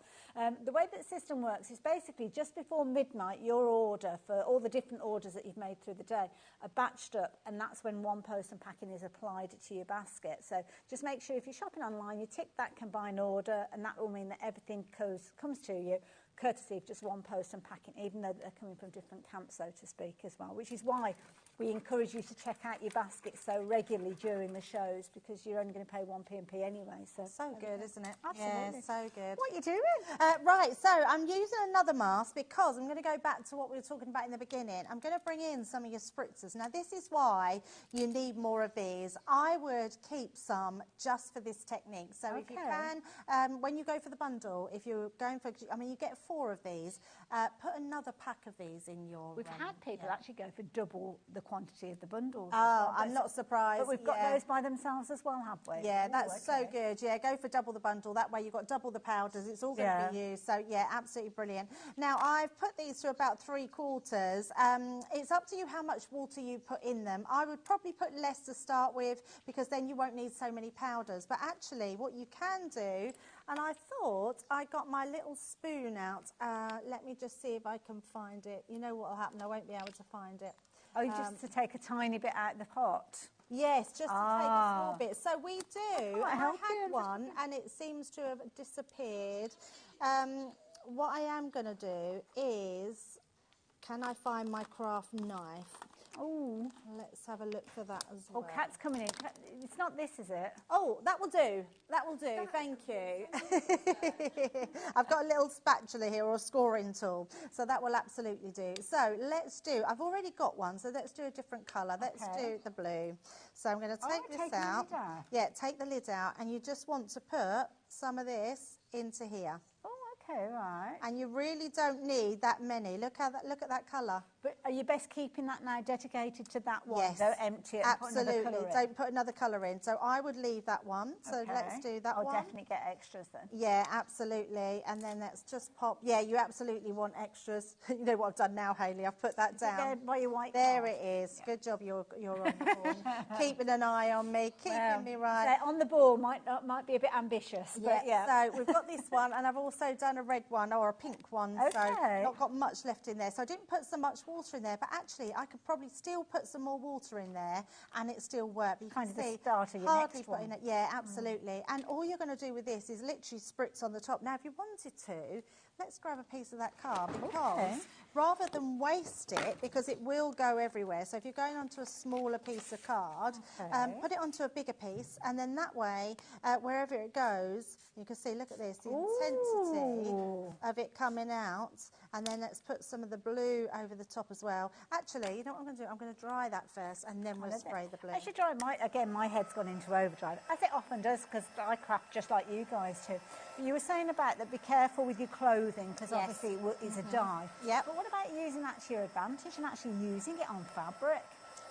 Speaker 15: The way that the system works is basically just before midnight, your order for all the different orders that you've made through the day are batched up, and that's when one post and packing is applied to your basket. So just make sure if you're shopping online, you tick that combine order, and that will mean that everything comes to you courtesy of just one post and packing, even though they're coming from different camps, so to speak, as well, which is why we encourage you to check out your basket so regularly during the shows, because you're only going to pay 1 P&P anyway. So
Speaker 7: good, isn't it?
Speaker 15: Absolutely.
Speaker 7: Yeah, so good.
Speaker 15: What are you doing?
Speaker 7: Right, so I'm using another mask because I'm going to go back to what we were talking about in the beginning. I'm going to bring in some of your spritzers. Now, this is why you need more of these. I would keep some just for this technique. So if you can, when you go for the bundle, if you're going for, you get 4 of these, put another pack of these in your...
Speaker 15: We've had people actually go for double the quantity of the bundles.
Speaker 7: Oh, I'm not surprised.
Speaker 15: But we've got those by themselves as well, have we?
Speaker 7: Yeah, that's so good. Yeah, go for double the bundle. That way you've got double the powders. It's all going to be used. So, yeah, absolutely brilliant. Now, I've put these to about 3/4. It's up to you how much water you put in them. I would probably put less to start with, because then you won't need so many powders. But actually, what you can do, and I thought I got my little spoon out. Let me just see if I can find it. You know what will happen? I won't be able to find it.
Speaker 15: Oh, just to take a tiny bit out of the pot?
Speaker 7: Yes, just to take a small bit. So we do.
Speaker 15: I
Speaker 7: had one and it seems to have disappeared. What I am going to do is, can I find my craft knife?
Speaker 15: Oh,
Speaker 7: let's have a look for that as well.
Speaker 15: Oh, Kat's coming in. It's not this, is it?
Speaker 7: Oh, that will do. That will do. Thank you. I've got a little spatula here, or a scoring tool, so that will absolutely do. So let's do. I've already got one, so let's do a different colour. Let's do the blue. So I'm going to take this out. Yeah, take the lid out, and you just want to put some of this into here.
Speaker 15: Okay, right.
Speaker 7: And you really don't need that many. Look at that colour.
Speaker 15: But are you best keeping that now dedicated to that one?
Speaker 7: Yes,
Speaker 15: Don't empty it.
Speaker 7: Absolutely. Don't put another colour in. So I would leave that one. So let's do that one.
Speaker 15: I'll definitely get extras then.
Speaker 7: Yeah, absolutely. And then let's just pop. Yeah, you absolutely want extras. You know what I've done now, Hayley? I've put that down.
Speaker 15: There by your white
Speaker 7: there
Speaker 15: card.
Speaker 7: It is. Yeah. Good job. You're on the ball. Keeping an eye on me. Keeping me right.
Speaker 15: So on the ball might be a bit ambitious. But yeah.
Speaker 7: So we've got this one, and I've also done a red one or a pink one, so not got much left in there. So I didn't put so much water in there, but actually I could probably still put some more water in there and it still work. But you
Speaker 15: Kind
Speaker 7: can
Speaker 15: of the
Speaker 7: see
Speaker 15: start of your
Speaker 7: hardly
Speaker 15: next one.
Speaker 7: putting it. Yeah, absolutely. And all you're going to do with this is literally spritz on the top. Now, if you wanted to, let's grab a piece of that card because rather than waste it, because it will go everywhere. So if you're going onto a smaller piece of card, put it onto a bigger piece, and then that way, wherever it goes, you can see, look at this, the intensity of it coming out. And then let's put some of the blue over the top as well. Actually, you know what I'm going to do? I'm going to dry that first, and then we'll spray the blue.
Speaker 15: I should dry my head's gone into overdrive, as it often does, because I craft just like you guys too. But you were saying about that, be careful with your clothing, because obviously it's a dye.
Speaker 7: Yep.
Speaker 15: But what about using that to your advantage and actually using it on fabric?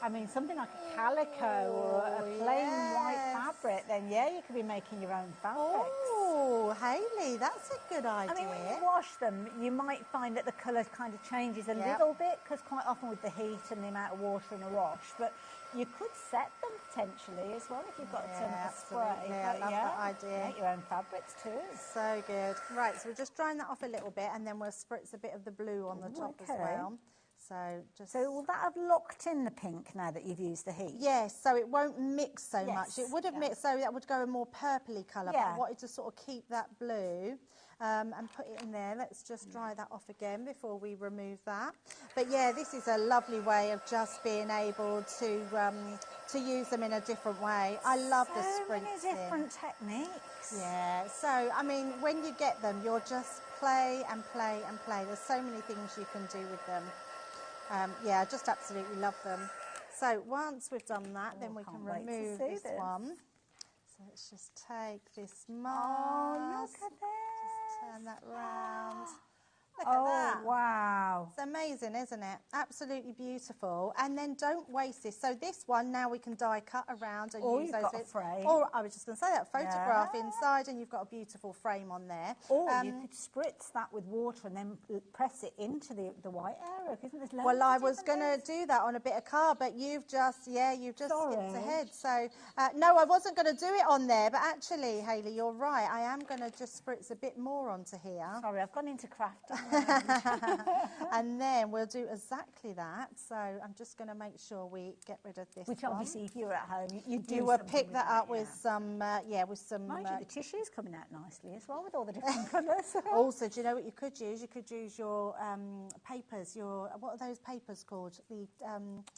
Speaker 15: I mean, something like a calico or a plain white fabric, then you could be making your own fabrics.
Speaker 7: Oh, Hayley, that's a good idea.
Speaker 15: I mean, when you wash them, you might find that the colour kind of changes a little bit, because quite often with the heat and the amount of water in a wash, but you could set them potentially as well if you've got a spray.
Speaker 7: I love that idea.
Speaker 15: Make your own fabrics too.
Speaker 7: So good. Right, so we're just drying that off a little bit, and then we'll spritz a bit of the blue on the top as well. So
Speaker 15: will that have locked in the pink now that you've used the heat?
Speaker 7: Yes, so it won't mix so much. It would have mixed, so that would go a more purpley colour, but I wanted to sort of keep that blue and put it in there. Let's just dry that off again before we remove that. But yeah, this is a lovely way of just being able to use them in a different way. I love the spritzing.
Speaker 15: So many different techniques.
Speaker 7: Yeah, so I mean, when you get them, you'll just play and play and play. There's so many things you can do with them. Yeah, I just absolutely love them. So once we've done that, then we can remove this one. So let's just take this mask.
Speaker 15: Oh, look at this.
Speaker 7: Just turn that round. Look at that.
Speaker 15: Oh, wow.
Speaker 7: It's amazing, isn't it? Absolutely beautiful. And then don't waste this. So this one, now we can die cut around and use those bits.
Speaker 15: Frame.
Speaker 7: Or I was just going to say that, photograph inside, and you've got a beautiful frame on there.
Speaker 15: Or you could spritz that with water and then press it into the white area. Isn't there loads
Speaker 7: Well, I was going to do that on a bit of card, but you've just skipped ahead. So, no, I wasn't going to do it on there, but actually, Hayley, you're right. I am going to just spritz a bit more onto here.
Speaker 15: Sorry, I've gone into crafting.
Speaker 7: And then we'll do exactly that. So I'm just going to make sure we get rid of this
Speaker 15: Which
Speaker 7: one.
Speaker 15: obviously, if you're at home, you
Speaker 7: will pick that up with some, with some...
Speaker 15: Mind you, the tissue's coming out nicely as well with all the different colours.
Speaker 7: Also, do you know what you could use? You could use your papers, what are those papers called? The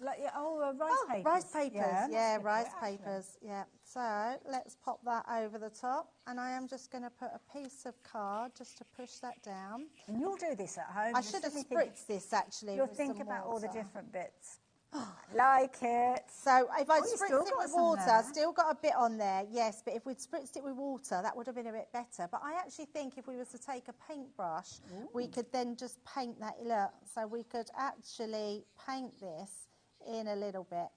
Speaker 15: rice papers.
Speaker 7: Rice papers, rice
Speaker 15: actually.
Speaker 7: papers, So let's pop that over the top, and I am just going to put a piece of card just to push that down.
Speaker 15: And you'll do this at home.
Speaker 7: I should have spritzed this actually.
Speaker 15: You'll
Speaker 7: with
Speaker 15: think
Speaker 7: some
Speaker 15: about
Speaker 7: water.
Speaker 15: all the different bits. Like it.
Speaker 7: So if I spritzed
Speaker 15: still
Speaker 7: it
Speaker 15: got
Speaker 7: with
Speaker 15: some
Speaker 7: water,
Speaker 15: there.
Speaker 7: still got a bit on there, yes, but if we'd spritzed it with water, that would have been a bit better. But I actually think if we was to take a paintbrush, we could then just paint that, look, so we could actually paint this in a little bit.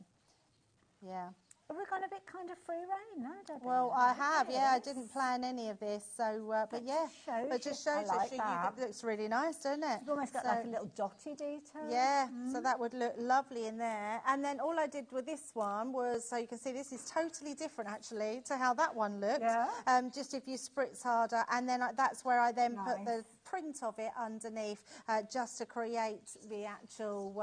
Speaker 7: Yeah.
Speaker 15: We've gone a bit kind of free rein now, don't we?
Speaker 7: Well, I have, I didn't plan any of this, so, but yeah, it just shows it looks really nice, doesn't it?
Speaker 15: It's almost got like a little dotty detail.
Speaker 7: Yeah, so that would look lovely in there. And then all I did with this one was, so you can see this is totally different actually to how that one looked.
Speaker 15: Yeah.
Speaker 7: Just if you spritz harder, and then that's where I then put the print of it underneath just to create the actual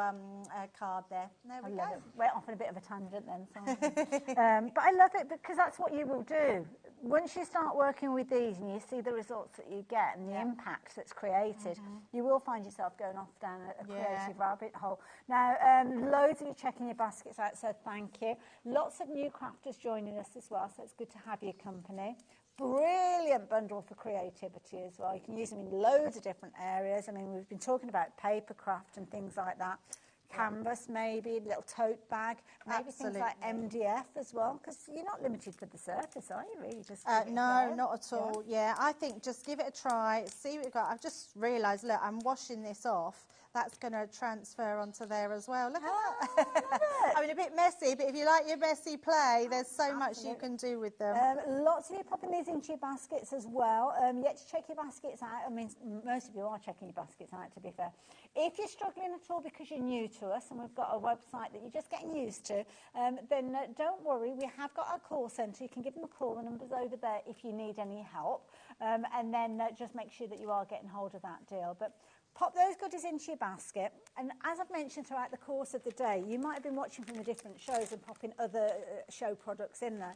Speaker 7: card there. There we go.
Speaker 15: Went off on a bit of a tangent then, sorry. But I love it because that's what you will do. Once you start working with these and you see the results that you get and the impact that's created, you will find yourself going off down a creative rabbit hole. Now, loads of you checking your baskets out, so thank you. Lots of new crafters joining us as well, so it's good to have your company. Brilliant bundle for creativity as well. You can use them in loads of different areas. I mean, we've been talking about paper craft and things like that. Canvas maybe, little tote bag, maybe things like MDF as well, because you're not limited to the surface, are you really? Just
Speaker 7: no, not at all. Yeah, I think just give it a try, see what you've got. I've just realised, look, I'm washing this off. That's going to transfer onto there as well. Look at that. I mean, a bit messy, but if you like your messy play, there's so much you can do with them.
Speaker 15: Lots of you popping these into your baskets as well. Yet to check your baskets out. I mean, most of you are checking your baskets out, to be fair. If you're struggling at all because you're new to to us and we've got a website that you're just getting used to, then don't worry, we have got our call centre. You can give them a call, the number's over there if you need any help, and then just make sure that you are getting hold of that deal. But pop those goodies into your basket, and as I've mentioned throughout the course of the day, you might have been watching from the different shows and popping other show products in there.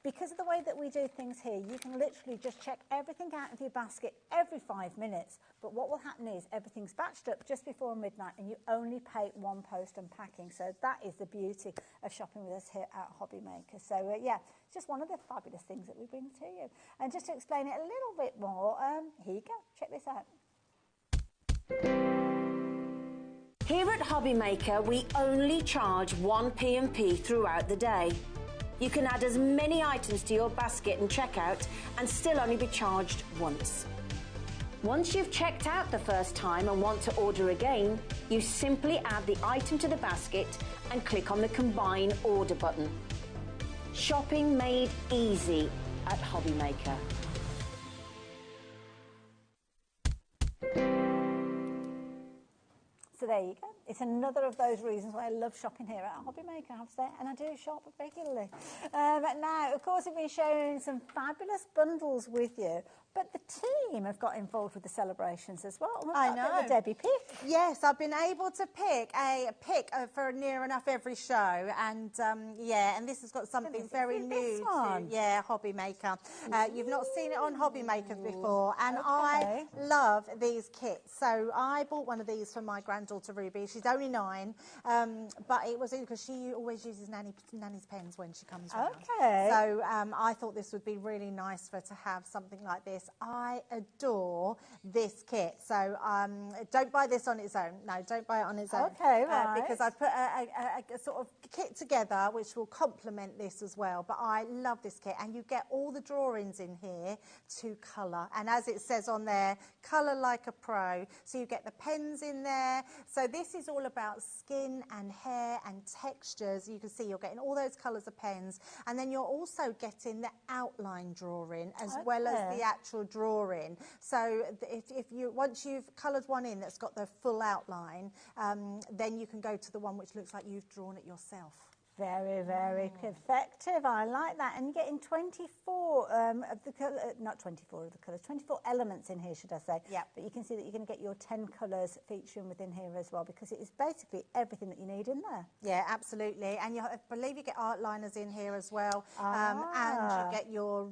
Speaker 15: Because of the way that we do things here, you can literally just check everything out of your basket every 5 minutes. But what will happen is everything's batched up just before midnight and you only pay one post and packing. So that is the beauty of shopping with us here at HobbyMaker. So yeah, it's just one of the fabulous things that we bring to you. And just to explain it a little bit more, here you go, check this out.
Speaker 3: Here at HobbyMaker, we only charge 1 P&P throughout the day. You can add as many items to your basket and checkout and still only be charged once. Once you've checked out the first time and want to order again, you simply add the item to the basket and click on the Combine Order button. Shopping made easy at HobbyMaker.
Speaker 15: So there you go. It's another of those reasons why I love shopping here at HobbyMaker, I have to say, and I do shop regularly. Now, of course, we've been sharing some fabulous bundles with you, but the team have got involved with the celebrations as well.
Speaker 7: I know.
Speaker 15: The Debbie pick.
Speaker 7: Yes, I've been able to pick a pick for near enough every show, and yeah, and this has got something very new to HobbyMaker. You've not seen it on HobbyMaker before, and I love these kits. So I bought one of these for my granddaughter Ruby. She's only 9, but it was because she always uses Nanny's pens when she comes round.
Speaker 15: Okay.
Speaker 7: So I thought this would be really nice for her to have something like this. I adore this kit. So don't buy this on its own. No, don't buy it on its own.
Speaker 15: Okay, right.
Speaker 7: Because I put a sort of kit together which will complement this as well. But I love this kit, and you get all the drawings in here to colour. And as it says on there, colour like a pro. So you get the pens in there. So this is all about skin and hair and textures. You can see you're getting all those colours of pens, and then you're also getting the outline drawing as well as the actual drawing. So if you once you've coloured one in that's got the full outline, then you can go to the one which looks like you've drawn it yourself.
Speaker 15: Very, very effective. I like that. And you're getting 24 of the colour, not 24 of the colours, 24 elements in here, should I say.
Speaker 7: Yeah.
Speaker 15: But you can see that you're going to get your 10 colours featuring within here as well, because it is basically everything that you need in there.
Speaker 7: Yeah, absolutely. And I believe you get art liners in here as well. And you get your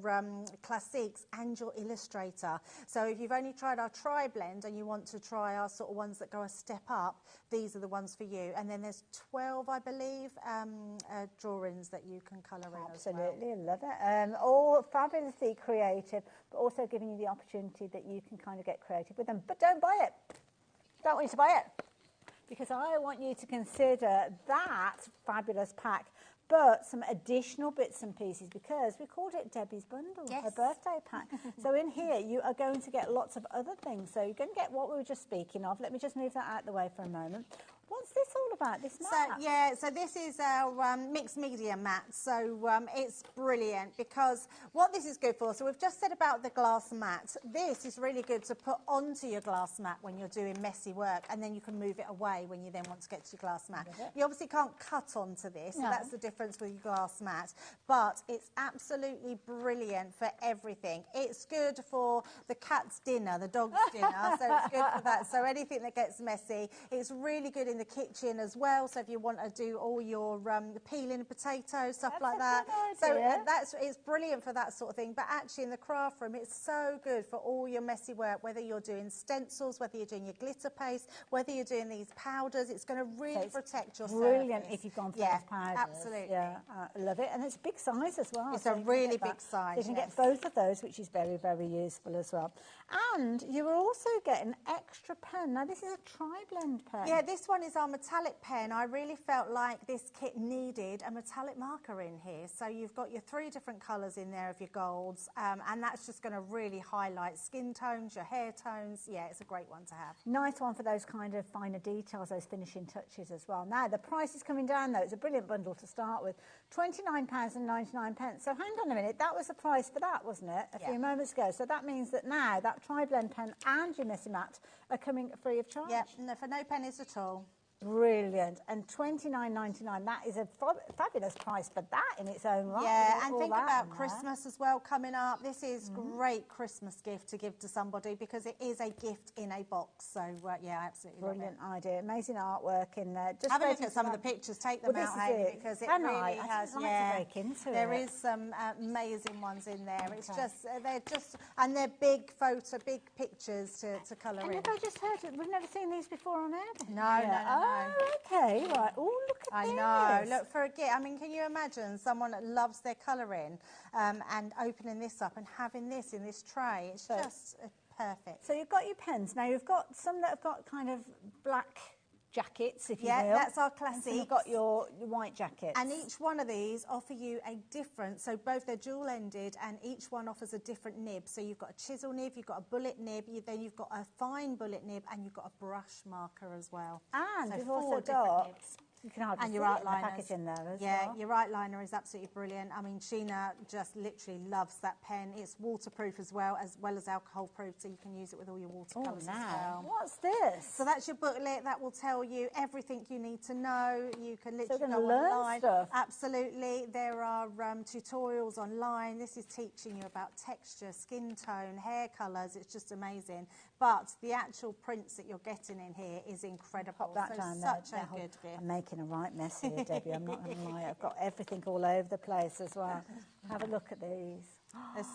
Speaker 7: classiques and your illustrator. So if you've only tried our tri-blend and you want to try our sort of ones that go a step up, these are the ones for you. And then there's 12, I believe, drawings that you can colour in as well.
Speaker 15: Absolutely, I love it. All fabulously creative, but also giving you the opportunity that you can kind of get creative with them. But don't buy it. Don't want you to buy it, because I want you to consider that fabulous pack, but some additional bits and pieces, because we called it Debbie's Bundle, her birthday pack. So in here, you are going to get lots of other things. So you're going to get what we were just speaking of. Let me just move that out of the way for a moment. What's this all about, this mat?
Speaker 7: So this is our mixed media mat. So it's brilliant, because what this is good for, so we've just said about the glass mat. This is really good to put onto your glass mat when you're doing messy work, and then you can move it away when you then want to get to your glass mat. You obviously can't cut onto this, so that's the difference with your glass mat, but it's absolutely brilliant for everything. It's good for the cat's dinner, the dog's dinner, so it's good for that. So anything that gets messy, it's really good in the kitchen as well. So if you want to do all your peeling potatoes, stuff like that, so it's brilliant for that sort of thing. But actually in the craft room, it's so good for all your messy work, whether you're doing stencils, whether you're doing your glitter paste, whether you're doing these powders. It's going to really protect your
Speaker 15: brilliant
Speaker 7: surface.
Speaker 15: if you've gone for those powders.
Speaker 7: Absolutely.
Speaker 15: Yeah, I love it. And it's a big size as well.
Speaker 7: It's
Speaker 15: so
Speaker 7: a really big size.
Speaker 15: You can get both of those, which is very, very useful as well. And you are also getting extra pen. Now, this is a tri-blend pen.
Speaker 7: Yeah, this one is our metallic pen. I really felt like this kit needed a metallic marker in here. So you've got your 3 different colours in there of your golds, and that's just going to really highlight skin tones, your hair tones. Yeah, it's a great one to have.
Speaker 15: Nice one for those kind of finer details, those finishing touches as well. Now, the price is coming down, though. It's a brilliant bundle to start with. £29.99. So hang on a minute, that was the price for that, wasn't it, a few moments ago? So that means that now that tri-blend pen and your messy mat are coming free of charge.
Speaker 7: Yeah, for no pennies at all.
Speaker 15: Brilliant. And $29.99, that is a fabulous price for that in its own right.
Speaker 7: Yeah,
Speaker 15: With
Speaker 7: and
Speaker 15: all
Speaker 7: think
Speaker 15: that
Speaker 7: about
Speaker 15: in there.
Speaker 7: Christmas as well coming up. This is great Christmas gift to give to somebody because it is a gift in a box. So, yeah, absolutely
Speaker 15: Brilliant idea. Amazing artwork in there. Just
Speaker 7: have a look
Speaker 15: spoken
Speaker 7: at some
Speaker 15: to
Speaker 7: of the
Speaker 15: that-
Speaker 7: pictures, take them
Speaker 15: Well,
Speaker 7: out,
Speaker 15: this is
Speaker 7: Hayley,
Speaker 15: it.
Speaker 7: because it
Speaker 15: Can
Speaker 7: really
Speaker 15: I
Speaker 7: has.
Speaker 15: just like to break into
Speaker 7: there
Speaker 15: it.
Speaker 7: is some amazing ones in there. It's
Speaker 15: Okay.
Speaker 7: just and they're big pictures to colour in.
Speaker 15: And have I just heard it? We've never seen these before on air.
Speaker 7: No.
Speaker 15: Oh, okay, right. Oh, look at this.
Speaker 7: I know. Look, for a gift. I mean, can you imagine someone that loves their colouring and opening this up and having this in this tray? It's just perfect.
Speaker 15: So you've got your pens. Now, you've got some that have got kind of black jackets, if you will.
Speaker 7: Yeah, that's our
Speaker 15: And
Speaker 7: classic.
Speaker 15: some have got your white jackets.
Speaker 7: And each one of these offer you a different, so both they're dual-ended and each one offers a different nib. So you've got a chisel nib, you've got a bullet nib, then you've got a fine bullet nib and you've got a brush marker as well.
Speaker 15: And
Speaker 7: so
Speaker 15: you've
Speaker 7: 4
Speaker 15: also
Speaker 7: different
Speaker 15: got...
Speaker 7: nibs.
Speaker 15: You can hardly
Speaker 7: And
Speaker 15: see
Speaker 7: your
Speaker 15: it in the
Speaker 7: outliners.
Speaker 15: package in there as
Speaker 7: yeah,
Speaker 15: well.
Speaker 7: your outliner is absolutely brilliant. I mean, Sheena just literally loves that pen. It's waterproof as well as alcohol proof, so you can use it with all your watercolours as well.
Speaker 15: What's this?
Speaker 7: So that's your booklet. That will tell you everything you need to know. You can literally
Speaker 15: we're
Speaker 7: go
Speaker 15: gonna learn
Speaker 7: online.
Speaker 15: stuff.
Speaker 7: Absolutely. There are tutorials online. This is teaching you about texture, skin tone, hair colours. It's just amazing. But the actual prints that you're getting in here is incredible.
Speaker 15: Pop that
Speaker 7: so
Speaker 15: down
Speaker 7: such
Speaker 15: there.
Speaker 7: a good gift.
Speaker 15: I'm making a right mess here, Debbie. I'm not going to lie. I've got everything all over the place as well. Have a look at these.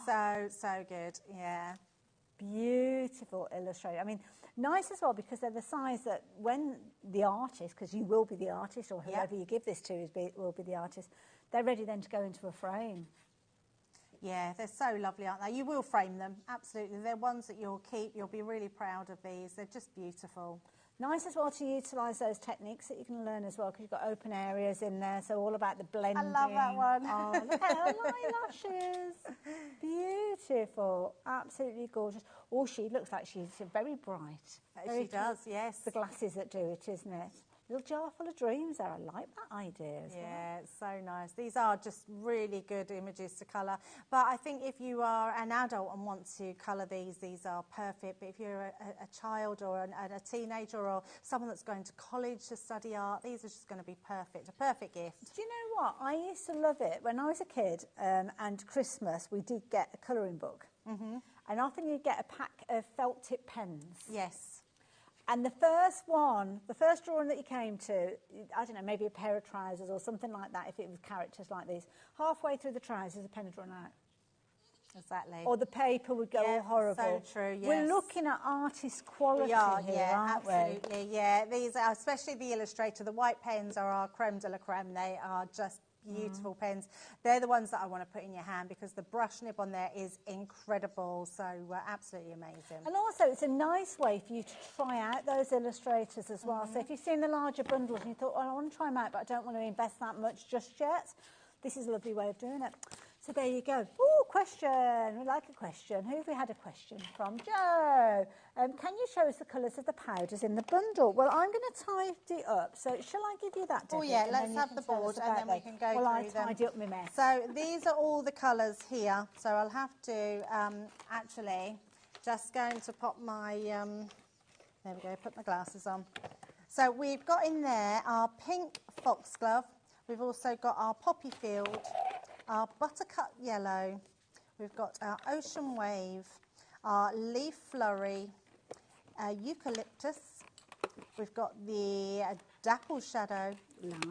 Speaker 7: They're so good. Yeah.
Speaker 15: Beautiful illustrated. I mean, nice as well because they're the size that when the artist, because you will be the artist or whoever you give this to will be the artist, they're ready then to go into a frame.
Speaker 7: Yeah, they're so lovely, aren't they? You will frame them, absolutely. They're ones that you'll keep. You'll be really proud of these. They're just beautiful.
Speaker 15: Nice as well to utilise those techniques that you can learn as well because you've got open areas in there, so all about the blending.
Speaker 7: I love that one.
Speaker 15: Oh, look at her eyelashes. Beautiful. Absolutely gorgeous. Oh, she looks like she's very bright.
Speaker 7: She does, yes.
Speaker 15: The glasses that do it, isn't it? Little jar full of dreams there. I like that idea as well.
Speaker 7: Yeah, it's so nice. These are just really good images to colour. But I think if you are an adult and want to colour these are perfect. But if you're a child or a teenager or someone that's going to college to study art, these are just going to be perfect. A perfect gift.
Speaker 15: Do you know what? I used to love it. When I was a kid and Christmas, we did get a colouring book. Mm-hmm. And often you'd get a pack of felt tip pens.
Speaker 7: Yes.
Speaker 15: And the first drawing that you came to, I don't know, maybe a pair of trousers or something like that, if it was characters like these, halfway through the trousers, a pen had run out.
Speaker 7: Exactly.
Speaker 15: Or the paper would go all horrible.
Speaker 7: So true, yes.
Speaker 15: We're looking at artist quality here, aren't we?
Speaker 7: Absolutely, yeah. These are, especially the Illustrator, the white pens are our creme de la creme. They are just beautiful pens. They're the ones that I want to put in your hand because the brush nib on there is incredible. So absolutely amazing.
Speaker 15: And also, it's a nice way for you to try out those illustrators as well. So if you've seen the larger bundles and you thought, well, I want to try them out, but I don't want to invest that much just yet, this is a lovely way of doing it. So there you go. Oh, question. We like a question. Who have we had a question from? Joe. Can you show us the colours of the powders in the bundle? Well, I'm going to tidy up. So shall I give you that, Debbie?
Speaker 7: Oh, yeah,
Speaker 15: and
Speaker 7: let's
Speaker 15: then you
Speaker 7: have
Speaker 15: can
Speaker 7: the
Speaker 15: tell
Speaker 7: board
Speaker 15: us
Speaker 7: and
Speaker 15: about
Speaker 7: then we
Speaker 15: them?
Speaker 7: can go
Speaker 15: Well, I
Speaker 7: through them.
Speaker 15: tidy up my mess.
Speaker 7: So these are all the colours here. So I'll have to actually just going to pop my, there we go, put my glasses on. So we've got in there our pink foxglove. We've also got our poppy field, our buttercup yellow. We've got our ocean wave, our leaf flurry, eucalyptus. We've got the dapple shadow,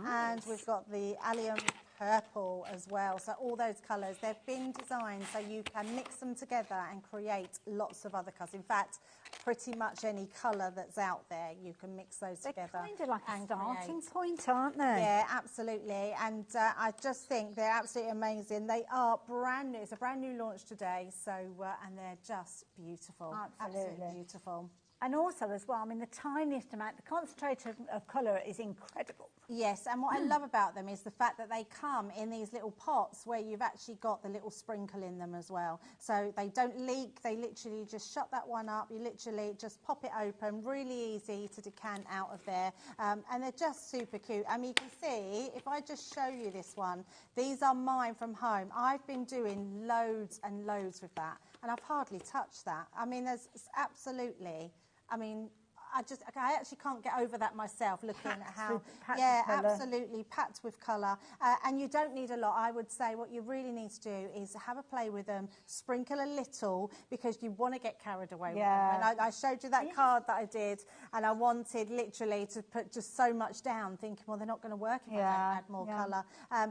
Speaker 7: and we've got the allium purple as well. So all those colours, they've been designed so you can mix them together and create lots of other colours. In fact, pretty much any colour that's out there, you can mix those together.
Speaker 15: They're kind of like a starting
Speaker 7: create.
Speaker 15: point, aren't they?
Speaker 7: Yeah, absolutely. And I just think they're absolutely amazing. They are brand new. It's a brand new launch today. So, and they're just beautiful. Absolutely beautiful.
Speaker 15: And also as well, I mean, the tiniest amount, the concentration of colour is incredible.
Speaker 7: Yes, and what I love about them is the fact that they come in these little pots where you've actually got the little sprinkle in them as well. So they don't leak, they literally just shut that one up, you literally just pop it open, really easy to decant out of there. And they're just super cute. I mean, you can see, if I just show you this one, these are mine from home. I've been doing loads and loads with that, and I've hardly touched that. I mean, there's absolutely... I mean, I actually can't get over that myself, looking at how,
Speaker 15: packed
Speaker 7: yeah,
Speaker 15: with colour.
Speaker 7: absolutely, packed with colour. And you don't need a lot. I would say what you really need to do is have a play with them, sprinkle a little, because you want to get carried away with them. And I showed you that card that I did, and I wanted literally to put just so much down, thinking, well, they're not going to work if I don't add more colour.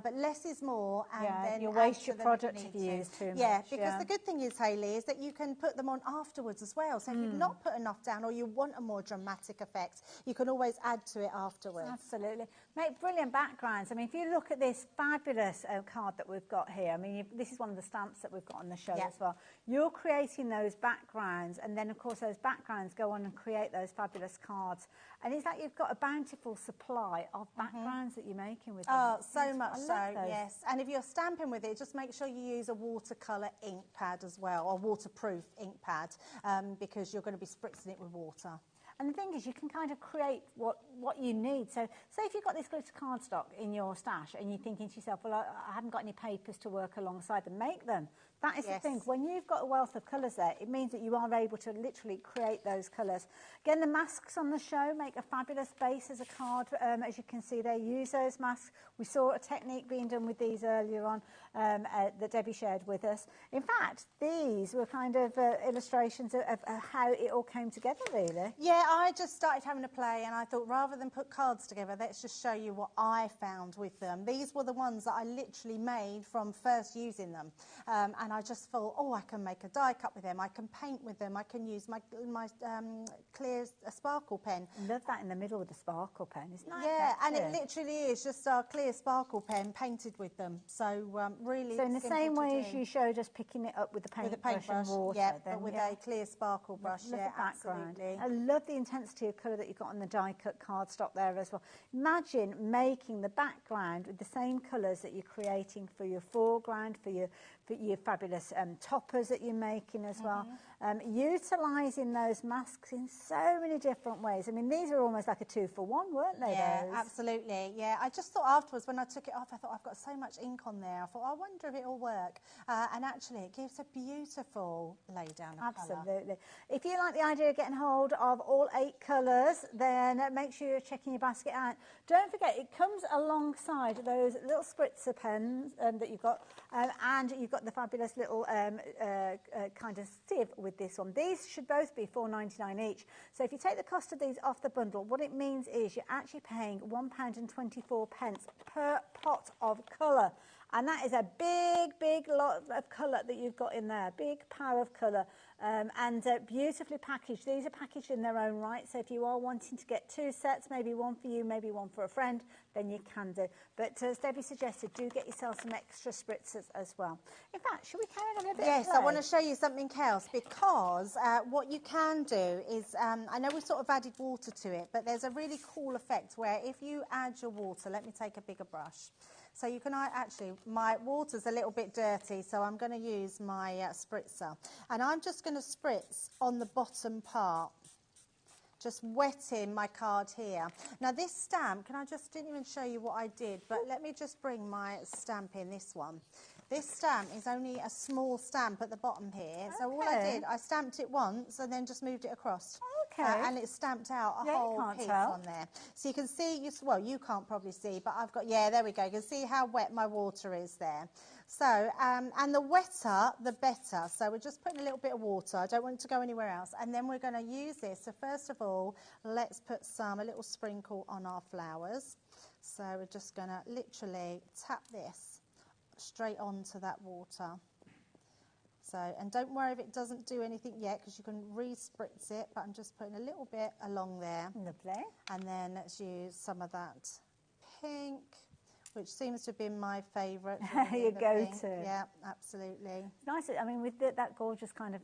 Speaker 7: But less is more, and then
Speaker 15: you waste your
Speaker 7: them
Speaker 15: product
Speaker 7: if
Speaker 15: if you use too much.
Speaker 7: Yeah, because the good thing is, Hayley, is that you can put them on afterwards as well. So if you've not put enough down, or you want a more dramatic effect, you can always add to it afterwards.
Speaker 15: Absolutely. Make brilliant backgrounds. I mean, if you look at this fabulous card that we've got here, I mean, this is one of the stamps that we've got on the show as well. You're creating those backgrounds, and then, of course, those backgrounds go on and create those fabulous cards. And it's like you've got a bountiful supply of backgrounds that you're making with them.
Speaker 7: Oh, so much so, yes. And if you're stamping with it, just make sure you use a watercolour ink pad as well, or waterproof ink pad, because you're going to be spritzing it with water.
Speaker 15: And the thing is, you can kind of create what you need. So say if you've got this glitter cardstock in your stash and you're thinking to yourself, well, I haven't got any papers to work alongside them, make them. That is the thing. When you've got a wealth of colours there, it means that you are able to literally create those colours. Again, the masks on the show make a fabulous base as a card. As you can see there, use those masks. We saw a technique being done with these earlier on that Debbie shared with us. In fact, these were kind of illustrations of how it all came together, really.
Speaker 7: Yeah, I just started having a play, and I thought, rather than put cards together, let's just show you what I found with them. These were the ones that I literally made from first using them. And I just thought, oh, I can make a die cut with them, I can paint with them, I can use my clear sparkle pen.
Speaker 15: I love that in the middle with the sparkle pen, isn't that?
Speaker 7: Yeah, and it literally is just our clear sparkle pen painted with them. So really,
Speaker 15: so in the same way as you showed us picking it up with the paintbrush and water,
Speaker 7: yeah,
Speaker 15: then,
Speaker 7: but with a clear sparkle brush.
Speaker 15: Love
Speaker 7: Yeah,
Speaker 15: the background.
Speaker 7: absolutely.
Speaker 15: I love the intensity of colour that you've got on the die cut cardstock there as well. Imagine making the background with the same colours that you're creating for your foreground, for your fabulous toppers that you're making as well. Utilising those masks in so many different ways. I mean, these are almost like a 2-for-1, weren't they?
Speaker 7: Yeah,
Speaker 15: those?
Speaker 7: absolutely. Yeah, I just thought afterwards when I took it off, I thought, I've got so much ink on there. I thought, I wonder if it'll work. And actually, it gives a beautiful lay down of
Speaker 15: Absolutely.
Speaker 7: colour.
Speaker 15: If you like the idea of getting hold of all 8 colours, then make sure you're checking your basket out. Don't forget, it comes alongside those little spritzer pens that you've got, and you've got the fabulous little kind of sieve with this one. These should both be $4.99 each. So if you take the cost of these off the bundle, what it means is you're actually paying £1.24 per pot of colour. And that is a big lot of colour that you've got in there, big power of colour, and beautifully packaged. These are packaged in their own right, so if you are wanting to get 2 sets, maybe one for you, maybe one for a friend, then you can do. But as Debbie suggested, do get yourself some extra spritzers as well. In fact, should we carry on a little bit?
Speaker 7: Yes, I want to show you something else, because what you can do is, I know we've sort of added water to it, but there's a really cool effect where if you add your water, let me take a bigger brush. So you can actually, my water's a little bit dirty, so I'm going to use my spritzer. And I'm just going to spritz on the bottom part, just wetting my card here. Now this stamp, didn't even show you what I did, but let me just bring my stamp in, this one. This stamp is only a small stamp at the bottom here. So all I did, I stamped it once and then just moved it across.
Speaker 15: Okay.
Speaker 7: And it stamped out a whole piece on there. So you can see, you can't probably see, but I've got, there we go. You can see how wet my water is there. So, and the wetter, the better. So we're just putting a little bit of water. I don't want it to go anywhere else. And then we're going to use this. So first of all, let's put a little sprinkle on our flowers. So we're just going to literally tap this straight onto that water. So, and don't worry if it doesn't do anything yet, because you can re-spritz it, but I'm just putting a little bit along there.
Speaker 15: Lovely.
Speaker 7: And then let's use some of that pink, which seems to have been my favourite.
Speaker 15: Your go-to.
Speaker 7: Yeah, absolutely.
Speaker 15: It's nice. I mean, with that gorgeous kind of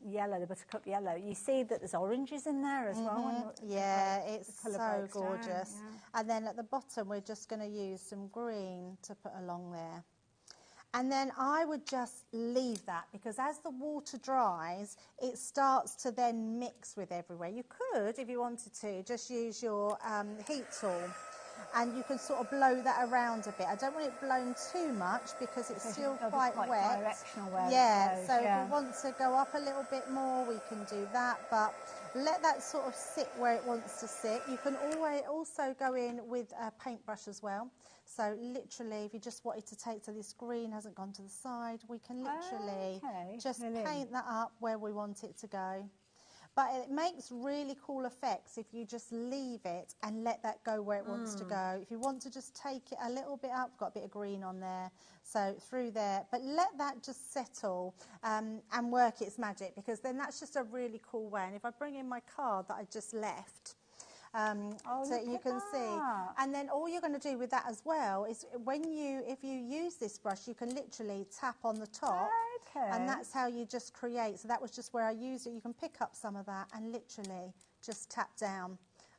Speaker 15: yellow, the buttercup yellow, you see that there's oranges in there as well.
Speaker 7: Yeah, it's so gorgeous. And then at the bottom, we're just going to use some green to put along there. And then I would just leave that, because as the water dries, it starts to then mix with everywhere. You could, if you wanted to, just use your heat tool, and you can sort of blow that around a bit. I don't want it blown too much, because it's still quite wet.
Speaker 15: Directional where
Speaker 7: yeah,
Speaker 15: it goes,
Speaker 7: so if we want to go up a little bit more, we can do that. But let that sort of sit where it wants to sit. You can always also go in with a paintbrush as well. So literally, if you just wanted to take, so this green hasn't gone to the side, we can literally just paint that up where we want it to go. But it makes really cool effects if you just leave it and let that go where it wants to go. If you want to just take it a little bit up, got a bit of green on there, so through there. But let that just settle and work its magic, because then that's just a really cool way. And if I bring in my card that I just left, so you can see, and then all you're going to do with that as well is if you use this brush, you can literally tap on the top, and that's how you just create. So that was just where I used it. You can pick up some of that and literally just tap down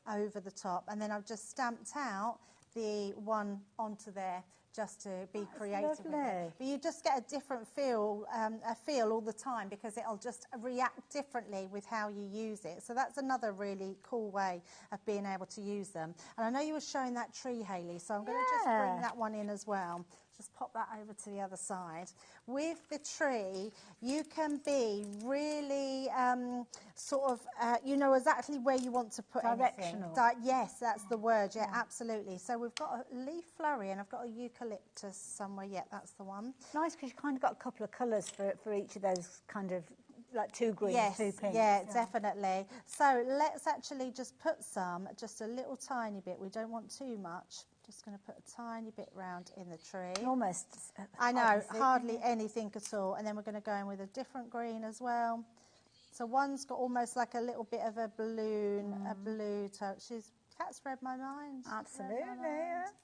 Speaker 7: over the top, and then I've just stamped out the one onto there, just to be creative with it. But you just get a different feel all the time, because it'll just react differently with how you use it. So that's another really cool way of being able to use them. And I know you were showing that tree, Hayley, so I'm going to just bring that one in as well. Just pop that over to the other side. With the tree, you can be really you know exactly where you want to put
Speaker 15: directional.
Speaker 7: anything. Yes, that's the word. Yeah, absolutely. So we've got a leaf flurry, and I've got a eucalyptus somewhere. Yeah, that's the one.
Speaker 15: Nice, because you've kind of got a couple of colours for each of those, kind of like 2 greens, 2 pinks.
Speaker 7: Yeah, definitely. So let's actually just put just a little tiny bit. We don't want too much. Just going to put a tiny bit round in the tree.
Speaker 15: Almost.
Speaker 7: I know, hardly anything at all. And then we're going to go in with a different green as well. So one's got almost like a little bit of a balloon, a blue touch. Cat's read my mind.
Speaker 15: Absolutely.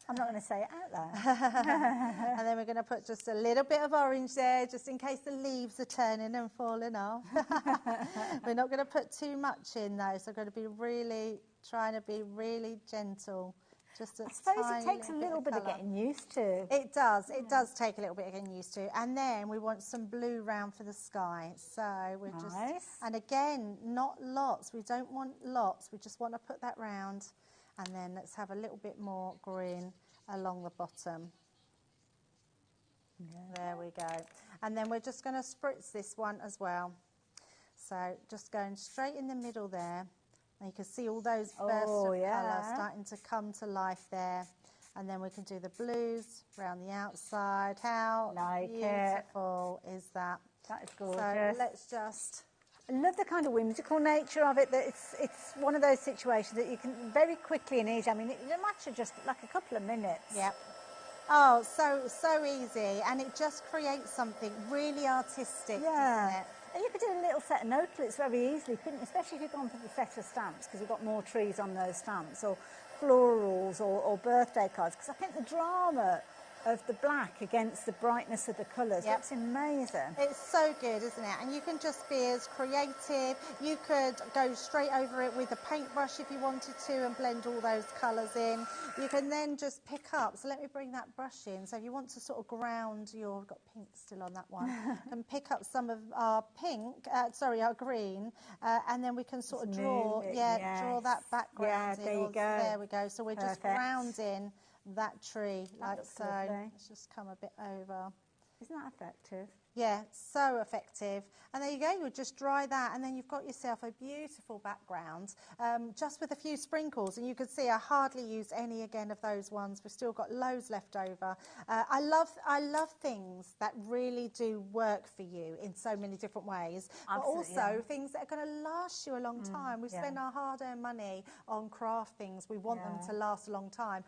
Speaker 15: I'm not going to say it out loud.
Speaker 7: And then we're going to put just a little bit of orange there, just in case the leaves are turning and falling off. We're not going to put too much in though, so we're going to be trying to be really gentle. Just I
Speaker 15: suppose it takes a little bit of getting used to.
Speaker 7: It does. It does take a little bit of getting used to. And then we want some blue round for the sky. So we're just... And again, not lots. We don't want lots. We just want to put that round. And then let's have a little bit more green along the bottom. There we go. And then we're just going to spritz this one as well. So just going straight in the middle there. And you can see all those bursts of colour starting to come to life there. And then we can do the blues around the outside. How beautiful is that?
Speaker 15: That is gorgeous.
Speaker 7: So let's just...
Speaker 15: I love the kind of whimsical nature of it, that it's one of those situations that you can very quickly and easily, I mean, it'll matter just like a couple of minutes.
Speaker 7: Yep. Oh, so easy. And it just creates something really artistic, doesn't it?
Speaker 15: And you could do a little set of notelets very easily, couldn't you? Especially if you've gone for the set of stamps, because you've got more trees on those stamps, or florals, or birthday cards. Because I think the drama of the black against the brightness of the colours, that's amazing.
Speaker 7: It's so good, isn't it? And you can just be as creative. You could go straight over it with a paintbrush if you wanted to and blend all those colours in. You can then just pick up, so let me bring that brush in. So if you want to sort of ground I've got pink still on that one, and pick up some of our our green, and then we can sort of draw that background in.
Speaker 15: There you go.
Speaker 7: There we go. So we're just grounding that tree like so. Let's just come a bit over.
Speaker 15: Isn't that effective?
Speaker 7: Yeah, so effective. And there you go, you'll just dry that, and then you've got yourself a beautiful background, just with a few sprinkles. And you can see I hardly use any again of those ones. We've still got loads left over. I love things that really do work for you in so many different ways, but also things that are going to last you a long time. We spend our hard-earned money on craft things. We want them to last a long time.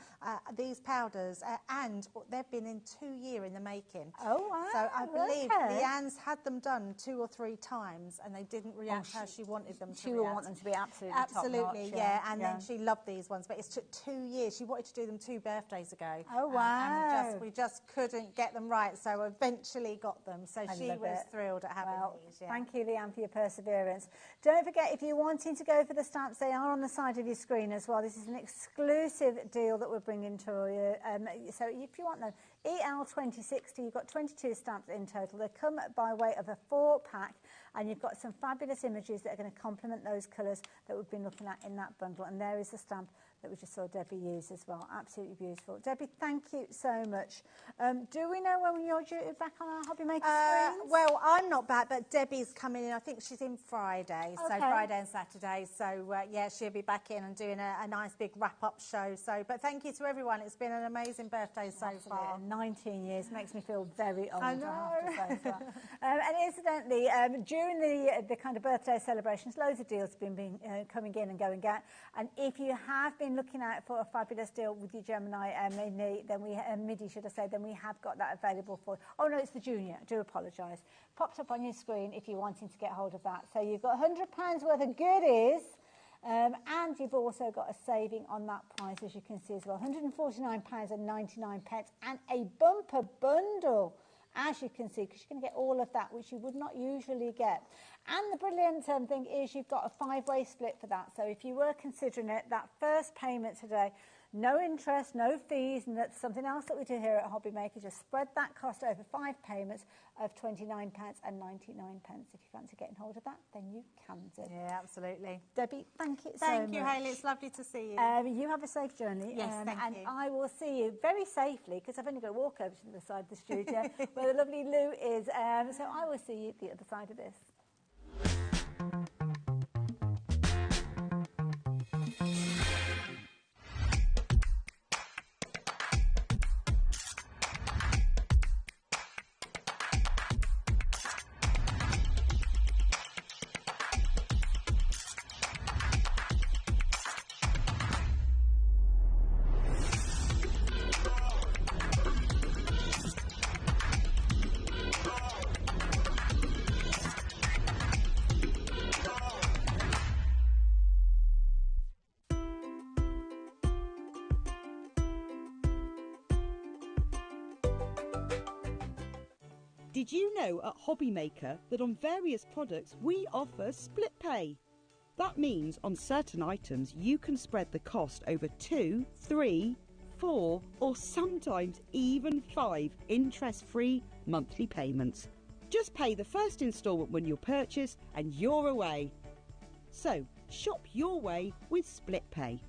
Speaker 7: These powders, and they've been in 2 years in the making.
Speaker 15: Oh, wow.
Speaker 7: So I believe Leanne's had them done 2 or 3 times, and they didn't react how she wanted them to
Speaker 15: She would want them to be absolutely
Speaker 7: top-notch, and then she loved these ones, but it took 2 years. She wanted to do them 2 birthdays ago.
Speaker 15: Oh, wow.
Speaker 7: And we just couldn't get them right, so eventually got them. So she was thrilled at having these.
Speaker 15: Thank you, Leanne, for your perseverance. Don't forget, if you're wanting to go for the stamps, they are on the side of your screen as well. This is an exclusive deal that we're bringing to you. So if you want them, EL2060, you've got 22 stamps in total. They come by way of a 4-pack, And you've got some fabulous images that are going to complement those colours that we've been looking at in that bundle. And there is the stamp that we just saw Debbie use as well. Absolutely beautiful. Debbie, thank you so much. Do we know when you're due back on our HobbyMaker screens?
Speaker 7: Well, I'm not back, but Debbie's coming in. I think she's in Friday, so
Speaker 15: Okay.
Speaker 7: Friday and Saturday. So, yeah, she'll be back in and doing a nice big wrap-up show. So, but thank you to everyone. It's been an amazing birthday so far.
Speaker 15: 19 years makes me feel very old.
Speaker 7: I know.
Speaker 15: have to say as well. And incidentally, during the kind of birthday celebrations, loads of deals have been coming in and going out. And if you have been looking out for a fabulous deal with your Gemini Mini, then MIDI, should I say, then we have got that available for. Oh no, it's the Junior. I do apologise. Popped up on your screen if you're wanting to get hold of that. So you've got £100 worth of goodies. And you've also got a saving on that price, as you can see as well, £149.99 and a bumper bundle, as you can see, because you're going to get all of that, which you would not usually get. And the brilliant thing is you've got a 5-way split for that. So if you were considering it, that first payment today, no interest, no fees, and that's something else that we do here at HobbyMaker. Just spread that cost over 5 payments of £29.99. If you fancy getting hold of that, then you can do.
Speaker 7: Yeah, absolutely.
Speaker 15: Debbie, thank you so much.
Speaker 7: Thank you, Hayley. It's lovely to see you.
Speaker 15: You have a safe journey.
Speaker 7: Yes, thank
Speaker 15: and
Speaker 7: you.
Speaker 15: I will see you very safely, because I've only got to walk over to the side of the studio where the lovely Lou is. So I will see you at the other side of this.
Speaker 6: Did you know at HobbyMaker that on various products we offer split pay? That means on certain items you can spread the cost over 2, 3, 4 or sometimes even 5 interest-free monthly payments. Just pay the first instalment when you purchase and you're away. So shop your way with split pay.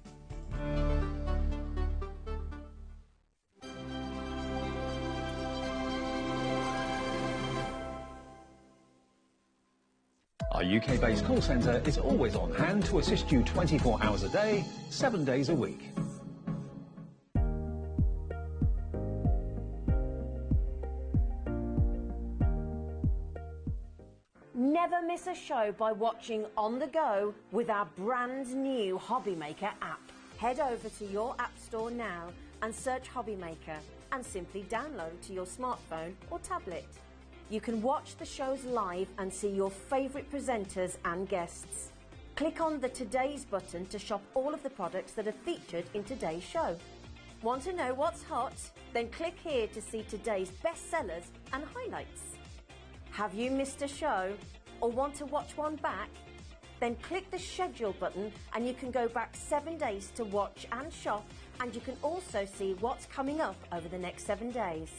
Speaker 13: Our UK-based call centre is always on hand to assist you 24 hours a day, 7 days a week.
Speaker 3: Never miss a show by watching on the go with our brand new HobbyMaker app. Head over to your app store now and search HobbyMaker and simply download to your smartphone or tablet. You can watch the shows live and see your favourite presenters and guests. Click on the Today's button to shop all of the products that are featured in today's show. Want to know what's hot? Then click here to see today's bestsellers and highlights. Have you missed a show or want to watch one back? Then click the schedule button and you can go back 7 days to watch and shop, and you can also see what's coming up over the next 7 days.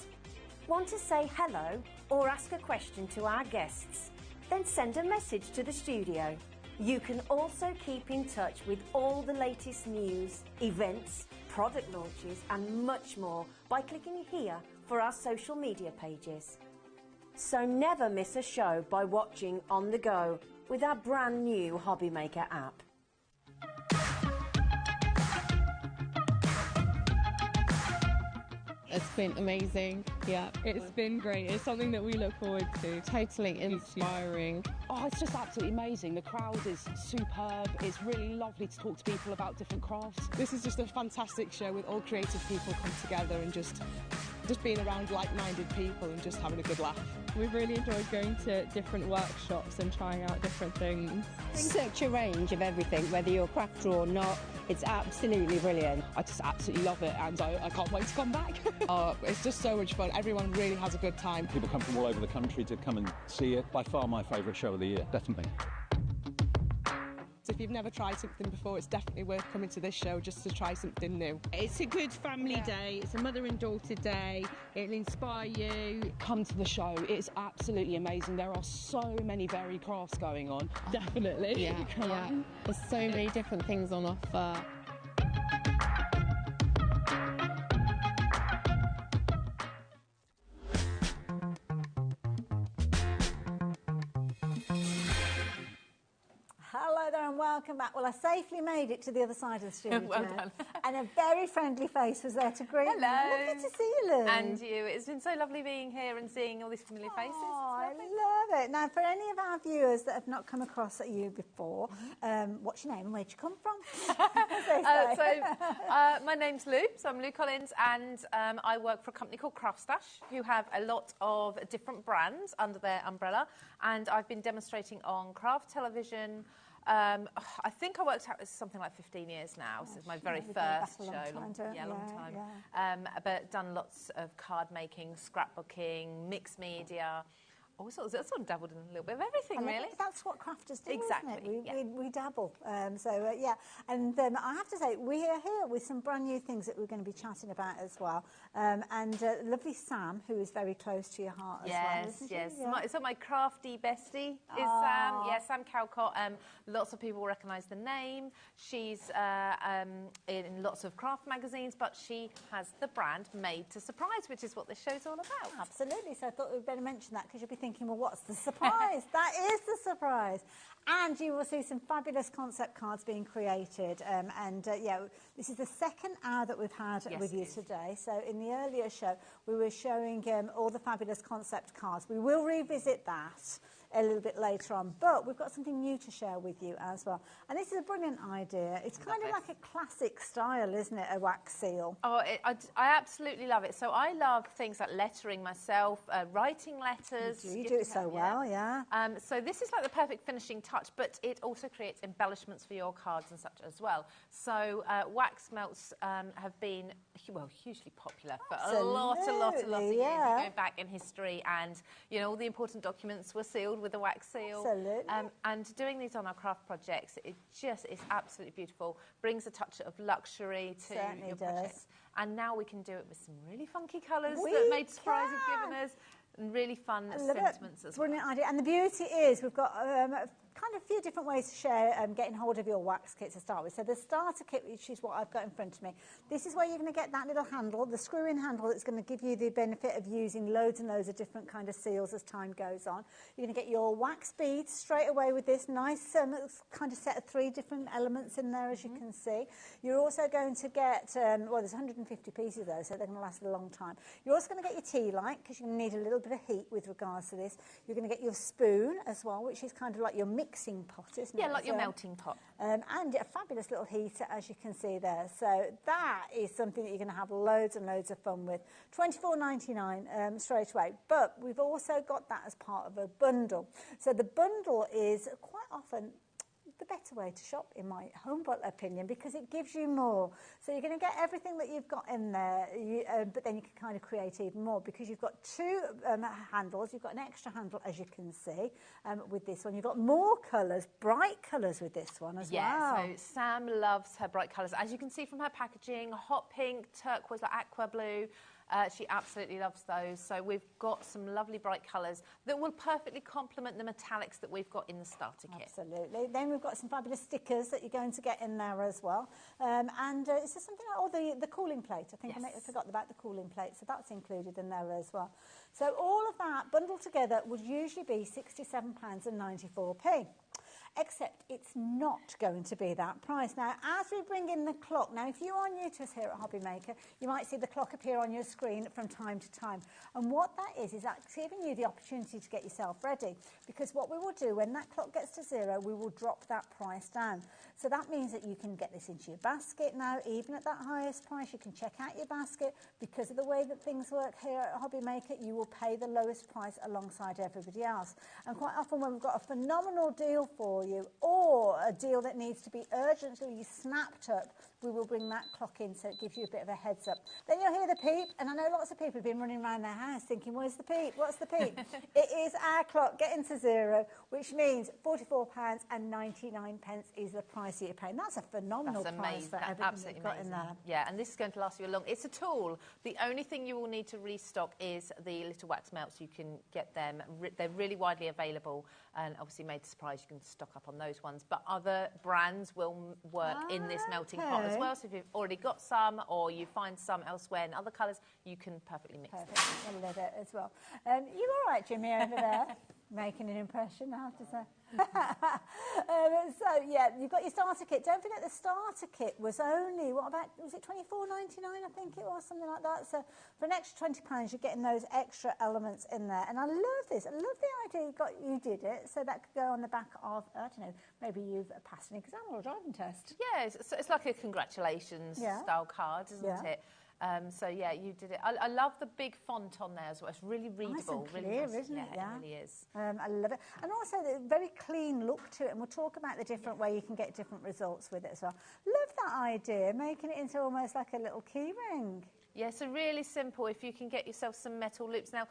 Speaker 3: Want to say hello or ask a question to our guests? Then send a message to the studio. You can also keep in touch with all the latest news, events, product launches and much more by clicking here for our social media pages. So never miss a show by watching on the go with our brand new HobbyMaker app.
Speaker 9: It's been amazing. Yeah, it's been great. It's something that we look forward to. Totally inspiring.
Speaker 10: Oh, it's just absolutely amazing. The crowd is superb. It's really lovely to talk to people about different crafts.
Speaker 11: This is just a fantastic show with all creative people come together and just being around like-minded people and just having a good laugh.
Speaker 9: We've really enjoyed going to different workshops and trying out different things.
Speaker 12: Such a range of everything, whether you're a crafter or not. It's absolutely brilliant.
Speaker 10: I just absolutely love it, and I can't wait to come back.
Speaker 11: It's just so much fun. Everyone really has a good time.
Speaker 13: People come from all over the country to come and see it. By far my favourite show of the year, definitely.
Speaker 11: So if you've never tried something before, it's definitely worth coming to this show just to try something new.
Speaker 14: It's a good family day. It's a mother and daughter day. It'll inspire you.
Speaker 10: Come to the show. It's absolutely amazing. There are so many varied crafts going on.
Speaker 14: Definitely.
Speaker 9: Yeah,
Speaker 14: Come
Speaker 9: yeah.
Speaker 14: on.
Speaker 9: There's so many different things on offer.
Speaker 15: Hello there and welcome back. Well, I safely made it to the other side of the studio.
Speaker 8: Well done.
Speaker 15: And a very friendly face was there to greet me.
Speaker 8: Hello.
Speaker 15: Lovely to see you, Lou.
Speaker 8: And you. It's been so lovely being here and seeing all these familiar faces.
Speaker 15: Oh, I love it. Now, for any of our viewers that have not come across you before, what's your name and where'd you come from?
Speaker 8: My name's Lou, so I'm Lou Collins, and I work for a company called Craft Stash, who have a lot of different brands under their umbrella, and I've been demonstrating on craft television. I think I worked out as something like 15 years now. This is my very first show. Long time. But done lots of card making, scrapbooking, mixed media. All sorts. I've sort of dabbled in a little bit of everything, really.
Speaker 15: That's what crafters do,
Speaker 8: exactly.
Speaker 15: Isn't it? We dabble. And I have to say, we are here with some brand new things that we're going to be chatting about as well. Lovely Sam, who is very close to your heart as well, isn't
Speaker 8: Yes.
Speaker 15: she? Yeah.
Speaker 8: So my crafty bestie is Sam. Yeah, Sam Calcott. Lots of people recognise the name. She's in lots of craft magazines, but she has the brand Made to Surprise, which is what this show's all about.
Speaker 15: Absolutely. So I thought we'd better mention that because you'll be thinking, well, what's the surprise? That is the surprise. And you will see some fabulous concept cards being created. This is the second hour that we've had with you today. So in the earlier show, we were showing all the fabulous concept cards. We will revisit that a little bit later on, but we've got something new to share with you as well. And this is a brilliant idea. It's kind of like a classic style, isn't it, a wax seal?
Speaker 8: Oh, I absolutely love it. So I love things like lettering myself, writing letters.
Speaker 15: You do it so well, yeah.
Speaker 8: So this is like the perfect finishing touch, but it also creates embellishments for your cards and such as well. So wax melts have been, hugely popular for a lot of years. Going back in history, and, all the important documents were sealed with a wax seal.
Speaker 15: Absolutely.
Speaker 8: And doing these on our craft projects, it just is absolutely beautiful. Brings a touch of luxury to your projects. And now we can do it with some really funky colours that Made to Surprise have given us. And really fun sentiments as well.
Speaker 15: Brilliant idea. And the beauty is we've got kind of a few different ways to share getting hold of your wax kit to start with. So the starter kit, which is what I've got in front of me, this is where you're going to get that little handle, the screw-in handle that's going to give you the benefit of using loads and loads of different kind of seals as time goes on. You're going to get your wax beads straight away with this nice kind of set of 3 different elements in there, as you can see. You're also going to get, there's 150 pieces though, so they're going to last a long time. You're also going to get your tea light, because you're going to need a little bit of heat with regards to this. You're going to get your spoon as well, which is kind of like your mixing pot, isn't it?
Speaker 8: Yeah, like your melting pot.
Speaker 15: And a fabulous little heater, as you can see there. So that is something that you're going to have loads and loads of fun with. $24.99 straight away. But we've also got that as part of a bundle. So the bundle is quite often the better way to shop, in my humble opinion, because it gives you more. So you're going to get everything that you've got in there, but then you can kind of create even more, because you've got 2 handles. You've got an extra handle, as you can see, with this one. You've got more colours, bright colours with this one as well.
Speaker 8: Yeah, so Sam loves her bright colours. As you can see from her packaging, hot pink, turquoise, like aqua blue. She absolutely loves those. So we've got some lovely bright colours that will perfectly complement the metallics that we've got in the starter kit.
Speaker 15: Absolutely. Then we've got some fabulous stickers that you're going to get in there as well. Is there something like, the cooling plate? I think I forgot about the cooling plate, so that's included in there as well. So all of that bundled together would usually be £67.94. Except it's not going to be that price. Now, as we bring in the clock, now if you are new to us here at HobbyMaker, you might see the clock appear on your screen from time to time. And what that is giving you the opportunity to get yourself ready. Because what we will do, when that clock gets to 0, we will drop that price down. So that means that you can get this into your basket now, even at that highest price. You can check out your basket. Because of the way that things work here at HobbyMaker, you will pay the lowest price alongside everybody else. And quite often when we've got a phenomenal deal for you, or a deal that needs to be urgently snapped up we will bring that clock in so it gives you a bit of a heads up. Then you'll hear the peep, and I know lots of people have been running around their house thinking, where's the peep? What's the peep? It is our clock getting to zero, which means £44.99 is the price that you're paying. That's a phenomenal price for everything you've got in there.
Speaker 8: Yeah, and this is going to last you a long... It's a tool. The only thing you will need to restock is the little wax melts. You can get them. They're really widely available, and obviously Made to Surprise, you can stock up on those ones. But other brands will work in this melting pot as well. So if you've already got some, or you find some elsewhere in other colours, you can perfectly mix them.
Speaker 15: I love it as well. You all right, Jimmy, over there? Making an impression, I have to say. So, yeah, you've got your starter kit. Don't forget the starter kit was only, was it £24.99, I think it was, something like that. So for an extra £20, you're getting those extra elements in there. And I love this. I love the idea you did it, so that could go on the back of, I don't know, maybe you've passed an exam or a driving test.
Speaker 8: Yeah, it's like a congratulations style card, isn't it? So, yeah, you did it. I love the big font on there as well. It's really readable.
Speaker 15: Nice and
Speaker 8: really
Speaker 15: clear,
Speaker 8: nice.
Speaker 15: isn't it?
Speaker 8: Yeah, it really is.
Speaker 15: I love it. And also the very clean look to it, and we'll talk about the different way you can get different results with it as well. Love that idea, making it into almost like a little key ring.
Speaker 8: Yeah, so really simple. If you can get yourself some metal loops. Now,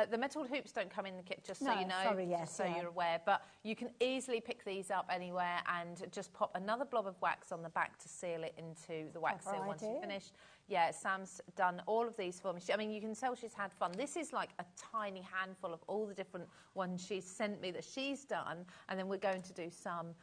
Speaker 8: the metal hoops don't come in the kit, just so you know, just so you're aware. But you can easily pick these up anywhere and just pop another blob of wax on the back to seal it into the wax seal once you've finished. Yeah, Sam's done all of these for me. I mean, you can tell she's had fun. This is like a tiny handful of all the different ones she's sent me that she's done, and then we're going to do some,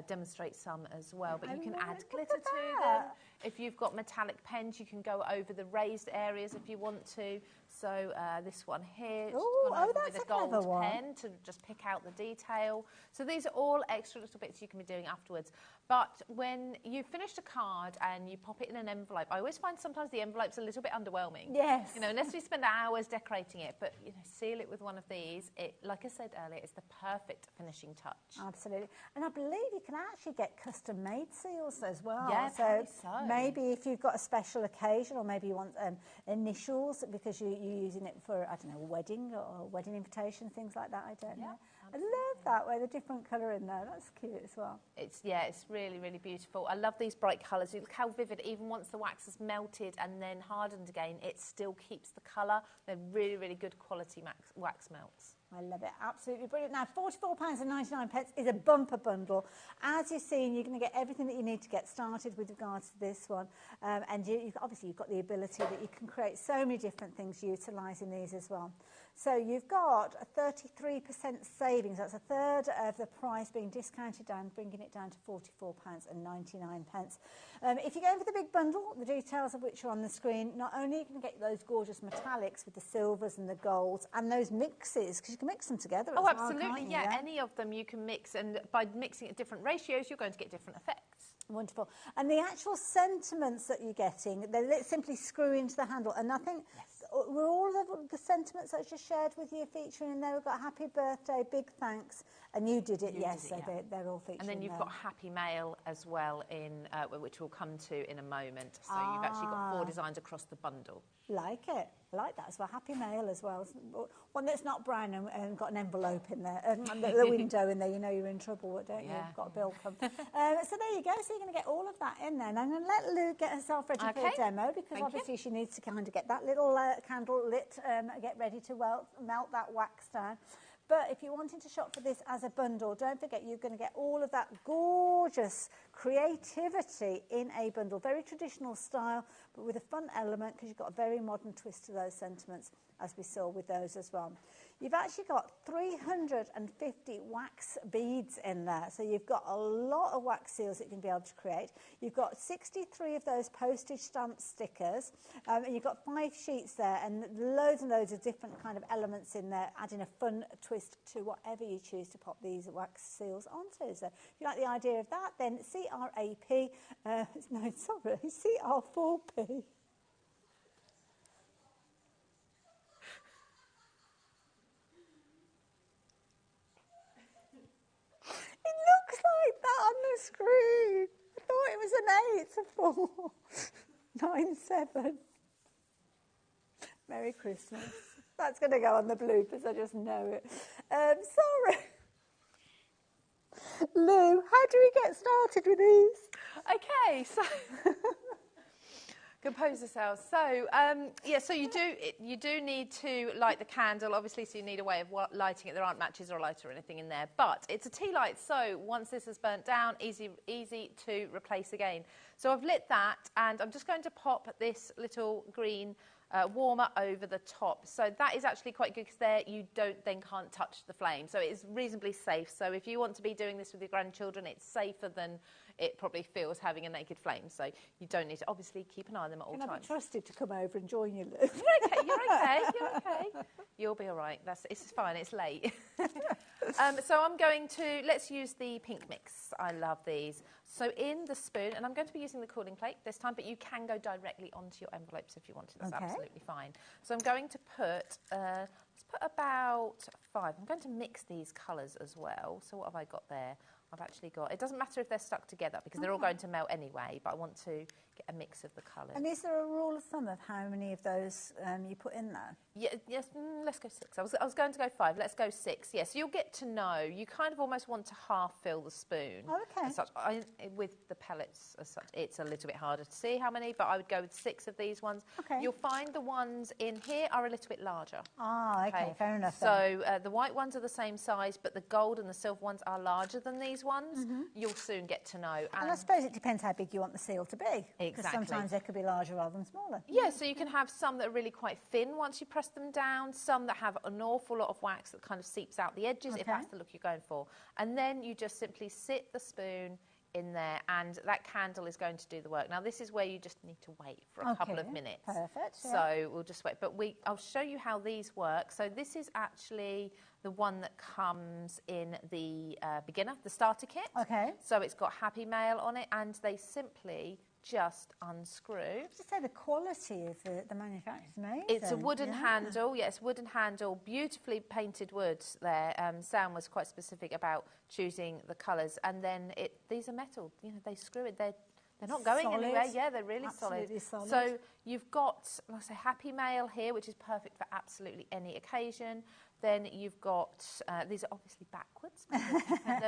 Speaker 8: demonstrate some as well. But you can add glitter to them. If you've got metallic pens, you can go over the raised areas if you want to. So this one here, with a gold pen to just pick out the detail. So these are all extra little bits you can be doing afterwards. But when you finish the card and you pop it in an envelope, I always find sometimes the envelope's a little bit underwhelming.
Speaker 15: Yes.
Speaker 8: You know, unless we spend hours decorating it, but you know, seal it with one of these. It, like I said earlier, it's the perfect finishing touch.
Speaker 15: Absolutely. And I believe you can actually get custom-made seals as well.
Speaker 8: Yeah,
Speaker 15: so maybe if you've got a special occasion, or maybe you want initials because you're using it for, I don't know, a wedding or a wedding invitation, things like that. I don't know. I love that way, the different colour in there. That's cute as well.
Speaker 8: It's really, really beautiful. I love these bright colours. Look how vivid, even once the wax has melted and then hardened again, it still keeps the colour. They're really, really good quality wax melts.
Speaker 15: I love it. Absolutely brilliant. Now, £44.99 is a bumper bundle. As you've seen, you're going to get everything that you need to get started with regards to this one. And obviously, you've got the ability that you can create so many different things utilising these as well. So you've got a 33% savings. That's a third of the price being discounted down, bringing it down to £44.99. If you're going for the big bundle, the details of which are on the screen, not only are you going to get those gorgeous metallics with the silvers and the golds and those mixes, because you can mix them together as well,
Speaker 8: absolutely,
Speaker 15: can't you?
Speaker 8: yeah. Any of them you can mix, and by mixing at different ratios, you're going to get different effects.
Speaker 15: Wonderful. And the actual sentiments that you're getting, they simply screw into the handle. And I think were all of the sentiments that I just shared with you featuring in there? We've got happy birthday, big thanks, and you did it, they're all featuring.
Speaker 8: And then you've got happy mail as well, in which we'll come to in a moment. So you've actually got 4 designs across the bundle.
Speaker 15: Like it. I like that as well. Happy mail as well. One that's not brown and got an envelope in there, the window in there, you know you're in trouble, don't you? You've got a bill come. So there you go. So you're going to get all of that in there. And I'm going to let Lou get herself ready for a demo, because obviously she needs to kind of get that little candle lit, get ready to melt that wax down. But if you're wanting to shop for this as a bundle, don't forget you're going to get all of that gorgeous creativity in a bundle. Very traditional style, but with a fun element, because you've got a very modern twist to those sentiments, as we saw with those as well. You've actually got 350 wax beads in there. So you've got a lot of wax seals that you can be able to create. You've got 63 of those postage stamp stickers. And you've got 5 sheets there and loads of different kind of elements in there, adding a fun twist to whatever you choose to pop these wax seals onto. So if you like the idea of that, then CRAP, CR4P. It looks like that on the screen. I thought it was an 8 to 4. 9 7. Merry Christmas. That's going to go on the bloopers, I just know it. Sorry. Lou, how do we get started with these?
Speaker 8: Okay, so compose yourselves. So yeah, so you do need to light the candle, obviously. So you need a way of lighting it. There aren't matches or a lighter or anything in there, but it's a tea light. So once this is burnt down, easy to replace again. So I've lit that, and I'm just going to pop this little green warmer over the top. So that is actually quite good because there you can't touch the flame. So it is reasonably safe. So if you want to be doing this with your grandchildren, it's safer than it probably feels having a naked flame. So you don't need to obviously keep an eye on them at all times.
Speaker 15: Can I be trusted to come over and join you, Lou?
Speaker 8: You're okay. You're okay. You're okay. You'll be all right. It's fine. It's late. So I'm going to, let's use the pink mix. I love these. So in the spoon, and I'm going to be using the cooling plate this time, but you can go directly onto your envelopes if you wanted. That's absolutely fine. So I'm going to put, let's put about 5. I'm going to mix these colours as well. So what have I got there? I've actually got, it doesn't matter if they're stuck together because they're all going to melt anyway, but I want to get a mix of the colours.
Speaker 15: And is there a rule of thumb of how many of those you put in there?
Speaker 8: Yeah, yes, let's go 6. I was going to go 5. Let's go 6. Yes, you'll get to know. You kind of almost want to half fill the spoon.
Speaker 15: Oh, okay.
Speaker 8: As such, with the pellets as such, it's a little bit harder to see how many, but I would go with 6 of these ones.
Speaker 15: Okay.
Speaker 8: You'll find the ones in here are a little bit larger.
Speaker 15: Ah, okay, fair enough.
Speaker 8: So the white ones are the same size, but the gold and the silver ones are larger than these ones. You'll soon get to know.
Speaker 15: And I suppose it depends how big you want the seal to be.
Speaker 8: Exactly.
Speaker 15: Because sometimes they could be larger rather than smaller.
Speaker 8: Yeah, so you can have some that are really quite thin once you press them down, some that have an awful lot of wax that kind of seeps out the edges, if that's the look you're going for. And then you just simply sit the spoon in there, and that candle is going to do the work. Now, this is where you just need to wait for a couple of minutes.
Speaker 15: Perfect.
Speaker 8: So we'll just wait. But I'll show you how these work. So this is actually the one that comes in the beginner, the starter kit.
Speaker 15: Okay.
Speaker 8: So it's got Happy Mail on it, and they simply just unscrew.
Speaker 15: I have to say the quality of the manufacturer is amazing.
Speaker 8: It's a wooden handle, yes, wooden handle, beautifully painted wood there. Sam was quite specific about choosing the colours, and then these are metal. You know, they screw it. They're not going anywhere. Yeah, they're really
Speaker 15: absolutely
Speaker 8: solid. So you've got, like I say, Happy Mail here, which is perfect for absolutely any occasion. Then you've got, these are obviously backwards,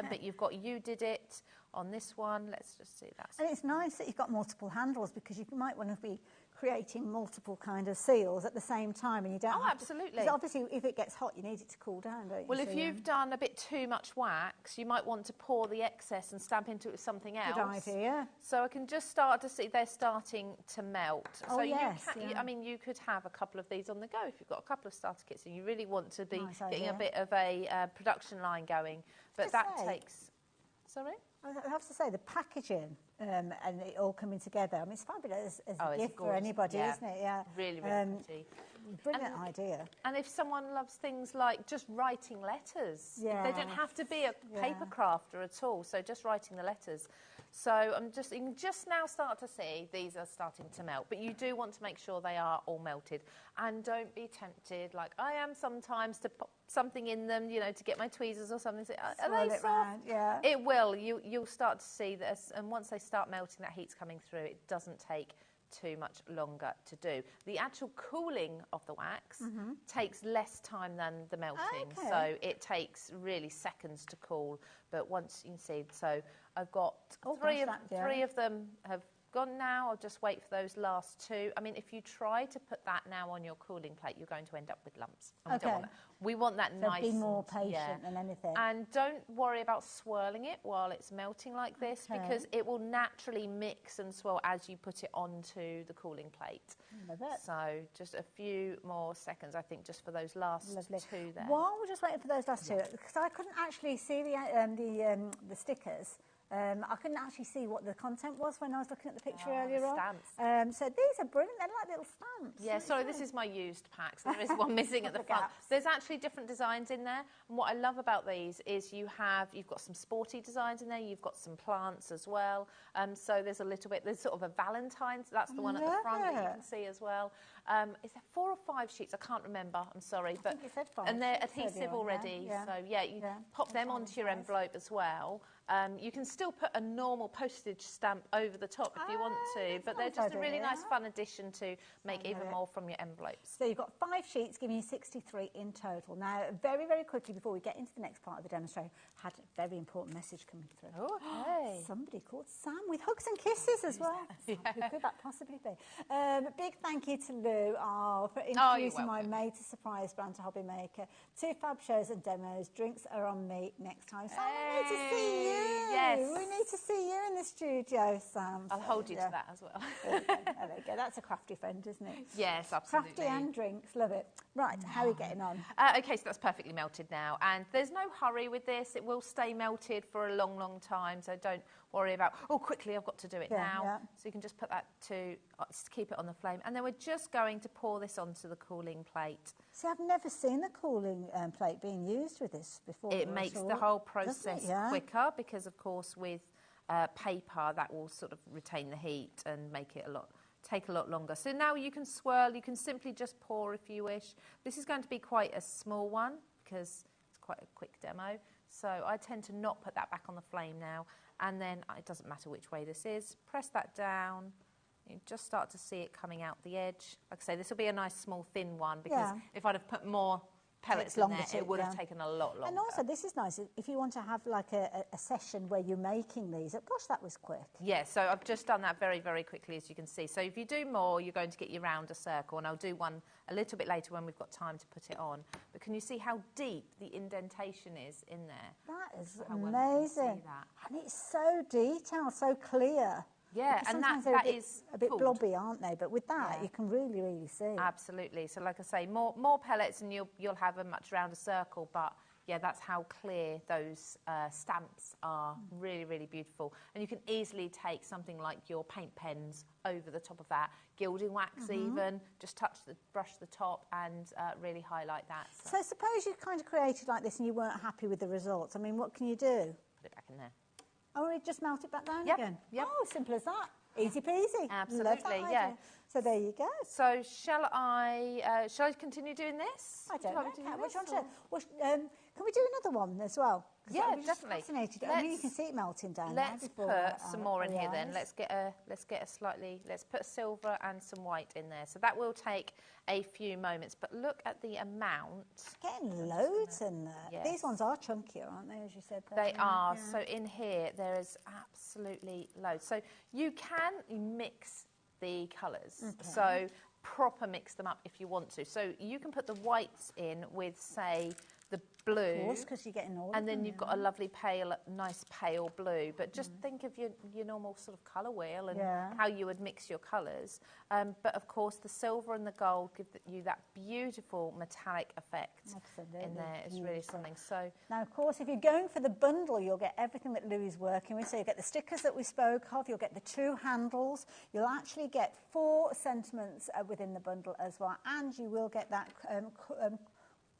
Speaker 8: but you've got You Did It on this one. Let's just see that.
Speaker 15: And it's nice that you've got multiple handles because you might want to be creating multiple kind of seals at the same time, and you don't.
Speaker 8: Oh, absolutely.
Speaker 15: Because obviously, if it gets hot, you need it to cool down, don't you?
Speaker 8: Well, if you've done a bit too much wax, you might want to pour the excess and stamp into it with something else.
Speaker 15: Good idea.
Speaker 8: So I can just start to see they're starting to melt.
Speaker 15: Oh,
Speaker 8: so
Speaker 15: yes.
Speaker 8: I mean, you could have a couple of these on the go if you've got a couple of starter kits and you really want to be getting a bit of a production line going. But that takes. Sorry?
Speaker 15: I have to say, the packaging and it all coming together, I mean, it's fabulous as a gift for anybody, isn't it? Yeah.
Speaker 8: Really, really pretty.
Speaker 15: Brilliant idea.
Speaker 8: And if someone loves things like just writing letters, they don't have to be a paper crafter at all, so just writing the letters. So you can just now start to see these are starting to melt, but you do want to make sure they are all melted. And don't be tempted, like I am sometimes, to pop something in them, you know, to get my tweezers or something. Are they soft?
Speaker 15: Yeah.
Speaker 8: It will. You'll start to see this, and once they start melting, that heat's coming through. It doesn't take too much longer to do. The actual cooling of the wax takes less time than the melting, so it takes really seconds to cool. But once you can see, so I've got three of them have gone now. I'll just wait for those last 2. I mean, if you try to put that now on your cooling plate, you're going to end up with lumps. And we want that
Speaker 15: So
Speaker 8: nice.
Speaker 15: be more patient than anything.
Speaker 8: And don't worry about swirling it while it's melting like this, because it will naturally mix and swirl as you put it onto the cooling plate.
Speaker 15: Love it.
Speaker 8: So just a few more seconds, I think, just for those last 2 there.
Speaker 15: While we're just waiting for those last 2, because I couldn't actually see the stickers. I couldn't actually see what the content was when I was looking at the picture earlier on.
Speaker 8: Stamps.
Speaker 15: So these are brilliant. They're like little stamps.
Speaker 8: Yeah, sorry, this is my used pack, so there is one missing at the front. There's actually different designs in there, and what I love about these is you've got some sporty designs in there, you've got some plants as well. So there's there's sort of a Valentine's, that's the one at the front that you can see as well. Is there 4 or 5 sheets? I can't remember, I'm sorry.
Speaker 15: I think it said 5.
Speaker 8: And they're adhesive already, so you pop them onto your envelope as well. You can still put a normal postage stamp over the top if you want to, but they're just a really nice fun addition to make even more from your envelopes.
Speaker 15: So you've got 5 sheets giving you 63 in total. Now, very, very quickly before we get into the next part of the demonstration, had a very important message coming through.
Speaker 8: Oh, hey.
Speaker 15: Somebody called Sam with hugs and kisses as well. Who could that possibly be? Big thank you to Lou for introducing my Made to Surprise brand to HobbyMaker. 2 fab shows and demos. Drinks are on me next time. Sam, we need to see you.
Speaker 8: Yes.
Speaker 15: We need to see you in the studio, Sam.
Speaker 8: I'll hold you to that as well.
Speaker 15: There we go. That's a crafty friend, isn't it?
Speaker 8: Yes, absolutely.
Speaker 15: Crafty and drinks. Love it. Right, how are we getting on?
Speaker 8: Okay, so that's perfectly melted now. And there's no hurry with this. It will stay melted for a long, long time. So don't worry about, oh, quickly, I've got to do it now.
Speaker 15: Yeah.
Speaker 8: So you can just put that to keep it on the flame. And then we're just going to pour this onto the cooling plate.
Speaker 15: See, I've never seen the cooling plate being used with this before.
Speaker 8: It makes the whole process quicker because, of course, with paper, that will sort of retain the heat and make it take a lot longer. So now you can swirl, you can simply just pour if you wish. This is going to be quite a small one because it's quite a quick demo. So I tend to not put that back on the flame now. And then it doesn't matter which way this is. Press that down. You just start to see it coming out the edge. Like I say, this will be a nice small thin one because if I'd have put more pellets in there, it would have taken a lot longer.
Speaker 15: And also, this is nice if you want to have like a session where you're making these. Gosh, that was quick.
Speaker 8: Yeah, so I've just done that very, very quickly, as you can see. So if you do more, you're going to get your rounder circle, and I'll do one a little bit later when we've got time to put it on. But can you see how deep the indentation is in there?
Speaker 15: That is amazing. And it's so detailed, so clear.
Speaker 8: Yeah,
Speaker 15: because
Speaker 8: and
Speaker 15: that
Speaker 8: is
Speaker 15: a bit blobby, aren't they? But with that, you can really, really see.
Speaker 8: Absolutely. So, like I say, more pellets, and you'll have a much rounder circle. But yeah, that's how clear those stamps are. Really, really beautiful. And you can easily take something like your paint pens over the top of that, gilding wax even. Just brush the top and really highlight that.
Speaker 15: So suppose you kind of created like this and you weren't happy with the results. I mean, what can you do?
Speaker 8: Put it back in there.
Speaker 15: Oh, we just melt it back down again?
Speaker 8: Yep.
Speaker 15: Oh, simple as that. Easy peasy.
Speaker 8: Absolutely,
Speaker 15: Love that idea. So there you go.
Speaker 8: So shall I continue doing this?
Speaker 15: I don't know. Can we do another one as well?
Speaker 8: Yeah,
Speaker 15: I was just
Speaker 8: definitely.
Speaker 15: Fascinated. I mean, you can see it melting down.
Speaker 8: Let's put some more in here then. Let's put silver and some white in there. So that will take a few moments. But look at the amount.
Speaker 15: Getting loads in there.
Speaker 8: Yes.
Speaker 15: These ones are chunkier, aren't they? As you said.
Speaker 8: They are. So in here there is absolutely loads. So you can mix the colours.
Speaker 15: Okay.
Speaker 8: So proper mix them up if you want to. So you can put the whites in with, say, the blue.
Speaker 15: Of course, because you're getting all
Speaker 8: and
Speaker 15: of
Speaker 8: then
Speaker 15: them,
Speaker 8: you've got a lovely nice pale blue. But just think of your normal sort of colour wheel and how you would mix your colours. But of course, the silver and the gold give you that beautiful metallic effect in there. It's really something. So
Speaker 15: now, of course, if you're going for the bundle, you'll get everything that Louis working with. So you get the stickers that we spoke of. You'll get the 2 handles. You'll actually get 4 sentiments within the bundle as well, and you will get that.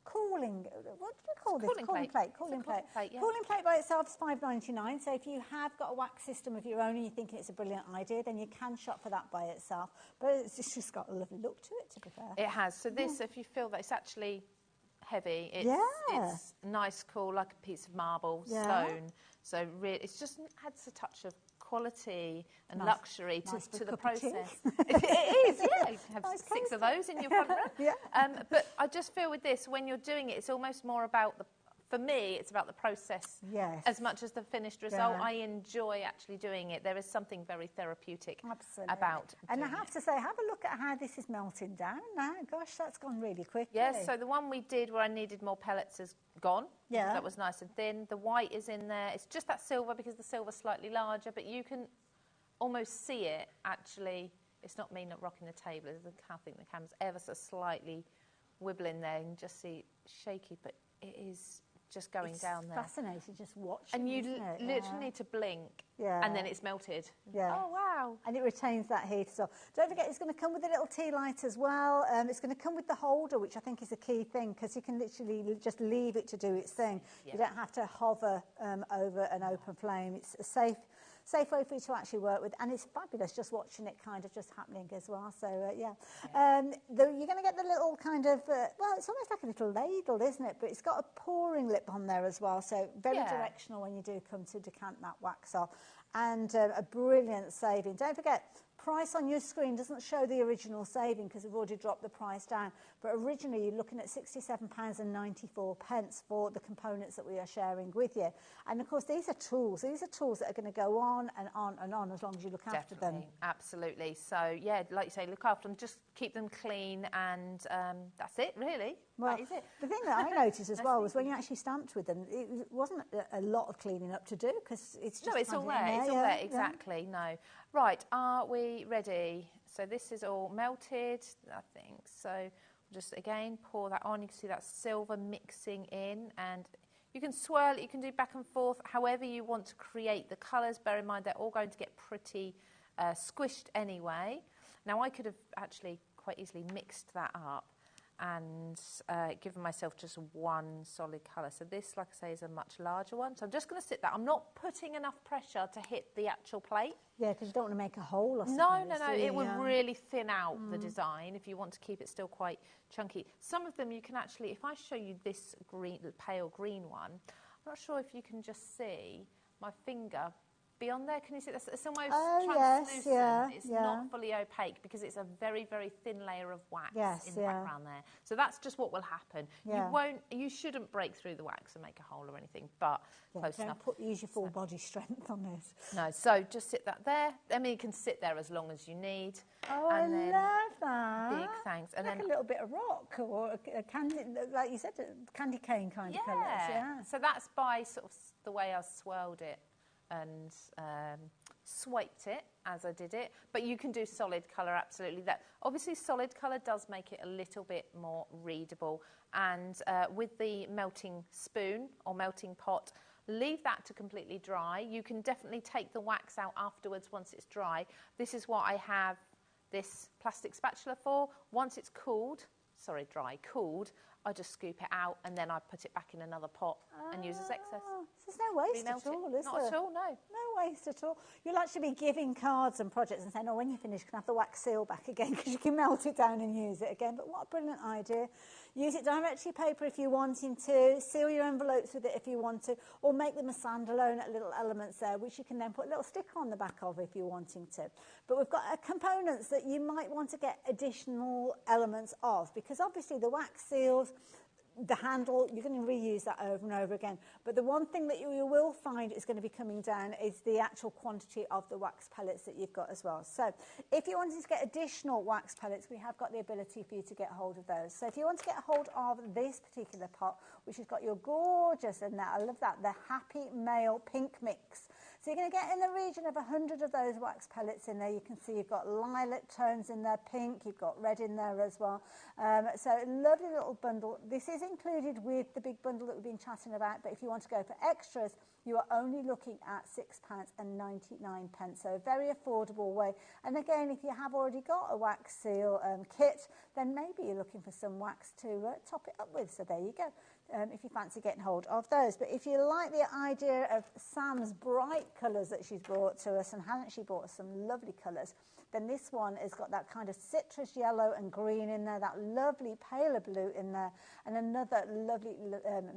Speaker 15: Cooling, what do we call this? Cooling plate. Cooling plate by itself is $5.99. So if you have got a wax system of your own and you're thinking it's a brilliant idea, then you can shop for that by itself. But it's just got a lovely look to it, to be fair.
Speaker 8: It has. So this, if you feel that it's actually heavy, it's nice, cool, like a piece of marble, stone. So really, it just adds a touch of quality and luxury to the process. It is, yeah. You can have 6 of those in your front room. But I just feel with this, when you're doing it, it's almost more about for me, it's about the process as much as the finished result. I enjoy actually doing it. There is something very therapeutic about
Speaker 15: And I have to say, have a look at how this is melting down now. Gosh, that's gone really quickly.
Speaker 8: Yes, so the one we did where I needed more pellets is gone.
Speaker 15: Yeah.
Speaker 8: That was nice and thin. The white is in there. It's just that silver because the silver's slightly larger, but you can almost see it actually. It's not me not rocking the table. I think the camera's ever so slightly wibbling there. You can just see it shaky, but it is just going down there.
Speaker 15: Fascinating, just watching.
Speaker 8: And you literally need to blink, and then it's melted.
Speaker 15: Yeah.
Speaker 8: Oh wow!
Speaker 15: And it retains that heat as well. Don't forget, it's going to come with a little tea light as well. It's going to come with the holder, which I think is a key thing because you can literally just leave it to do its thing. You don't have to hover over an open flame. It's a safe way for you to actually work with, and it's fabulous just watching it kind of just happening as well. So you're going to get the little kind of well, it's almost like a little ladle, isn't it? But it's got a pouring lip on there as well, so very directional when you do come to decant that wax off, and a brilliant saving. Don't forget, price on your screen doesn't show the original saving because we've already dropped the price down, but originally you're looking at £67.94 for the components that we are sharing with you. And of course these are tools that are going to go on and on and on as long as you look after them.
Speaker 8: Absolutely. So yeah, like you say, look after them, just keep them clean, and that's it really.
Speaker 15: Well,
Speaker 8: that is it.
Speaker 15: The thing that I noticed as well was when you actually stamped with them, it wasn't a lot of cleaning up to do because it's just
Speaker 8: it's all there. It's all there, exactly. No. Right, are we ready? So this is all melted, I think. So just again pour that on. You can see that silver mixing in, and you can swirl it, you can do back and forth, however you want to create the colours. Bear in mind they're all going to get pretty squished anyway. Now I could have actually quite easily mixed that up and given myself just one solid colour. So this, like I say, is a much larger one. So I'm just going to sit there. I'm not putting enough pressure to hit the actual plate.
Speaker 15: Yeah, because you don't want to make a hole or something.
Speaker 8: No. It would really thin out the design if you want to keep it still quite chunky. Some of them you can actually, if I show you this green, pale green one, I'm not sure if you can just see my finger beyond there. Can you see this? It's almost translucent.
Speaker 15: Yes,
Speaker 8: it's not fully opaque because it's a very, very thin layer of wax in the background there. So that's just what will happen. You shouldn't break through the wax and make a hole or anything, but close enough.
Speaker 15: Use your full body strength on this.
Speaker 8: No, so just sit that there. I mean, you can sit there as long as you need.
Speaker 15: Oh, and I love that.
Speaker 8: Big thanks. And
Speaker 15: like
Speaker 8: then
Speaker 15: a little bit of rock or a candy, like you said, a candy cane kind of colours. Yeah.
Speaker 8: So that's by sort of the way I swirled it and swiped it as I did it, but you can do solid colour, absolutely. That obviously solid colour does make it a little bit more readable, and with the melting spoon or melting pot, leave that to completely dry. You can definitely take the wax out afterwards once it's dry. This is what I have this plastic spatula for. Once it's cooled, I just scoop it out and then I put it back in another pot and use as excess.
Speaker 15: There's no waste at all, is there?
Speaker 8: Not at all, no.
Speaker 15: No waste at all. You'll actually be giving cards and projects and saying, oh, when you finish, you can have the wax seal back again because you can melt it down and use it again. But what a brilliant idea. Use it direct to your paper if you're wanting to, seal your envelopes with it if you want to, or make them a standalone little elements there, which you can then put a little sticker on the back of if you're wanting to. But we've got components that you might want to get additional elements of, because obviously the wax seals, the handle, you're going to reuse that over and over again. But the one thing that you will find is going to be coming down is the actual quantity of the wax pellets that you've got as well. So if you wanted to get additional wax pellets, we have got the ability for you to get hold of those. So if you want to get hold of this particular pot, which has got your gorgeous, and I love that, the Happy Mail Pink Mix. So you're going to get in the region of 100 of those wax pellets in there. You can see you've got lilac tones in there, pink, you've got red in there as well. So a lovely little bundle. This is included with the big bundle that we've been chatting about, but if you want to go for extras, you are only looking at £6.99. So a very affordable way. And again, if you have already got a wax seal kit, then maybe you're looking for some wax to top it up with. So there you go. If you fancy getting hold of those. But if you like the idea of Sam's bright colours that she's brought to us, and hasn't she brought us some lovely colours, then this one has got that kind of citrus yellow and green in there, that lovely paler blue in there, and another lovely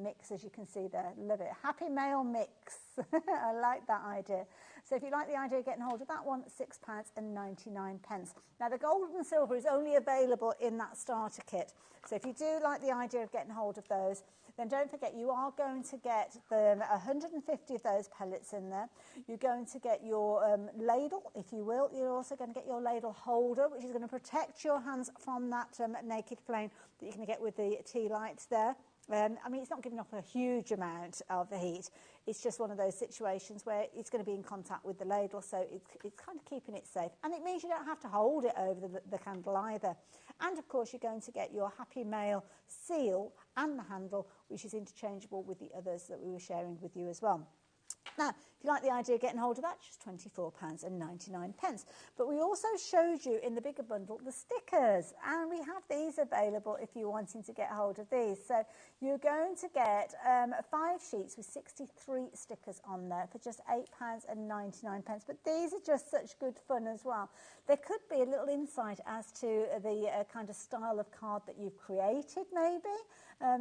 Speaker 15: mix, as you can see there. Love it. Happy Mail Mix. I like that idea. So if you like the idea of getting hold of that one, £6.99. Now the gold and silver is only available in that starter kit. So if you do like the idea of getting hold of those, then don't forget you are going to get 150 of those pellets in there. You're going to get your ladle, if you will. You're also going to get your ladle holder, which is going to protect your hands from that naked flame that you're going to get with the tea lights there. I mean, it's not giving off a huge amount of the heat. It's just one of those situations where it's going to be in contact with the ladle, so it's kind of keeping it safe. And it means you don't have to hold it over the candle either. And, of course, you're going to get your Happy Mail seal and the handle, which is interchangeable with the others that we were sharing with you as well. Now, If you like the idea of getting hold of that, just £24.99. But we also showed you in the bigger bundle the stickers, and we have these available if you're wanting to get hold of these. So you're going to get 5 sheets with 63 stickers on there for just £8.99. But these are just such good fun as well. There could be a little insight as to the kind of style of card that you've created, maybe.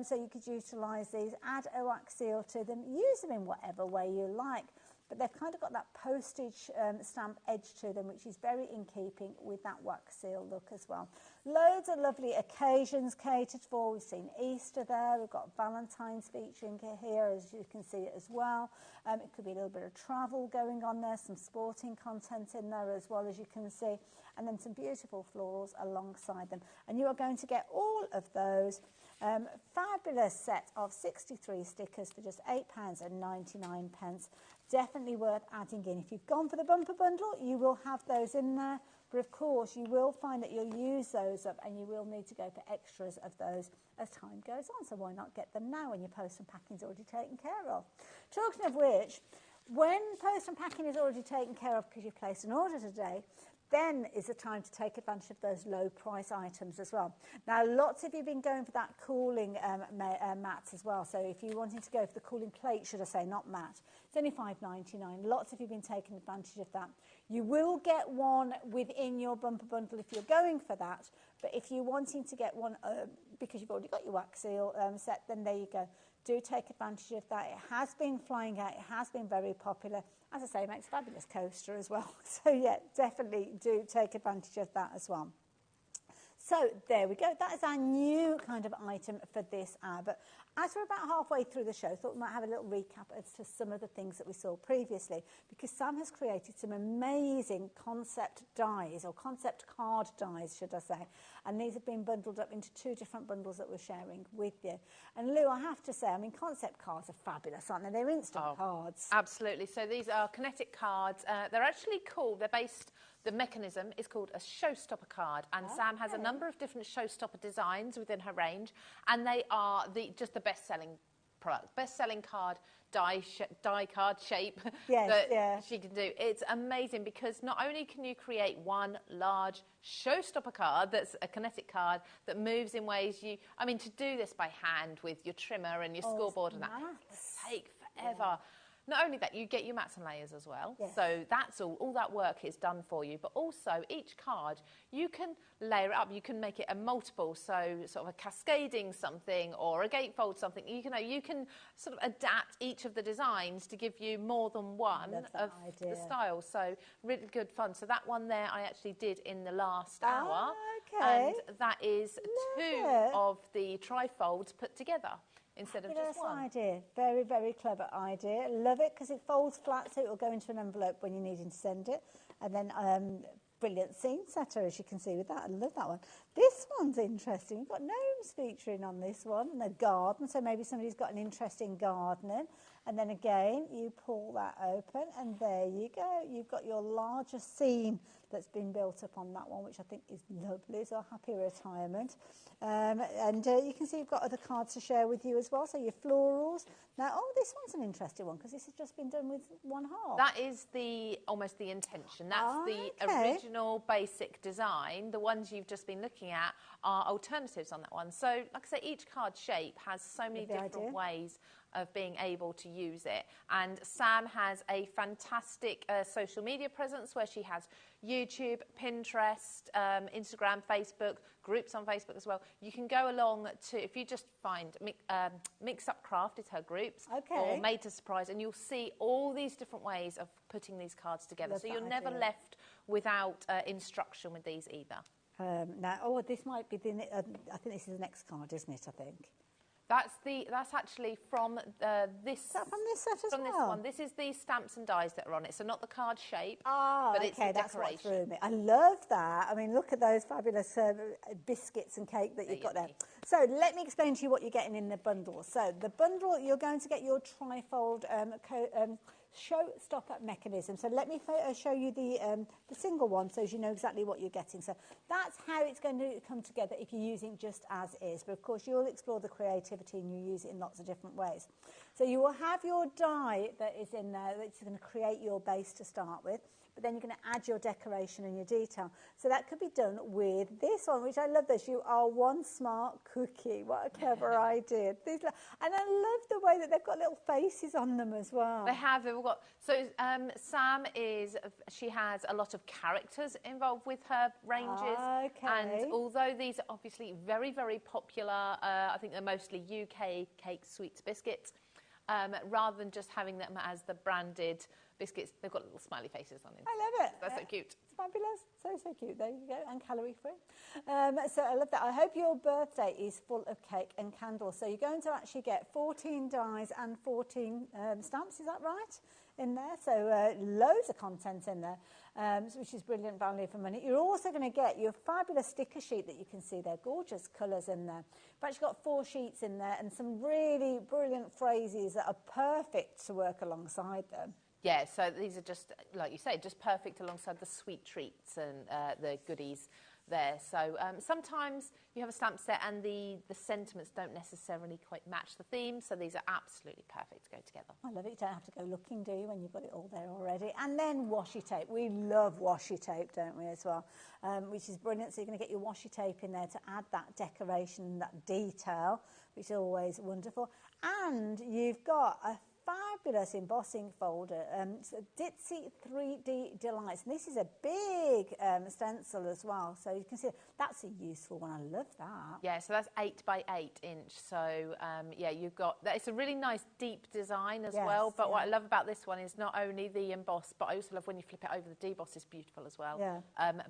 Speaker 15: So you could utilise these, add a wax seal to them, use them in whatever way you like. But they've kind of got that postage stamp edge to them, which is very in keeping with that wax seal look as well. Loads of lovely occasions catered for. We've seen Easter there. We've got Valentine's featuring here, as you can see as well. It could be a little bit of travel going on there, some sporting content in there as well, as you can see, and then some beautiful florals alongside them. And you are going to get all of those fabulous set of 63 stickers for just £8.99. Definitely worth adding in. If you've gone for the bumper bundle, you will have those in there. But of course, you will find that you'll use those up and you will need to go for extras of those as time goes on. So why not get them now when your post and packing is already taken care of? Talking of which, when post and packing is already taken care of because you placed an order today, then is the time to take advantage of those low price items as well. Now, lots of you have been going for that cooling mats as well. So if you're wanting to go for the cooling plate, should I say, not mat, it's only £5.99. Lots of you have been taking advantage of that. You will get one within your bumper bundle if you're going for that. But if you're wanting to get one because you've already got your wax seal set, then there you go. Do take advantage of that. It has been flying out. It has been very popular. As I say, it makes a fabulous coaster as well. So, yeah, definitely do take advantage of that as well. So, there we go. That is our new kind of item for this hour. But as we're about halfway through the show, I thought we might have a little recap as to some of the things that we saw previously, because Sam has created some amazing concept dies, or concept card dies, should I say. And these have been bundled up into 2 different bundles that we're sharing with you. And Lou, I have to say, I mean, concept cards are fabulous, aren't they? They're instant cards.
Speaker 8: Absolutely. So these are kinetic cards. They're actually called, the mechanism is called a showstopper card, and Sam has a number of different showstopper designs within her range, and they are just the best-selling product, best-selling card die card shape that she can do. It's amazing because not only can you create one large showstopper card that's a kinetic card that moves in ways to do this by hand with your trimmer and your scoreboard and that take forever. Not only that, you get your mats and layers as well. Yes. So that's all that work is done for you. But also, each card, you can layer it up. You can make it a multiple, so sort of a cascading something or a gatefold something. You can sort of adapt each of the designs to give you more than one of the styles. So really good fun. So that one there I actually did in the last hour.
Speaker 15: Okay.
Speaker 8: And that is 2 of the trifolds put together instead of just one.
Speaker 15: Idea. Very, very clever idea. Love it because it folds flat, so it will go into an envelope when you're needing to send it. And then brilliant scene setter, as you can see with that. I love that one. This one's interesting. We've got gnomes featuring on this one, and a garden, so maybe somebody's got an interest in gardening. And then again, you pull that open, and there you go. You've got your larger scene that's been built up on that one, which I think is lovely. So happy retirement. And you can see you've got other cards to share with you as well. So your florals. Now, this one's an interesting one because this has just been done with 1/2.
Speaker 8: That is almost the intention. That's the original basic design. The ones you've just been looking at are alternatives on that one. So, like I say, each card shape has so many different ways of being able to use it. And Sam has a fantastic social media presence where she has YouTube, Pinterest, Instagram, Facebook, groups on Facebook as well. You can go along to, if you just find Mix Up Craft is her groups, or Made to Surprise, and you'll see all these different ways of putting these cards together. So you're never left without instruction with these either.
Speaker 15: Now, this might be I think this is the next card, isn't it? I think.
Speaker 8: That's actually from this.
Speaker 15: Is that from this set as
Speaker 8: well? From this one. This is the stamps and dies that are on it. So not the card shape, but it's the
Speaker 15: that's what
Speaker 8: decoration.
Speaker 15: threw me. I love that. I mean, look at those fabulous biscuits and cake that you've got there. So let me explain to you what you're getting in the bundle. So the bundle, you're going to get your trifold show-stopper mechanism. So let me show you the single one so you know exactly what you're getting. So that's how it's going to come together if you're using just as is. But of course, you'll explore the creativity and you use it in lots of different ways. So you will have your die that is in there that's going to create your base to start with. But then you're going to add your decoration and your detail. So that could be done with this one, which I love this. You are one smart cookie. What a clever idea. And I love the way that they've got little faces on them as well.
Speaker 8: They have. They've all got... So Sam she has a lot of characters involved with her ranges.
Speaker 15: Okay.
Speaker 8: And although these are obviously very, very popular, I think they're mostly UK cakes, sweets, biscuits, rather than just having them as the branded biscuits, they've got little smiley faces on them.
Speaker 15: I love it.
Speaker 8: That's so cute.
Speaker 15: It's fabulous. So cute. There you go. And calorie free. So I love that. I hope your birthday is full of cake and candles. So you're going to actually get 14 dies and 14 stamps. Is that right? In there. So loads of content in there, which is brilliant value for money. You're also going to get your fabulous sticker sheet that you can see there. Gorgeous colours in there. You've actually got 4 sheets in there and some really brilliant phrases that are perfect to work alongside them.
Speaker 8: Yeah, so these are just, like you say, just perfect alongside the sweet treats and the goodies there. So sometimes you have a stamp set and the sentiments don't necessarily quite match the theme, so these are absolutely perfect to go together.
Speaker 15: I love it. You don't have to go looking, do you, when you've got it all there already? And then washi tape. We love washi tape, don't we, as well, which is brilliant. So you're going to get your washi tape in there to add that decoration, that detail, which is always wonderful. And you've got a fabulous embossing folder, so Ditzy 3D Delights. And this is a big stencil as well, so you can see that's a useful one. I love that.
Speaker 8: Yeah, so that's 8 by 8 inch. So yeah, you've got that. It's a really nice deep design as well. But what I love about this one is not only the emboss, but I also love when you flip it over. The deboss is beautiful as well.
Speaker 15: Yeah.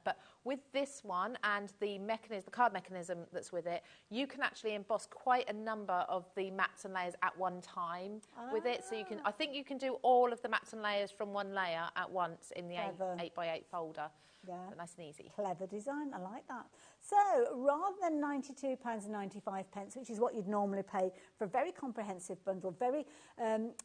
Speaker 8: But with this one and the mechanism, the card mechanism that's with it, you can actually emboss quite a number of the mats and layers at one time with it. So you can, I think you can do all of the mats and layers from one layer at once in the 8 by 8 folder.
Speaker 15: Yeah.
Speaker 8: Nice and easy.
Speaker 15: Clever design, I like that. So rather than £92.95, which is what you'd normally pay for a very comprehensive bundle, very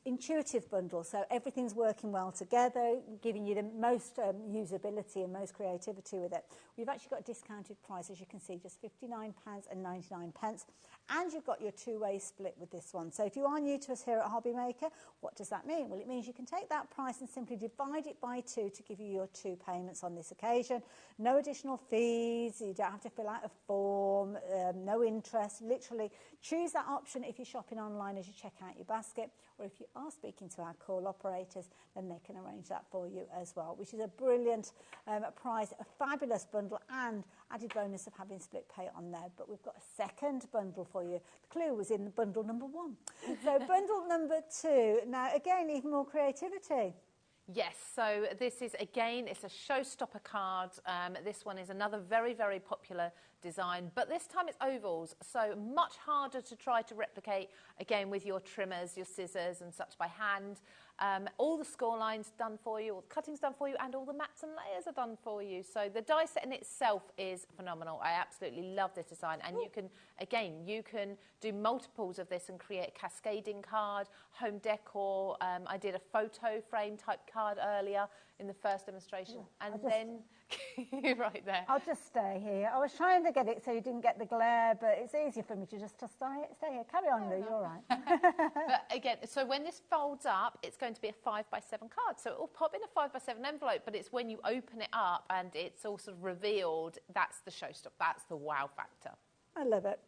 Speaker 15: intuitive bundle, so everything's working well together, giving you the most usability and most creativity with it. We've actually got a discounted price, as you can see, just £59.99. And you've got your two-way split with this one. So if you are new to us here at HobbyMaker, what does that mean? Well, it means you can take that price and simply divide it by 2 to give you your 2 payments on this occasion. No additional fees, you don't have to fill out a form, no interest. Literally choose that option if you're shopping online as you check out your basket, or if you are speaking to our call operators, then they can arrange that for you as well, which is a brilliant price, a fabulous bundle, and added bonus of having split pay on there. But we've got a second bundle for you. The clue was in bundle number 1. So bundle number 2. Now, again, even more creativity.
Speaker 8: Yes, so this is, again, it's a showstopper card. This one is another very, very popular design, but this time it's ovals, so much harder to try to replicate, again, with your trimmers, your scissors and such by hand. All the score lines done for you, all the cutting's done for you, and all the mats and layers are done for you. So the die set in itself is phenomenal. I absolutely love this design, and you can, again, you can do multiples of this and create a cascading card, home decor. I did a photo frame type card earlier in the first demonstration, and then you're right there.
Speaker 15: I'll just stay here. I was trying to get it so you didn't get the glare, but it's easier for me to just stay here. Carry on, Lou, you're all right.
Speaker 8: But again, so when this folds up, it's going to be a 5 by 7 card. So it will pop in a 5 by 7 envelope, but it's when you open it up and it's all sort of revealed, that's the showstopper, that's the wow factor.
Speaker 15: I love it.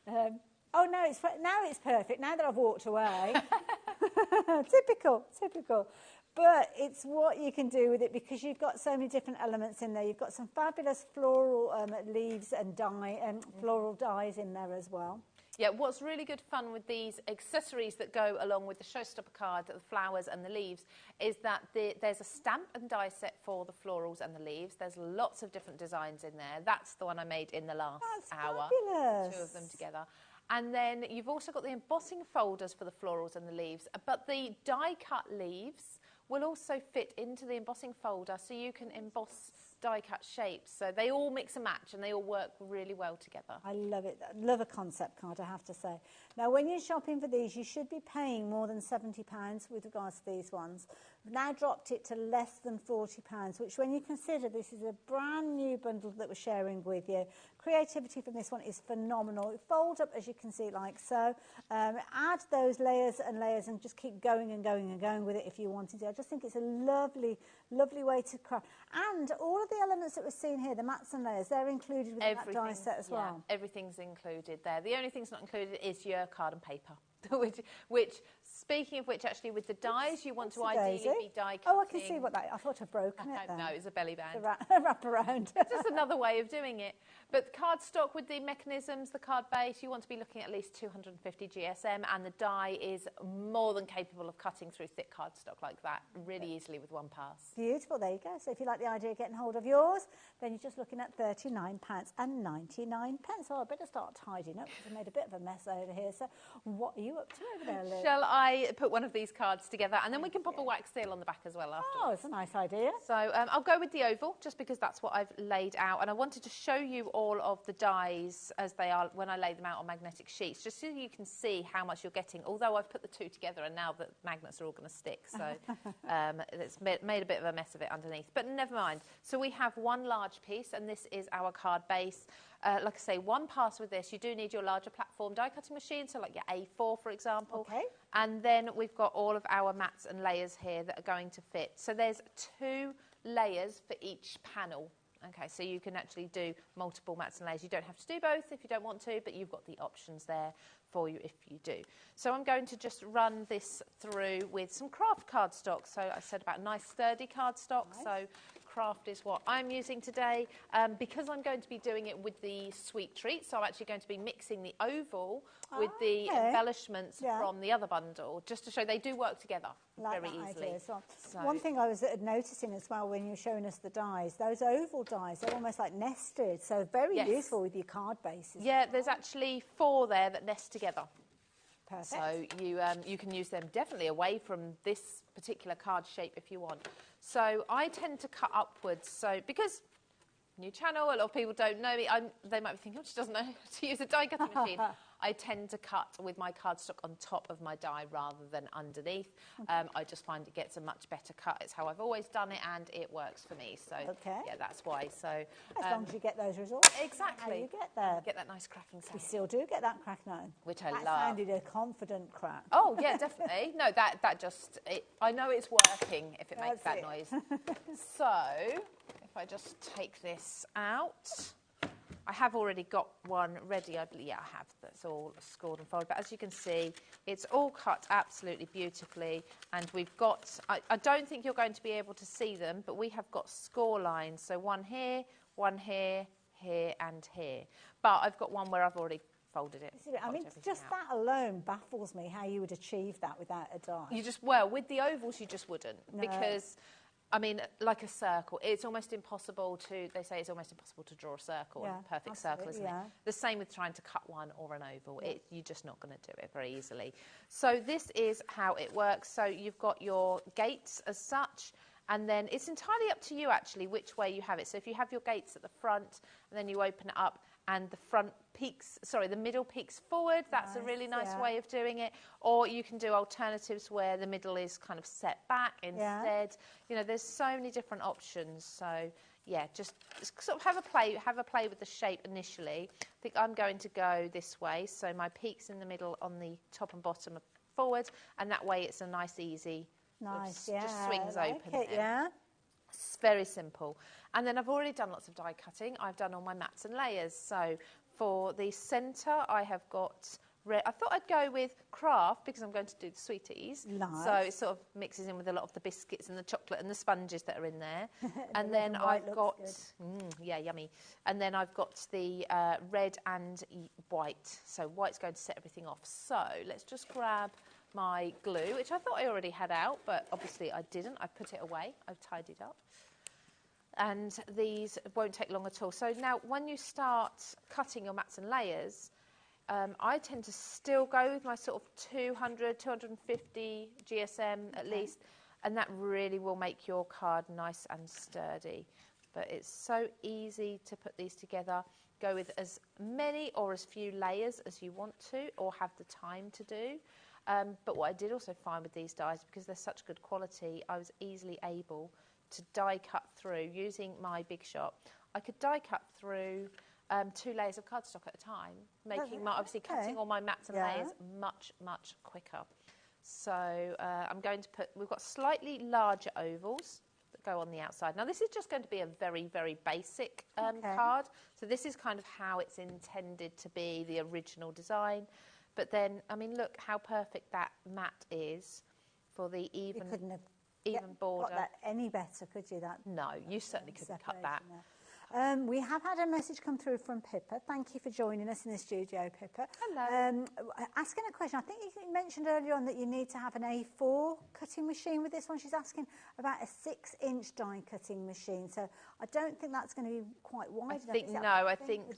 Speaker 15: Oh, no, now it's perfect. Now that I've walked away. Typical. But it's what you can do with it, because you've got so many different elements in there. You've got some fabulous floral leaves and floral dyes in there as well.
Speaker 8: Yeah, what's really good fun with these accessories that go along with the showstopper card, the flowers and the leaves, is that there's a stamp and die set for the florals and the leaves. There's lots of different designs in there. That's the one I made in the last hour.
Speaker 15: Fabulous.
Speaker 8: 2 of them together. And then you've also got the embossing folders for the florals and the leaves, but the die-cut leaves will also fit into the embossing folder, so you can emboss die-cut shapes. So they all mix and match, and they all work really well together.
Speaker 15: I love it. I love a concept card, I have to say. Now, when you're shopping for these, you should be paying more than £70 with regards to these ones. now dropped it to less than £40, which when you consider this is a brand new bundle that we're sharing with you, creativity from this one is phenomenal. It folds up, as you can see, like so. Add those layers and layers and just keep going and going and going with it if you wanted to. I just think it's a lovely, lovely way to craft. And all of the elements that we're seeing here, the mats and layers, they're included within that die set as well.
Speaker 8: Everything's included there. The only thing's not included is your card and paper. which, speaking of which, actually, with the dies, you want to ideally be die cutting.
Speaker 15: Oh, I can see what that. I thought I'd broken it then.
Speaker 8: No, it's a belly band.
Speaker 15: Wrap around.
Speaker 8: Just another way of doing it. But cardstock with the mechanisms, the card base, you want to be looking at least 250 GSM, and the die is more than capable of cutting through thick cardstock like that really easily with one pass.
Speaker 15: Beautiful. There you go. So if you like the idea of getting hold of yours, then you're just looking at £39.99. Oh, I better start tidying up because I made a bit of a mess over here. So what are you up to over there, Liz?
Speaker 8: Shall I put one of these cards together, and then we can pop a wax seal on the back as well afterwards.
Speaker 15: Oh, it's a nice idea.
Speaker 8: So I'll go with the oval, just because that's what I've laid out, and I wanted to show you all of the dies as they are when I lay them out on magnetic sheets, just so you can see how much you're getting, although I've put the two together and now the magnets are all going to stick, so it's made a bit of a mess of it underneath, but never mind. So we have one large piece, and this is our card base. Like I say, one pass with this, you do need your larger platform die cutting machine, so like your A4, for example.
Speaker 15: Okay.
Speaker 8: And then we've got all of our mats and layers here that are going to fit. So there's 2 layers for each panel. Okay, so you can actually do multiple mats and layers. You don't have to do both if you don't want to, but you've got the options there for you if you do. So I'm going to just run this through with some craft cardstock. So I said about nice sturdy cardstock. Nice. So craft is what I'm using today. Because I'm going to be doing it with the sweet treats, so I'm actually going to be mixing the oval with the embellishments from the other bundle, just to show they do work together very easily.
Speaker 15: So one thing I was noticing as well when you were showing us the dies, those oval dies, they're almost like nested, so very useful with your card bases.
Speaker 8: Yeah, there's actually 4 there that nest together.
Speaker 15: Perfect.
Speaker 8: So you can use them definitely away from this particular card shape if you want. So I tend to cut upwards, so because new channel, a lot of people don't know me, they might be thinking, oh, she doesn't know how to use a die cutting machine. I tend to cut with my cardstock on top of my die rather than underneath. I just find it gets a much better cut. It's how I've always done it, and it works for me. So yeah, that's why. So
Speaker 15: as long as you get those results,
Speaker 8: exactly,
Speaker 15: how you get there.
Speaker 8: Get that nice cracking sound.
Speaker 15: We still do get that crack now,
Speaker 8: which I
Speaker 15: love.
Speaker 8: That
Speaker 15: sounded a confident crack.
Speaker 8: Oh yeah, definitely. No, that just I know it's working if it makes that noise. So if I just take this out. I have already got one ready, I believe. Yeah, I have. That's all scored and folded. But as you can see, it's all cut absolutely beautifully. And we've got, I don't think you're going to be able to see them, but we have got score lines. So one here, here, and here. But I've got one where I've already folded it.
Speaker 15: I mean, just that alone baffles me, how you would achieve that without a die.
Speaker 8: You just, well, with the ovals, you just wouldn't. No. Because I mean, like a circle, it's almost impossible to, they say it's almost impossible to draw a circle, a perfect circle, isn't it? The same with trying to cut one or an oval. You're just not going to do it very easily. So this is how it works. So you've got your gates as such, and then it's entirely up to you, actually, which way you have it. So if you have your gates at the front, and then you open it up, and the front peaks, sorry, the middle peaks forward. That's a really nice way of doing it. Or you can do alternatives where the middle is kind of set back instead. You know, there's so many different options. So yeah, just sort of have a play with the shape initially. I think I'm going to go this way. So my peaks in the middle on the top and bottom are forward, and that way it's a nice, easy, just swings open. It's very simple. And then I've already done lots of die cutting. I've done all my mats and layers. So for the centre, I have got I thought I'd go with craft because I'm going to do the sweeties.
Speaker 15: Nice.
Speaker 8: So it sort of mixes in with a lot of the biscuits and the chocolate and the sponges that are in there. And then I've got, yeah, yummy. And then I've got the red and white. So white's going to set everything off. So let's just grab my glue, which I thought I already had out, but obviously I didn't. I put it away. I've tidied up. And these won't take long at all. So now when you start cutting your mats and layers, I tend to still go with my sort of 200, 250 GSM at least, and that really will make your card nice and sturdy. But it's so easy to put these together. Go with as many or as few layers as you want to or have the time to do. But what I did also find with these dies, because they're such good quality, I was easily able to die cut through using my Big Shop. I could die cut through 2 layers of cardstock at a time, making obviously cutting all my mats and layers much, much quicker. So I'm going to put, we've got slightly larger ovals that go on the outside. Now this is just going to be a very, very basic card. So this is kind of how it's intended to be, the original design. But then, I mean, look how perfect that mat is for the even, border.
Speaker 15: Got that any better, could you?
Speaker 8: No, you certainly couldn't cut that.
Speaker 15: We have had a message come through from Pippa. Thank you for joining us in the studio, Pippa.
Speaker 8: Hello.
Speaker 15: Asking a question. I think you mentioned earlier on that you need to have an A4 cutting machine with this one. She's asking about a 6-inch die cutting machine. So I don't think that's going to be quite wide enough.
Speaker 8: I think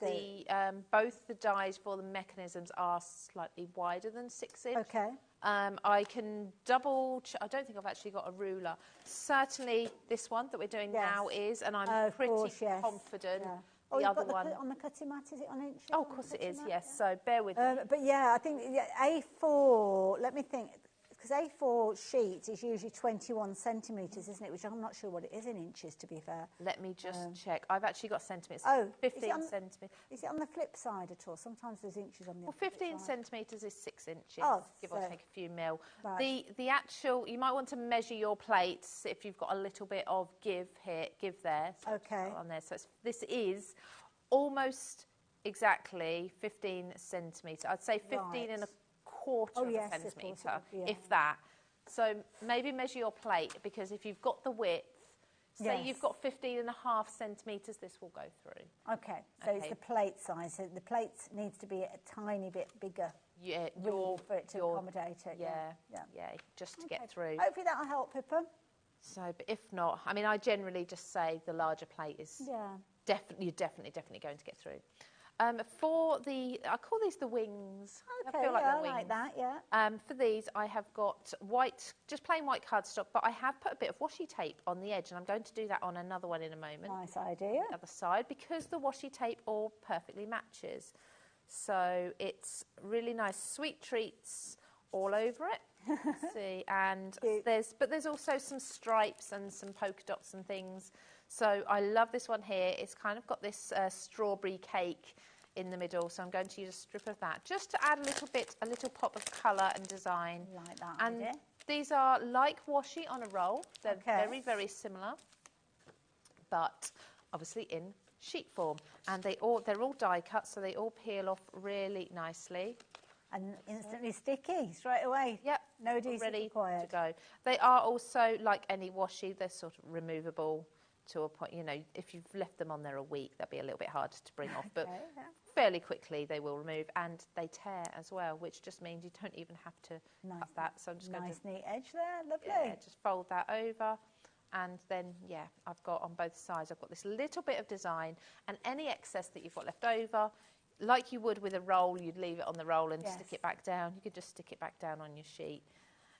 Speaker 8: both the dies for the mechanisms are slightly wider than 6 inch.
Speaker 15: Okay.
Speaker 8: I can double I don't think I've actually got a ruler. Certainly this one that we're doing now is, and I'm pretty confident.
Speaker 15: Oh,
Speaker 8: the
Speaker 15: you've
Speaker 8: other
Speaker 15: got
Speaker 8: one
Speaker 15: on the cutting mat, is it on inches?
Speaker 8: Oh, of course it is, yes. So bear with me.
Speaker 15: But yeah, I think A4, let me think, because A4 sheet is usually 21 centimetres, isn't it? Which I'm not sure what it is in inches, to be fair.
Speaker 8: Let me just check. I've actually got centimetres. 15 centimetres.
Speaker 15: Is it on the flip side at all? Sometimes there's inches on the
Speaker 8: Well, 15 centimetres is 6 inches, give or take a few mil.
Speaker 15: Right.
Speaker 8: The actual, you might want to measure your plates if you've got a little bit of give there. So on there. So this is almost exactly 15 centimetres. I'd say 15 and a quarter of a centimetre, if that. So maybe measure your plate, because if you've got the width, say you've got 15 and a half centimetres, this will go through.
Speaker 15: Okay, so it's the plate size. So the plate needs to be a tiny bit bigger.
Speaker 8: Yeah,
Speaker 15: for it to accommodate it.
Speaker 8: Yeah, just to get through.
Speaker 15: Hopefully that'll help, Pippa.
Speaker 8: So, but if not, I mean, I generally just say the larger plate is definitely going to get through. For the, I call these the wings.
Speaker 15: Okay,
Speaker 8: I feel like
Speaker 15: I
Speaker 8: they're wings.
Speaker 15: like that, yeah.
Speaker 8: For these, I have got white, just plain white cardstock, but I have put a bit of washi tape on the edge, and I'm going to do that on another one in a moment.
Speaker 15: Nice idea.
Speaker 8: The other side, because the washi tape all perfectly matches. So it's really nice, sweet treats all over it. See, and there's also some stripes and some polka dots and things. So I love this one here. It's kind of got this strawberry cake in the middle, so I'm going to use a strip of that just to add a little pop of colour and design.
Speaker 15: Like that
Speaker 8: and
Speaker 15: idea.
Speaker 8: These are like washi on a roll. They're very, very similar, but obviously in sheet form. And they're all die cut, so they all peel off really nicely.
Speaker 15: And instantly sticky, straight away.
Speaker 8: Yep.
Speaker 15: No adhesive
Speaker 8: ready
Speaker 15: required.
Speaker 8: to go. They are also, like any washi, they're sort of removable to a point. You know, if you've left them on there a week, that'd be a little bit harder to bring off. But fairly quickly they will remove, and they tear as well, which just means you don't even have to cut that. So I'm just going to...
Speaker 15: Nice, neat edge there. Lovely.
Speaker 8: Yeah, just fold that over. And then, I've got on both sides, I've got this little bit of design, and any excess that you've got left over, like you would with a roll, you'd leave it on the roll and stick it back down. You could just stick it back down on your sheet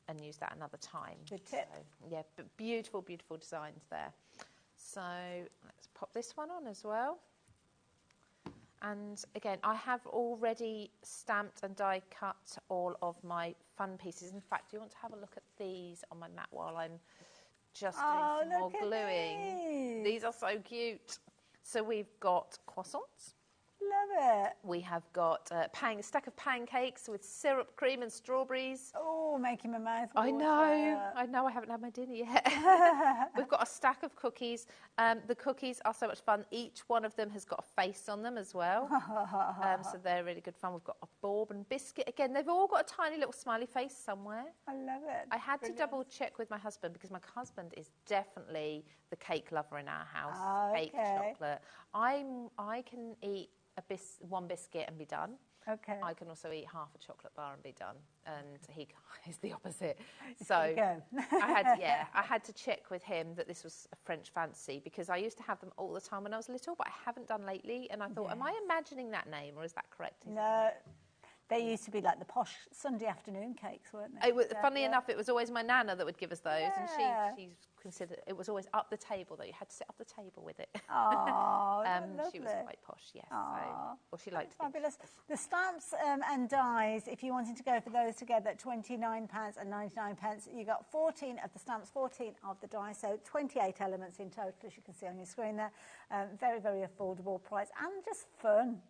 Speaker 8: and use that another time.
Speaker 15: Good tip.
Speaker 8: So, but beautiful, beautiful designs there. So let's pop this one on as well. And again, I have already stamped and die cut all of my fun pieces. In fact, do you want to have a look at these on my mat while I'm just doing some more gluing? These are so cute. So we've got croissants.
Speaker 15: Love it.
Speaker 8: We have got a stack of pancakes with syrup, cream and strawberries.
Speaker 15: Oh, making my mouth water.
Speaker 8: I know, I haven't had my dinner yet. We've got a stack of cookies. The cookies are so much fun. Each one of them has got a face on them as well. So they're really good fun. We've got a bourbon biscuit. Again, they've all got a tiny little smiley face somewhere.
Speaker 15: I love it.
Speaker 8: I had to double check with my husband, because my husband is definitely the cake lover in our house. Cake, chocolate. I can eat one biscuit and be done.
Speaker 15: Okay.
Speaker 8: I can also eat half a chocolate bar and be done, and he is the opposite. So I had to check with him that this was a French fancy, because I used to have them all the time when I was little, but I haven't done lately. And I thought, am I imagining that name, or is that correct?
Speaker 15: No, They used to be like the posh Sunday afternoon cakes, weren't they?
Speaker 8: It was, funny enough, it was always my nana that would give us those, and she's considered it was always up the table, that you had to sit up the table with it.
Speaker 15: Oh,
Speaker 8: she was quite posh, yes. So, or she liked it.
Speaker 15: Fabulous. The stamps and dies, if you wanted to go for those together, at £29.99, you got 14 of the stamps, 14 of the dies, so 28 elements in total, as you can see on your screen there. Very, very affordable price, and just fun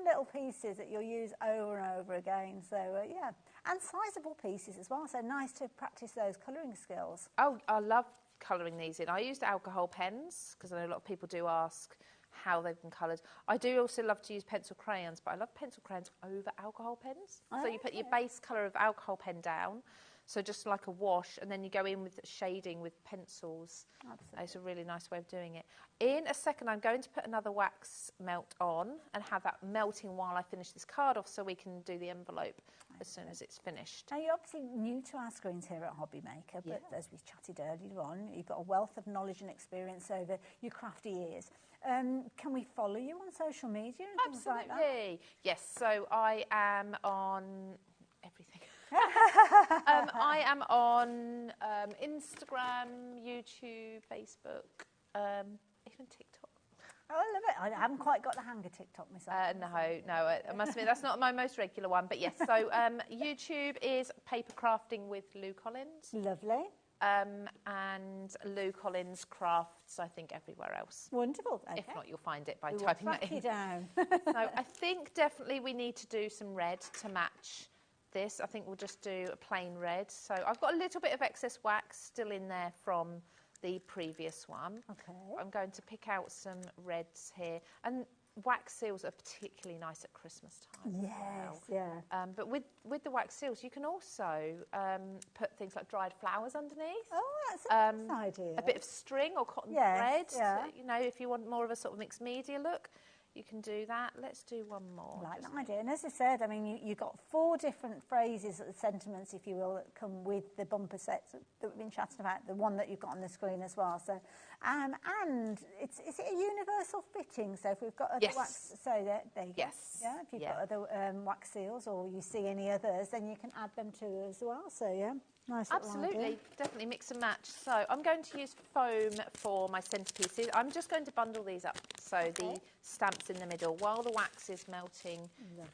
Speaker 15: little pieces that you'll use over and over again. So yeah, and sizable pieces as well, so nice to practice those colouring skills.
Speaker 8: Oh, I love colouring these in. I used alcohol pens because I know a lot of people do ask how they've been coloured. I do also love to use pencil crayons, but I love pencil crayons over alcohol pens. So you put your base colour of alcohol pen down, so just like a wash, and then you go in with shading with pencils. Absolutely. It's a really nice way of doing it. In a second, I'm going to put another wax melt on and have that melting while I finish this card off, so we can do the envelope as soon as it's finished.
Speaker 15: Now, you're obviously new to our screens here at HobbyMaker, but as we chatted earlier on, you've got a wealth of knowledge and experience over your crafty years. Can we follow you on social media and things like that?
Speaker 8: Absolutely. Yes, so I am on everything. I am on Instagram, YouTube, Facebook, even TikTok.
Speaker 15: Oh, I love it. I haven't quite got the hang of TikTok myself.
Speaker 8: No, I must admit that's not my most regular one, but yes. So YouTube is Paper Crafting with Lou Collins.
Speaker 15: Lovely.
Speaker 8: And Lou Collins Crafts, I think, everywhere else.
Speaker 15: Wonderful. Okay.
Speaker 8: If not, you'll find it by
Speaker 15: We will
Speaker 8: typing that
Speaker 15: track
Speaker 8: in.
Speaker 15: you down.
Speaker 8: So I think definitely we need to do some red to match this. I think we'll just do a plain red. So I've got a little bit of excess wax still in there from the previous one.
Speaker 15: Okay.
Speaker 8: I'm going to pick out some reds here. And wax seals are particularly nice at Christmas time.
Speaker 15: Yes,
Speaker 8: as well.
Speaker 15: yeah.
Speaker 8: But with the wax seals, you can also put things like dried flowers underneath.
Speaker 15: Oh, that's a nice idea.
Speaker 8: A bit of string or cotton thread. You know, if you want more of a sort of mixed media look, you can do that. Let's do one more.
Speaker 15: I like that idea. And as I said, I mean, you've got 4 different phrases, sentiments, if you will, that come with the bumper sets that we've been chatting about, the one that you've got on the screen as well. So, and is it a universal fitting? So if we've got other wax, so there you go.
Speaker 8: Yes.
Speaker 15: Yeah, if you've got other wax seals or you see any others, then you can add them to as well. So yeah. Nice.
Speaker 8: Absolutely, definitely mix and match. So I'm going to use foam for my centerpieces. I'm just going to bundle these up, so the stamps in the middle, while the wax is melting,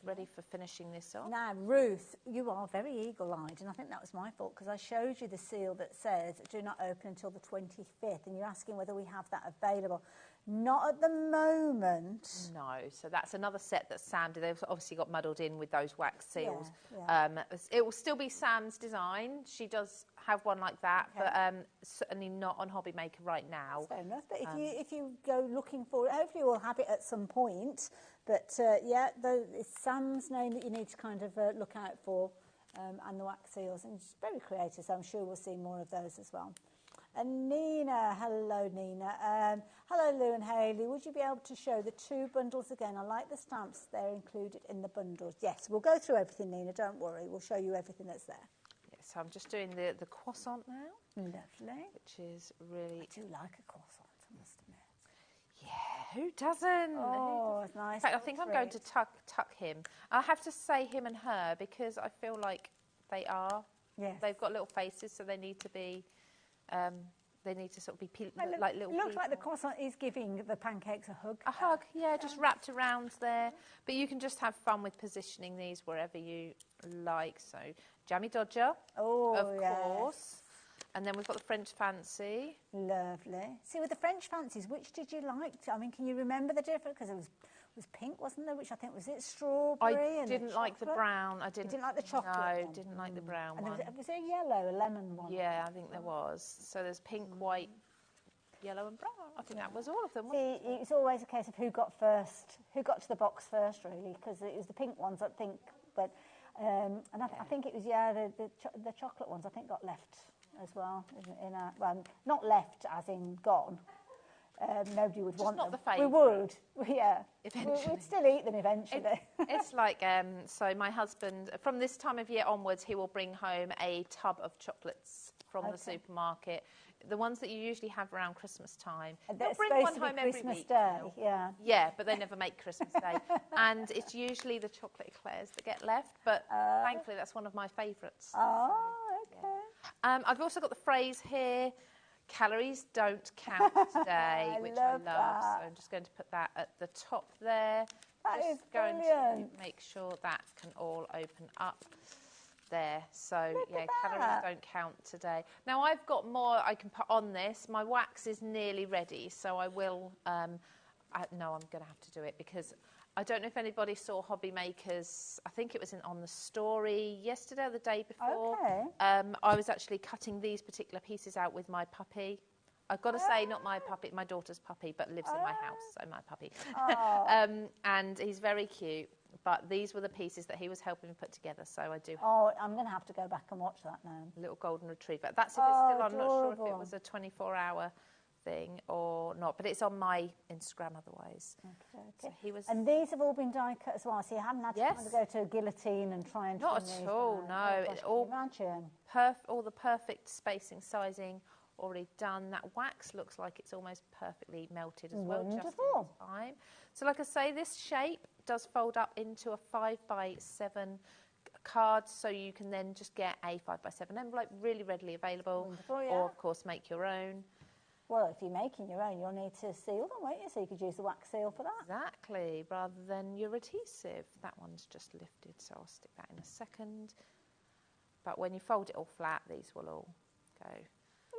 Speaker 8: ready for finishing this off.
Speaker 15: Now, Ruth, you are very eagle-eyed, and I think that was my fault, because I showed you the seal that says, do not open until the 25th, and you're asking whether we have that available. Not at the moment.
Speaker 8: No, so that's another set that Sam did. They've obviously got muddled in with those wax seals.
Speaker 15: Yeah.
Speaker 8: It will still be Sam's design. She does have one like that, but certainly not on HobbyMaker right now.
Speaker 15: That's fair enough. But if you go looking for it, hopefully we'll have it at some point. But it's Sam's name that you need to kind of look out for, and the wax seals. And she's very creative, so I'm sure we'll see more of those as well. And Nina, hello Nina. Hello Lou and Hayley, would you be able to show the 2 bundles again? I like the stamps, they're included in the bundles. Yes, we'll go through everything, Nina, don't worry. We'll show you everything that's there.
Speaker 8: Yes, so I'm just doing the croissant now.
Speaker 15: Lovely.
Speaker 8: Which is really...
Speaker 15: I do like a croissant, I must admit.
Speaker 8: Yeah, who doesn't?
Speaker 15: Oh, it's nice.
Speaker 8: In fact, I think I'm going to tuck him. I have to say him and her because I feel like they are.
Speaker 15: Yes.
Speaker 8: They've got little faces, so they need to be... they need to sort of be like little.
Speaker 15: It looks
Speaker 8: people.
Speaker 15: like the croissant is giving the pancakes a hug.
Speaker 8: A hug, yeah, just wrapped around there. But you can just have fun with positioning these wherever you like. So, Jammy Dodger, of course. And then we've got the French Fancy.
Speaker 15: Lovely. See, with the French Fancies, which did you like? I mean, can you remember the difference? Because it was pink, wasn't there? Which I think was it strawberry?
Speaker 8: I didn't like the brown. I didn't.
Speaker 15: You didn't like the chocolate.
Speaker 8: No,
Speaker 15: one?
Speaker 8: didn't like the brown
Speaker 15: and
Speaker 8: one.
Speaker 15: Was there a yellow, a lemon one?
Speaker 8: Yeah, I think there was. So there's pink, white, yellow, and brown. I think that was all of them.
Speaker 15: See, it's always a case of who got first, who got to the box first, really, because it was the pink ones, I think. But and I think it was the chocolate ones. I think got left as well. Well, not left as in gone. nobody would
Speaker 8: Just
Speaker 15: want
Speaker 8: not
Speaker 15: them.
Speaker 8: the
Speaker 15: We would, yeah. We'd still eat them eventually.
Speaker 8: It's like, so my husband, from this time of year onwards, he will bring home a tub of chocolates from the supermarket. The ones that you usually have around Christmas time.
Speaker 15: They're
Speaker 8: bring
Speaker 15: supposed
Speaker 8: one
Speaker 15: to be
Speaker 8: home every
Speaker 15: Christmas
Speaker 8: week.
Speaker 15: Day, yeah.
Speaker 8: Yeah, but they never make Christmas Day. And it's usually the chocolate eclairs that get left, but thankfully that's one of my favourites.
Speaker 15: Oh, okay.
Speaker 8: I've also got the phrase here, calories don't count today, which I love.
Speaker 15: That.
Speaker 8: So I'm just going to put that at the top there.
Speaker 15: That
Speaker 8: just
Speaker 15: is
Speaker 8: going
Speaker 15: brilliant.
Speaker 8: to make sure that can all open up there. So
Speaker 15: Look
Speaker 8: yeah,
Speaker 15: at
Speaker 8: calories
Speaker 15: that.
Speaker 8: don't count today. Now I've got more I can put on this. My wax is nearly ready, so I will. No, I'm going to have to do it because I don't know if anybody saw HobbyMaker's. I think it was on the story yesterday or the day before.
Speaker 15: Okay.
Speaker 8: I was actually cutting these particular pieces out with my puppy. I've got to say, not my puppy, my daughter's puppy, but lives in my house, so my puppy.
Speaker 15: Oh.
Speaker 8: And he's very cute. But these were the pieces that he was helping me put together, so I do.
Speaker 15: Oh, I'm going to have to go back and watch that now.
Speaker 8: Little golden retriever. That's if it's still on. I'm not sure if it
Speaker 15: adorable.
Speaker 8: was a 24-hour thing or not, but it's on my Instagram otherwise.
Speaker 15: Okay.
Speaker 8: So he was.
Speaker 15: And these have all been die cut as well, so you haven't had to kind of go to a guillotine and try and
Speaker 8: Not
Speaker 15: trim
Speaker 8: at
Speaker 15: these
Speaker 8: all,
Speaker 15: down.
Speaker 8: no.
Speaker 15: Oh, gosh,
Speaker 8: It all
Speaker 15: imagine.
Speaker 8: all the perfect spacing, sizing already done. That wax looks like it's almost perfectly melted as well, just in time. So like I say, this shape does fold up into a 5x7 card, so you can then just get a 5x7 envelope really readily available.
Speaker 15: Wonderful, yeah.
Speaker 8: Or of course make your own.
Speaker 15: Well, if you're making your own, you'll need to seal them, won't you? So you could use the wax seal for that.
Speaker 8: Exactly, rather than your adhesive. That one's just lifted, so I'll stick that in a second. But when you fold it all flat, these will all go.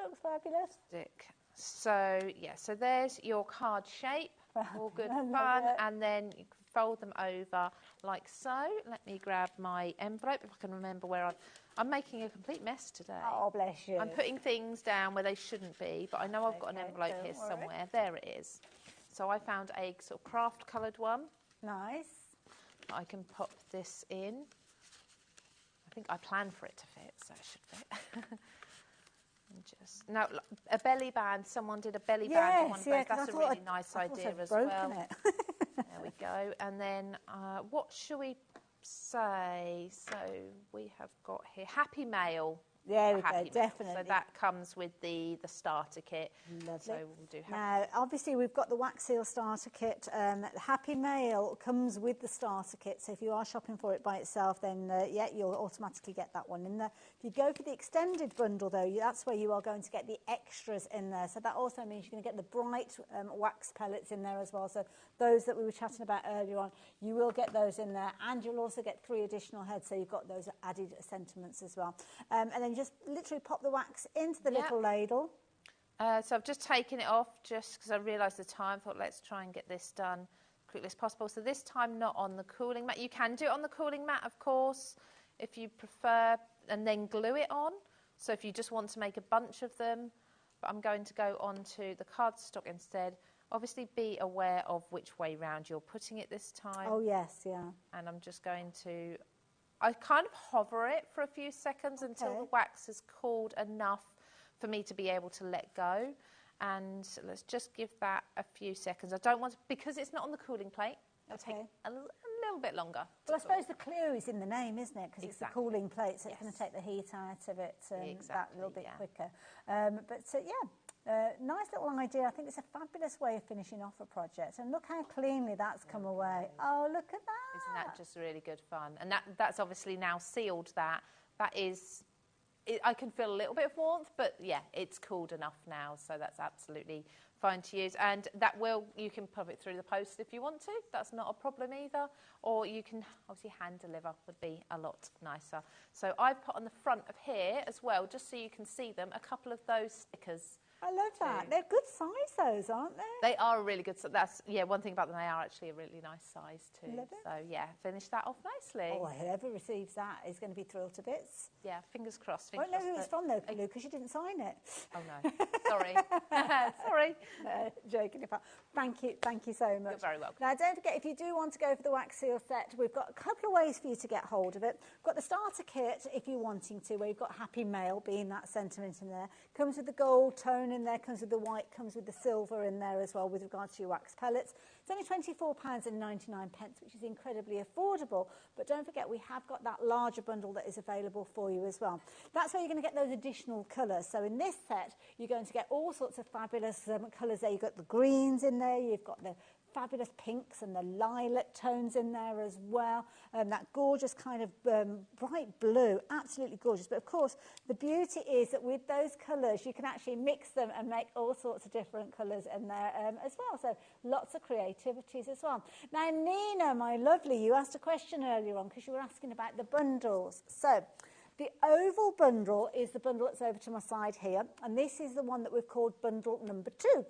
Speaker 15: Looks fabulous.
Speaker 8: Stick. So, yeah, so there's your card shape. All good fun. And then you can fold them over like so. Let me grab my envelope, if I can remember where I'm making a complete mess today.
Speaker 15: Oh, bless you.
Speaker 8: I'm putting things down where they shouldn't be, but I know I've got an envelope here somewhere. There it is. So I found a sort of craft coloured one.
Speaker 15: Nice.
Speaker 8: I can pop this in. I think I planned for it to fit, so it should fit. Just now, a belly band. Someone did a belly band on one of those. That's a really nice idea as well. There we go. And then, what shall we say? So we have got here Happy Mail.
Speaker 15: There we go, definitely.
Speaker 8: So that comes with the starter kit.
Speaker 15: Lovely.
Speaker 8: So we'll do
Speaker 15: now, obviously, we've got the wax seal starter kit. Happy Mail comes with the starter kit. So if you are shopping for it by itself, then yeah, you'll automatically get that one in there. If you go for the extended bundle, though, that's where you are going to get the extras in there. So that also means you're going to get the bright wax pellets in there as well. So those that we were chatting about earlier on, you will get those in there, and you'll also get 3 additional heads. So you've got those added sentiments as well. And then just literally pop the wax into the little ladle.
Speaker 8: So I've just taken it off just because I realised the time. Thought let's try and get this done as quickly as possible. So this time not on the cooling mat. You can do it on the cooling mat, of course, if you prefer, and then glue it on. So if you just want to make a bunch of them, but I'm going to go onto the cardstock instead. Obviously be aware of which way round you're putting it this time.
Speaker 15: Oh yes, yeah.
Speaker 8: And I'm just going to, I kind of hover it for a few seconds until the wax has cooled enough for me to be able to let go. And let's just give that a few seconds. I don't want to, because it's not on the cooling plate, it'll take a little bit longer.
Speaker 15: Well, I suppose the clue is in the name, isn't it? Because it's the cooling plate, so it's going to take the heat out of it that little bit quicker. Nice little idea. I think it's a fabulous way of finishing off a project. And look how cleanly that's come away. Oh, look at that.
Speaker 8: Isn't that just really good fun? And that's obviously now sealed that. That is, I can feel a little bit of warmth, but yeah, it's cooled enough now. So that's absolutely fine to use. And that you can pop it through the post if you want to. That's not a problem either. Or you can obviously hand deliver, would be a lot nicer. So I've put on the front of here as well, just so you can see them, a couple of those stickers.
Speaker 15: I love that. They're good size, those, aren't they?
Speaker 8: They are a really good size. That's, one thing about them, they are actually a really nice size too.
Speaker 15: Love it.
Speaker 8: So, yeah, finish that off nicely.
Speaker 15: Oh, whoever receives that is going to be thrilled to bits.
Speaker 8: Yeah, fingers crossed.
Speaker 15: I don't know who it's from, though, Lou, because you didn't sign it.
Speaker 8: Oh, no. Sorry. Sorry.
Speaker 15: No, joking apart. Thank you so much.
Speaker 8: You're very welcome.
Speaker 15: Now, don't forget, if you do want to go for the wax seal set, we've got a couple of ways for you to get hold of it. We've got the starter kit, if you're wanting to, where you've got Happy Mail, being that sentiment in there. Comes with the gold toner in there, comes with the white, comes with the silver in there as well with regards to your wax pellets. It's only £24.99, which is incredibly affordable. But don't forget, we have got that larger bundle that is available for you as well. That's where you're going to get those additional colours. So in this set, you're going to get all sorts of fabulous colours there. You've got the greens in there, you've got the fabulous pinks and the lilac tones in there as well. That gorgeous kind of bright blue, absolutely gorgeous. But of course, the beauty is that with those colours, you can actually mix them and make all sorts of different colours in there as well. So lots of creativities as well. Now, Nina, my lovely, you asked a question earlier on because you were asking about the bundles. So the oval bundle is the bundle that's over to my side here, and this is the one that we've called bundle number 2.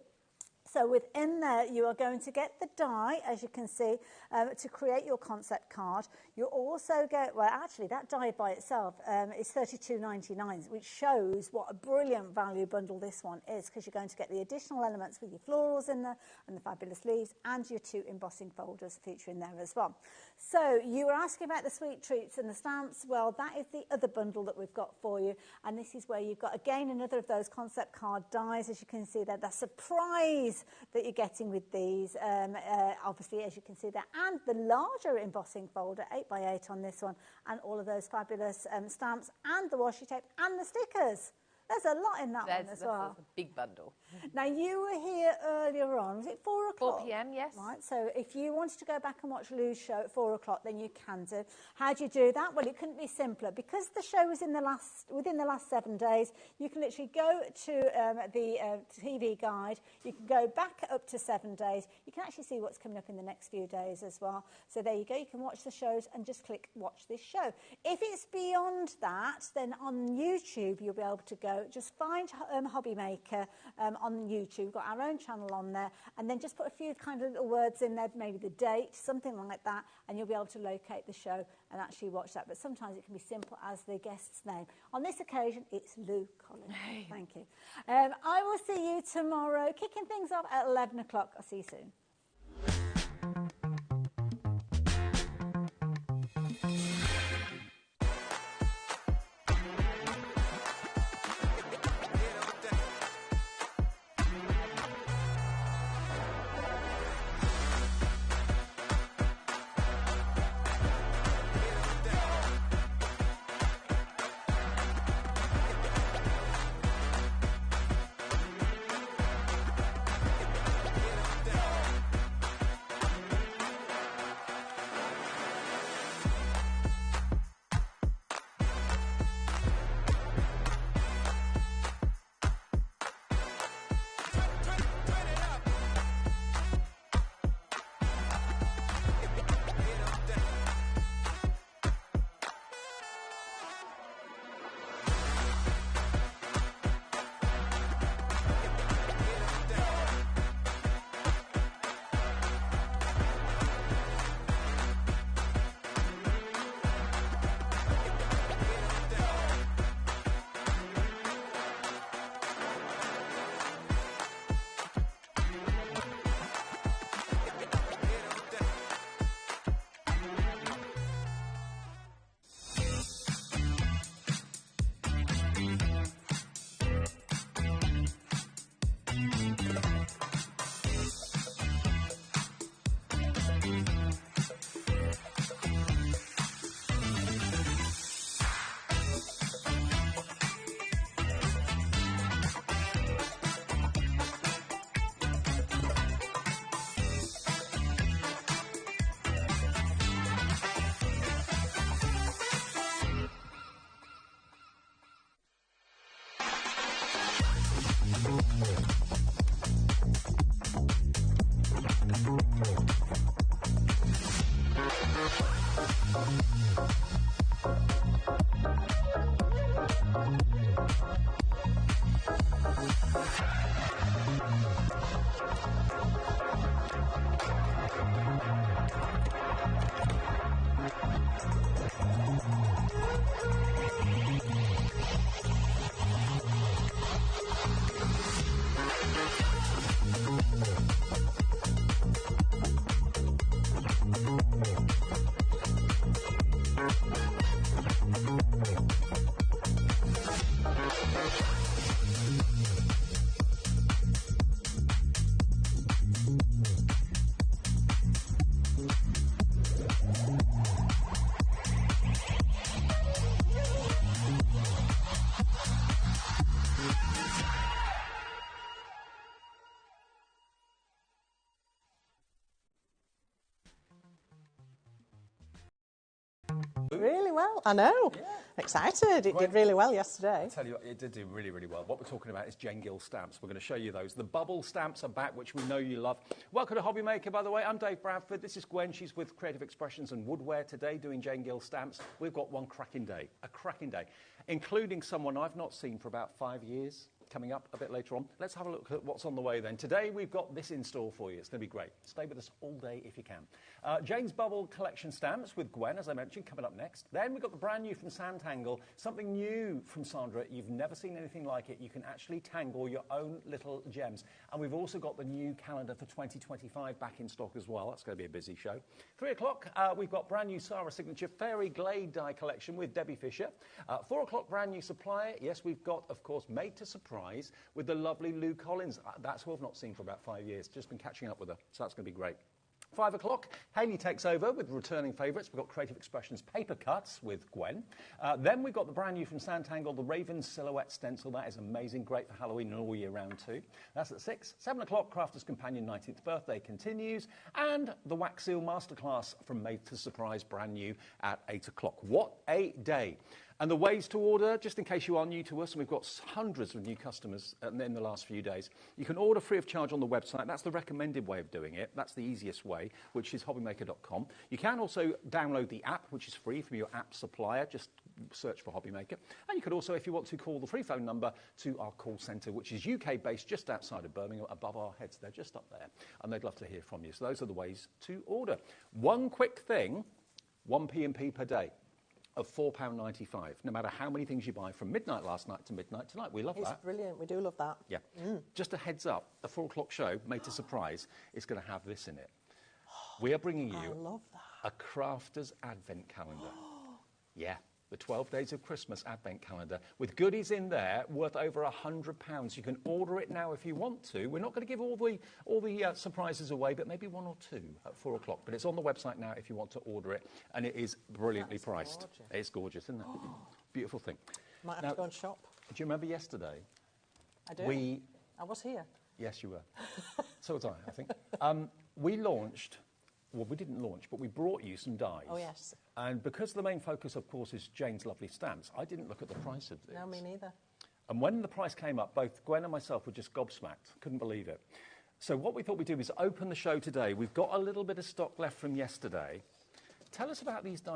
Speaker 15: So within there, you are going to get the die, as you can see, to create your concept card. You also get, well, actually, that die by itself is $32.99, which shows what a brilliant value bundle this one is, because you're going to get the additional elements with your florals in there and the fabulous leaves and your 2 embossing folders featuring there as well. So you were asking about the sweet treats and the stamps. Well, that is the other bundle that we've got for you. And this is where you've got, again, another of those concept card dies, as you can see there. The surprise that you're getting with these, obviously, as you can see there, and the larger embossing folder, 8x8 on this one, and all of those fabulous stamps, and the washi tape, and the stickers. There's a lot in that one as well.
Speaker 8: That's a big bundle.
Speaker 15: Now, you were here earlier on. Was it 4 o'clock?
Speaker 8: 4 p.m, yes.
Speaker 15: Right, so if you wanted to go back and watch Lou's show at 4 o'clock, then you can do. How do you do that? Well, it couldn't be simpler. Because the show was within the last 7 days, you can literally go to the TV guide. You can go back up to 7 days. You can actually see what's coming up in the next few days as well. So there you go. You can watch the shows and just click watch this show. If it's beyond that, then on YouTube, you'll be able to go. Just find HobbyMaker on YouTube. We've got our own channel on there, and then just put a few kind of little words in there, maybe the date, something like that, and you'll be able to locate the show and actually watch that. But sometimes it can be simple as the guest's name. On this occasion, it's Lou Collins. Thank you. I will see you tomorrow, kicking things off at 11 o'clock. I'll see you soon.
Speaker 2: Really well. I know. Yeah. Excited. It did really well yesterday.
Speaker 1: I tell you, it did do really, really well. What we're talking about is Gill stamps. We're going to show you those. The bubble stamps are back, which we know you love. Welcome to HobbyMaker, by the way. I'm Dave Bradford. This is Gwen. She's with Creative Expressions and Woodware today doing Gill stamps. We've got one cracking day, a cracking day, including someone I've not seen for about 5 years. Coming up a bit later on. Let's have a look at what's on the way then. Today we've got this in store for you. It's going to be great. Stay with us all day if you can. Jane's Bubble Collection stamps with Gwen, as I mentioned, coming up next. Then we've got the brand new from Sanntangle, something new from Sandra. You've never seen anything like it. You can actually tangle your own little gems. And we've also got the new calendar for 2025 back in stock as well. That's going to be a busy show. 3 o'clock, we've got brand new Sarah Signature Fairy Glade die collection with Debbie Fisher. 4 o'clock, brand new supplier. Yes, we've got, of course, Made to Surprise with the lovely Lou Collins. That's who I've not seen for about 5 years. Just been catching up with her, so that's going to be great. 5 o'clock, Hayley takes over with returning favourites. We've got Creative Expressions paper cuts with Gwen. Then we've got the brand new from Sanntangle, the Raven Silhouette Stencil. That is amazing, great for Halloween and all year round too. That's at 6. 7 o'clock, Crafter's Companion 19th birthday continues. And the Wax Seal Masterclass from Made to Surprise, brand new at 8 o'clock. What a day. And the ways to order, just in case you are new to us, and we've got hundreds of new customers in the last few days, you can order free of charge on the website. That's the recommended way of doing it. That's the easiest way, which is hobbymaker.com. You can also download the app, which is free from your app supplier. Just search for HobbyMaker. And you could also, if you want to, call the free phone number to our call centre, which is UK-based just outside of Birmingham, above our heads. They're just up there, and they'd love to hear from you. So those are the ways to order. One quick thing, 1 P&P per day of £4.95, no matter how many things you buy from midnight last night to midnight tonight. We love that.
Speaker 2: It's brilliant. We do love that.
Speaker 1: Yeah. Just a heads up, the 4 o'clock show, Made to Surprise, is going to have this in it. We are bringing you a Crafter's Advent Calendar. Yeah. The 12 Days of Christmas Advent Calendar with goodies in there worth over £100. You can order it now if you want to. We're not going to give all the surprises away, but maybe 1 or 2 at 4 o'clock. But it's on the website now if you want to order it, and it is brilliantly priced. Gorgeous. It's gorgeous, isn't it? Beautiful thing.
Speaker 2: Might have to go and shop.
Speaker 1: Do you remember yesterday?
Speaker 2: I do. I was here.
Speaker 1: Yes, you were. So was I think. We launched... Well, we didn't launch, but we brought you some dies.
Speaker 2: Oh, yes.
Speaker 1: And because the main focus, of course, is Jane's lovely stamps, I didn't look at the price of this.
Speaker 2: No, me neither.
Speaker 1: And when the price came up, both Gwen and myself were just gobsmacked. Couldn't believe it. So what we thought we'd do is open the show today. We've got a little bit of stock left from yesterday. Tell us about these dies.